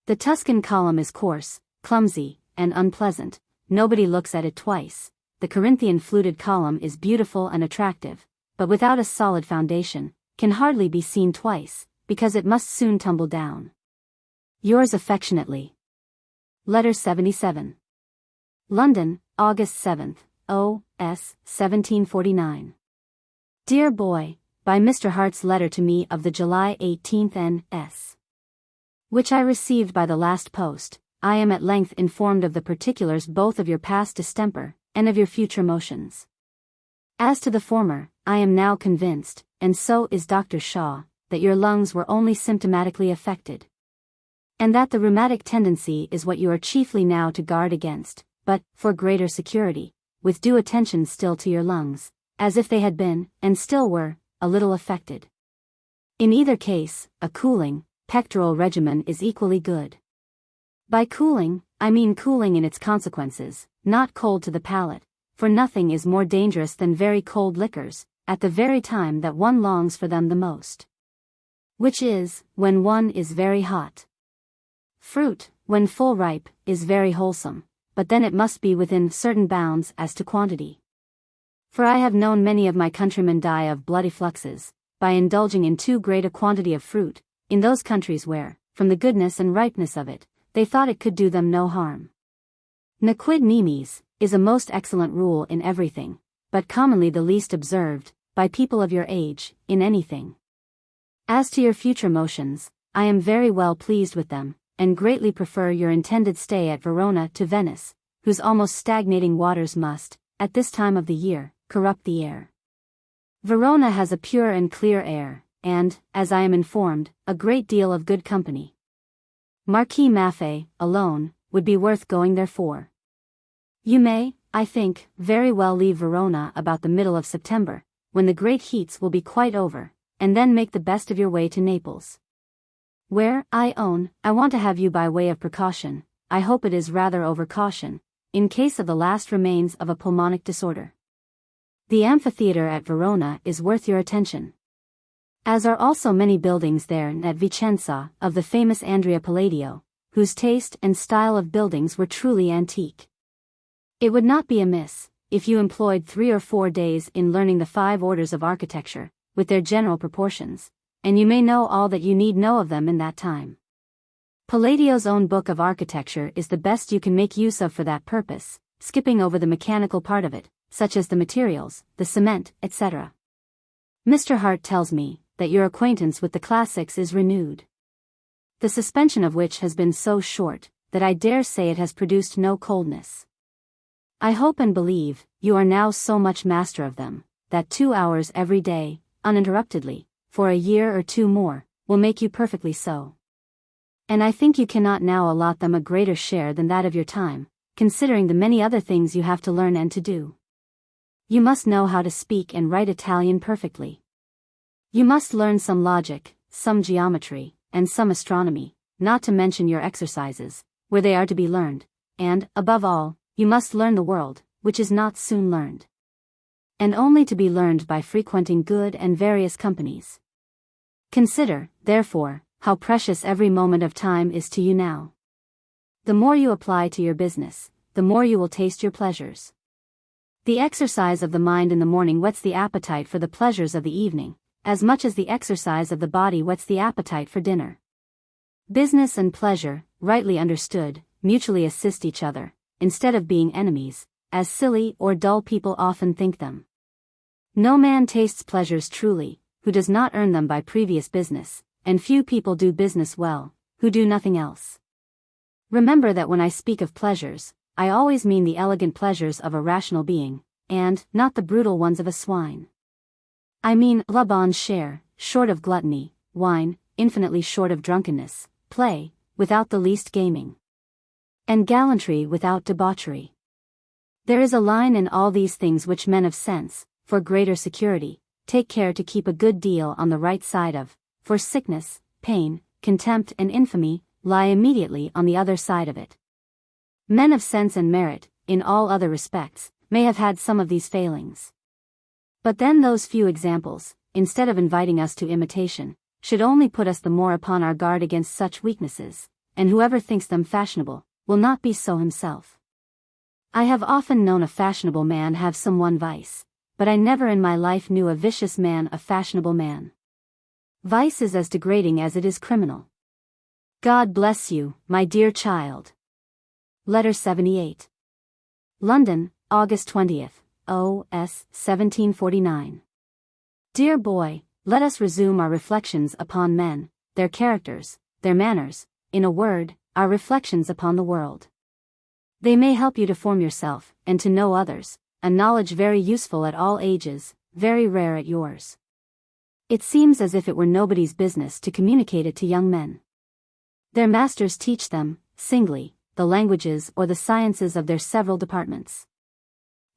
The Tuscan column is coarse, clumsy, and unpleasant, nobody looks at it twice. The Corinthian fluted column is beautiful and attractive, but without a solid foundation, can hardly be seen twice, because it must soon tumble down. Yours affectionately. Letter 77. London, August 7th, O.S., 1749. Dear Boy, by Mr. Hart's letter to me of the July 18th N.S., which I received by the last post, I am at length informed of the particulars both of your past distemper, and of your future motions. As to the former, I am now convinced, and so is Dr. Shaw, that your lungs were only symptomatically affected, and that the rheumatic tendency is what you are chiefly now to guard against, but, for greater security, with due attention still to your lungs, as if they had been, and still were, a little affected. In either case, a cooling, pectoral regimen is equally good. By cooling, I mean cooling in its consequences, not cold to the palate, for nothing is more dangerous than very cold liquors, at the very time that one longs for them the most. Which is, when one is very hot. Fruit, when full ripe, is very wholesome, but then it must be within certain bounds as to quantity. For I have known many of my countrymen die of bloody fluxes, by indulging in too great a quantity of fruit, in those countries where, from the goodness and ripeness of it, they thought it could do them no harm. Nequid nimis is a most excellent rule in everything, but commonly the least observed, by people of your age, in anything. As to your future motions, I am very well pleased with them, and greatly prefer your intended stay at Verona to Venice, whose almost stagnating waters must, at this time of the year, corrupt the air. Verona has a pure and clear air, and, as I am informed, a great deal of good company. Marquis Maffei, alone, would be worth going there for. You may, I think, very well leave Verona about the middle of September, when the great heats will be quite over, and then make the best of your way to Naples. Where, I own, I want to have you by way of precaution, I hope it is rather over caution, in case of the last remains of a pulmonic disorder. The amphitheatre at Verona is worth your attention. As are also many buildings there and at Vicenza, of the famous Andrea Palladio, whose taste and style of buildings were truly antique. It would not be amiss, if you employed 3 or 4 days in learning the 5 orders of architecture, with their general proportions, and you may know all that you need know of them in that time. Palladio's own book of architecture is the best you can make use of for that purpose, skipping over the mechanical part of it, such as the materials, the cement, etc. Mr. Hart tells me that your acquaintance with the classics is renewed. The suspension of which has been so short, that I dare say it has produced no coldness. I hope and believe, you are now so much master of them, that 2 hours every day, uninterruptedly, for a year or 2 more, will make you perfectly so. And I think you cannot now allot them a greater share than that of your time, considering the many other things you have to learn and to do. You must know how to speak and write Italian perfectly. You must learn some logic, some geometry, and some astronomy, not to mention your exercises, where they are to be learned, and, above all, you must learn the world, which is not soon learned, and only to be learned by frequenting good and various companies. Consider, therefore, how precious every moment of time is to you now. The more you apply to your business, the more you will taste your pleasures. The exercise of the mind in the morning whets the appetite for the pleasures of the evening, as much as the exercise of the body whets the appetite for dinner. Business and pleasure, rightly understood, mutually assist each other, instead of being enemies, as silly or dull people often think them. No man tastes pleasures truly, who does not earn them by previous business, and few people do business well, who do nothing else. Remember that when I speak of pleasures, I always mean the elegant pleasures of a rational being, and not the brutal ones of a swine. I mean la bonne chère, short of gluttony, wine, infinitely short of drunkenness, play, without the least gaming, and gallantry without debauchery. There is a line in all these things which men of sense, for greater security, take care to keep a good deal on the right side of, for sickness, pain, contempt and infamy, lie immediately on the other side of it. Men of sense and merit, in all other respects, may have had some of these failings. But then those few examples, instead of inviting us to imitation, should only put us the more upon our guard against such weaknesses, and whoever thinks them fashionable, will not be so himself. I have often known a fashionable man have some one vice, but I never in my life knew a vicious man a fashionable man. Vice is as degrading as it is criminal. God bless you, my dear child. Letter 78. London, August 20th, O.S. 1749. Dear boy, let us resume our reflections upon men, their characters, their manners, in a word, our reflections upon the world. They may help you to form yourself, and to know others, a knowledge very useful at all ages, very rare at yours. It seems as if it were nobody's business to communicate it to young men. Their masters teach them, singly, the languages or the sciences of their several departments,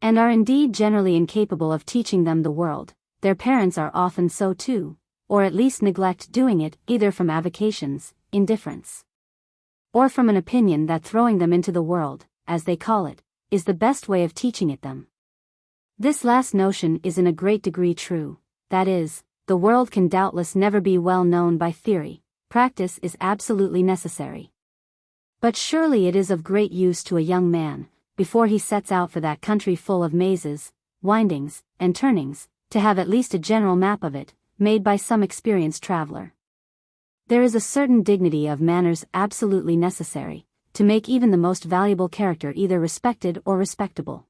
and are indeed generally incapable of teaching them the world. Their parents are often so too, or at least neglect doing it either from avocations, indifference, or from an opinion that throwing them into the world, as they call it, is the best way of teaching it them. This last notion is in a great degree true, that is, the world can doubtless never be well known by theory, practice is absolutely necessary. But surely it is of great use to a young man, before he sets out for that country full of mazes, windings, and turnings, to have at least a general map of it, made by some experienced traveler. There is a certain dignity of manners absolutely necessary, to make even the most valuable character either respected or respectable.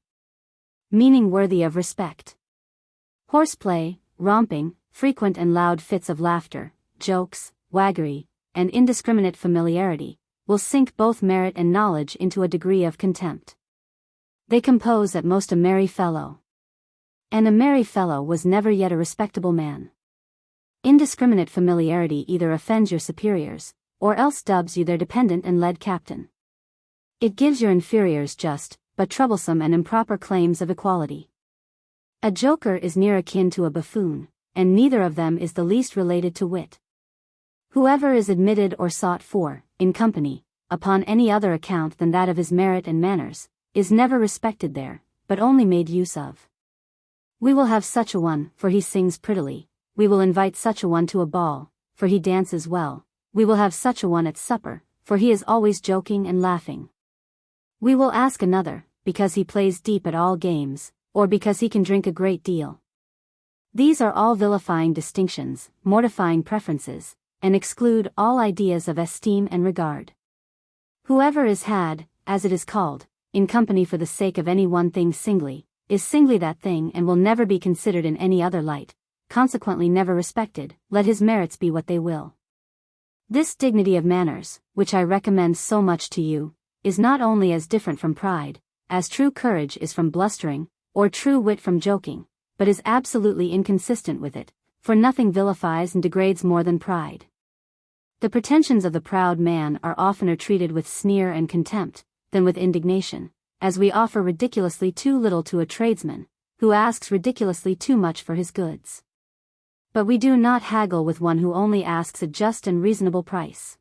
Meaning worthy of respect. Horseplay, romping, frequent and loud fits of laughter, jokes, waggery, and indiscriminate familiarity, will sink both merit and knowledge into a degree of contempt. They compose at most a merry fellow. And a merry fellow was never yet a respectable man. Indiscriminate familiarity either offends your superiors, or else dubs you their dependent and led captain. It gives your inferiors just, but troublesome and improper claims of equality. A joker is near akin to a buffoon, and neither of them is the least related to wit. Whoever is admitted or sought for, in company, upon any other account than that of his merit and manners, is never respected there, but only made use of. We will have such a one, for he sings prettily. We will invite such a one to a ball, for he dances well. We will have such a one at supper, for he is always joking and laughing. We will ask another, because he plays deep at all games, or because he can drink a great deal. These are all vilifying distinctions, mortifying preferences, and exclude all ideas of esteem and regard. Whoever is had, as it is called, in company for the sake of any one thing singly, is singly that thing and will never be considered in any other light, consequently never respected, let his merits be what they will. This dignity of manners, which I recommend so much to you, is not only as different from pride, as true courage is from blustering, or true wit from joking, but is absolutely inconsistent with it, for nothing vilifies and degrades more than pride. The pretensions of the proud man are oftener treated with sneer and contempt, than with indignation, as we offer ridiculously too little to a tradesman, who asks ridiculously too much for his goods. But we do not haggle with one who only asks a just and reasonable price.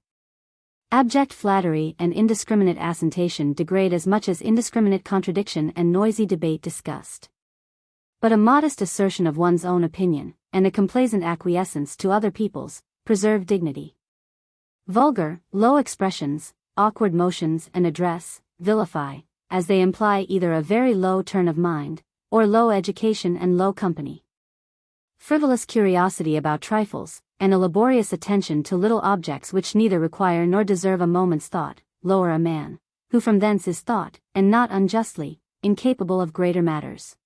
Abject flattery and indiscriminate assentation degrade as much as indiscriminate contradiction and noisy debate disgust. But a modest assertion of one's own opinion, and a complacent acquiescence to other people's, preserve dignity. Vulgar, low expressions, awkward motions and address, vilify, as they imply either a very low turn of mind, or low education and low company. Frivolous curiosity about trifles, and a laborious attention to little objects which neither require nor deserve a moment's thought, lower a man, who from thence is thought, and not unjustly, incapable of greater matters.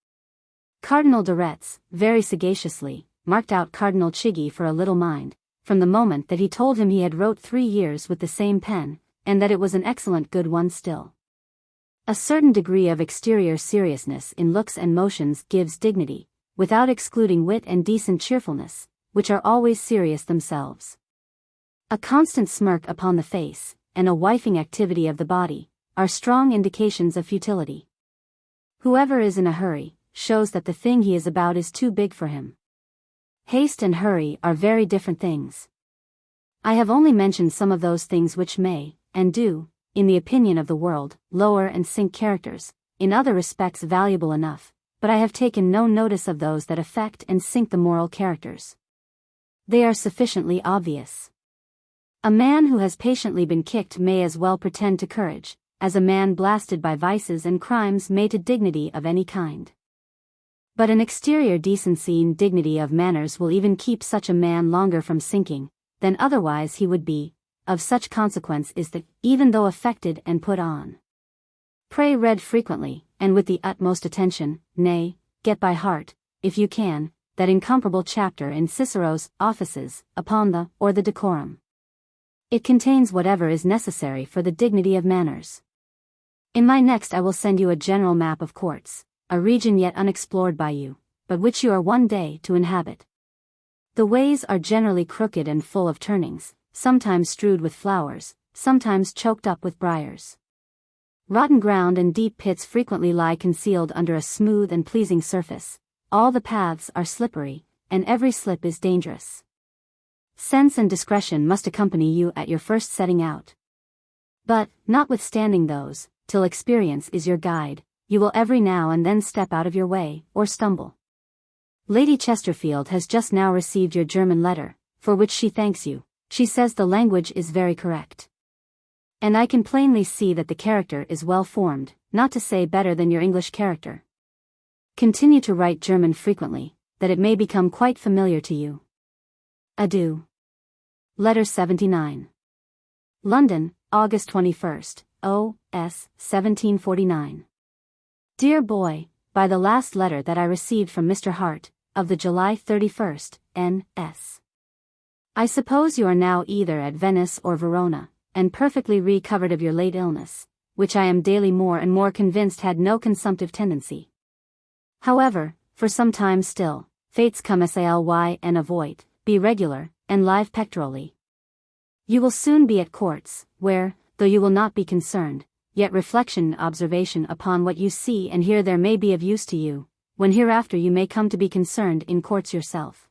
Cardinal de Retz, very sagaciously, marked out Cardinal Chigi for a little mind, from the moment that he told him he had wrote 3 years with the same pen, and that it was an excellent good one still. A certain degree of exterior seriousness in looks and motions gives dignity, without excluding wit and decent cheerfulness, which are always serious themselves. A constant smirk upon the face, and a wifing activity of the body, are strong indications of futility. Whoever is in a hurry, shows that the thing he is about is too big for him. Haste and hurry are very different things. I have only mentioned some of those things which may, and do, in the opinion of the world, lower and sink characters, in other respects valuable enough, but I have taken no notice of those that affect and sink the moral characters. They are sufficiently obvious. A man who has patiently been kicked may as well pretend to courage, as a man blasted by vices and crimes may to dignity of any kind. But an exterior decency and dignity of manners will even keep such a man longer from sinking, than otherwise he would be. Of such consequence is that, even though affected and put on. Pray read frequently, and with the utmost attention, nay, get by heart, if you can, that incomparable chapter in Cicero's Offices, upon the, or the decorum. It contains whatever is necessary for the dignity of manners. In my next I will send you a general map of courts, a region yet unexplored by you, but which you are one day to inhabit. The ways are generally crooked and full of turnings, sometimes strewed with flowers, sometimes choked up with briars. Rotten ground and deep pits frequently lie concealed under a smooth and pleasing surface. All the paths are slippery, and every slip is dangerous. Sense and discretion must accompany you at your first setting out. But, notwithstanding those, till experience is your guide, you will every now and then step out of your way, or stumble. Lady Chesterfield has just now received your German letter, for which she thanks you. She says the language is very correct. And I can plainly see that the character is well formed, not to say better than your English character. Continue to write German frequently, that it may become quite familiar to you. Adieu. Letter 79. London, August 21st, O.S. 1749. Dear boy, by the last letter that I received from Mr. Hart, of the July 31st, N.S. I suppose you are now either at Venice or Verona, and perfectly recovered of your late illness, which I am daily more and more convinced had no consumptive tendency. However, for some time still, fates come sally and avoid, be regular, and live pectorally. You will soon be at courts, where, though you will not be concerned, yet reflection and observation upon what you see and hear there may be of use to you, when hereafter you may come to be concerned in courts yourself.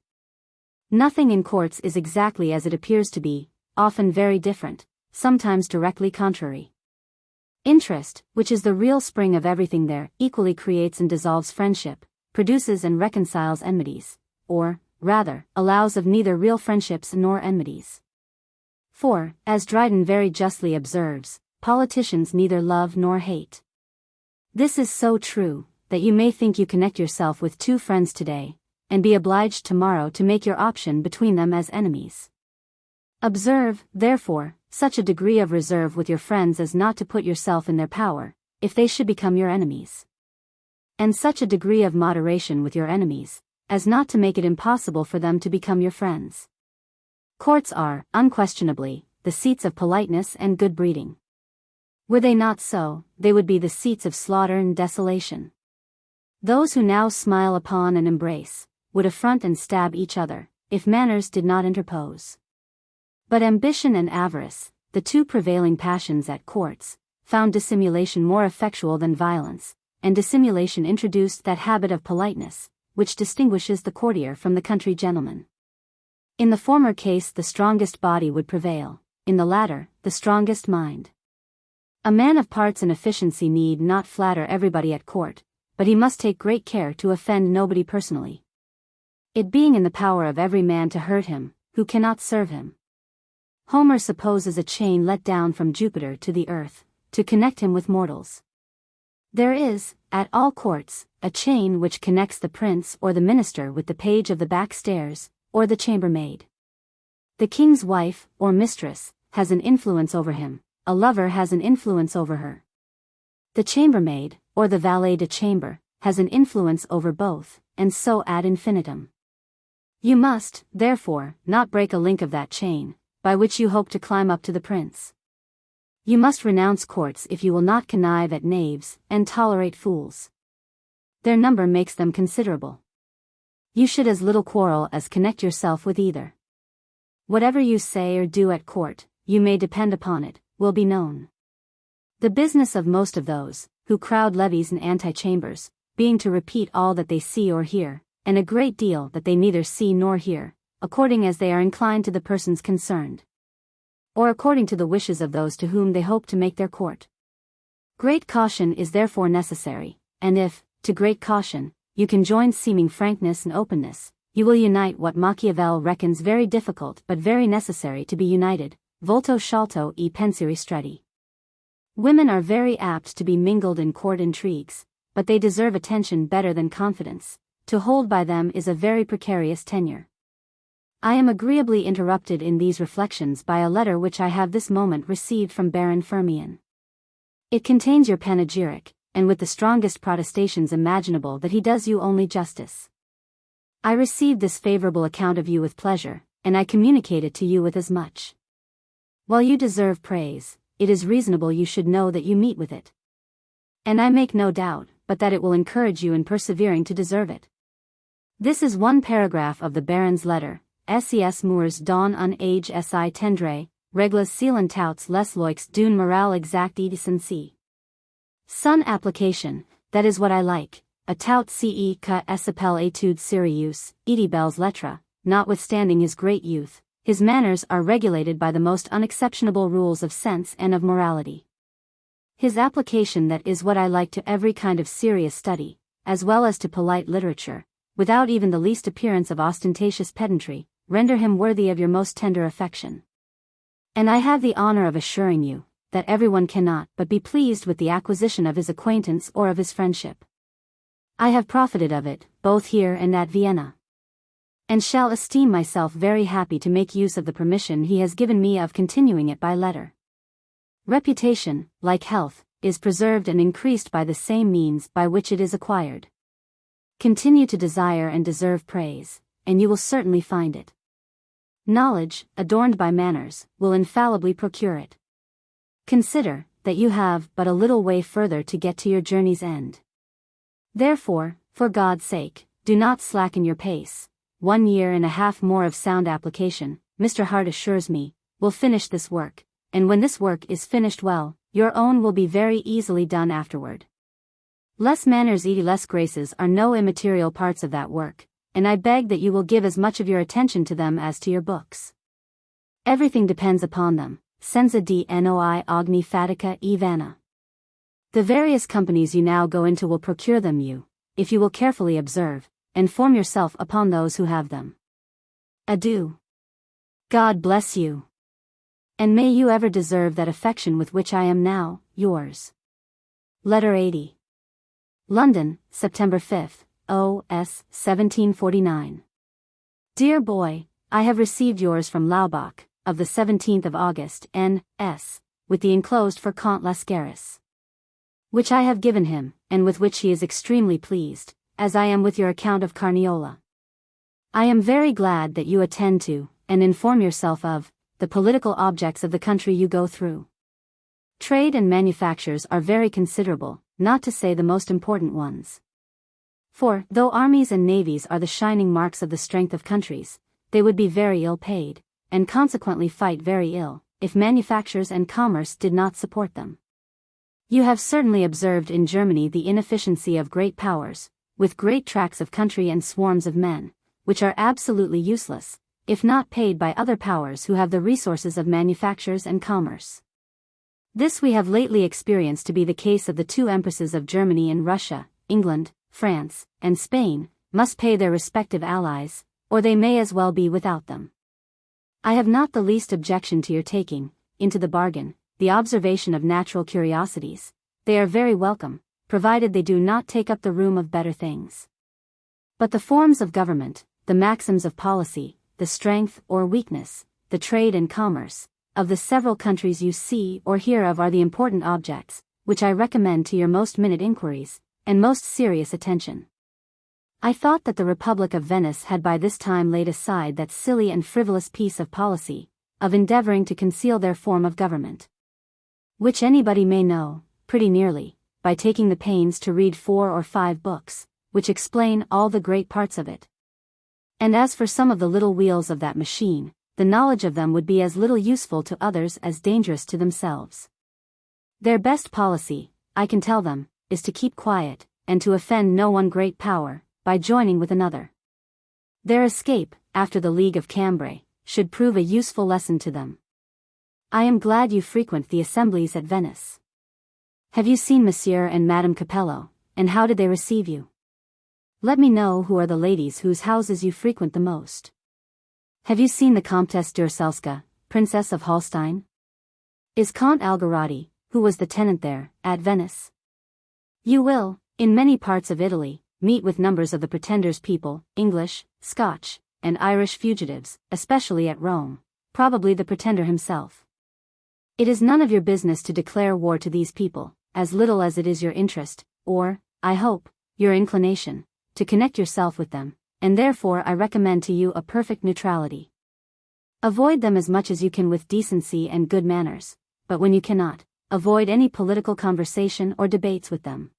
Nothing in courts is exactly as it appears to be, often very different, sometimes directly contrary. Interest, which is the real spring of everything there, equally creates and dissolves friendship, produces and reconciles enmities, or, rather, allows of neither real friendships nor enmities. For, as Dryden very justly observes, politicians neither love nor hate. This is so true, that you may think you connect yourself with 2 friends today, and be obliged tomorrow to make your option between them as enemies. Observe, therefore, such a degree of reserve with your friends as not to put yourself in their power, if they should become your enemies. And such a degree of moderation with your enemies, as not to make it impossible for them to become your friends. Courts are, unquestionably, the seats of politeness and good breeding. Were they not so, they would be the seats of slaughter and desolation. Those who now smile upon and embrace, would affront and stab each other, if manners did not interpose. But ambition and avarice, the 2 prevailing passions at courts, found dissimulation more effectual than violence, and dissimulation introduced that habit of politeness, which distinguishes the courtier from the country gentleman. In the former case the strongest body would prevail, in the latter, the strongest mind. A man of parts and efficiency need not flatter everybody at court, but he must take great care to offend nobody personally. It being in the power of every man to hurt him, who cannot serve him. Homer supposes a chain let down from Jupiter to the earth, to connect him with mortals. There is, at all courts, a chain which connects the prince or the minister with the page of the back stairs, or the chambermaid. The king's wife, or mistress, has an influence over him, a lover has an influence over her. The chambermaid, or the valet de chambre, has an influence over both, and so ad infinitum. You must, therefore, not break a link of that chain, by which you hope to climb up to the prince. You must renounce courts if you will not connive at knaves, and tolerate fools. Their number makes them considerable. You should as little quarrel as connect yourself with either. Whatever you say or do at court, you may depend upon it, will be known. The business of most of those, who crowd levees and antechambers, being to repeat all that they see or hear, and a great deal that they neither see nor hear, according as they are inclined to the persons concerned, or according to the wishes of those to whom they hope to make their court. Great caution is therefore necessary, and if, to great caution, you can join seeming frankness and openness, you will unite what Machiavel reckons very difficult but very necessary to be united, volto sciolto e pensieri stretti. Women are very apt to be mingled in court intrigues, but they deserve attention better than confidence. To hold by them is a very precarious tenure. I am agreeably interrupted in these reflections by a letter which I have this moment received from Baron Firmian. It contains your panegyric, and with the strongest protestations imaginable that he does you only justice. I received this favorable account of you with pleasure, and I communicate it to you with as much. While you deserve praise, it is reasonable you should know that you meet with it. And I make no doubt, but that it will encourage you in persevering to deserve it. This is one paragraph of the Baron's letter. Ses moeurs don un age si tendre, reglas sealant touts les loix d'une morale exact et sensée. Son application, that is what I like, a tout ce que s'appelle étude sérieuse, et belles lettres, notwithstanding his great youth, his manners are regulated by the most unexceptionable rules of sense and of morality. His application that is what I like to every kind of serious study, as well as to polite literature, without even the least appearance of ostentatious pedantry, render him worthy of your most tender affection. And I have the honor of assuring you, that everyone cannot but be pleased with the acquisition of his acquaintance or of his friendship. I have profited of it, both here and at Vienna. And shall esteem myself very happy to make use of the permission he has given me of continuing it by letter. Reputation, like health, is preserved and increased by the same means by which it is acquired. Continue to desire and deserve praise, and you will certainly find it. Knowledge, adorned by manners, will infallibly procure it. Consider, that you have but a little way further to get to your journey's end. Therefore, for God's sake, do not slacken your pace. 1 year and a half more of sound application, Mr. Hart assures me, will finish this work, and when this work is finished well, your own will be very easily done afterward. Les manners et les graces are no immaterial parts of that work, and I beg that you will give as much of your attention to them as to your books. Everything depends upon them, senza di noi ogni fatica e vana. The various companies you now go into will procure them you, if you will carefully observe, and form yourself upon those who have them. Adieu. God bless you. And may you ever deserve that affection with which I am now, yours. Letter 80. London, September 5th, O.S. 1749. Dear boy, I have received yours from Laubach, of the 17th of August, N.S., with the enclosed for Comte Lascaris, which I have given him, and with which he is extremely pleased, as I am with your account of Carniola. I am very glad that you attend to, and inform yourself of, the political objects of the country you go through. Trade and manufactures are very considerable, not to say the most important ones. For, though armies and navies are the shining marks of the strength of countries, they would be very ill paid, and consequently fight very ill, if manufactures and commerce did not support them. You have certainly observed in Germany the inefficiency of great powers, with great tracts of country and swarms of men, which are absolutely useless, if not paid by other powers who have the resources of manufactures and commerce. This we have lately experienced to be the case of the 2 empresses of Germany and Russia, England, France, and Spain, must pay their respective allies, or they may as well be without them. I have not the least objection to your taking, into the bargain, the observation of natural curiosities. They are very welcome, provided they do not take up the room of better things. But the forms of government, the maxims of policy, the strength or weakness, the trade and commerce, of the several countries you see or hear of are the important objects, which I recommend to your most minute inquiries, and most serious attention. I thought that the Republic of Venice had by this time laid aside that silly and frivolous piece of policy, of endeavoring to conceal their form of government. Which anybody may know, pretty nearly, by taking the pains to read 4 or 5 books, which explain all the great parts of it. And as for some of the little wheels of that machine, the knowledge of them would be as little useful to others as dangerous to themselves. Their best policy, I can tell them, is to keep quiet, and to offend no one great power, by joining with another. Their escape, after the League of Cambray, should prove a useful lesson to them. I am glad you frequent the assemblies at Venice. Have you seen Monsieur and Madame Capello, and how did they receive you? Let me know who are the ladies whose houses you frequent the most. Have you seen the Comtesse d'Urselska, Princess of Holstein? Is Count Algarotti, who was the tenant there, at Venice? You will, in many parts of Italy, meet with numbers of the Pretender's people, English, Scotch, and Irish fugitives, especially at Rome, probably the Pretender himself. It is none of your business to declare war to these people, as little as it is your interest, or, I hope, your inclination, to connect yourself with them, and therefore I recommend to you a perfect neutrality. Avoid them as much as you can with decency and good manners, but when you cannot, avoid any political conversation or debates with them.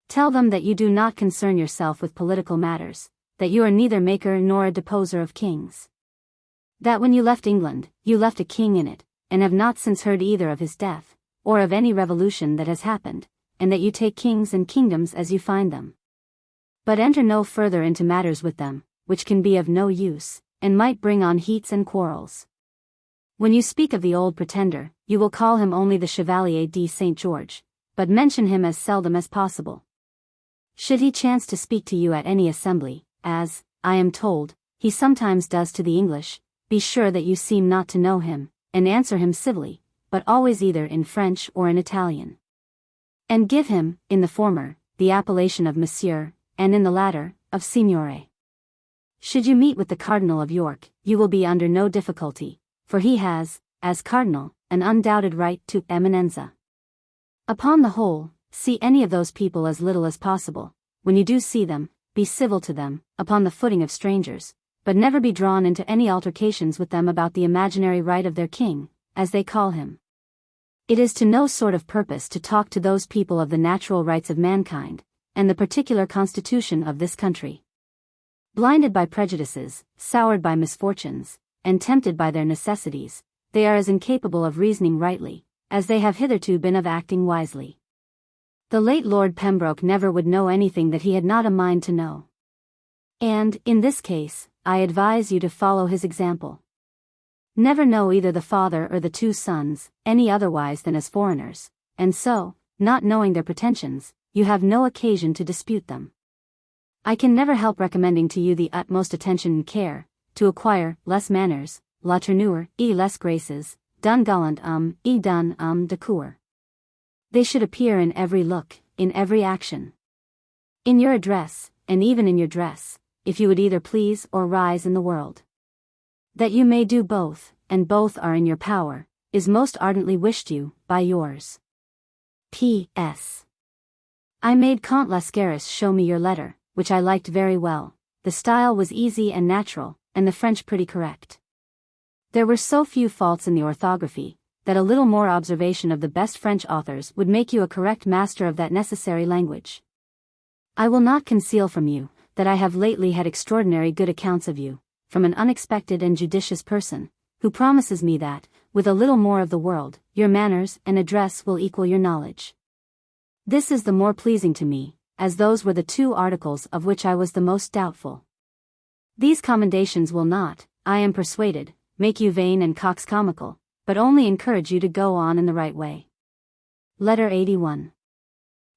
Tell them that you do not concern yourself with political matters, that you are neither maker nor a deposer of kings. That when you left England, you left a king in it, and have not since heard either of his death, or of any revolution that has happened, and that you take kings and kingdoms as you find them. But enter no further into matters with them, which can be of no use, and might bring on heats and quarrels. When you speak of the old Pretender, you will call him only the Chevalier de St. George, but mention him as seldom as possible. Should he chance to speak to you at any assembly, as, I am told, he sometimes does to the English, be sure that you seem not to know him, and answer him civilly, but always either in French or in Italian. And give him, in the former, the appellation of Monsieur, and in the latter, of Signore. Should you meet with the Cardinal of York, you will be under no difficulty, for he has, as Cardinal, an undoubted right to eminenza. Upon the whole, see any of those people as little as possible. When you do see them, be civil to them, upon the footing of strangers, but never be drawn into any altercations with them about the imaginary right of their king, as they call him. It is to no sort of purpose to talk to those people of the natural rights of mankind, and the particular constitution of this country. Blinded by prejudices, soured by misfortunes, and tempted by their necessities, they are as incapable of reasoning rightly, as they have hitherto been of acting wisely. The late Lord Pembroke never would know anything that he had not a mind to know. And, in this case, I advise you to follow his example. Never know either the father or the 2 sons, any otherwise than as foreigners, and so, not knowing their pretensions, you have no occasion to dispute them. I can never help recommending to you the utmost attention and care, to acquire less manners, la tournure, less graces, d'un galant d'un de cour. They should appear in every look, in every action. In your address, and even in your dress, if you would either please or rise in the world. That you may do both, and both are in your power, is most ardently wished you, by yours. P.S. I made Count Lascaris show me your letter, which I liked very well. The style was easy and natural, and the French pretty correct. There were so few faults in the orthography, that a little more observation of the best French authors would make you a correct master of that necessary language. I will not conceal from you, that I have lately had extraordinary good accounts of you, from an unexpected and judicious person, who promises me that, with a little more of the world, your manners and address will equal your knowledge. This is the more pleasing to me, as those were the 2 articles of which I was the most doubtful. These commendations will not, I am persuaded, make you vain and coxcomical, but only encourage you to go on in the right way. Letter 81.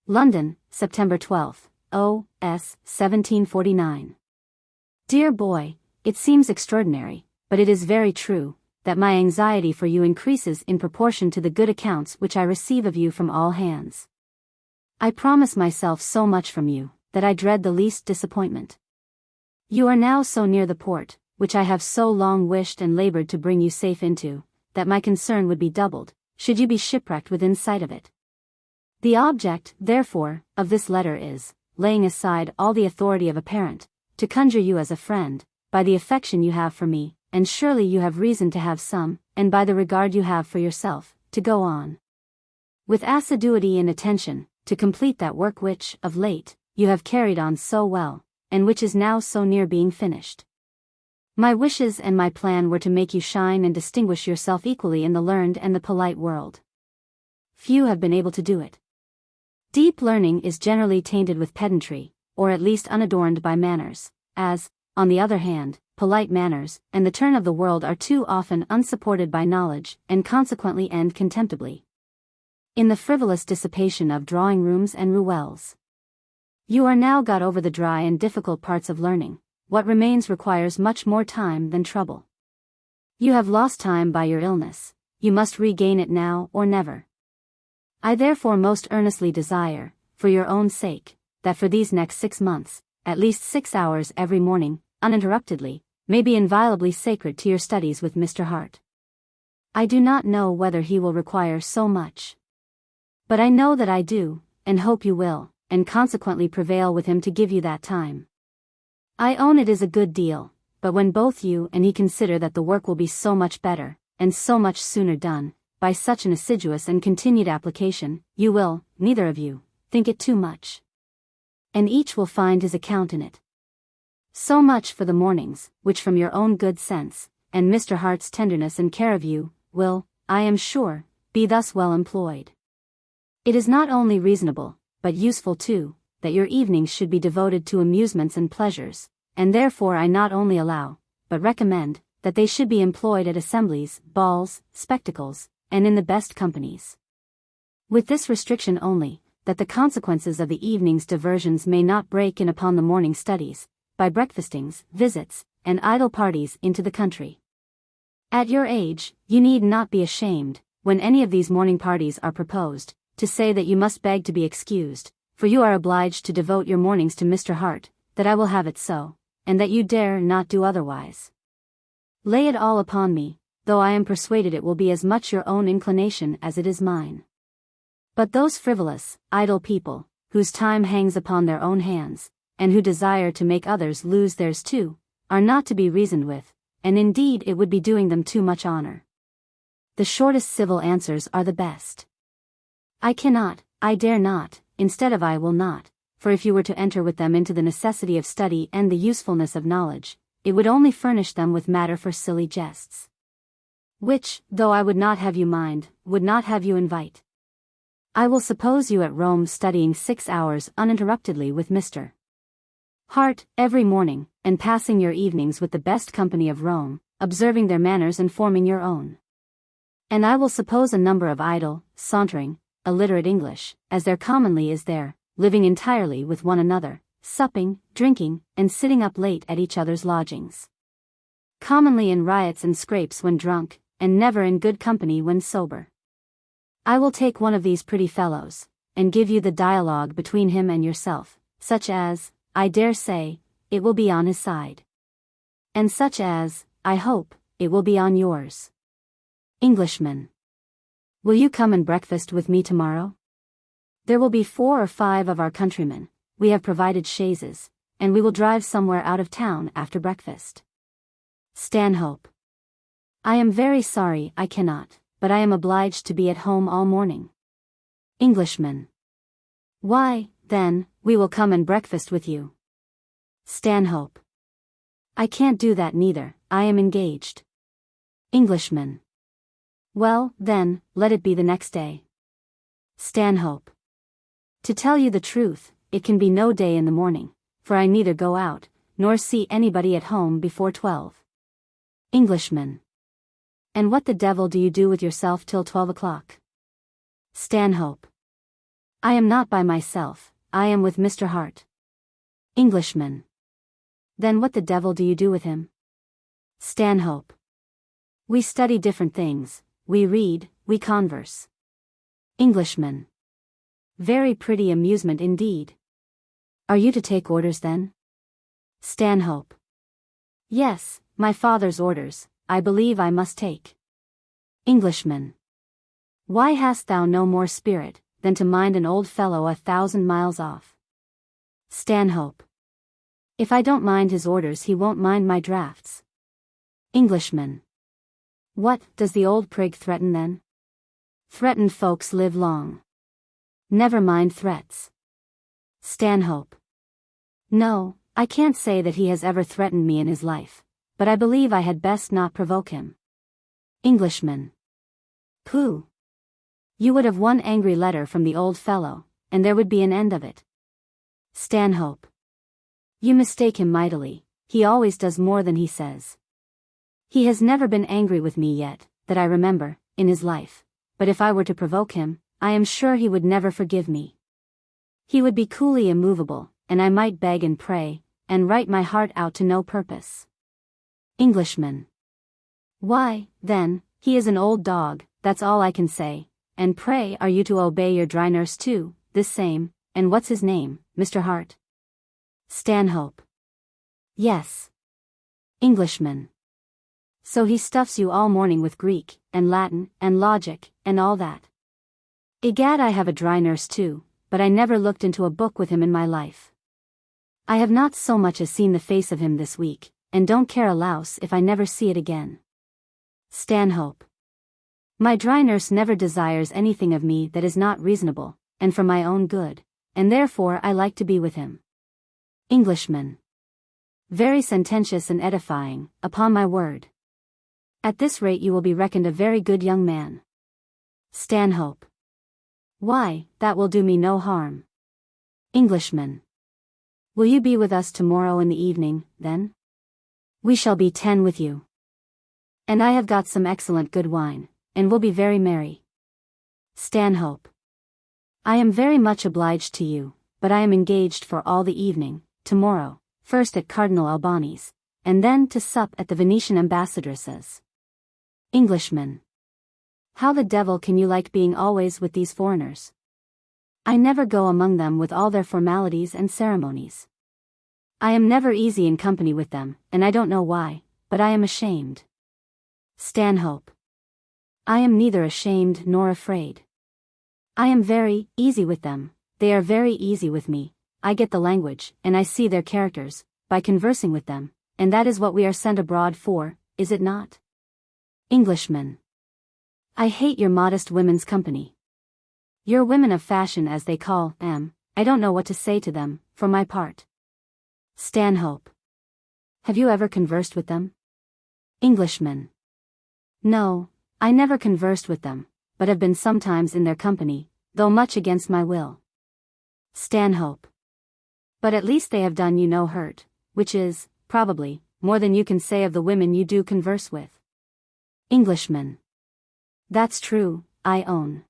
London, September 12, O.S. 1749. Dear boy, it seems extraordinary, but it is very true, that my anxiety for you increases in proportion to the good accounts which I receive of you from all hands. I promise myself so much from you, that I dread the least disappointment. You are now so near the port, which I have so long wished and labored to bring you safe into, that my concern would be doubled, should you be shipwrecked within sight of it. The object, therefore, of this letter is, laying aside all the authority of a parent, to conjure you as a friend, by the affection you have for me, and surely you have reason to have some, and by the regard you have for yourself, to go on with assiduity and attention, to complete that work which, of late, you have carried on so well, and which is now so near being finished. My wishes and my plan were to make you shine and distinguish yourself equally in the learned and the polite world. Few have been able to do it. Deep learning is generally tainted with pedantry, or at least unadorned by manners, as, on the other hand, polite manners and the turn of the world are too often unsupported by knowledge, and consequently end contemptibly in the frivolous dissipation of drawing-rooms and ruelles. You are now got over the dry and difficult parts of learning. What remains requires much more time than trouble. You have lost time by your illness, you must regain it now or never. I therefore most earnestly desire, for your own sake, that for these next 6 months, at least 6 hours every morning, uninterruptedly, may be inviolably sacred to your studies with Mr. Hart. I do not know whether he will require so much. But I know that I do, and hope you will, and consequently prevail with him to give you that time. I own it is a good deal, but when both you and he consider that the work will be so much better, and so much sooner done, by such an assiduous and continued application, you will, neither of you, think it too much. And each will find his account in it. So much for the mornings, which from your own good sense, and Mr. Hart's tenderness and care of you, will, I am sure, be thus well employed. It is not only reasonable, but useful too, that your evenings should be devoted to amusements and pleasures, and therefore I not only allow, but recommend, that they should be employed at assemblies, balls, spectacles, and in the best companies. With this restriction only, that the consequences of the evening's diversions may not break in upon the morning studies, by breakfastings, visits, and idle parties into the country. At your age, you need not be ashamed, when any of these morning parties are proposed, to say that you must beg to be excused, for you are obliged to devote your mornings to Mr. Hart, that I will have it so, and that you dare not do otherwise. Lay it all upon me, though I am persuaded it will be as much your own inclination as it is mine. But those frivolous, idle people, whose time hangs upon their own hands, and who desire to make others lose theirs too, are not to be reasoned with, and indeed it would be doing them too much honor. The shortest civil answers are the best. I cannot, I dare not, instead of I will not, for if you were to enter with them into the necessity of study and the usefulness of knowledge, it would only furnish them with matter for silly jests, which, though I would not have you mind, would not have you invite. I will suppose you at Rome studying 6 hours uninterruptedly with Mr. Hart, every morning, and passing your evenings with the best company of Rome, observing their manners and forming your own. And I will suppose a number of idle, sauntering, illiterate English, as there commonly is there, living entirely with one another, supping, drinking, and sitting up late at each other's lodgings. Commonly in riots and scrapes when drunk, and never in good company when sober. I will take one of these pretty fellows, and give you the dialogue between him and yourself, such as, I dare say, it will be on his side. And such as, I hope, it will be on yours. Englishman. Will you come and breakfast with me tomorrow? There will be 4 or 5 of our countrymen, we have provided chaises, and we will drive somewhere out of town after breakfast. Stanhope. I am very sorry I cannot, but I am obliged to be at home all morning. Englishman. Why, then, we will come and breakfast with you. Stanhope. I can't do that neither, I am engaged. Englishman. Well, then, let it be the next day. Stanhope. To tell you the truth, it can be no day in the morning, for I neither go out, nor see anybody at home before 12. Englishman. And what the devil do you do with yourself till 12 o'clock? Stanhope. I am not by myself, I am with Mr. Hart. Englishman. Then what the devil do you do with him? Stanhope. We study different things, we read, we converse. Englishman. Very pretty amusement indeed. Are you to take orders then? Stanhope. Yes, my father's orders, I believe I must take. Englishman. Why hast thou no more spirit, than to mind an old fellow 1,000 miles off? Stanhope. If I don't mind his orders he won't mind my drafts. Englishman. What, does the old prig threaten then? Threatened folks live long. Never mind threats. Stanhope. No, I can't say that he has ever threatened me in his life, but I believe I had best not provoke him. Englishman. Pooh. You would have one angry letter from the old fellow, and there would be an end of it. Stanhope. You mistake him mightily, he always does more than he says. He has never been angry with me yet, that I remember, in his life, but if I were to provoke him, I am sure he would never forgive me. He would be coolly immovable, and I might beg and pray, and write my heart out to no purpose. Englishman. Why, then, he is an old dog, that's all I can say, and pray are you to obey your dry nurse too, this same, and what's his name, Mr. Hart? Stanhope. Yes. Englishman. So he stuffs you all morning with Greek, and Latin, and logic, and all that. Egad, I have a dry nurse too, but I never looked into a book with him in my life. I have not so much as seen the face of him this week, and don't care a louse if I never see it again. Stanhope. My dry nurse never desires anything of me that is not reasonable, and for my own good, and therefore I like to be with him. Englishman. Very sententious and edifying, upon my word. At this rate you will be reckoned a very good young man. Stanhope. Why, that will do me no harm. Englishman. Will you be with us tomorrow in the evening, then? We shall be 10 with you. And I have got some excellent good wine, and will be very merry. Stanhope. I am very much obliged to you, but I am engaged for all the evening, tomorrow, first at Cardinal Albani's, and then to sup at the Venetian ambassadress's. Englishman. How the devil can you like being always with these foreigners? I never go among them with all their formalities and ceremonies. I am never easy in company with them, and I don't know why, but I am ashamed. Stanhope. I am neither ashamed nor afraid. I am very easy with them, they are very easy with me, I get the language, and I see their characters, by conversing with them, and that is what we are sent abroad for, is it not? Englishman. I hate your modest women's company. Your women of fashion as they call them, I don't know what to say to them, for my part. Stanhope. Have you ever conversed with them? Englishman. No, I never conversed with them, but have been sometimes in their company, though much against my will. Stanhope. But at least they have done you no hurt, which is, probably, more than you can say of the women you do converse with. Englishman. That's true, I own.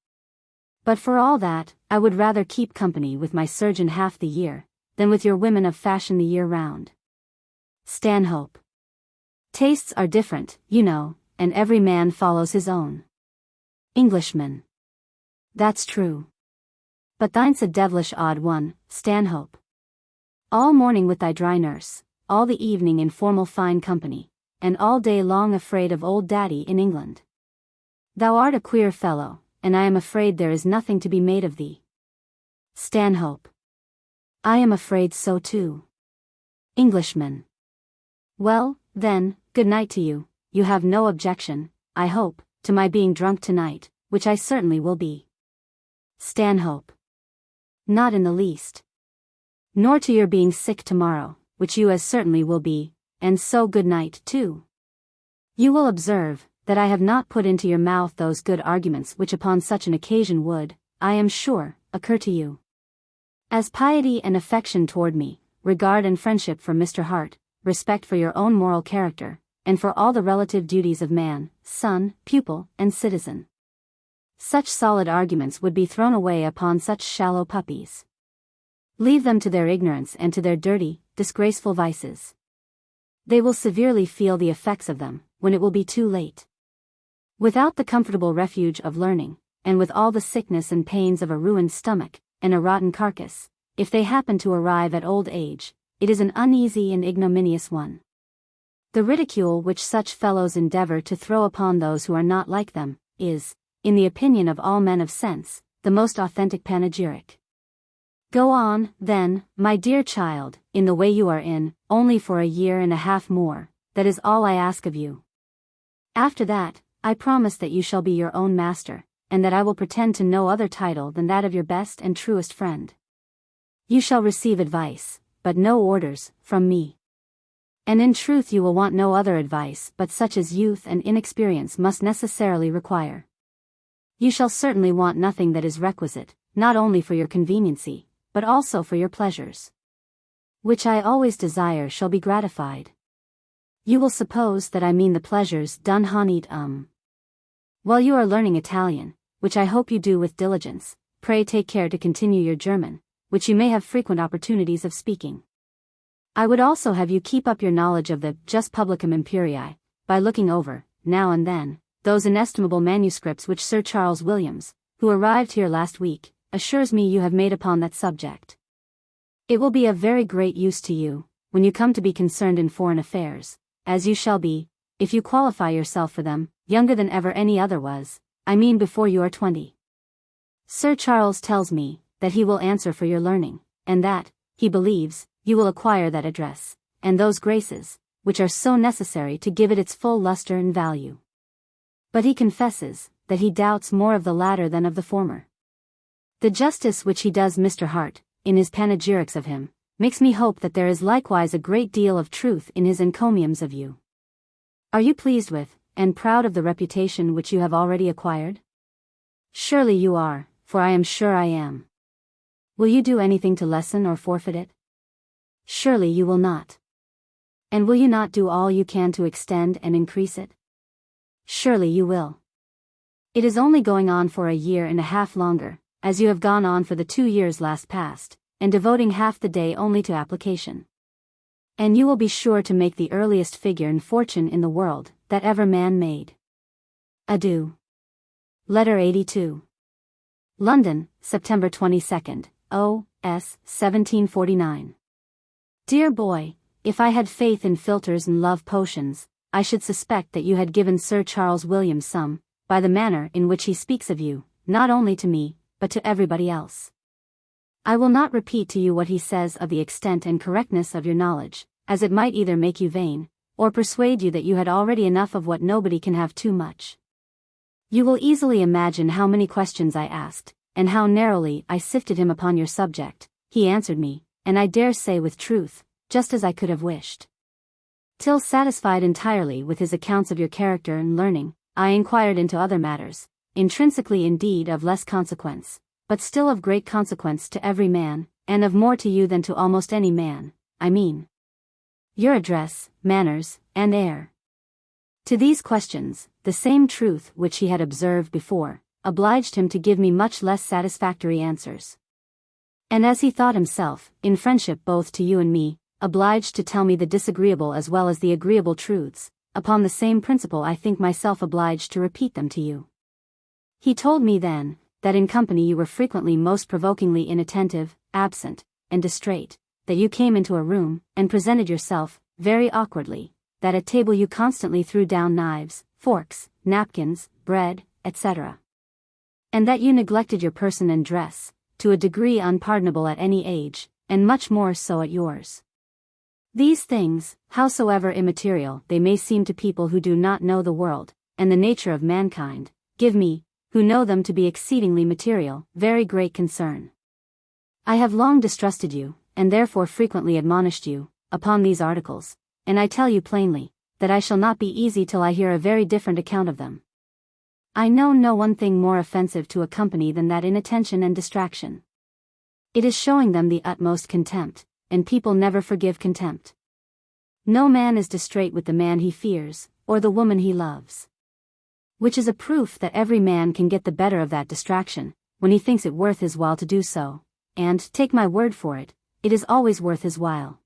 But for all that, I would rather keep company with my surgeon half the year, than with your women of fashion the year round. Stanhope. Tastes are different, you know, and every man follows his own. Englishman. That's true. But thine's a devilish odd one, Stanhope. All morning with thy dry nurse, all the evening in formal fine company, and all day long afraid of old daddy in England. Thou art a queer fellow, and I am afraid there is nothing to be made of thee. Stanhope. I am afraid so too. Englishman. Well, then, good night to you. You have no objection, I hope, to my being drunk tonight, which I certainly will be. Stanhope. Not in the least. Nor to your being sick tomorrow, which you as certainly will be, and so good night too. You will observe, that I have not put into your mouth those good arguments which upon such an occasion would, I am sure, occur to you. As piety and affection toward me, regard and friendship for Mr. Hart, respect for your own moral character, and for all the relative duties of man, son, pupil, and citizen. Such solid arguments would be thrown away upon such shallow puppies. Leave them to their ignorance and to their dirty, disgraceful vices. They will severely feel the effects of them, when it will be too late. Without the comfortable refuge of learning, and with all the sickness and pains of a ruined stomach, and a rotten carcass, if they happen to arrive at old age, it is an uneasy and ignominious one. The ridicule which such fellows endeavor to throw upon those who are not like them, is, in the opinion of all men of sense, the most authentic panegyric. Go on, then, my dear child, in the way you are in, only for a year and a half more, that is all I ask of you. After that, I promise that you shall be your own master, and that I will pretend to no other title than that of your best and truest friend. You shall receive advice, but no orders, from me. And in truth you will want no other advice but such as youth and inexperience must necessarily require. You shall certainly want nothing that is requisite, not only for your conveniency, but also for your pleasures, which I always desire shall be gratified. You will suppose that I mean the pleasures done honeyed While you are learning Italian, which I hope you do with diligence, pray take care to continue your German, which you may have frequent opportunities of speaking. I would also have you keep up your knowledge of the Jus Publicum Imperii, by looking over, now and then, those inestimable manuscripts which Sir Charles Williams, who arrived here last week, assures me you have made upon that subject. It will be of very great use to you, when you come to be concerned in foreign affairs, as you shall be, if you qualify yourself for them, younger than ever any other was, I mean before you are 20. Sir Charles tells me, that he will answer for your learning, and that, he believes, you will acquire that address, and those graces, which are so necessary to give it its full luster and value. But he confesses, that he doubts more of the latter than of the former. The justice which he does Mr. Hart, in his panegyrics of him, makes me hope that there is likewise a great deal of truth in his encomiums of you. Are you pleased with, and proud of the reputation which you have already acquired? Surely you are, for I am sure I am. Will you do anything to lessen or forfeit it? Surely you will not. And will you not do all you can to extend and increase it? Surely you will. It is only going on for a year and a half longer, as you have gone on for the 2 years last past, and devoting half the day only to application. And you will be sure to make the earliest figure and fortune in the world, that ever man made. Adieu. Letter 82. London, September 22nd, O.S. 1749. Dear boy, if I had faith in philters and love potions, I should suspect that you had given Sir Charles Williams some, by the manner in which he speaks of you, not only to me, but to everybody else. I will not repeat to you what he says of the extent and correctness of your knowledge, as it might either make you vain, or persuade you that you had already enough of what nobody can have too much. You will easily imagine how many questions I asked, and how narrowly I sifted him upon your subject. He answered me, and I dare say with truth, just as I could have wished. Till satisfied entirely with his accounts of your character and learning, I inquired into other matters, intrinsically indeed of less consequence, but still of great consequence to every man, and of more to you than to almost any man, I mean. Your address, manners, and air. To these questions, the same truth which he had observed before, obliged him to give me much less satisfactory answers. And as he thought himself, in friendship both to you and me, obliged to tell me the disagreeable as well as the agreeable truths, upon the same principle I think myself obliged to repeat them to you. He told me then, that in company you were frequently most provokingly inattentive, absent, and distrait, that you came into a room, and presented yourself, very awkwardly, that at table you constantly threw down knives, forks, napkins, bread, etc. And that you neglected your person and dress, to a degree unpardonable at any age, and much more so at yours. These things, howsoever immaterial they may seem to people who do not know the world, and the nature of mankind, give me, who know them to be exceedingly material, very great concern. I have long distrusted you, and therefore frequently admonished you, upon these articles, and I tell you plainly, that I shall not be easy till I hear a very different account of them. I know no one thing more offensive to a company than that inattention and distraction. It is showing them the utmost contempt, and people never forgive contempt. No man is distrait with the man he fears, or the woman he loves. Which is a proof that every man can get the better of that distraction, when he thinks it worth his while to do so, and, take my word for it, it is always worth his while.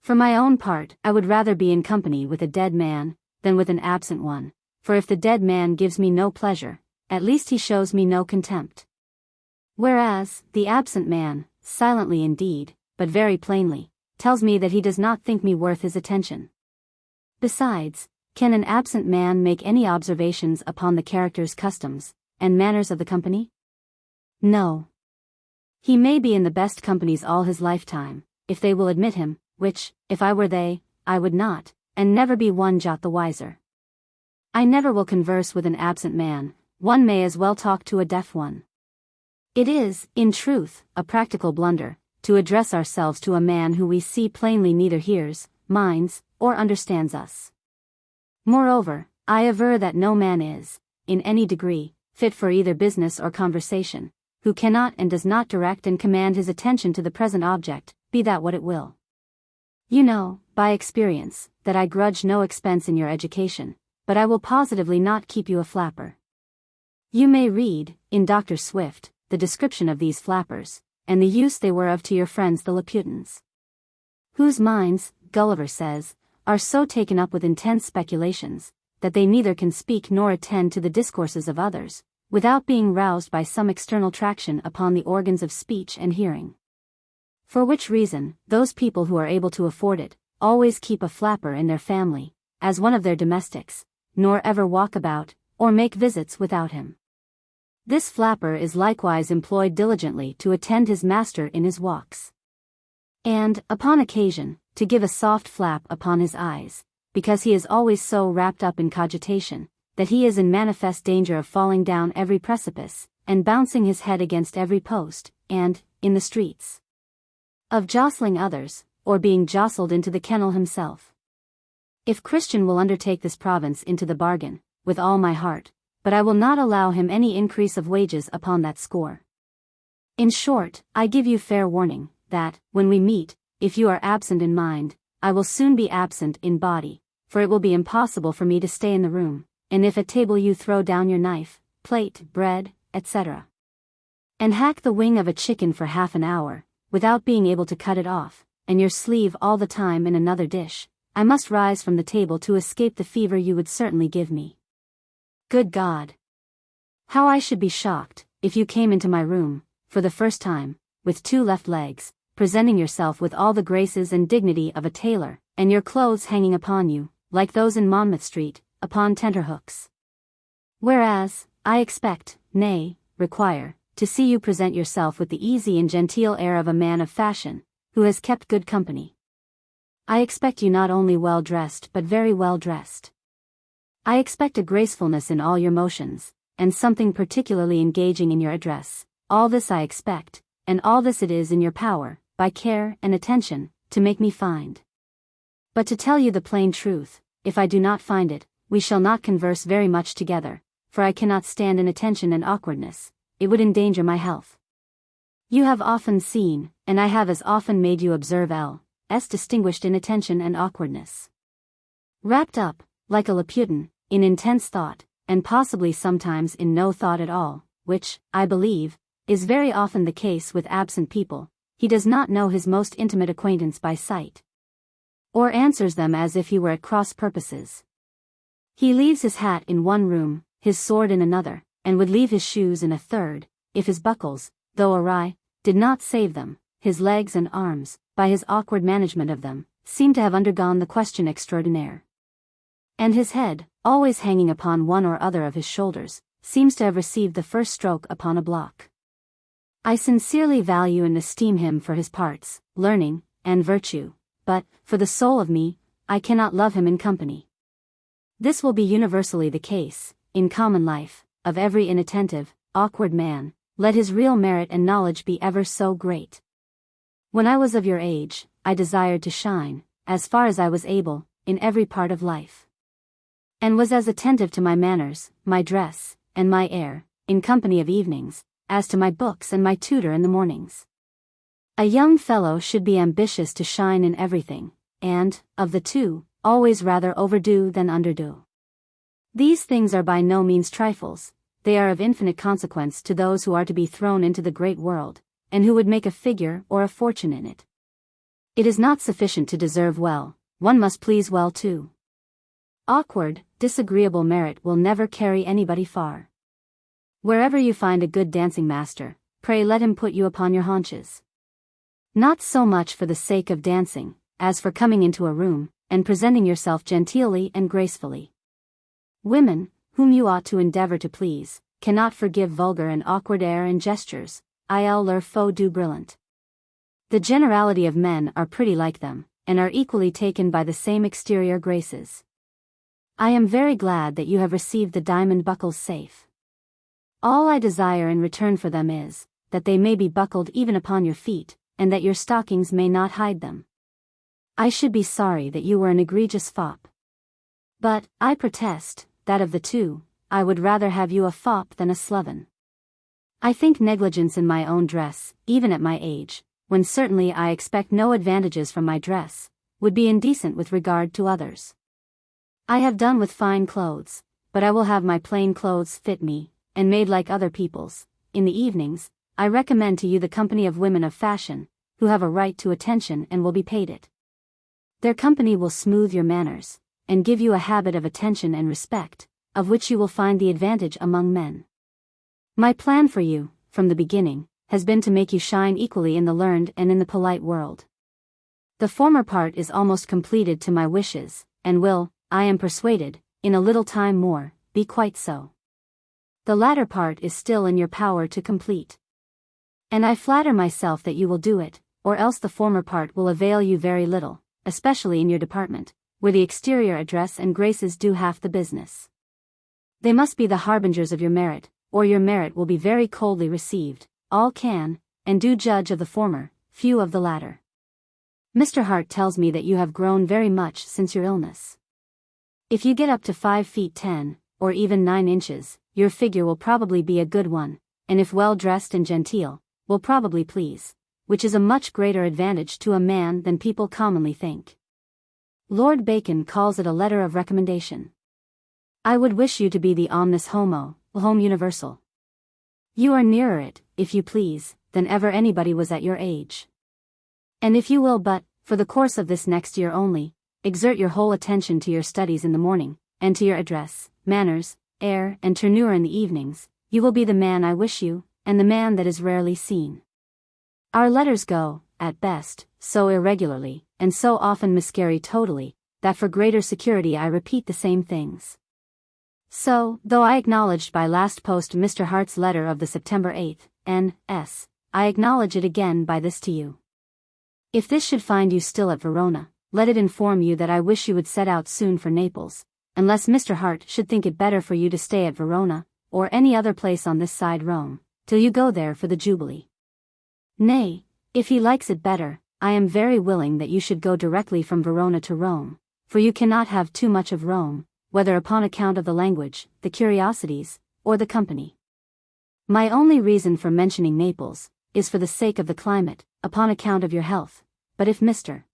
For my own part, I would rather be in company with a dead man, than with an absent one, for if the dead man gives me no pleasure, at least he shows me no contempt. Whereas, the absent man, silently indeed, but very plainly, tells me that he does not think me worth his attention. Besides, can an absent man make any observations upon the characters, customs, and manners of the company? No. He may be in the best companies all his lifetime, if they will admit him, which, if I were they, I would not, and never be one jot the wiser. I never will converse with an absent man. One may as well talk to a deaf one. It is, in truth, a practical blunder, to address ourselves to a man who we see plainly neither hears, minds, or understands us. Moreover, I aver that no man is, in any degree, fit for either business or conversation, who cannot and does not direct and command his attention to the present object, be that what it will. You know, by experience, that I grudge no expense in your education, but I will positively not keep you a flapper. You may read, in Dr. Swift, the description of these flappers, and the use they were of to your friends the Laputans, whose minds, Gulliver says, are so taken up with intense speculations, that they neither can speak nor attend to the discourses of others, without being roused by some external traction upon the organs of speech and hearing. For which reason, those people who are able to afford it, always keep a flapper in their family, as one of their domestics, nor ever walk about, or make visits without him. This flapper is likewise employed diligently to attend his master in his walks, and, upon occasion, to give a soft flap upon his eyes, because he is always so wrapped up in cogitation, that he is in manifest danger of falling down every precipice, and bouncing his head against every post, and, in the streets, of jostling others, or being jostled into the kennel himself. If Christian will undertake this province into the bargain, with all my heart, but I will not allow him any increase of wages upon that score. In short, I give you fair warning, that, when we meet, if you are absent in mind, I will soon be absent in body, for it will be impossible for me to stay in the room, and if at table you throw down your knife, plate, bread, etc., and hack the wing of a chicken for half an hour, without being able to cut it off, and your sleeve all the time in another dish, I must rise from the table to escape the fever you would certainly give me. Good God! How I should be shocked, if you came into my room, for the first time, with two left legs, presenting yourself with all the graces and dignity of a tailor, and your clothes hanging upon you, like those in Monmouth Street, upon tenterhooks. Whereas, I expect, nay, require, to see you present yourself with the easy and genteel air of a man of fashion, who has kept good company. I expect you not only well dressed but very well dressed. I expect a gracefulness in all your motions, and something particularly engaging in your address. All this I expect, and all this it is in your power, by care and attention, to make me find. But to tell you the plain truth, if I do not find it, we shall not converse very much together, for I cannot stand inattention and awkwardness, it would endanger my health. You have often seen, and I have as often made you observe L.'s distinguished inattention and awkwardness. Wrapped up, like a Laputan, in intense thought, and possibly sometimes in no thought at all, which, I believe, is very often the case with absent people, he does not know his most intimate acquaintance by sight, or answers them as if he were at cross purposes. He leaves his hat in one room, his sword in another, and would leave his shoes in a third, if his buckles, though awry, did not save them. His legs and arms, by his awkward management of them, seem to have undergone the question extraordinaire. And his head, always hanging upon one or other of his shoulders, seems to have received the first stroke upon a block. I sincerely value and esteem him for his parts, learning, and virtue, but, for the soul of me, I cannot love him in company. This will be universally the case, in common life, of every inattentive, awkward man, let his real merit and knowledge be ever so great. When I was of your age, I desired to shine, as far as I was able, in every part of life, and was as attentive to my manners, my dress, and my air, in company of evenings, as to my books and my tutor in the mornings. A young fellow should be ambitious to shine in everything, and, of the two, always rather overdo than underdo. These things are by no means trifles, they are of infinite consequence to those who are to be thrown into the great world, and who would make a figure or a fortune in it. It is not sufficient to deserve well, one must please well too. Awkward, disagreeable merit will never carry anybody far. Wherever you find a good dancing master, pray let him put you upon your haunches. Not so much for the sake of dancing, as for coming into a room, and presenting yourself genteelly and gracefully. Women, whom you ought to endeavor to please, cannot forgive vulgar and awkward air and gestures, il leur faut du brillant. The generality of men are pretty like them, and are equally taken by the same exterior graces. I am very glad that you have received the diamond buckles safe. All I desire in return for them is, that they may be buckled even upon your feet, and that your stockings may not hide them. I should be sorry that you were an egregious fop. But, I protest, that of the two, I would rather have you a fop than a sloven. I think negligence in my own dress, even at my age, when certainly I expect no advantages from my dress, would be indecent with regard to others. I have done with fine clothes, but I will have my plain clothes fit me, and made like other people's. In the evenings, I recommend to you the company of women of fashion, who have a right to attention and will be paid it. Their company will smooth your manners, and give you a habit of attention and respect, of which you will find the advantage among men. My plan for you, from the beginning, has been to make you shine equally in the learned and in the polite world. The former part is almost completed to my wishes, and will, I am persuaded, in a little time more, be quite so. The latter part is still in your power to complete. And I flatter myself that you will do it, or else the former part will avail you very little, especially in your department, where the exterior address and graces do half the business. They must be the harbingers of your merit, or your merit will be very coldly received. All can, and do judge of the former, few of the latter. Mr. Hart tells me that you have grown very much since your illness. If you get up to 5 feet 10, or even 9 inches, your figure will probably be a good one, and if well dressed and genteel, will probably please, which is a much greater advantage to a man than people commonly think. Lord Bacon calls it a letter of recommendation. I would wish you to be the omnis homo, home universal. You are nearer it, if you please, than ever anybody was at your age. And if you will but, for the course of this next year only, exert your whole attention to your studies in the morning, and to your address, manners, air, and tournure in the evenings, you will be the man I wish you, and the man that is rarely seen. Our letters go, at best, so irregularly, and so often miscarry totally, that for greater security I repeat the same things. So, though I acknowledged by last post Mr. Hart's letter of the September 8th, N.S., I acknowledge it again by this to you. If this should find you still at Verona, let it inform you that I wish you would set out soon for Naples, unless Mr. Hart should think it better for you to stay at Verona, or any other place on this side Rome, till you go there for the Jubilee. Nay, if he likes it better, I am very willing that you should go directly from Verona to Rome, for you cannot have too much of Rome, whether upon account of the language, the curiosities, or the company. My only reason for mentioning Naples, is for the sake of the climate, upon account of your health, but if Mr.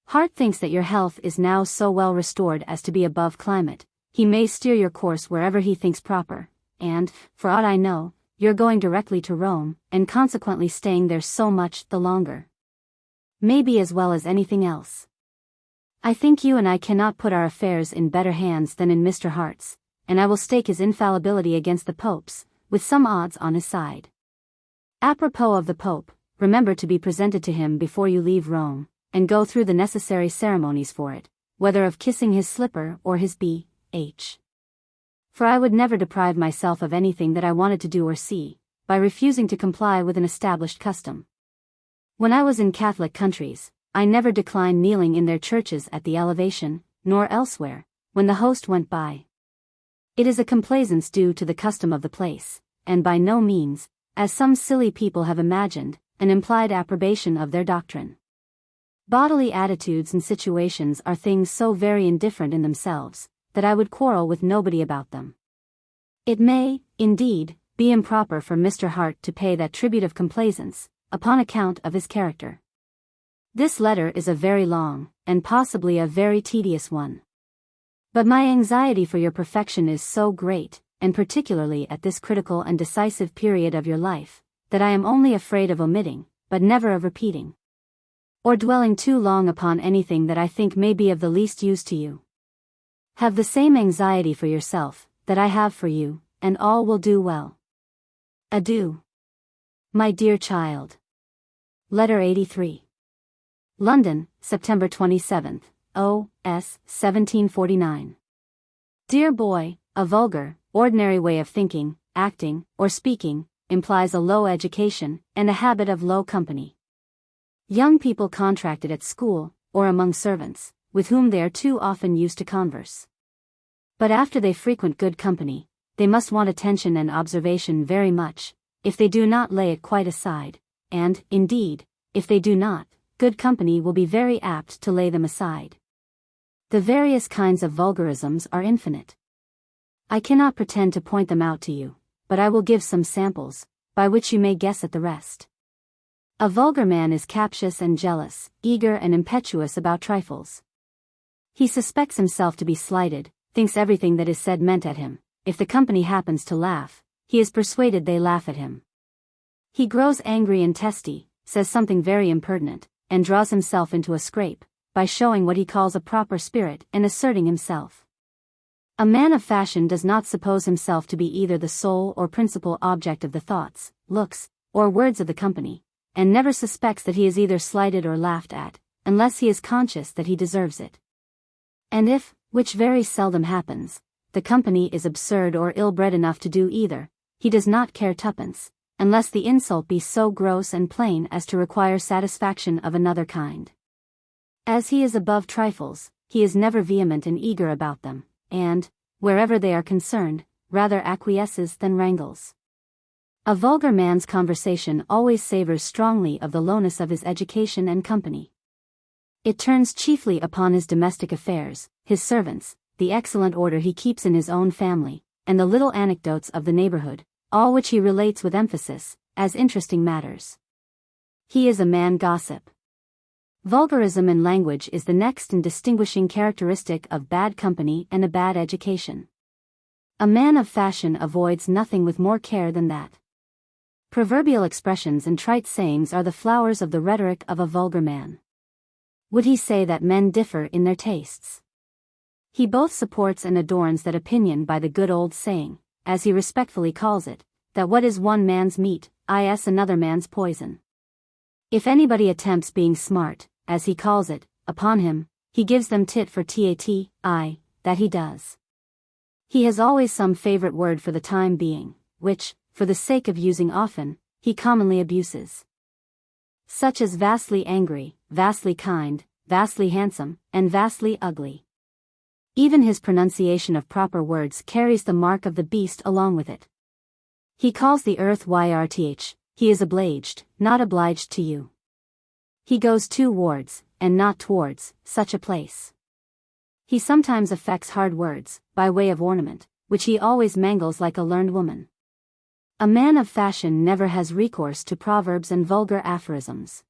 Hart thinks that your health is now so well restored as to be above climate, he may steer your course wherever he thinks proper, and, for aught I know, you're going directly to Rome, and consequently staying there so much the longer. Maybe as well as anything else. I think you and I cannot put our affairs in better hands than in Mr. Hart's, and I will stake his infallibility against the Pope's, with some odds on his side. Apropos of the Pope, remember to be presented to him before you leave Rome, and go through the necessary ceremonies for it, whether of kissing his slipper or his B.H. For I would never deprive myself of anything that I wanted to do or see, by refusing to comply with an established custom. When I was in Catholic countries, I never declined kneeling in their churches at the elevation, nor elsewhere, when the host went by. It is a complaisance due to the custom of the place, and by no means, as some silly people have imagined, an implied approbation of their doctrine. Bodily attitudes and situations are things so very indifferent in themselves, that I would quarrel with nobody about them. It may, indeed, be improper for Mr. Hart to pay that tribute of complaisance, upon account of his character. This letter is a very long, and possibly a very tedious one. But my anxiety for your perfection is so great, and particularly at this critical and decisive period of your life, that I am only afraid of omitting, but never of repeating, or dwelling too long upon anything that I think may be of the least use to you. Have the same anxiety for yourself, that I have for you, and all will do well. Adieu. My dear child. Letter 83. London, September 27th, O.S. 1749. Dear boy, a vulgar, ordinary way of thinking, acting, or speaking, implies a low education, and a habit of low company. Young people contracted at school, or among servants, with whom they are too often used to converse. But after they frequent good company, they must want attention and observation very much, if they do not lay it quite aside, and, indeed, if they do not, good company will be very apt to lay them aside. The various kinds of vulgarisms are infinite. I cannot pretend to point them out to you, but I will give some samples, by which you may guess at the rest. A vulgar man is captious and jealous, eager and impetuous about trifles. He suspects himself to be slighted, thinks everything that is said meant at him. If the company happens to laugh, he is persuaded they laugh at him. He grows angry and testy, says something very impertinent, and draws himself into a scrape, by showing what he calls a proper spirit and asserting himself. A man of fashion does not suppose himself to be either the sole or principal object of the thoughts, looks, or words of the company, and never suspects that he is either slighted or laughed at, unless he is conscious that he deserves it. And if, which very seldom happens, the company is absurd or ill-bred enough to do either, he does not care twopence, unless the insult be so gross and plain as to require satisfaction of another kind. As he is above trifles, he is never vehement and eager about them, and, wherever they are concerned, rather acquiesces than wrangles. A vulgar man's conversation always savors strongly of the lowness of his education and company. It turns chiefly upon his domestic affairs, his servants, the excellent order he keeps in his own family, and the little anecdotes of the neighborhood, all which he relates with emphasis, as interesting matters. He is a man gossip. Vulgarism in language is the next and distinguishing characteristic of bad company and a bad education. A man of fashion avoids nothing with more care than that. Proverbial expressions and trite sayings are the flowers of the rhetoric of a vulgar man. Would he say that men differ in their tastes? He both supports and adorns that opinion by the good old saying, as he respectfully calls it, that what is one man's meat, is another man's poison. If anybody attempts being smart, as he calls it, upon him, he gives them tit for tat, that he does. He has always some favorite word for the time being, which, for the sake of using often, he commonly abuses. Such as vastly angry, vastly kind, vastly handsome, and vastly ugly. Even his pronunciation of proper words carries the mark of the beast along with it. He calls the earth yrth, he is obliged, not obliged to you. He goes towards, and not towards, such a place. He sometimes affects hard words, by way of ornament, which he always mangles like a learned woman. A man of fashion never has recourse to proverbs and vulgar aphorisms.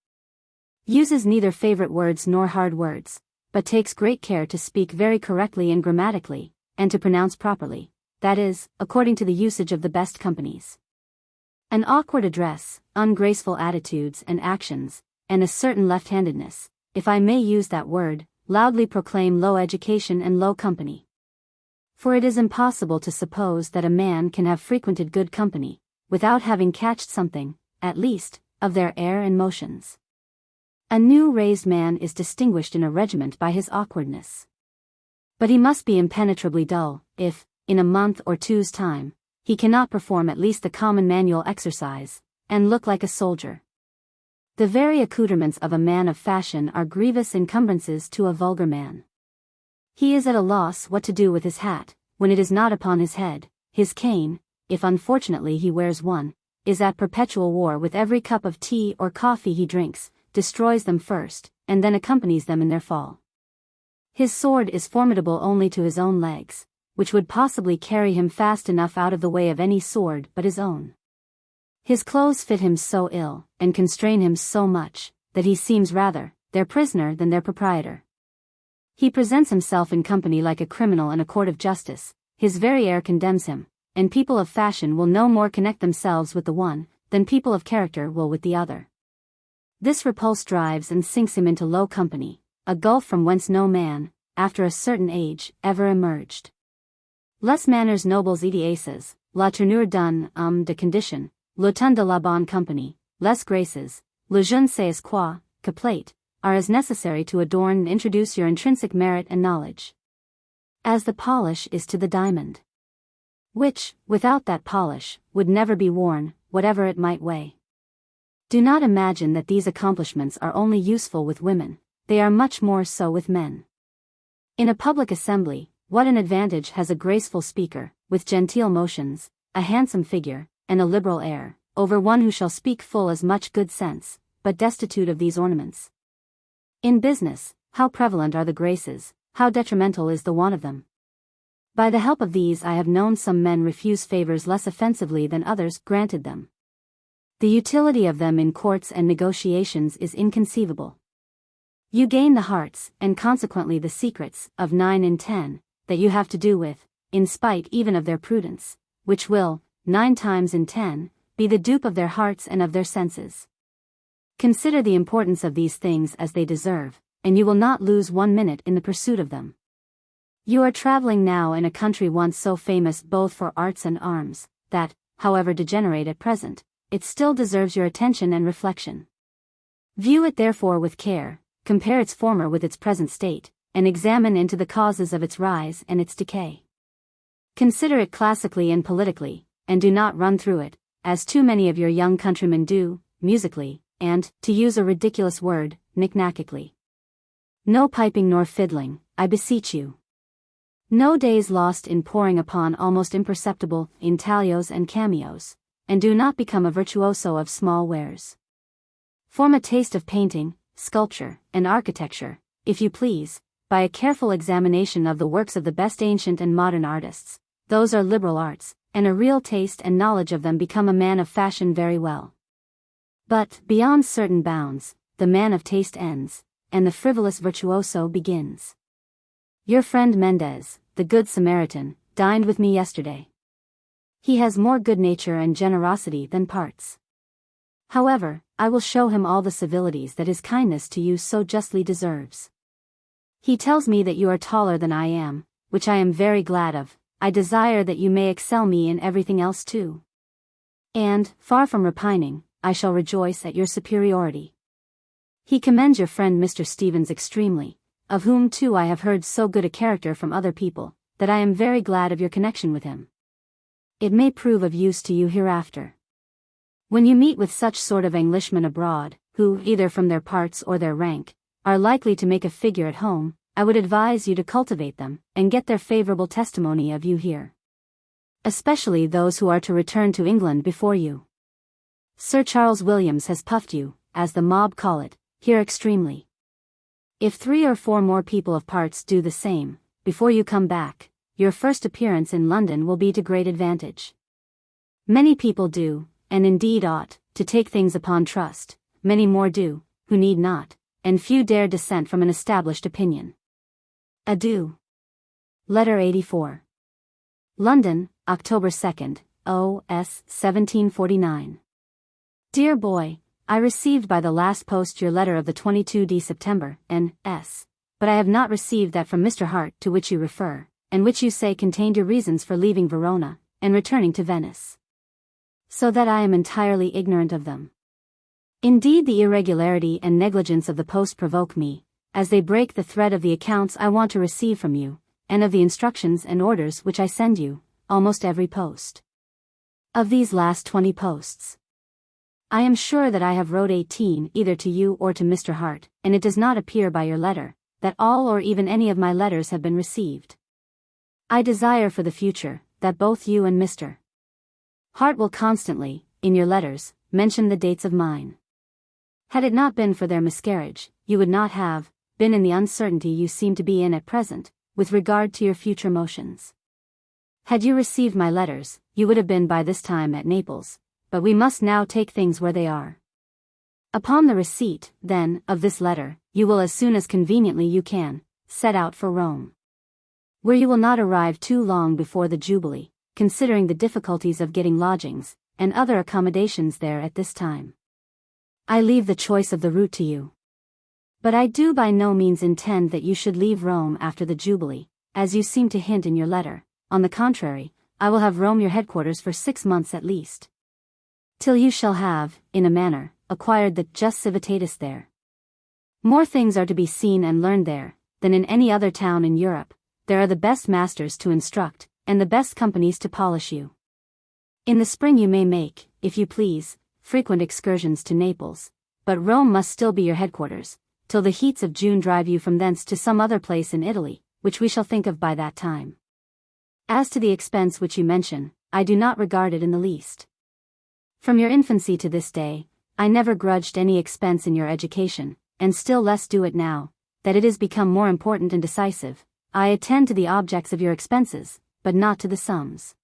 Uses neither favorite words nor hard words, but takes great care to speak very correctly and grammatically, and to pronounce properly, that is, according to the usage of the best companies. An awkward address, ungraceful attitudes and actions, and a certain left-handedness, if I may use that word, loudly proclaim low education and low company. For it is impossible to suppose that a man can have frequented good company, without having catched something, at least, of their air and motions. A new raised man is distinguished in a regiment by his awkwardness. But he must be impenetrably dull, if, in a month or two's time, he cannot perform at least the common manual exercise, and look like a soldier. The very accoutrements of a man of fashion are grievous encumbrances to a vulgar man. He is at a loss what to do with his hat, when it is not upon his head. His cane, if unfortunately he wears one, is at perpetual war with every cup of tea or coffee he drinks, destroys them first, and then accompanies them in their fall. His sword is formidable only to his own legs, which would possibly carry him fast enough out of the way of any sword but his own. His clothes fit him so ill, and constrain him so much, that he seems rather their prisoner than their proprietor. He presents himself in company like a criminal in a court of justice, his very air condemns him, and people of fashion will no more connect themselves with the one, than people of character will with the other. This repulse drives and sinks him into low company, a gulf from whence no man, after a certain age, ever emerged. Les manners nobles aces, la tournure d'un homme de condition, le ton de la bonne compagnie, les graces, le je ne sais quoi, caplate, are as necessary to adorn and introduce your intrinsic merit and knowledge as the polish is to the diamond, which, without that polish, would never be worn, whatever it might weigh. Do not imagine that these accomplishments are only useful with women, they are much more so with men. In a public assembly, what an advantage has a graceful speaker, with genteel motions, a handsome figure, and a liberal air, over one who shall speak full as much good sense, but destitute of these ornaments. In business, how prevalent are the graces, how detrimental is the want of them. By the help of these I have known some men refuse favors less offensively than others granted them. The utility of them in courts and negotiations is inconceivable. You gain the hearts, and consequently the secrets, of 9 in 10, that you have to do with, in spite even of their prudence, which will, 9 times in 10, be the dupe of their hearts and of their senses. Consider the importance of these things as they deserve, and you will not lose 1 minute in the pursuit of them. You are traveling now in a country once so famous both for arts and arms, that, however degenerate at present, it still deserves your attention and reflection. View it therefore with care, compare its former with its present state, and examine into the causes of its rise and its decay. Consider it classically and politically, and do not run through it, as too many of your young countrymen do, musically, and, to use a ridiculous word, knick-knackically. No piping nor fiddling, I beseech you. No days lost in poring upon almost imperceptible intaglios and cameos, and do not become a virtuoso of small wares. Form a taste of painting, sculpture, and architecture, if you please, by a careful examination of the works of the best ancient and modern artists. Those are liberal arts, and a real taste and knowledge of them become a man of fashion very well. But, beyond certain bounds, the man of taste ends, and the frivolous virtuoso begins. Your friend Mendez, the Good Samaritan, dined with me yesterday. He has more good nature and generosity than parts. However, I will show him all the civilities that his kindness to you so justly deserves. He tells me that you are taller than I am, which I am very glad of. I desire that you may excel me in everything else too. And, far from repining, I shall rejoice at your superiority. He commends your friend Mr. Stevens extremely, of whom too I have heard so good a character from other people, that I am very glad of your connection with him. It may prove of use to you hereafter. When you meet with such sort of Englishmen abroad, who, either from their parts or their rank, are likely to make a figure at home, I would advise you to cultivate them, and get their favorable testimony of you here. Especially those who are to return to England before you. Sir Charles Williams has puffed you, as the mob call it, here extremely. If 3 or 4 more people of parts do the same, before you come back, your first appearance in London will be to great advantage. Many people do, and indeed ought, to take things upon trust, many more do, who need not, and few dare dissent from an established opinion. Adieu. Letter 84. London, October 2nd, O.S. 1749. Dear boy, I received by the last post your letter of the 22d September, N.S., but I have not received that from Mr. Hart to which you refer, and which you say contained your reasons for leaving Verona, and returning to Venice. So that I am entirely ignorant of them. Indeed, the irregularity and negligence of the post provoke me, as they break the thread of the accounts I want to receive from you, and of the instructions and orders which I send you, almost every post. Of these last 20 posts, I am sure that I have wrote 18 either to you or to Mr. Hart, and it does not appear by your letter, that all or even any of my letters have been received. I desire for the future, that both you and Mr. Hart will constantly, in your letters, mention the dates of mine. Had it not been for their miscarriage, you would not have been in the uncertainty you seem to be in at present, with regard to your future motions. Had you received my letters, you would have been by this time at Naples, but we must now take things where they are. Upon the receipt, then, of this letter, you will as soon as conveniently you can, set out for Rome, where you will not arrive too long before the Jubilee, considering the difficulties of getting lodgings, and other accommodations there at this time. I leave the choice of the route to you. But I do by no means intend that you should leave Rome after the Jubilee, as you seem to hint in your letter. On the contrary, I will have Rome your headquarters for 6 months at least, till you shall have, in a manner, acquired the jus civitatis there. More things are to be seen and learned there, than in any other town in Europe. There are the best masters to instruct, and the best companies to polish you. In the spring you may make, if you please, frequent excursions to Naples, but Rome must still be your headquarters, till the heats of June drive you from thence to some other place in Italy, which we shall think of by that time. As to the expense which you mention, I do not regard it in the least. From your infancy to this day, I never grudged any expense in your education, and still less do it now, that it is become more important and decisive. I attend to the objects of your expenses, but not to the sums.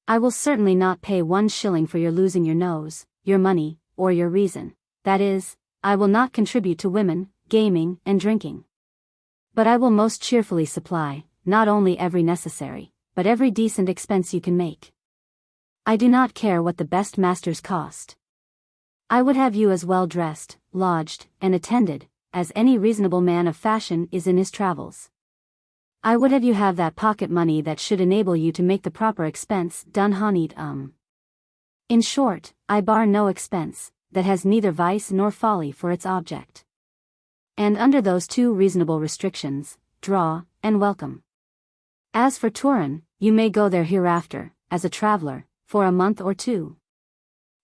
I will certainly not pay 1 shilling for your losing your nose, your money, or your reason. That is, I will not contribute to women, gaming, and drinking. But I will most cheerfully supply, not only every necessary, but every decent expense you can make. I do not care what the best masters cost. I would have you as well dressed, lodged, and attended, as any reasonable man of fashion is in his travels. I would have you have that pocket money that should enable you to make the proper expense done honeyed. In short, I bar no expense, that has neither vice nor folly for its object. And under those 2 reasonable restrictions, draw, and welcome. As for Turin, you may go there hereafter, as a traveller, for a month or 2.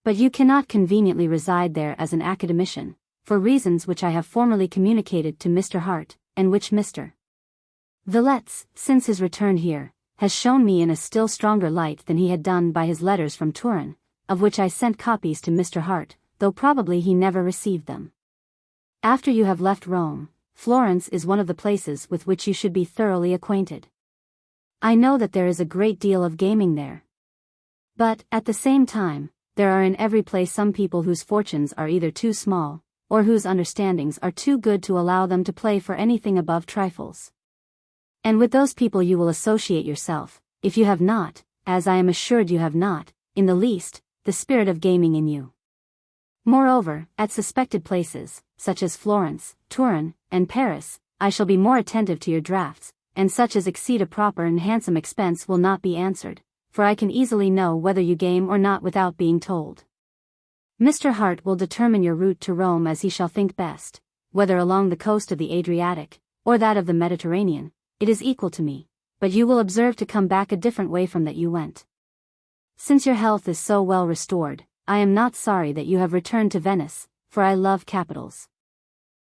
But you cannot conveniently reside there as an academician, for reasons which I have formerly communicated to Mr. Hart, and which Mr. Villets, since his return here, has shown me in a still stronger light than he had done by his letters from Turin, of which I sent copies to Mr. Hart, though probably he never received them. After you have left Rome, Florence is one of the places with which you should be thoroughly acquainted. I know that there is a great deal of gaming there. But, at the same time, there are in every place some people whose fortunes are either too small, or whose understandings are too good to allow them to play for anything above trifles. And with those people you will associate yourself, if you have not, as I am assured you have not, in the least, the spirit of gaming in you. Moreover, at suspected places, such as Florence, Turin, and Paris, I shall be more attentive to your drafts, and such as exceed a proper and handsome expense will not be answered, for I can easily know whether you game or not without being told. Mr. Hart will determine your route to Rome as he shall think best, whether along the coast of the Adriatic, or that of the Mediterranean. It is equal to me, but you will observe to come back a different way from that you went. Since your health is so well restored, I am not sorry that you have returned to Venice, for I love capitals.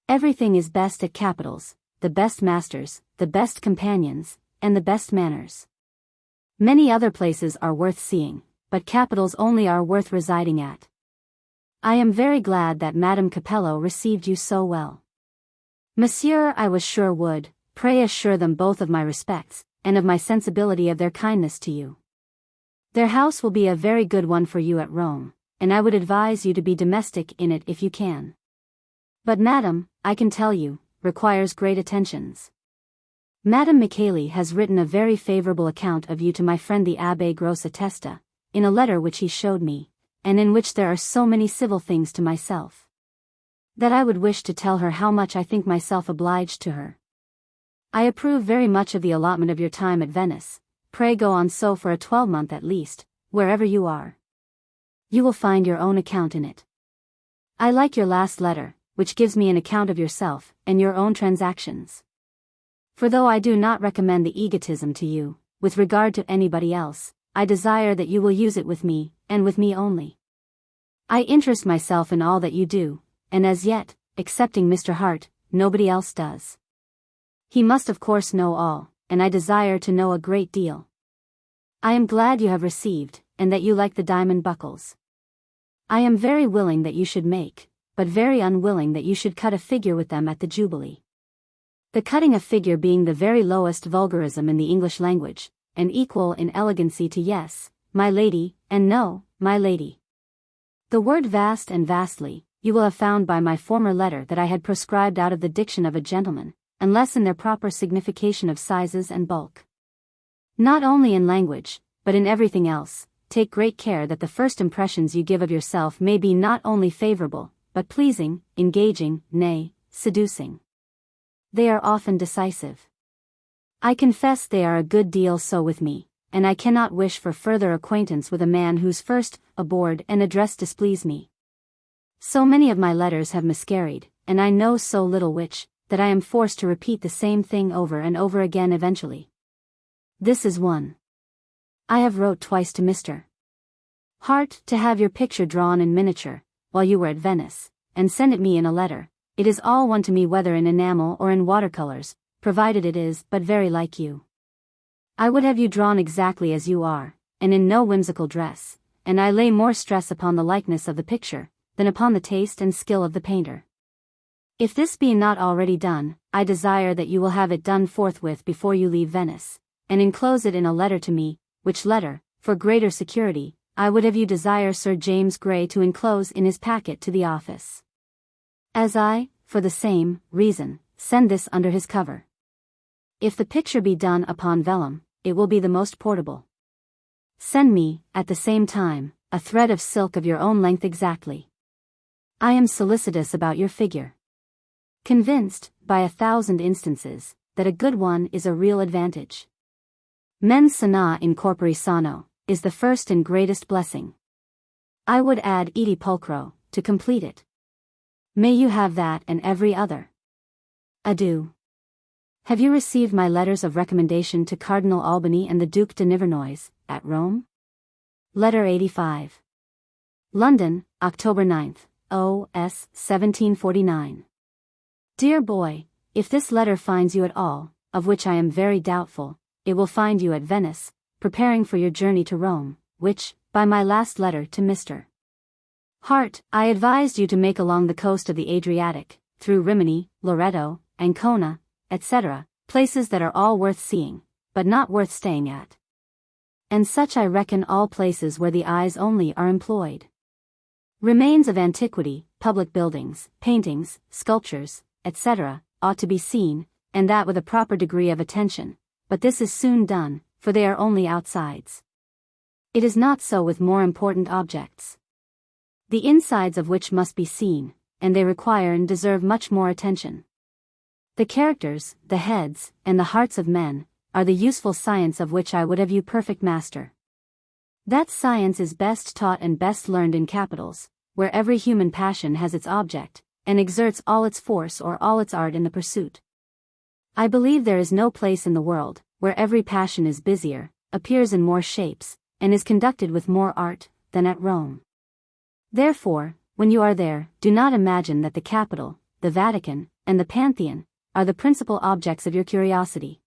Everything is best at capitals, the best masters, the best companions, and the best manners. Many other places are worth seeing, but capitals only are worth residing at. I am very glad that Madame Capello received you so well. Monsieur, I was sure would. Pray assure them both of my respects, and of my sensibility of their kindness to you. Their house will be a very good one for you at Rome, and I would advise you to be domestic in it if you can. But Madame, I can tell you, requires great attentions. Madame Micheli has written a very favorable account of you to my friend the Abbé Grossa Testa, in a letter which he showed me, and in which there are so many civil things to myself, that I would wish to tell her how much I think myself obliged to her. I approve very much of the allotment of your time at Venice. Pray go on so for a 12-month at least, wherever you are. You will find your own account in it. I like your last letter, which gives me an account of yourself, and your own transactions. For though I do not recommend the egotism to you, with regard to anybody else, I desire that you will use it with me, and with me only. I interest myself in all that you do, and as yet, excepting Mr. Hart, nobody else does. He must of course know all, and I desire to know a great deal. I am glad you have received, and that you like the diamond buckles. I am very willing that you should make, but very unwilling that you should cut a figure with them at the Jubilee. The cutting a figure being the very lowest vulgarism in the English language, and equal in elegancy to yes, my lady, and no, my lady. The word vast and vastly, you will have found by my former letter that I had proscribed out of the diction of a gentleman, unless in their proper signification of sizes and bulk. Not only in language, but in everything else, take great care that the first impressions you give of yourself may be not only favorable, but pleasing, engaging, nay, seducing. They are often decisive. I confess they are a good deal so with me, and I cannot wish for further acquaintance with a man whose first abord and address displease me. So many of my letters have miscarried, and I know so little which, that I am forced to repeat the same thing over and over again eventually. This is one. I have wrote twice to Mr. Hart to have your picture drawn in miniature, while you were at Venice, and send it me in a letter. It is all one to me whether in enamel or in watercolors, provided it is but very like you. I would have you drawn exactly as you are, and in no whimsical dress, and I lay more stress upon the likeness of the picture, than upon the taste and skill of the painter. If this be not already done, I desire that you will have it done forthwith before you leave Venice, and enclose it in a letter to me, which letter, for greater security, I would have you desire Sir James Gray to enclose in his packet to the office. As I, for the same reason, send this under his cover. If the picture be done upon vellum, it will be the most portable. Send me, at the same time, a thread of silk of your own length exactly. I am solicitous about your figure. Convinced, by 1,000 instances, that a good one is a real advantage. Mens sana in corpore sano, is the first and greatest blessing. I would add iti pulchro, to complete it. May you have that and every other. Adieu. Have you received my letters of recommendation to Cardinal Albany and the Duc de Nivernois, at Rome? Letter 85. London, October 9th, O.S. 1749. Dear boy, if this letter finds you at all, of which I am very doubtful, it will find you at Venice, preparing for your journey to Rome, which, by my last letter to Mr. Hart, I advised you to make along the coast of the Adriatic, through Rimini, Loreto, Ancona, etc., places that are all worth seeing, but not worth staying at. And such I reckon all places where the eyes only are employed. Remains of antiquity, public buildings, paintings, sculptures, etc., ought to be seen, and that with a proper degree of attention, but this is soon done, for they are only outsides. It is not so with more important objects, the insides of which must be seen, and they require and deserve much more attention. The characters, the heads, and the hearts of men, are the useful science of which I would have you perfect master. That science is best taught and best learned in capitals, where every human passion has its object, and exerts all its force or all its art in the pursuit. I believe there is no place in the world, where every passion is busier, appears in more shapes, and is conducted with more art, than at Rome. Therefore, when you are there, do not imagine that the Capitol, the Vatican, and the Pantheon, are the principal objects of your curiosity.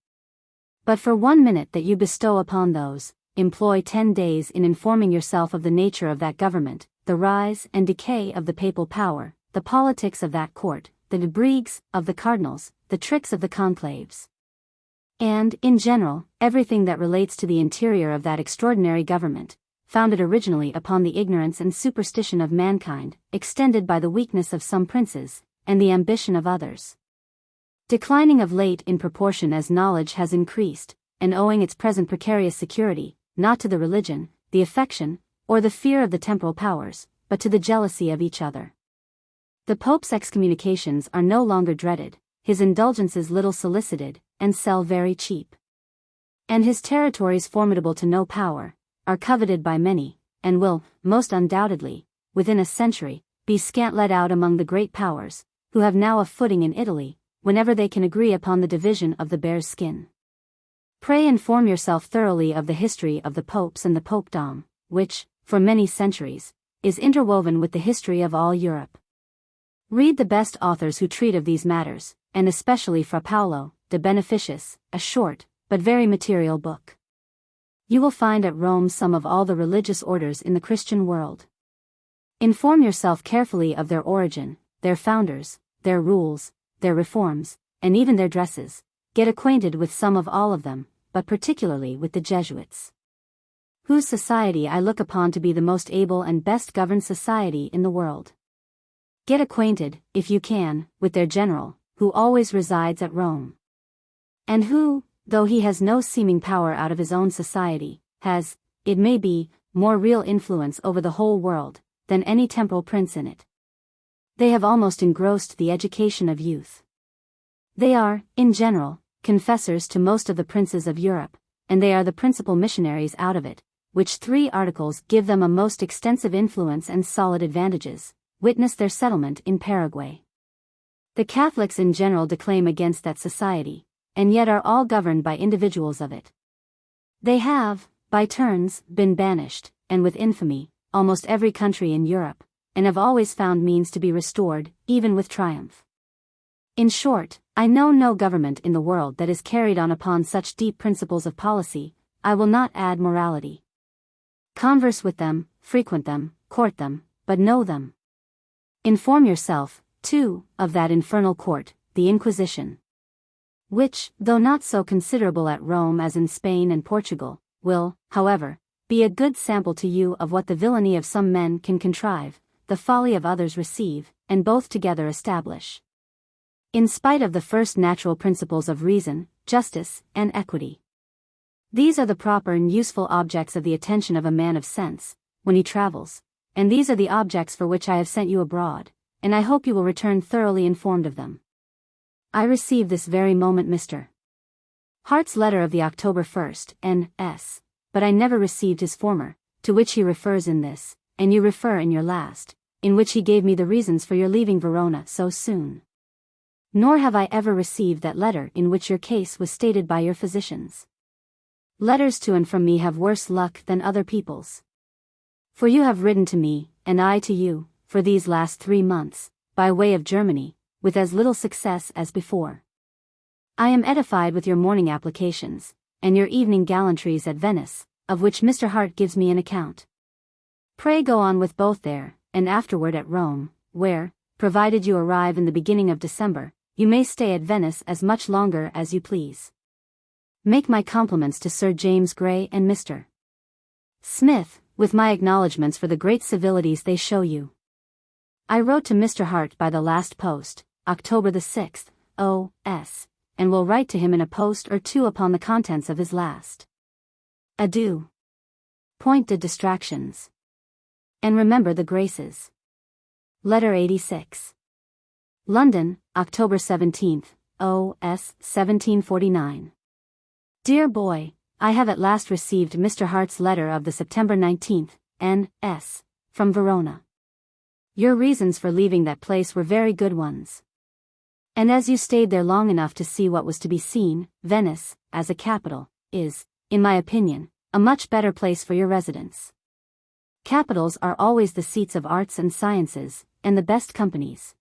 But for 1 minute that you bestow upon those, employ 10 days in informing yourself of the nature of that government, the rise and decay of the papal power, the politics of that court, the intrigues of the cardinals, the tricks of the conclaves, and, in general, everything that relates to the interior of that extraordinary government, founded originally upon the ignorance and superstition of mankind, extended by the weakness of some princes, and the ambition of others, declining of late in proportion as knowledge has increased, and owing its present precarious security, not to the religion, the affection, or the fear of the temporal powers, but to the jealousy of each other. The Pope's excommunications are no longer dreaded, his indulgences little solicited, and sell very cheap. And his territories formidable to no power, are coveted by many, and will, most undoubtedly, within a century, be scant let out among the great powers, who have now a footing in Italy, whenever they can agree upon the division of the bear's skin. Pray inform yourself thoroughly of the history of the popes and the popedom, which, for many centuries, is interwoven with the history of all Europe. Read the best authors who treat of these matters, and especially Fra Paolo de Beneficiis, a short, but very material book. You will find at Rome some of all the religious orders in the Christian world. Inform yourself carefully of their origin, their founders, their rules, their reforms, and even their dresses. Get acquainted with some of all of them, but particularly with the Jesuits, whose society I look upon to be the most able and best governed society in the world. Get acquainted, if you can, with their general, who always resides at Rome, and who, though he has no seeming power out of his own society, has, it may be, more real influence over the whole world, than any temporal prince in it. They have almost engrossed the education of youth. They are, in general, confessors to most of the princes of Europe, and they are the principal missionaries out of it, which 3 articles give them a most extensive influence and solid advantages, witness their settlement in Paraguay. The Catholics in general declaim against that society, and yet are all governed by individuals of it. They have, by turns, been banished, and with infamy, almost every country in Europe, and have always found means to be restored, even with triumph. In short, I know no government in the world that is carried on upon such deep principles of policy. I will not add morality. Converse with them, frequent them, court them, but know them. Inform yourself, too, of that infernal court, the Inquisition, which, though not so considerable at Rome as in Spain and Portugal, will, however, be a good sample to you of what the villainy of some men can contrive, the folly of others receive, and both together establish. In spite of the first natural principles of reason, justice, and equity. These are the proper and useful objects of the attention of a man of sense, when he travels, and these are the objects for which I have sent you abroad, and I hope you will return thoroughly informed of them. I receive this very moment Mr. Hart's letter of the October 1st, N.S., but I never received his former, to which he refers in this, and you refer in your last, in which he gave me the reasons for your leaving Verona so soon. Nor have I ever received that letter in which your case was stated by your physicians. Letters to and from me have worse luck than other people's. For you have written to me, and I to you, for these last 3 months, by way of Germany, with as little success as before. I am edified with your morning applications, and your evening gallantries at Venice, of which Mr. Hart gives me an account. Pray go on with both there, and afterward at Rome, where, provided you arrive in the beginning of December, you may stay at Venice as much longer as you please. Make my compliments to Sir James Gray and Mr. Smith, with my acknowledgments for the great civilities they show you. I wrote to Mr. Hart by the last post, October the 6th, O.S., and will write to him in a post or two upon the contents of his last. Adieu. Point de distractions. And remember the graces. Letter 86. London, October 17th, O.S. 1749. Dear boy, I have at last received Mr. Hart's letter of the September 19th, N.S., from Verona. Your reasons for leaving that place were very good ones. And as you stayed there long enough to see what was to be seen, Venice, as a capital, is, in my opinion, a much better place for your residence. Capitals are always the seats of arts and sciences, and the best companies.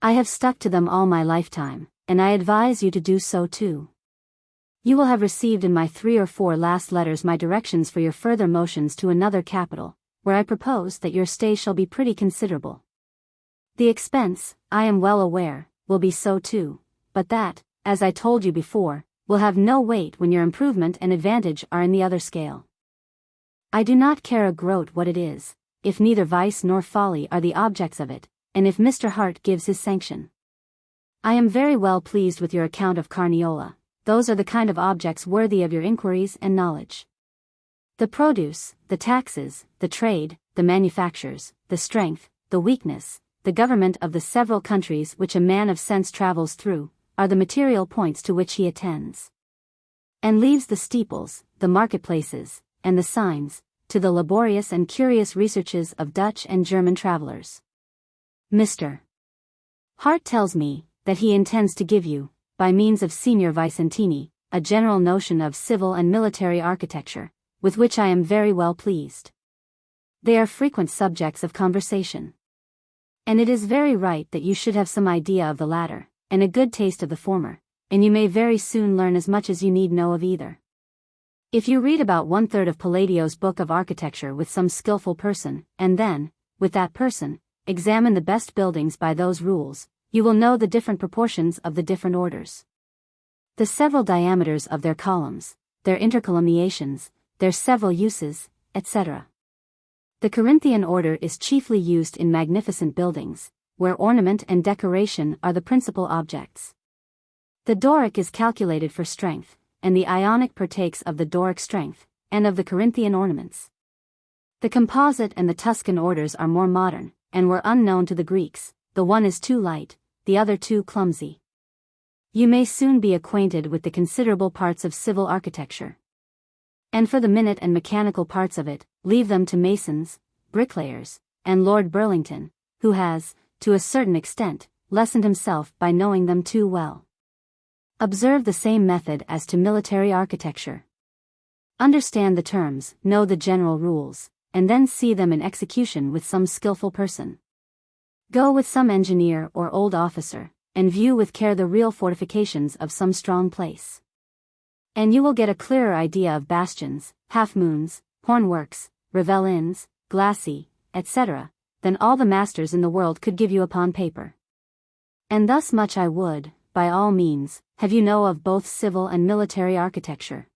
I have stuck to them all my lifetime, and I advise you to do so too. You will have received in my 3 or 4 last letters my directions for your further motions to another capital, where I propose that your stay shall be pretty considerable. The expense, I am well aware, will be so too, but that, as I told you before, will have no weight when your improvement and advantage are in the other scale. I do not care a groat what it is, if neither vice nor folly are the objects of it, and if Mr. Hart gives his sanction. I am very well pleased with your account of Carniola. Those are the kind of objects worthy of your inquiries and knowledge. The produce, the taxes, the trade, the manufactures, the strength, the weakness, the government of the several countries which a man of sense travels through, are the material points to which he attends. And leaves the steeples, the marketplaces, and the signs, to the laborious and curious researches of Dutch and German travelers. Mr. Hart tells me that he intends to give you, by means of Signor Vicentini, a general notion of civil and military architecture, with which I am very well pleased. They are frequent subjects of conversation. And it is very right that you should have some idea of the latter, and a good taste of the former, and you may very soon learn as much as you need know of either. If you read about 1/3 of Palladio's book of architecture with some skillful person, and then, with that person, examine the best buildings by those rules, you will know the different proportions of the different orders, the several diameters of their columns, their intercolumniations, their several uses, etc. The Corinthian order is chiefly used in magnificent buildings, where ornament and decoration are the principal objects. The Doric is calculated for strength, and the Ionic partakes of the Doric strength, and of the Corinthian ornaments. The Composite and the Tuscan orders are more modern, and were unknown to the Greeks. The one is too light, the other too clumsy. You may soon be acquainted with the considerable parts of civil architecture. And for the minute and mechanical parts of it, leave them to masons, bricklayers, and Lord Burlington, who has, to a certain extent, lessened himself by knowing them too well. Observe the same method as to military architecture. Understand the terms, know the general rules, and then see them in execution with some skillful person. Go with some engineer or old officer, and view with care the real fortifications of some strong place. And you will get a clearer idea of bastions, half-moons, hornworks, ravelins, glacis, etc., than all the masters in the world could give you upon paper. And thus much I would, by all means, have you know of both civil and military architecture.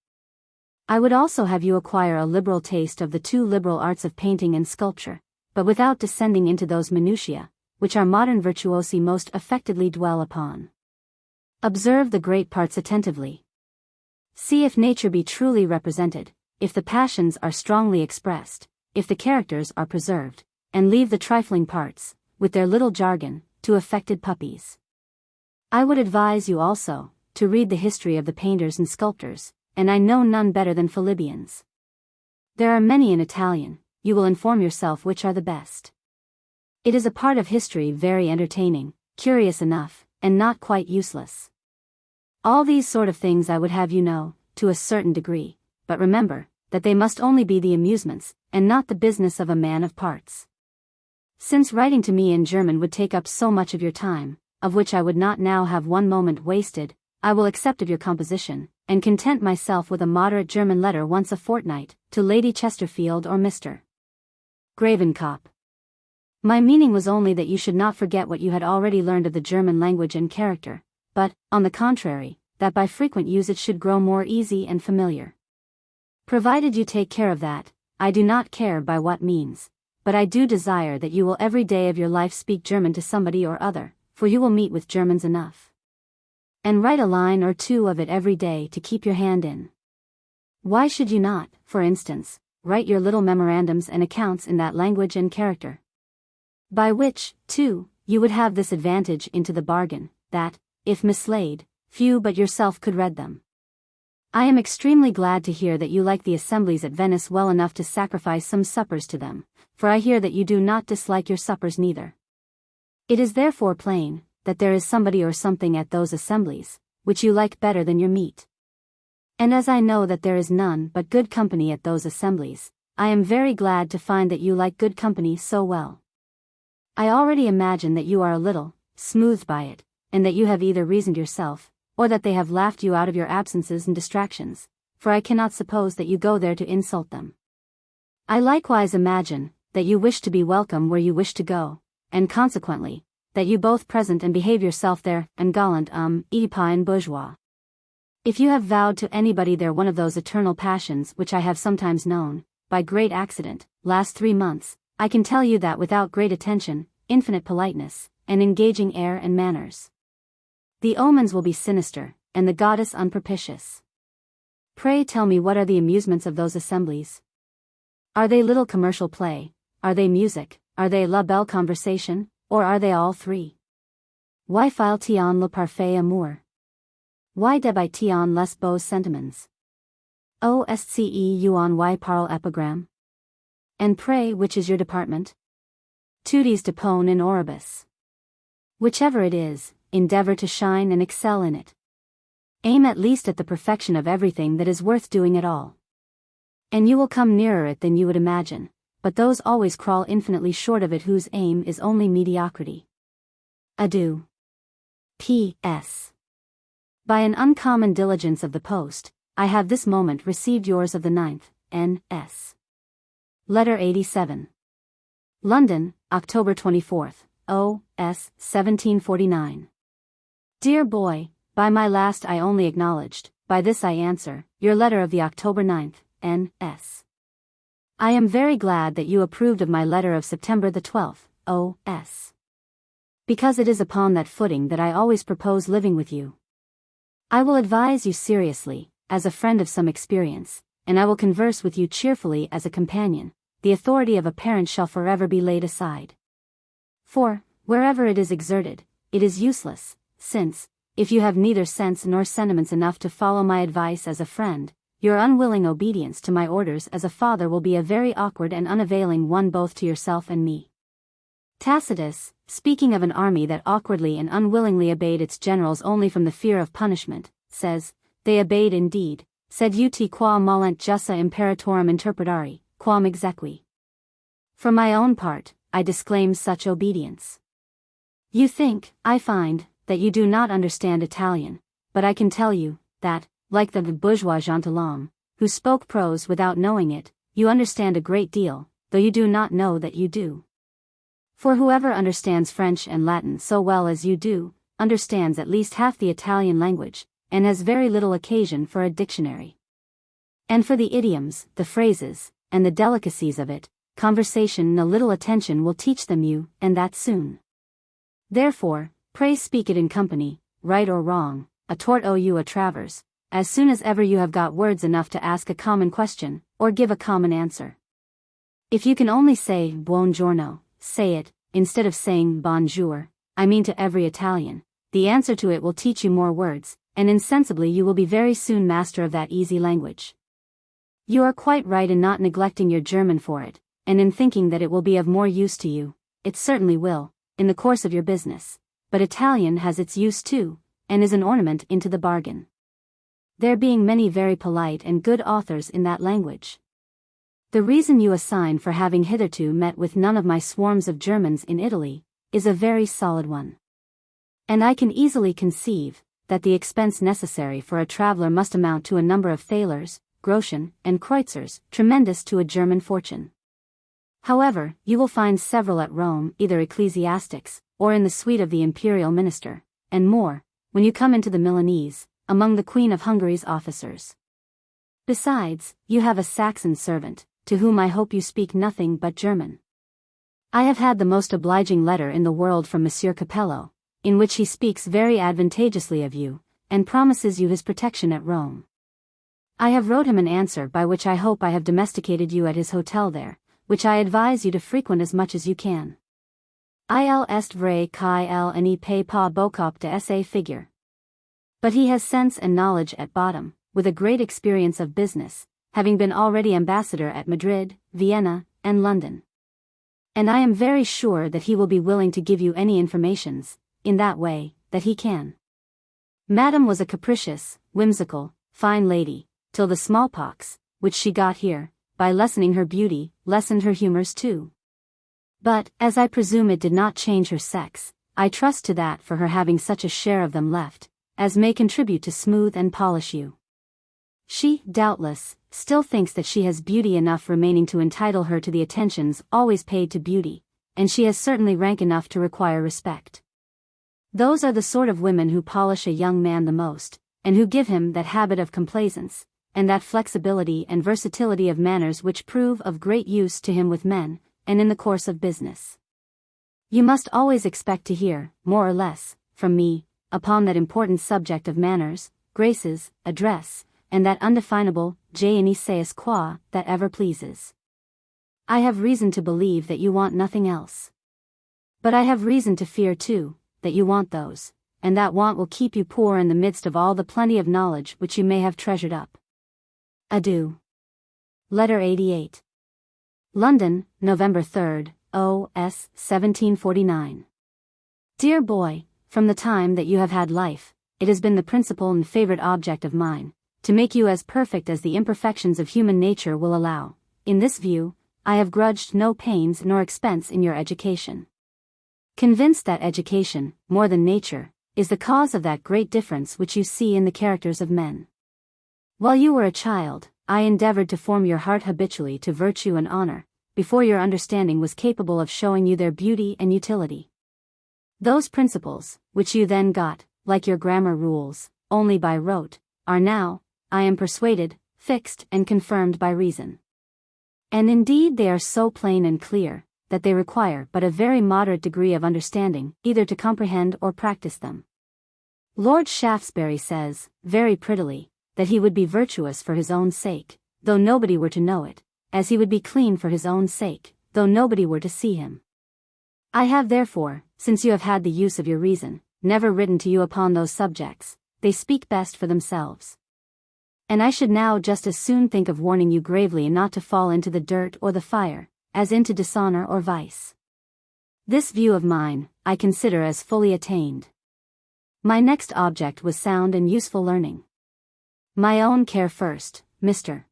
I would also have you acquire a liberal taste of the two liberal arts of painting and sculpture, but without descending into those minutiae, which our modern virtuosi most affectedly dwell upon. Observe the great parts attentively. See if nature be truly represented, if the passions are strongly expressed, if the characters are preserved, and leave the trifling parts, with their little jargon, to affected puppies. I would advise you also, to read the history of the painters and sculptors, and I know none better than Philippians. There are many in Italian, you will inform yourself which are the best. It is a part of history very entertaining, curious enough, and not quite useless. All these sort of things I would have you know, to a certain degree, but remember, that they must only be the amusements, and not the business of a man of parts. Since writing to me in German would take up so much of your time, of which I would not now have one moment wasted, I will accept of your composition, and content myself with a moderate German letter once a fortnight, to Lady Chesterfield or Mr. Gravenkop. My meaning was only that you should not forget what you had already learned of the German language and character, but, on the contrary, that by frequent use it should grow more easy and familiar. Provided you take care of that, I do not care by what means, but I do desire that you will every day of your life speak German to somebody or other, for you will meet with Germans enough. And write a line or two of it every day to keep your hand in. Why should you not, for instance, write your little memorandums and accounts in that language and character? By which, too, you would have this advantage into the bargain, that, if mislaid, few but yourself could read them. I am extremely glad to hear that you like the assemblies at Venice well enough to sacrifice some suppers to them, for I hear that you do not dislike your suppers neither. It is therefore plain, that there is somebody or something at those assemblies, which you like better than your meat. And as I know that there is none but good company at those assemblies, I am very glad to find that you like good company so well. I already imagine that you are a little smoothed by it, and that you have either reasoned yourself, or that they have laughed you out of your absences and distractions, for I cannot suppose that you go there to insult them. I likewise imagine, that you wish to be welcome where you wish to go, and consequently, that you both present and behave yourself there, and gallant Oedipine bourgeois. If you have vowed to anybody there one of those eternal passions which I have sometimes known, by great accident, last 3 months, I can tell you that without great attention, infinite politeness, and engaging air and manners, the omens will be sinister, and the goddess unpropitious. Pray tell me what are the amusements of those assemblies? Are they little commercial play? Are they music? Are they la belle conversation? Or are they all three? Why file-t-on le parfait amour? Why debite-t-on les beaux sentiments? Osce y parle epigram? And pray which is your department? Tudis depone in oribus. Whichever it is, endeavor to shine and excel in it. Aim at least at the perfection of everything that is worth doing at all. And you will come nearer it than you would imagine, but those always crawl infinitely short of it whose aim is only mediocrity. Adieu. P.S. By an uncommon diligence of the post, I have this moment received yours of the 9th, N.S. Letter 87. London, October 24th, O.S. 1749. Dear boy, by my last I only acknowledged, by this I answer, your letter of the October 9th, N.S. I am very glad that you approved of my letter of September the 12th, O.S. Because it is upon that footing that I always propose living with you. I will advise you seriously, as a friend of some experience, and I will converse with you cheerfully as a companion. The authority of a parent shall forever be laid aside. For, wherever it is exerted, it is useless, since, if you have neither sense nor sentiments enough to follow my advice as a friend, your unwilling obedience to my orders as a father will be a very awkward and unavailing one both to yourself and me. Tacitus, speaking of an army that awkwardly and unwillingly obeyed its generals only from the fear of punishment, says, "They obeyed indeed, sed ut qua molent jussa imperatorum interpretari, quam exequi." For my own part, I disclaim such obedience. You think, I find, that you do not understand Italian, but I can tell you, that, like the bourgeois gentilhomme, who spoke prose without knowing it, you understand a great deal, though you do not know that you do. For whoever understands French and Latin so well as you do, understands at least half the Italian language, and has very little occasion for a dictionary. And for the idioms, the phrases, and the delicacies of it, conversation a little attention will teach them you, and that soon. Therefore, pray speak it in company, right or wrong, a tort ou a travers, as soon as ever you have got words enough to ask a common question, or give a common answer. If you can only say buongiorno, say it, instead of saying bonjour, I mean to every Italian, the answer to it will teach you more words, and insensibly you will be very soon master of that easy language. You are quite right in not neglecting your German for it, and in thinking that it will be of more use to you. It certainly will, in the course of your business, but Italian has its use too, and is an ornament into the bargain. There being many very polite and good authors in that language. The reason you assign for having hitherto met with none of my swarms of Germans in Italy, is a very solid one. And I can easily conceive, that the expense necessary for a traveller must amount to a number of thalers, groschen, and kreuzers, tremendous to a German fortune. However, you will find several at Rome, either ecclesiastics, or in the suite of the imperial minister, and more, when you come into the Milanese, among the Queen of Hungary's officers. Besides, you have a Saxon servant, to whom I hope you speak nothing but German. I have had the most obliging letter in the world from Monsieur Capello, in which he speaks very advantageously of you, and promises you his protection at Rome. I have wrote him an answer by which I hope I have domesticated you at his hotel there, which I advise you to frequent as much as you can. Il est vrai qu'il ne paie pas beaucoup de sa figure. But he has sense and knowledge at bottom, with a great experience of business, having been already ambassador at Madrid, Vienna, and London. And I am very sure that he will be willing to give you any informations, in that way, that he can. Madame was a capricious, whimsical, fine lady, till the smallpox, which she got here, by lessening her beauty, lessened her humors too. But, as I presume it did not change her sex, I trust to that for her having such a share of them left, as may contribute to smooth and polish you. She, doubtless, still thinks that she has beauty enough remaining to entitle her to the attentions always paid to beauty, and she has certainly rank enough to require respect. Those are the sort of women who polish a young man the most, and who give him that habit of complaisance, and that flexibility and versatility of manners which prove of great use to him with men, and in the course of business. You must always expect to hear, more or less, from me, upon that important subject of manners, graces, address, and that undefinable je ne sais quoi that ever pleases. I have reason to believe that you want nothing else. But I have reason to fear too, that you want those, and that want will keep you poor in the midst of all the plenty of knowledge which you may have treasured up. Adieu. Letter 88. London, November 3rd, O.S. 1749. Dear boy, from the time that you have had life, it has been the principal and favorite object of mine, to make you as perfect as the imperfections of human nature will allow. In this view, I have grudged no pains nor expense in your education. Convinced that education, more than nature, is the cause of that great difference which you see in the characters of men. While you were a child, I endeavored to form your heart habitually to virtue and honor, before your understanding was capable of showing you their beauty and utility. Those principles, which you then got, like your grammar rules, only by rote, are now, I am persuaded, fixed and confirmed by reason. And indeed they are so plain and clear, that they require but a very moderate degree of understanding, either to comprehend or practice them. Lord Shaftesbury says, very prettily, that he would be virtuous for his own sake, though nobody were to know it, as he would be clean for his own sake, though nobody were to see him. I have therefore, since you have had the use of your reason, never written to you upon those subjects. They speak best for themselves. And I should now just as soon think of warning you gravely not to fall into the dirt or the fire, as into dishonor or vice. This view of mine, I consider as fully attained. My next object was sound and useful learning. My own care first, Mr.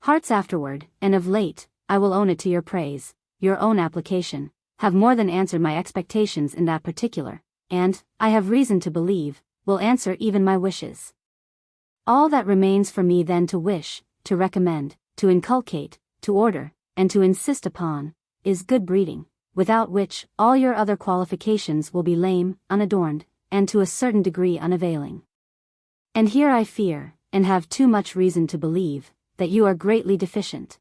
Hearts afterward, and of late, I will own it to your praise, your own application, have more than answered my expectations in that particular, and, I have reason to believe, will answer even my wishes. All that remains for me then to wish, to recommend, to inculcate, to order, and to insist upon, is good breeding, without which all your other qualifications will be lame, unadorned, and to a certain degree unavailing. And here I fear, and have too much reason to believe, that you are greatly deficient.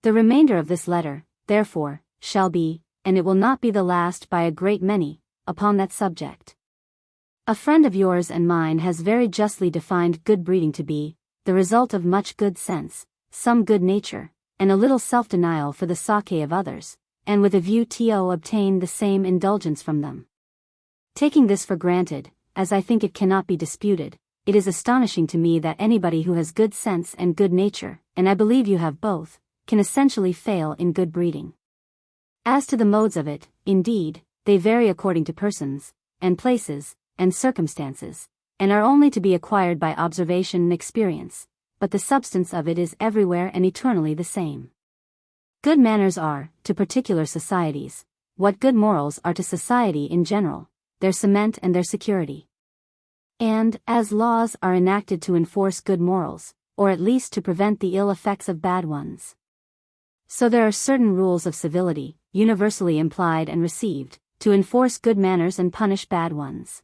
The remainder of this letter, therefore, shall be, and it will not be the last by a great many, upon that subject. A friend of yours and mine has very justly defined good breeding to be, the result of much good sense, some good nature, and a little self-denial for the sake of others, and with a view to obtain the same indulgence from them. Taking this for granted, as I think it cannot be disputed, it is astonishing to me that anybody who has good sense and good nature, and I believe you have both, can essentially fail in good breeding. As to the modes of it, indeed, they vary according to persons, and places, and circumstances, and are only to be acquired by observation and experience, but the substance of it is everywhere and eternally the same. Good manners are, to particular societies, what good morals are to society in general, their cement and their security. And, as laws are enacted to enforce good morals, or at least to prevent the ill effects of bad ones, so there are certain rules of civility, universally implied and received, to enforce good manners and punish bad ones.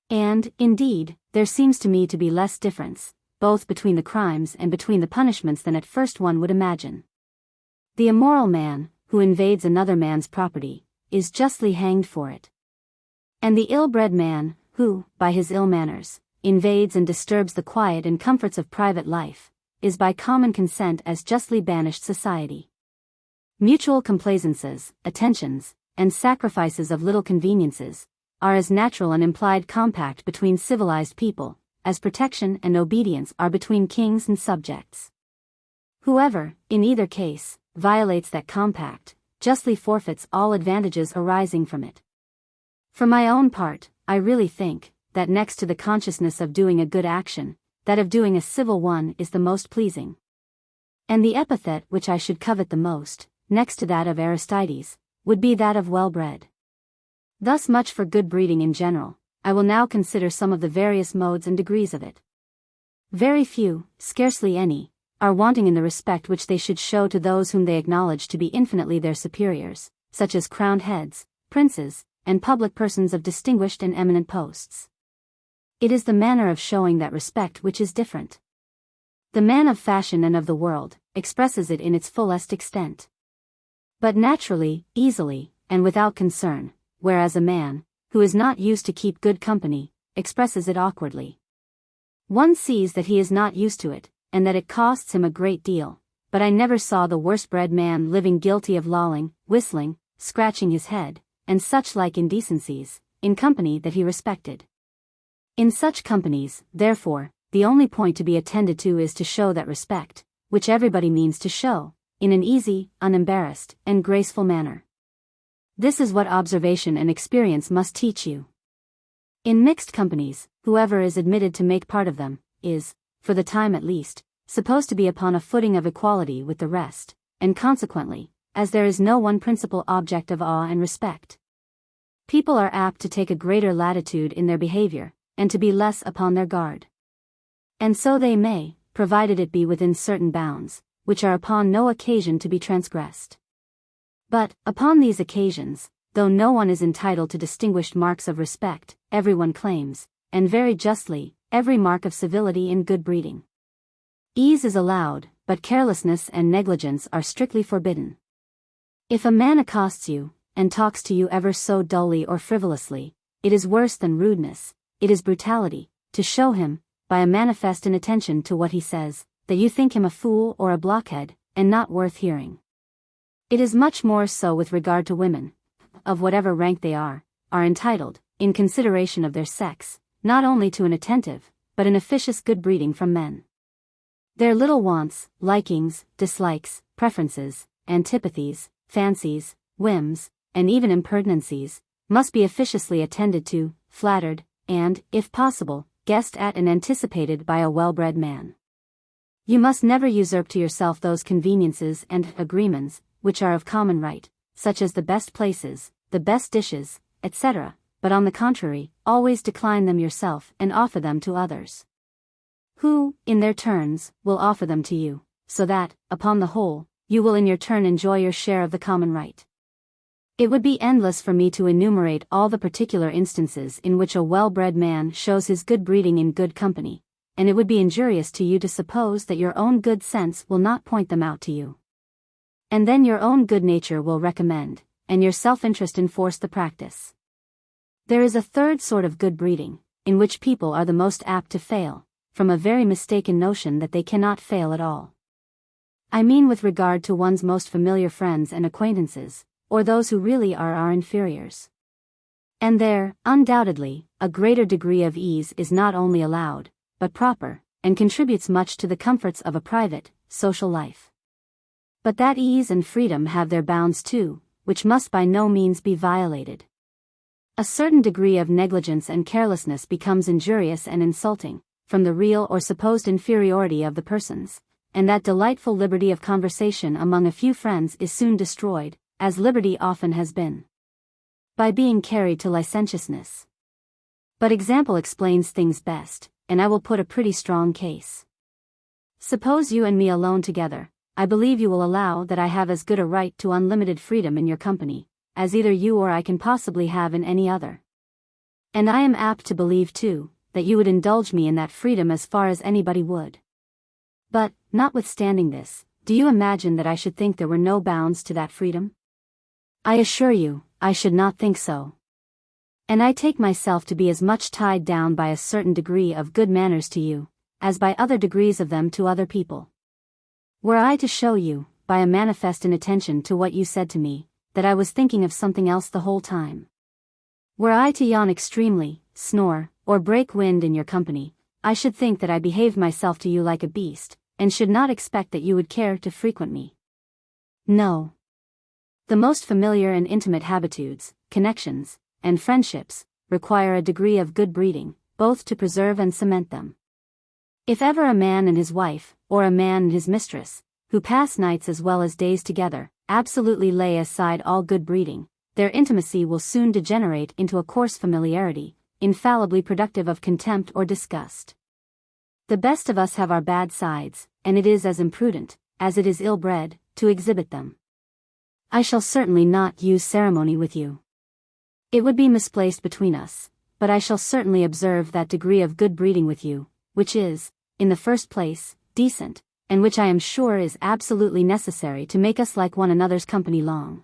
And, indeed, there seems to me to be less difference, both between the crimes and between the punishments than at first one would imagine. The immoral man, who invades another man's property, is justly hanged for it. And the ill-bred man, who, by his ill manners, invades and disturbs the quiet and comforts of private life, is by common consent as justly banished society. Mutual complaisances, attentions, and sacrifices of little conveniences, are as natural an implied compact between civilized people, as protection and obedience are between kings and subjects. Whoever, in either case, violates that compact, justly forfeits all advantages arising from it. For my own part, I really think, that next to the consciousness of doing a good action, that of doing a civil one is the most pleasing. And the epithet which I should covet the most, next to that of Aristides, would be that of well-bred. Thus much for good breeding in general. I will now consider some of the various modes and degrees of it. Very few, scarcely any, are wanting in the respect which they should show to those whom they acknowledge to be infinitely their superiors, such as crowned heads, princes, and public persons of distinguished and eminent posts. It is the manner of showing that respect which is different. The man of fashion and of the world expresses it in its fullest extent, but naturally, easily, and without concern, whereas a man, who is not used to keep good company, expresses it awkwardly. One sees that he is not used to it, and that it costs him a great deal, but I never saw the worst-bred man living guilty of lolling, whistling, scratching his head, and such like indecencies, in company that he respected. In such companies, therefore, the only point to be attended to is to show that respect, which everybody means to show, in an easy, unembarrassed, and graceful manner. This is what observation and experience must teach you. In mixed companies, whoever is admitted to make part of them, is, for the time at least, supposed to be upon a footing of equality with the rest, and consequently, as there is no one principal object of awe and respect, people are apt to take a greater latitude in their behavior, and to be less upon their guard. And so they may, provided it be within certain bounds, which are upon no occasion to be transgressed. But, upon these occasions, though no one is entitled to distinguished marks of respect, everyone claims, and very justly, every mark of civility and good breeding. Ease is allowed, but carelessness and negligence are strictly forbidden. If a man accosts you, and talks to you ever so dully or frivolously, it is worse than rudeness, it is brutality, to show him, by a manifest inattention to what he says, that you think him a fool or a blockhead, and not worth hearing. It is much more so with regard to women, of whatever rank they are entitled, in consideration of their sex, not only to an attentive, but an officious good breeding from men. Their little wants, likings, dislikes, preferences, antipathies, fancies, whims, and even impertinencies, must be officiously attended to, flattered, and, if possible, guessed at and anticipated by a well-bred man. You must never usurp to yourself those conveniences and agreements, which are of common right, such as the best places, the best dishes, etc., but on the contrary, always decline them yourself and offer them to others, who, in their turns, will offer them to you, so that, upon the whole, you will in your turn enjoy your share of the common right. It would be endless for me to enumerate all the particular instances in which a well-bred man shows his good breeding in good company, and it would be injurious to you to suppose that your own good sense will not point them out to you. And then your own good nature will recommend, and your self-interest enforce the practice. There is a third sort of good breeding, in which people are the most apt to fail, from a very mistaken notion that they cannot fail at all. I mean with regard to one's most familiar friends and acquaintances, or those who really are our inferiors. And there, undoubtedly, a greater degree of ease is not only allowed, but proper, and contributes much to the comforts of a private, social life. But that ease and freedom have their bounds too, which must by no means be violated. A certain degree of negligence and carelessness becomes injurious and insulting, from the real or supposed inferiority of the persons, and that delightful liberty of conversation among a few friends is soon destroyed, as liberty often has been, by being carried to licentiousness. But example explains things best, and I will put a pretty strong case. Suppose you and me alone together. I believe you will allow that I have as good a right to unlimited freedom in your company, as either you or I can possibly have in any other. And I am apt to believe too, that you would indulge me in that freedom as far as anybody would. But, notwithstanding this, do you imagine that I should think there were no bounds to that freedom? I assure you, I should not think so. And I take myself to be as much tied down by a certain degree of good manners to you, as by other degrees of them to other people. Were I to show you, by a manifest inattention to what you said to me, that I was thinking of something else the whole time. Were I to yawn extremely, snore, or break wind in your company, I should think that I behaved myself to you like a beast, and should not expect that you would care to frequent me. No. The most familiar and intimate habitudes, connections, and friendships, require a degree of good breeding, both to preserve and cement them. If ever a man and his wife, or a man and his mistress, who pass nights as well as days together, absolutely lay aside all good breeding, their intimacy will soon degenerate into a coarse familiarity, infallibly productive of contempt or disgust. The best of us have our bad sides, and it is as imprudent, as it is ill-bred, to exhibit them. I shall certainly not use ceremony with you. It would be misplaced between us, but I shall certainly observe that degree of good breeding with you, which is, in the first place, decent, and which I am sure is absolutely necessary to make us like one another's company long.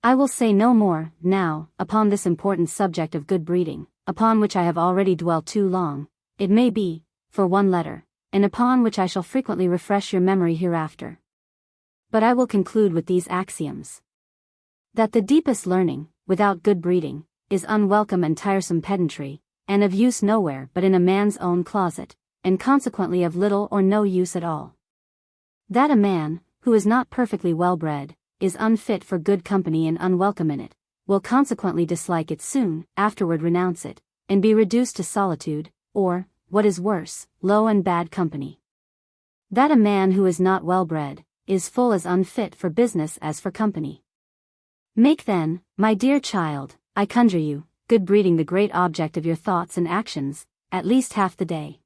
I will say no more, now, upon this important subject of good breeding, upon which I have already dwelt too long, it may be, for one letter, and upon which I shall frequently refresh your memory hereafter. But I will conclude with these axioms. That the deepest learning, without good breeding, is unwelcome and tiresome pedantry, and of use nowhere but in a man's own closet, and consequently of little or no use at all. That a man, who is not perfectly well-bred, is unfit for good company and unwelcome in it, will consequently dislike it soon, afterward renounce it, and be reduced to solitude, or, what is worse, low and bad company. That a man who is not well-bred, is full as unfit for business as for company. Make then, my dear child, I conjure you, good breeding the great object of your thoughts and actions, at least half the day.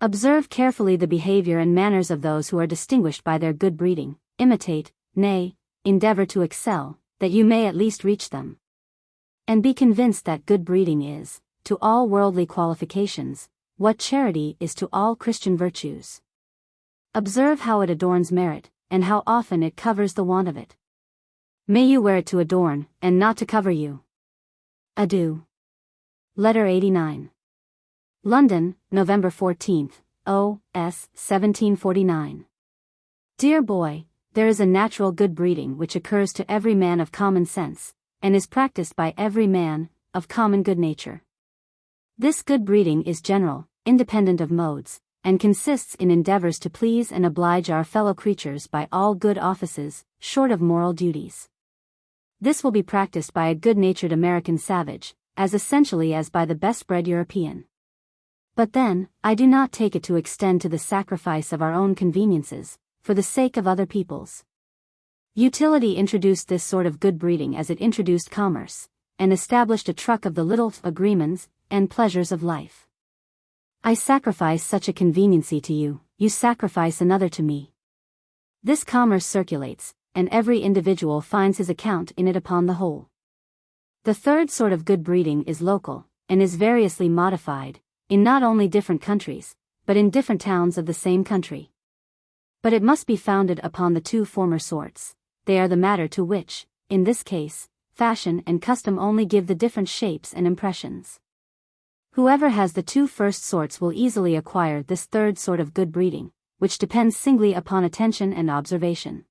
Observe carefully the behavior and manners of those who are distinguished by their good breeding, imitate, nay, endeavor to excel, that you may at least reach them. And be convinced that good breeding is, to all worldly qualifications, what charity is to all Christian virtues. Observe how it adorns merit, and how often it covers the want of it. May you wear it to adorn, and not to cover you. Adieu. Letter 89. London, November 14th, O.S. 1749. Dear boy, there is a natural good breeding which occurs to every man of common sense, and is practiced by every man of common good nature. This good breeding is general, independent of modes, and consists in endeavors to please and oblige our fellow creatures by all good offices, short of moral duties. This will be practiced by a good-natured American savage, as essentially as by the best-bred European. But then, I do not take it to extend to the sacrifice of our own conveniences, for the sake of other people's. Utility introduced this sort of good breeding as it introduced commerce, and established a truck of the little agreements and pleasures of life. I sacrifice such a conveniency to you, you sacrifice another to me. This commerce circulates, and every individual finds his account in it upon the whole. The third sort of good breeding is local, and is variously modified, in not only different countries, but in different towns of the same country. But it must be founded upon the two former sorts. They are the matter to which, in this case, fashion and custom only give the different shapes and impressions. Whoever has the two first sorts will easily acquire this third sort of good breeding, which depends singly upon attention and observation.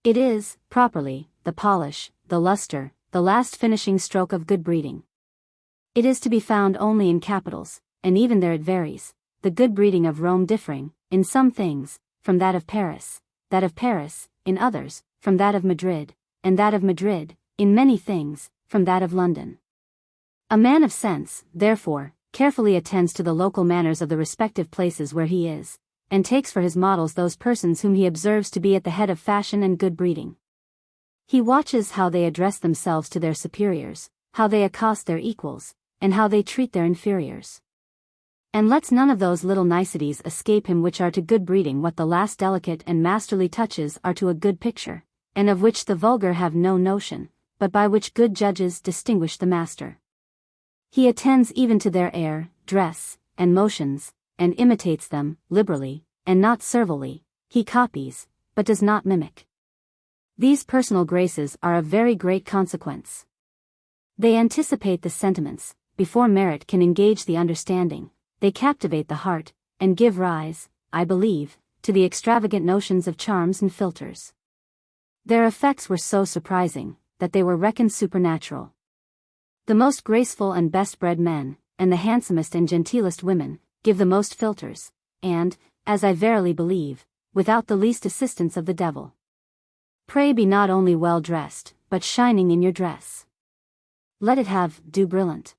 It is, properly, the polish, the luster, the last finishing stroke of good breeding. It is to be found only in capitals, and even there it varies, the good breeding of Rome differing, in some things, from that of Paris, in others, from that of Madrid, and that of Madrid, in many things, from that of London. A man of sense, therefore, carefully attends to the local manners of the respective places where he is, and takes for his models those persons whom he observes to be at the head of fashion and good breeding. He watches how they address themselves to their superiors, how they accost their equals, and how they treat their inferiors. And lets none of those little niceties escape him which are to good breeding what the last delicate and masterly touches are to a good picture, and of which the vulgar have no notion, but by which good judges distinguish the master. He attends even to their air, dress, and motions, and imitates them, liberally, and not servilely. He copies, but does not mimic. These personal graces are of very great consequence. They anticipate the sentiments, before merit can engage the understanding, they captivate the heart, and give rise, I believe, to the extravagant notions of charms and philters. Their effects were so surprising, that they were reckoned supernatural. The most graceful and best-bred men, and the handsomest and genteelest women, give the most philters, and, as I verily believe, without the least assistance of the devil. Pray be not only well dressed, but shining in your dress. Let it have du brillant.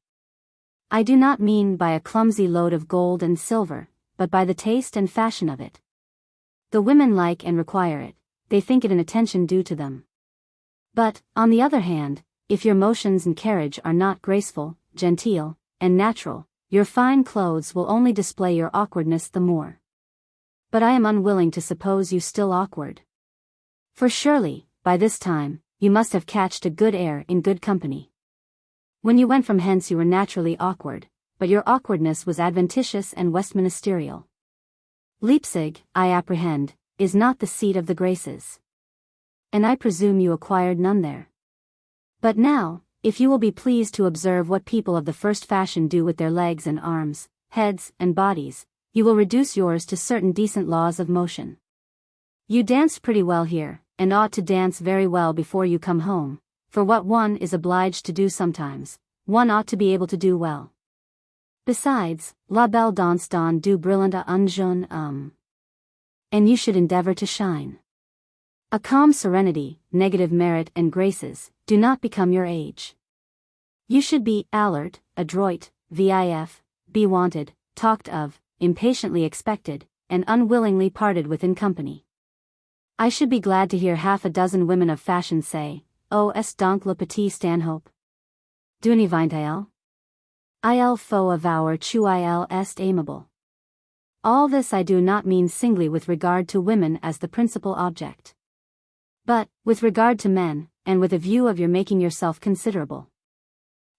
I do not mean by a clumsy load of gold and silver, but by the taste and fashion of it. The women like and require it, they think it an attention due to them. But, on the other hand, if your motions and carriage are not graceful, genteel, and natural, your fine clothes will only display your awkwardness the more. But I am unwilling to suppose you still awkward. For surely, by this time, you must have catched a good air in good company. When you went from hence you were naturally awkward, but your awkwardness was adventitious and Westministerial. Leipzig, I apprehend, is not the seat of the graces. And I presume you acquired none there. But now, if you will be pleased to observe what people of the first fashion do with their legs and arms, heads and bodies, you will reduce yours to certain decent laws of motion. You danced pretty well here, and ought to dance very well before you come home, for what one is obliged to do sometimes, one ought to be able to do well. Besides, la belle danse dans du brillant un jeune homme. And you should endeavor to shine. A calm serenity, negative merit and graces, do not become your age. You should be alert, adroit, be wanted, talked of, impatiently expected, and unwillingly parted with in company. I should be glad to hear half a dozen women of fashion say, "Oh, est donc le petit Stanhope? D'où vient-il? Il faut avouer qu'il est aimable." All this I do not mean singly with regard to women as the principal object, but, with regard to men, and with a view of your making yourself considerable.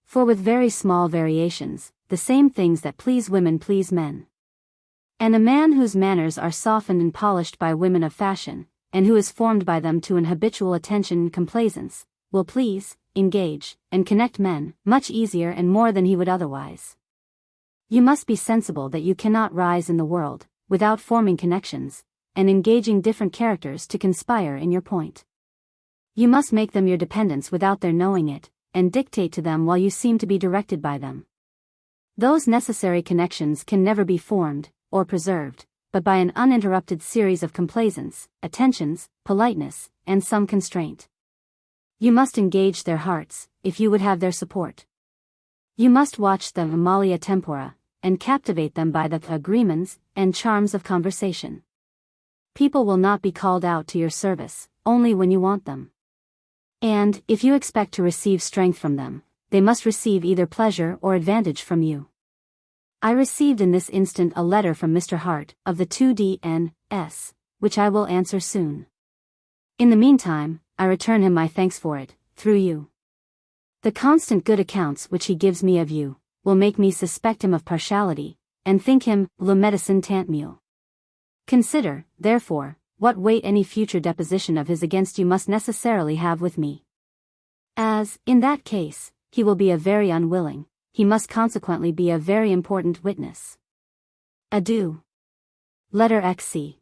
For with very small variations, the same things that please women please men. And a man whose manners are softened and polished by women of fashion, and who is formed by them to an habitual attention and complaisance, will please, engage, and connect men, much easier and more than he would otherwise. You must be sensible that you cannot rise in the world, without forming connections, and engaging different characters to conspire in your point. You must make them your dependents without their knowing it, and dictate to them while you seem to be directed by them. Those necessary connections can never be formed, or preserved, but by an uninterrupted series of complaisance, attentions, politeness, and some constraint. You must engage their hearts, if you would have their support. You must watch them amalia tempora, and captivate them by the agreements and charms of conversation. People will not be called out to your service, only when you want them. And, if you expect to receive strength from them, they must receive either pleasure or advantage from you. I received in this instant a letter from Mr. Hart, of the 2D.N.S., which I will answer soon. In the meantime, I return him my thanks for it, through you. The constant good accounts which he gives me of you, will make me suspect him of partiality, and think him le médecin tant mieux. Consider, therefore, what weight any future deposition of his against you must necessarily have with me. As, in that case, he will be a very unwilling, he must consequently be a very important witness. Adieu. Letter XC.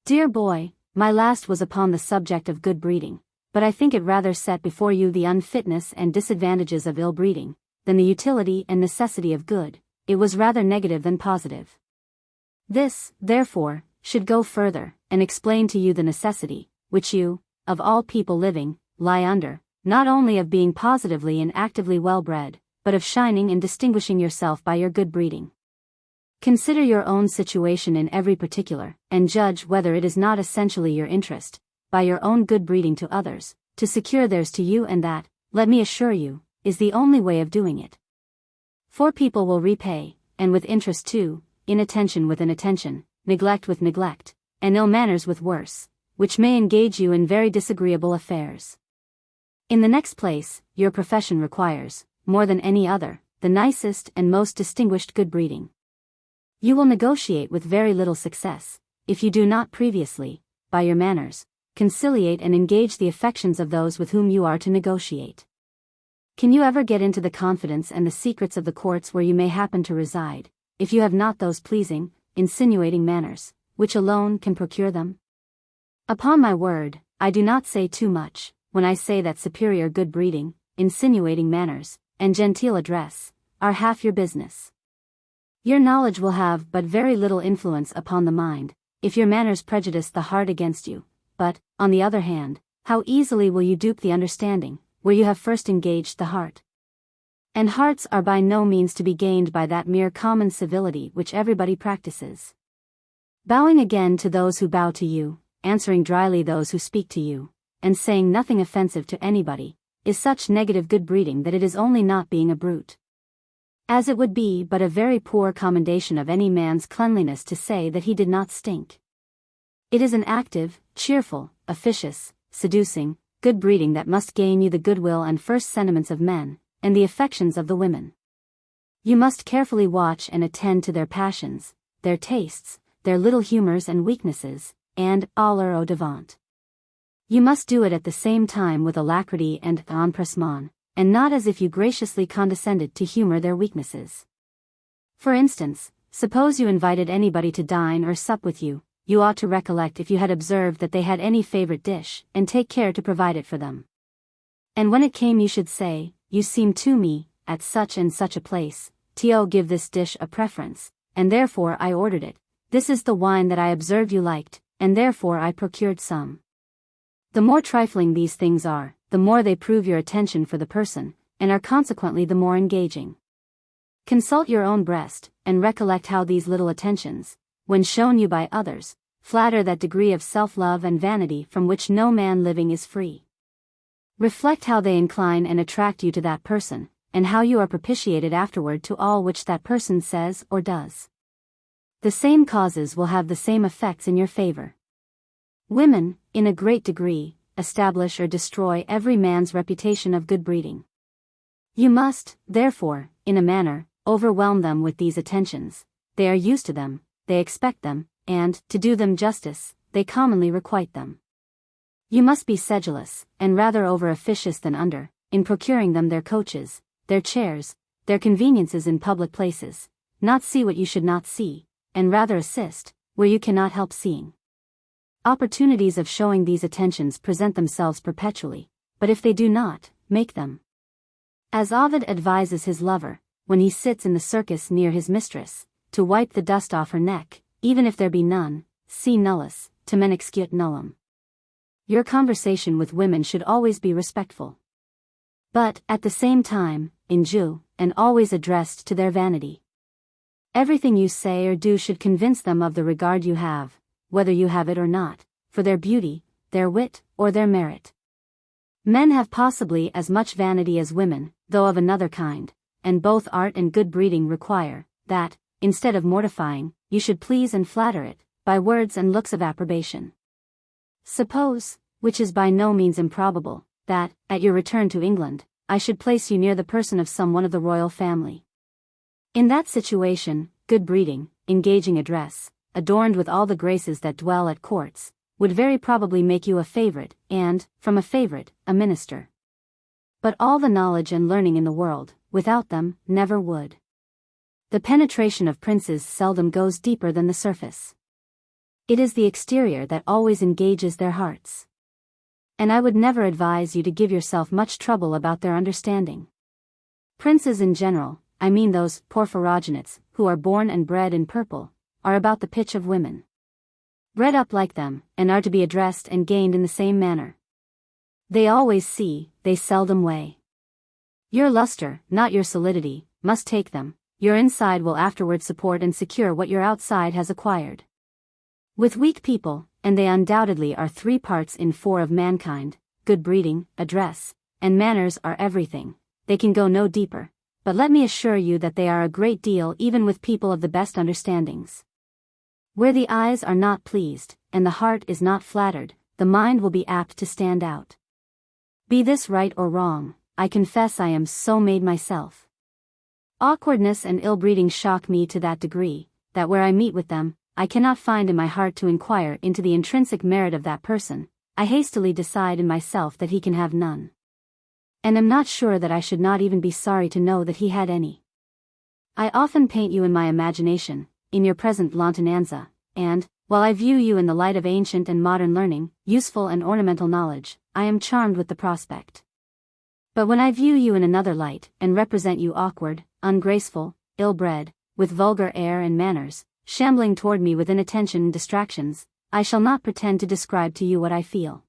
Dear boy, my last was upon the subject of good breeding, but I think it rather set before you the unfitness and disadvantages of ill breeding, than the utility and necessity of good. It was rather negative than positive. This, therefore, should go further, and explain to you the necessity, which you, of all people living, lie under, not only of being positively and actively well-bred, but of shining and distinguishing yourself by your good breeding. Consider your own situation in every particular, and judge whether it is not essentially your interest, by your own good breeding to others, to secure theirs to you, and that, let me assure you, is the only way of doing it. For people will repay, and with interest too, inattention with inattention, neglect with neglect, and ill manners with worse, which may engage you in very disagreeable affairs. In the next place, your profession requires, more than any other, the nicest and most distinguished good breeding. You will negotiate with very little success, if you do not previously, by your manners, conciliate and engage the affections of those with whom you are to negotiate. Can you ever get into the confidence and the secrets of the courts where you may happen to reside, if you have not those pleasing, insinuating manners, which alone can procure them? Upon my word, I do not say too much, when I say that superior good breeding, insinuating manners, and genteel address, are half your business. Your knowledge will have but very little influence upon the mind, if your manners prejudice the heart against you, but, on the other hand, how easily will you dupe the understanding, where you have first engaged the heart. And hearts are by no means to be gained by that mere common civility which everybody practices. Bowing again to those who bow to you, answering dryly those who speak to you, and saying nothing offensive to anybody, is such negative good breeding that it is only not being a brute. As it would be but a very poor commendation of any man's cleanliness to say that he did not stink. It is an active, cheerful, officious, seducing, good breeding that must gain you the goodwill and first sentiments of men, and the affections of the women. You must carefully watch and attend to their passions, their tastes, their little humors and weaknesses, and à leur au devant. You must do it at the same time with alacrity and empressement, and not as if you graciously condescended to humor their weaknesses. For instance, suppose you invited anybody to dine or sup with you, you ought to recollect if you had observed that they had any favorite dish, and take care to provide it for them. And when it came you should say, you seemed to me, at such and such a place, to give this dish a preference, and therefore I ordered it. This is the wine that I observed you liked, and therefore I procured some. The more trifling these things are, the more they prove your attention for the person, and are consequently the more engaging. Consult your own breast, and recollect how these little attentions, when shown you by others, flatter that degree of self-love and vanity from which no man living is free. Reflect how they incline and attract you to that person, and how you are propitiated afterward to all which that person says or does. The same causes will have the same effects in your favor. Women, in a great degree, establish or destroy every man's reputation of good breeding. You must, therefore, in a manner, overwhelm them with these attentions. They are used to them, they expect them, and, to do them justice, they commonly requite them. You must be sedulous, and rather over-officious than under, in procuring them their coaches, their chairs, their conveniences in public places, not see what you should not see, and rather assist, where you cannot help seeing. Opportunities of showing these attentions present themselves perpetually, but if they do not, make them. As Ovid advises his lover, when he sits in the circus near his mistress, to wipe the dust off her neck, even if there be none, si nullus, tamen excut nullum. Your conversation with women should always be respectful. But, at the same time, injue, and always addressed to their vanity. Everything you say or do should convince them of the regard you have, whether you have it or not, for their beauty, their wit, or their merit. Men have possibly as much vanity as women, though of another kind, and both art and good breeding require, that, instead of mortifying, you should please and flatter it, by words and looks of approbation. Suppose, which is by no means improbable, that, at your return to England, I should place you near the person of some one of the royal family. In that situation, good breeding, engaging address, adorned with all the graces that dwell at courts, would very probably make you a favorite, and, from a favorite, a minister. But all the knowledge and learning in the world, without them, never would. The penetration of princes seldom goes deeper than the surface. It is the exterior that always engages their hearts. And I would never advise you to give yourself much trouble about their understanding. Princes in general, I mean those porphyrogenites, who are born and bred in purple, are about the pitch of women. Bred up like them, and are to be addressed and gained in the same manner. They always see, they seldom weigh. Your luster, not your solidity, must take them, your inside will afterward support and secure what your outside has acquired. With weak people, and they undoubtedly are 3 parts in 4 of mankind, good breeding, address, and manners are everything, they can go no deeper, but let me assure you that they are a great deal even with people of the best understandings. Where the eyes are not pleased, and the heart is not flattered, the mind will be apt to stand out. Be this right or wrong, I confess I am so made myself. Awkwardness and ill-breeding shock me to that degree, that where I meet with them, I cannot find in my heart to inquire into the intrinsic merit of that person, I hastily decide in myself that he can have none. And am not sure that I should not even be sorry to know that he had any. I often paint you in my imagination, in your present lontananza, and, while I view you in the light of ancient and modern learning, useful and ornamental knowledge, I am charmed with the prospect. But when I view you in another light, and represent you awkward, ungraceful, ill-bred, with vulgar air and manners, shambling toward me with inattention and distractions, I shall not pretend to describe to you what I feel.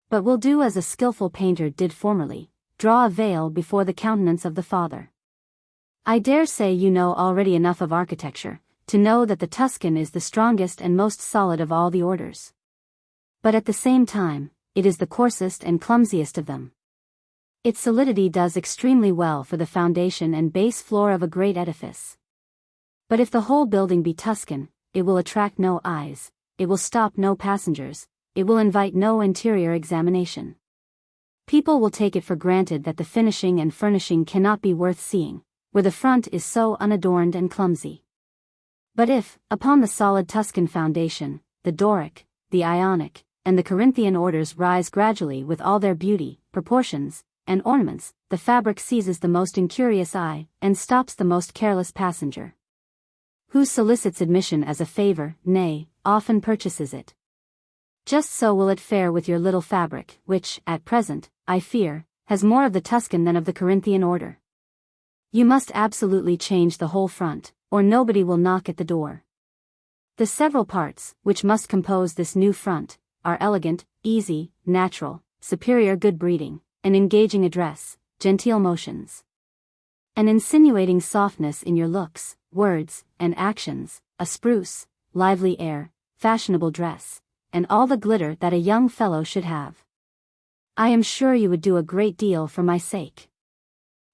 But will do as a skilful painter did formerly, draw a veil before the countenance of the Father. I dare say you know already enough of architecture, to know that the Tuscan is the strongest and most solid of all the orders. But at the same time, it is the coarsest and clumsiest of them. Its solidity does extremely well for the foundation and base floor of a great edifice. But if the whole building be Tuscan, it will attract no eyes, it will stop no passengers, it will invite no interior examination. People will take it for granted that the finishing and furnishing cannot be worth seeing, where the front is so unadorned and clumsy. But if, upon the solid Tuscan foundation, the Doric, the Ionic, and the Corinthian orders rise gradually with all their beauty, proportions, and ornaments, the fabric seizes the most incurious eye, and stops the most careless passenger. Who solicits admission as a favor, nay, often purchases it. Just so will it fare with your little fabric, which, at present, I fear, has more of the Tuscan than of the Corinthian order. You must absolutely change the whole front, or nobody will knock at the door. The several parts, which must compose this new front, are elegant, easy, natural, superior good breeding, an engaging address, genteel motions, an insinuating softness in your looks, words, and actions, a spruce, lively air, fashionable dress, and all the glitter that a young fellow should have. I am sure you would do a great deal for my sake.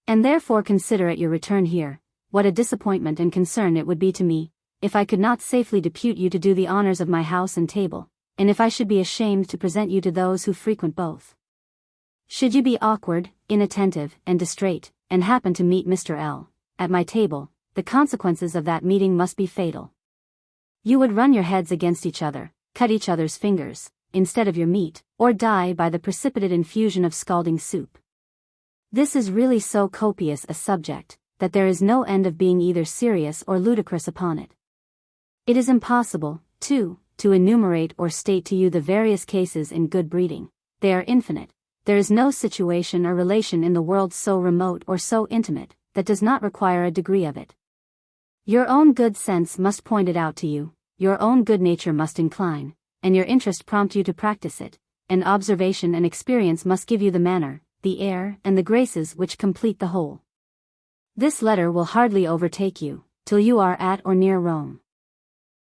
And therefore consider at your return here, what a disappointment and concern it would be to me, if I could not safely depute you to do the honors of my house and table, and if I should be ashamed to present you to those who frequent both. Should you be awkward, inattentive, and distrait, and happen to meet Mr. L. at my table, the consequences of that meeting must be fatal. You would run your heads against each other, cut each other's fingers, instead of your meat, or die by the precipitate infusion of scalding soup. This is really so copious a subject, that there is no end of being either serious or ludicrous upon it. It is impossible, too, to enumerate or state to you the various cases in good breeding. They are infinite. There is no situation or relation in the world so remote or so intimate, that does not require a degree of it. Your own good sense must point it out to you, your own good nature must incline, and your interest prompt you to practice it, and observation and experience must give you the manner, the air, and the graces which complete the whole. This letter will hardly overtake you, till you are at or near Rome.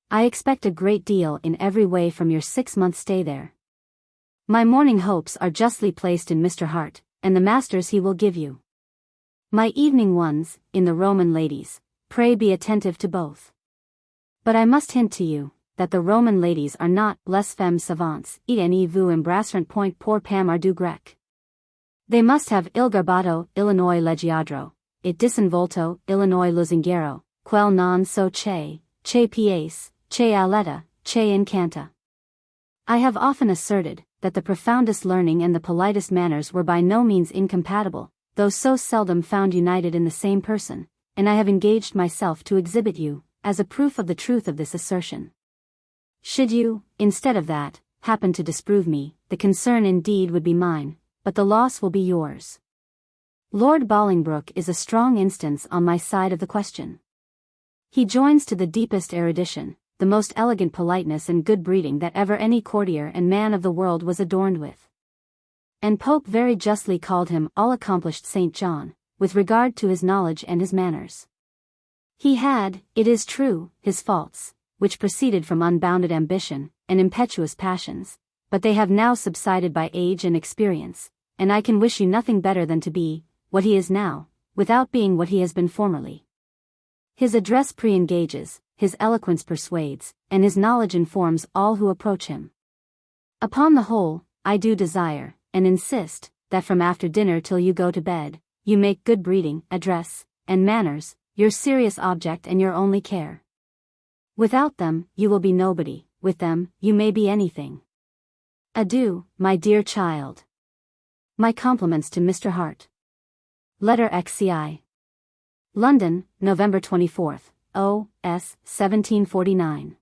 I expect a great deal in every way from your 6-month stay there. My morning hopes are justly placed in Mr. Hart, and the masters he will give you. My evening ones, in the Roman ladies, pray be attentive to both. But I must hint to you, that the Roman ladies are not les femmes savantes, et ne vous embrasseront point pour Pam du grec. They must have il garbato, Illinois leggiadro, it disinvolto, Illinois lusinghiero, quel non so che piace, che aletta, che incanta. I have often asserted, that the profoundest learning and the politest manners were by no means incompatible, though so seldom found united in the same person, and I have engaged myself to exhibit you, as a proof of the truth of this assertion. Should you, instead of that, happen to disprove me, the concern indeed would be mine, but the loss will be yours. Lord Bolingbroke is a strong instance on my side of the question. He joins to the deepest erudition, the most elegant politeness and good breeding that ever any courtier and man of the world was adorned with. And Pope very justly called him all-accomplished St. John, with regard to his knowledge and his manners. He had, it is true, his faults, which proceeded from unbounded ambition, and impetuous passions, but they have now subsided by age and experience, and I can wish you nothing better than to be, what he is now, without being what he has been formerly. His address pre-engages, his eloquence persuades, and his knowledge informs all who approach him. Upon the whole, I do desire, and insist, that from after dinner till you go to bed, you make good breeding, address, and manners, your serious object and your only care. Without them, you will be nobody, with them, you may be anything. Adieu, my dear child. My compliments to Mr. Hart. Letter XCI. London, November 24th, O.S. 1749.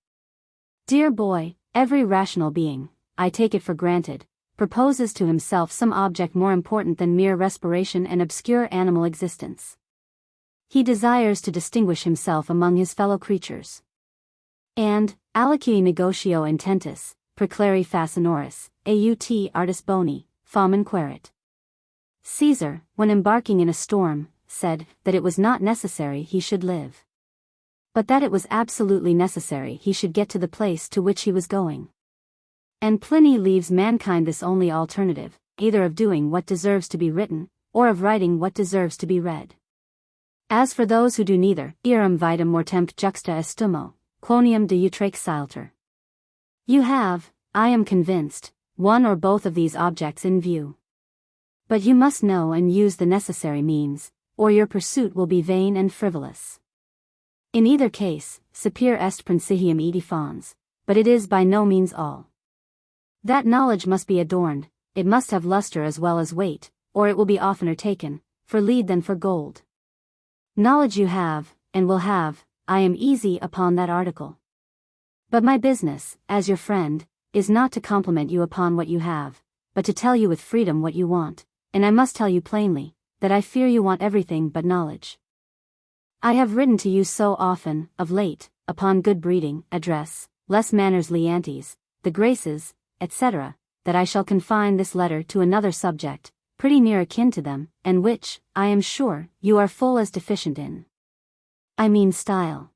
Dear boy, every rational being, I take it for granted, proposes to himself some object more important than mere respiration and obscure animal existence. He desires to distinguish himself among his fellow creatures. And, alici negotio intentus, preclari facinoris, aut artis boni, famen querit. Caesar, when embarking in a storm, said that it was not necessary he should live, but that it was absolutely necessary he should get to the place to which he was going. And Pliny leaves mankind this only alternative, either of doing what deserves to be written, or of writing what deserves to be read. As for those who do neither, eram vitam mortem juxta estumo, quoniam de utraque silter. You have, I am convinced, one or both of these objects in view. But you must know and use the necessary means, or your pursuit will be vain and frivolous. In either case, sapere est principium edi fons, but it is by no means all. That knowledge must be adorned, it must have luster as well as weight, or it will be oftener taken, for lead than for gold. Knowledge you have, and will have, I am easy upon that article. But my business, as your friend, is not to compliment you upon what you have, but to tell you with freedom what you want, and I must tell you plainly, that I fear you want everything but knowledge. I have written to you so often, of late, upon good breeding, address, les manners leantes, the graces, etc., that I shall confine this letter to another subject, pretty near akin to them, and which, I am sure, you are full as deficient in. I mean style.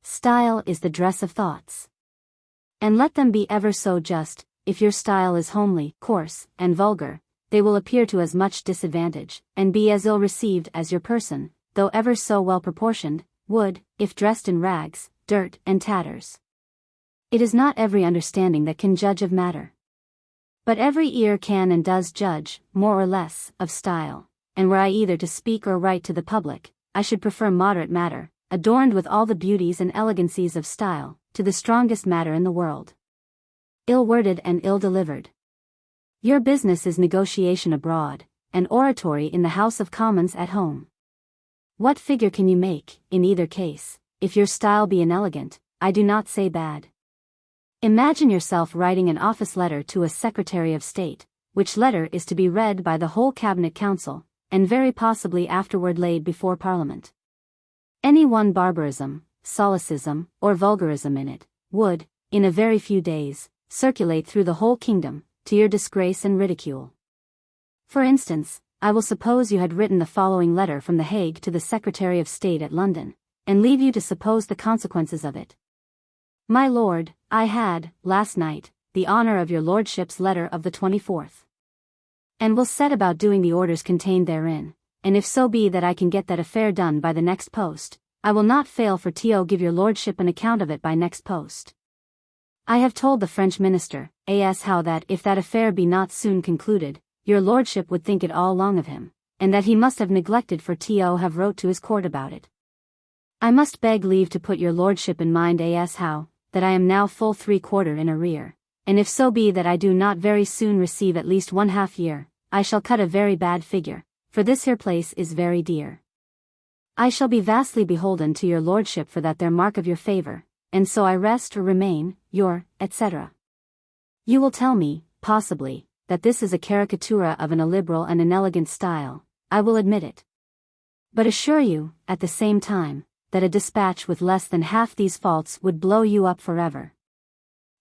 Style is the dress of thoughts. And let them be ever so just, if your style is homely, coarse, and vulgar, they will appear to as much disadvantage, and be as ill received as your person, though ever so well proportioned, would, if dressed in rags, dirt, and tatters. It is not every understanding that can judge of matter. But every ear can and does judge, more or less, of style, and were I either to speak or write to the public, I should prefer moderate matter, adorned with all the beauties and elegancies of style, to the strongest matter in the world. Ill-worded and ill-delivered. Your business is negotiation abroad, and oratory in the House of Commons at home. What figure can you make, in either case, if your style be inelegant, I do not say bad. Imagine yourself writing an office letter to a Secretary of State, which letter is to be read by the whole Cabinet Council, and very possibly afterward laid before Parliament. Any one barbarism, solecism, or vulgarism in it, would, in a very few days, circulate through the whole kingdom, to your disgrace and ridicule. For instance, I will suppose you had written the following letter from The Hague to the Secretary of State at London, and leave you to suppose the consequences of it. My lord, I had, last night, the honour of your lordship's letter of the 24th. And will set about doing the orders contained therein, and if so be that I can get that affair done by the next post, I will not fail for to give your lordship an account of it by next post. I have told the French minister, as how that if that affair be not soon concluded, your lordship would think it all long of him, and that he must have neglected for to have wrote to his court about it. I must beg leave to put your lordship in mind as how, that I am now full 3/4 in arrear, and if so be that I do not very soon receive at least 1/2 year, I shall cut a very bad figure, for this here place is very dear. I shall be vastly beholden to your lordship for that there mark of your favour, and so I rest or remain, your, etc. You will tell me, possibly, that this is a caricatura of an illiberal and inelegant style. I will admit it. But assure you, at the same time, that a dispatch with less than half these faults would blow you up forever.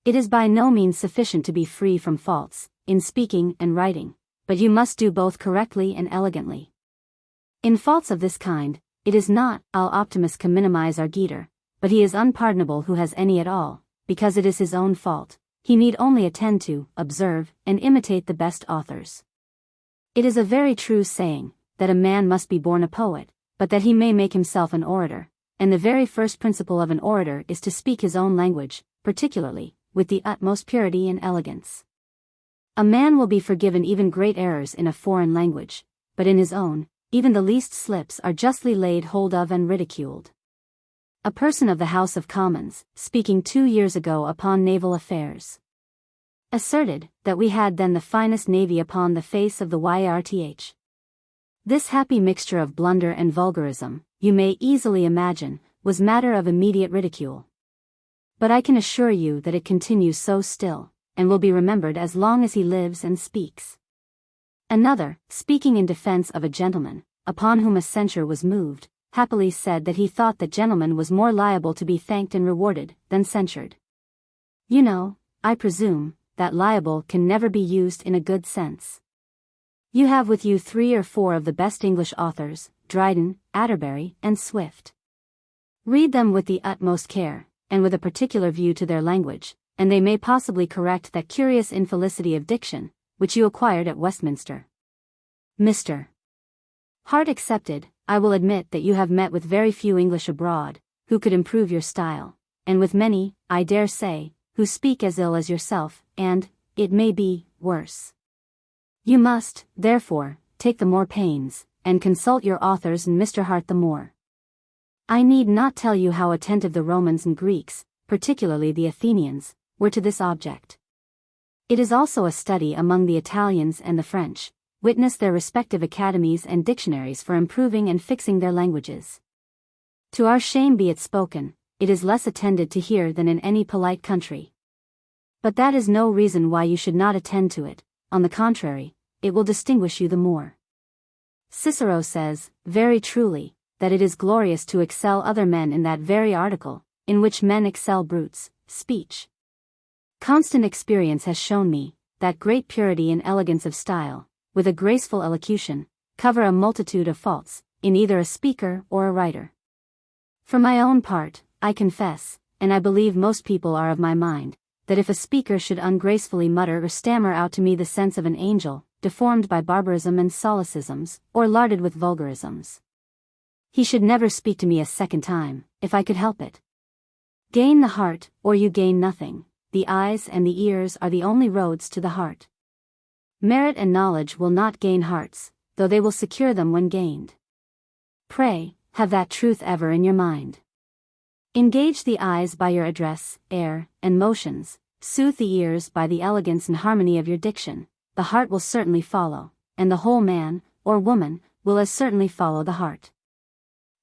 It is by no means sufficient to be free from faults, in speaking and writing, but you must do both correctly and elegantly. In faults of this kind, it is not, all optimists can minimize our Geater, but he is unpardonable who has any at all, because it is his own fault. He need only attend to, observe, and imitate the best authors. It is a very true saying, that a man must be born a poet, but that he may make himself an orator, and the very first principle of an orator is to speak his own language, particularly, with the utmost purity and elegance. A man will be forgiven even great errors in a foreign language, but in his own, even the least slips are justly laid hold of and ridiculed. A person of the House of Commons, speaking 2 years ago upon naval affairs, asserted that we had then the finest navy upon the face of the earth. This happy mixture of blunder and vulgarism, you may easily imagine, was matter of immediate ridicule. But I can assure you that it continues so still, and will be remembered as long as he lives and speaks. Another, speaking in defense of a gentleman, upon whom a censure was moved, happily said that he thought that gentleman was more liable to be thanked and rewarded, than censured. You know, I presume, that liable can never be used in a good sense. You have with you 3 or 4 of the best English authors, Dryden, Atterbury, and Swift. Read them with the utmost care, and with a particular view to their language, and they may possibly correct that curious infelicity of diction, which you acquired at Westminster. Mr. Hart excepted, I will admit that you have met with very few English abroad, who could improve your style, and with many, I dare say, who speak as ill as yourself, and, it may be, worse. You must, therefore, take the more pains, and consult your authors and Mr. Hart the more. I need not tell you how attentive the Romans and Greeks, particularly the Athenians, were to this object. It is also a study among the Italians and the French. Witness their respective academies and dictionaries for improving and fixing their languages. To our shame be it spoken, it is less attended to here than in any polite country. But that is no reason why you should not attend to it, on the contrary, it will distinguish you the more. Cicero says, very truly, that it is glorious to excel other men in that very article, in which men excel brutes, speech. Constant experience has shown me, that great purity and elegance of style, with a graceful elocution, cover a multitude of faults, in either a speaker or a writer. For my own part, I confess, and I believe most people are of my mind, that if a speaker should ungracefully mutter or stammer out to me the sense of an angel, deformed by barbarism and solecisms, or larded with vulgarisms, he should never speak to me a second time, if I could help it. Gain the heart, or you gain nothing. The eyes and the ears are the only roads to the heart. Merit and knowledge will not gain hearts, though they will secure them when gained. Pray, have that truth ever in your mind. Engage the eyes by your address, air, and motions, soothe the ears by the elegance and harmony of your diction, the heart will certainly follow, and the whole man, or woman, will as certainly follow the heart.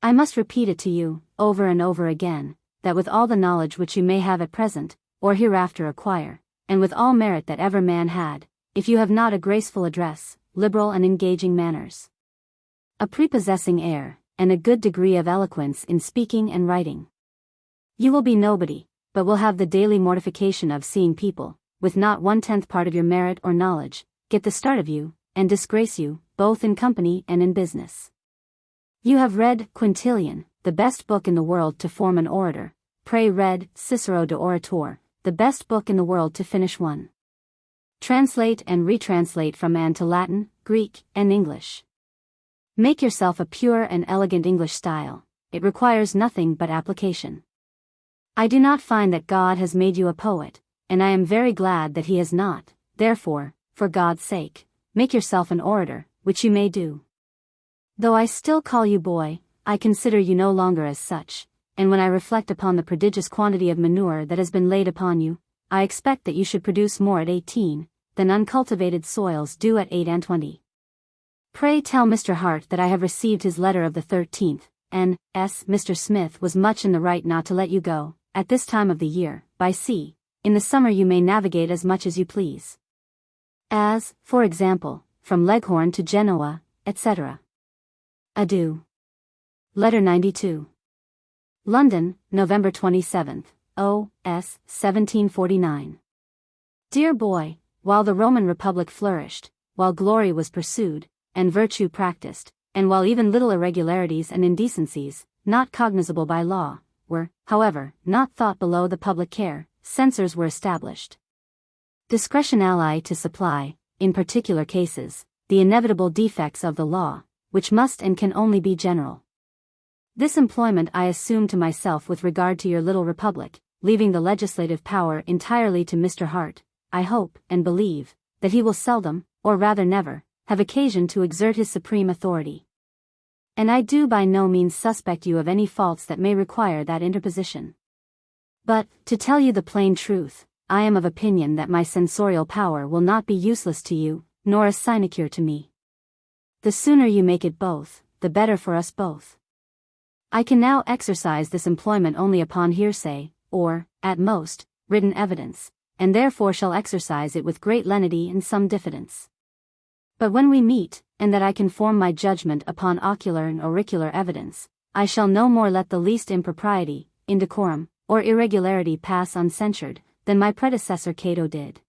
I must repeat it to you, over and over again, that with all the knowledge which you may have at present, or hereafter acquire, and with all merit that ever man had, if you have not a graceful address, liberal and engaging manners, a prepossessing air, and a good degree of eloquence in speaking and writing, you will be nobody, but will have the daily mortification of seeing people, with not 1/10 part of your merit or knowledge, get the start of you, and disgrace you, both in company and in business. You have read Quintilian, the best book in the world to form an orator, pray read Cicero de Orator, the best book in the world to finish one. Translate and retranslate from man to Latin, Greek, and English. Make yourself a pure and elegant English style. It requires nothing but application. I do not find that God has made you a poet, and I am very glad that he has not. Therefore, for God's sake, make yourself an orator, which you may do. Though I still call you boy, I consider you no longer as such, and when I reflect upon the prodigious quantity of manure that has been laid upon you, I expect that you should produce more at 18, than uncultivated soils do at 28. Pray tell Mr. Hart that I have received his letter of the 13th, and, Mr. Smith was much in the right not to let you go, at this time of the year, by sea. In the summer you may navigate as much as you please. As, for example, from Leghorn to Genoa, etc. Adieu. Letter 92. London, November 27th, O.S. 1749. Dear boy, while the Roman Republic flourished, while glory was pursued, and virtue practiced, and while even little irregularities and indecencies, not cognizable by law, were, however, not thought below the public care, censors were established. Discretion allied to supply, in particular cases, the inevitable defects of the law, which must and can only be general. This employment I assume to myself with regard to your little republic, leaving the legislative power entirely to Mr. Hart. I hope, and believe, that he will seldom, or rather never, have occasion to exert his supreme authority. And I do by no means suspect you of any faults that may require that interposition. But, to tell you the plain truth, I am of opinion that my censorial power will not be useless to you, nor a sinecure to me. The sooner you make it both, the better for us both. I can now exercise this employment only upon hearsay, or, at most, written evidence, and therefore shall exercise it with great lenity and some diffidence. But when we meet, and that I can form my judgment upon ocular and auricular evidence, I shall no more let the least impropriety, indecorum, or irregularity pass uncensured, than my predecessor Cato did.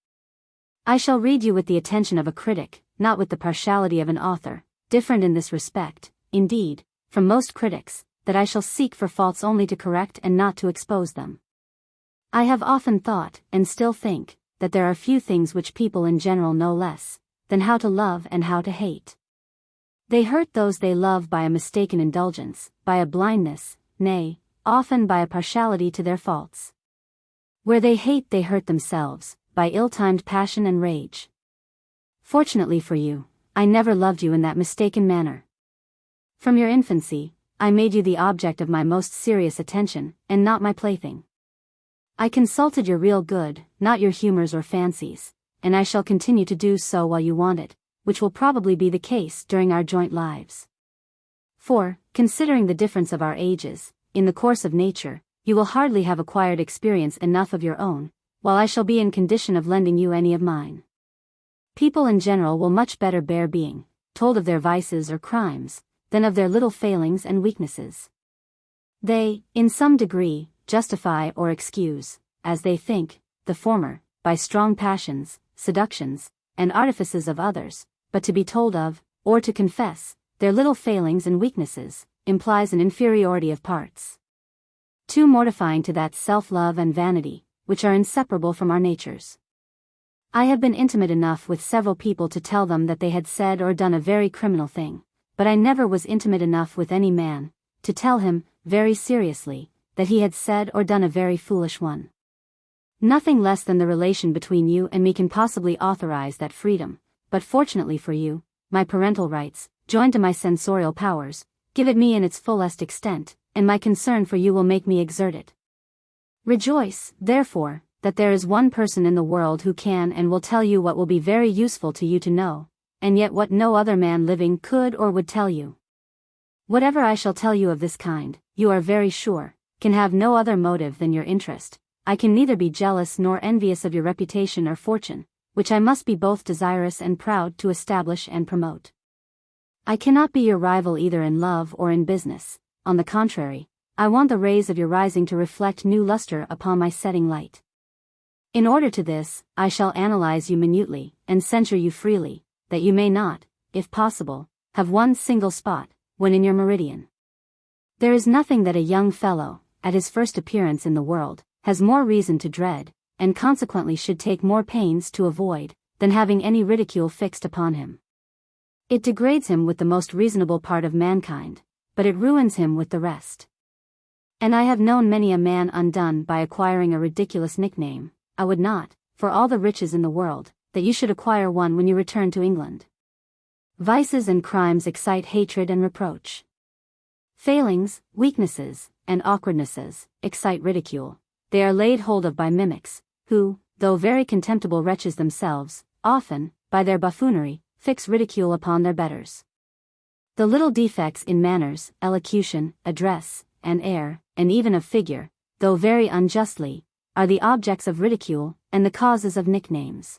I shall read you with the attention of a critic, not with the partiality of an author, different in this respect, indeed, from most critics, that I shall seek for faults only to correct and not to expose them. I have often thought, and still think, that there are few things which people in general know less than how to love and how to hate. They hurt those they love by a mistaken indulgence, by a blindness, nay, often by a partiality to their faults. Where they hate they hurt themselves, by ill-timed passion and rage. Fortunately for you, I never loved you in that mistaken manner. From your infancy, I made you the object of my most serious attention, and not my plaything. I consulted your real good, not your humors or fancies, and I shall continue to do so while you want it, which will probably be the case during our joint lives. For, considering the difference of our ages, in the course of nature, you will hardly have acquired experience enough of your own, while I shall be in condition of lending you any of mine. People in general will much better bear being told of their vices or crimes, than of their little failings and weaknesses. They, in some degree, justify or excuse, as they think, the former, by strong passions, seductions, and artifices of others, but to be told of, or to confess, their little failings and weaknesses, implies an inferiority of parts too mortifying to that self-love and vanity, which are inseparable from our natures. I have been intimate enough with several people to tell them that they had said or done a very criminal thing, but I never was intimate enough with any man to tell him, very seriously, that he had said or done a very foolish one. Nothing less than the relation between you and me can possibly authorize that freedom, but fortunately for you, my parental rights, joined to my censorial powers, give it me in its fullest extent, and my concern for you will make me exert it. Rejoice, therefore, that there is one person in the world who can and will tell you what will be very useful to you to know, and yet what no other man living could or would tell you. Whatever I shall tell you of this kind, you are very sure, can have no other motive than your interest. I can neither be jealous nor envious of your reputation or fortune, which I must be both desirous and proud to establish and promote. I cannot be your rival either in love or in business. On the contrary, I want the rays of your rising to reflect new luster upon my setting light. In order to this, I shall analyze you minutely, and censure you freely, that you may not, if possible, have one single spot, when in your meridian. There is nothing that a young fellow, at his first appearance in the world, has more reason to dread, and consequently should take more pains to avoid, than having any ridicule fixed upon him. It degrades him with the most reasonable part of mankind, but it ruins him with the rest. And I have known many a man undone by acquiring a ridiculous nickname. I would not, for all the riches in the world, that you should acquire one when you return to England. Vices and crimes excite hatred and reproach. Failings, weaknesses, and awkwardnesses excite ridicule. They are laid hold of by mimics, who, though very contemptible wretches themselves, often, by their buffoonery, fix ridicule upon their betters. The little defects in manners, elocution, address, and air, and even of figure, though very unjustly, are the objects of ridicule, and the causes of nicknames.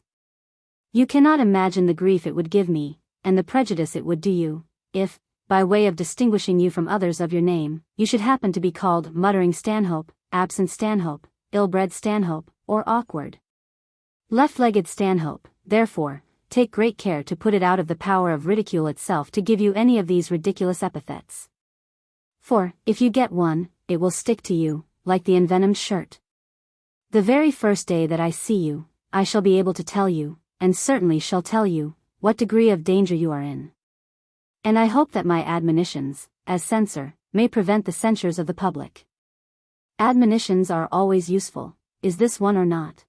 You cannot imagine the grief it would give me, and the prejudice it would do you, if, by way of distinguishing you from others of your name, you should happen to be called muttering Stanhope, absent Stanhope, ill-bred Stanhope, or awkward, left-legged Stanhope. Therefore, take great care to put it out of the power of ridicule itself to give you any of these ridiculous epithets. For, if you get one, it will stick to you, like the envenomed shirt. The very first day that I see you, I shall be able to tell you, and certainly shall tell you, what degree of danger you are in. And I hope that my admonitions, as censor, may prevent the censures of the public. Admonitions are always useful, is this one or not?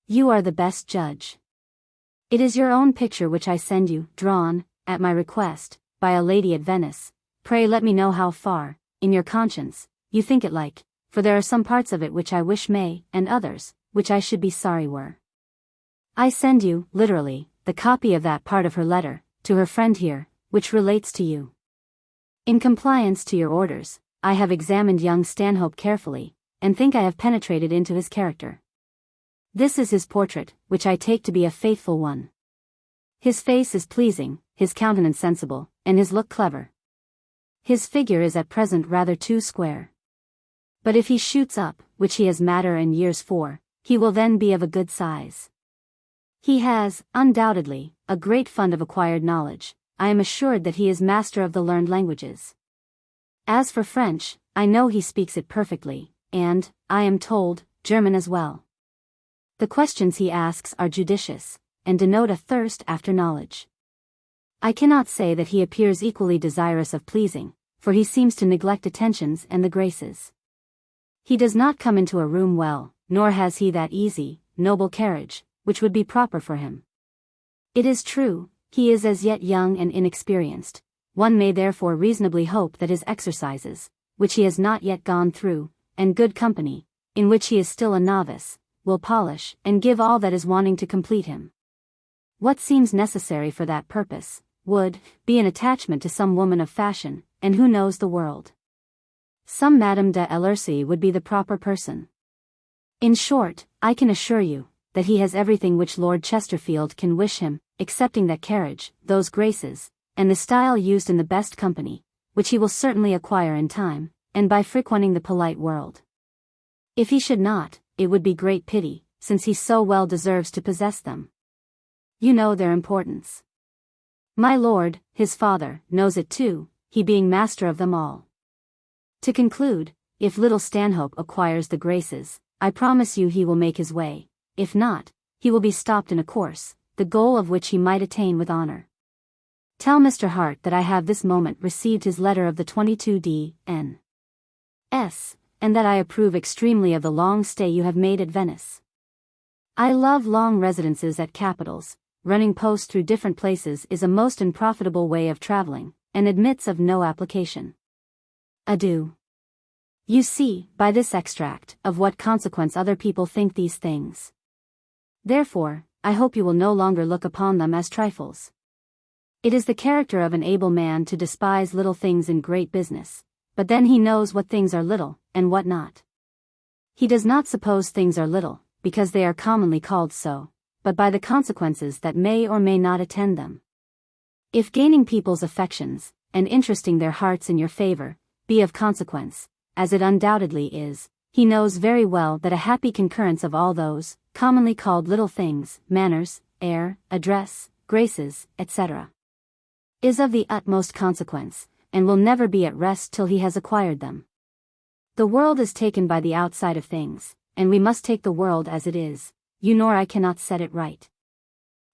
You are the best judge. It is your own picture which I send you, drawn, at my request, by a lady at Venice. Pray let me know how far, in your conscience, you think it like, for there are some parts of it which I wish may, and others, which I should be sorry were. I send you, literally, the copy of that part of her letter, to her friend here, which relates to you. In compliance to your orders, I have examined young Stanhope carefully, and think I have penetrated into his character. This is his portrait, which I take to be a faithful one. His face is pleasing, his countenance sensible, and his look clever. His figure is at present rather too square. But if he shoots up, which he has matter and years for, he will then be of a good size. He has, undoubtedly, a great fund of acquired knowledge. I am assured that he is master of the learned languages. As for French, I know he speaks it perfectly, and, I am told, German as well. The questions he asks are judicious, and denote a thirst after knowledge. I cannot say that he appears equally desirous of pleasing, for he seems to neglect attentions and the graces. He does not come into a room well, nor has he that easy, noble carriage, which would be proper for him. It is true, he is as yet young and inexperienced. One may therefore reasonably hope that his exercises, which he has not yet gone through, and good company, in which he is still a novice, will polish and give all that is wanting to complete him. What seems necessary for that purpose, would, be an attachment to some woman of fashion, and who knows the world. Some Madame de Ellerslie would be the proper person. In short, I can assure you, that he has everything which Lord Chesterfield can wish him, excepting that carriage, those graces, and the style used in the best company, which he will certainly acquire in time, and by frequenting the polite world. If he should not, it would be great pity, since he so well deserves to possess them. You know their importance. My lord, his father, knows it too, he being master of them all. To conclude, if little Stanhope acquires the graces, I promise you he will make his way. If not, he will be stopped in a course, the goal of which he might attain with honor. Tell Mr. Hart that I have this moment received his letter of the 22d N.S., and that I approve extremely of the long stay you have made at Venice. I love long residences at capitals. Running post through different places is a most unprofitable way of traveling, and admits of no application. Adieu. You see, by this extract, of what consequence other people think these things. Therefore, I hope you will no longer look upon them as trifles. It is the character of an able man to despise little things in great business, but then he knows what things are little, and what not. He does not suppose things are little, because they are commonly called so, but by the consequences that may or may not attend them. If gaining people's affections, and interesting their hearts in your favor, be of consequence, as it undoubtedly is, he knows very well that a happy concurrence of all those, commonly called little things, manners, air, address, graces, etc., is of the utmost consequence, and will never be at rest till he has acquired them. The world is taken by the outside of things, and we must take the world as it is. You nor I cannot set it right.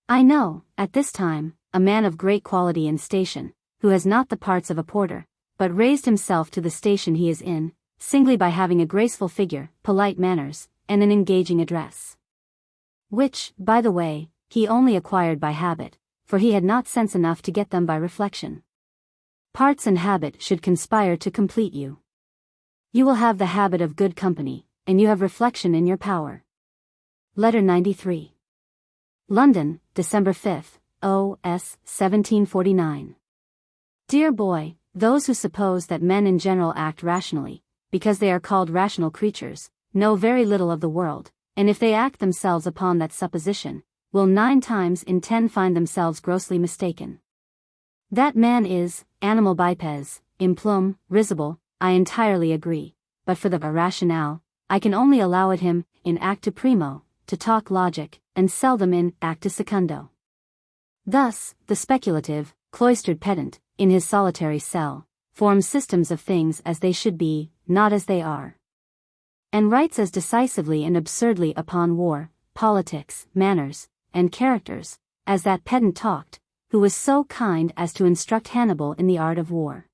I know, at this time, a man of great quality and station, who has not the parts of a porter, but raised himself to the station he is in, singly by having a graceful figure, polite manners, and an engaging address. Which, by the way, he only acquired by habit, for he had not sense enough to get them by reflection. Parts and habit should conspire to complete you. You will have the habit of good company, and you have reflection in your power. Letter 93. London, December 5, O.S. 1749. Dear boy, those who suppose that men in general act rationally, because they are called rational creatures, know very little of the world, and if they act themselves upon that supposition, will 9 times in 10 find themselves grossly mistaken. That man is, animal bipes, implum, risible, I entirely agree, but for the rationale, I can only allow it him, in actu primo, to talk logic, and seldom in actu secundo. Thus, the speculative, cloistered pedant, in his solitary cell, forms systems of things as they should be, not as they are, and writes as decisively and absurdly upon war, politics, manners, and characters, as that pedant talked, who was so kind as to instruct Hannibal in the art of war.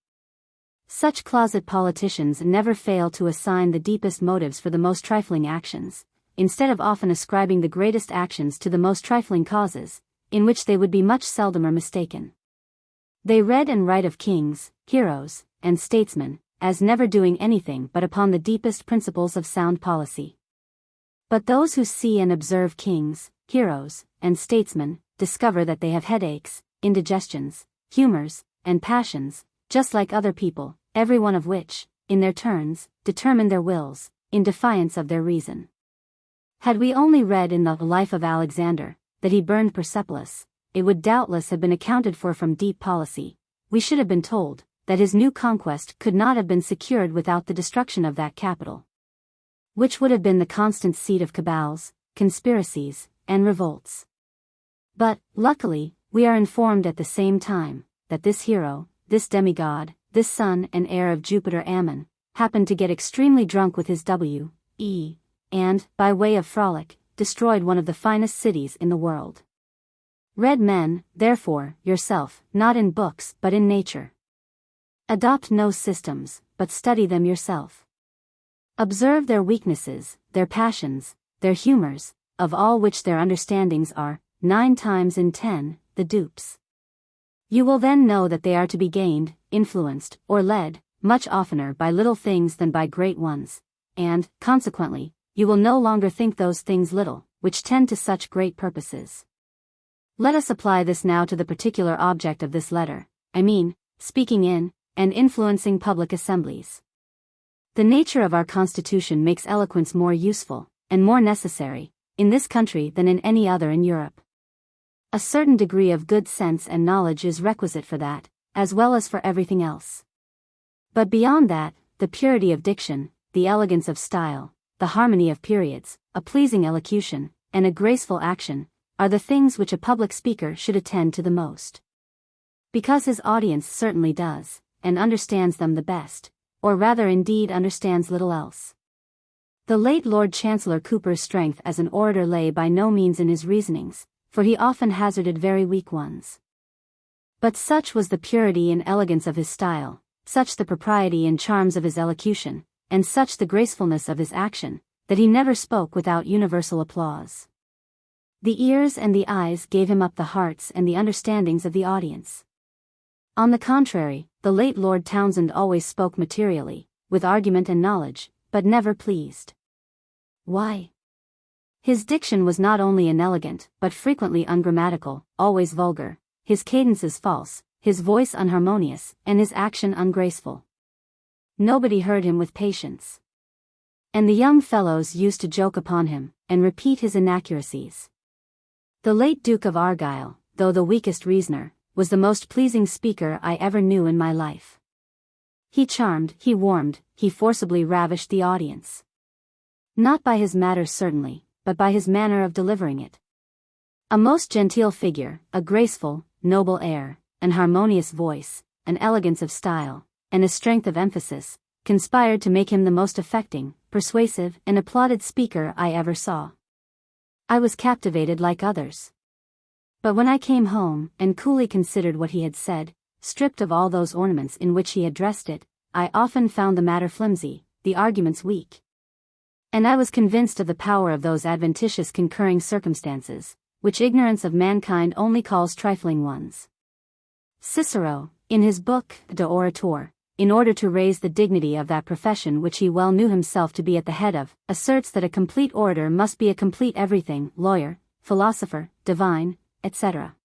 Such closet politicians never fail to assign the deepest motives for the most trifling actions, instead of often ascribing the greatest actions to the most trifling causes, in which they would be much seldomer mistaken. They read and write of kings, heroes, and statesmen, as never doing anything but upon the deepest principles of sound policy. But those who see and observe kings, heroes, and statesmen, discover that they have headaches, indigestions, humors, and passions, just like other people, every one of which, in their turns, determine their wills, in defiance of their reason. Had we only read in the Life of Alexander, that he burned Persepolis, it would doubtless have been accounted for from deep policy. We should have been told, that his new conquest could not have been secured without the destruction of that capital, which would have been the constant seat of cabals, conspiracies, and revolts. But, luckily, we are informed at the same time, that this hero, this demigod, this son and heir of Jupiter Ammon, happened to get extremely drunk with his W.E., and, by way of frolic, destroyed one of the finest cities in the world. Read men, therefore, yourself, not in books but in nature. Adopt no systems, but study them yourself. Observe their weaknesses, their passions, their humors, of all which their understandings are, 9 times in 10, the dupes. You will then know that they are to be gained, influenced, or led, much oftener by little things than by great ones, and, consequently, you will no longer think those things little, which tend to such great purposes. Let us apply this now to the particular object of this letter, I mean, speaking in, and influencing public assemblies. The nature of our Constitution makes eloquence more useful, and more necessary, in this country than in any other in Europe. A certain degree of good sense and knowledge is requisite for that, as well as for everything else. But beyond that, the purity of diction, the elegance of style, the harmony of periods, a pleasing elocution, and a graceful action, are the things which a public speaker should attend to the most. Because his audience certainly does, and understands them the best, or rather indeed understands little else. The late Lord Chancellor Cooper's strength as an orator lay by no means in his reasonings, for he often hazarded very weak ones. But such was the purity and elegance of his style, such the propriety and charms of his elocution, and such the gracefulness of his action, that he never spoke without universal applause. The ears and the eyes gave him up the hearts and the understandings of the audience. On the contrary, the late Lord Townshend always spoke materially, with argument and knowledge, but never pleased. Why? His diction was not only inelegant, but frequently ungrammatical, always vulgar, his cadences false, his voice unharmonious, and his action ungraceful. Nobody heard him with patience. And the young fellows used to joke upon him, and repeat his inaccuracies. The late Duke of Argyll, though the weakest reasoner, was the most pleasing speaker I ever knew in my life. He charmed, he warmed, he forcibly ravished the audience. Not by his matter certainly, but by his manner of delivering it. A most genteel figure, a graceful, noble air, an harmonious voice, an elegance of style, and a strength of emphasis, conspired to make him the most affecting, persuasive, and applauded speaker I ever saw. I was captivated like others. But when I came home, and coolly considered what he had said, stripped of all those ornaments in which he had dressed it, I often found the matter flimsy, the arguments weak. And I was convinced of the power of those adventitious concurring circumstances, which ignorance of mankind only calls trifling ones. Cicero, in his book, De Orator, in order to raise the dignity of that profession which he well knew himself to be at the head of, asserts that a complete orator must be a complete everything, lawyer, philosopher, divine, etc.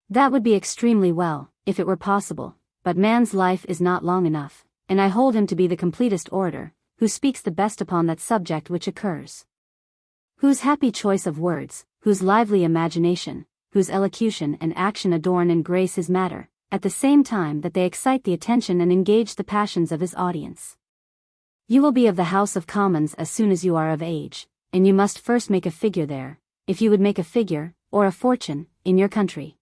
That would be extremely well, if it were possible, but man's life is not long enough, and I hold him to be the completest orator, who speaks the best upon that subject which occurs. Whose happy choice of words, whose lively imagination, whose elocution and action adorn and grace his matter, at the same time that they excite the attention and engage the passions of his audience. You will be of the House of Commons as soon as you are of age, and you must first make a figure there, if you would make a figure, or a fortune, in your country.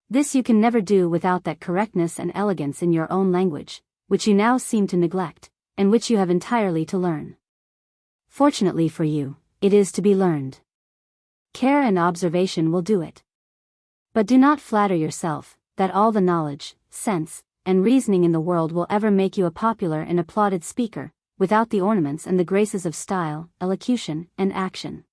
This you can never do without that correctness and elegance in your own language, which you now seem to neglect, and which you have entirely to learn. Fortunately for you, it is to be learned. Care and observation will do it. But do not flatter yourself that all the knowledge, sense, and reasoning in the world will ever make you a popular and applauded speaker, without the ornaments and the graces of style, elocution, and action.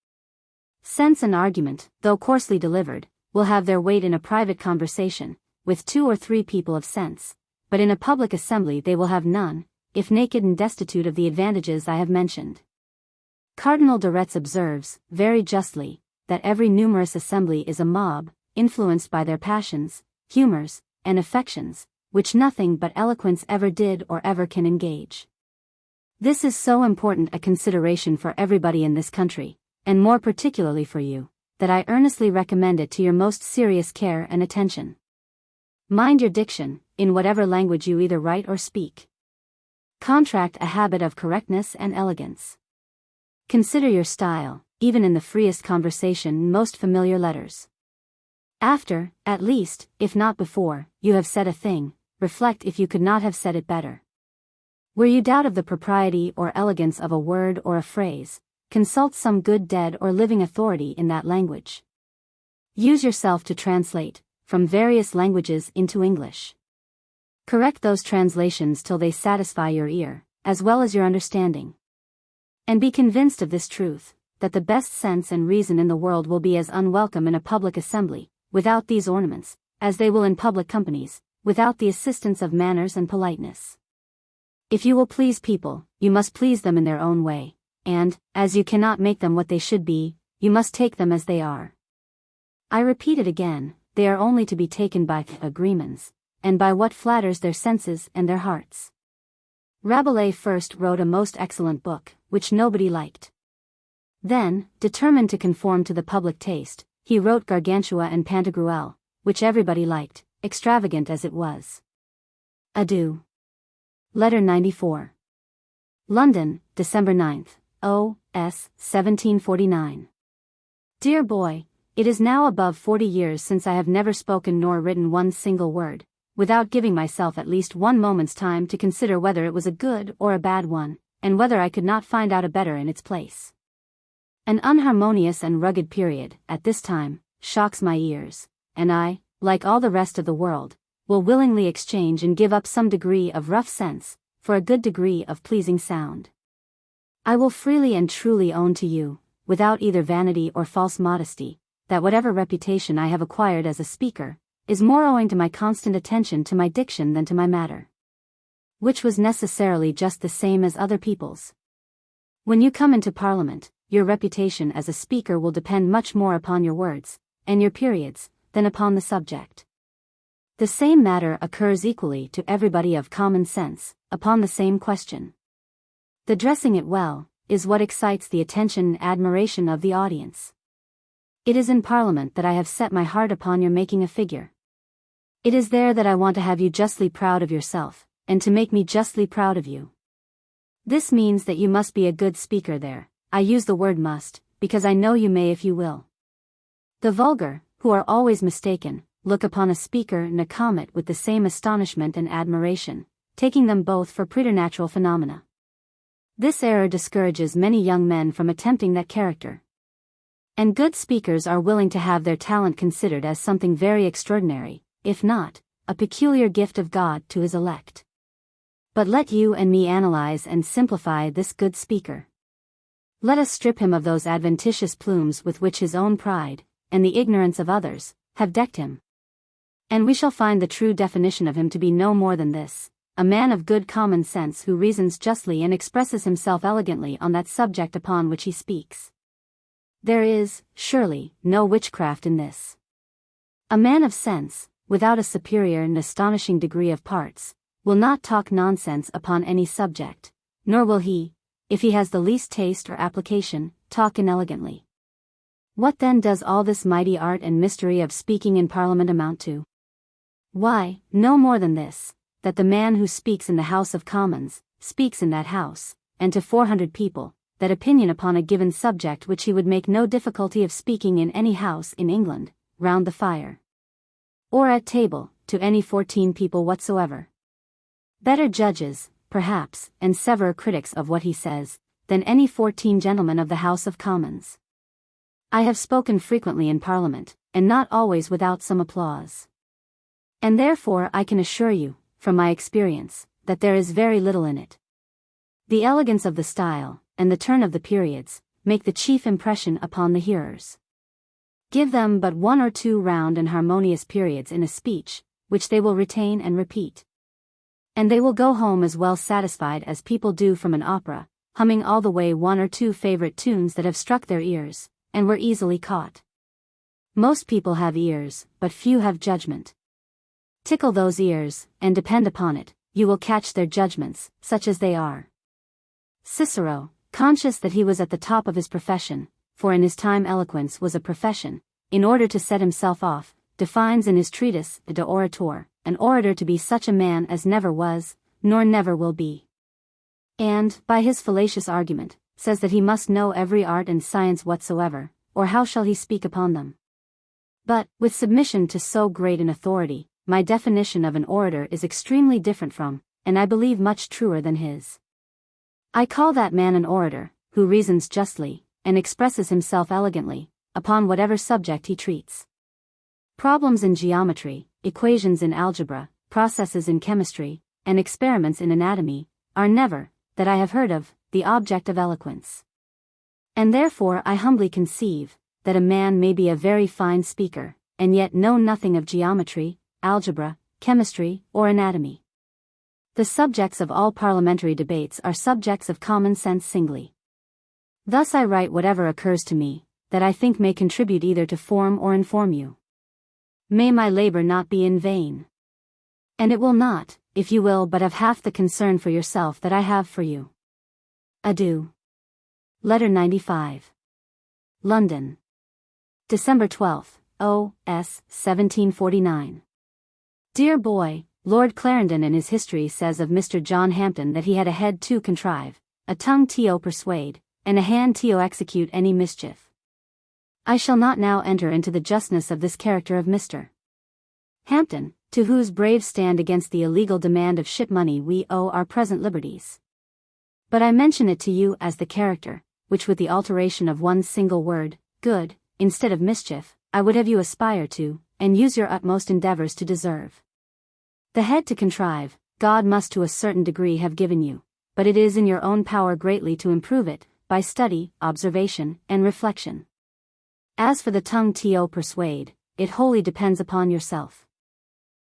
Sense and argument, though coarsely delivered, will have their weight in a private conversation, with 2 or 3 people of sense, but in a public assembly they will have none, if naked and destitute of the advantages I have mentioned. Cardinal de Retz observes, very justly, that every numerous assembly is a mob, influenced by their passions, humors, and affections, which nothing but eloquence ever did or ever can engage. This is so important a consideration for everybody in this country, and more particularly for you, that I earnestly recommend it to your most serious care and attention. Mind your diction, in whatever language you either write or speak. Contract a habit of correctness and elegance. Consider your style, even in the freest conversation, most familiar letters. After, at least, if not before, you have said a thing, reflect if you could not have said it better. Where you doubt of the propriety or elegance of a word or a phrase, consult some good dead or living authority in that language. Use yourself to translate, from various languages into English. Correct those translations till they satisfy your ear, as well as your understanding. And be convinced of this truth, that the best sense and reason in the world will be as unwelcome in a public assembly, without these ornaments, as they will in public companies, without the assistance of manners and politeness. If you will please people, you must please them in their own way, and, as you cannot make them what they should be, you must take them as they are. I repeat it again, they are only to be taken by agreements, and by what flatters their senses and their hearts. Rabelais first wrote a most excellent book, which nobody liked. Then, determined to conform to the public taste, he wrote Gargantua and Pantagruel, which everybody liked, extravagant as it was. Adieu. Letter 94. London, December 9th, O.S. 1749. Dear boy, it is now above 40 years since I have never spoken nor written one single word, without giving myself at least one moment's time to consider whether it was a good or a bad one, and whether I could not find out a better in its place. An unharmonious and rugged period, at this time, shocks my ears, and I, like all the rest of the world, will willingly exchange and give up some degree of rough sense, for a good degree of pleasing sound. I will freely and truly own to you, without either vanity or false modesty, that whatever reputation I have acquired as a speaker, is more owing to my constant attention to my diction than to my matter, which was necessarily just the same as other people's. When you come into Parliament, your reputation as a speaker will depend much more upon your words, and your periods, than upon the subject. The same matter occurs equally to everybody of common sense, upon the same question. The dressing it well, is what excites the attention and admiration of the audience. It is in Parliament that I have set my heart upon your making a figure. It is there that I want to have you justly proud of yourself, and to make me justly proud of you. This means that you must be a good speaker there. I use the word must, because I know you may if you will. The vulgar, who are always mistaken, look upon a speaker and a comet with the same astonishment and admiration, taking them both for preternatural phenomena. This error discourages many young men from attempting that character. And good speakers are willing to have their talent considered as something very extraordinary, if not, a peculiar gift of God to his elect. But let you and me analyze and simplify this good speaker. Let us strip him of those adventitious plumes with which his own pride, and the ignorance of others, have decked him. And we shall find the true definition of him to be no more than this: a man of good common sense who reasons justly and expresses himself elegantly on that subject upon which he speaks. There is, surely, no witchcraft in this. A man of sense, without a superior and astonishing degree of parts, will not talk nonsense upon any subject, nor will he, if he has the least taste or application, talk inelegantly. What then does all this mighty art and mystery of speaking in Parliament amount to? Why, no more than this, that the man who speaks in the House of Commons, speaks in that House, and to 400 people, that opinion upon a given subject which he would make no difficulty of speaking in any house in England, round the fire, or at table, to any 14 people whatsoever. Better judges, perhaps, and severer critics of what he says, than any 14 gentlemen of the House of Commons. I have spoken frequently in Parliament, and not always without some applause. And therefore I can assure you, from my experience, that there is very little in it. The elegance of the style, and the turn of the periods, make the chief impression upon the hearers. Give them but 1 or 2 round and harmonious periods in a speech, which they will retain and repeat. And they will go home as well satisfied as people do from an opera, humming all the way 1 or 2 favorite tunes that have struck their ears, and were easily caught. Most people have ears, but few have judgment. Tickle those ears, and depend upon it, you will catch their judgments, such as they are. Cicero, conscious that he was at the top of his profession, for in his time eloquence was a profession, in order to set himself off, defines in his treatise De Orator, an orator to be such a man as never was, nor never will be. And, by his fallacious argument, says that he must know every art and science whatsoever, or how shall he speak upon them? But, with submission to so great an authority, my definition of an orator is extremely different from, and I believe much truer than his. I call that man an orator, who reasons justly, and expresses himself elegantly, upon whatever subject he treats. Problems in geometry, equations in algebra, processes in chemistry, and experiments in anatomy, are never, that I have heard of, the object of eloquence. And therefore I humbly conceive, that a man may be a very fine speaker, and yet know nothing of geometry, algebra, chemistry, or anatomy. The subjects of all parliamentary debates are subjects of common sense singly. Thus I write whatever occurs to me, that I think may contribute either to form or inform you. May my labor not be in vain. And it will not, if you will but have half the concern for yourself that I have for you. Adieu. Letter 95. London. December 12, O.S. 1749. Dear boy, Lord Clarendon in his history says of Mr. John Hampden that he had a head to contrive, a tongue to persuade, and a hand to execute any mischief. I shall not now enter into the justness of this character of Mr. Hampden, to whose brave stand against the illegal demand of ship money we owe our present liberties. But I mention it to you as the character, which with the alteration of one single word, good, instead of mischief, I would have you aspire to, and use your utmost endeavors to deserve. The head to contrive, God must to a certain degree have given you, but it is in your own power greatly to improve it, by study, observation, and reflection. As for the tongue to persuade, it wholly depends upon yourself.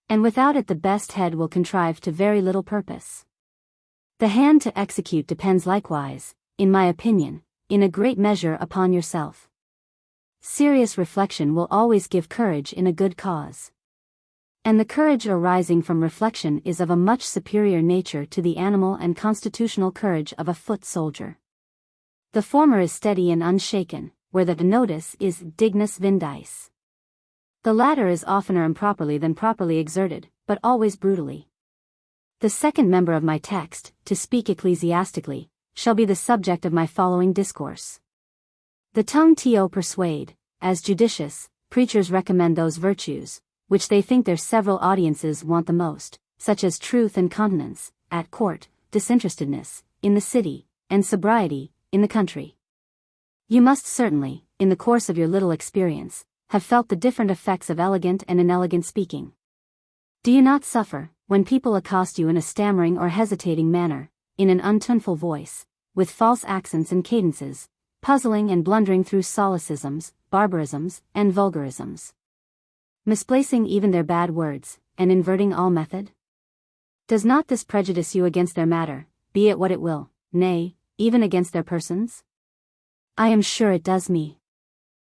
And without it the best head will contrive to very little purpose. The hand to execute depends likewise, in my opinion, in a great measure upon yourself. Serious reflection will always give courage in a good cause. And the courage arising from reflection is of a much superior nature to the animal and constitutional courage of a foot soldier. The former is steady and unshaken, where the notice is dignus vindice. The latter is oftener improperly than properly exerted, but always brutally. The second member of my text, to speak ecclesiastically, shall be the subject of my following discourse. The tongue to persuade, as judicious, preachers recommend those virtues, which they think their several audiences want the most, such as truth and continence, at court, disinterestedness, in the city, and sobriety, in the country. You must certainly, in the course of your little experience, have felt the different effects of elegant and inelegant speaking. Do you not suffer, when people accost you in a stammering or hesitating manner, in an untuneful voice, with false accents and cadences, puzzling and blundering through solecisms, barbarisms, and vulgarisms, misplacing even their bad words, and inverting all method? Does not this prejudice you against their matter, be it what it will, nay, even against their persons? I am sure it does me.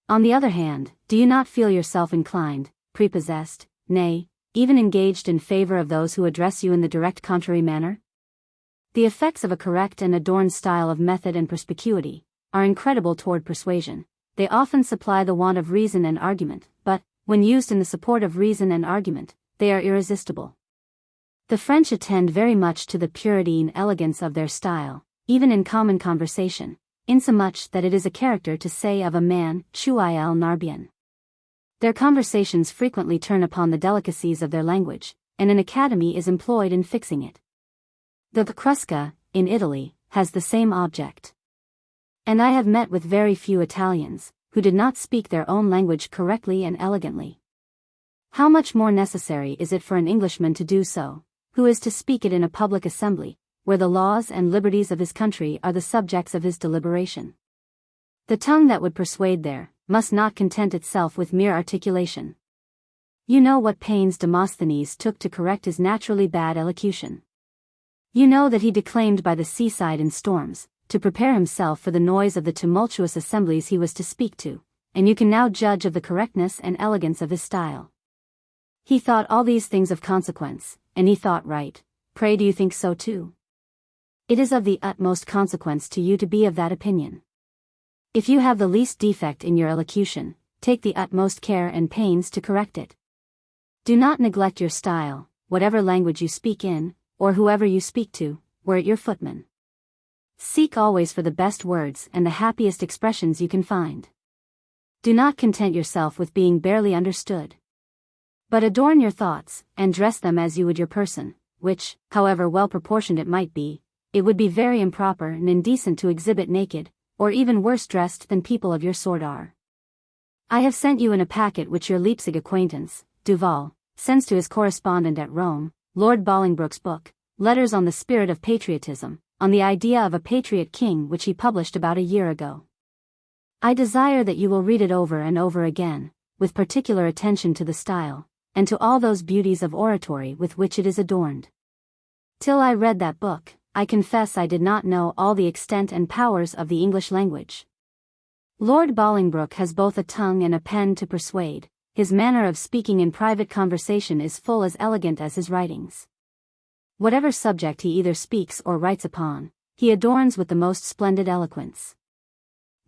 On the other hand, do you not feel yourself inclined, prepossessed, nay, even engaged in favor of those who address you in the direct contrary manner? The effects of a correct and adorned style of method and perspicuity are incredible toward persuasion. They often supply the want of reason and argument, but, when used in the support of reason and argument, they are irresistible. The French attend very much to the purity and elegance of their style, even in common conversation, insomuch that it is a character to say of a man, "Chuil Narbien." Their conversations frequently turn upon the delicacies of their language, and an academy is employed in fixing it. The Crusca, in Italy, has the same object. And I have met with very few Italians, who did not speak their own language correctly and elegantly. How much more necessary is it for an Englishman to do so, who is to speak it in a public assembly, where the laws and liberties of his country are the subjects of his deliberation? The tongue that would persuade there, must not content itself with mere articulation. You know what pains Demosthenes took to correct his naturally bad elocution. You know that he declaimed by the seaside in storms, to prepare himself for the noise of the tumultuous assemblies he was to speak to, and you can now judge of the correctness and elegance of his style. He thought all these things of consequence, and he thought right. Pray, do you think so too? It is of the utmost consequence to you to be of that opinion. If you have the least defect in your elocution, take the utmost care and pains to correct it. Do not neglect your style, whatever language you speak in, or whoever you speak to, were it your footman. Seek always for the best words and the happiest expressions you can find. Do not content yourself with being barely understood, but adorn your thoughts, and dress them as you would your person, which, however well proportioned it might be, it would be very improper and indecent to exhibit naked, or even worse dressed than people of your sort are. I have sent you in a packet which your Leipzig acquaintance, Duval, sends to his correspondent at Rome, Lord Bolingbroke's book, Letters on the Spirit of Patriotism, on the idea of a patriot king, which he published about a year ago. I desire that you will read it over and over again, with particular attention to the style, and to all those beauties of oratory with which it is adorned. Till I read that book, I confess I did not know all the extent and powers of the English language. Lord Bolingbroke has both a tongue and a pen to persuade. His manner of speaking in private conversation is full as elegant as his writings. Whatever subject he either speaks or writes upon, he adorns with the most splendid eloquence.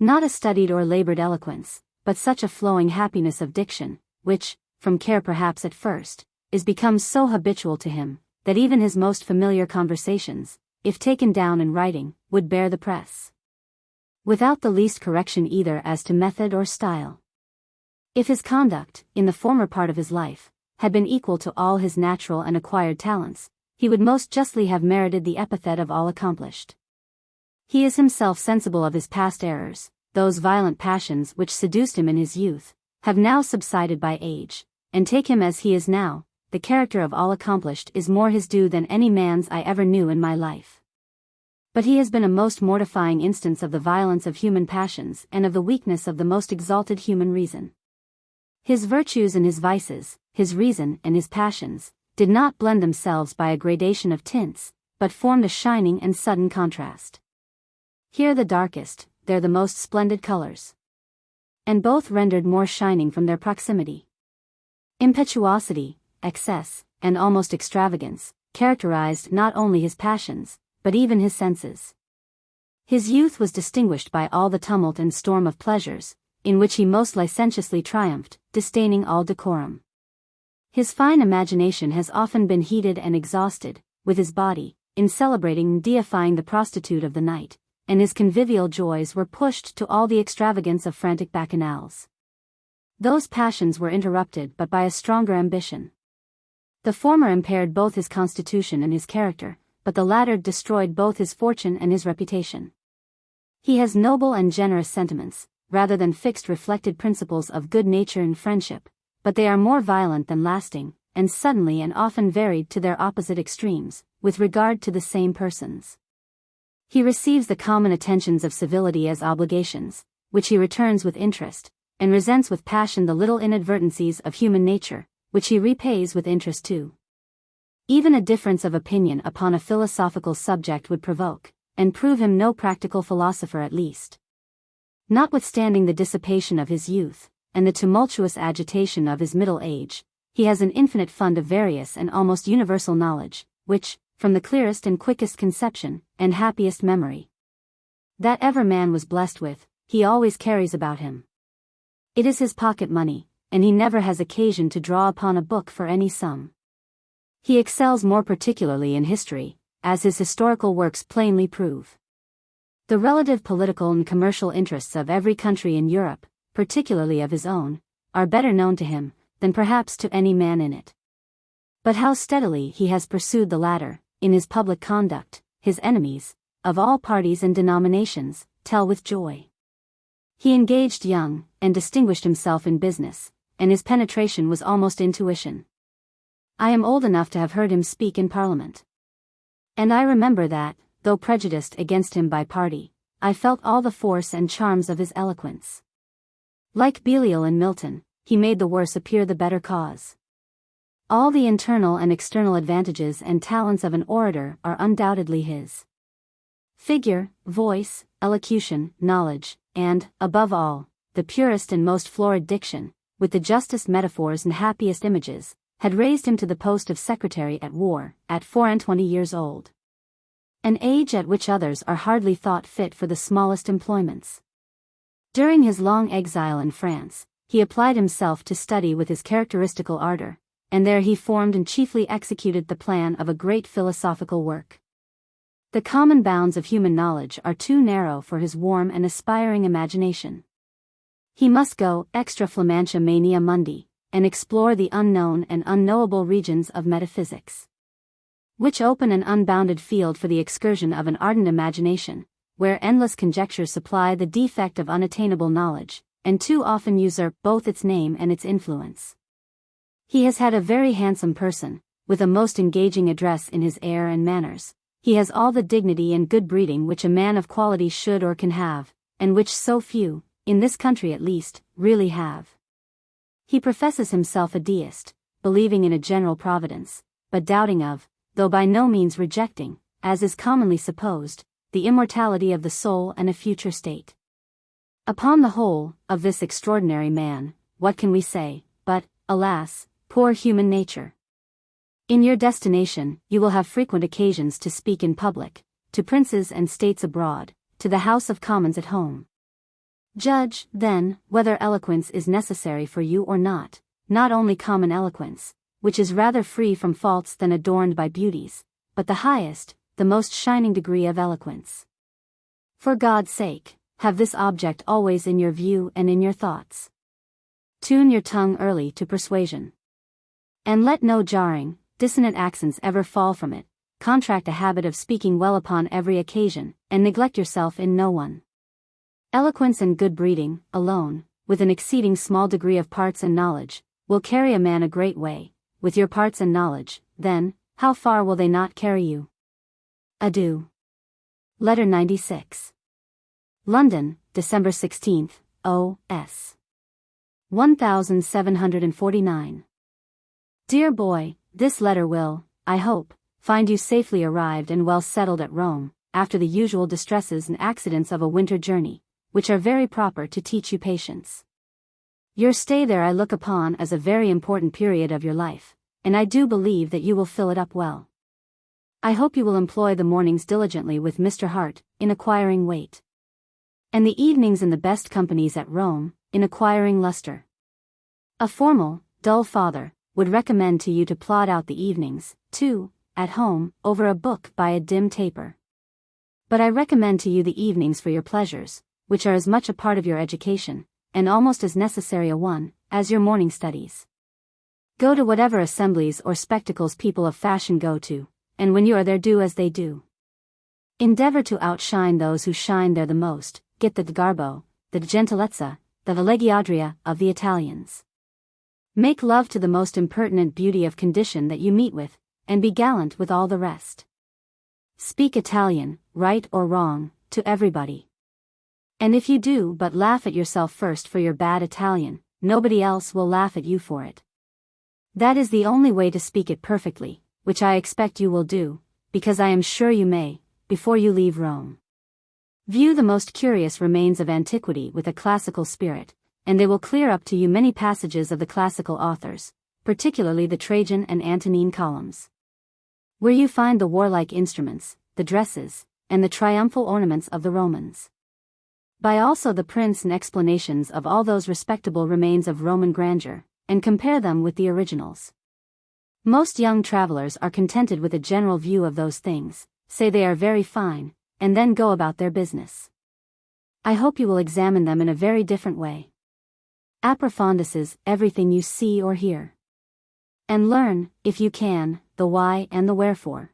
Not a studied or labored eloquence, but such a flowing happiness of diction, which, from care perhaps at first, is become so habitual to him, that even his most familiar conversations, if taken down in writing, would bear the press, without the least correction either as to method or style. If his conduct, in the former part of his life, had been equal to all his natural and acquired talents, he would most justly have merited the epithet of all accomplished. He is himself sensible of his past errors. Those violent passions which seduced him in his youth, have now subsided by age, and take him as he is now, the character of all accomplished is more his due than any man's I ever knew in my life. But he has been a most mortifying instance of the violence of human passions and of the weakness of the most exalted human reason. His virtues and his vices, his reason and his passions, did not blend themselves by a gradation of tints, but formed a shining and sudden contrast. Here the darkest, there the most splendid colors, and both rendered more shining from their proximity. Impetuosity, excess, and almost extravagance, characterized not only his passions, but even his senses. His youth was distinguished by all the tumult and storm of pleasures, in which he most licentiously triumphed, disdaining all decorum. His fine imagination has often been heated and exhausted, with his body, in celebrating and deifying the prostitute of the night, and his convivial joys were pushed to all the extravagance of frantic bacchanals. Those passions were interrupted but by a stronger ambition. The former impaired both his constitution and his character, but the latter destroyed both his fortune and his reputation. He has noble and generous sentiments, rather than fixed reflected principles of good nature and friendship, but they are more violent than lasting, and suddenly and often varied to their opposite extremes, with regard to the same persons. He receives the common attentions of civility as obligations, which he returns with interest, and resents with passion the little inadvertencies of human nature, which he repays with interest too. Even a difference of opinion upon a philosophical subject would provoke, and prove him no practical philosopher at least. Notwithstanding the dissipation of his youth, and the tumultuous agitation of his middle age, he has an infinite fund of various and almost universal knowledge, which, from the clearest and quickest conception, and happiest memory, that ever man was blessed with, he always carries about him. It is his pocket money, and he never has occasion to draw upon a book for any sum. He excels more particularly in history, as his historical works plainly prove. The relative political and commercial interests of every country in Europe, particularly of his own, are better known to him, than perhaps to any man in it. But how steadily he has pursued the latter, in his public conduct, his enemies, of all parties and denominations, tell with joy. He engaged young, and distinguished himself in business, and his penetration was almost intuition. I am old enough to have heard him speak in Parliament. And I remember that, though prejudiced against him by party, I felt all the force and charms of his eloquence. Like Belial and Milton, he made the worse appear the better cause. All the internal and external advantages and talents of an orator are undoubtedly his. Figure, voice, elocution, knowledge, and, above all, the purest and most florid diction, with the justest metaphors and happiest images, had raised him to the post of Secretary at War, at 24 years old. An age at which others are hardly thought fit for the smallest employments. During his long exile in France, he applied himself to study with his characteristical ardor, and there he formed and chiefly executed the plan of a great philosophical work. The common bounds of human knowledge are too narrow for his warm and aspiring imagination. He must go extra flamantia mania mundi, and explore the unknown and unknowable regions of metaphysics, which open an unbounded field for the excursion of an ardent imagination, where endless conjectures supply the defect of unattainable knowledge, and too often usurp both its name and its influence. He has had a very handsome person, with a most engaging address in his air and manners. He has all the dignity and good breeding which a man of quality should or can have, and which so few, in this country at least, really have. He professes himself a deist, believing in a general providence, but doubting of, though by no means rejecting, as is commonly supposed, the immortality of the soul and a future state. Upon the whole, of this extraordinary man, what can we say, but, alas, poor human nature? In your destination, you will have frequent occasions to speak in public, to princes and states abroad, to the House of Commons at home. Judge, then, whether eloquence is necessary for you or not only common eloquence, which is rather free from faults than adorned by beauties, but the highest, the most shining degree of eloquence. For God's sake, have this object always in your view and in your thoughts. Tune your tongue early to persuasion. And let no jarring, dissonant accents ever fall from it. Contract a habit of speaking well upon every occasion, and neglect yourself in no one. Eloquence and good breeding, alone, with an exceeding small degree of parts and knowledge, will carry a man a great way. With your parts and knowledge, then, how far will they not carry you? Adieu. Letter 96. London, December 16th, O.S. 1749. Dear boy, this letter will, I hope, find you safely arrived and well settled at Rome, after the usual distresses and accidents of a winter journey, which are very proper to teach you patience. Your stay there I look upon as a very important period of your life, and I do believe that you will fill it up well. I hope you will employ the mornings diligently with Mr. Hart, in acquiring weight, and the evenings in the best companies at Rome, in acquiring lustre. A formal, dull father would recommend to you to plod out the evenings, too, at home, over a book by a dim taper. But I recommend to you the evenings for your pleasures, which are as much a part of your education, and almost as necessary a one, as your morning studies. Go to whatever assemblies or spectacles people of fashion go to, and when you are there do as they do. Endeavor to outshine those who shine there the most, get the garbo, the gentilezza, the leggiadria of the Italians. Make love to the most impertinent beauty of condition that you meet with, and be gallant with all the rest. Speak Italian, right or wrong, to everybody. And if you do but laugh at yourself first for your bad Italian, nobody else will laugh at you for it. That is the only way to speak it perfectly, which I expect you will do, because I am sure you may, before you leave Rome. View the most curious remains of antiquity with a classical spirit, and they will clear up to you many passages of the classical authors, particularly the Trajan and Antonine columns, where you find the warlike instruments, the dresses, and the triumphal ornaments of the Romans. Buy also the prints and explanations of all those respectable remains of Roman grandeur, and compare them with the originals. Most young travelers are contented with a general view of those things, say they are very fine, and then go about their business. I hope you will examine them in a very different way. Approfondises everything you see or hear. And learn, if you can, the why and the wherefore.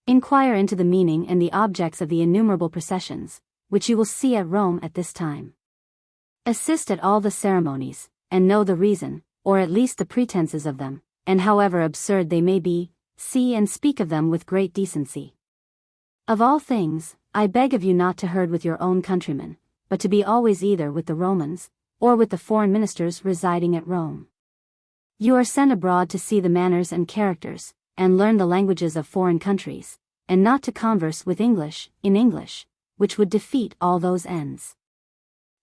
Inquire into the meaning and the objects of the innumerable processions, which you will see at Rome at this time. Assist at all the ceremonies, and know the reason, or at least the pretenses of them, and however absurd they may be, see and speak of them with great decency. Of all things, I beg of you not to herd with your own countrymen, but to be always either with the Romans, or with the foreign ministers residing at Rome. You are sent abroad to see the manners and characters, and learn the languages of foreign countries, and not to converse with English, in English, which would defeat all those ends.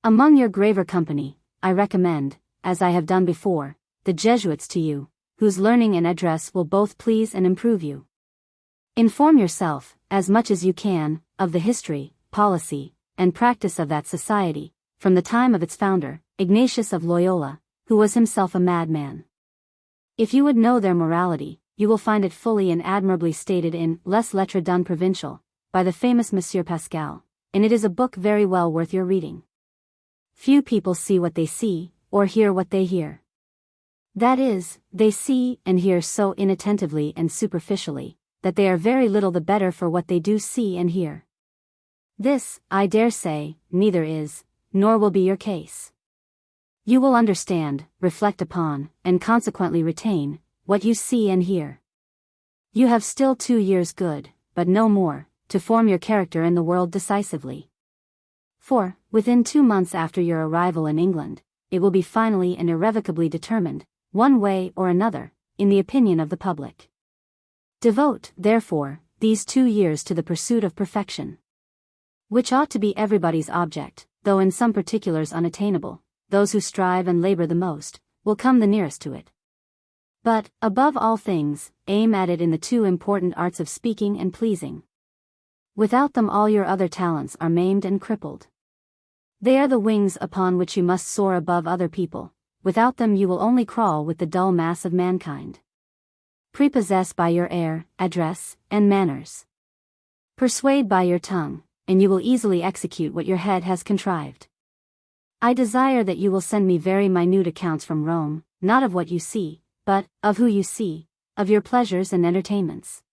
Among your graver company, I recommend, as I have done before, the Jesuits to you, whose learning and address will both please and improve you. Inform yourself, as much as you can, of the history, policy, and practice of that society, from the time of its founder, Ignatius of Loyola, who was himself a madman. If you would know their morality, you will find it fully and admirably stated in Les Lettres d'un Provincial, by the famous Monsieur Pascal, and it is a book very well worth your reading. Few people see what they see, or hear what they hear. That is, they see and hear so inattentively and superficially, that they are very little the better for what they do see and hear. This, I dare say, neither is, nor will be your case. You will understand, reflect upon, and consequently retain, what you see and hear. You have still 2 years good, but no more, to form your character in the world decisively. For, within 2 months after your arrival in England, it will be finally and irrevocably determined, one way or another, in the opinion of the public. Devote, therefore, these 2 years to the pursuit of perfection, which ought to be everybody's object, though in some particulars unattainable. Those who strive and labor the most, will come the nearest to it. But, above all things, aim at it in the 2 important arts of speaking and pleasing. Without them all your other talents are maimed and crippled. They are the wings upon which you must soar above other people, without them you will only crawl with the dull mass of mankind. Prepossess by your air, address, and manners. Persuade by your tongue, and you will easily execute what your head has contrived. I desire that you will send me very minute accounts from Rome, not of what you see, but of who you see, of your pleasures and entertainments.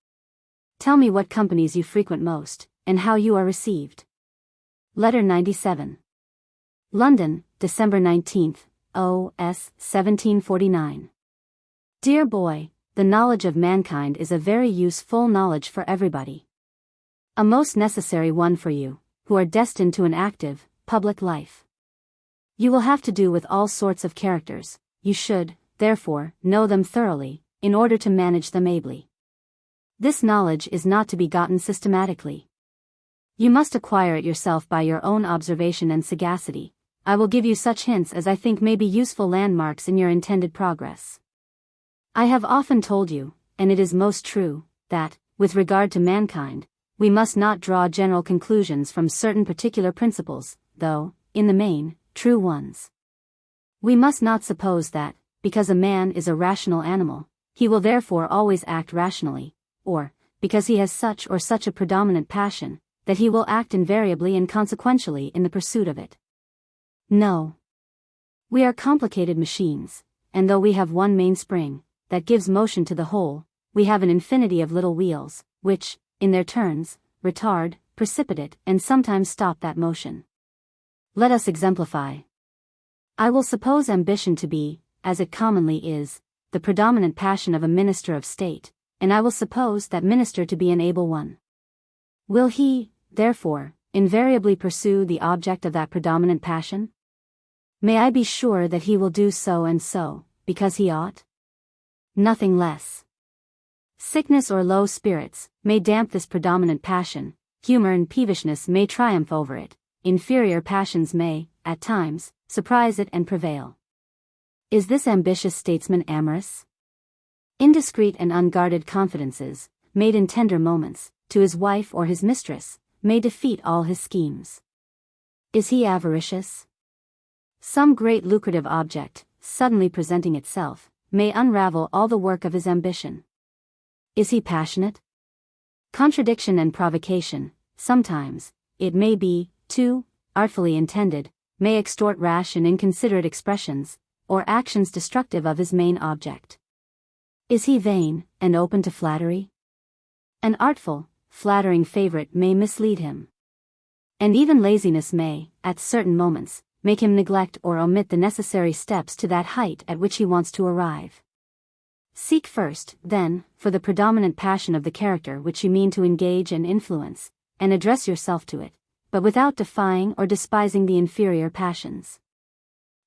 Tell me what companies you frequent most, and how you are received. Letter 97. London, December 19th, O.S. 1749. Dear boy, the knowledge of mankind is a very useful knowledge for everybody. A most necessary one for you, who are destined to an active, public life. You will have to do with all sorts of characters, you should, therefore, know them thoroughly, in order to manage them ably. This knowledge is not to be gotten systematically. You must acquire it yourself by your own observation and sagacity. I will give you such hints as I think may be useful landmarks in your intended progress. I have often told you, and it is most true, that, with regard to mankind, we must not draw general conclusions from certain particular principles, though, in the main, true ones. We must not suppose that, because a man is a rational animal, he will therefore always act rationally, or, because he has such or such a predominant passion, that he will act invariably and consequentially in the pursuit of it. No. We are complicated machines, and though we have one mainspring, that gives motion to the whole, we have an infinity of little wheels, which, in their turns, retard, precipitate, and sometimes stop that motion. Let us exemplify. I will suppose ambition to be, as it commonly is, the predominant passion of a minister of state, and I will suppose that minister to be an able one. Will he, therefore, invariably pursue the object of that predominant passion? May I be sure that he will do so and so, because he ought? Nothing less. Sickness or low spirits may damp this predominant passion, humor and peevishness may triumph over it, inferior passions may, at times, surprise it and prevail. Is this ambitious statesman amorous? Indiscreet and unguarded confidences, made in tender moments, to his wife or his mistress, may defeat all his schemes. Is he avaricious? Some great lucrative object, suddenly presenting itself, may unravel all the work of his ambition. Is he passionate? Contradiction and provocation, sometimes, it may be, too, artfully intended, may extort rash and inconsiderate expressions, or actions destructive of his main object. Is he vain, and open to flattery? An artful, flattering favorite may mislead him. And even laziness may, at certain moments, make him neglect or omit the necessary steps to that height at which he wants to arrive. Seek first, then, for the predominant passion of the character which you mean to engage and influence, and address yourself to it, but without defying or despising the inferior passions.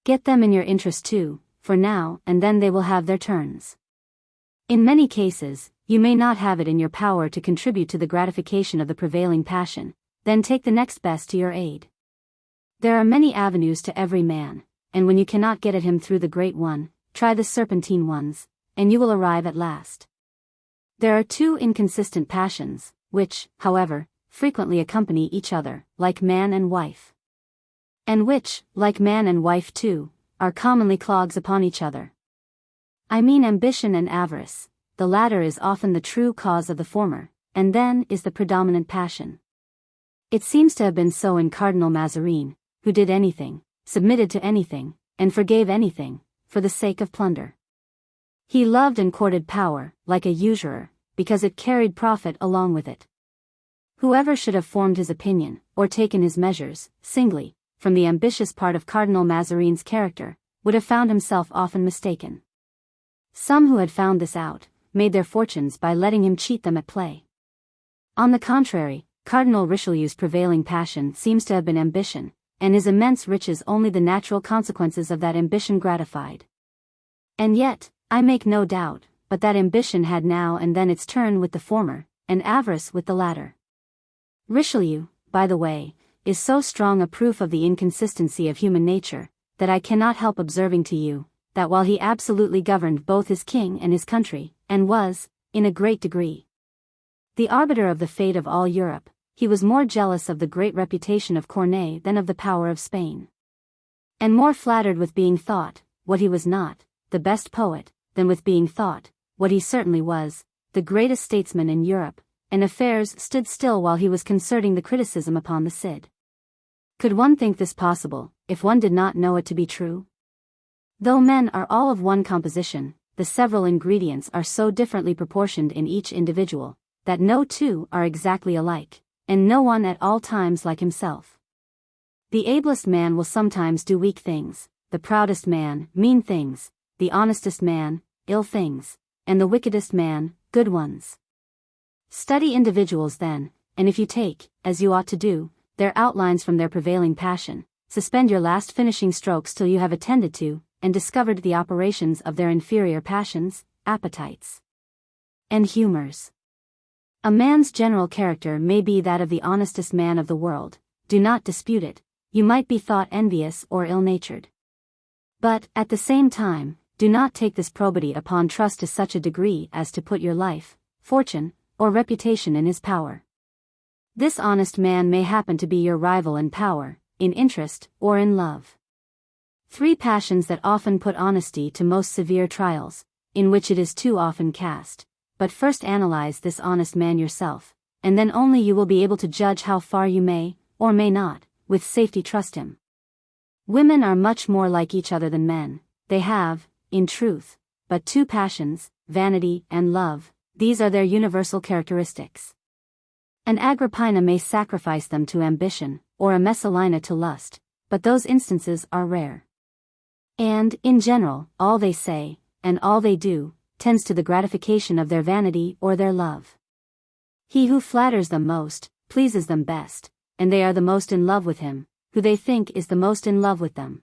Get them in your interest too, for now and then they will have their turns. In many cases, you may not have it in your power to contribute to the gratification of the prevailing passion, then take the next best to your aid. There are many avenues to every man, and when you cannot get at him through the great one, try the serpentine ones, and you will arrive at last. There are two inconsistent passions, which, however, frequently accompany each other, like man and wife. And which, like man and wife too, are commonly clogs upon each other. I mean ambition and avarice. The latter is often the true cause of the former, and then is the predominant passion. It seems to have been so in Cardinal Mazarin, who did anything, submitted to anything, and forgave anything, for the sake of plunder. He loved and courted power, like a usurer, because it carried profit along with it. Whoever should have formed his opinion, or taken his measures, singly, from the ambitious part of Cardinal Mazarin's character, would have found himself often mistaken. Some who had found this out, made their fortunes by letting him cheat them at play. On the contrary, Cardinal Richelieu's prevailing passion seems to have been ambition, and his immense riches only the natural consequences of that ambition gratified. And yet, I make no doubt, but that ambition had now and then its turn with the former, and avarice with the latter. Richelieu, by the way, is so strong a proof of the inconsistency of human nature, that I cannot help observing to you, that while he absolutely governed both his king and his country, and was, in a great degree, the arbiter of the fate of all Europe, he was more jealous of the great reputation of Corneille than of the power of Spain. And more flattered with being thought, what he was not, the best poet, than with being thought, what he certainly was, the greatest statesman in Europe, and affairs stood still while he was concerting the criticism upon the Cid. Could one think this possible, if one did not know it to be true? Though men are all of one composition, the several ingredients are so differently proportioned in each individual, that no two are exactly alike, and no one at all times like himself. The ablest man will sometimes do weak things, the proudest man, mean things, the honestest man, ill things, and the wickedest man, good ones. Study individuals then, and if you take, as you ought to do, their outlines from their prevailing passion, suspend your last finishing strokes till you have attended to, and discovered the operations of their inferior passions, appetites, and humors. A man's general character may be that of the honestest man of the world, do not dispute it, you might be thought envious or ill-natured. But, at the same time, do not take this probity upon trust to such a degree as to put your life, fortune, or reputation in his power. This honest man may happen to be your rival in power, in interest, or in love. Three passions that often put honesty to most severe trials, in which it is too often cast. But first analyze this honest man yourself, and then only you will be able to judge how far you may, or may not, with safety trust him. Women are much more like each other than men. They have, in truth, but two passions, vanity and love. These are their universal characteristics. An Agrippina may sacrifice them to ambition, or a Messalina to lust, but those instances are rare. And, in general, all they say, and all they do, tends to the gratification of their vanity or their love. He who flatters them most, pleases them best, and they are the most in love with him, who they think is the most in love with them.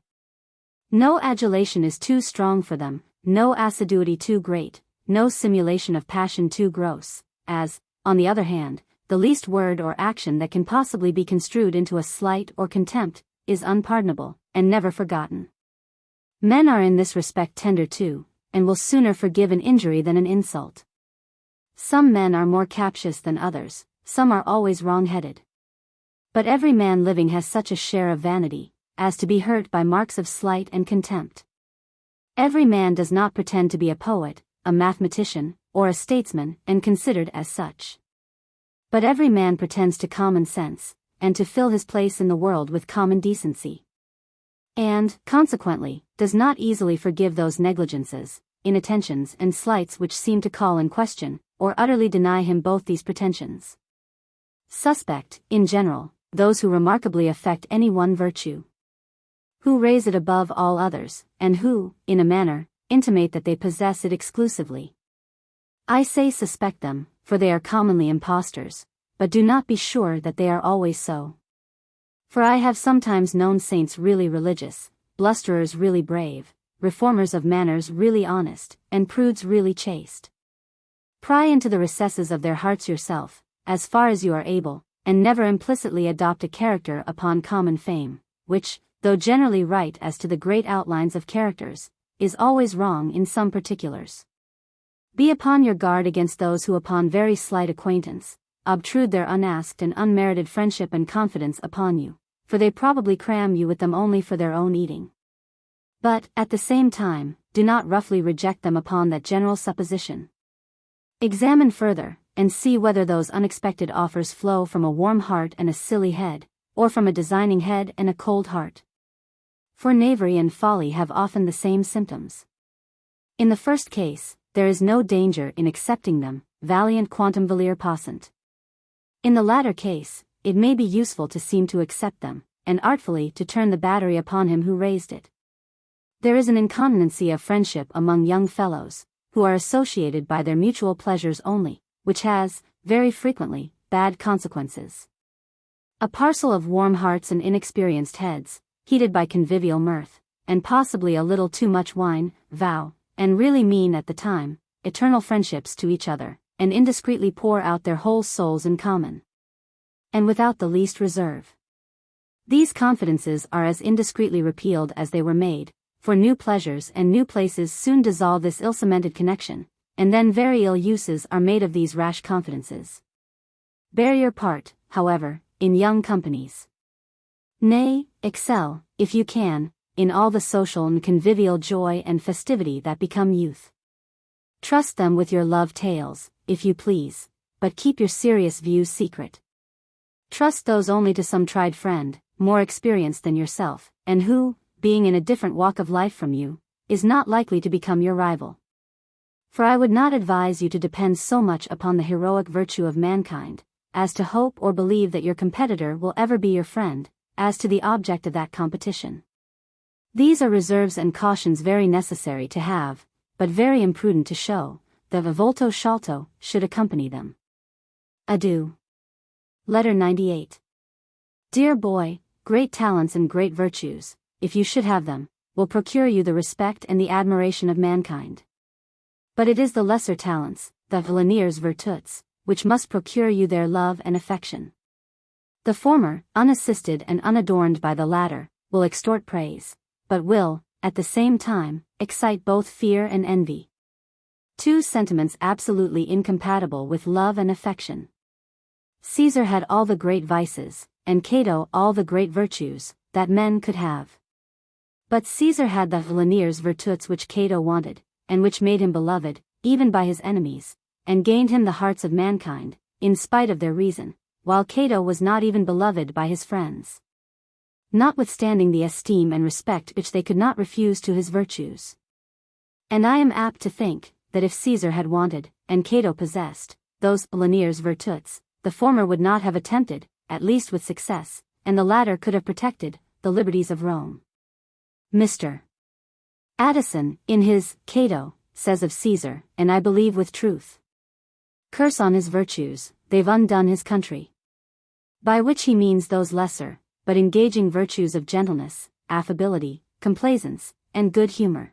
No adulation is too strong for them, no assiduity too great, no simulation of passion too gross, as, on the other hand, the least word or action that can possibly be construed into a slight or contempt, is unpardonable, and never forgotten. Men are in this respect tender too, and will sooner forgive an injury than an insult. Some men are more captious than others, some are always wrong-headed. But every man living has such a share of vanity, as to be hurt by marks of slight and contempt. Every man does not pretend to be a poet, a mathematician, or a statesman, and considered as such. But every man pretends to common sense, and to fill his place in the world with common decency. And, consequently, does not easily forgive those negligences, inattentions and slights which seem to call in question, or utterly deny him both these pretensions. Suspect, in general, those who remarkably affect any one virtue, who raise it above all others, and who, in a manner, intimate that they possess it exclusively. I say suspect them, for they are commonly impostors, but do not be sure that they are always so. For I have sometimes known saints really religious, blusterers really brave, reformers of manners really honest, and prudes really chaste. Pry into the recesses of their hearts yourself, as far as you are able, and never implicitly adopt a character upon common fame, which, though generally right as to the great outlines of characters, is always wrong in some particulars. Be upon your guard against those who upon very slight acquaintance, obtrude their unasked and unmerited friendship and confidence upon you, for they probably cram you with them only for their own eating. But, at the same time, do not roughly reject them upon that general supposition. Examine further, and see whether those unexpected offers flow from a warm heart and a silly head, or from a designing head and a cold heart. For knavery and folly have often the same symptoms. In the first case, there is no danger in accepting them, valiant quantum valere passant. In the latter case, it may be useful to seem to accept them, and artfully to turn the battery upon him who raised it. There is an incontinency of friendship among young fellows, who are associated by their mutual pleasures only, which has, very frequently, bad consequences. A parcel of warm hearts and inexperienced heads, heated by convivial mirth, and possibly a little too much wine, vow, and really mean at the time, eternal friendships to each other, and indiscreetly pour out their whole souls in common, and without the least reserve. These confidences are as indiscreetly repealed as they were made, for new pleasures and new places soon dissolve this ill-cemented connection, and then very ill uses are made of these rash confidences. Bear your part, however, in young companies. Nay, excel, if you can, in all the social and convivial joy and festivity that become youth. Trust them with your love tales, if you please, but keep your serious views secret. Trust those only to some tried friend, more experienced than yourself, and who, being in a different walk of life from you, is not likely to become your rival. For I would not advise you to depend so much upon the heroic virtue of mankind, as to hope or believe that your competitor will ever be your friend, as to the object of that competition. These are reserves and cautions very necessary to have, but very imprudent to show, the volto sciolto should accompany them. Adieu. Letter 98. Dear boy, great talents and great virtues, if you should have them, will procure you the respect and the admiration of mankind. But it is the lesser talents, the vileniers virtuts, which must procure you their love and affection. The former, unassisted and unadorned by the latter, will extort praise, but will, at the same time, excite both fear and envy. Two sentiments absolutely incompatible with love and affection. Caesar had all the great vices, and Cato all the great virtues, that men could have. But Caesar had the vileniers virtuts which Cato wanted, and which made him beloved, even by his enemies, and gained him the hearts of mankind, in spite of their reason, while Cato was not even beloved by his friends. Notwithstanding the esteem and respect which they could not refuse to his virtues. And I am apt to think, that if Caesar had wanted, and Cato possessed, those Linears virtues, the former would not have attempted, at least with success, and the latter could have protected, the liberties of Rome. Mr. Addison, in his Cato, says of Caesar, and I believe with truth. Curse on his virtues, they've undone his country. By which he means those lesser, but engaging virtues of gentleness, affability, complaisance, and good humor.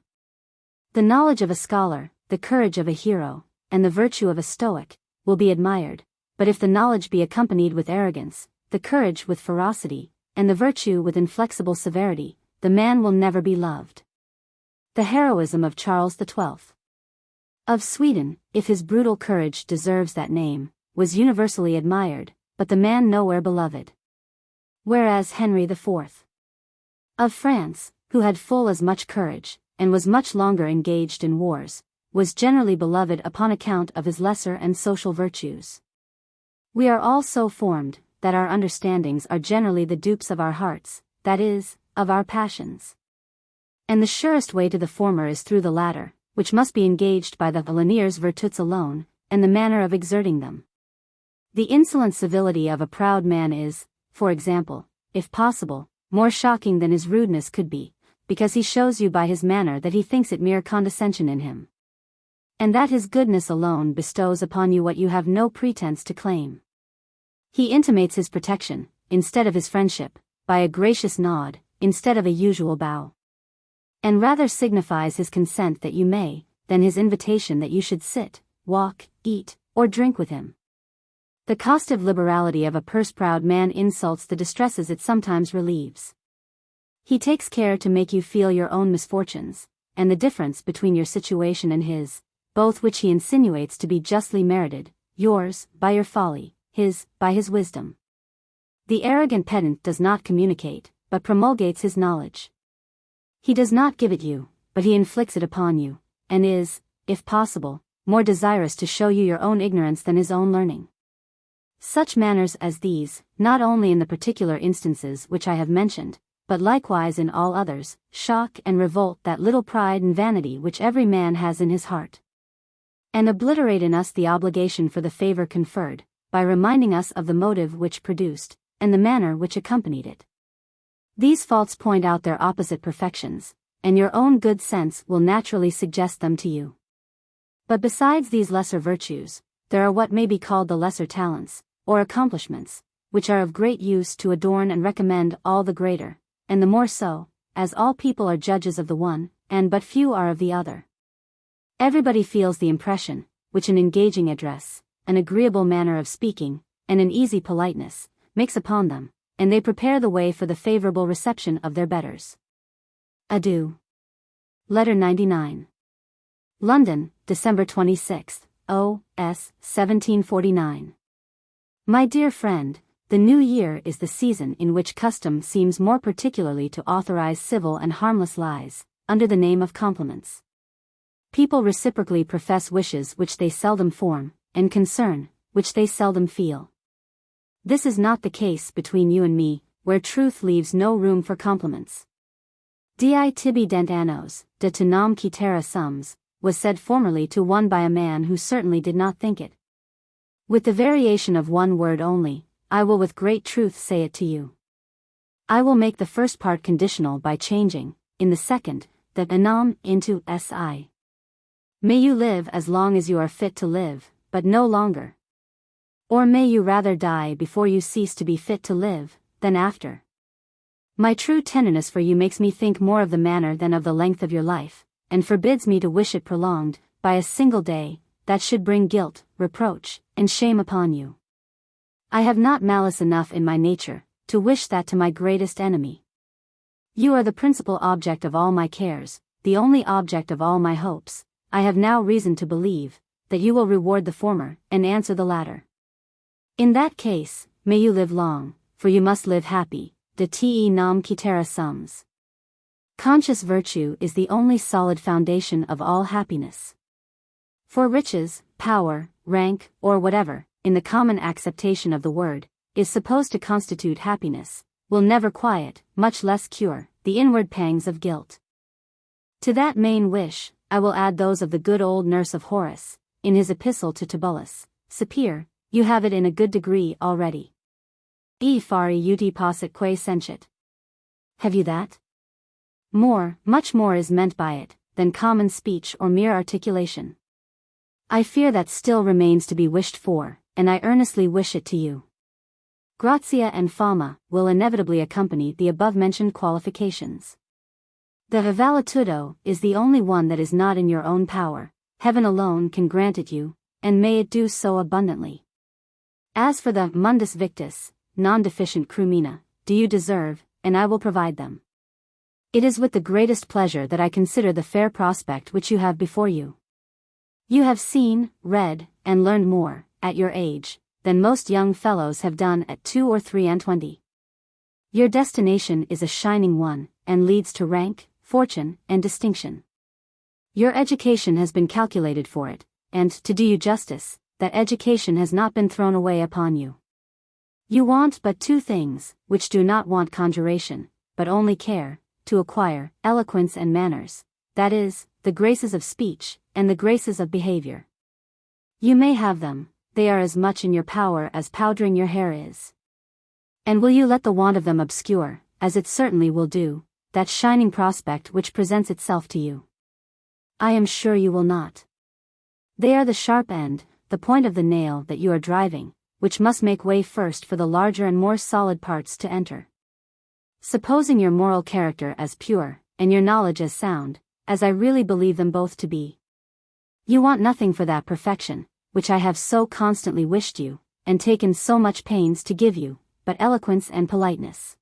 The knowledge of a scholar, the courage of a hero, and the virtue of a Stoic, will be admired, but if the knowledge be accompanied with arrogance, the courage with ferocity, and the virtue with inflexible severity, the man will never be loved. The heroism of Charles XII. Of Sweden, if his brutal courage deserves that name, was universally admired, but the man nowhere beloved. Whereas Henry IV. Of France, who had full as much courage, and was much longer engaged in wars, was generally beloved upon account of his lesser and social virtues. We are all so formed, that our understandings are generally the dupes of our hearts, that is, of our passions. And the surest way to the former is through the latter, which must be engaged by the Linears virtues alone, and the manner of exerting them. The insolent civility of a proud man is, for example, if possible, more shocking than his rudeness could be, because he shows you by his manner that he thinks it mere condescension in him. And that his goodness alone bestows upon you what you have no pretense to claim. He intimates his protection, instead of his friendship, by a gracious nod, instead of a usual bow. And rather signifies his consent that you may, than his invitation that you should sit, walk, eat, or drink with him. The costive liberality of a purse-proud man insults the distresses it sometimes relieves. He takes care to make you feel your own misfortunes, and the difference between your situation and his, both which he insinuates to be justly merited, yours, by your folly, his, by his wisdom. The arrogant pedant does not communicate, but promulgates his knowledge. He does not give it you, but he inflicts it upon you, and is, if possible, more desirous to show you your own ignorance than his own learning. Such manners as these, not only in the particular instances which I have mentioned, but likewise in all others, shock and revolt that little pride and vanity which every man has in his heart, and obliterate in us the obligation for the favor conferred, by reminding us of the motive which produced, and the manner which accompanied it. These faults point out their opposite perfections, and your own good sense will naturally suggest them to you. But besides these lesser virtues, there are what may be called the lesser talents, or accomplishments, which are of great use to adorn and recommend all the greater, and the more so, as all people are judges of the one, and but few are of the other. Everybody feels the impression, which an engaging address, an agreeable manner of speaking, and an easy politeness, makes upon them, and they prepare the way for the favorable reception of their betters. Adieu. Letter 99. London, December 26, O.S. 1749. My dear friend, the new year is the season in which custom seems more particularly to authorize civil and harmless lies, under the name of compliments. People reciprocally profess wishes which they seldom form, and concern, which they seldom feel. This is not the case between you and me, where truth leaves no room for compliments. Di tibi dent annos, de te nam citera sums, was said formerly to one by a man who certainly did not think it. With the variation of one word only, I will with great truth say it to you. I will make the first part conditional by changing, in the second, the anam into si. May you live as long as you are fit to live, but no longer. Or may you rather die before you cease to be fit to live, than after. My true tenderness for you makes me think more of the manner than of the length of your life, and forbids me to wish it prolonged, by a single day, that should bring guilt, reproach, and shame upon you. I have not malice enough in my nature, to wish that to my greatest enemy. You are the principal object of all my cares, the only object of all my hopes. I have now reason to believe, that you will reward the former, and answer the latter. In that case, may you live long, for you must live happy, de te nam citera sums. Conscious virtue is the only solid foundation of all happiness. For riches, power, rank, or whatever, in the common acceptation of the word, is supposed to constitute happiness, will never quiet, much less cure, the inward pangs of guilt. To that main wish, I will add those of the good old nurse of Horace, in his epistle to Tibullus, Sapere, you have it in a good degree already. E fari ut possit quae sentit. Have you that? More, much more is meant by it, than common speech or mere articulation. I fear that still remains to be wished for, and I earnestly wish it to you. Grazia and fama will inevitably accompany the above-mentioned qualifications. The valetudо is the only one that is not in your own power, heaven alone can grant it you, and may it do so abundantly. As for the mundus victus, non-deficient crumina, do you deserve, and I will provide them. It is with the greatest pleasure that I consider the fair prospect which you have before you. You have seen, read, and learned more, at your age, than most young fellows have done at 2 or 23. Your destination is a shining one, and leads to rank, fortune, and distinction. Your education has been calculated for it, and, to do you justice, that education has not been thrown away upon you. You want but two things, which do not want conjuration, but only care, to acquire eloquence and manners, that is, the graces of speech, and the graces of behavior. You may have them, they are as much in your power as powdering your hair is. And will you let the want of them obscure, as it certainly will do, that shining prospect which presents itself to you? I am sure you will not. They are the sharp end, the point of the nail that you are driving, which must make way first for the larger and more solid parts to enter. Supposing your moral character as pure, and your knowledge as sound, as I really believe them both to be, you want nothing for that perfection, which I have so constantly wished you, and taken so much pains to give you, but eloquence and politeness.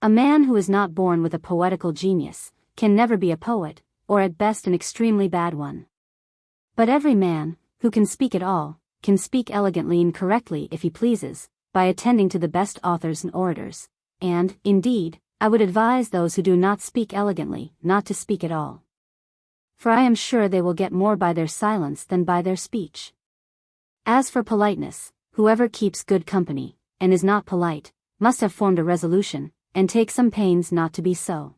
A man who is not born with a poetical genius, can never be a poet, or at best an extremely bad one. But every man, who can speak at all, can speak elegantly and correctly if he pleases, by attending to the best authors and orators, and, indeed, I would advise those who do not speak elegantly, not to speak at all. For I am sure they will get more by their silence than by their speech. As for politeness, whoever keeps good company, and is not polite, must have formed a resolution, and take some pains not to be so.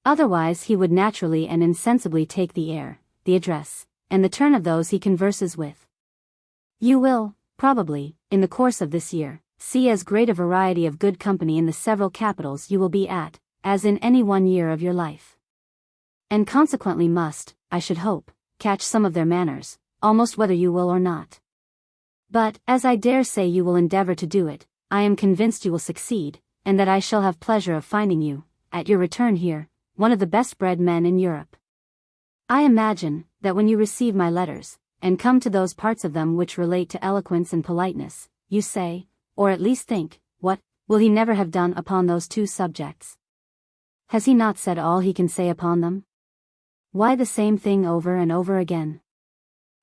Otherwise he would naturally and insensibly take the air, the address, and the turn of those he converses with. You will, probably, in the course of this year, see as great a variety of good company in the several capitals you will be at, as in any one year of your life. And consequently must, I should hope, catch some of their manners, almost whether you will or not. But, as I dare say you will endeavor to do it, I am convinced you will succeed, and that I shall have pleasure of finding you, at your return here, one of the best bred men in Europe. I imagine, that when you receive my letters, and come to those parts of them which relate to eloquence and politeness, you say, or at least think, what will he never have done upon those two subjects? Has he not said all he can say upon them? Why the same thing over and over again?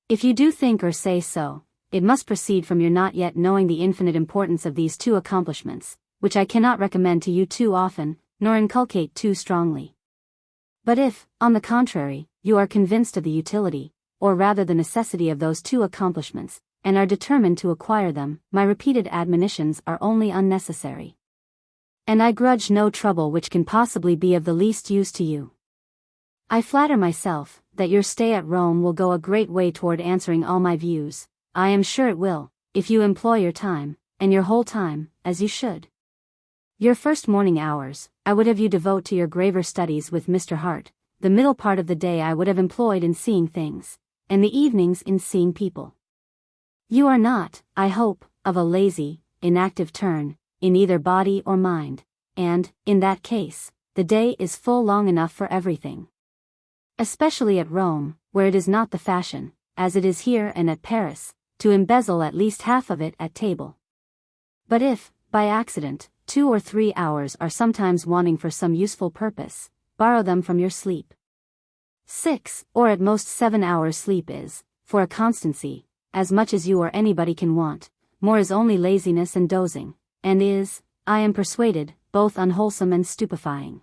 If you do think or say so, it must proceed from your not yet knowing the infinite importance of these two accomplishments, which I cannot recommend to you too often, nor inculcate too strongly. But if, on the contrary, you are convinced of the utility, or rather the necessity of those two accomplishments, and are determined to acquire them, my repeated admonitions are only unnecessary. And I grudge no trouble which can possibly be of the least use to you. I flatter myself, that your stay at Rome will go a great way toward answering all my views. I am sure it will, if you employ your time, and your whole time, as you should. Your first morning hours, I would have you devote to your graver studies with Mr. Hart, the middle part of the day I would have employed in seeing things, and the evenings in seeing people. You are not, I hope, of a lazy, inactive turn, in either body or mind, and, in that case, the day is full long enough for everything. Especially at Rome, where it is not the fashion, as it is here and at Paris, to embezzle at least half of it at table. But if, by accident, 2 or 3 hours are sometimes wanting for some useful purpose, borrow them from your sleep. 6, or at most 7 hours sleep is, for a constancy, as much as you or anybody can want. More is only laziness and dozing, and is, I am persuaded, both unwholesome and stupefying.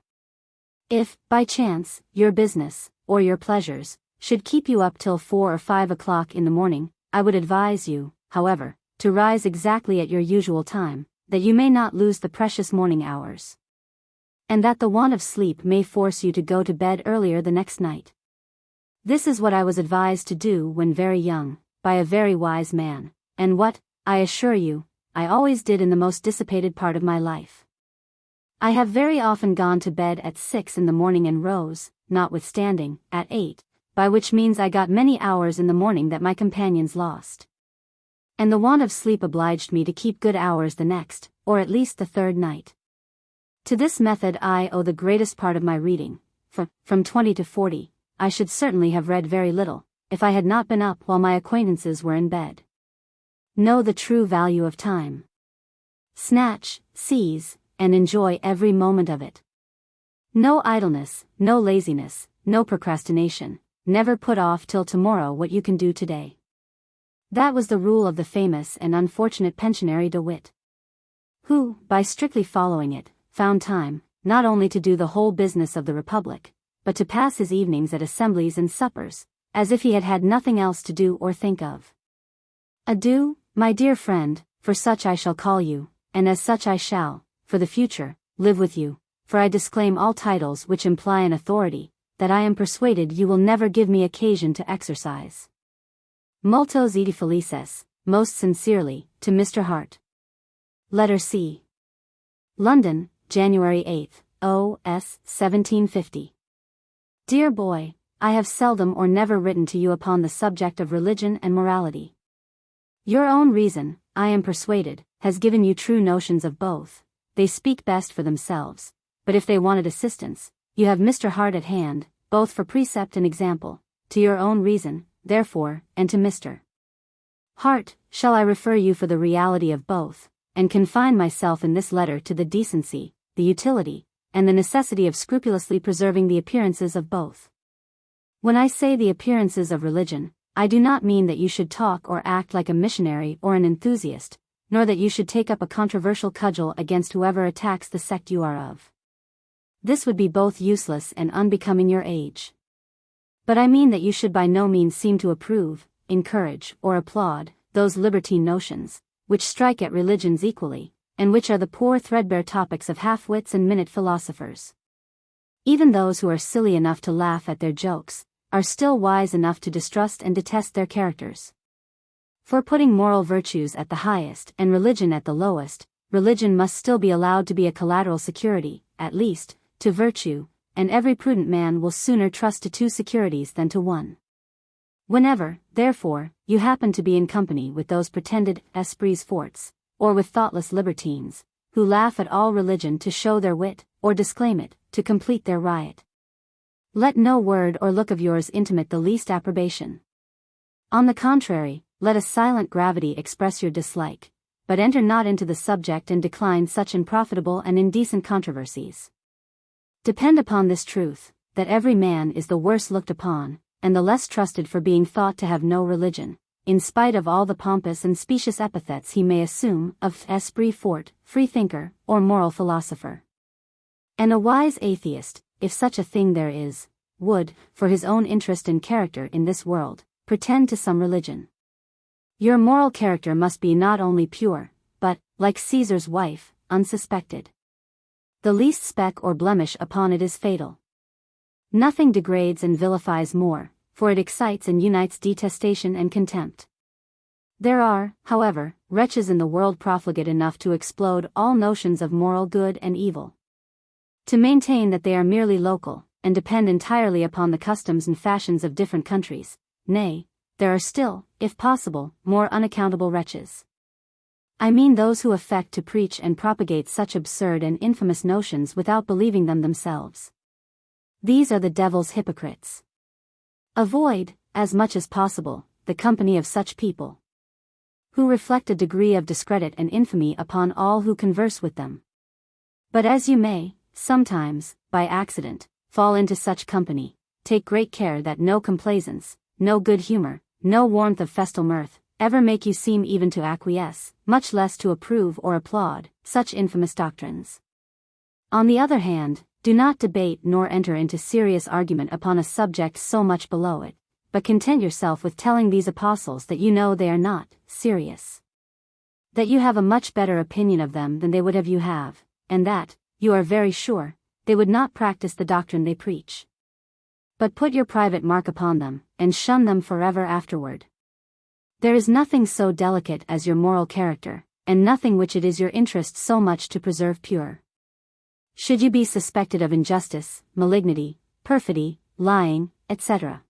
If, by chance, your business, or your pleasures, should keep you up till 4 or 5 o'clock in the morning, I would advise you, however, to rise exactly at your usual time, that you may not lose the precious morning hours. And that the want of sleep may force you to go to bed earlier the next night. This is what I was advised to do when very young, by a very wise man, and what, I assure you, I always did in the most dissipated part of my life. I have very often gone to bed at 6 in the morning and rose, notwithstanding, at 8, by which means I got many hours in the morning that my companions lost. And the want of sleep obliged me to keep good hours the next, or at least the third night. To this method I owe the greatest part of my reading, for, from 20 to 40, I should certainly have read very little, if I had not been up while my acquaintances were in bed. Know the true value of time. Snatch, seize, and enjoy every moment of it. No idleness, no laziness, no procrastination, never put off till tomorrow what you can do today. That was the rule of the famous and unfortunate pensionary De Witt, who, by strictly following it, found time, not only to do the whole business of the Republic, but to pass his evenings at assemblies and suppers, as if he had had nothing else to do or think of. Adieu, my dear friend, for such I shall call you, and as such I shall, for the future, live with you, for I disclaim all titles which imply an authority, that I am persuaded you will never give me occasion to exercise. Multos edi felices, most sincerely, to Mr. Hart. Letter C. London, January 8, O.S. 1750. Dear boy, I have seldom or never written to you upon the subject of religion and morality. Your own reason, I am persuaded, has given you true notions of both. They speak best for themselves, but if they wanted assistance, you have Mr. Hart at hand, both for precept and example, to your own reason, therefore, and to Mr. Hart, shall I refer you for the reality of both, and confine myself in this letter to the decency, the utility, and the necessity of scrupulously preserving the appearances of both. When I say the appearances of religion, I do not mean that you should talk or act like a missionary or an enthusiast, nor that you should take up a controversial cudgel against whoever attacks the sect you are of. This would be both useless and unbecoming your age. But I mean that you should by no means seem to approve, encourage, or applaud those libertine notions, which strike at religions equally, and which are the poor threadbare topics of half-wits and minute philosophers. Even those who are silly enough to laugh at their jokes, are still wise enough to distrust and detest their characters. For putting moral virtues at the highest and religion at the lowest, religion must still be allowed to be a collateral security, at least, to virtue, and every prudent man will sooner trust to two securities than to one. Whenever, therefore, you happen to be in company with those pretended esprits forts, or with thoughtless libertines, who laugh at all religion to show their wit, or disclaim it, to complete their riot, let no word or look of yours intimate the least approbation. On the contrary, let a silent gravity express your dislike, but enter not into the subject and decline such unprofitable and indecent controversies. Depend upon this truth, that every man is the worse looked upon, and the less trusted for being thought to have no religion, in spite of all the pompous and specious epithets he may assume of esprit fort, freethinker, or moral philosopher. And a wise atheist, if such a thing there is, would, for his own interest and character in this world, pretend to some religion. Your moral character must be not only pure, but, like Caesar's wife, unsuspected. The least speck or blemish upon it is fatal. Nothing degrades and vilifies more, for it excites and unites detestation and contempt. There are, however, wretches in the world profligate enough to explode all notions of moral good and evil, to maintain that they are merely local, and depend entirely upon the customs and fashions of different countries. Nay, there are still, if possible, more unaccountable wretches. I mean those who affect to preach and propagate such absurd and infamous notions without believing them themselves. These are the devil's hypocrites. Avoid, as much as possible, the company of such people, who reflect a degree of discredit and infamy upon all who converse with them. But as you may, sometimes, by accident, fall into such company, take great care that no complaisance, no good humor, no warmth of festal mirth, ever make you seem even to acquiesce, much less to approve or applaud, such infamous doctrines. On the other hand, do not debate nor enter into serious argument upon a subject so much below it, but content yourself with telling these apostles that you know they are not serious. That you have a much better opinion of them than they would have you have, and that, you are very sure, they would not practice the doctrine they preach. But put your private mark upon them, and shun them forever afterward. There is nothing so delicate as your moral character, and nothing which it is your interest so much to preserve pure. Should you be suspected of injustice, malignity, perfidy, lying, etc.,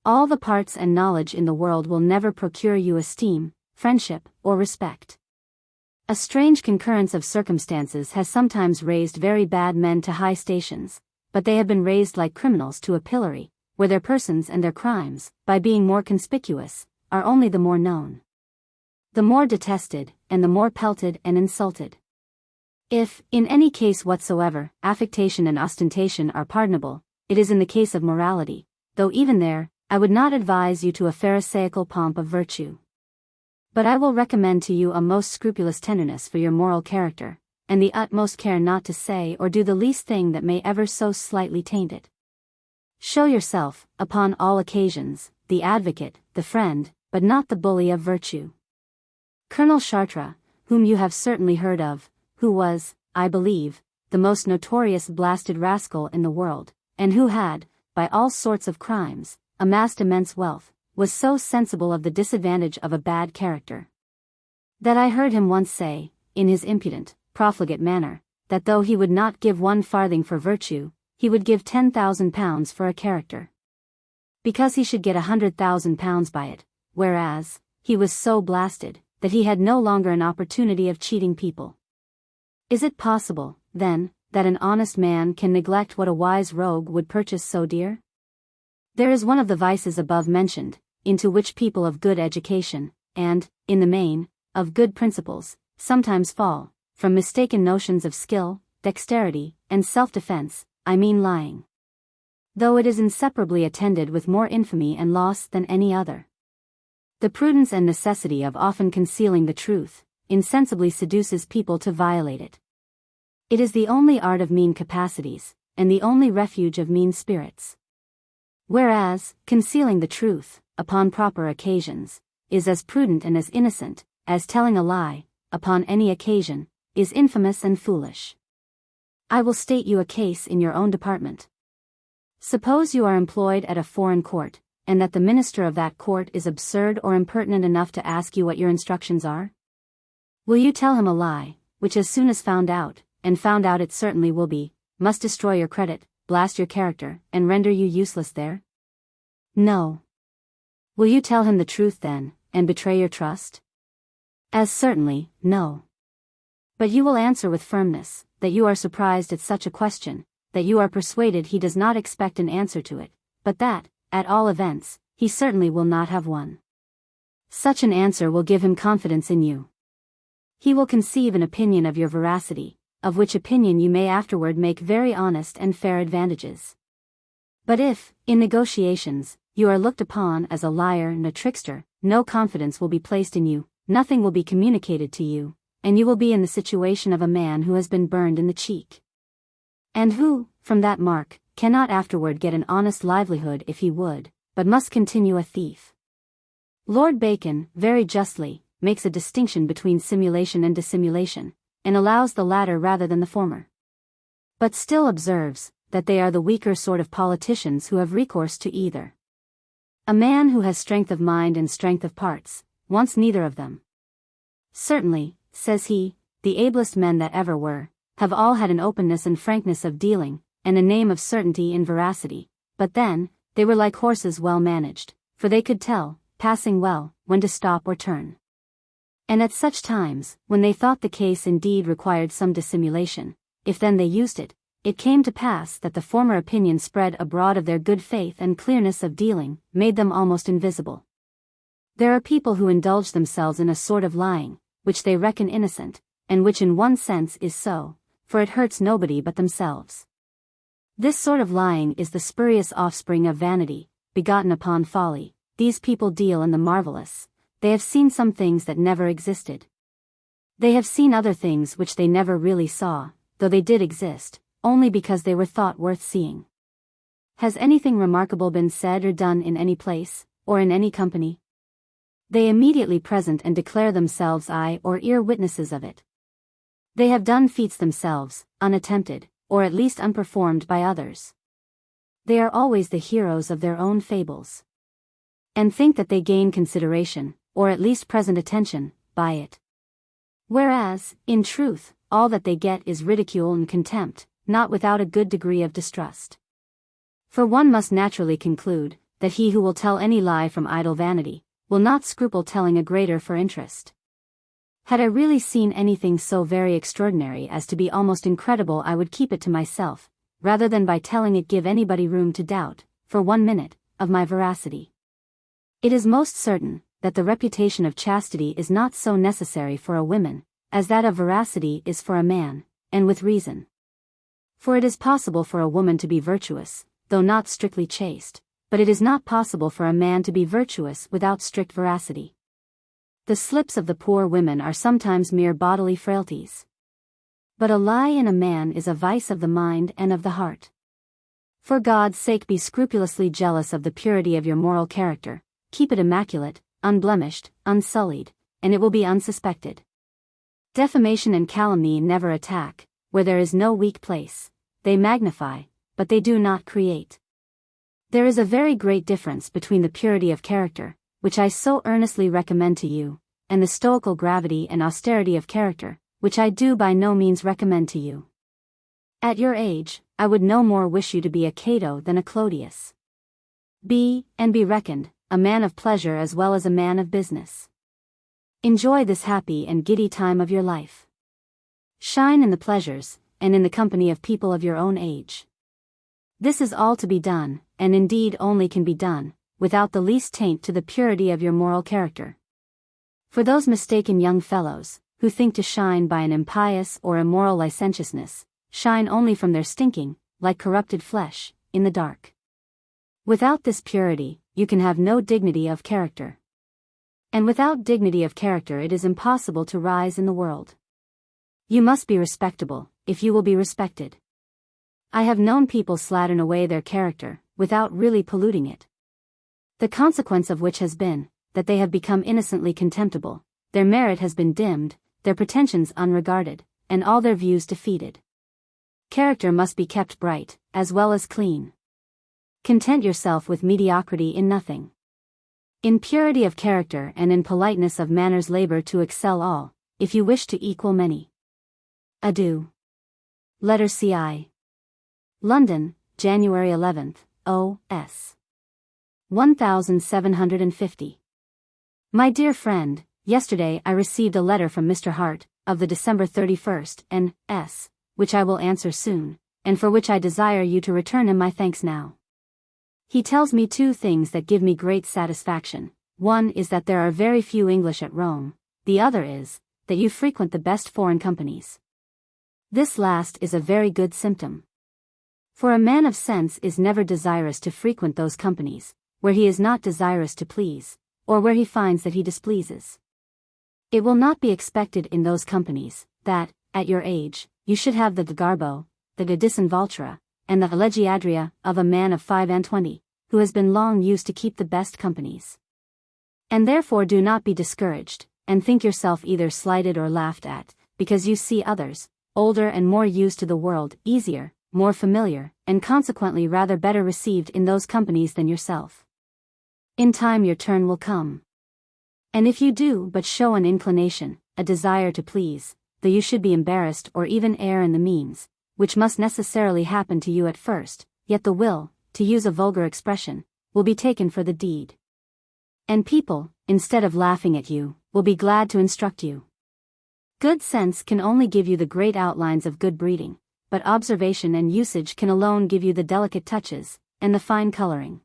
all the parts and knowledge in the world will never procure you esteem, friendship, or respect. A strange concurrence of circumstances has sometimes raised very bad men to high stations, but they have been raised like criminals to a pillory, where their persons and their crimes, by being more conspicuous, are only the more known. The more detested, and the more pelted and insulted. If, in any case whatsoever, affectation and ostentation are pardonable, it is in the case of morality, though even there, I would not advise you to a pharisaical pomp of virtue. But I will recommend to you a most scrupulous tenderness for your moral character, and the utmost care not to say or do the least thing that may ever so slightly taint it. Show yourself, upon all occasions, the advocate, the friend, but not the bully of virtue. Colonel Chartres, whom you have certainly heard of, who was, I believe, the most notorious blasted rascal in the world, and who had, by all sorts of crimes, amassed immense wealth, was so sensible of the disadvantage of a bad character, that I heard him once say, in his impudent, profligate manner, that though he would not give 1 farthing for virtue, he would give £10,000 for a character, because he should get £100,000 by it, whereas, he was so blasted, that he had no longer an opportunity of cheating people. Is it possible, then, that an honest man can neglect what a wise rogue would purchase so dear? There is one of the vices above mentioned, into which people of good education, and, in the main, of good principles, sometimes fall, from mistaken notions of skill, dexterity, and self-defense, I mean lying. Though it is inseparably attended with more infamy and loss than any other. The prudence and necessity of often concealing the truth, insensibly seduces people to violate it. It is the only art of mean capacities, and the only refuge of mean spirits. Whereas, concealing the truth, upon proper occasions, is as prudent and as innocent, as telling a lie, upon any occasion, is infamous and foolish. I will state you a case in your own department. Suppose you are employed at a foreign court, and that the minister of that court is absurd or impertinent enough to ask you what your instructions are? Will you tell him a lie, which as soon as found out, and found out it certainly will be, must destroy your credit, blast your character, and render you useless there? No. Will you tell him the truth then, and betray your trust? As certainly, no. But you will answer with firmness, that you are surprised at such a question, that you are persuaded he does not expect an answer to it, but that, at all events, he certainly will not have one. Such an answer will give him confidence in you. He will conceive an opinion of your veracity, of which opinion you may afterward make very honest and fair advantages. But if, in negotiations, you are looked upon as a liar and a trickster, no confidence will be placed in you, nothing will be communicated to you, and you will be in the situation of a man who has been burned in the cheek. And who, from that mark, cannot afterward get an honest livelihood if he would, but must continue a thief. Lord Bacon, very justly, makes a distinction between simulation and dissimulation, and allows the latter rather than the former. But still observes, that they are the weaker sort of politicians who have recourse to either. A man who has strength of mind and strength of parts, wants neither of them. Certainly, says he, the ablest men that ever were, have all had an openness and frankness of dealing, and a name of certainty in veracity, but then, they were like horses well managed, for they could tell, passing well, when to stop or turn. And at such times, when they thought the case indeed required some dissimulation, if then they used it, it came to pass that the former opinion spread abroad of their good faith and clearness of dealing, made them almost invisible. There are people who indulge themselves in a sort of lying, which they reckon innocent, and which in one sense is so, for it hurts nobody but themselves. This sort of lying is the spurious offspring of vanity, begotten upon folly. These people deal in the marvelous. They have seen some things that never existed. They have seen other things which they never really saw, though they did exist, only because they were thought worth seeing. Has anything remarkable been said or done in any place, or in any company? They immediately present and declare themselves eye or ear witnesses of it. They have done feats themselves, unattempted, or at least unperformed by others. They are always the heroes of their own fables, and think that they gain consideration, or at least present attention, by it. Whereas, in truth, all that they get is ridicule and contempt, not without a good degree of distrust. For one must naturally conclude, that he who will tell any lie from idle vanity, will not scruple telling a greater for interest. Had I really seen anything so very extraordinary as to be almost incredible, I would keep it to myself, rather than by telling it give anybody room to doubt, for 1 minute, of my veracity. It is most certain, that the reputation of chastity is not so necessary for a woman, as that of veracity is for a man, and with reason. For it is possible for a woman to be virtuous, though not strictly chaste, but it is not possible for a man to be virtuous without strict veracity. The slips of the poor women are sometimes mere bodily frailties. But a lie in a man is a vice of the mind and of the heart. For God's sake, be scrupulously jealous of the purity of your moral character, keep it immaculate, unblemished, unsullied, and it will be unsuspected. Defamation and calumny never attack, where there is no weak place; they magnify, but they do not create. There is a very great difference between the purity of character, which I so earnestly recommend to you, and the stoical gravity and austerity of character, which I do by no means recommend to you. At your age, I would no more wish you to be a Cato than a Clodius. Be, and be reckoned, a man of pleasure as well as a man of business. Enjoy this happy and giddy time of your life. Shine in the pleasures, and in the company of people of your own age. This is all to be done, and indeed only can be done, without the least taint to the purity of your moral character. For those mistaken young fellows, who think to shine by an impious or immoral licentiousness, shine only from their stinking, like corrupted flesh, in the dark. Without this purity, you can have no dignity of character. And without dignity of character it is impossible to rise in the world. You must be respectable, if you will be respected. I have known people slattern away their character, without really polluting it. The consequence of which has been, that they have become innocently contemptible, their merit has been dimmed, their pretensions unregarded, and all their views defeated. Character must be kept bright, as well as clean. Content yourself with mediocrity in nothing. In purity of character and in politeness of manners labor to excel all, if you wish to equal many. Adieu. Letter C.I. London, January 11th, O.S. 1750. My dear friend, yesterday I received a letter from Mr. Hart, of the December 31st, N.S., which I will answer soon, and for which I desire you to return him my thanks now. He tells me 2 things that give me great satisfaction. One is that there are very few English at Rome, the other is, that you frequent the best foreign companies. This last is a very good symptom. For a man of sense is never desirous to frequent those companies, where he is not desirous to please, or where he finds that he displeases. It will not be expected in those companies, that, at your age, you should have the garbo, the disinvoltura, and the allegiadria of a man of 25, who has been long used to keep the best companies. And therefore do not be discouraged, and think yourself either slighted or laughed at, because you see others, older and more used to the world, easier, more familiar, and consequently rather better received in those companies than yourself. In time your turn will come. And if you do but show an inclination, a desire to please, though you should be embarrassed or even err in the means, which must necessarily happen to you at first, yet the will, to use a vulgar expression, will be taken for the deed. And people, instead of laughing at you, will be glad to instruct you. Good sense can only give you the great outlines of good breeding, but observation and usage can alone give you the delicate touches, and the fine coloring.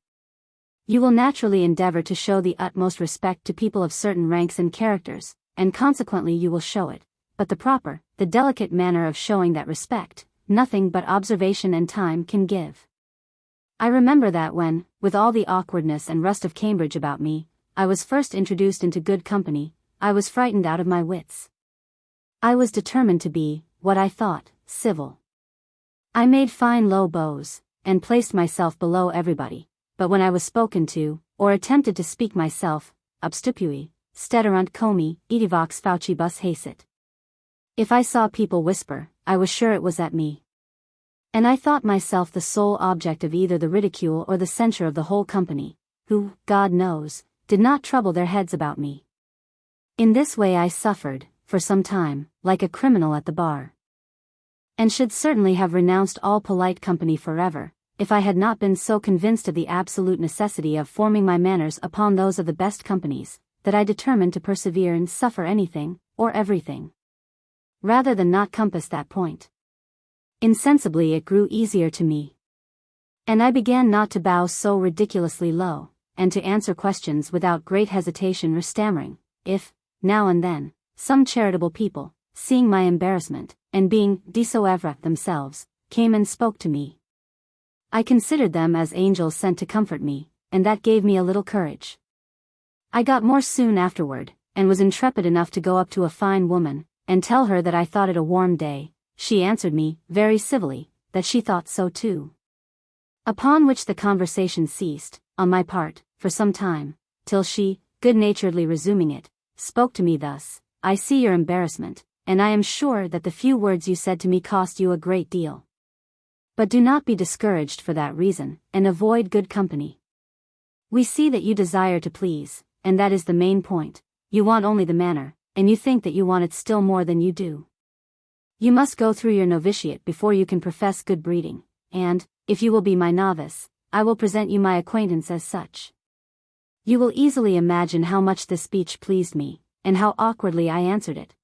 You will naturally endeavor to show the utmost respect to people of certain ranks and characters, and consequently you will show it, but the proper, the delicate manner of showing that respect, nothing but observation and time can give. I remember that when, with all the awkwardness and rust of Cambridge about me, I was first introduced into good company, I was frightened out of my wits. I was determined to be, what I thought, civil. I made fine low bows, and placed myself below everybody, but when I was spoken to, or attempted to speak myself, obstupui, steterunt comi, edivox faucibus hacet. If I saw people whisper, I was sure it was at me. And I thought myself the sole object of either the ridicule or the censure of the whole company, who, God knows, did not trouble their heads about me. In this way I suffered, for some time, like a criminal at the bar. And should certainly have renounced all polite company forever, if I had not been so convinced of the absolute necessity of forming my manners upon those of the best companies, that I determined to persevere and suffer anything, or everything, rather than not compass that point. Insensibly it grew easier to me. And I began not to bow so ridiculously low, and to answer questions without great hesitation or stammering, if, now and then, some charitable people, seeing my embarrassment, and being desoeuvre themselves, came and spoke to me. I considered them as angels sent to comfort me, and that gave me a little courage. I got more soon afterward, and was intrepid enough to go up to a fine woman, and tell her that I thought it a warm day. She answered me, very civilly, that she thought so too. Upon which the conversation ceased, on my part, for some time, till she, good-naturedly resuming it, spoke to me thus: I see your embarrassment, and I am sure that the few words you said to me cost you a great deal. But do not be discouraged for that reason, and avoid good company. We see that you desire to please, and that is the main point. You want only the manner, and you think that you want it still more than you do. You must go through your novitiate before you can profess good breeding, and, if you will be my novice, I will present you my acquaintance as such. You will easily imagine how much this speech pleased me, and how awkwardly I answered it.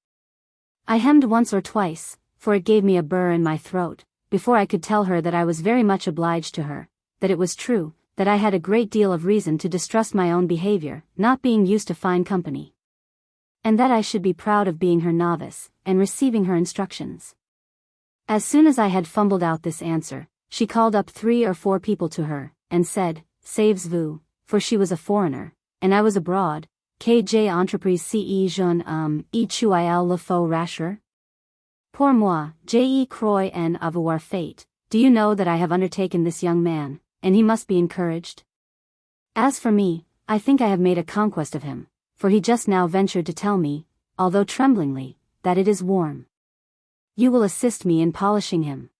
I hemmed once or twice, for it gave me a burr in my throat, before I could tell her that I was very much obliged to her, that it was true, that I had a great deal of reason to distrust my own behavior, not being used to fine company, and that I should be proud of being her novice, and receiving her instructions. As soon as I had fumbled out this answer, she called up 3 or 4 people to her, and said, Saves vous, for she was a foreigner, and I was abroad, que j'ai entreprise ce jeune homme, et tu il le faut rassurer? Pour moi, je crois en avoir fait. Do you know that I have undertaken this young man, and he must be encouraged? As for me, I think I have made a conquest of him, for he just now ventured to tell me, although tremblingly, that it is warm. You will assist me in polishing him.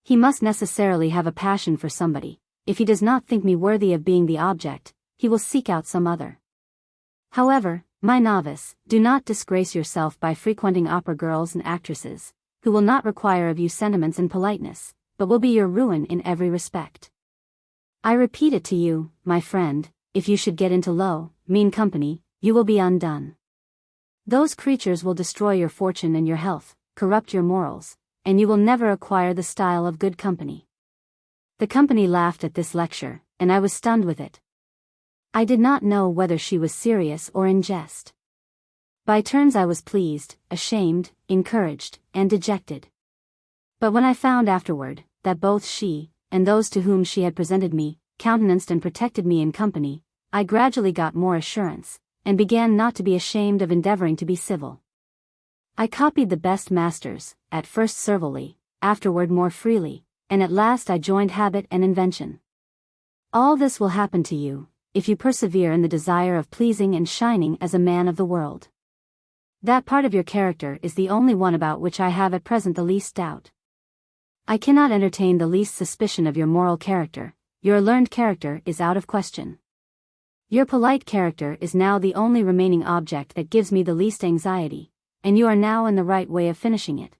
He must necessarily have a passion for somebody. If he does not think me worthy of being the object, he will seek out some other. However, my novice, do not disgrace yourself by frequenting opera girls and actresses, who will not require of you sentiments and politeness, but will be your ruin in every respect. I repeat it to you, my friend, if you should get into low, mean company, you will be undone. Those creatures will destroy your fortune and your health, corrupt your morals, and you will never acquire the style of good company. The company laughed at this lecture, and I was stunned with it. I did not know whether she was serious or in jest. By turns I was pleased, ashamed, encouraged, and dejected. But when I found afterward, that both she, and those to whom she had presented me, countenanced and protected me in company, I gradually got more assurance, and began not to be ashamed of endeavoring to be civil. I copied the best masters, at first servilely, afterward more freely, and at last I joined habit and invention. All this will happen to you, if you persevere in the desire of pleasing and shining as a man of the world. That part of your character is the only one about which I have at present the least doubt. I cannot entertain the least suspicion of your moral character. Your learned character is out of question. Your polite character is now the only remaining object that gives me the least anxiety, and you are now in the right way of finishing it.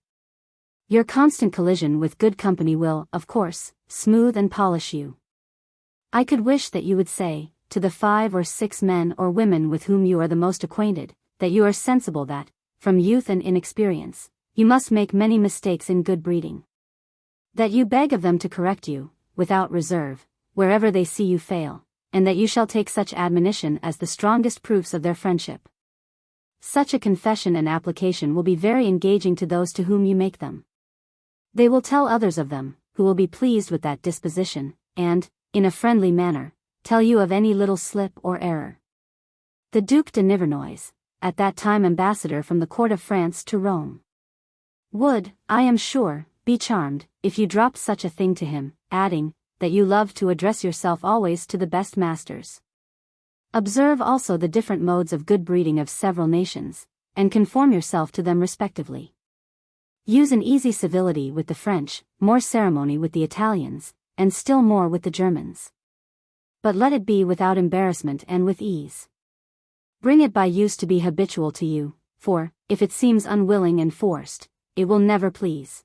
Your constant collision with good company will, of course, smooth and polish you. I could wish that you would say, to the 5 or 6 men or women with whom you are the most acquainted, that you are sensible that, from youth and inexperience, you must make many mistakes in good breeding. That you beg of them to correct you, without reserve, wherever they see you fail, and that you shall take such admonition as the strongest proofs of their friendship. Such a confession and application will be very engaging to those to whom you make them. They will tell others of them, who will be pleased with that disposition, and, in a friendly manner, tell you of any little slip or error. The Duc de Nivernois, at that time ambassador from the court of France to Rome, would, I am sure, be charmed, if you dropped such a thing to him, adding, that you love to address yourself always to the best masters. Observe also the different modes of good breeding of several nations, and conform yourself to them respectively. Use an easy civility with the French, more ceremony with the Italians, and still more with the Germans. But let it be without embarrassment and with ease. Bring it by use to be habitual to you, for, if it seems unwilling and forced, it will never please.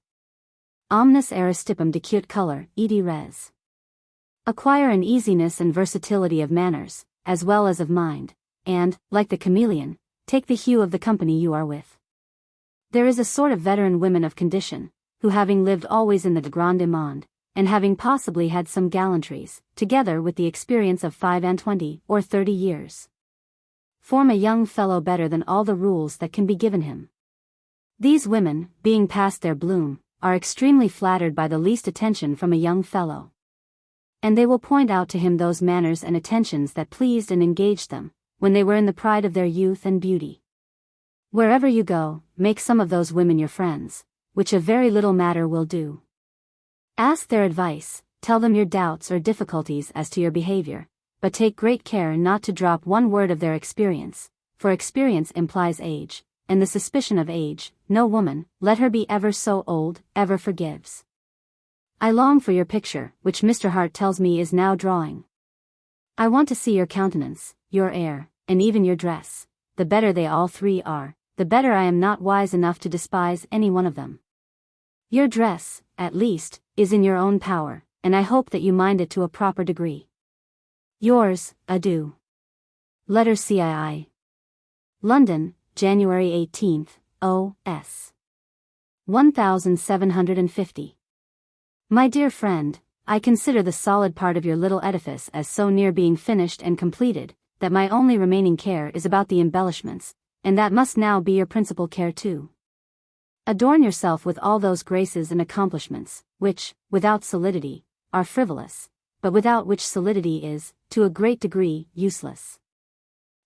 Omnis aristipum decute color, edi res. Acquire an easiness and versatility of manners, as well as of mind, and, like the chameleon, take the hue of the company you are with. There is a sort of veteran women of condition, who having lived always in the grande monde, and having possibly had some gallantries, together with the experience of 25 or 30 years, form a young fellow better than all the rules that can be given him. These women, being past their bloom, are extremely flattered by the least attention from a young fellow. And they will point out to him those manners and attentions that pleased and engaged them, when they were in the pride of their youth and beauty. Wherever you go, make some of those women your friends, which a very little matter will do. Ask their advice, tell them your doubts or difficulties as to your behavior, but take great care not to drop one word of their experience, for experience implies age, and the suspicion of age, no woman, let her be ever so old, ever forgives. I long for your picture, which Mr. Hart tells me is now drawing. I want to see your countenance, your air, and even your dress. The better they all three are, the better I am not wise enough to despise any one of them. Your dress, at least, is in your own power, and I hope that you mind it to a proper degree. Yours, adieu. Letter CII. London, January 18th, O.S. 1750. My dear friend, I consider the solid part of your little edifice as so near being finished and completed, that my only remaining care is about the embellishments, and that must now be your principal care too. Adorn yourself with all those graces and accomplishments, which, without solidity, are frivolous, but without which solidity is, to a great degree, useless.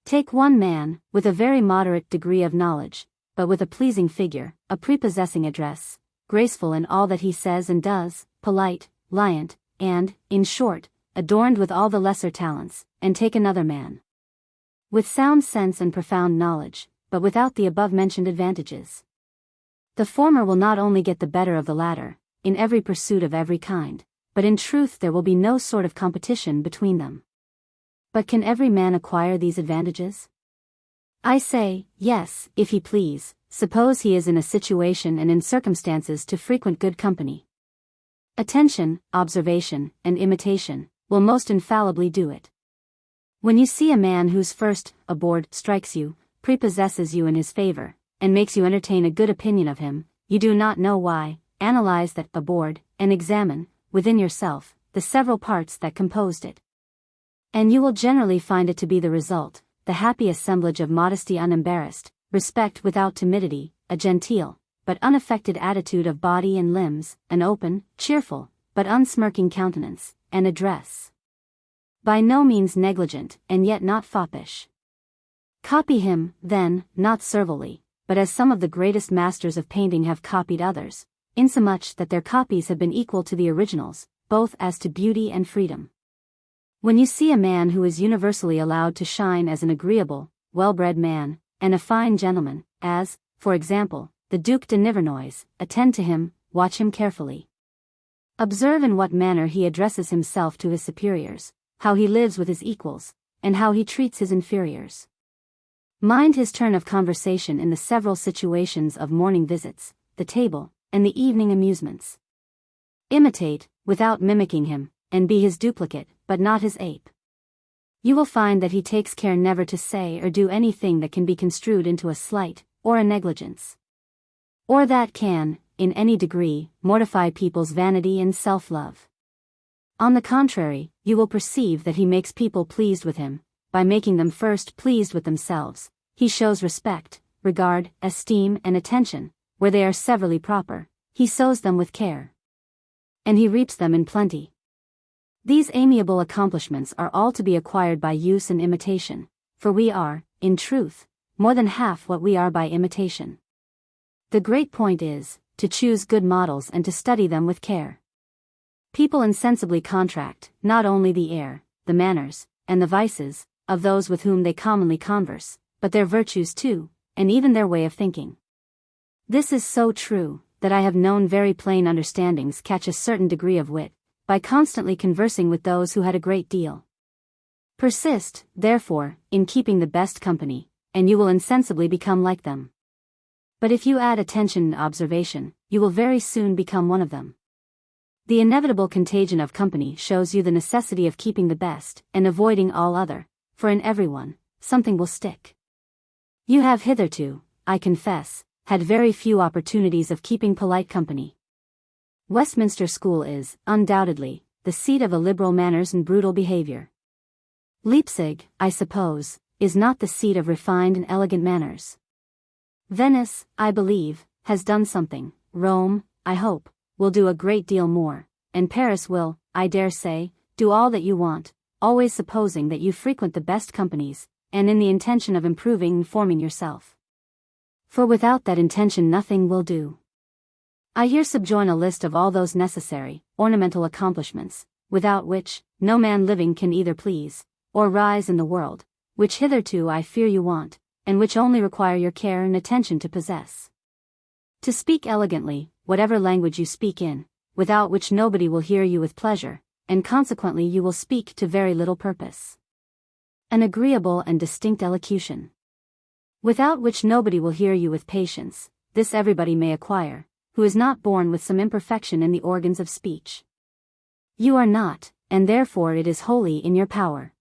Take one man, with a very moderate degree of knowledge, but with a pleasing figure, a prepossessing address, graceful in all that he says and does, polite, liant, and, in short, adorned with all the lesser talents, and take another man, with sound sense and profound knowledge, but without the above-mentioned advantages. The former will not only get the better of the latter, in every pursuit of every kind, but in truth there will be no sort of competition between them. But can every man acquire these advantages? I say, yes, if he please, suppose he is in a situation and in circumstances to frequent good company. Attention, observation, and imitation, will most infallibly do it. When you see a man whose first abord strikes you, prepossesses you in his favor, and makes you entertain a good opinion of him, you do not know why, analyze that abord, and examine, within yourself, the several parts that composed it. And you will generally find it to be the result, the happy assemblage of modesty unembarrassed, respect without timidity, a genteel, but unaffected attitude of body and limbs, an open, cheerful, but unsmirking countenance, and address by no means negligent, and yet not foppish. Copy him, then, not servilely, but as some of the greatest masters of painting have copied others, insomuch that their copies have been equal to the originals, both as to beauty and freedom. When you see a man who is universally allowed to shine as an agreeable, well-bred man, and a fine gentleman, as, for example, the Duc de Nivernois, attend to him, watch him carefully. Observe in what manner he addresses himself to his superiors, how he lives with his equals, and how he treats his inferiors. Mind his turn of conversation in the several situations of morning visits, the table, and the evening amusements. Imitate, without mimicking him, and be his duplicate, but not his ape. You will find that he takes care never to say or do anything that can be construed into a slight, or a negligence, or that can, in any degree, mortify people's vanity and self-love. On the contrary, you will perceive that he makes people pleased with him, by making them first pleased with themselves. He shows respect, regard, esteem, and attention, where they are severally proper, he sows them with care, and he reaps them in plenty. These amiable accomplishments are all to be acquired by use and imitation, for we are, in truth, more than half what we are by imitation. The great point is, to choose good models and to study them with care. People insensibly contract, not only the air, the manners, and the vices, of those with whom they commonly converse, but their virtues too, and even their way of thinking. This is so true, that I have known very plain understandings catch a certain degree of wit, by constantly conversing with those who had a great deal. Persist, therefore, in keeping the best company, and you will insensibly become like them. But if you add attention and observation, you will very soon become one of them. The inevitable contagion of company shows you the necessity of keeping the best, and avoiding all other, for in everyone, something will stick. You have hitherto, I confess, had very few opportunities of keeping polite company. Westminster School is, undoubtedly, the seat of illiberal manners and brutal behavior. Leipzig, I suppose, is not the seat of refined and elegant manners. Venice, I believe, has done something, Rome, I hope, will do a great deal more, and Paris will, I dare say, do all that you want, always supposing that you frequent the best companies, and in the intention of improving and forming yourself. For without that intention nothing will do. I here subjoin a list of all those necessary, ornamental accomplishments, without which, no man living can either please, or rise in the world, which hitherto I fear you want, and which only require your care and attention to possess. To speak elegantly, whatever language you speak in, without which nobody will hear you with pleasure, and consequently you will speak to very little purpose. An agreeable and distinct elocution, without which nobody will hear you with patience, this everybody may acquire, who is not born with some imperfection in the organs of speech. You are not, and therefore it is wholly in your power.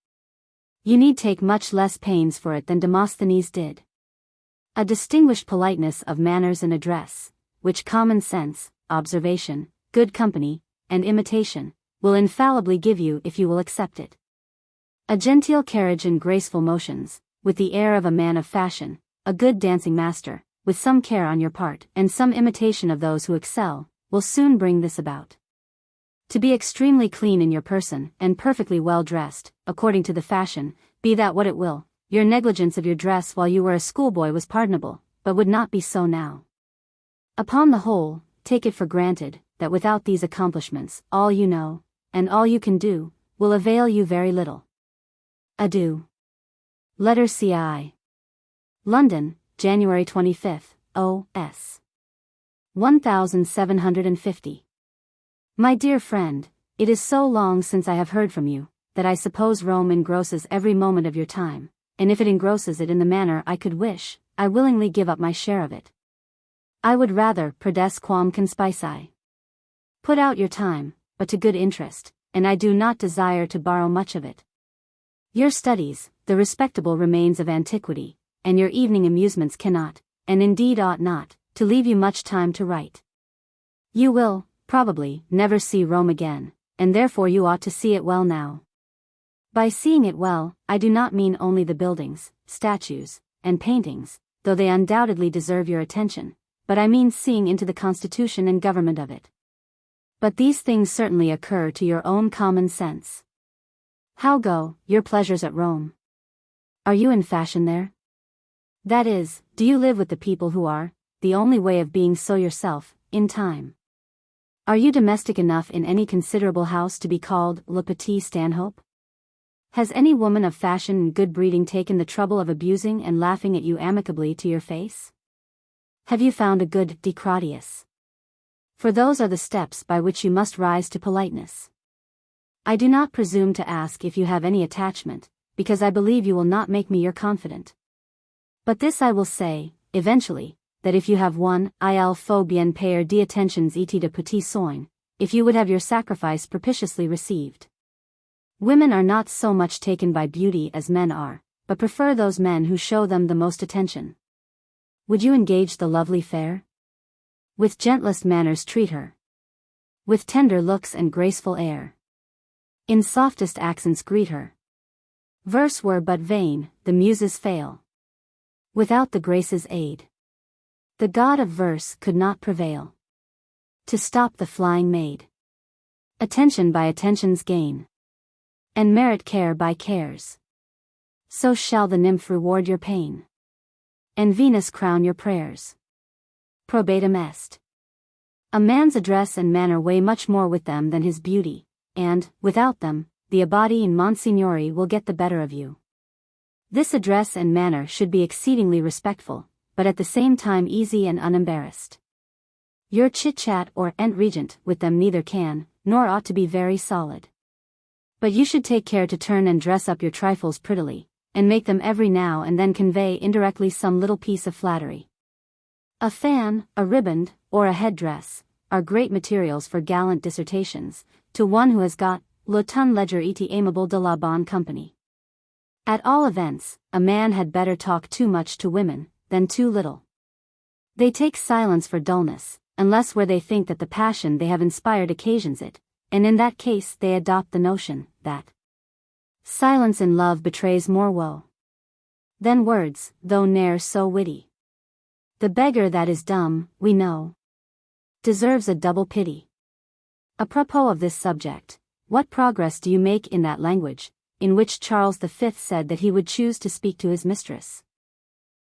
You need take much less pains for it than Demosthenes did. A distinguished politeness of manners and address, which common sense, observation, good company, and imitation, will infallibly give you if you will accept it. A genteel carriage and graceful motions, with the air of a man of fashion, a good dancing master, with some care on your part and some imitation of those who excel, will soon bring this about. To be extremely clean in your person, and perfectly well dressed, according to the fashion, be that what it will, your negligence of your dress while you were a schoolboy was pardonable, but would not be so now. Upon the whole, take it for granted, that without these accomplishments, all you know, and all you can do, will avail you very little. Adieu. Letter C.I. London, January 25th, O.S. 1750. My dear friend, it is so long since I have heard from you, that I suppose Rome engrosses every moment of your time, and if it engrosses it in the manner I could wish, I willingly give up my share of it. I would rather perdes quam conspici. Put out your time, but to good interest, and I do not desire to borrow much of it. Your studies, the respectable remains of antiquity, and your evening amusements cannot, and indeed ought not, to leave you much time to write. You will, probably, never see Rome again, and therefore you ought to see it well now. By seeing it well, I do not mean only the buildings, statues, and paintings, though they undoubtedly deserve your attention, but I mean seeing into the constitution and government of it. But these things certainly occur to your own common sense. How go your pleasures at Rome? Are you in fashion there? That is, do you live with the people who are, the only way of being so yourself, in time? Are you domestic enough in any considerable house to be called le petit Stanhope? Has any woman of fashion and good breeding taken the trouble of abusing and laughing at you amicably to your face? Have you found a good Decratius? For those are the steps by which you must rise to politeness. I do not presume to ask if you have any attachment, because I believe you will not make me your confidant. But this I will say, eventually, that if you have one, il faut bien payer des attentions et de petits soins, if you would have your sacrifice propitiously received. Women are not so much taken by beauty as men are, but prefer those men who show them the most attention. Would you engage the lovely fair? With gentlest manners treat her. With tender looks and graceful air. In softest accents greet her. Verse were but vain, the muses fail. Without the graces' aid, the god of verse could not prevail to stop the flying maid. Attention by attentions gain, and merit care by cares. So shall the nymph reward your pain, and Venus crown your prayers. Probatum est. A man's address and manner weigh much more with them than his beauty, and, without them, the abbati and monsignori will get the better of you. This address and manner should be exceedingly respectful, but at the same time easy and unembarrassed. Your chit-chat or regent with them neither can, nor ought to be very solid. But you should take care to turn and dress up your trifles prettily, and make them every now and then convey indirectly some little piece of flattery. A fan, a riband, or a head-dress, are great materials for gallant dissertations, to one who has got le ton ledger et aimable de la bonne compagnie. At all events, a man had better talk too much to women, than too little. They take silence for dullness, unless where they think that the passion they have inspired occasions it, and in that case they adopt the notion, that silence in love betrays more woe than words, though ne'er so witty. The beggar that is dumb, we know, deserves a double pity. Apropos of this subject, what progress do you make in that language, in which Charles V said that he would choose to speak to his mistress?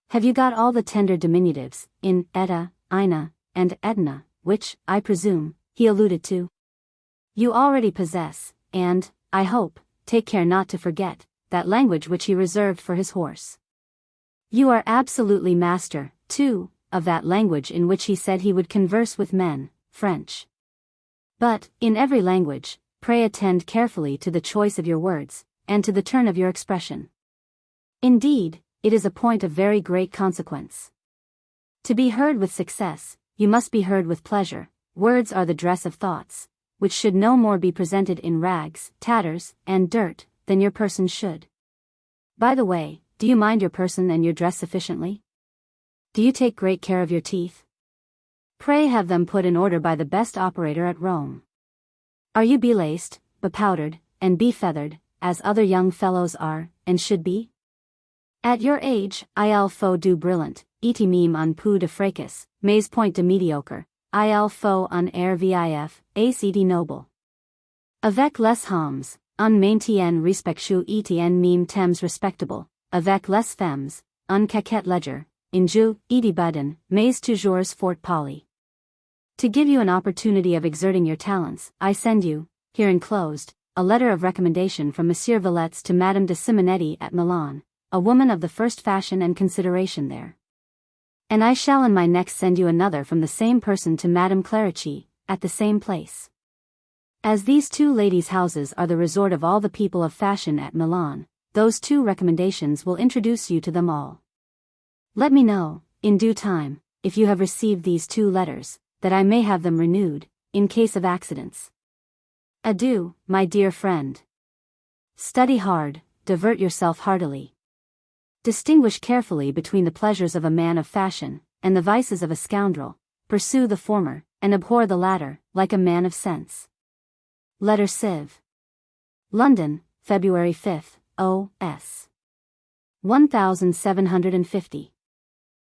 Have you got all the tender diminutives, in Etta, Ina, and Etna, which, I presume, he alluded to? You already possess, and, I hope, take care not to forget, that language which he reserved for his horse. You are absolutely master, too, of that language in which he said he would converse with men, French. But, in every language, pray attend carefully to the choice of your words, and to the turn of your expression. Indeed, it is a point of very great consequence. To be heard with success, you must be heard with pleasure. Words are the dress of thoughts, which should no more be presented in rags, tatters, and dirt, than your person should. By the way, do you mind your person and your dress sufficiently? Do you take great care of your teeth? Pray have them put in order by the best operator at Rome. Are you belaced, bepowdered, and befeathered, as other young fellows are, and should be? At your age, il faut du brillant, et même un peu de fracas, mais point de médiocre, il faut un air vif, et noble. Avec les hommes, un maintien respectueux et en même temps respectable, avec les femmes, un coquette ledger, in jeu, et baden, mais toujours fort poli. To give you an opportunity of exerting your talents, I send you, here enclosed, a letter of recommendation from Monsieur Villets to Madame de Simonetti at Milan, a woman of the first fashion and consideration there. And I shall in my next send you another from the same person to Madame Clerici, at the same place. As these two ladies' houses are the resort of all the people of fashion at Milan, those two recommendations will introduce you to them all. Let me know, in due time, if you have received these two letters, that I may have them renewed, in case of accidents. Adieu, my dear friend. Study hard, divert yourself heartily. Distinguish carefully between the pleasures of a man of fashion, and the vices of a scoundrel. Pursue the former, and abhor the latter, like a man of sense. Letter Civ. London, February 5, O.S. 1750.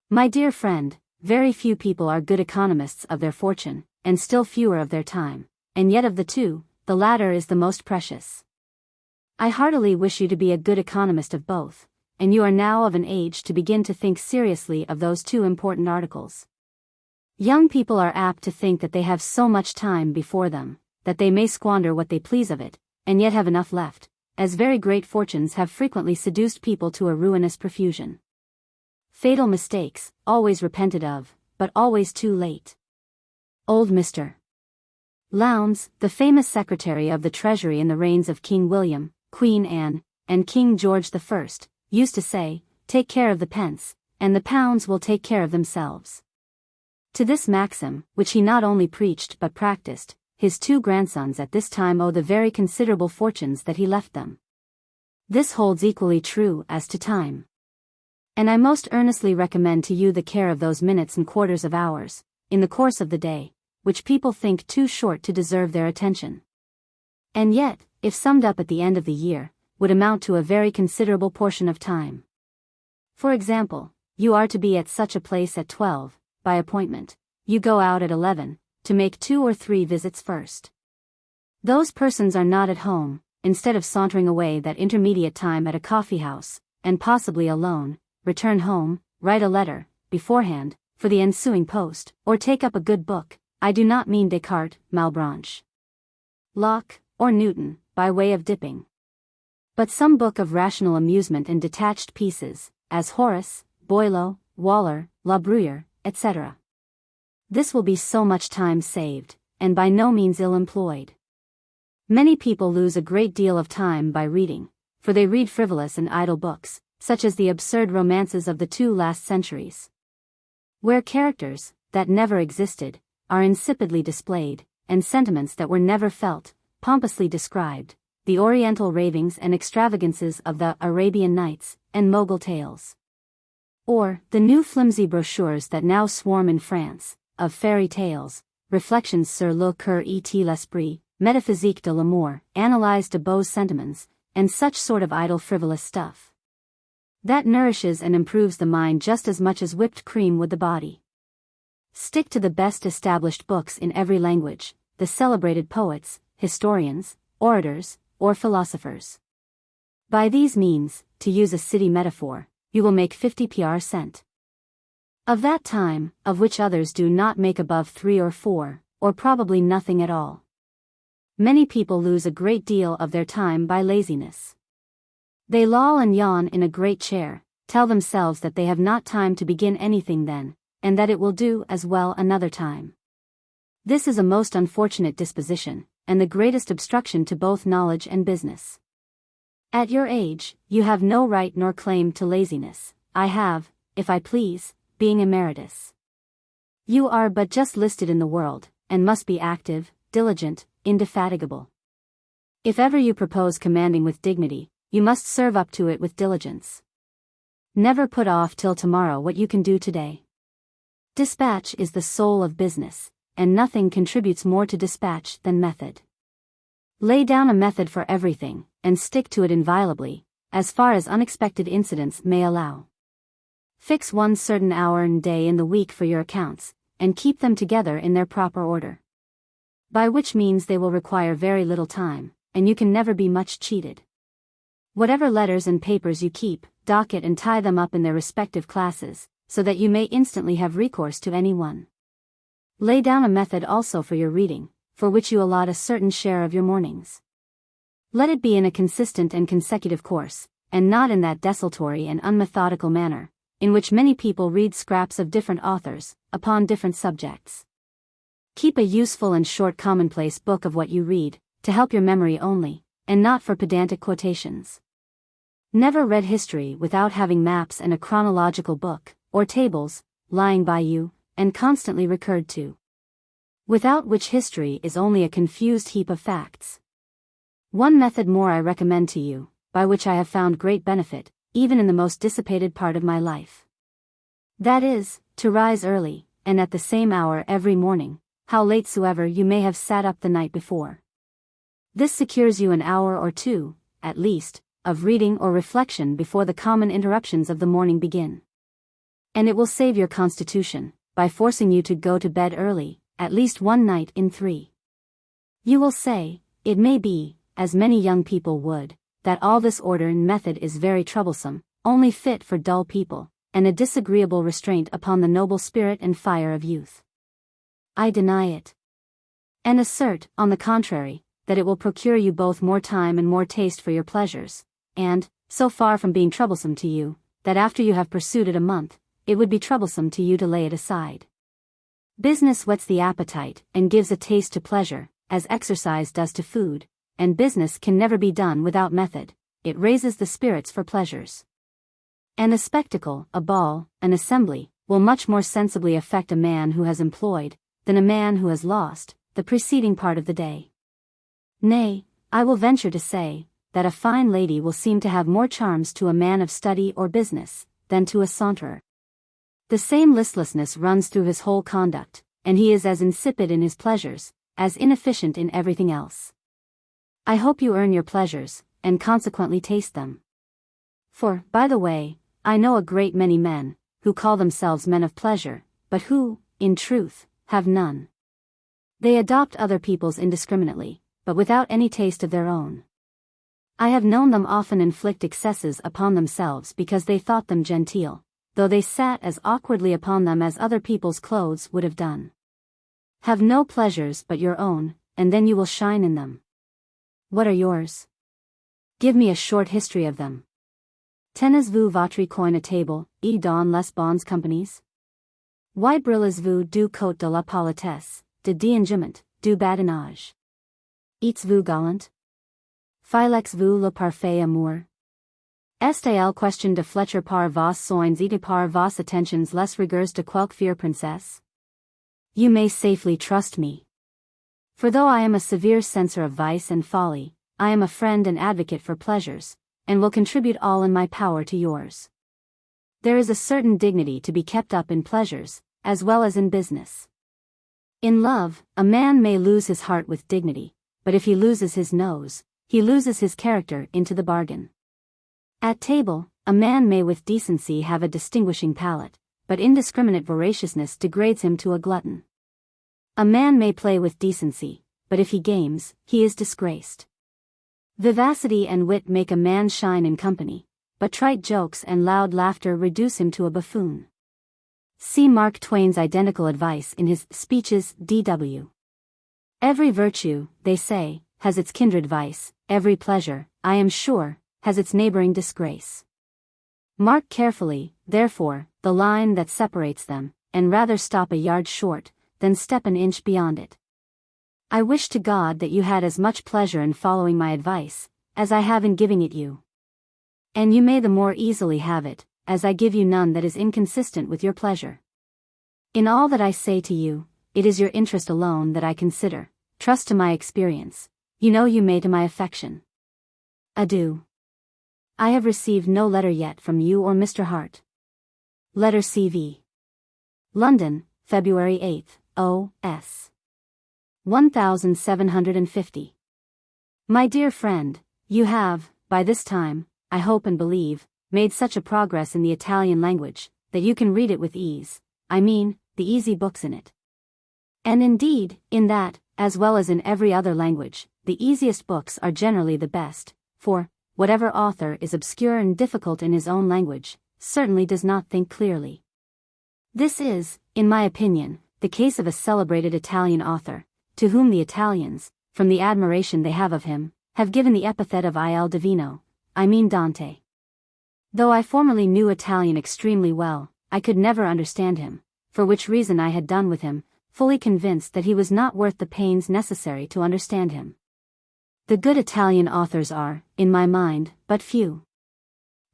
My dear friend, very few people are good economists of their fortune, and still fewer of their time, and yet of the two, the latter is the most precious. I heartily wish you to be a good economist of both, and you are now of an age to begin to think seriously of those two important articles. Young people are apt to think that they have so much time before them, that they may squander what they please of it, and yet have enough left, as very great fortunes have frequently seduced people to a ruinous profusion. Fatal mistakes, always repented of, but always too late. Old Mr. Lowndes, the famous Secretary of the Treasury in the reigns of King William, Queen Anne, and King George I, used to say, "Take care of the pence, and the pounds will take care of themselves." To this maxim, which he not only preached but practiced, his two grandsons at this time owe the very considerable fortunes that he left them. This holds equally true as to time. And I most earnestly recommend to you the care of those minutes and quarters of hours, in the course of the day, which people think too short to deserve their attention. And yet, if summed up at the end of the year, would amount to a very considerable portion of time. For example, you are to be at such a place at 12, by appointment. You go out at 11, to make 2 or 3 visits first. Those persons are not at home, instead of sauntering away that intermediate time at a coffee house, and possibly alone, return home, write a letter, beforehand, for the ensuing post, or take up a good book, I do not mean Descartes, Malebranche, Locke, or Newton, by way of dipping, but some book of rational amusement and detached pieces, as Horace, Boileau, Waller, La Bruyere, etc. This will be so much time saved, and by no means ill-employed. Many people lose a great deal of time by reading, for they read frivolous and idle books, such as the absurd romances of the 2 last centuries, where characters, that never existed, are insipidly displayed, and sentiments that were never felt, pompously described, the oriental ravings and extravagances of the Arabian Nights, and Mogul tales. Or, the new flimsy brochures that now swarm in France, of fairy tales, Reflections sur le cœur et l'esprit, Métaphysique de l'amour, Analyse de beaux sentiments, and such sort of idle frivolous stuff. That nourishes and improves the mind just as much as whipped cream would the body. Stick to the best established books in every language, the celebrated poets, historians, orators, or philosophers. By these means, to use a city metaphor, you will make 50 per cent. Of that time, of which others do not make above 3 or 4, or probably nothing at all. Many people lose a great deal of their time by laziness. They loll and yawn in a great chair, tell themselves that they have not time to begin anything then, and that it will do as well another time. This is a most unfortunate disposition, and the greatest obstruction to both knowledge and business. At your age, you have no right nor claim to laziness. I have, if I please, being emeritus. You are but just listed in the world, and must be active, diligent, indefatigable. If ever you propose commanding with dignity, you must serve up to it with diligence. Never put off till tomorrow what you can do today. Dispatch is the soul of business, and nothing contributes more to dispatch than method. Lay down a method for everything, and stick to it inviolably, as far as unexpected incidents may allow. Fix one certain hour and day in the week for your accounts, and keep them together in their proper order. By which means they will require very little time, and you can never be much cheated. Whatever letters and papers you keep, docket and tie them up in their respective classes, so that you may instantly have recourse to any one. Lay down a method also for your reading, for which you allot a certain share of your mornings. Let it be in a consistent and consecutive course, and not in that desultory and unmethodical manner, in which many people read scraps of different authors, upon different subjects. Keep a useful and short commonplace book of what you read, to help your memory only, and not for pedantic quotations. Never read history without having maps and a chronological book, or tables, lying by you, and constantly recurred to. Without which history is only a confused heap of facts. One method more I recommend to you, by which I have found great benefit, even in the most dissipated part of my life. That is, to rise early, and at the same hour every morning, how late soever you may have sat up the night before. This secures you an hour or 2, at least, of reading or reflection before the common interruptions of the morning begin. And it will save your constitution, by forcing you to go to bed early, at least one night in 3. You will say, it may be, as many young people would, that all this order and method is very troublesome, only fit for dull people, and a disagreeable restraint upon the noble spirit and fire of youth. I deny it, and assert, on the contrary, that it will procure you both more time and more taste for your pleasures, and, so far from being troublesome to you, that after you have pursued it a month, it would be troublesome to you to lay it aside. Business whets the appetite, and gives a taste to pleasure, as exercise does to food, and business can never be done without method. It raises the spirits for pleasures. And a spectacle, a ball, an assembly, will much more sensibly affect a man who has employed, than a man who has lost, the preceding part of the day. Nay, I will venture to say, that a fine lady will seem to have more charms to a man of study or business, than to a saunterer. The same listlessness runs through his whole conduct, and he is as insipid in his pleasures, as inefficient in everything else. I hope you earn your pleasures, and consequently taste them. For, by the way, I know a great many men, who call themselves men of pleasure, but who, in truth, have none. They adopt other people's indiscriminately, but without any taste of their own. I have known them often inflict excesses upon themselves because they thought them genteel, though they sat as awkwardly upon them as other people's clothes would have done. Have no pleasures but your own, and then you will shine in them. What are yours? Give me a short history of them. Tenez-vous votre coin à table, et dans les bonnes compagnies? Why brillez-vous du côté de la politesse, de d'engagement, du badinage? Êtes-vous galant? Filez-vous le parfait amour? Est-elle question de fletcher par vos soins et par vos attentions les regards de quelque fière princesse? You may safely trust me. For though I am a severe censor of vice and folly, I am a friend and advocate for pleasures, and will contribute all in my power to yours. There is a certain dignity to be kept up in pleasures, as well as in business. In love, a man may lose his heart with dignity, but if he loses his nose, he loses his character into the bargain. At table, a man may with decency have a distinguishing palate, but indiscriminate voraciousness degrades him to a glutton. A man may play with decency, but if he games, he is disgraced. Vivacity and wit make a man shine in company, but trite jokes and loud laughter reduce him to a buffoon. See Mark Twain's identical advice in his Speeches, D.W. Every virtue, they say, has its kindred vice, every pleasure, I am sure, has its neighboring disgrace. Mark carefully, therefore, the line that separates them, and rather stop a yard short, than step an inch beyond it. I wish to God that you had as much pleasure in following my advice, as I have in giving it you. And you may the more easily have it, as I give you none that is inconsistent with your pleasure. In all that I say to you, it is your interest alone that I consider, trust to my experience, you know you may to my affection. Adieu. I have received no letter yet from you or Mr. Hart. Letter C.V. London, February 8th, O.S. 1750. My dear friend, you have, by this time, I hope and believe, made such a progress in the Italian language, that you can read it with ease, I mean, the easy books in it. And indeed, in that, as well as in every other language, the easiest books are generally the best, for, whatever author is obscure and difficult in his own language, certainly does not think clearly. This is, in my opinion, the case of a celebrated Italian author, to whom the Italians, from the admiration they have of him, have given the epithet of Il Divino, I mean Dante. Though I formerly knew Italian extremely well, I could never understand him, for which reason I had done with him, fully convinced that he was not worth the pains necessary to understand him. The good Italian authors are, in my mind, but few.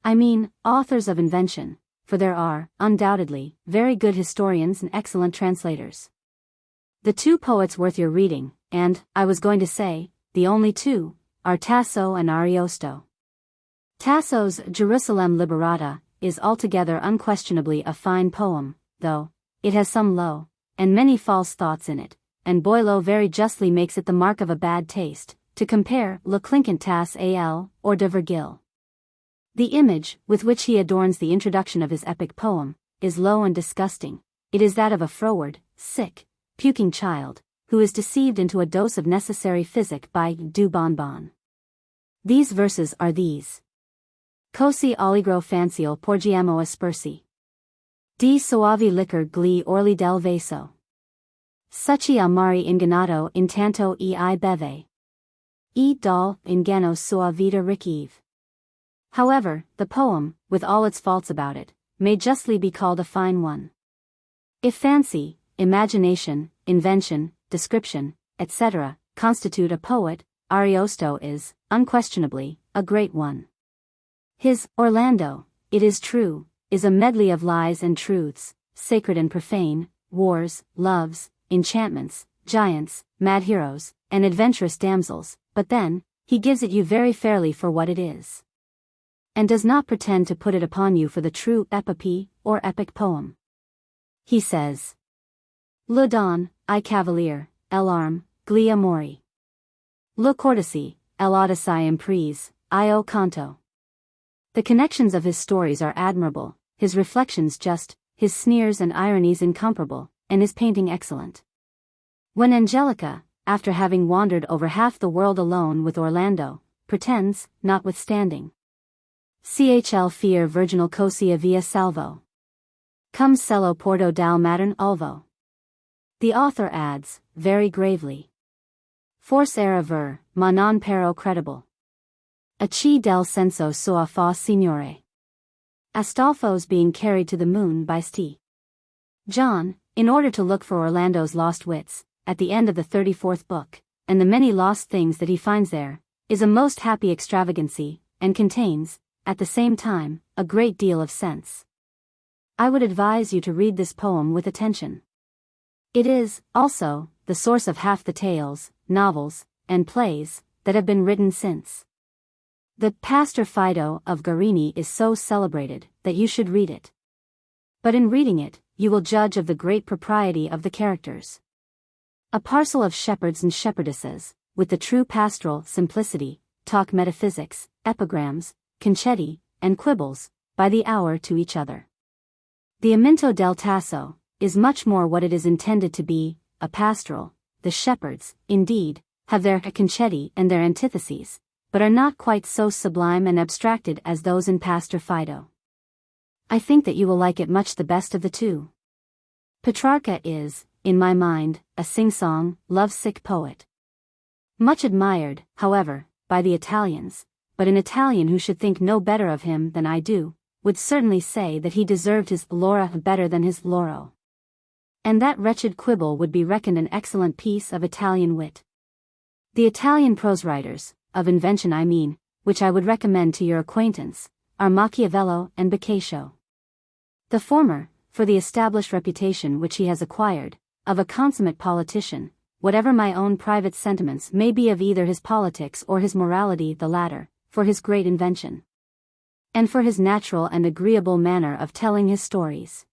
I mean, authors of invention, for there are, undoubtedly, very good historians and excellent translators. The two poets worth your reading, and, I was going to say, the only two, are Tasso and Ariosto. Tasso's Jerusalem Liberata is altogether unquestionably a fine poem, though it has some low, and many false thoughts in it, and Boileau very justly makes it the mark of a bad taste, to compare Le Clinquant Tas al, or de Virgil. The image, with which he adorns the introduction of his epic poem, is low and disgusting. It is that of a froward, sick, puking child, who is deceived into a dose of necessary physic by du bonbon. These verses are these. Così allegro fanciul porgiamo aspersi. Di soavi liquor gli orli del vaso. Succi amari ingannato intanto I beve. E dal inganno sua vita riceve. However, the poem, with all its faults about it, may justly be called a fine one. If fancy, imagination, invention, description, etc., constitute a poet, Ariosto is, unquestionably, a great one. His Orlando, it is true, is a medley of lies and truths, sacred and profane, wars, loves, enchantments, giants, mad heroes, and adventurous damsels, but then, he gives it you very fairly for what it is. And does not pretend to put it upon you for the true epopee, or epic poem. He says, Le don, I cavalier, l'arme, gli amori. Le courtesy, l'audacia imprise, io canto. The connections of his stories are admirable, his reflections just, his sneers and ironies incomparable, and his painting excellent. When Angelica, after having wandered over half the world alone with Orlando, pretends, notwithstanding. Chl fier virginal cosia via salvo. Cum cello porto dal matern alvo. The author adds, very gravely. Forse era ver, ma non pero credible. Acci del senso sua fa signore. Astolfo's being carried to the moon by St. John, in order to look for Orlando's lost wits, at the end of the 34th book, and the many lost things that he finds there, is a most happy extravagancy, and contains, at the same time, a great deal of sense. I would advise you to read this poem with attention. It is, also, the source of half the tales, novels, and plays, that have been written since. The Pastor Fido of Guarini is so celebrated that you should read it. But in reading it, you will judge of the great propriety of the characters. A parcel of shepherds and shepherdesses, with the true pastoral simplicity, talk metaphysics, epigrams, concetti, and quibbles, by the hour to each other. The Aminto del Tasso is much more what it is intended to be, a pastoral. The shepherds, indeed, have their concetti and their antitheses, but are not quite so sublime and abstracted as those in Pastor Fido. I think that you will like it much the best of the two. Petrarca is, in my mind, a sing-song, love-sick poet. Much admired, however, by the Italians, but an Italian who should think no better of him than I do, would certainly say that he deserved his Laura better than his Loro. And that wretched quibble would be reckoned an excellent piece of Italian wit. The Italian prose writers, of invention I mean, which I would recommend to your acquaintance, are Machiavello and Boccaccio. The former, for the established reputation which he has acquired, of a consummate politician, whatever my own private sentiments may be of either his politics or his morality, the latter, for his great invention. And for his natural and agreeable manner of telling his stories.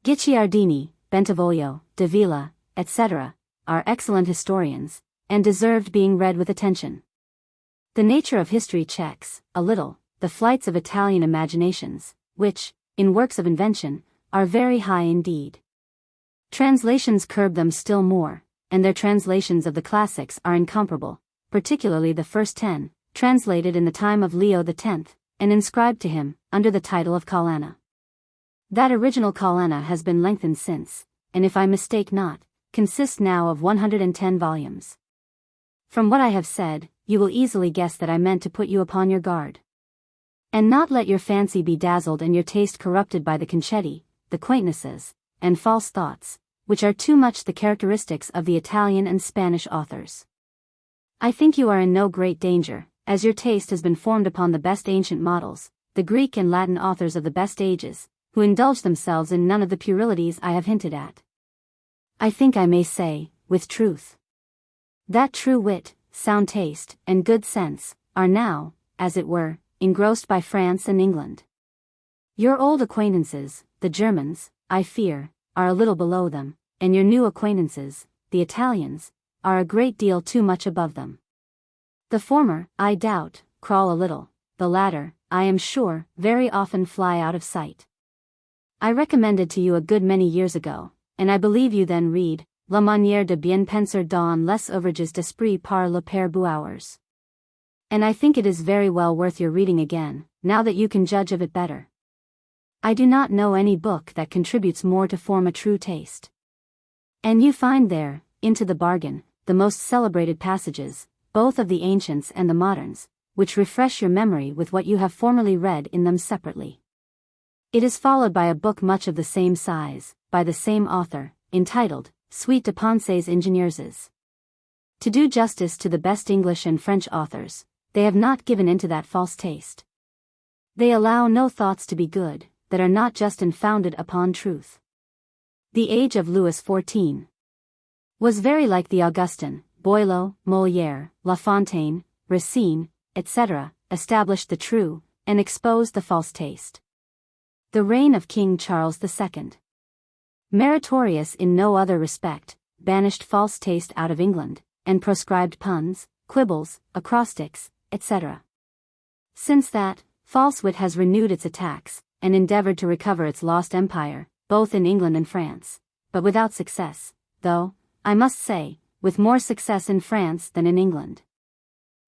Guicciardini, Bentivoglio, Davila, etc., are excellent historians, and deserved being read with attention. The nature of history checks, a little, the flights of Italian imaginations, which, in works of invention, are very high indeed. Translations curb them still more, and their translations of the classics are incomparable, particularly the first 10, translated in the time of Leo X, and inscribed to him, under the title of Collana. That original Collana has been lengthened since, and if I mistake not, consists now of 110 volumes. From what I have said, you will easily guess that I meant to put you upon your guard. And not let your fancy be dazzled and your taste corrupted by the concetti, the quaintnesses, and false thoughts, which are too much the characteristics of the Italian and Spanish authors. I think you are in no great danger, as your taste has been formed upon the best ancient models, the Greek and Latin authors of the best ages, who indulge themselves in none of the puerilities I have hinted at. I think I may say, with truth, that true wit, sound taste, and good sense, are now, as it were, engrossed by France and England. Your old acquaintances, the Germans, I fear, are a little below them, and your new acquaintances, the Italians, are a great deal too much above them. The former, I doubt, crawl a little, the latter, I am sure, very often fly out of sight. I recommended to you a good many years ago, and I believe you then read, La manière de bien penser dans les ouvrages d'esprit par le Père Bouhours. And I think it is very well worth your reading again, now that you can judge of it better. I do not know any book that contributes more to form a true taste. And you find there, into the bargain, the most celebrated passages, both of the ancients and the moderns, which refresh your memory with what you have formerly read in them separately. It is followed by a book much of the same size, by the same author, entitled, Suite de Pensées Ingénieuses. To do justice to the best English and French authors, they have not given into that false taste. They allow no thoughts to be good, that are not just and founded upon truth. The age of Louis XIV was very like the Augustan. Boileau, Molière, La Fontaine, Racine, etc., established the true, and exposed the false taste. The reign of King Charles II, meritorious in no other respect, banished false taste out of England, and proscribed puns, quibbles, acrostics, etc. Since that, false wit has renewed its attacks, and endeavored to recover its lost empire, both in England and France, but without success, though, I must say, with more success in France than in England.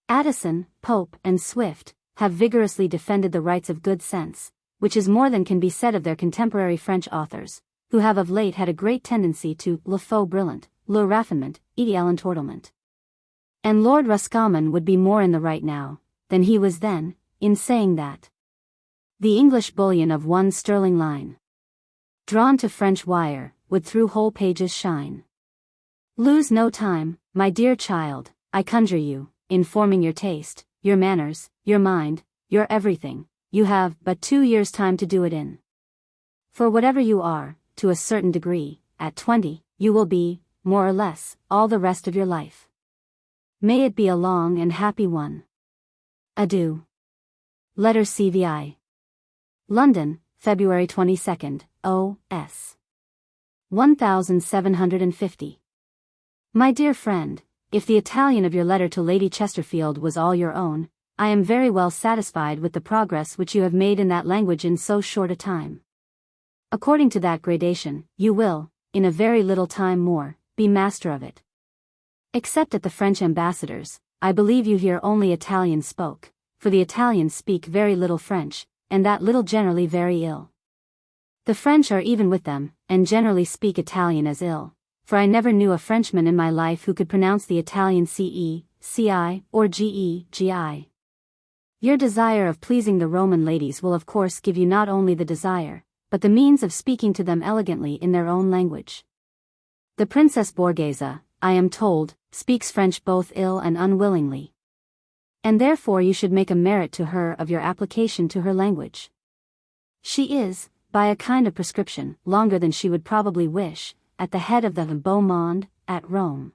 Addison, Pope, and Swift have vigorously defended the rights of good sense, which is more than can be said of their contemporary French authors, who have of late had a great tendency to le faux brillant, le raffinement, et l'entortlement. And Lord Roscommon would be more in the right now, than he was then, in saying that the English bullion of one sterling line, drawn to French wire, would through whole pages shine. Lose no time, my dear child, I conjure you, in forming your taste, your manners, your mind, your everything. You have but 2 years' time to do it in. For whatever you are, to a certain degree, at 20, you will be, more or less, all the rest of your life. May it be a long and happy one. Adieu. Letter CVI. London, February 22nd, O.S. 1750. My dear friend, if the Italian of your letter to Lady Chesterfield was all your own, I am very well satisfied with the progress which you have made in that language in so short a time. According to that gradation, you will, in a very little time more, be master of it. Except at the French ambassadors, I believe you hear only Italian spoke, for the Italians speak very little French, and that little generally very ill. The French are even with them, and generally speak Italian as ill, for I never knew a Frenchman in my life who could pronounce the Italian ce, ci, or gi. Your desire of pleasing the Roman ladies will of course give you not only the desire, but the means of speaking to them elegantly in their own language. The Princess Borghese, I am told, speaks French both ill and unwillingly. And therefore you should make a merit to her of your application to her language. She is, by a kind of prescription, longer than she would probably wish, at the head of the beau monde, at Rome.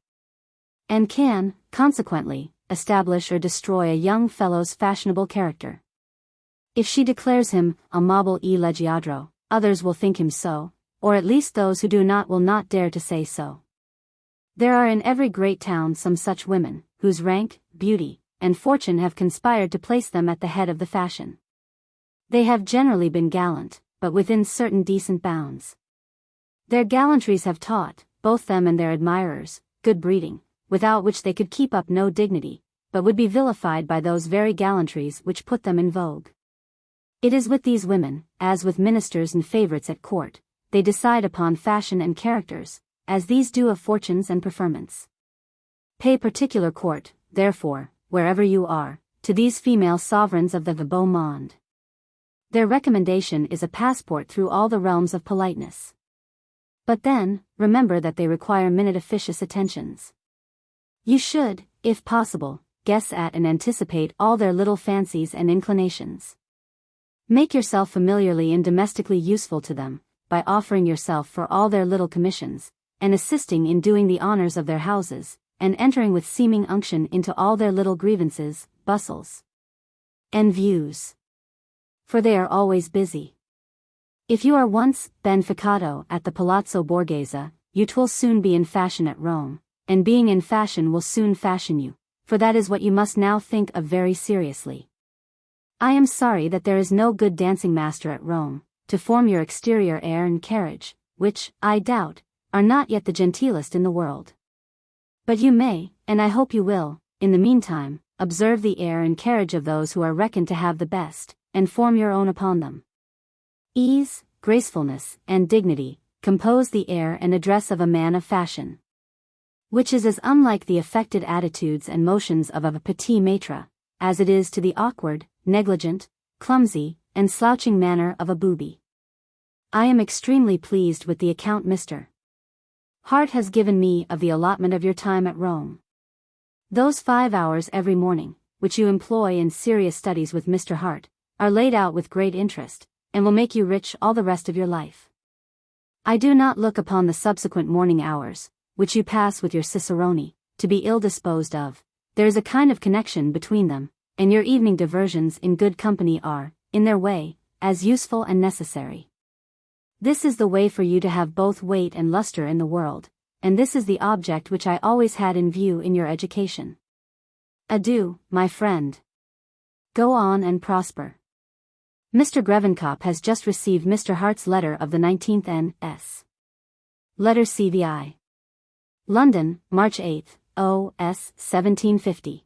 And can, consequently, establish or destroy a young fellow's fashionable character. If she declares him amabile e leggiadro, others will think him so, or at least those who do not will not dare to say so. There are in every great town some such women, whose rank, beauty, and fortune have conspired to place them at the head of the fashion. They have generally been gallant, but within certain decent bounds. Their gallantries have taught, both them and their admirers, good breeding, without which they could keep up no dignity, but would be vilified by those very gallantries which put them in vogue. It is with these women, as with ministers and favorites at court, they decide upon fashion and characters, as these do of fortunes and preferments. Pay particular court, therefore, wherever you are, to these female sovereigns of the beau monde. Their recommendation is a passport through all the realms of politeness. But then, remember that they require minute officious attentions. You should, if possible, guess at and anticipate all their little fancies and inclinations. Make yourself familiarly and domestically useful to them, by offering yourself for all their little commissions, and assisting in doing the honors of their houses, and entering with seeming unction into all their little grievances, bustles, and views. For they are always busy. If you are once beneficato at the Palazzo Borghese, you 'twill soon be in fashion at Rome, and being in fashion will soon fashion you, for that is what you must now think of very seriously. I am sorry that there is no good dancing master at Rome, to form your exterior air and carriage, which, I doubt, are not yet the genteelest in the world. But you may, and I hope you will, in the meantime, observe the air and carriage of those who are reckoned to have the best, and form your own upon them. Ease, gracefulness, and dignity, compose the air and address of a man of fashion, which is as unlike the affected attitudes and motions of a petit maître, as it is to the awkward, negligent, clumsy, and slouching manner of a booby. I am extremely pleased with the account Mr. Hart has given me of the allotment of your time at Rome. Those 5 hours every morning, which you employ in serious studies with Mr. Hart, are laid out with great interest, and will make you rich all the rest of your life. I do not look upon the subsequent morning hours, which you pass with your cicerone, to be ill disposed of. There is a kind of connection between them, and your evening diversions in good company are, in their way, as useful and necessary. This is the way for you to have both weight and luster in the world, and this is the object which I always had in view in your education. Adieu, my friend. Go on and prosper. Mr. Grevenkop has just received Mr. Hart's letter of the 19th N.S. Letter CVI. London, March 8, O.S. 1750.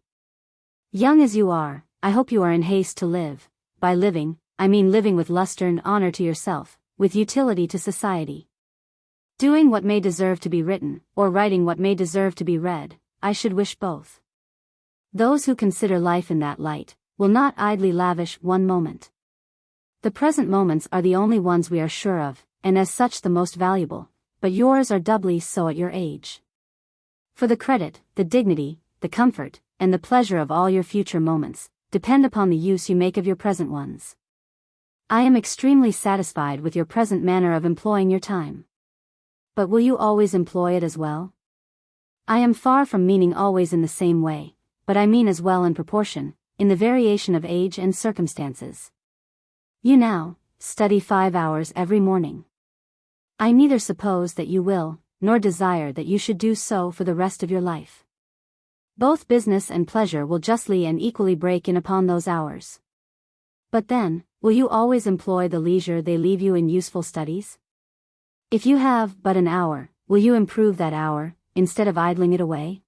Young as you are, I hope you are in haste to live. By living, I mean living with luster and honor to yourself, with utility to society. Doing what may deserve to be written, or writing what may deserve to be read, I should wish both. Those who consider life in that light, will not idly lavish one moment. The present moments are the only ones we are sure of, and as such the most valuable, but yours are doubly so at your age. For the credit, the dignity, the comfort, and the pleasure of all your future moments, depend upon the use you make of your present ones. I am extremely satisfied with your present manner of employing your time. But will you always employ it as well? I am far from meaning always in the same way, but I mean as well in proportion, in the variation of age and circumstances. You now study 5 hours every morning. I neither suppose that you will, nor desire that you should do so for the rest of your life. Both business and pleasure will justly and equally break in upon those hours. But then, will you always employ the leisure they leave you in useful studies? If you have but an hour, will you improve that hour, instead of idling it away?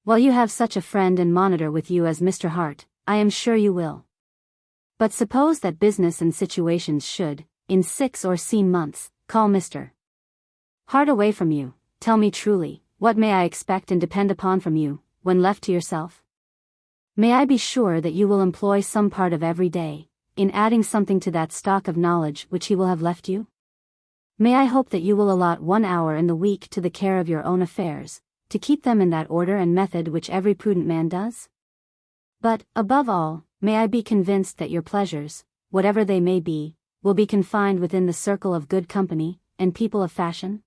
While you have such a friend and monitor with you as Mr. Hart, I am sure you will. But suppose that business and situations should, in 6 or 7 months, call Mr. Hart away from you. Tell me truly, what may I expect and depend upon from you, when left to yourself? May I be sure that you will employ some part of every day, in adding something to that stock of knowledge which he will have left you? May I hope that you will allot 1 hour in the week to the care of your own affairs, to keep them in that order and method which every prudent man does? But, above all, may I be convinced that your pleasures, whatever they may be, will be confined within the circle of good company, and people of fashion?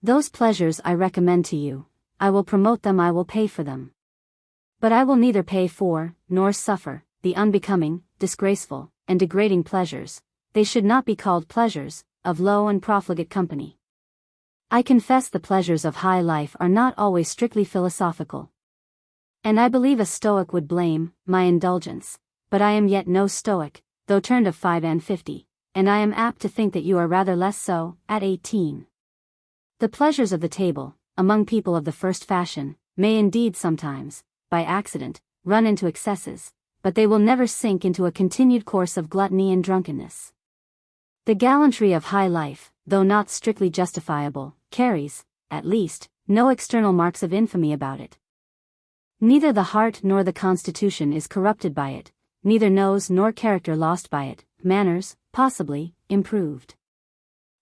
Those pleasures I recommend to you, I will promote them, I will pay for them. But I will neither pay for, nor suffer, the unbecoming, disgraceful, and degrading pleasures. They should not be called pleasures, of low and profligate company. I confess the pleasures of high life are not always strictly philosophical. And I believe a Stoic would blame my indulgence, but I am yet no Stoic, though turned of 5 and 50, and I am apt to think that you are rather less so, at 18. The pleasures of the table, among people of the first fashion, may indeed sometimes, by accident, run into excesses, but they will never sink into a continued course of gluttony and drunkenness. The gallantry of high life, though not strictly justifiable, carries, at least, no external marks of infamy about it. Neither the heart nor the constitution is corrupted by it, neither nose nor character lost by it, manners, possibly, improved.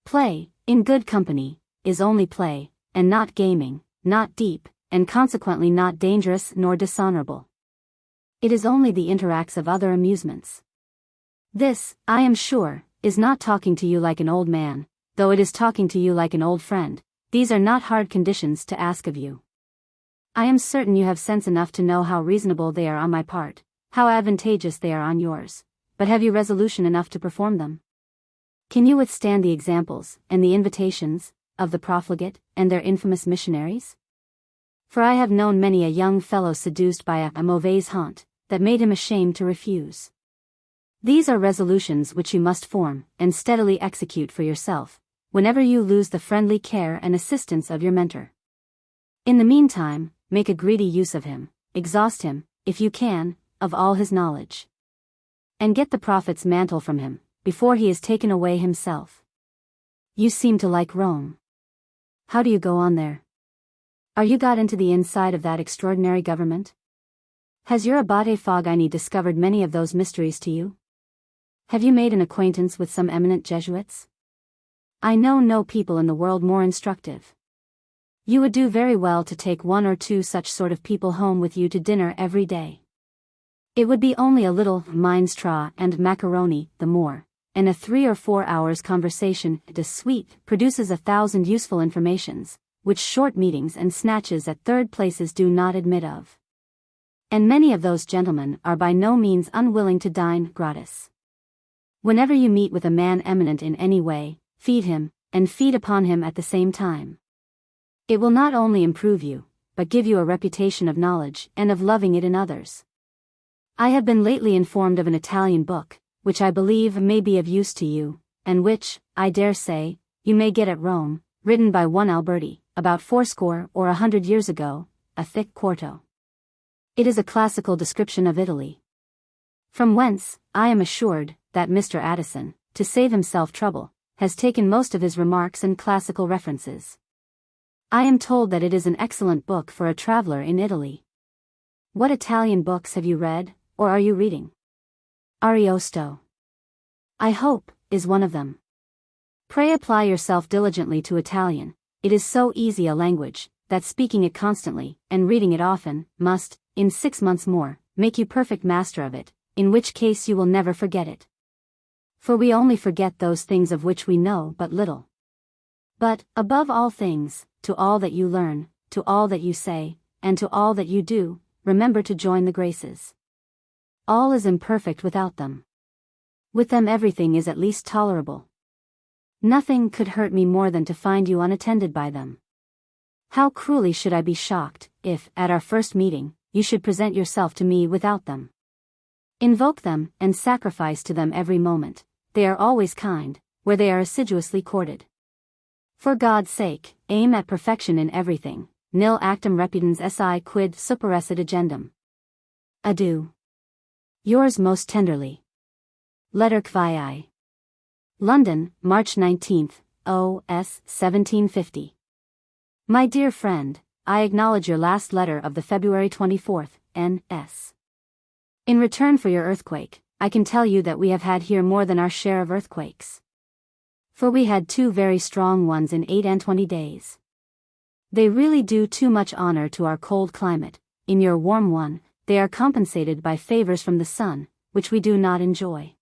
Play, in good company, is only play, and not gaming, not deep, and consequently not dangerous nor dishonorable. It is only the interacts of other amusements. This, I am sure, is not talking to you like an old man, though it is talking to you like an old friend. These are not hard conditions to ask of you. I am certain you have sense enough to know how reasonable they are on my part, how advantageous they are on yours, but have you resolution enough to perform them? Can you withstand the examples, and the invitations, of the profligate, and their infamous missionaries? For I have known many a young fellow seduced by a mauvaise honte, that made him ashamed to refuse. These are resolutions which you must form, and steadily execute for yourself, whenever you lose the friendly care and assistance of your mentor. In the meantime, make a greedy use of him, exhaust him, if you can, of all his knowledge. And get the prophet's mantle from him, before he is taken away himself. You seem to like Rome. How do you go on there? Are you got into the inside of that extraordinary government? Has your Abate Fogini discovered many of those mysteries to you? Have you made an acquaintance with some eminent Jesuits? I know no people in the world more instructive. You would do very well to take 1 or 2 such sort of people home with you to dinner every day. It would be only a little minestrone and macaroni, the more, and a 3 or 4 hours conversation de suite produces 1,000 useful informations, which short meetings and snatches at third places do not admit of. And many of those gentlemen are by no means unwilling to dine gratis. Whenever you meet with a man eminent in any way, feed him, and feed upon him at the same time. It will not only improve you, but give you a reputation of knowledge and of loving it in others. I have been lately informed of an Italian book, which I believe may be of use to you, and which, I dare say, you may get at Rome, written by one Alberti, about 80 or 100 years ago, a thick quarto. It is a classical description of Italy. From whence, I am assured, that Mr. Addison, to save himself trouble, has taken most of his remarks and classical references. I am told that it is an excellent book for a traveler in Italy. What Italian books have you read, or are you reading? Ariosto, I hope, is one of them. Pray apply yourself diligently to Italian. It is so easy a language, that speaking it constantly, and reading it often, must, in 6 months more, make you perfect master of it, in which case you will never forget it. For we only forget those things of which we know but little. But, above all things, to all that you learn, to all that you say, and to all that you do, remember to join the graces. All is imperfect without them. With them everything is at least tolerable. Nothing could hurt me more than to find you unattended by them. How cruelly should I be shocked, if, at our first meeting, you should present yourself to me without them. Invoke them, and sacrifice to them every moment. They are always kind, where they are assiduously courted. For God's sake, aim at perfection in everything. Nil actum reputans si quid superesset agendum. Adieu. Yours most tenderly. Letter Kvi. London, March 19, O.S. 1750. My dear friend, I acknowledge your last letter of the February 24th, N.S. In return for your earthquake, I can tell you that we have had here more than our share of earthquakes. For we had 2 very strong ones in 28 days. They really do too much honor to our cold climate. In your warm one, they are compensated by favors from the sun, which we do not enjoy.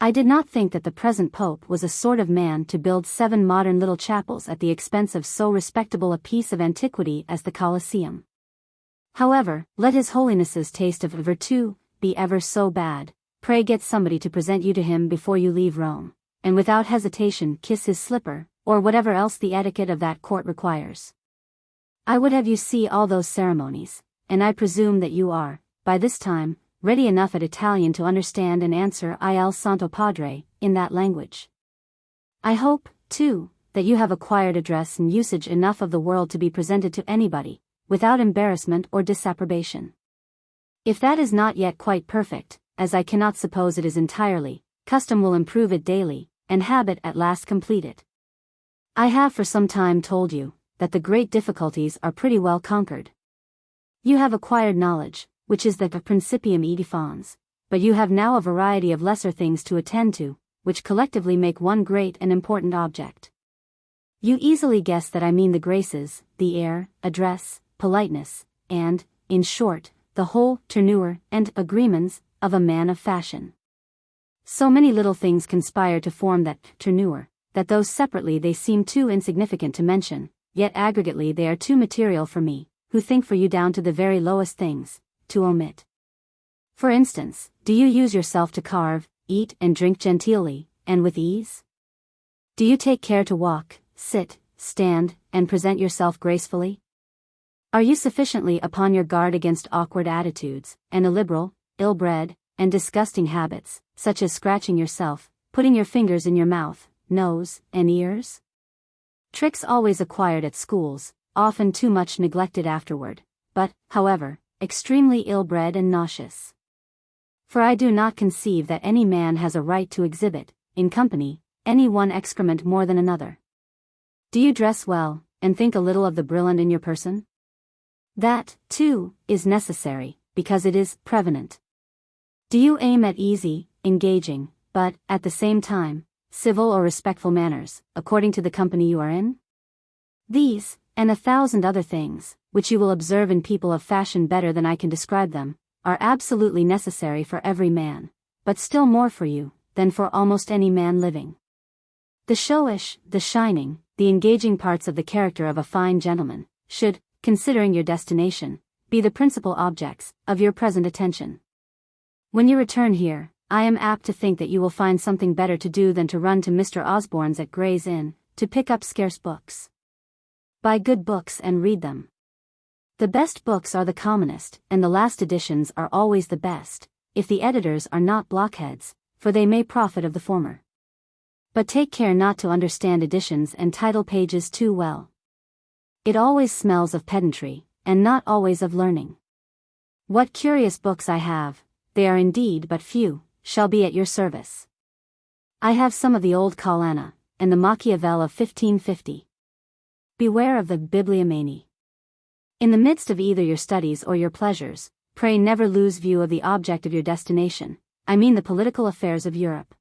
I did not think that the present Pope was a sort of man to build 7 modern little chapels at the expense of so respectable a piece of antiquity as the Colosseum. However, let His Holiness's taste of virtue be ever so bad, pray get somebody to present you to him before you leave Rome, and without hesitation kiss his slipper, or whatever else the etiquette of that court requires. I would have you see all those ceremonies, and I presume that you are, by this time, ready enough at Italian to understand and answer Il Santo Padre, in that language. I hope, too, that you have acquired address and usage enough of the world to be presented to anybody, without embarrassment or disapprobation. If that is not yet quite perfect, as I cannot suppose it is entirely, custom will improve it daily, and habit at last complete it. I have for some time told you, that the great difficulties are pretty well conquered. You have acquired knowledge, which is the principium edifans, but you have now a variety of lesser things to attend to, which collectively make one great and important object. You easily guess that I mean the graces, the air, address, politeness, and, in short, the whole tournure and agreements of a man of fashion. So many little things conspire to form that tournure, that though separately they seem too insignificant to mention, yet aggregately they are too material for me, who think for you down to the very lowest things, to omit. For instance, do you use yourself to carve, eat and drink genteelly, and with ease? Do you take care to walk, sit, stand, and present yourself gracefully? Are you sufficiently upon your guard against awkward attitudes, and illiberal, ill-bred, and disgusting habits, such as scratching yourself, putting your fingers in your mouth, nose, and ears? Tricks always acquired at schools, often too much neglected afterward, but, however, extremely ill-bred and nauseous. For I do not conceive that any man has a right to exhibit, in company, any one excrement more than another. Do you dress well, and think a little of the brilliant in your person? That, too, is necessary, because it is prevenient. Do you aim at easy, engaging, but, at the same time, civil or respectful manners, according to the company you are in? These, and 1,000 other things, which you will observe in people of fashion better than I can describe them, are absolutely necessary for every man, but still more for you, than for almost any man living. The showish, the shining, the engaging parts of the character of a fine gentleman, should, considering your destination, be the principal objects of your present attention. When you return here, I am apt to think that you will find something better to do than to run to Mr. Osborne's at Gray's Inn, to pick up scarce books. Buy good books and read them. The best books are the commonest, and the last editions are always the best, if the editors are not blockheads, for they may profit of the former. But take care not to understand editions and title pages too well. It always smells of pedantry, and not always of learning. What curious books I have, they are indeed but few, shall be at your service. I have some of the old Collana, and the Machiavel of 1550. Beware of the bibliomanie. In the midst of either your studies or your pleasures, pray never lose view of the object of your destination, I mean the political affairs of Europe.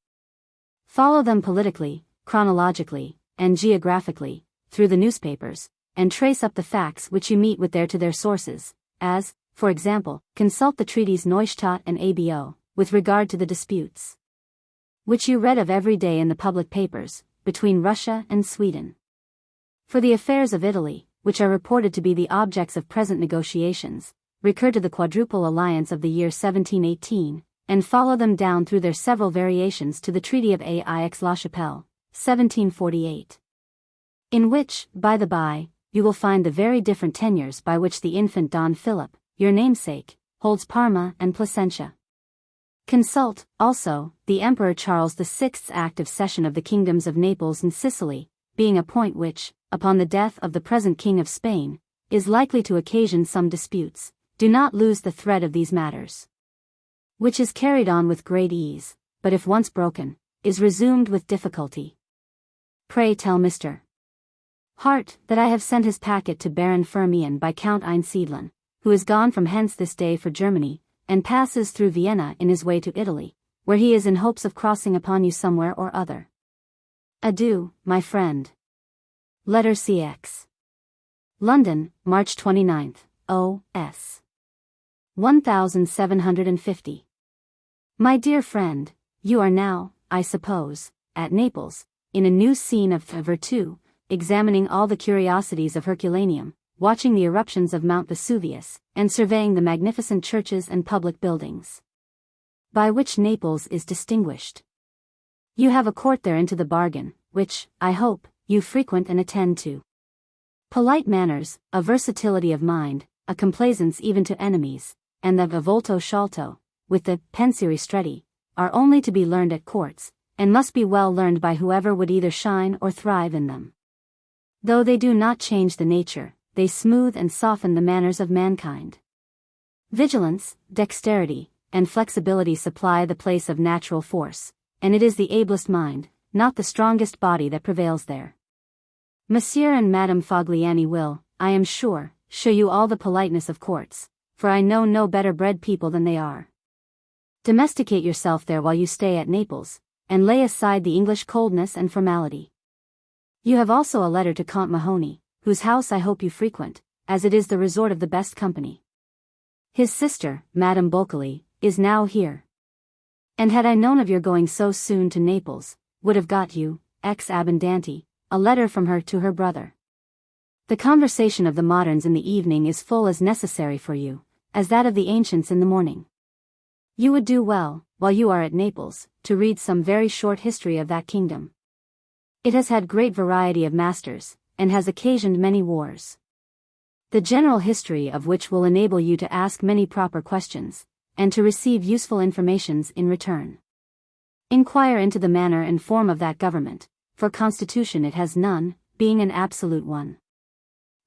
Follow them politically, chronologically, and geographically, through the newspapers, and trace up the facts which you meet with there to their sources, as, for example, consult the treaties Neustadt and ABO, with regard to the disputes which you read of every day in the public papers, between Russia and Sweden. For the affairs of Italy, which are reported to be the objects of present negotiations, recur to the Quadruple Alliance of the year 1718, and follow them down through their several variations to the Treaty of Aix-la-Chapelle, 1748. In which, by the by, you will find the very different tenures by which the infant Don Philip, your namesake, holds Parma and Placentia. Consult, also, the Emperor Charles VI's Act of Cession of the Kingdoms of Naples and Sicily, being a point which, upon the death of the present King of Spain, is likely to occasion some disputes. Do not lose the thread of these matters, which is carried on with great ease, but if once broken, is resumed with difficulty. Pray tell Mr. Hart that I have sent his packet to Baron Firmian by Count Einsiedlen, who is gone from hence this day for Germany, and passes through Vienna in his way to Italy, where he is in hopes of crossing upon you somewhere or other. Adieu, my friend. Letter CX. London, March 29th, O.S. 1750. My dear friend, you are now, I suppose, at Naples, in a new scene of virtu, examining all the curiosities of Herculaneum, watching the eruptions of Mount Vesuvius, and surveying the magnificent churches and public buildings by which Naples is distinguished. You have a court there into the bargain, which, I hope, you frequent and attend to. Polite manners, a versatility of mind, a complaisance even to enemies, and the volto sciolto, with the pensieri stretti, are only to be learned at courts, and must be well learned by whoever would either shine or thrive in them. Though they do not change the nature, they smooth and soften the manners of mankind. Vigilance, dexterity, and flexibility supply the place of natural force, and it is the ablest mind, not the strongest body that prevails there. Monsieur and Madame Fogliani will, I am sure, show you all the politeness of courts, for I know no better bred people than they are. Domesticate yourself there while you stay at Naples, and lay aside the English coldness and formality. You have also a letter to Count Mahony, whose house I hope you frequent, as it is the resort of the best company. His sister, Madame Bulkeley, is now here. And had I known of your going so soon to Naples, would have got you, ex abundanti, a letter from her to her brother. The conversation of the moderns in the evening is full as necessary for you, as that of the ancients in the morning. You would do well, while you are at Naples, to read some very short history of that kingdom. It has had great variety of masters, and has occasioned many wars. The general history of which will enable you to ask many proper questions, and to receive useful informations in return. Inquire into the manner and form of that government, for constitution it has none, being an absolute one.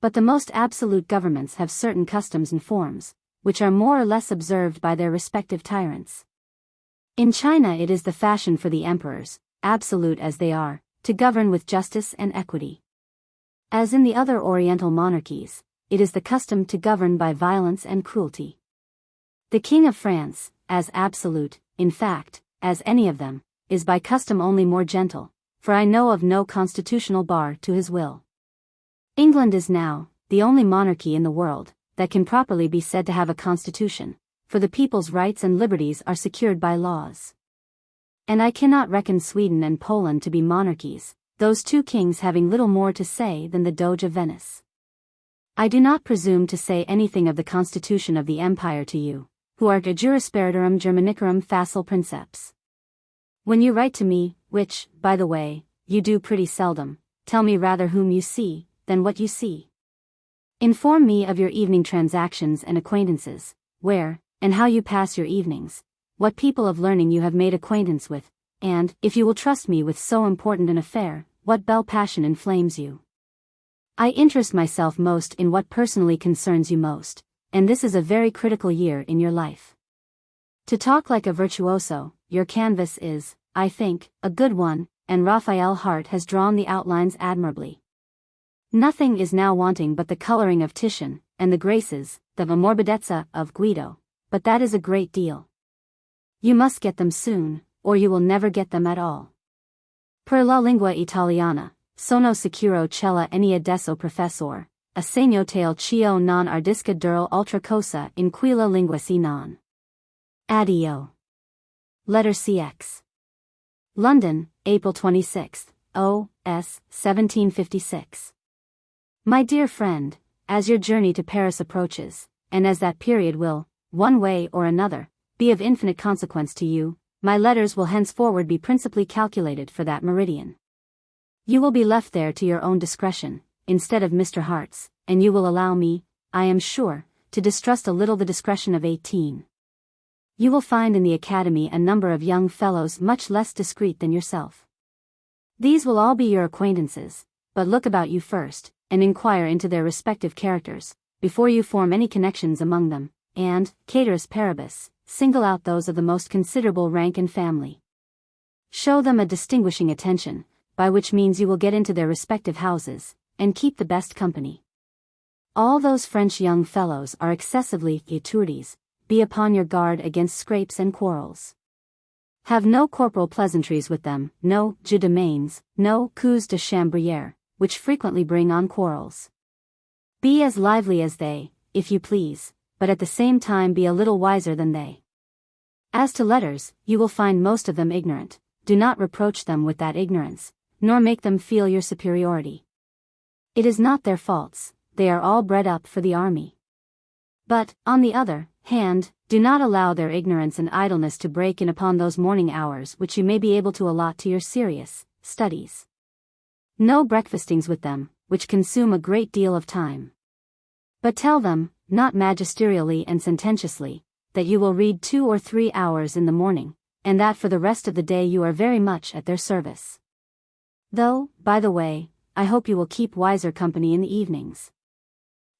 But the most absolute governments have certain customs and forms, which are more or less observed by their respective tyrants. In China it is the fashion for the emperors, absolute as they are, to govern with justice and equity. As in the other Oriental monarchies, it is the custom to govern by violence and cruelty. The King of France, as absolute, in fact, as any of them, is by custom only more gentle, for I know of no constitutional bar to his will. England is now the only monarchy in the world that can properly be said to have a constitution, for the people's rights and liberties are secured by laws. And I cannot reckon Sweden and Poland to be monarchies, those two kings having little more to say than the Doge of Venice. I do not presume to say anything of the constitution of the empire to you, who are de jurisperitorum Germanicorum facile princeps. When you write to me, which, by the way, you do pretty seldom, tell me rather whom you see, than what you see. Inform me of your evening transactions and acquaintances, where, and how you pass your evenings, what people of learning you have made acquaintance with, and, if you will trust me with so important an affair, what belle passion inflames you. I interest myself most in what personally concerns you most, and this is a very critical year in your life. To talk like a virtuoso, your canvas is, I think, a good one, and Raphael Hart has drawn the outlines admirably. Nothing is now wanting but the coloring of Titian, and the graces, the morbidezza, of Guido, but that is a great deal. You must get them soon, or you will never get them at all. Per la lingua italiana, sono sicuro ch'ella enia adesso professor, assegno tale ch'io non ardisca dir altra cosa in quella lingua se non. Addio. Letter CX. London, April 26, O.S. 1756. My dear friend, as your journey to Paris approaches, and as that period will, one way or another, be of infinite consequence to you, my letters will henceforward be principally calculated for that meridian. You will be left there to your own discretion, instead of Mr. Hart's, and you will allow me, I am sure, to distrust a little the discretion of 18. You will find in the Academy a number of young fellows much less discreet than yourself. These will all be your acquaintances, but look about you first, and inquire into their respective characters, before you form any connections among them, and, cateris paribus, single out those of the most considerable rank and family. Show them a distinguishing attention, by which means you will get into their respective houses, and keep the best company. All those French young fellows are excessively étourdis. Be upon your guard against scrapes and quarrels. Have no corporal pleasantries with them, no jeux de mains, no coups de chambrière, which frequently bring on quarrels. Be as lively as they, if you please, but at the same time be a little wiser than they. As to letters, you will find most of them ignorant. Do not reproach them with that ignorance, nor make them feel your superiority. It is not their faults, they are all bred up for the army. But, on the other hand, do not allow their ignorance and idleness to break in upon those morning hours which you may be able to allot to your serious studies. No breakfastings with them, which consume a great deal of time. But tell them, not magisterially and sententiously, that you will read 2 or 3 hours in the morning, and that for the rest of the day you are very much at their service. Though, by the way, I hope you will keep wiser company in the evenings.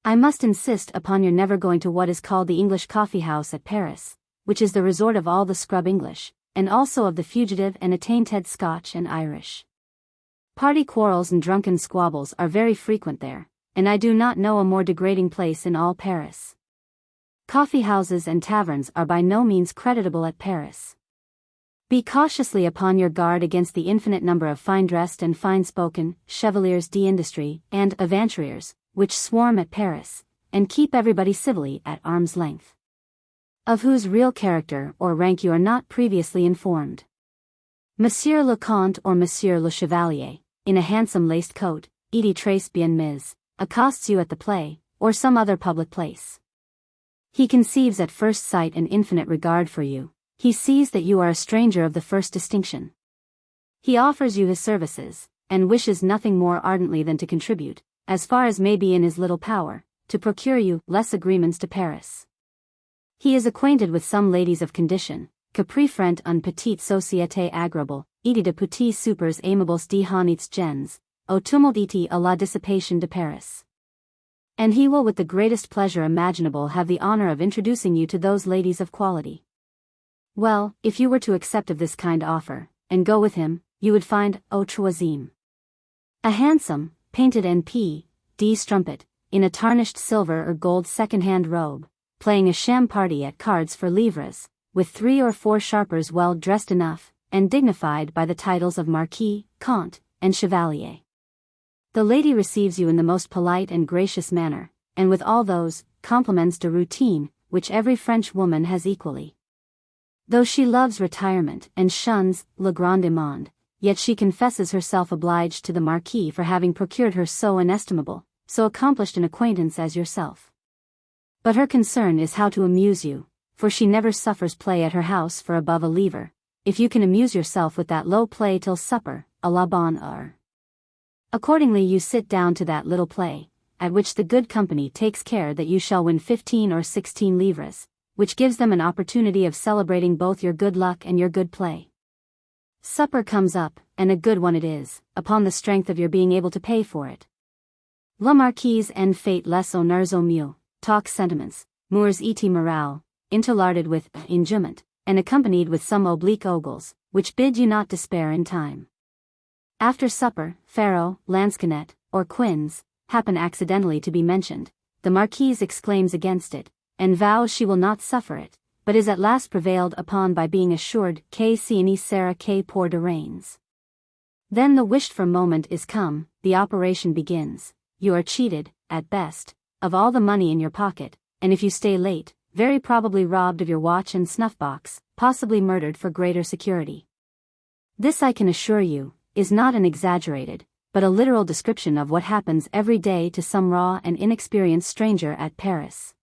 I must insist upon your never going to what is called the English coffee house at Paris, which is the resort of all the scrub English, and also of the fugitive and attainted Scotch and Irish. Party quarrels and drunken squabbles are very frequent there, and I do not know a more degrading place in all Paris. Coffee houses and taverns are by no means creditable at Paris. Be cautiously upon your guard against the infinite number of fine-dressed and fine-spoken chevaliers d'industrie and aventuriers, which swarm at Paris, and keep everybody civilly at arm's length. Of whose real character or rank you are not previously informed. Monsieur le Comte or Monsieur le Chevalier, in a handsome laced coat, et très bien mis, accosts you at the play, or some other public place. He conceives at first sight an infinite regard for you. He sees that you are a stranger of the first distinction. He offers you his services, and wishes nothing more ardently than to contribute, as far as may be in his little power, to procure you less agreements to Paris. He is acquainted with some ladies of condition, que préfèrent une petite société agréable, et de petits soupers aimables de honnêtes gens, au tumulte et à la dissipation de Paris. And he will with the greatest pleasure imaginable have the honor of introducing you to those ladies of quality. Well, if you were to accept of this kind offer, and go with him, you would find, au troisième, a handsome, painted N.P.D. strumpet, in a tarnished silver or gold second-hand robe, playing a sham party at cards for livres, with 3 or 4 sharpers well dressed enough, and dignified by the titles of Marquis, Comte, and Chevalier. The lady receives you in the most polite and gracious manner, and with all those compliments de routine, which every French woman has equally. Though she loves retirement and shuns le grand monde, yet she confesses herself obliged to the Marquis for having procured her so inestimable, so accomplished an acquaintance as yourself. But her concern is how to amuse you, for she never suffers play at her house for above a livre, if you can amuse yourself with that low play till supper, à la bonne heure. Accordingly you sit down to that little play, at which the good company takes care that you shall win 15 or 16 livres, which gives them an opportunity of celebrating both your good luck and your good play. Supper comes up, and a good one it is, upon the strength of your being able to pay for it. La Marquise en fait les honneurs au mieux, talk sentiments, moeurs et morale, interlarded with enjouement, and accompanied with some oblique ogles, which bid you not despair in time. After supper, Pharaoh, Lansquenet, or Quins, happen accidentally to be mentioned, the Marquise exclaims against it, and vows she will not suffer it, but is at last prevailed upon by being assured que si ni sera que pour de reins. Then the wished-for moment is come, the operation begins. You are cheated, at best, of all the money in your pocket, and if you stay late, very probably robbed of your watch and snuff-box, possibly murdered for greater security. This, I can assure you, is not an exaggerated, but a literal description of what happens every day to some raw and inexperienced stranger at Paris.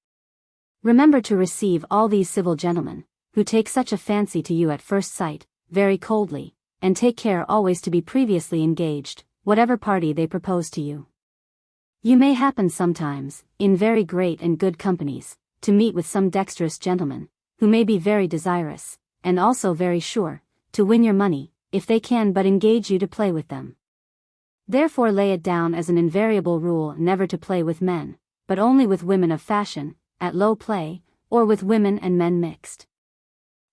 Remember to receive all these civil gentlemen, who take such a fancy to you at first sight, very coldly, and take care always to be previously engaged, whatever party they propose to you. You may happen sometimes, in very great and good companies, to meet with some dexterous gentlemen, who may be very desirous, and also very sure, to win your money, if they can but engage you to play with them. Therefore lay it down as an invariable rule never to play with men, but only with women of fashion, at low play, or with women and men mixed.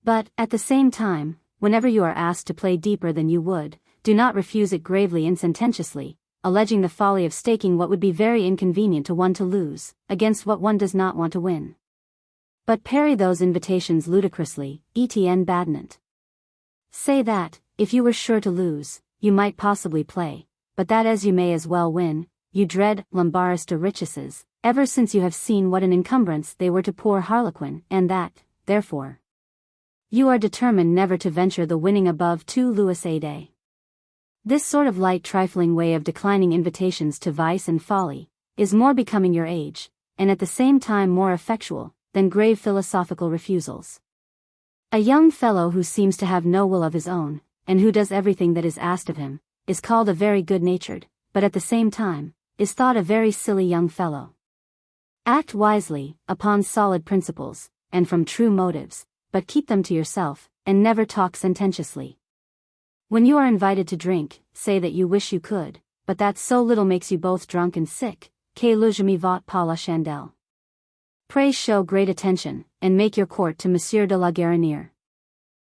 But, at the same time, whenever you are asked to play deeper than you would, do not refuse it gravely and sententiously, alleging the folly of staking what would be very inconvenient to one to lose, against what one does not want to win. But parry those invitations ludicrously, et badinant. Say that, if you were sure to lose, you might possibly play, but that as you may as well win, you dread Lombarista riches, ever since you have seen what an encumbrance they were to poor Harlequin, and that, therefore, you are determined never to venture the winning above 2 louis a day. This sort of light trifling way of declining invitations to vice and folly, is more becoming your age, and at the same time more effectual, than grave philosophical refusals. A young fellow who seems to have no will of his own, and who does everything that is asked of him, is called a very good-natured, but at the same time, is thought a very silly young fellow. Act wisely, upon solid principles, and from true motives, but keep them to yourself, and never talk sententiously. When you are invited to drink, say that you wish you could, but that so little makes you both drunk and sick, que le je m'y vote pas la chandelle. Pray show great attention, and make your court to Monsieur de la Guérinière.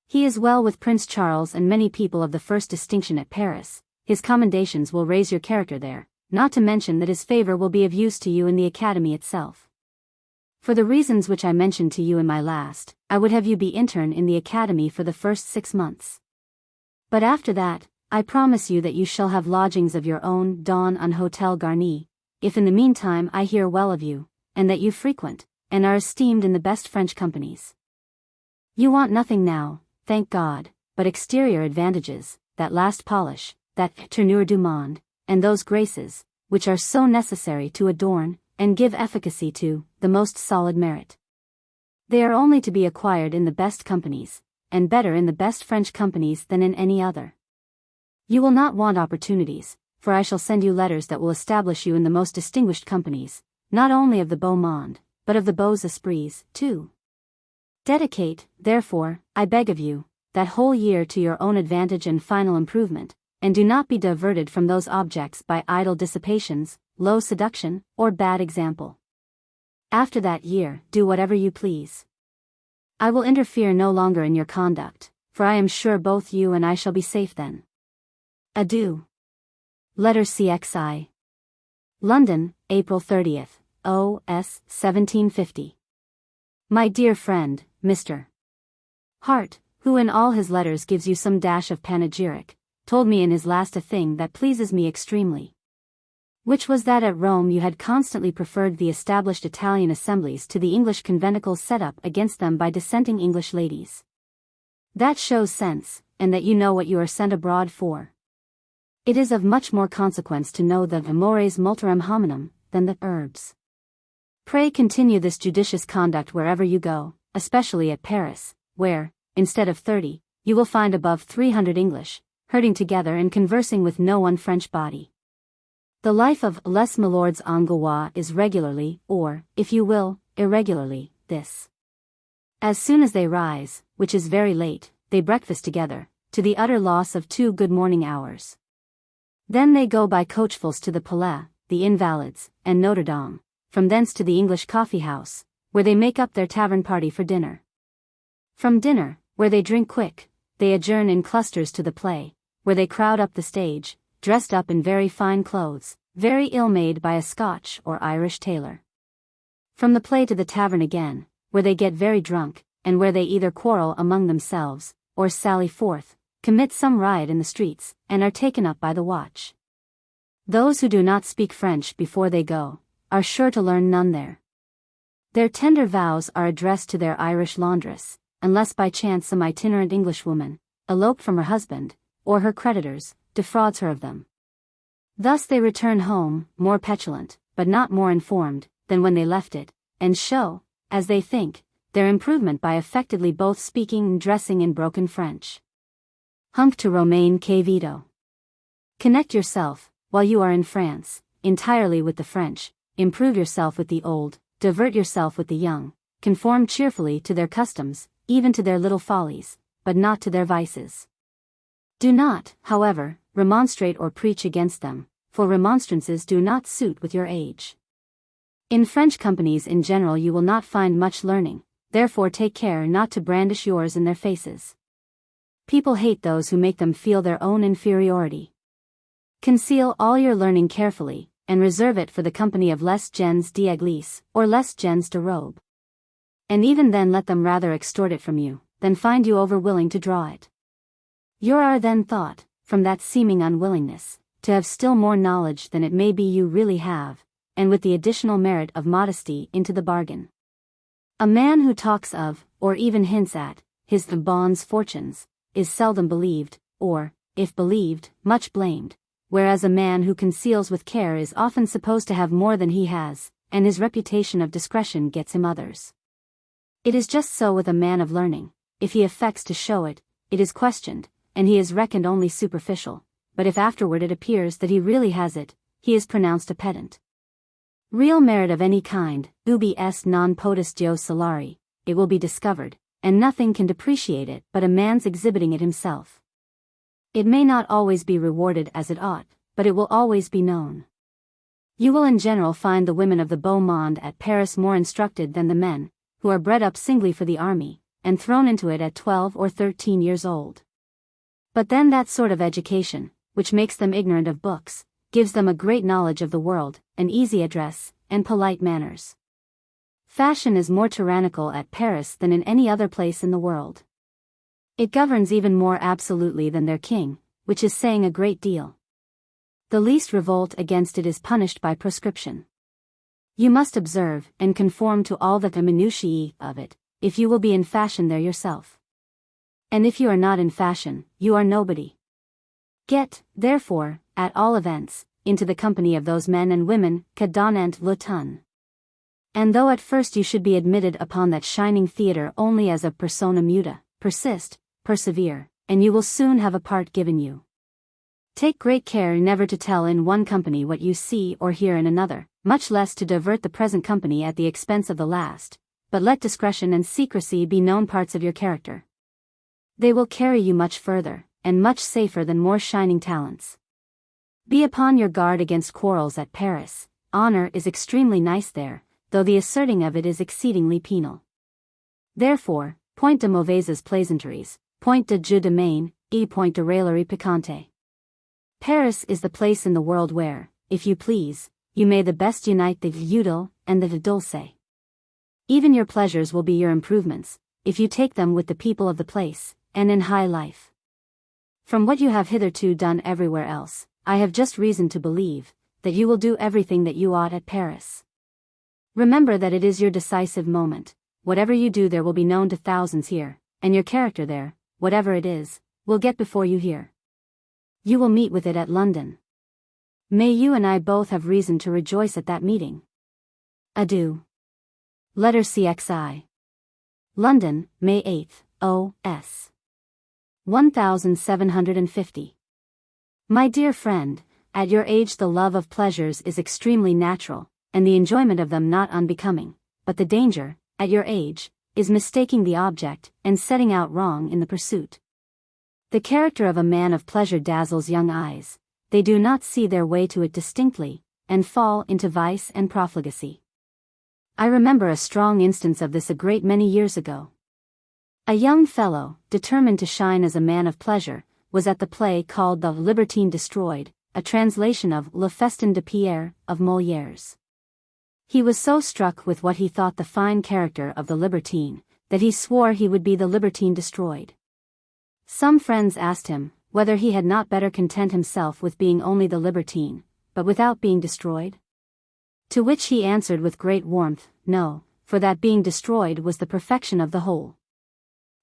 He is well with Prince Charles and many people of the first distinction at Paris. His commendations will raise your character there, not to mention that his favor will be of use to you in the Academy itself. For the reasons which I mentioned to you in my last, I would have you be intern in the Academy for the first 6 months. But after that, I promise you that you shall have lodgings of your own dans un hôtel garni, if in the meantime I hear well of you, and that you frequent, and are esteemed in the best French companies. You want nothing now, thank God, but exterior advantages, that last polish, that tournure du monde, and those graces, which are so necessary to adorn, and give efficacy to, the most solid merit. They are only to be acquired in the best companies, and better in the best French companies than in any other. You will not want opportunities, for I shall send you letters that will establish you in the most distinguished companies, not only of the beau monde, but of the beaux esprits, too. Dedicate, therefore, I beg of you, that whole year to your own advantage and final improvement, and do not be diverted from those objects by idle dissipations, low seduction, or bad example. After that year, do whatever you please. I will interfere no longer in your conduct, for I am sure both you and I shall be safe then. Adieu. Letter CXI. London, April 30th, O.S. 1750. My dear friend, Mr. Hart, who in all his letters gives you some dash of panegyric, told me in his last a thing that pleases me extremely. Which was that at Rome you had constantly preferred the established Italian assemblies to the English conventicles set up against them by dissenting English ladies. That shows sense, and that you know what you are sent abroad for. It is of much more consequence to know the amores multorem hominum, than the herbs. Pray continue this judicious conduct wherever you go, especially at Paris, where, instead of 30, you will find above 300 English, herding together and conversing with no one French body. The life of les milords anglois is regularly, or, if you will, irregularly, this. As soon as they rise, which is very late, they breakfast together, to the utter loss of 2 good morning hours. Then they go by coachfuls to the Palais, the Invalides, and Notre Dame, from thence to the English coffee-house, where they make up their tavern party for dinner. From dinner, where they drink quick, they adjourn in clusters to the play, where they crowd up the stage, dressed up in very fine clothes, very ill-made by a Scotch or Irish tailor. From the play to the tavern again, where they get very drunk, and where they either quarrel among themselves, or sally forth, commit some riot in the streets, and are taken up by the watch. Those who do not speak French before they go, are sure to learn none there. Their tender vows are addressed to their Irish laundress, unless by chance some itinerant Englishwoman, eloped from her husband, or her creditors, defrauds her of them. Thus they return home, more petulant, but not more informed, than when they left it, and show, as they think, their improvement by affectedly both speaking and dressing in broken French. Hunc to Romaine que vito. Connect yourself, while you are in France, entirely with the French, improve yourself with the old, divert yourself with the young, conform cheerfully to their customs, even to their little follies, but not to their vices. Do not, however, remonstrate or preach against them, for remonstrances do not suit with your age. In French companies in general you will not find much learning, therefore take care not to brandish yours in their faces. People hate those who make them feel their own inferiority. Conceal all your learning carefully, and reserve it for the company of les gens d'église, or les gens de robe. And even then let them rather extort it from you, than find you over-willing to draw it. You are then thought, from that seeming unwillingness, to have still more knowledge than it may be you really have, and with the additional merit of modesty into the bargain. A man who talks of, or even hints at, his the bon's fortunes, is seldom believed, or, if believed, much blamed, whereas a man who conceals with care is often supposed to have more than he has, and his reputation of discretion gets him others. It is just so with a man of learning. If he affects to show it, it is questioned, and he is reckoned only superficial, but if afterward it appears that he really has it, he is pronounced a pedant. Real merit of any kind, ubi est non potest geo salari, it will be discovered, and nothing can depreciate it but a man's exhibiting it himself. It may not always be rewarded as it ought, but it will always be known. You will in general find the women of the beau monde at Paris more instructed than the men, who are bred up singly for the army, and thrown into it at 12 or 13 years old. But then that sort of education, which makes them ignorant of books, gives them a great knowledge of the world, an easy address, and polite manners. Fashion is more tyrannical at Paris than in any other place in the world. It governs even more absolutely than their king, which is saying a great deal. The least revolt against it is punished by proscription. You must observe and conform to all the minutiae of it, if you will be in fashion there yourself. And if you are not in fashion, you are nobody. Get, therefore, at all events, into the company of those men and women que donnent le ton. And though at first you should be admitted upon that shining theatre only as a persona muta, persist, persevere, and you will soon have a part given you. Take great care never to tell in one company what you see or hear in another, much less to divert the present company at the expense of the last, but let discretion and secrecy be known parts of your character. They will carry you much further, and much safer than more shining talents. Be upon your guard against quarrels at Paris. Honor is extremely nice there, though the asserting of it is exceedingly penal. Therefore, point de mauvaises plaisanteries, point de jeu de main, et point de raillerie piquante. Paris is the place in the world where, if you please, you may the best unite the utile and the dulce. Even your pleasures will be your improvements, if you take them with the people of the place, and in high life. From what you have hitherto done everywhere else, I have just reason to believe, that you will do everything that you ought at Paris. Remember that it is your decisive moment. Whatever you do there will be known to thousands here, and your character there, whatever it is, will get before you here. You will meet with it at London. May you and I both have reason to rejoice at that meeting. Adieu. Letter CXI. London, May 8th, O.S. 1750. My dear friend, at your age the love of pleasures is extremely natural, and the enjoyment of them not unbecoming, but the danger, at your age, is mistaking the object, and setting out wrong in the pursuit. The character of a man of pleasure dazzles young eyes, they do not see their way to it distinctly, and fall into vice and profligacy. I remember a strong instance of this a great many years ago. A young fellow, determined to shine as a man of pleasure, was at the play called The Libertine Destroyed, a translation of Le Festin de Pierre of Molière's. He was so struck with what he thought the fine character of the libertine, that he swore he would be the libertine destroyed. Some friends asked him whether he had not better content himself with being only the libertine, but without being destroyed? To which he answered with great warmth, no, for that being destroyed was the perfection of the whole.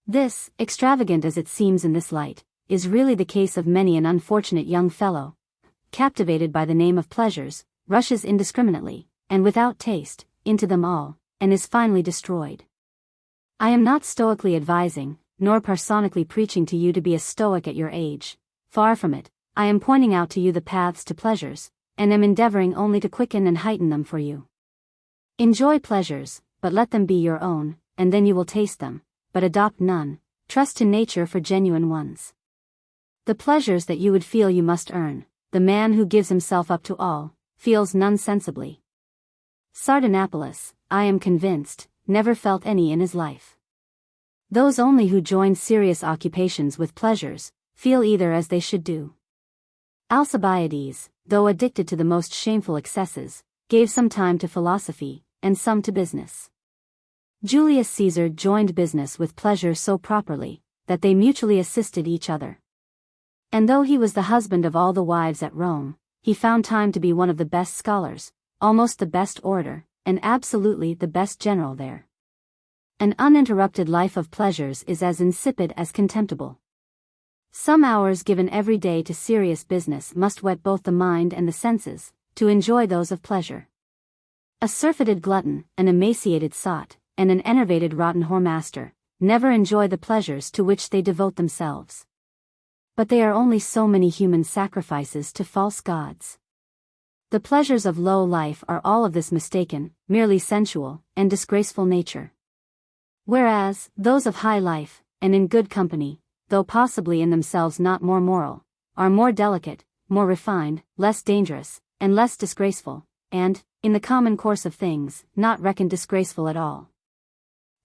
This, extravagant as it seems in this light, is really the case of many an unfortunate young fellow, captivated by the name of pleasures, rushes indiscriminately, and without taste, into them all, and is finally destroyed. I am not stoically advising, nor parsonically preaching to you to be a stoic at your age. Far from it. I am pointing out to you the paths to pleasures, and am endeavoring only to quicken and heighten them for you. Enjoy pleasures, but let them be your own, and then you will taste them, but adopt none. Trust to nature for genuine ones. The pleasures that you would feel you must earn. The man who gives himself up to all, feels none sensibly. Sardanapalus, I am convinced, never felt any in his life. Those only who join serious occupations with pleasures, feel either as they should do. Alcibiades, though addicted to the most shameful excesses, gave some time to philosophy, and some to business. Julius Caesar joined business with pleasure so properly, that they mutually assisted each other. And though he was the husband of all the wives at Rome, he found time to be one of the best scholars, almost the best orator, and absolutely the best general there. An uninterrupted life of pleasures is as insipid as contemptible. Some hours given every day to serious business must whet both the mind and the senses, to enjoy those of pleasure. A surfeited glutton, an emaciated sot, and an enervated rotten whoremaster, never enjoy the pleasures to which they devote themselves. But they are only so many human sacrifices to false gods. The pleasures of low life are all of this mistaken, merely sensual, and disgraceful nature. Whereas, those of high life, and in good company, though possibly in themselves not more moral, are more delicate, more refined, less dangerous, and less disgraceful, and, in the common course of things, not reckoned disgraceful at all.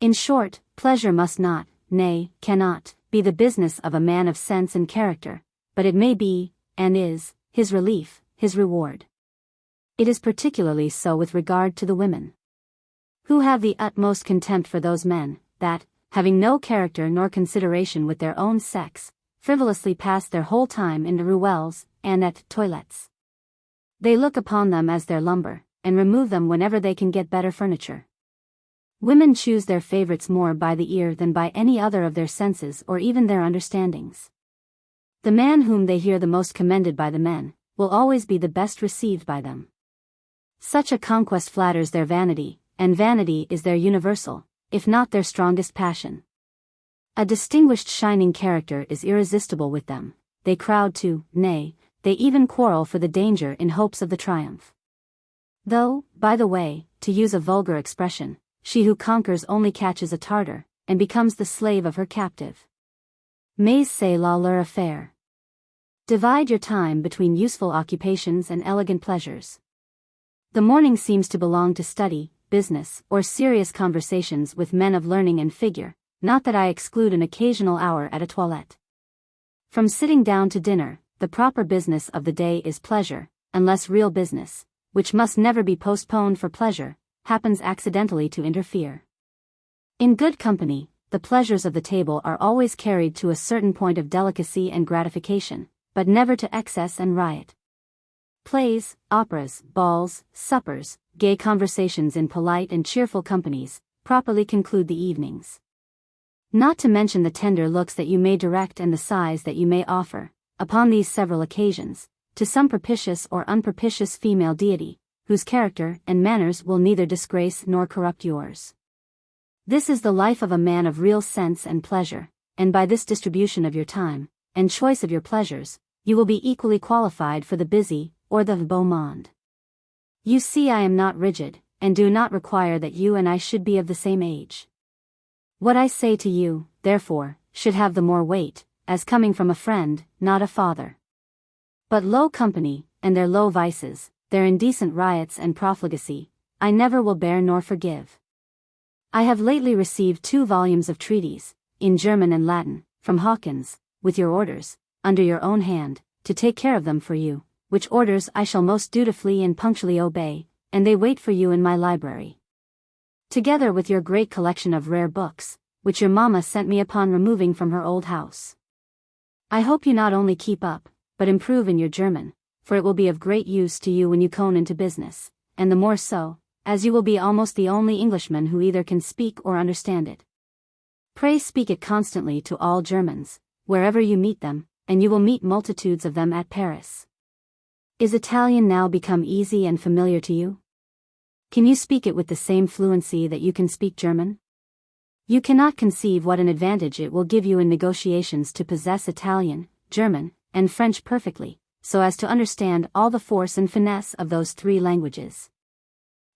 In short, pleasure must not, nay, cannot, be the business of a man of sense and character, but it may be, and is, his relief, his reward. It is particularly so with regard to the women, who have the utmost contempt for those men, that, having no character nor consideration with their own sex, frivolously pass their whole time in ruelles, and at toilettes. They look upon them as their lumber, and remove them whenever they can get better furniture. Women choose their favorites more by the ear than by any other of their senses or even their understandings. The man whom they hear the most commended by the men, will always be the best received by them. Such a conquest flatters their vanity, and vanity is their universal, if not their strongest passion. A distinguished shining character is irresistible with them. They crowd to, nay, they even quarrel for the danger in hopes of the triumph. Though, by the way, to use a vulgar expression, she who conquers only catches a Tartar, and becomes the slave of her captive. Mais c'est là leur affaire. Divide your time between useful occupations and elegant pleasures. The morning seems to belong to study, business, or serious conversations with men of learning and figure, not that I exclude an occasional hour at a toilette. From sitting down to dinner, the proper business of the day is pleasure, unless real business, which must never be postponed for pleasure, happens accidentally to interfere. In good company, the pleasures of the table are always carried to a certain point of delicacy and gratification, but never to excess and riot. Plays, operas, balls, suppers, gay conversations in polite and cheerful companies, properly conclude the evenings. Not to mention the tender looks that you may direct and the sighs that you may offer, upon these several occasions, to some propitious or unpropitious female deity, whose character and manners will neither disgrace nor corrupt yours. This is the life of a man of real sense and pleasure, and by this distribution of your time, and choice of your pleasures, you will be equally qualified for the busy, or the beau monde. You see I am not rigid, and do not require that you and I should be of the same age. What I say to you, therefore, should have the more weight, as coming from a friend, not a father. But low company, and their low vices, their indecent riots and profligacy, I never will bear nor forgive. I have lately received 2 volumes of treatises, in German and Latin, from Hawkins, with your orders, under your own hand, to take care of them for you, which orders I shall most dutifully and punctually obey, and they wait for you in my library. Together with your great collection of rare books, which your mamma sent me upon removing from her old house. I hope you not only keep up, but improve in your German, for it will be of great use to you when you come into business, and the more so, as you will be almost the only Englishman who either can speak or understand it. Pray speak it constantly to all Germans, wherever you meet them, and you will meet multitudes of them at Paris. Is Italian now become easy and familiar to you? Can you speak it with the same fluency that you can speak German? You cannot conceive what an advantage it will give you in negotiations to possess Italian, German, and French perfectly, so as to understand all the force and finesse of those three languages.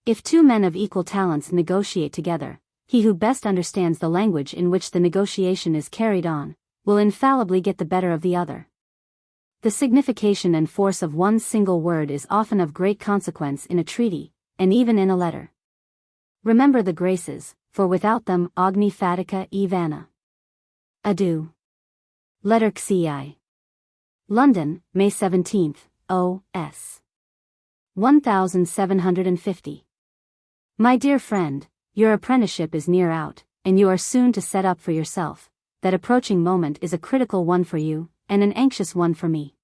If two men of equal talents negotiate together, he who best understands the language in which the negotiation is carried on, will infallibly get the better of the other. The signification and force of one single word is often of great consequence in a treaty, and even in a letter. Remember the graces, for without them ogni fatica e vana. Adieu. Letter XI. London, May 17th, O.S. 1750. My dear friend, your apprenticeship is near out, and you are soon to set up for yourself. That approaching moment is a critical one for you, and an anxious one for me.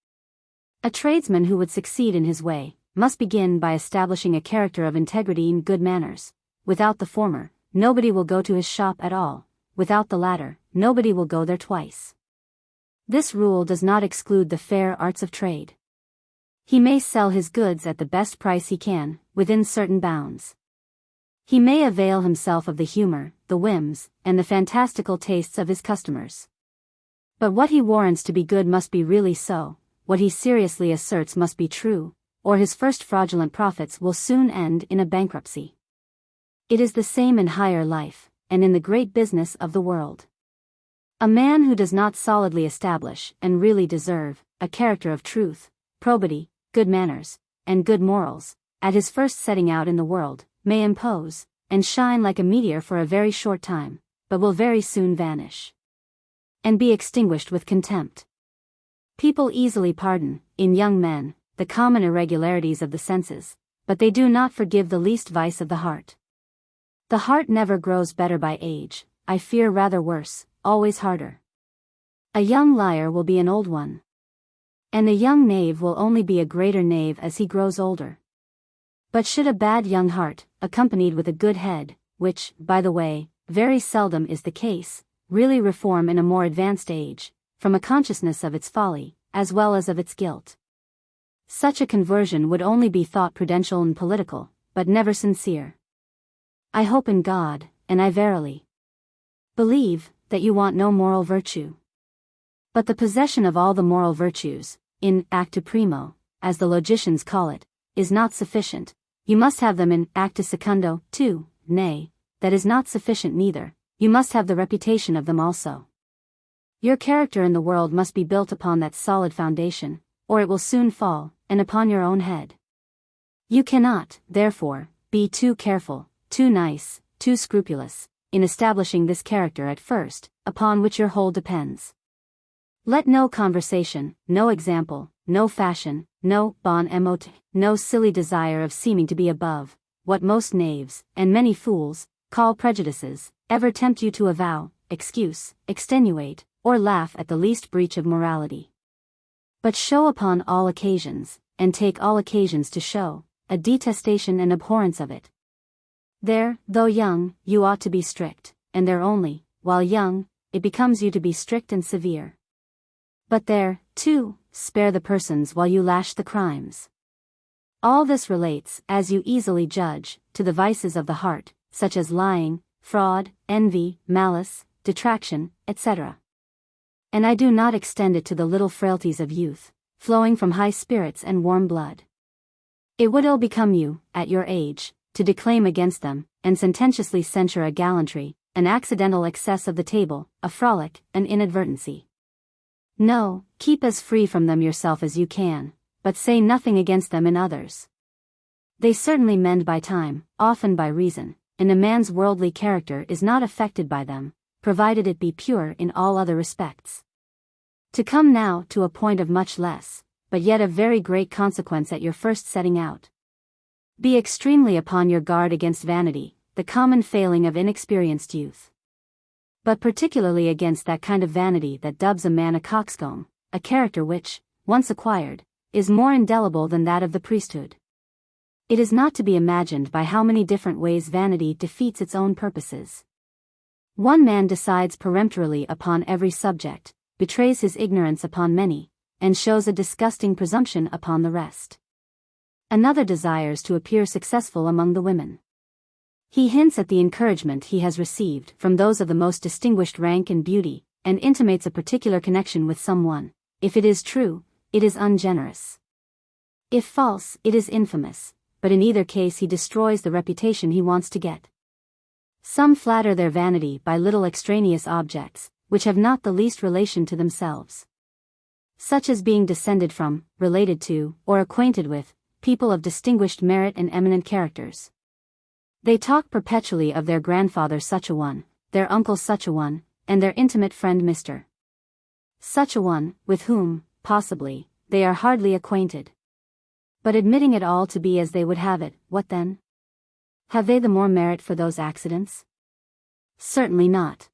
A tradesman who would succeed in his way, must begin by establishing a character of integrity and good manners. Without the former, nobody will go to his shop at all. Without the latter, nobody will go there twice. This rule does not exclude the fair arts of trade. He may sell his goods at the best price he can, within certain bounds. He may avail himself of the humor, the whims, and the fantastical tastes of his customers. But what he warrants to be good must be really so, what he seriously asserts must be true, or his first fraudulent profits will soon end in a bankruptcy. It is the same in higher life, and in the great business of the world. A man who does not solidly establish, and really deserve, a character of truth, probity, good manners, and good morals, at his first setting out in the world, may impose, and shine like a meteor for a very short time, but will very soon vanish, and be extinguished with contempt. People easily pardon, in young men, the common irregularities of the senses, but they do not forgive the least vice of the heart. The heart never grows better by age, I fear rather worse, always harder. A young liar will be an old one. And a young knave will only be a greater knave as he grows older. But should a bad young heart, accompanied with a good head, which, by the way, very seldom is the case, really reform in a more advanced age, from a consciousness of its folly, as well as of its guilt, such a conversion would only be thought prudential and political, but never sincere. I hope in God, and I verily believe, that you want no moral virtue. But the possession of all the moral virtues, in actu primo, as the logicians call it, is not sufficient. You must have them in actu secundo, too, nay, that is not sufficient neither, you must have the reputation of them also. Your character in the world must be built upon that solid foundation, or it will soon fall, and upon your own head. You cannot, therefore, be too careful, too nice, too scrupulous, in establishing this character at first, upon which your whole depends. Let no conversation, no example, no fashion, no bon mot, no silly desire of seeming to be above, what most knaves, and many fools, call prejudices, ever tempt you to avow, excuse, extenuate, or laugh at the least breach of morality. But show upon all occasions, and take all occasions to show, a detestation and abhorrence of it. There, though young, you ought to be strict, and there only, while young, it becomes you to be strict and severe. But there, too, spare the persons while you lash the crimes. All this relates, as you easily judge, to the vices of the heart, such as lying, fraud, envy, malice, detraction, etc. And I do not extend it to the little frailties of youth, flowing from high spirits and warm blood. It would ill become you, at your age, to declaim against them, and sententiously censure a gallantry, an accidental excess of the table, a frolic, an inadvertency. No, keep as free from them yourself as you can, but say nothing against them in others. They certainly mend by time, often by reason, and a man's worldly character is not affected by them, provided it be pure in all other respects. To come now to a point of much less, but yet of very great consequence at your first setting out. Be extremely upon your guard against vanity, the common failing of inexperienced youth. But particularly against that kind of vanity that dubs a man a coxcomb, a character which, once acquired, is more indelible than that of the priesthood. It is not to be imagined by how many different ways vanity defeats its own purposes. One man decides peremptorily upon every subject, betrays his ignorance upon many, and shows a disgusting presumption upon the rest. Another desires to appear successful among the women. He hints at the encouragement he has received from those of the most distinguished rank and beauty, and intimates a particular connection with someone. If it is true, it is ungenerous. If false, it is infamous, but in either case he destroys the reputation he wants to get. Some flatter their vanity by little extraneous objects, which have not the least relation to themselves. Such as being descended from, related to, or acquainted with, people of distinguished merit and eminent characters. They talk perpetually of their grandfather such a one, their uncle such a one, and their intimate friend Mr. such a one, with whom, possibly, they are hardly acquainted. But admitting it all to be as they would have it, what then? Have they the more merit for those accidents? Certainly not.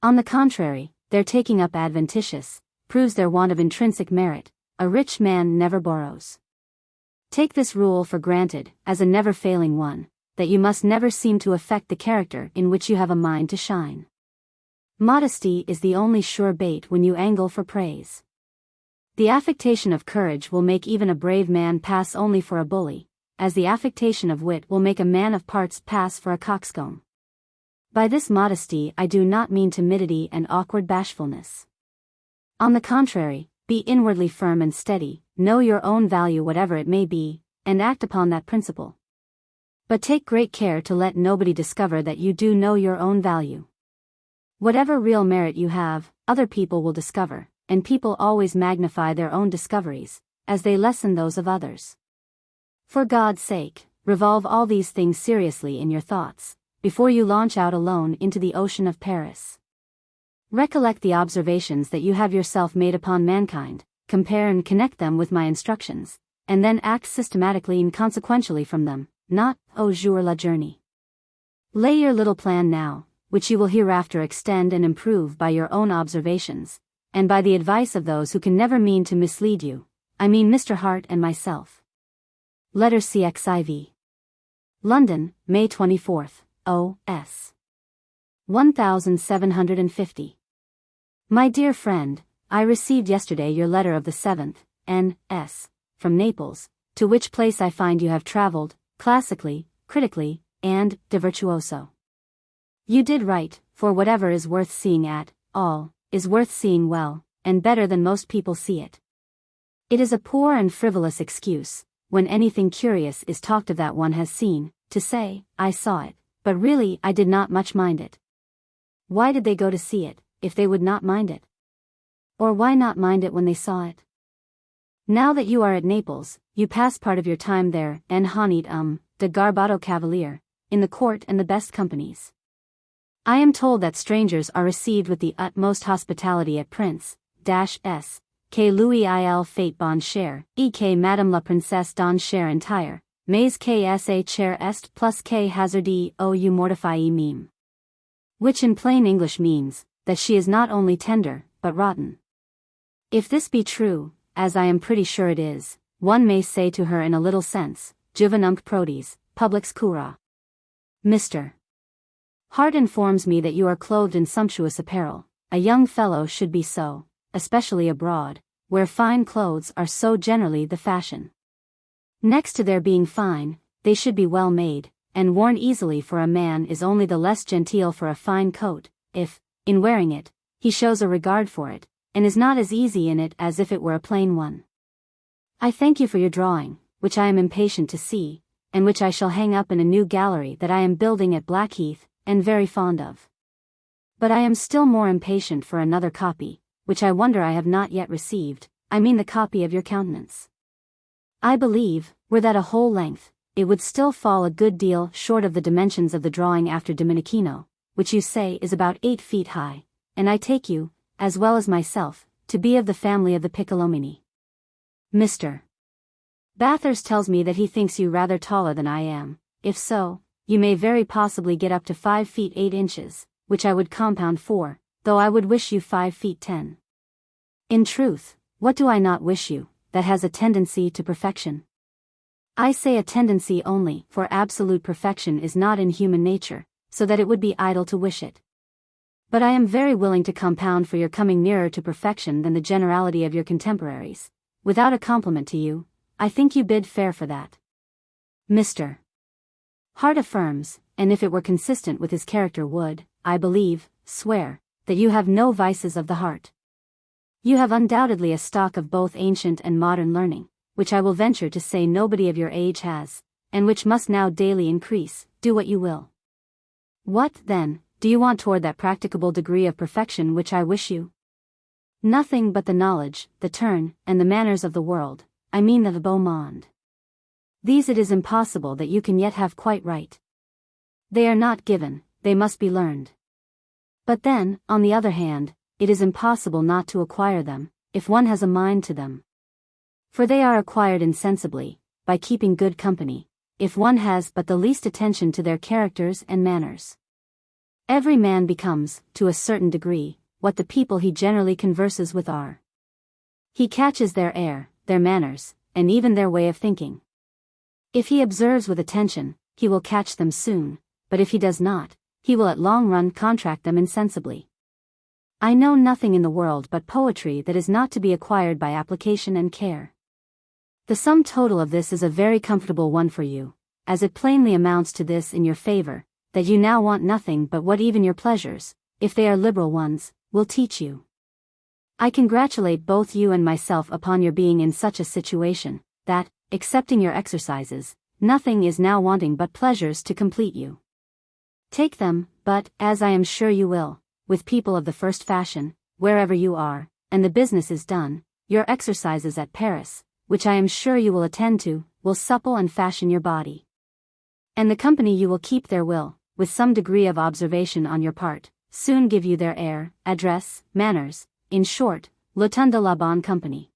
On the contrary, their taking up adventitious proves their want of intrinsic merit. A rich man never borrows. Take this rule for granted, as a never-failing one, that you must never seem to affect the character in which you have a mind to shine. Modesty is the only sure bait when you angle for praise. The affectation of courage will make even a brave man pass only for a bully, as the affectation of wit will make a man of parts pass for a coxcomb. By this modesty I do not mean timidity and awkward bashfulness. On the contrary, be inwardly firm and steady, know your own value whatever it may be, and act upon that principle. But take great care to let nobody discover that you do know your own value. Whatever real merit you have, other people will discover, and people always magnify their own discoveries, as they lessen those of others. For God's sake, revolve all these things seriously in your thoughts, before you launch out alone into the ocean of Paris. Recollect the observations that you have yourself made upon mankind, compare and connect them with my instructions, and then act systematically and consequentially from them, not au jour la journée. Lay your little plan now, which you will hereafter extend and improve by your own observations, and by the advice of those who can never mean to mislead you, I mean Mr. Hart and myself. Letter CXIV. London, May 24th, O.S. 1750. My dear friend, I received yesterday your letter of the 7th, N.S., from Naples, to which place I find you have travelled, classically, critically, and de virtuoso. You did right, for whatever is worth seeing at all, is worth seeing well, and better than most people see it. It is a poor and frivolous excuse, when anything curious is talked of that one has seen, to say, I saw it, but really I did not much mind it. Why did they go to see it, if they would not mind it? Or why not mind it when they saw it? Now that you are at Naples, you pass part of your time there, en honit de garbato cavalier, in the court and the best companies. I am told that strangers are received with the utmost hospitality at Prince S. K. Louis il fait bon cher, e que Madame la Princesse don cher entire, mais que sa chair est plus que hazardi ou mortifie meme. Which in plain English means, that she is not only tender, but rotten. If this be true, as I am pretty sure it is, one may say to her in a little sense, juvenumque prodis, publix cura. Mr. Hart informs me that you are clothed in sumptuous apparel. A young fellow should be so, especially abroad, where fine clothes are so generally the fashion. Next to their being fine, they should be well made, and worn easily, for a man is only the less genteel for a fine coat, if, in wearing it, he shows a regard for it, and is not as easy in it as if it were a plain one. I thank you for your drawing, which I am impatient to see, and which I shall hang up in a new gallery that I am building at Blackheath, and very fond of. But I am still more impatient for another copy, which I wonder I have not yet received, I mean the copy of your countenance. I believe, were that a whole length, it would still fall a good deal short of the dimensions of the drawing after Domenichino, which you say is about 8 feet high, and I take you, as well as myself, to be of the family of the Piccolomini. Mr. Bathurst tells me that he thinks you rather taller than I am. If so, you may very possibly get up to 5 feet 8 inches, which I would compound for, though I would wish you 5 feet 10. In truth, what do I not wish you, that has a tendency to perfection? I say a tendency only, for absolute perfection is not in human nature, so that it would be idle to wish it. But I am very willing to compound for your coming nearer to perfection than the generality of your contemporaries. Without a compliment to you, I think you bid fair for that. Mr. Hart affirms, and if it were consistent with his character would, I believe, swear, that you have no vices of the heart. You have undoubtedly a stock of both ancient and modern learning, which I will venture to say nobody of your age has, and which must now daily increase, do what you will. What, then, do you want toward that practicable degree of perfection which I wish you? Nothing but the knowledge, the turn, and the manners of the world, I mean the beau monde. These it is impossible that you can yet have quite right. They are not given, they must be learned. But then, on the other hand, it is impossible not to acquire them, if one has a mind to them. For they are acquired insensibly, by keeping good company, if one has but the least attention to their characters and manners. Every man becomes, to a certain degree, what the people he generally converses with are. He catches their air, their manners, and even their way of thinking. If he observes with attention, he will catch them soon, but if he does not, he will at long run contract them insensibly. I know nothing in the world but poetry that is not to be acquired by application and care. The sum total of this is a very comfortable one for you, as it plainly amounts to this in your favor, that you now want nothing but what even your pleasures, if they are liberal ones, will teach you. I congratulate both you and myself upon your being in such a situation, that, excepting your exercises, nothing is now wanting but pleasures to complete you. Take them, but, as I am sure you will, with people of the first fashion, wherever you are, and the business is done, your exercises at Paris, which I am sure you will attend to, will supple and fashion your body. And the company you will keep there will, with some degree of observation on your part, soon give you their air, address, manners, in short, le ton de la bonne compagnie.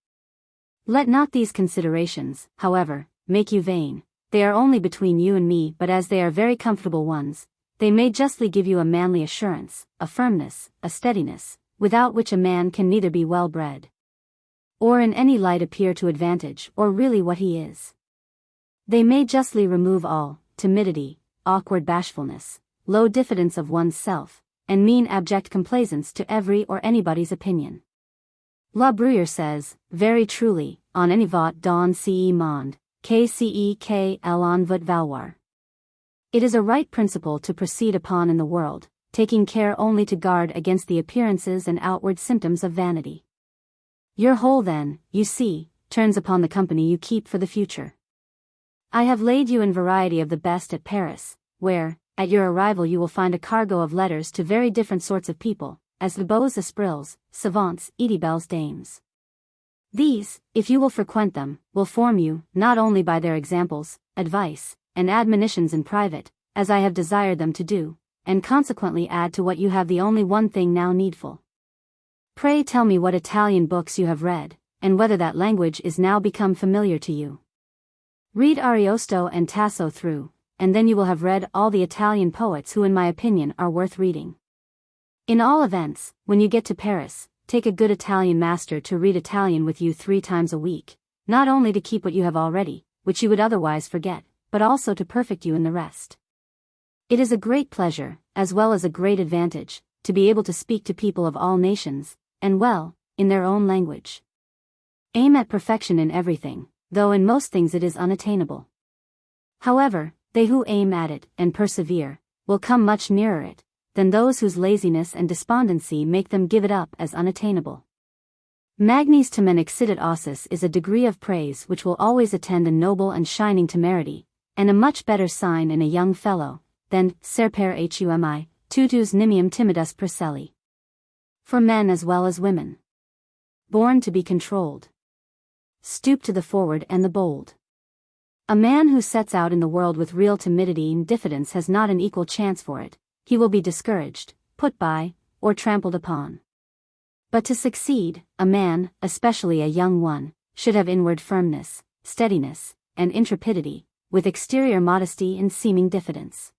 Let not these considerations, however, make you vain. They are only between you and me, but as they are very comfortable ones, they may justly give you a manly assurance, a firmness, a steadiness, without which a man can neither be well bred, or in any light appear to advantage, or really what he is. They may justly remove all timidity, awkward bashfulness, low diffidence of one's self, and mean abject complaisance to every or anybody's opinion. La Bruyere says, very truly, on any vot dans ce monde, qu'elle en veut valoir. It is a right principle to proceed upon in the world, taking care only to guard against the appearances and outward symptoms of vanity. Your whole then, you see, turns upon the company you keep for the future. I have laid you in variety of the best at Paris, where, at your arrival you will find a cargo of letters to very different sorts of people, as the beaux esprits, savants, belles dames. These, if you will frequent them, will form you, not only by their examples, advice, and admonitions in private, as I have desired them to do, and consequently add to what you have the only one thing now needful. Pray tell me what Italian books you have read, and whether that language is now become familiar to you. Read Ariosto and Tasso through, and then you will have read all the Italian poets who in my opinion are worth reading. In all events, when you get to Paris, take a good Italian master to read Italian with you 3 times a week, not only to keep what you have already, which you would otherwise forget, but also to perfect you in the rest. It is a great pleasure, as well as a great advantage, to be able to speak to people of all nations, and well, in their own language. Aim at perfection in everything, though in most things it is unattainable. However, they who aim at it, and persevere, will come much nearer it, than those whose laziness and despondency make them give it up as unattainable. Magnis tamen excidit ossus is a degree of praise which will always attend a noble and shining temerity, and a much better sign in a young fellow, than serper humi, tutus nimium timidus percelli. For men as well as women. Born to be controlled. Stoop to the forward and the bold. A man who sets out in the world with real timidity and diffidence has not an equal chance for it. He will be discouraged, put by, or trampled upon. But to succeed, a man, especially a young one, should have inward firmness, steadiness, and intrepidity, with exterior modesty and seeming diffidence.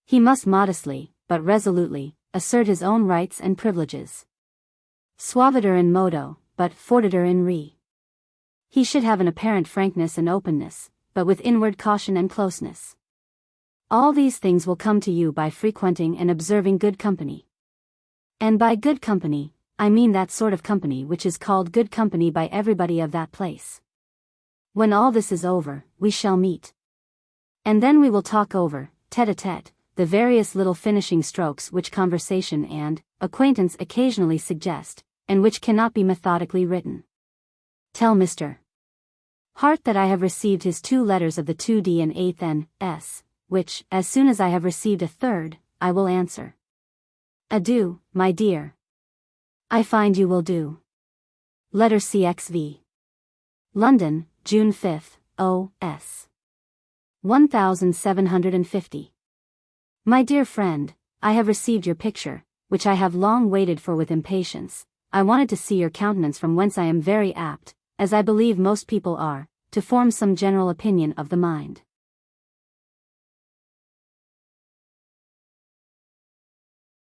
He must modestly, but resolutely, assert his own rights and privileges. Suaviter in modo, but fortiter in re. He should have an apparent frankness and openness, but with inward caution and closeness. All these things will come to you by frequenting and observing good company. And by good company, I mean that sort of company which is called good company by everybody of that place. When all this is over, we shall meet. And then we will talk over, tête-à-tête, the various little finishing strokes which conversation and acquaintance occasionally suggest, and which cannot be methodically written. Tell Mr. Hart that I have received his 2 letters of the 2d and 8th N.S., which, as soon as I have received a 3rd, I will answer. Adieu, my dear. I find you will do. Letter CXV. London, June 5th, O.S. 1750. My dear friend, I have received your picture, which I have long waited for with impatience. I wanted to see your countenance, from whence I am very apt, as I believe most people are, to form some general opinion of the mind.